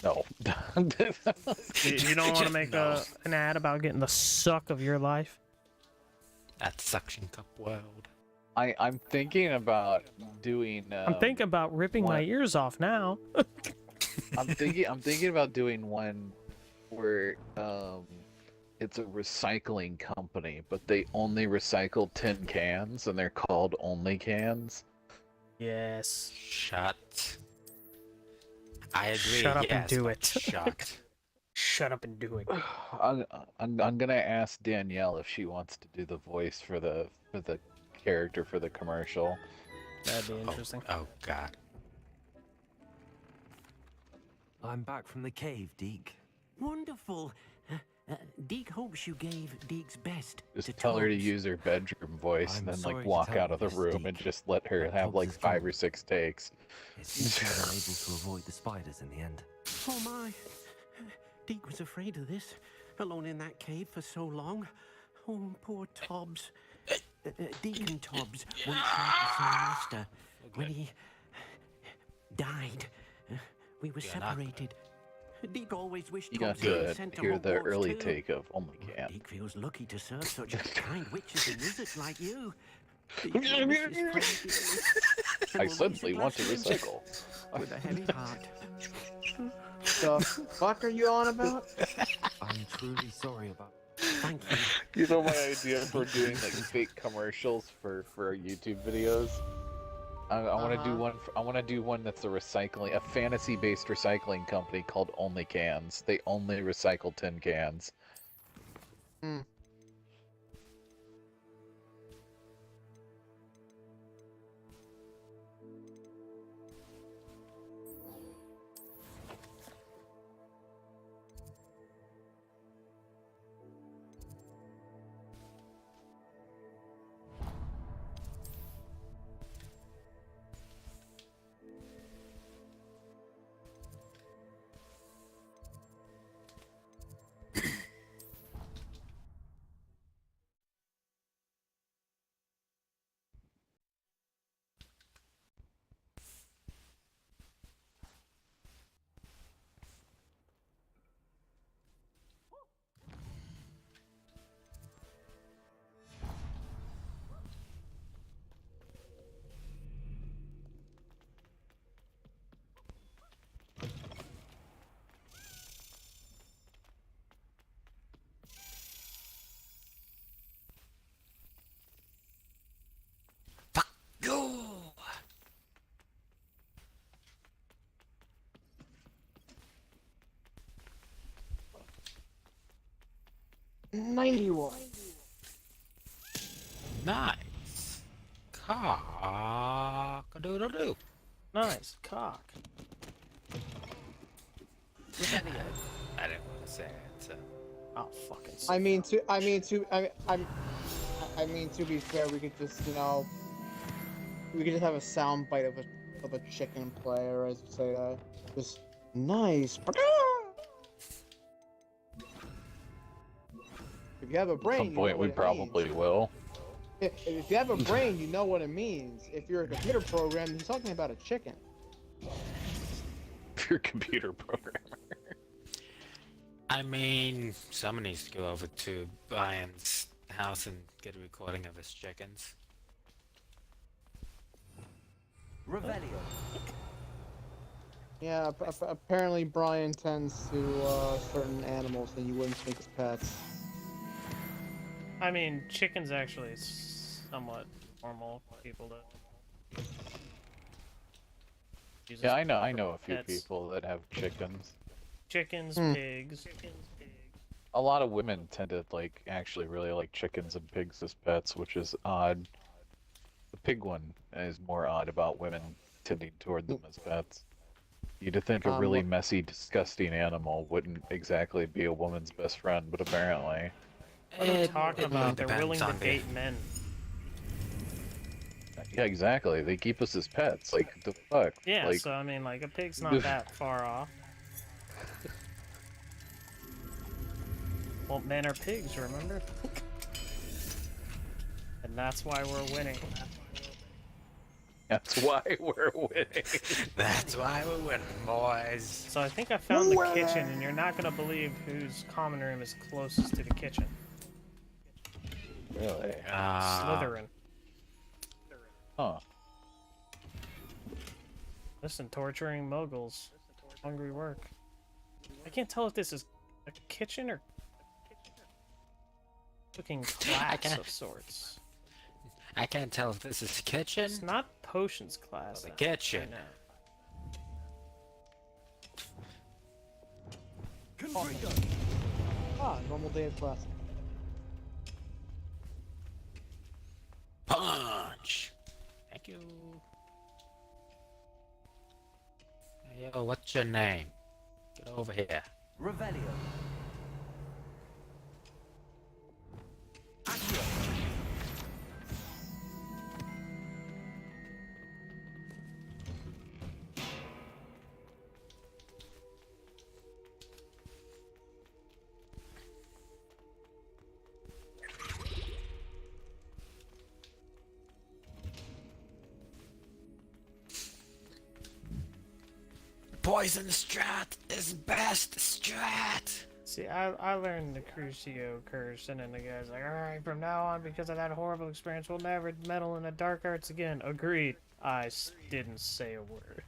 No. You don't want to make an ad about getting the suck of your life? At Suction Cup World. I'm thinking about doing. I'm thinking about ripping my ears off now. I'm thinking about doing one where it's a recycling company, but they only recycle tin cans, and they're called Only Cans. Yes. Shut. I agree. Shut up and do it. Shut. Shut up and do it. I'm gonna ask Danielle if she wants to do the voice for the character for the commercial. That'd be interesting. Oh God. I'm back from the cave, Deke. Wonderful. Deke hopes you gave Deke's best. Just tell her to use her bedroom voice, and then sorry to walk tell out of the you, room Deke, and just let her have like 5 or 6 takes. It seems we were able to avoid the spiders in the end. Oh my. Deke was afraid of this, alone in that cave for so long. Oh, poor Tobbs. Deacon Tobbs once had the same master. When he died, we were separated. Deke always wished You got Tobbs had been to sent to hear the Hogwarts early too. take of Only Can. Deke feels lucky to serve such kind witches and wizards like you. Deke will miss his friend dearly, and I will suddenly raise a want to glass of him recycle. with a heavy heart. The fuck are you on about? I'm truly sorry about. Thank you. You know my idea for doing like fake commercials for our YouTube videos? I want to do one. I want to do one that's a fantasy-based recycling company called Only Cans. They only recycle tin cans. Go. 91. Nice. Cock-a-doodle-doo. Nice cock. I didn't want to say it, so. Oh, fucking. I mean to be fair, we could just, we could just have a sound bite of a chicken player, as you say that. Just nice. If you have a brain, At some point, we probably will. If you have a brain, you know what it means. If you're a computer program, he's talking about a chicken. If you're a computer programmer. I mean, someone needs to go over to Brian's house and get a recording of his chickens. Revelio. Yeah, apparently Brian tends to certain animals that you wouldn't think as pets. I mean, chickens actually somewhat normal for people to use. Yeah, I know a few pets. people that have chickens. Chickens, pigs. A lot of women tend to actually really like chickens and pigs as pets, which is odd. The pig one is more odd about women tending toward them as pets. You'd think a really messy, disgusting animal wouldn't exactly be a woman's best friend, but apparently. What are you talking about? They're depends willing to on the- date men. Yeah, exactly. They keep us as pets. Like, the fuck? Yeah, Like, so I mean, like, a pig's not that far off. Well, men are pigs, remember? And that's why we're winning. that's why we're winning. That's why we're winning, boys. So I think I found the kitchen, and you're not gonna believe whose common room is closest to the kitchen. Really? Slytherin. Huh. Listen, torturing muggles. Hungry work. I can't tell if this is a kitchen or cooking class of sorts. I can't tell if this is the kitchen. It's not potions class. The kitchen. Normal day of class. Punch. Thank you. Hey, yo, what's your name? Get over here. Revelio. Poison strat is best strat. See, I learned the Crucio curse, and then the guy's like, alright, from now on, because of that horrible experience, we'll never meddle in the dark arts again. Agreed. I didn't say a word.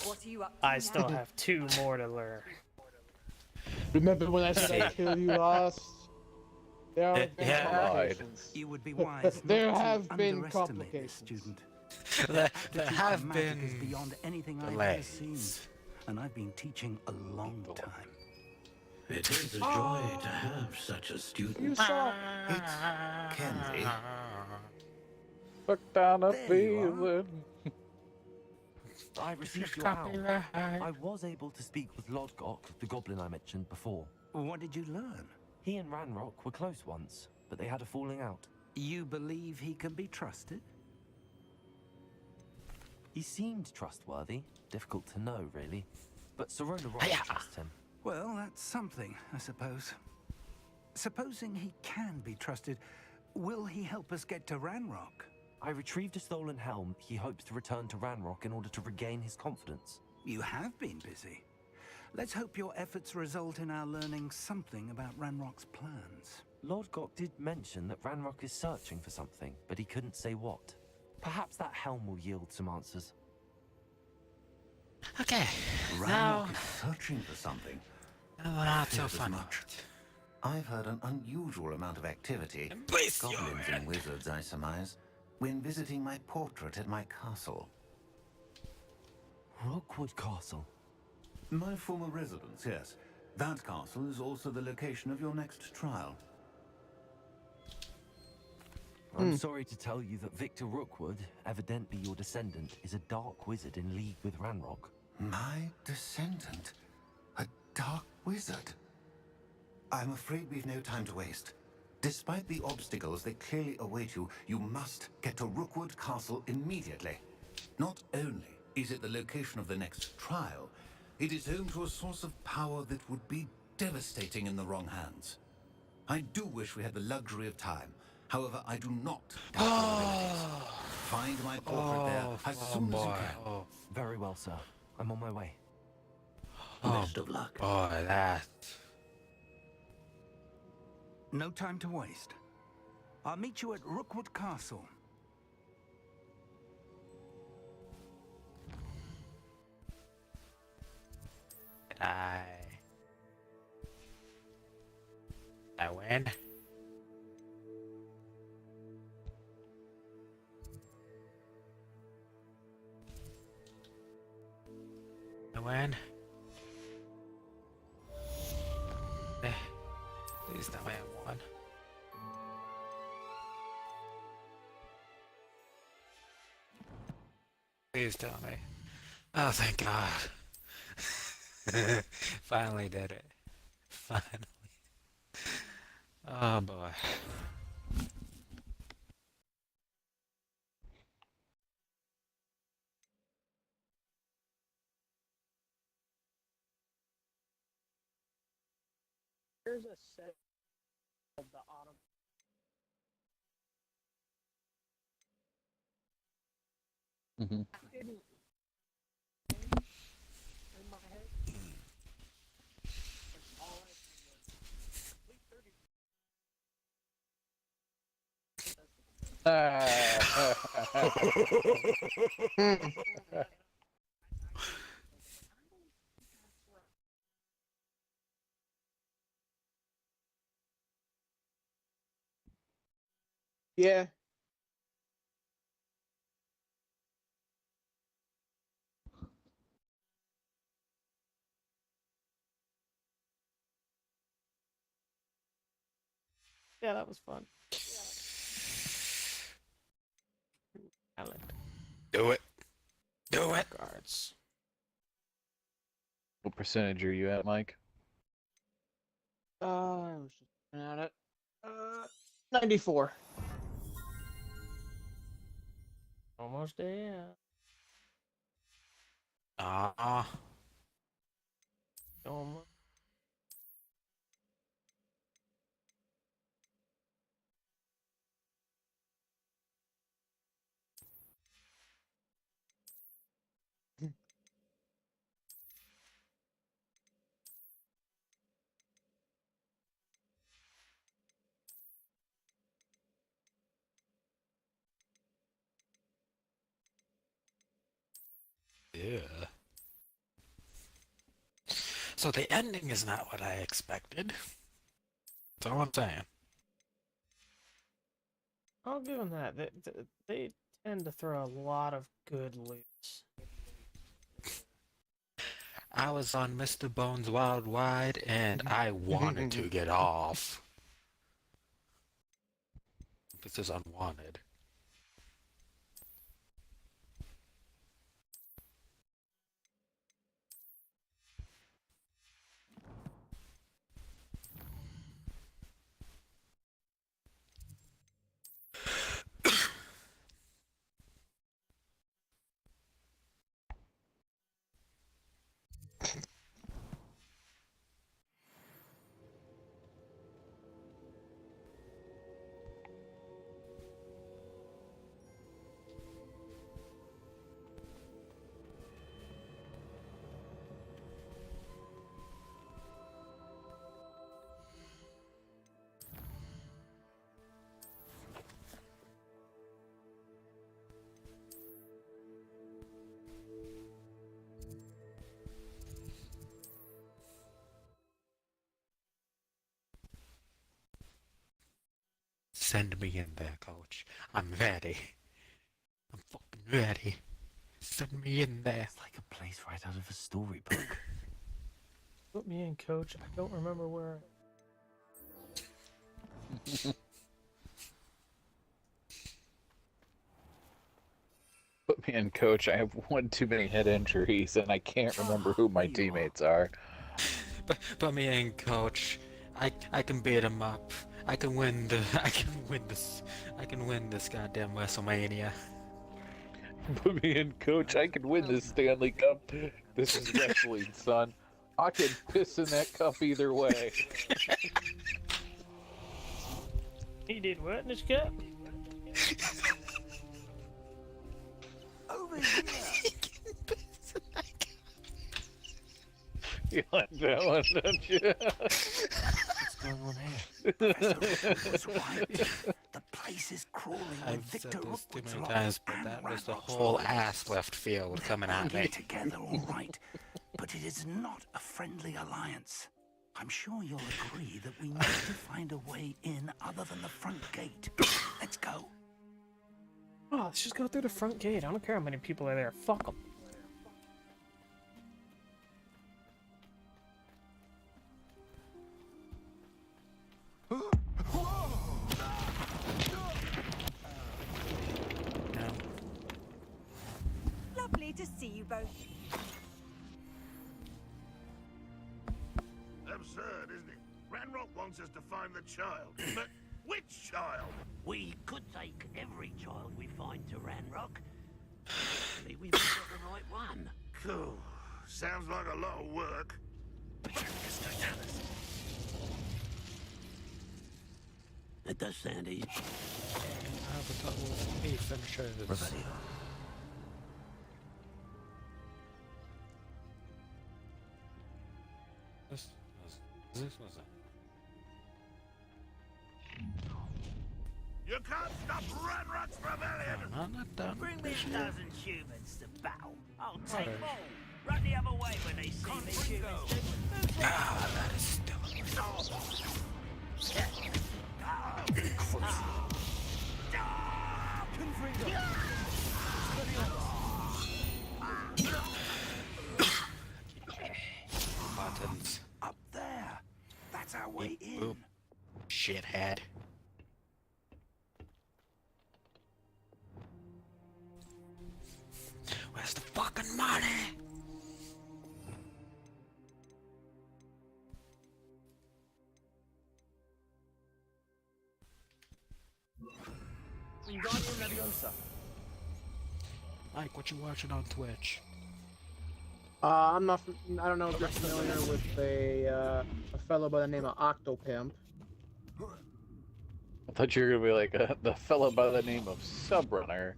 What are you up to I now? still have 2 more to learn. Remember when I said I'd kill you last? There have been complications. You would be wise. There not to have been underestimate complications. this student. There The teaching have of magic been is beyond anything I've ever seen, and I've been teaching a long time. It is a joy to have such a student. You saw It's Kenzie. Fuck down a There you are. feeling. I received your help. I was able to speak with Lodgok, the goblin I mentioned before. What did you learn? He and Ranrock were close once, but they had a falling out. You believe he can be trusted? He seemed trustworthy. Difficult to know, really. But Sirona Rock trusts him. Well, that's something, I suppose. Supposing he can be trusted, will he help us get to Ranrock? I retrieved a stolen helm. He hopes to return to Ranrock in order to regain his confidence. You have been busy. Let's hope your efforts result in our learning something about Ranrock's plans. Lodgok did mention that Ranrock is searching for something, but he couldn't say what. Perhaps that helm will yield some answers. Okay. Ranrock is searching for something. Not so Feels as funny. much. I've heard an unusual amount of activity. Embrace your Goblins and wizards, I surmise, when visiting my portrait at my castle. Rookwood Castle. My former residence, yes. That castle is also the location of your next trial. I'm sorry to tell you that Victor Rookwood, evidently your descendant, is a dark wizard in league with Ranrock. My descendant? A dark wizard? I'm afraid we've no time to waste. Despite the obstacles that clearly await you, you must get to Rookwood Castle immediately. Not only is it the location of the next trial, it is home to a source of power that would be devastating in the wrong hands. I do wish we had the luxury of time. However, I do not doubt your abilities. Find my portrait there as soon as you can. Very well, sir. I'm on my way. Best of luck. Boy, that. No time to waste. I'll meet you at Rookwood Castle. I win. I win. Please tell me I won. Please tell me. Oh, thank God. Finally did it. Finally. Oh boy. there's a set of the autumn. Mm-hmm. Didn't in my head. That's all I Yeah. Yeah, that was fun. Talent. Do it. Do it. Guards. What percentage are you at, Mike? I was just looking at it. 94. Almost there. Almost. Yeah. So the ending is not what I expected. That's all I'm saying. I'll give them that. They tend to throw a lot of good loops. I was on Mr. Bones Wild Wide, and I wanted to get off. This is unwanted. Send me in there, coach. I'm ready. I'm fucking ready. Send me in there. It's like a place right out of a storybook. Put me in, coach. I don't remember where. Put me in, coach. I have one too many head injuries, and I can't remember who my teammates are. Put me in, coach. I can beat him up. I can win this goddamn WrestleMania. Put me in, coach. I can win this Stanley Cup. This is wrestling, son. I can piss in that cup either way. He did what in his cup? Over here. You like that one, don't you? What's going on here? Professor was right. The place is crawling with I've Victor said this too Rookwood's many lot times, but and that was the Ranrock's whole lot. ass left field coming at Working me. together, all right, but it is not a friendly alliance. I'm sure you'll agree that we need to find a way in other than the front gate. Let's go. Oh, let's just go through the front gate. I don't care how many people are there. Fuck them. Lovely to see you both. Absurd, isn't it? Ranrock wants us to find the child, but which child? We could take every child we find to Ranrock. Maybe we've got the right one. Cool. Sounds like a lot of work. It does sound easy. Finishers. This was You can't stop Ranrock's rebellion! No, not done. Bring me 1,000 humans to battle. I'll take them all. Run the other way when they see me humans. Ah, that is still. Buttons. Up there. That's our way in. Boop. Shithead. Where's the fucking money? Wingardium Leviosa. Mike, what you watching on Twitch? I'm not. I don't know if you're familiar with a fellow by the name of Octopimp. I thought you were gonna be like the fellow by the name of Subrunner.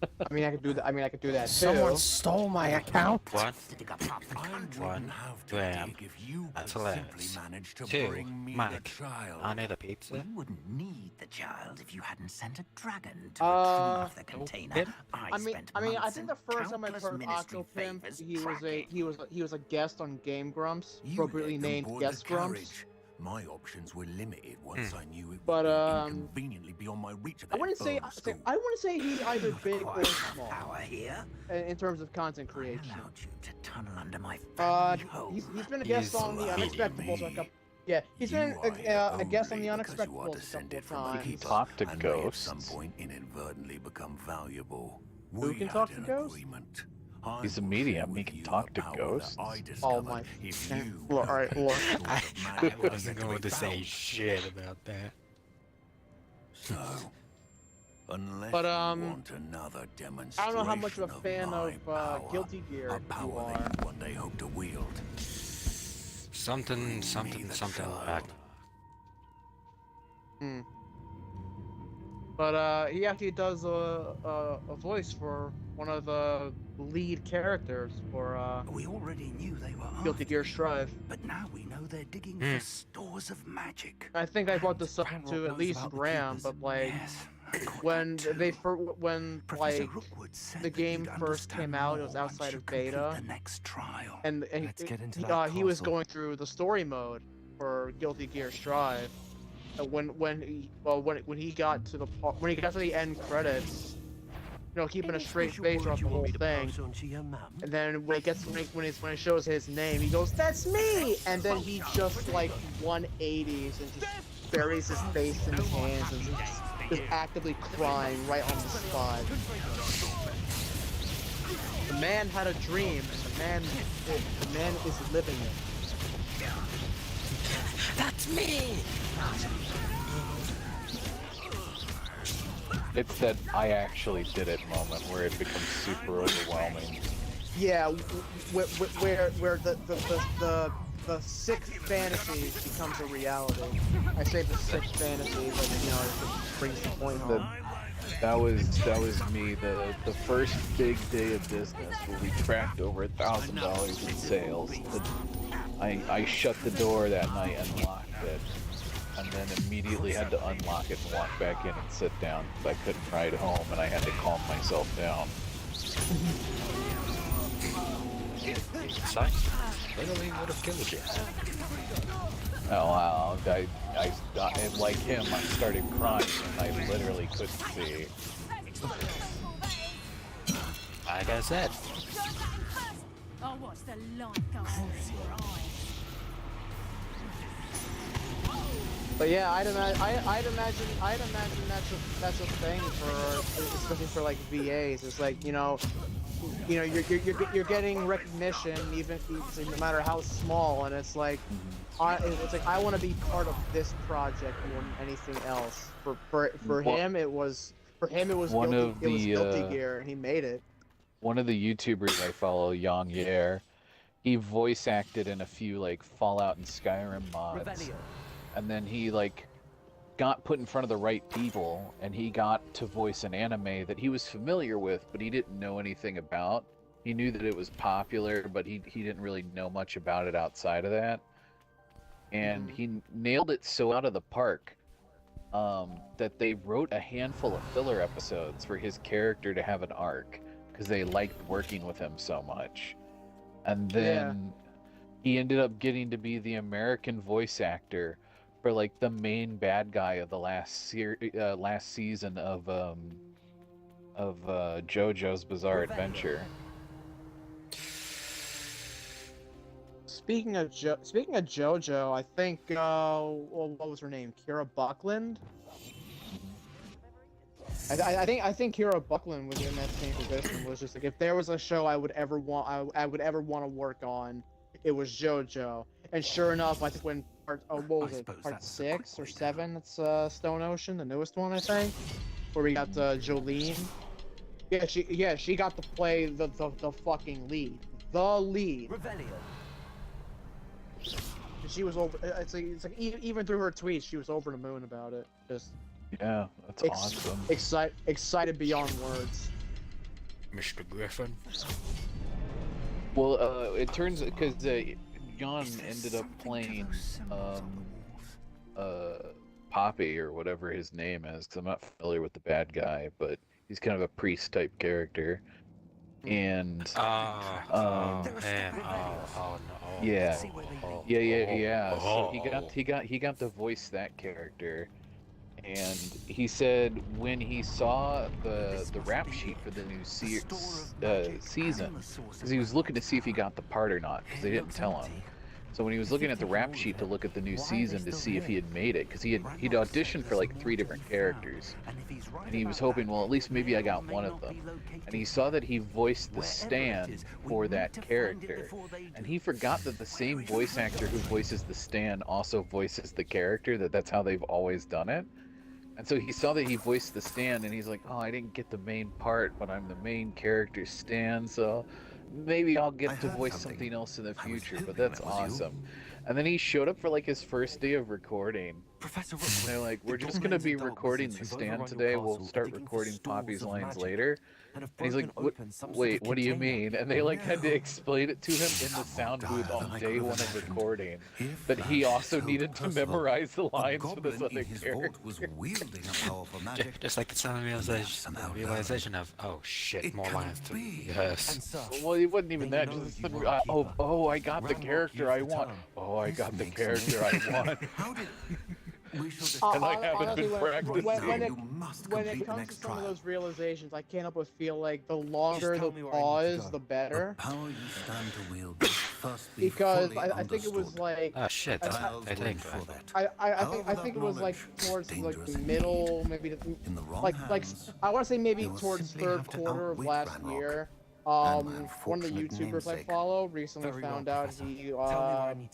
I mean, I could do that. I mean, I could do that too. Someone stole my account. What? I One. have to Damn. dig if you That's could hilarious. simply manage to Two. bring me Mike. the child. I need a pizza. We wouldn't need the child if you hadn't sent a dragon to retrieve the container. I think the first time I heard Octopimp, he was a guest on Game Grumps, appropriately let them named board Guest the Grumps. carriage. My options were limited once I knew it But, would be inconveniently beyond my reach at I wouldn't say I wouldn't say he's either big or small here. in terms of content creation. To tunnel under my He's been a guest on the Unexpectables a couple. Yeah, he's been a guest on the Unexpectables a couple of times. Talk to and may at ghosts. some point inadvertently become valuable. Who can had talk to an ghosts? agreement. He's a medium. He can talk to ghosts. Oh my! Look, all right, look. I wasn't going to say shit about that. So, unless But you want another I demonstration don't know how much of a fan my of power, Guilty Gear a you power are. that you one day hope to wield. Something back. Hmm. But he actually does a voice for one of the lead characters for We already knew they were Guilty Gear Strive. but now we know they're digging for stores of magic. I think I brought this up to at least Graham, but like when they Professor like Rookwood said the that game you'd first came out, it was understand outside more of once you complete beta, the next trial. and Let's get into that he was castle. going through the story mode for Guilty Gear Strive. And when he got to the end credits, you know, keeping a straight face throughout the whole thing. And then when it shows his name, he goes, "That's me!" And then he just like 180s and just buries his face in his hands and just actively crying right on the spot. The man had a dream, and the man is living it. That's me! It's that I actually did it moment where it becomes super overwhelming. Yeah, where the sick fantasy becomes a reality. I say the sick fantasy, but you know, it brings the point home. That was me. The first big day of business where we cracked over $1,000 in sales. I shut the door that night and locked it, and then immediately had to unlock it and walk back in and sit down because I couldn't ride home and I had to calm myself down. Sight literally would have killed you. Oh wow! I like him. I started crying and I literally couldn't see. Like I said. Oh, what's the light going in your eyes? But yeah, I'd imagine that's a thing for, especially for like VAs. It's like, you know, you're getting recognition even no matter how small, and it's like I want to be part of this project more than anything else. For him it was Guilty Gear, and he made it. One of the YouTubers I follow, Yang Yer, he voice acted in a few like Fallout and Skyrim mods. And then he like got put in front of the right people, and he got to voice an anime that he was familiar with, but he didn't know anything about. He knew that it was popular, but he didn't really know much about it outside of that. And he nailed it so out of the park that they wrote a handful of filler episodes for his character to have an arc, because they liked working with him so much. And then he ended up getting to be the American voice actor for like the main bad guy of the last season of JoJo's Bizarre Adventure. Speaking of JoJo, I think what was her name? Kira Buckland. I think Kira Buckland was in that same position. Was just like, if there was a show I would ever want to work on, it was JoJo. And sure enough, I think when part 6 or 7, it's Stone Ocean, the newest one, I think, where we got Jolene. She got to play the fucking lead, the lead. She was over. It's like even through her tweets, she was over the moon about it. Just yeah, that's awesome. Excited beyond words. Mr. Griffin. Well, it turns because Jan ended up playing Poppy or whatever his name is, because I'm not familiar with the bad guy, but he's kind of a priest type character. And no. Yeah. So he got to voice that character, and he said when he saw the rap sheet for the new season, because he was looking to see if he got the part or not, because they didn't tell him. So when he was looking at the rap sheet to look at the new season to see if he had made it, because he'd auditioned for like 3 different characters, and he was hoping, well, at least maybe I got one of them. And he saw that he voiced the Stan for that character, and he forgot that the same voice actor who voices the Stan also voices the character, that's how they've always done it. And so he saw that he voiced the Stan, and he's like, oh, I didn't get the main part, but I'm the main character Stan, so maybe I'll get to voice something else in the future, but that's awesome. And then he showed up for like his first day of recording. And they're like, we're just going to be recording the Stand today. We'll start recording Poppy's lines later. And he's like, wait, what do you mean? And they like had to explain it to him in the sound booth on day 1 of recording. But he also needed to memorize the lines for this other character. Just like it's some realization of, oh shit, more lines to rehearse. Well, it wasn't even that. Just I got the character I want. Oh, I got the character I want. And I haven't been practicing. When it comes to some of those realizations, I can't help but feel like the longer the pause, the better. Because I think it was like. Oh shit! I think it was like towards like the middle, maybe like I want to say maybe towards 3rd quarter of last year. One of the YouTubers I follow recently found out he and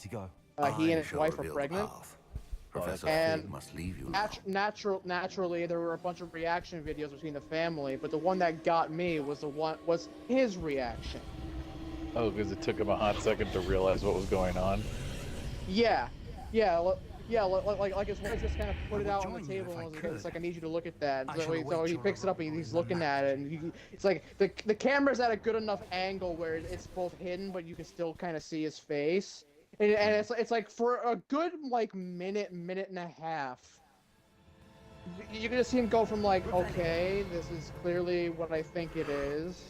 his wife are pregnant. And naturally, there were a bunch of reaction videos between the family, but the one that got me was his reaction. Oh, because it took him a hot second to realize what was going on. Yeah, like his wife just kind of put it out on the table and was like, it's like, I need you to look at that. So he picks it up and he's looking at it, and it's like the camera's at a good enough angle where it's both hidden, but you can still kind of see his face. And it's like for a good like minute and a half, you can just see him go from like, okay, this is clearly what I think it is,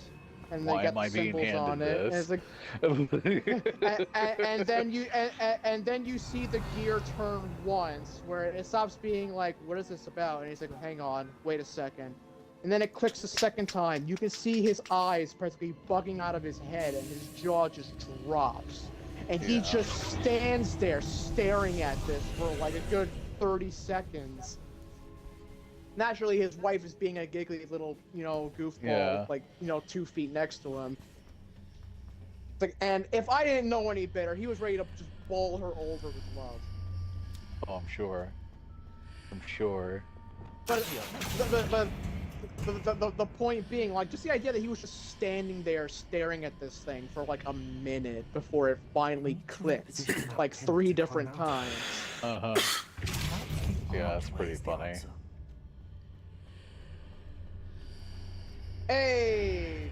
and then get the symbols on it, and it's like, and then you see the gear turn once, where it stops being like, what is this about? And he's like, hang on, wait a second. And then it clicks the second time. You can see his eyes practically bugging out of his head, and his jaw just drops. And he just stands there staring at this for like a good 30 seconds. Naturally, his wife is being a giggly little, goofball, like, 2 feet next to him. It's like, and if I didn't know any better, he was ready to just bowl her over with love. Oh, I'm sure. But the point being, like, just the idea that he was just standing there staring at this thing for like a minute before it finally clicked, like 3 different times. Yeah. Yeah, that's pretty funny. Hey!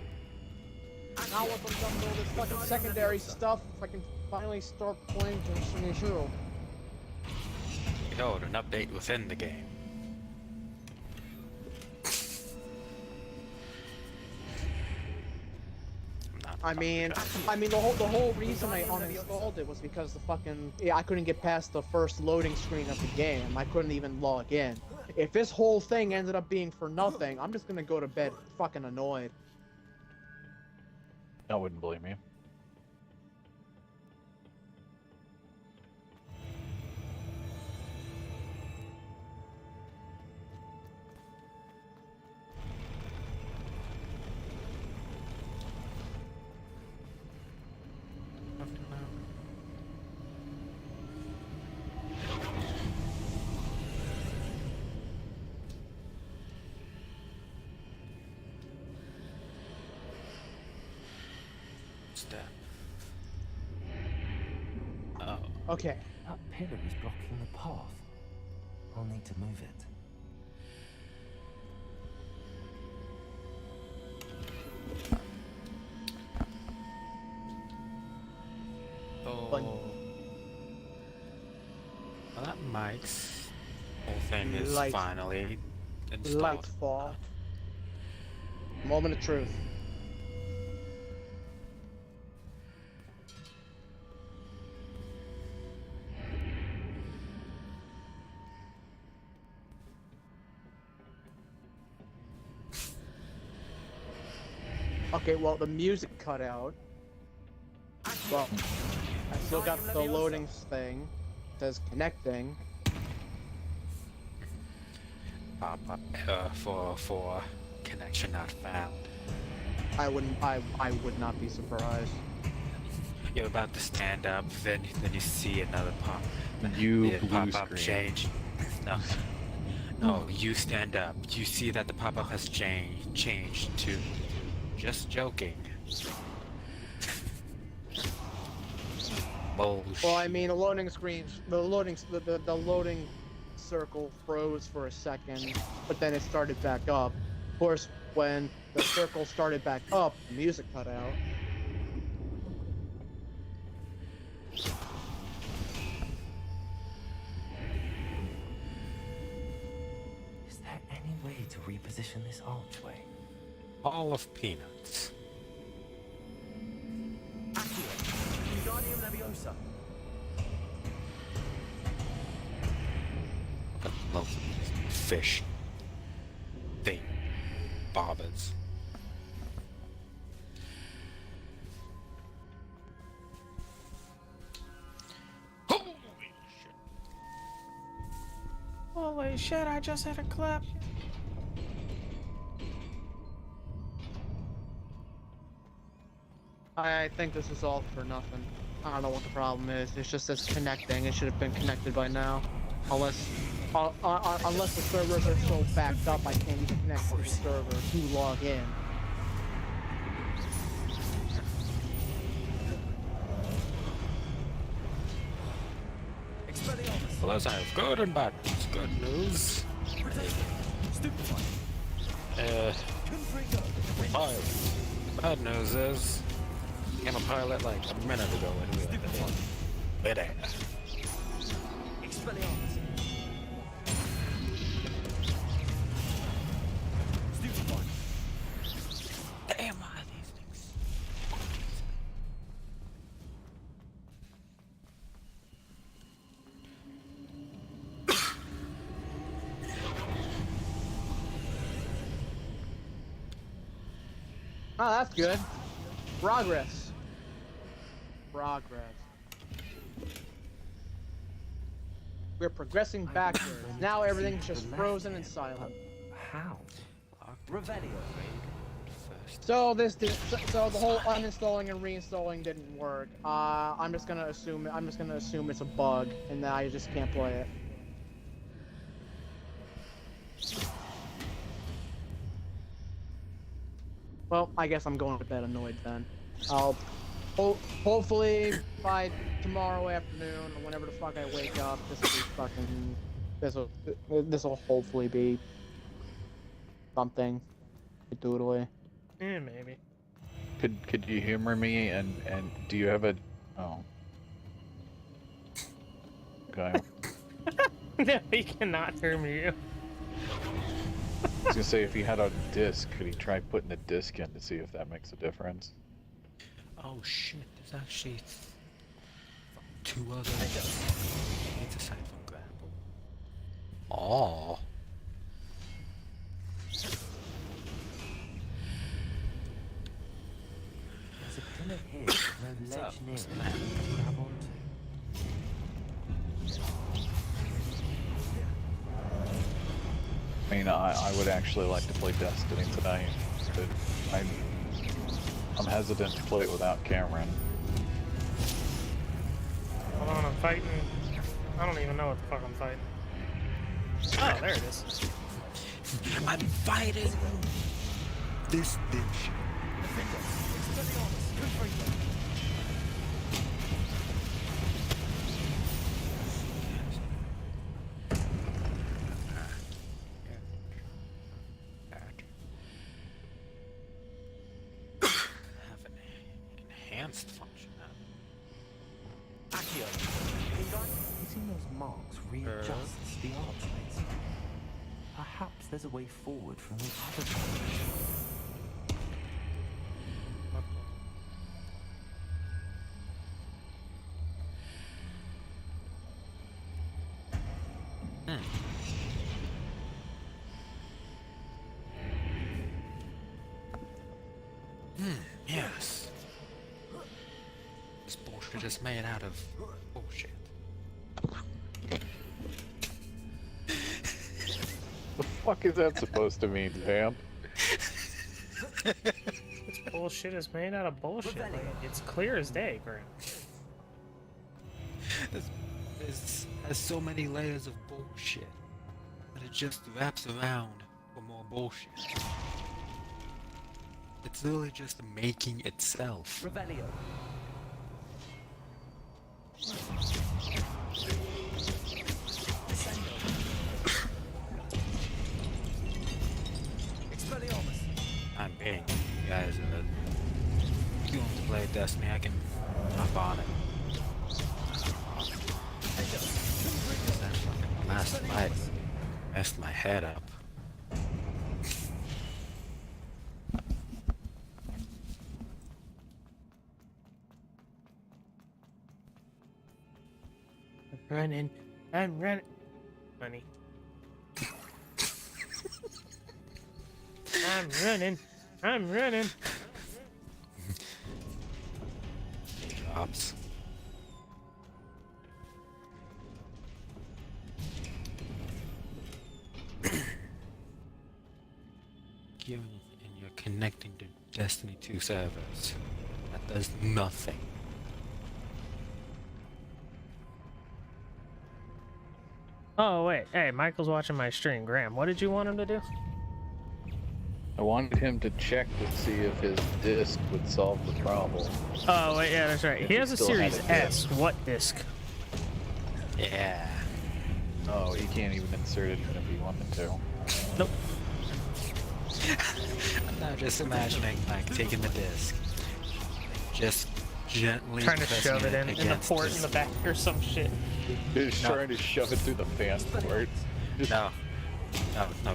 Now once I'm done with all this fucking secondary stuff, I can finally start playing Destiny 2. Behold, an update within the game. I mean, the whole reason I uninstalled it was because I couldn't get past the first loading screen of the game. I couldn't even log in. If this whole thing ended up being for nothing, I'm just gonna go to bed fucking annoyed. I wouldn't blame you. Okay. That pillar is blocking the path. I'll need to move it. Oh. Well, that Mike's whole thing is finally installed. Lightfall. Moment of truth. Okay, well, the music cut out. Well, I still got the loading thing. It says connecting. For connection not found. I would not be surprised. You're about to stand up, then you see another pop. You the blue pop-up screen. change. No, you stand up. You see that the pop-up has changed to just joking. Bullshit. Well, I mean, the loading screens, the loading circle froze for a second, but then it started back up. Of course, when the circle started back up, the music cut out. Is there any way to reposition this archway? All of peanuts. Wingardium Leviosa. Love fish. Thing. Bobbers. Holy shit, I just had a clip. I think this is all for nothing. I don't know what the problem is. It's just it's connecting. It should have been connected by now. Unless the servers are so backed up, I can't even connect to the server to log in. Well, as I have good and bad news. Good news. Pilot. Bad news is, I became a pilot like a minute ago and we have been bidding. Expelliarmus. Damn, why are these things? Oh, that's good. Progress. We're progressing backwards. Now everything's just frozen and silent. How? Revelio. So the whole uninstalling and reinstalling didn't work. I'm just gonna assume it's a bug, and that I just can't play it. Well, I guess I'm going to bed annoyed then. I'll hopefully by tomorrow afternoon or whenever the fuck I wake up, this This will hopefully be something doodly. Yeah, maybe. Could you humor me and do you have a okay. No, he cannot hear you. I was gonna say if he had a disc, could he try putting the disc in to see if that makes a difference? Oh shit, there's actually 2 other it's aside from grapple. Oh. There's a pillar here, no ledge near it. Grab onto. I mean, I would actually like to play Destiny tonight, but I'm hesitant to play it without Cameron. Hold on, I'm fighting. I don't even know what the fuck I'm fighting. Oh, there it is. I'm fighting this bitch. Have an enhanced function. Accio, hitting those marks readjusts the archways. Perhaps there's a way forward from the other side. Yes. This bullshit is made out of bullshit. The fuck is that supposed to mean, Vamp? This bullshit is made out of bullshit. Like, it's clear as day, Graham. This has so many layers of bullshit that it just wraps around for more bullshit. It's literally just making itself. Revelio. I'm paying you guys if you want to play Destiny, I can hop on it. That fucking last fight messed my head up. I'm running. Money. I'm running. Drops. And you're connecting to Destiny 2 servers. That does nothing. Oh, wait. Hey, Michael's watching my stream. Graham, what did you want him to do? I wanted him to check to see if his disc would solve the problem. Oh, wait, yeah, that's right. He has a Series S. What disc? Yeah. Oh, he can't even insert it even if he wanted to. Nope. I'm now just imagining, like, taking the disc, just gently Trying to shove it in the port in the back or some shit. He's trying to shove it through the fan port. No,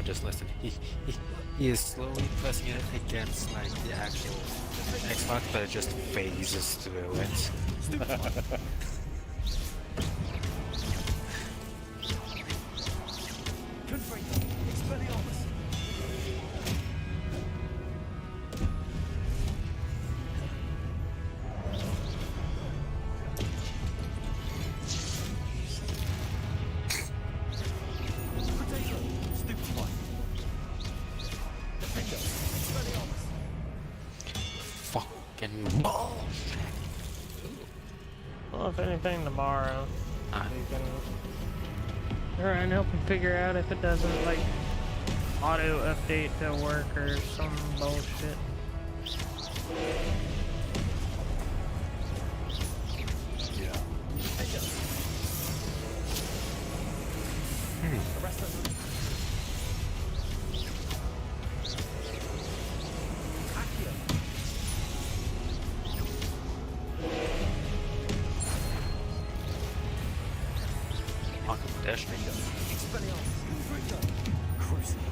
just listen. He is slowly pressing it against, like, the actual Xbox, but it just phases through it. Well, if anything, tomorrow we can try and help him figure out if it doesn't, like, auto update to work or some bullshit. Yeah. Arrest them. Accio. Dash me. Expelliarmus. Crucible.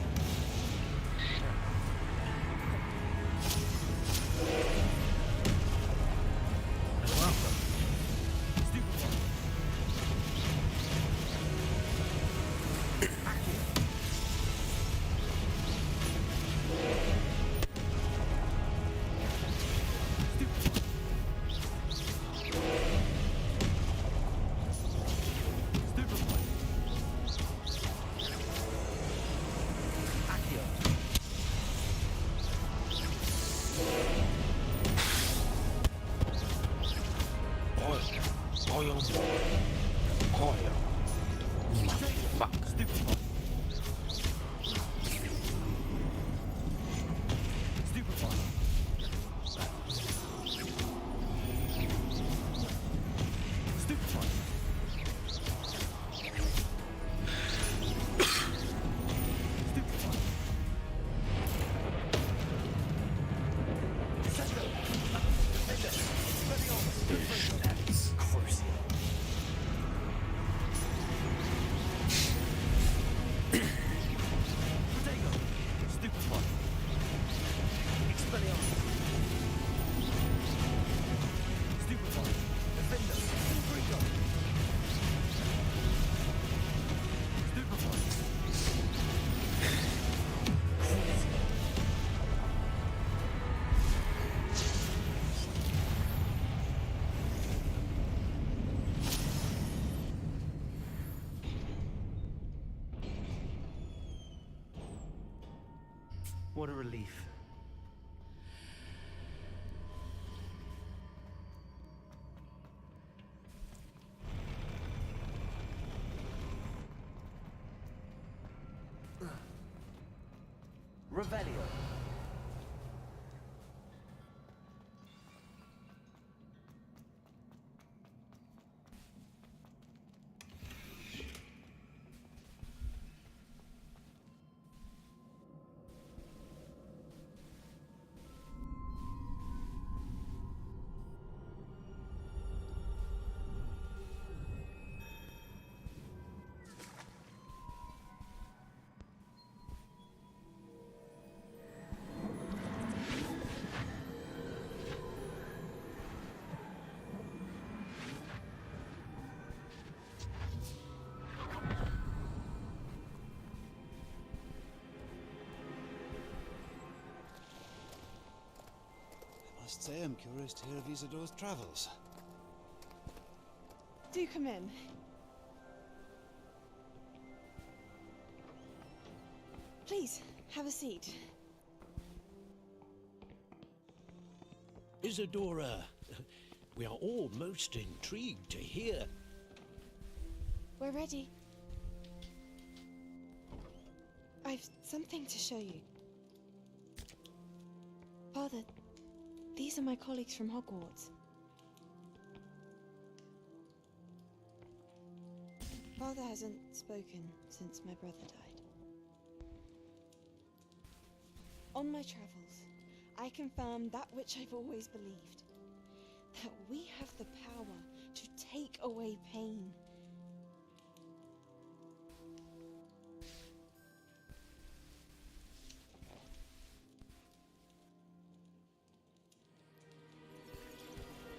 What a relief. Revelio. I must say I'm curious to hear of Isidore's travels. Do come in. Please, have a seat. Isidora, we are all most intrigued to hear. We're ready. I've something to show you. Father, these are my colleagues from Hogwarts. Father hasn't spoken since my brother died. On my travels, I confirm that which I've always believed. That we have the power to take away pain.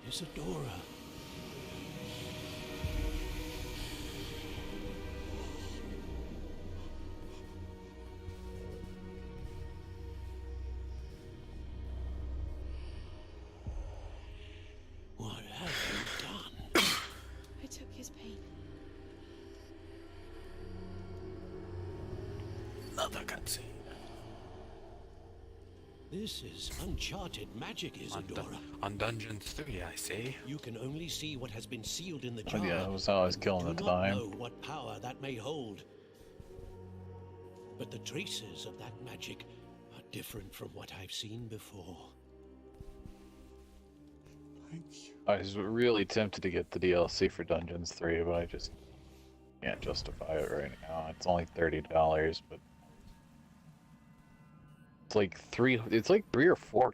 Isidora. What have you done? I took his pain. Another cutscene. This is uncharted magic, Isidora. On Dungeons 3, I see. You can only see what has been sealed in the Oh, jar. yeah, that was how I was killing Do the not time. know what power that may hold. But the traces of that magic are different from what I've seen before. I was really tempted to get the DLC for Dungeons 3, but I just Can't justify it right now. It's only $30, but it's like three or four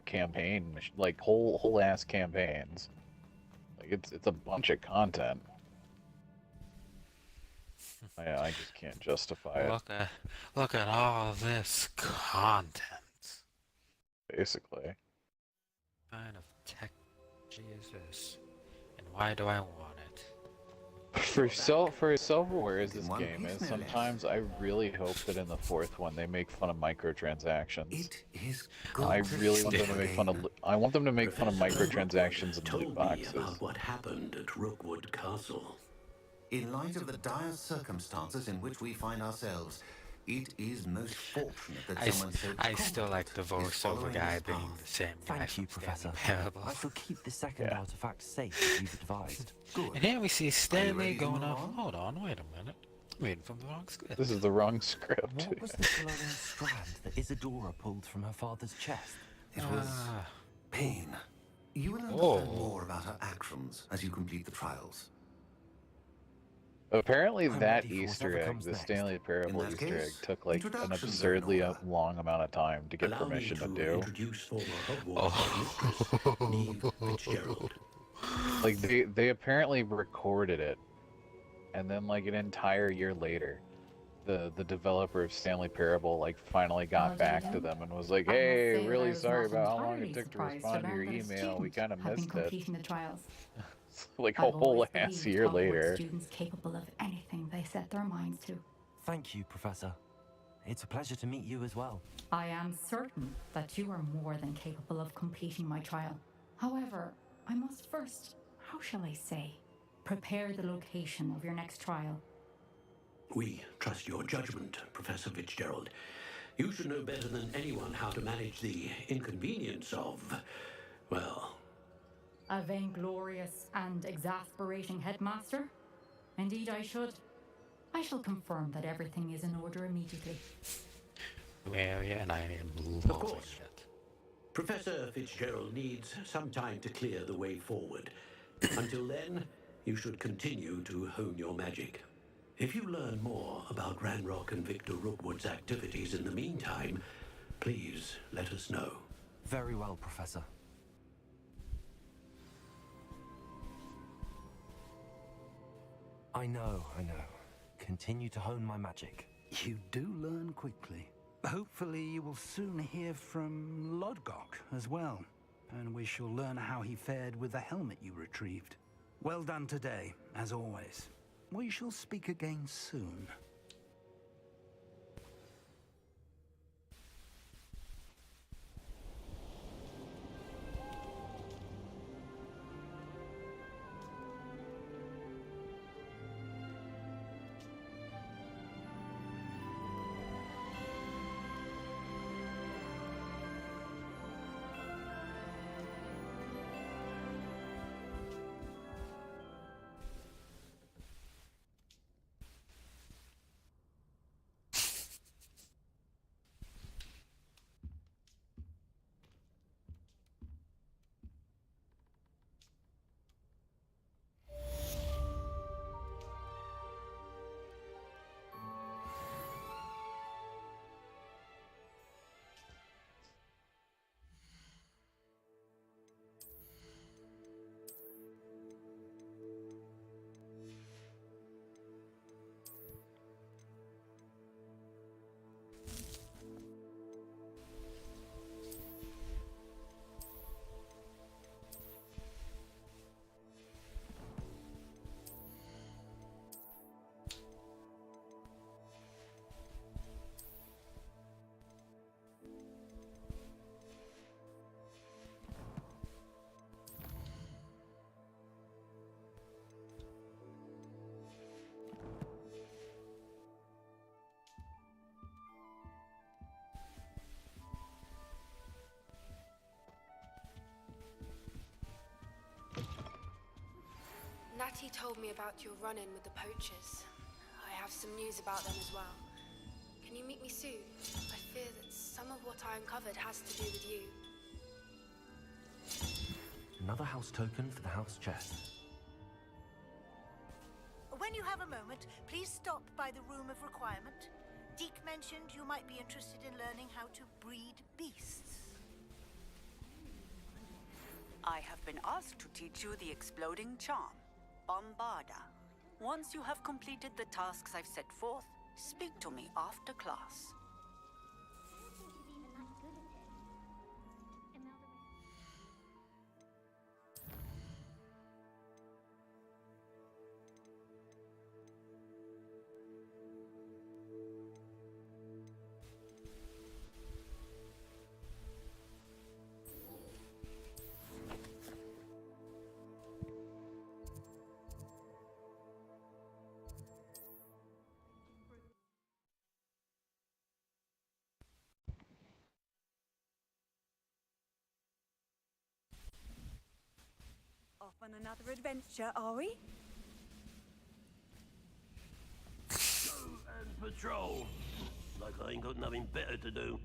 like whole ass campaigns. Like it's a bunch of content. I just can't justify it. Look at all this content. Basically. What kind of technology is this? And why do I want it? For as self-aware as this game is, sometimes I really hope that in the fourth one they make fun of microtransactions. I really want them to make fun of. I want them to make fun of microtransactions and loot boxes. About what happened at Rookwood Castle. In light of the dire circumstances in which we find ourselves, it is most fortunate that someone so I still like the voiceover guy being the same guy. Thank you, Professor. I shall keep the second artifact safe as you've advised. And here we see Stanley going off. Hold on, wait a minute. I'm reading from the wrong script. This is the wrong script. What was the glowing strand that Isadora pulled from her father's chest? It was pain. You will understand more about her actions as you complete the trials. Apparently that Easter egg, the Stanley Parable Easter egg, took like an absurdly long amount of time to get permission to do. Like they apparently recorded it, and then like an entire year later, the developer of Stanley Parable like finally got back to them and was like, "Hey, really sorry about how long it took to respond to your email. We kind of missed it." Like a whole ass year later. Students capable of anything they set their minds to. Thank you, Professor. It's a pleasure to meet you as well. I am certain that you are more than capable of completing my trial. However, I must first, how shall I say, prepare the location of your next trial. We trust your judgment, Professor Fitzgerald. You should know better than anyone how to manage the inconvenience of, well... A vainglorious and exasperating headmaster? Indeed I should. I shall confirm that everything is in order immediately. Well, yeah, and I am Of course. Professor Fitzgerald needs some time to clear the way forward. Until then, you should continue to hone your magic. If you learn more about Ranrock and Victor Rookwood's activities in the meantime, please let us know. Very well, Professor. I know. Continue to hone my magic. You do learn quickly. Hopefully you will soon hear from Lodgok as well, and we shall learn how he fared with the helmet you retrieved. Well done today, as always. We shall speak again soon. Natty told me about your run-in with the poachers. I have some news about them as well. Can you meet me soon? I fear that some of what I uncovered has to do with you. Another house token for the house chest. When When you have a moment, please stop by the Room of Requirement. Deke mentioned you might be interested in learning how to breed beasts. I have been asked to teach you the exploding charm, Bombarda. Once you have completed the tasks I've set forth, speak to me after class. Off on another adventure, are we? And patrol. Like I ain't got nothing better to do.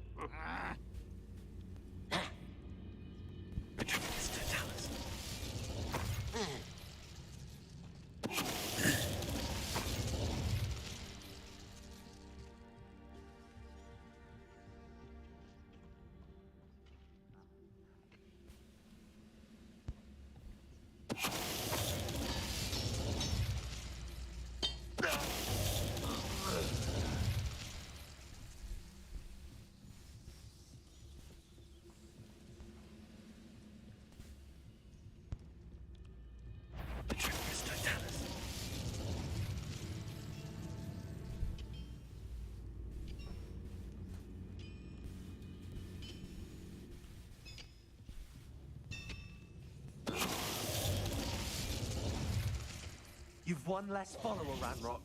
You've one less follower, Ranrock.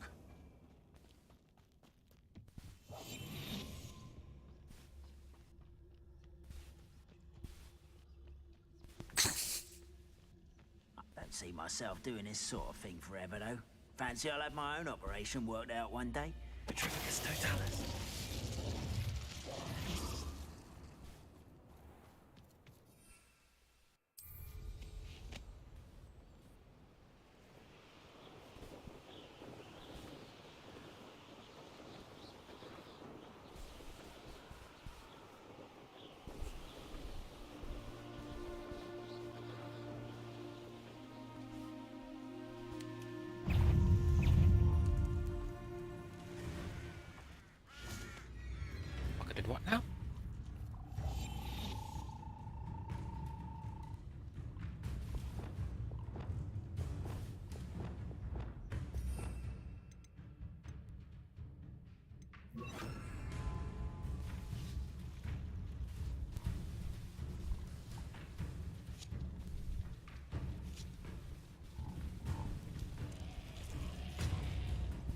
I don't see myself doing this sort of thing forever, though. Fancy I'll have my own operation worked out one day. Petrificus Totalis. Did what now?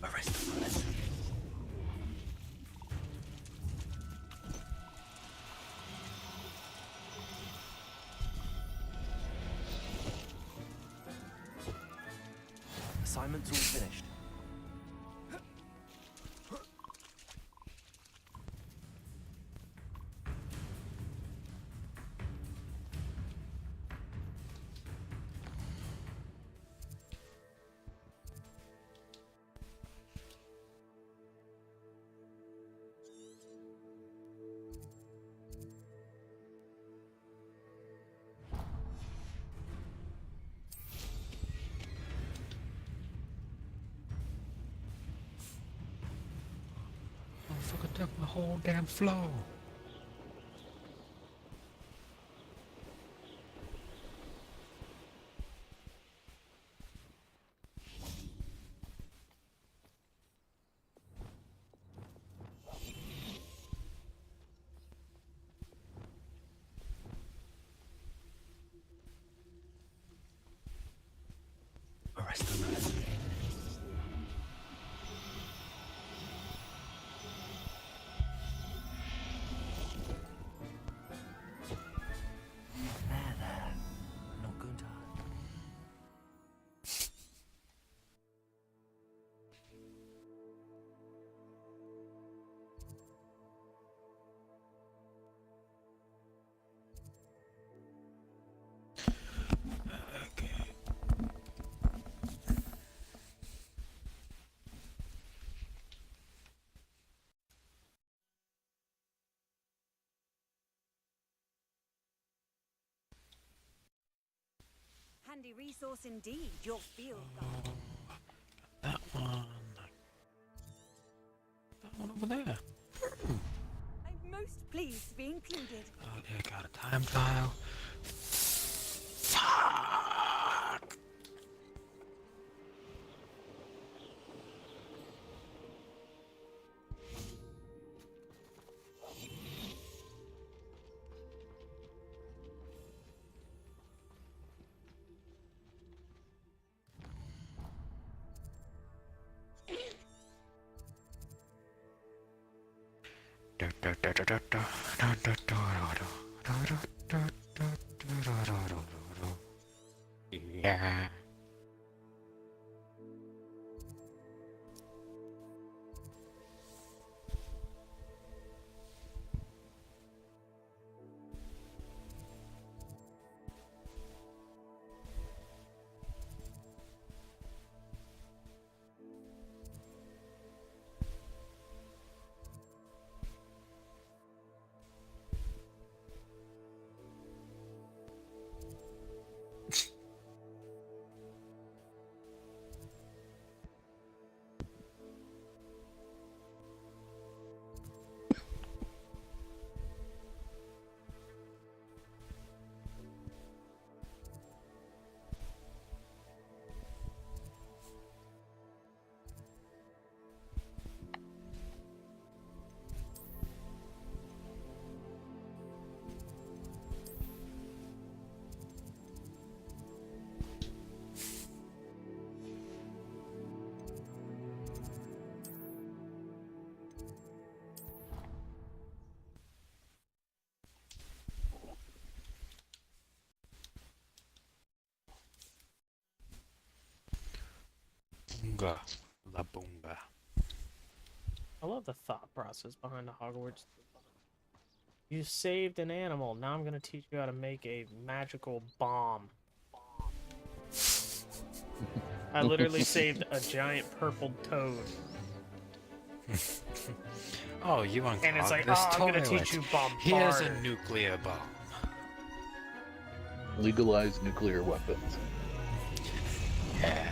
Arrest the bullets. Assignment's all finished. Motherfucker took my whole damn flow. Arrest the bullets. handy resource indeed, your field guide. That one. That one over there. I'm most pleased to be included. Oh, yeah, got a time trial. Yeah. Boonga. La boonga. I love the thought process behind the Hogwarts. You saved an animal. Now I'm gonna teach you how to make a magical bomb. I literally saved a giant purple toad. Oh, you unclogged And it's like, this oh, I'm gonna toilet. teach you bombard. Here's a nuclear bomb. Legalize nuclear weapons. Yeah.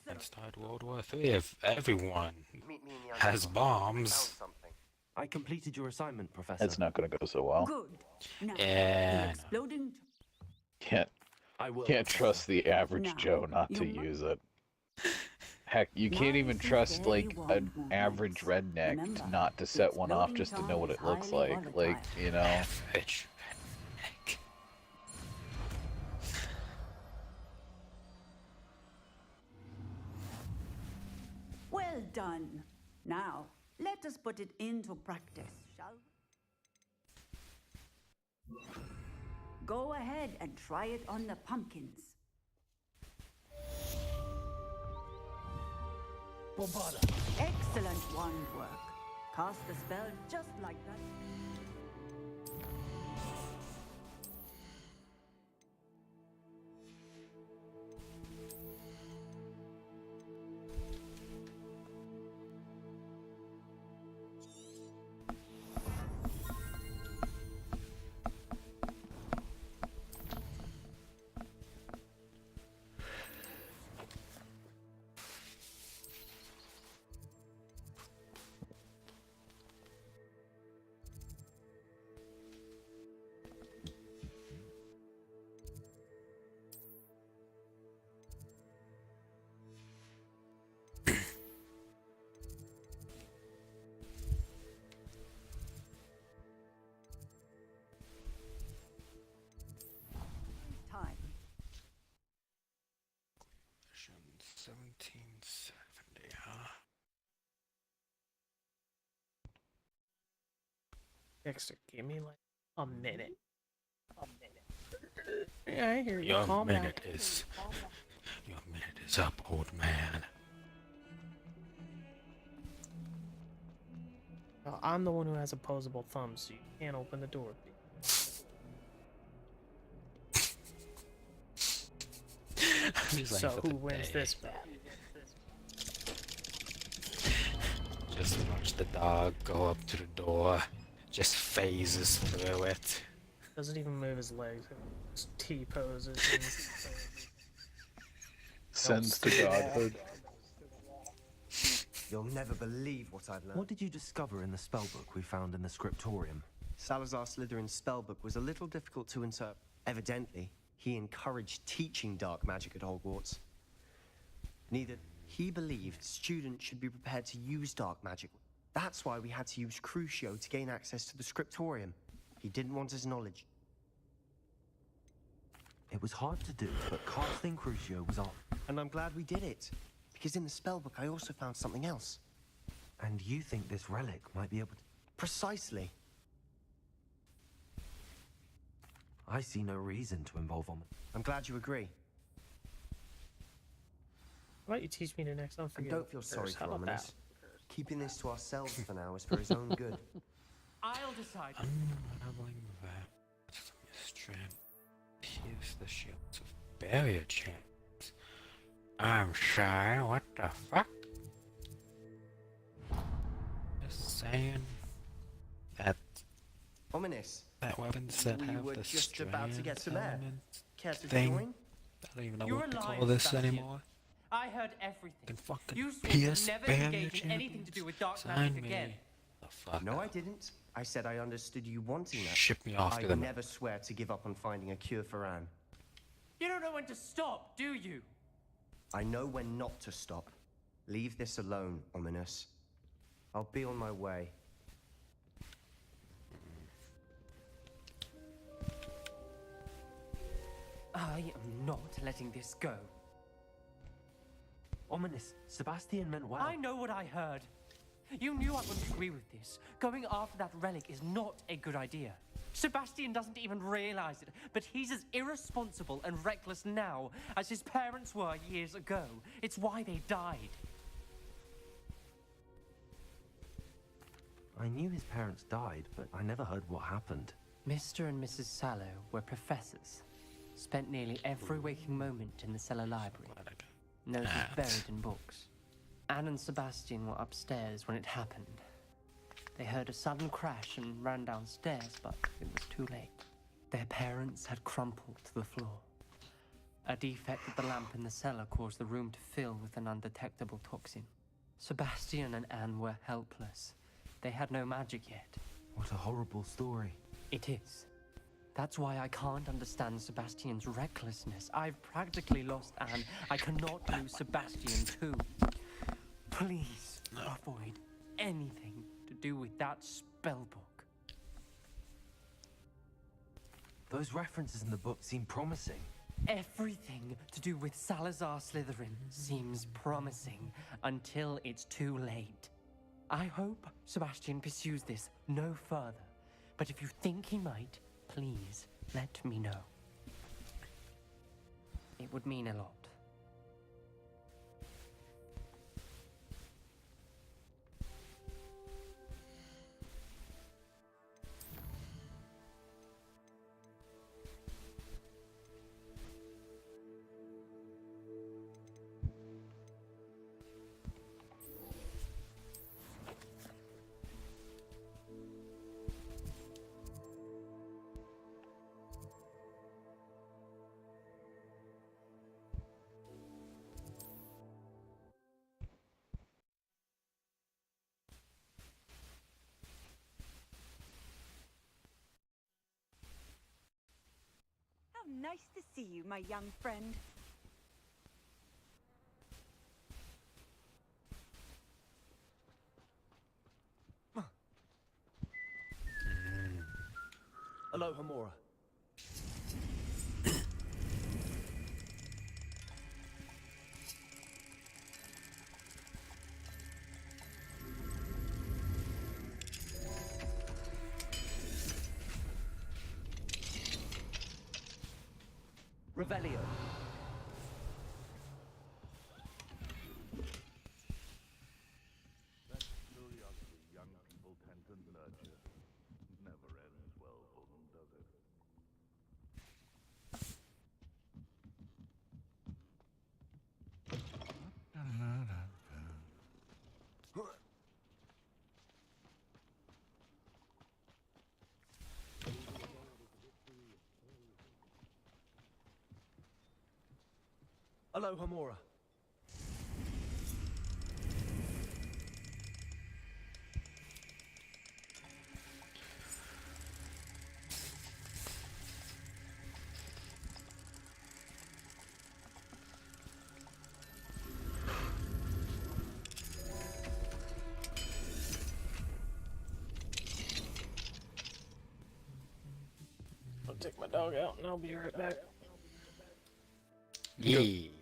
And start World War III if everyone has bombs. I completed your assignment, Professor. It's not going to go so well. Good. Now, Yeah. the exploding. Can't trust the average Joe not to use it. Heck, you can't even trust like an average redneck not to set one off just to know what it looks like. Like, you know. Average. Well done. Now, let us put it into practice, shall we? Go ahead and try it on the pumpkins. Bombarda. Excellent wand work. Cast the spell just like that. Time. 1770, huh? Dexter, give me like a minute. A minute. Yeah, I hear you. Your Calm down. minute is up, old man. Well, I'm the one who has opposable thumbs, so you can't open the door. So who wins this battle? Just watch the dog go up to the door, just phases through it. Doesn't even move his legs. Just T poses. Sends to godhood. You'll never believe what I've learned. What did you discover in the spellbook we found in the scriptorium? Salazar Slytherin's spellbook was a little difficult to interpret. Evidently, he encouraged teaching dark magic at Hogwarts. He believed students should be prepared to use dark magic. That's why we had to use Crucio to gain access to the scriptorium. He didn't want his knowledge. It was hard to do, but casting Crucio was off. And I'm glad we did it. Because in the spellbook, I also found something else. And you think this relic might be able to... Precisely. I see no reason to involve Ominis. I'm glad you agree. Why don't you teach me the next one? And don't feel sorry for Ominis. Keeping this to ourselves for now is for his own good. I'll decide. Unraveling that strand. Here's the shields of barrier chains. I'm sorry, what the fuck? Just saying that Ominis. that weapons that We have were the just about to get strand some air. element Care to thing. join? I don't even know You're what to a liar, call this Sebastian. anymore. I heard everything. Can fucking You swore pierce to never barrier engage in anything to do with dark Sign magic me. again. The fuck No, up. I didn't. I said I understood you wanting that. Ship me off I to the never swear to give up on finding a cure for Anne. You don't know when to stop, do you? I know when not to stop. Leave this alone, Ominis. I'll be on my way. I am not letting this go. Ominis, Sebastian meant well. I know what I heard. You knew I wouldn't agree with this. Going after that relic is not a good idea. Sebastian doesn't even realize it, but he's as irresponsible and reckless now as his parents were years ago. It's why they died. I knew his parents died, but I never heard what happened. Mr. and Mrs. Sallow were professors. Spent nearly every waking moment in the cellar library. Noses buried in books. Anne and Sebastian were upstairs when it happened. They heard a sudden crash and ran downstairs, but it was too late. Their parents had crumpled to the floor. A defect of the lamp in the cellar caused the room to fill with an undetectable toxin. Sebastian and Anne were helpless. They had no magic yet. What a horrible story. It is. That's why I can't understand Sebastian's recklessness. I've practically lost Anne. I cannot lose Sebastian too. Please avoid anything to do with that spellbook. Those references in the book seem promising. Everything to do with Salazar Slytherin seems promising until it's too late. I hope Sebastian pursues this no further, but if you think he might, please let me know. It would mean a lot. Nice to see you, my young friend. Aloha, Mora. Revelio. That curiosity young people tend to nurture never ends well for them, does it? Aloha Mora. I'll take my dog out and I'll be right back. Yeah.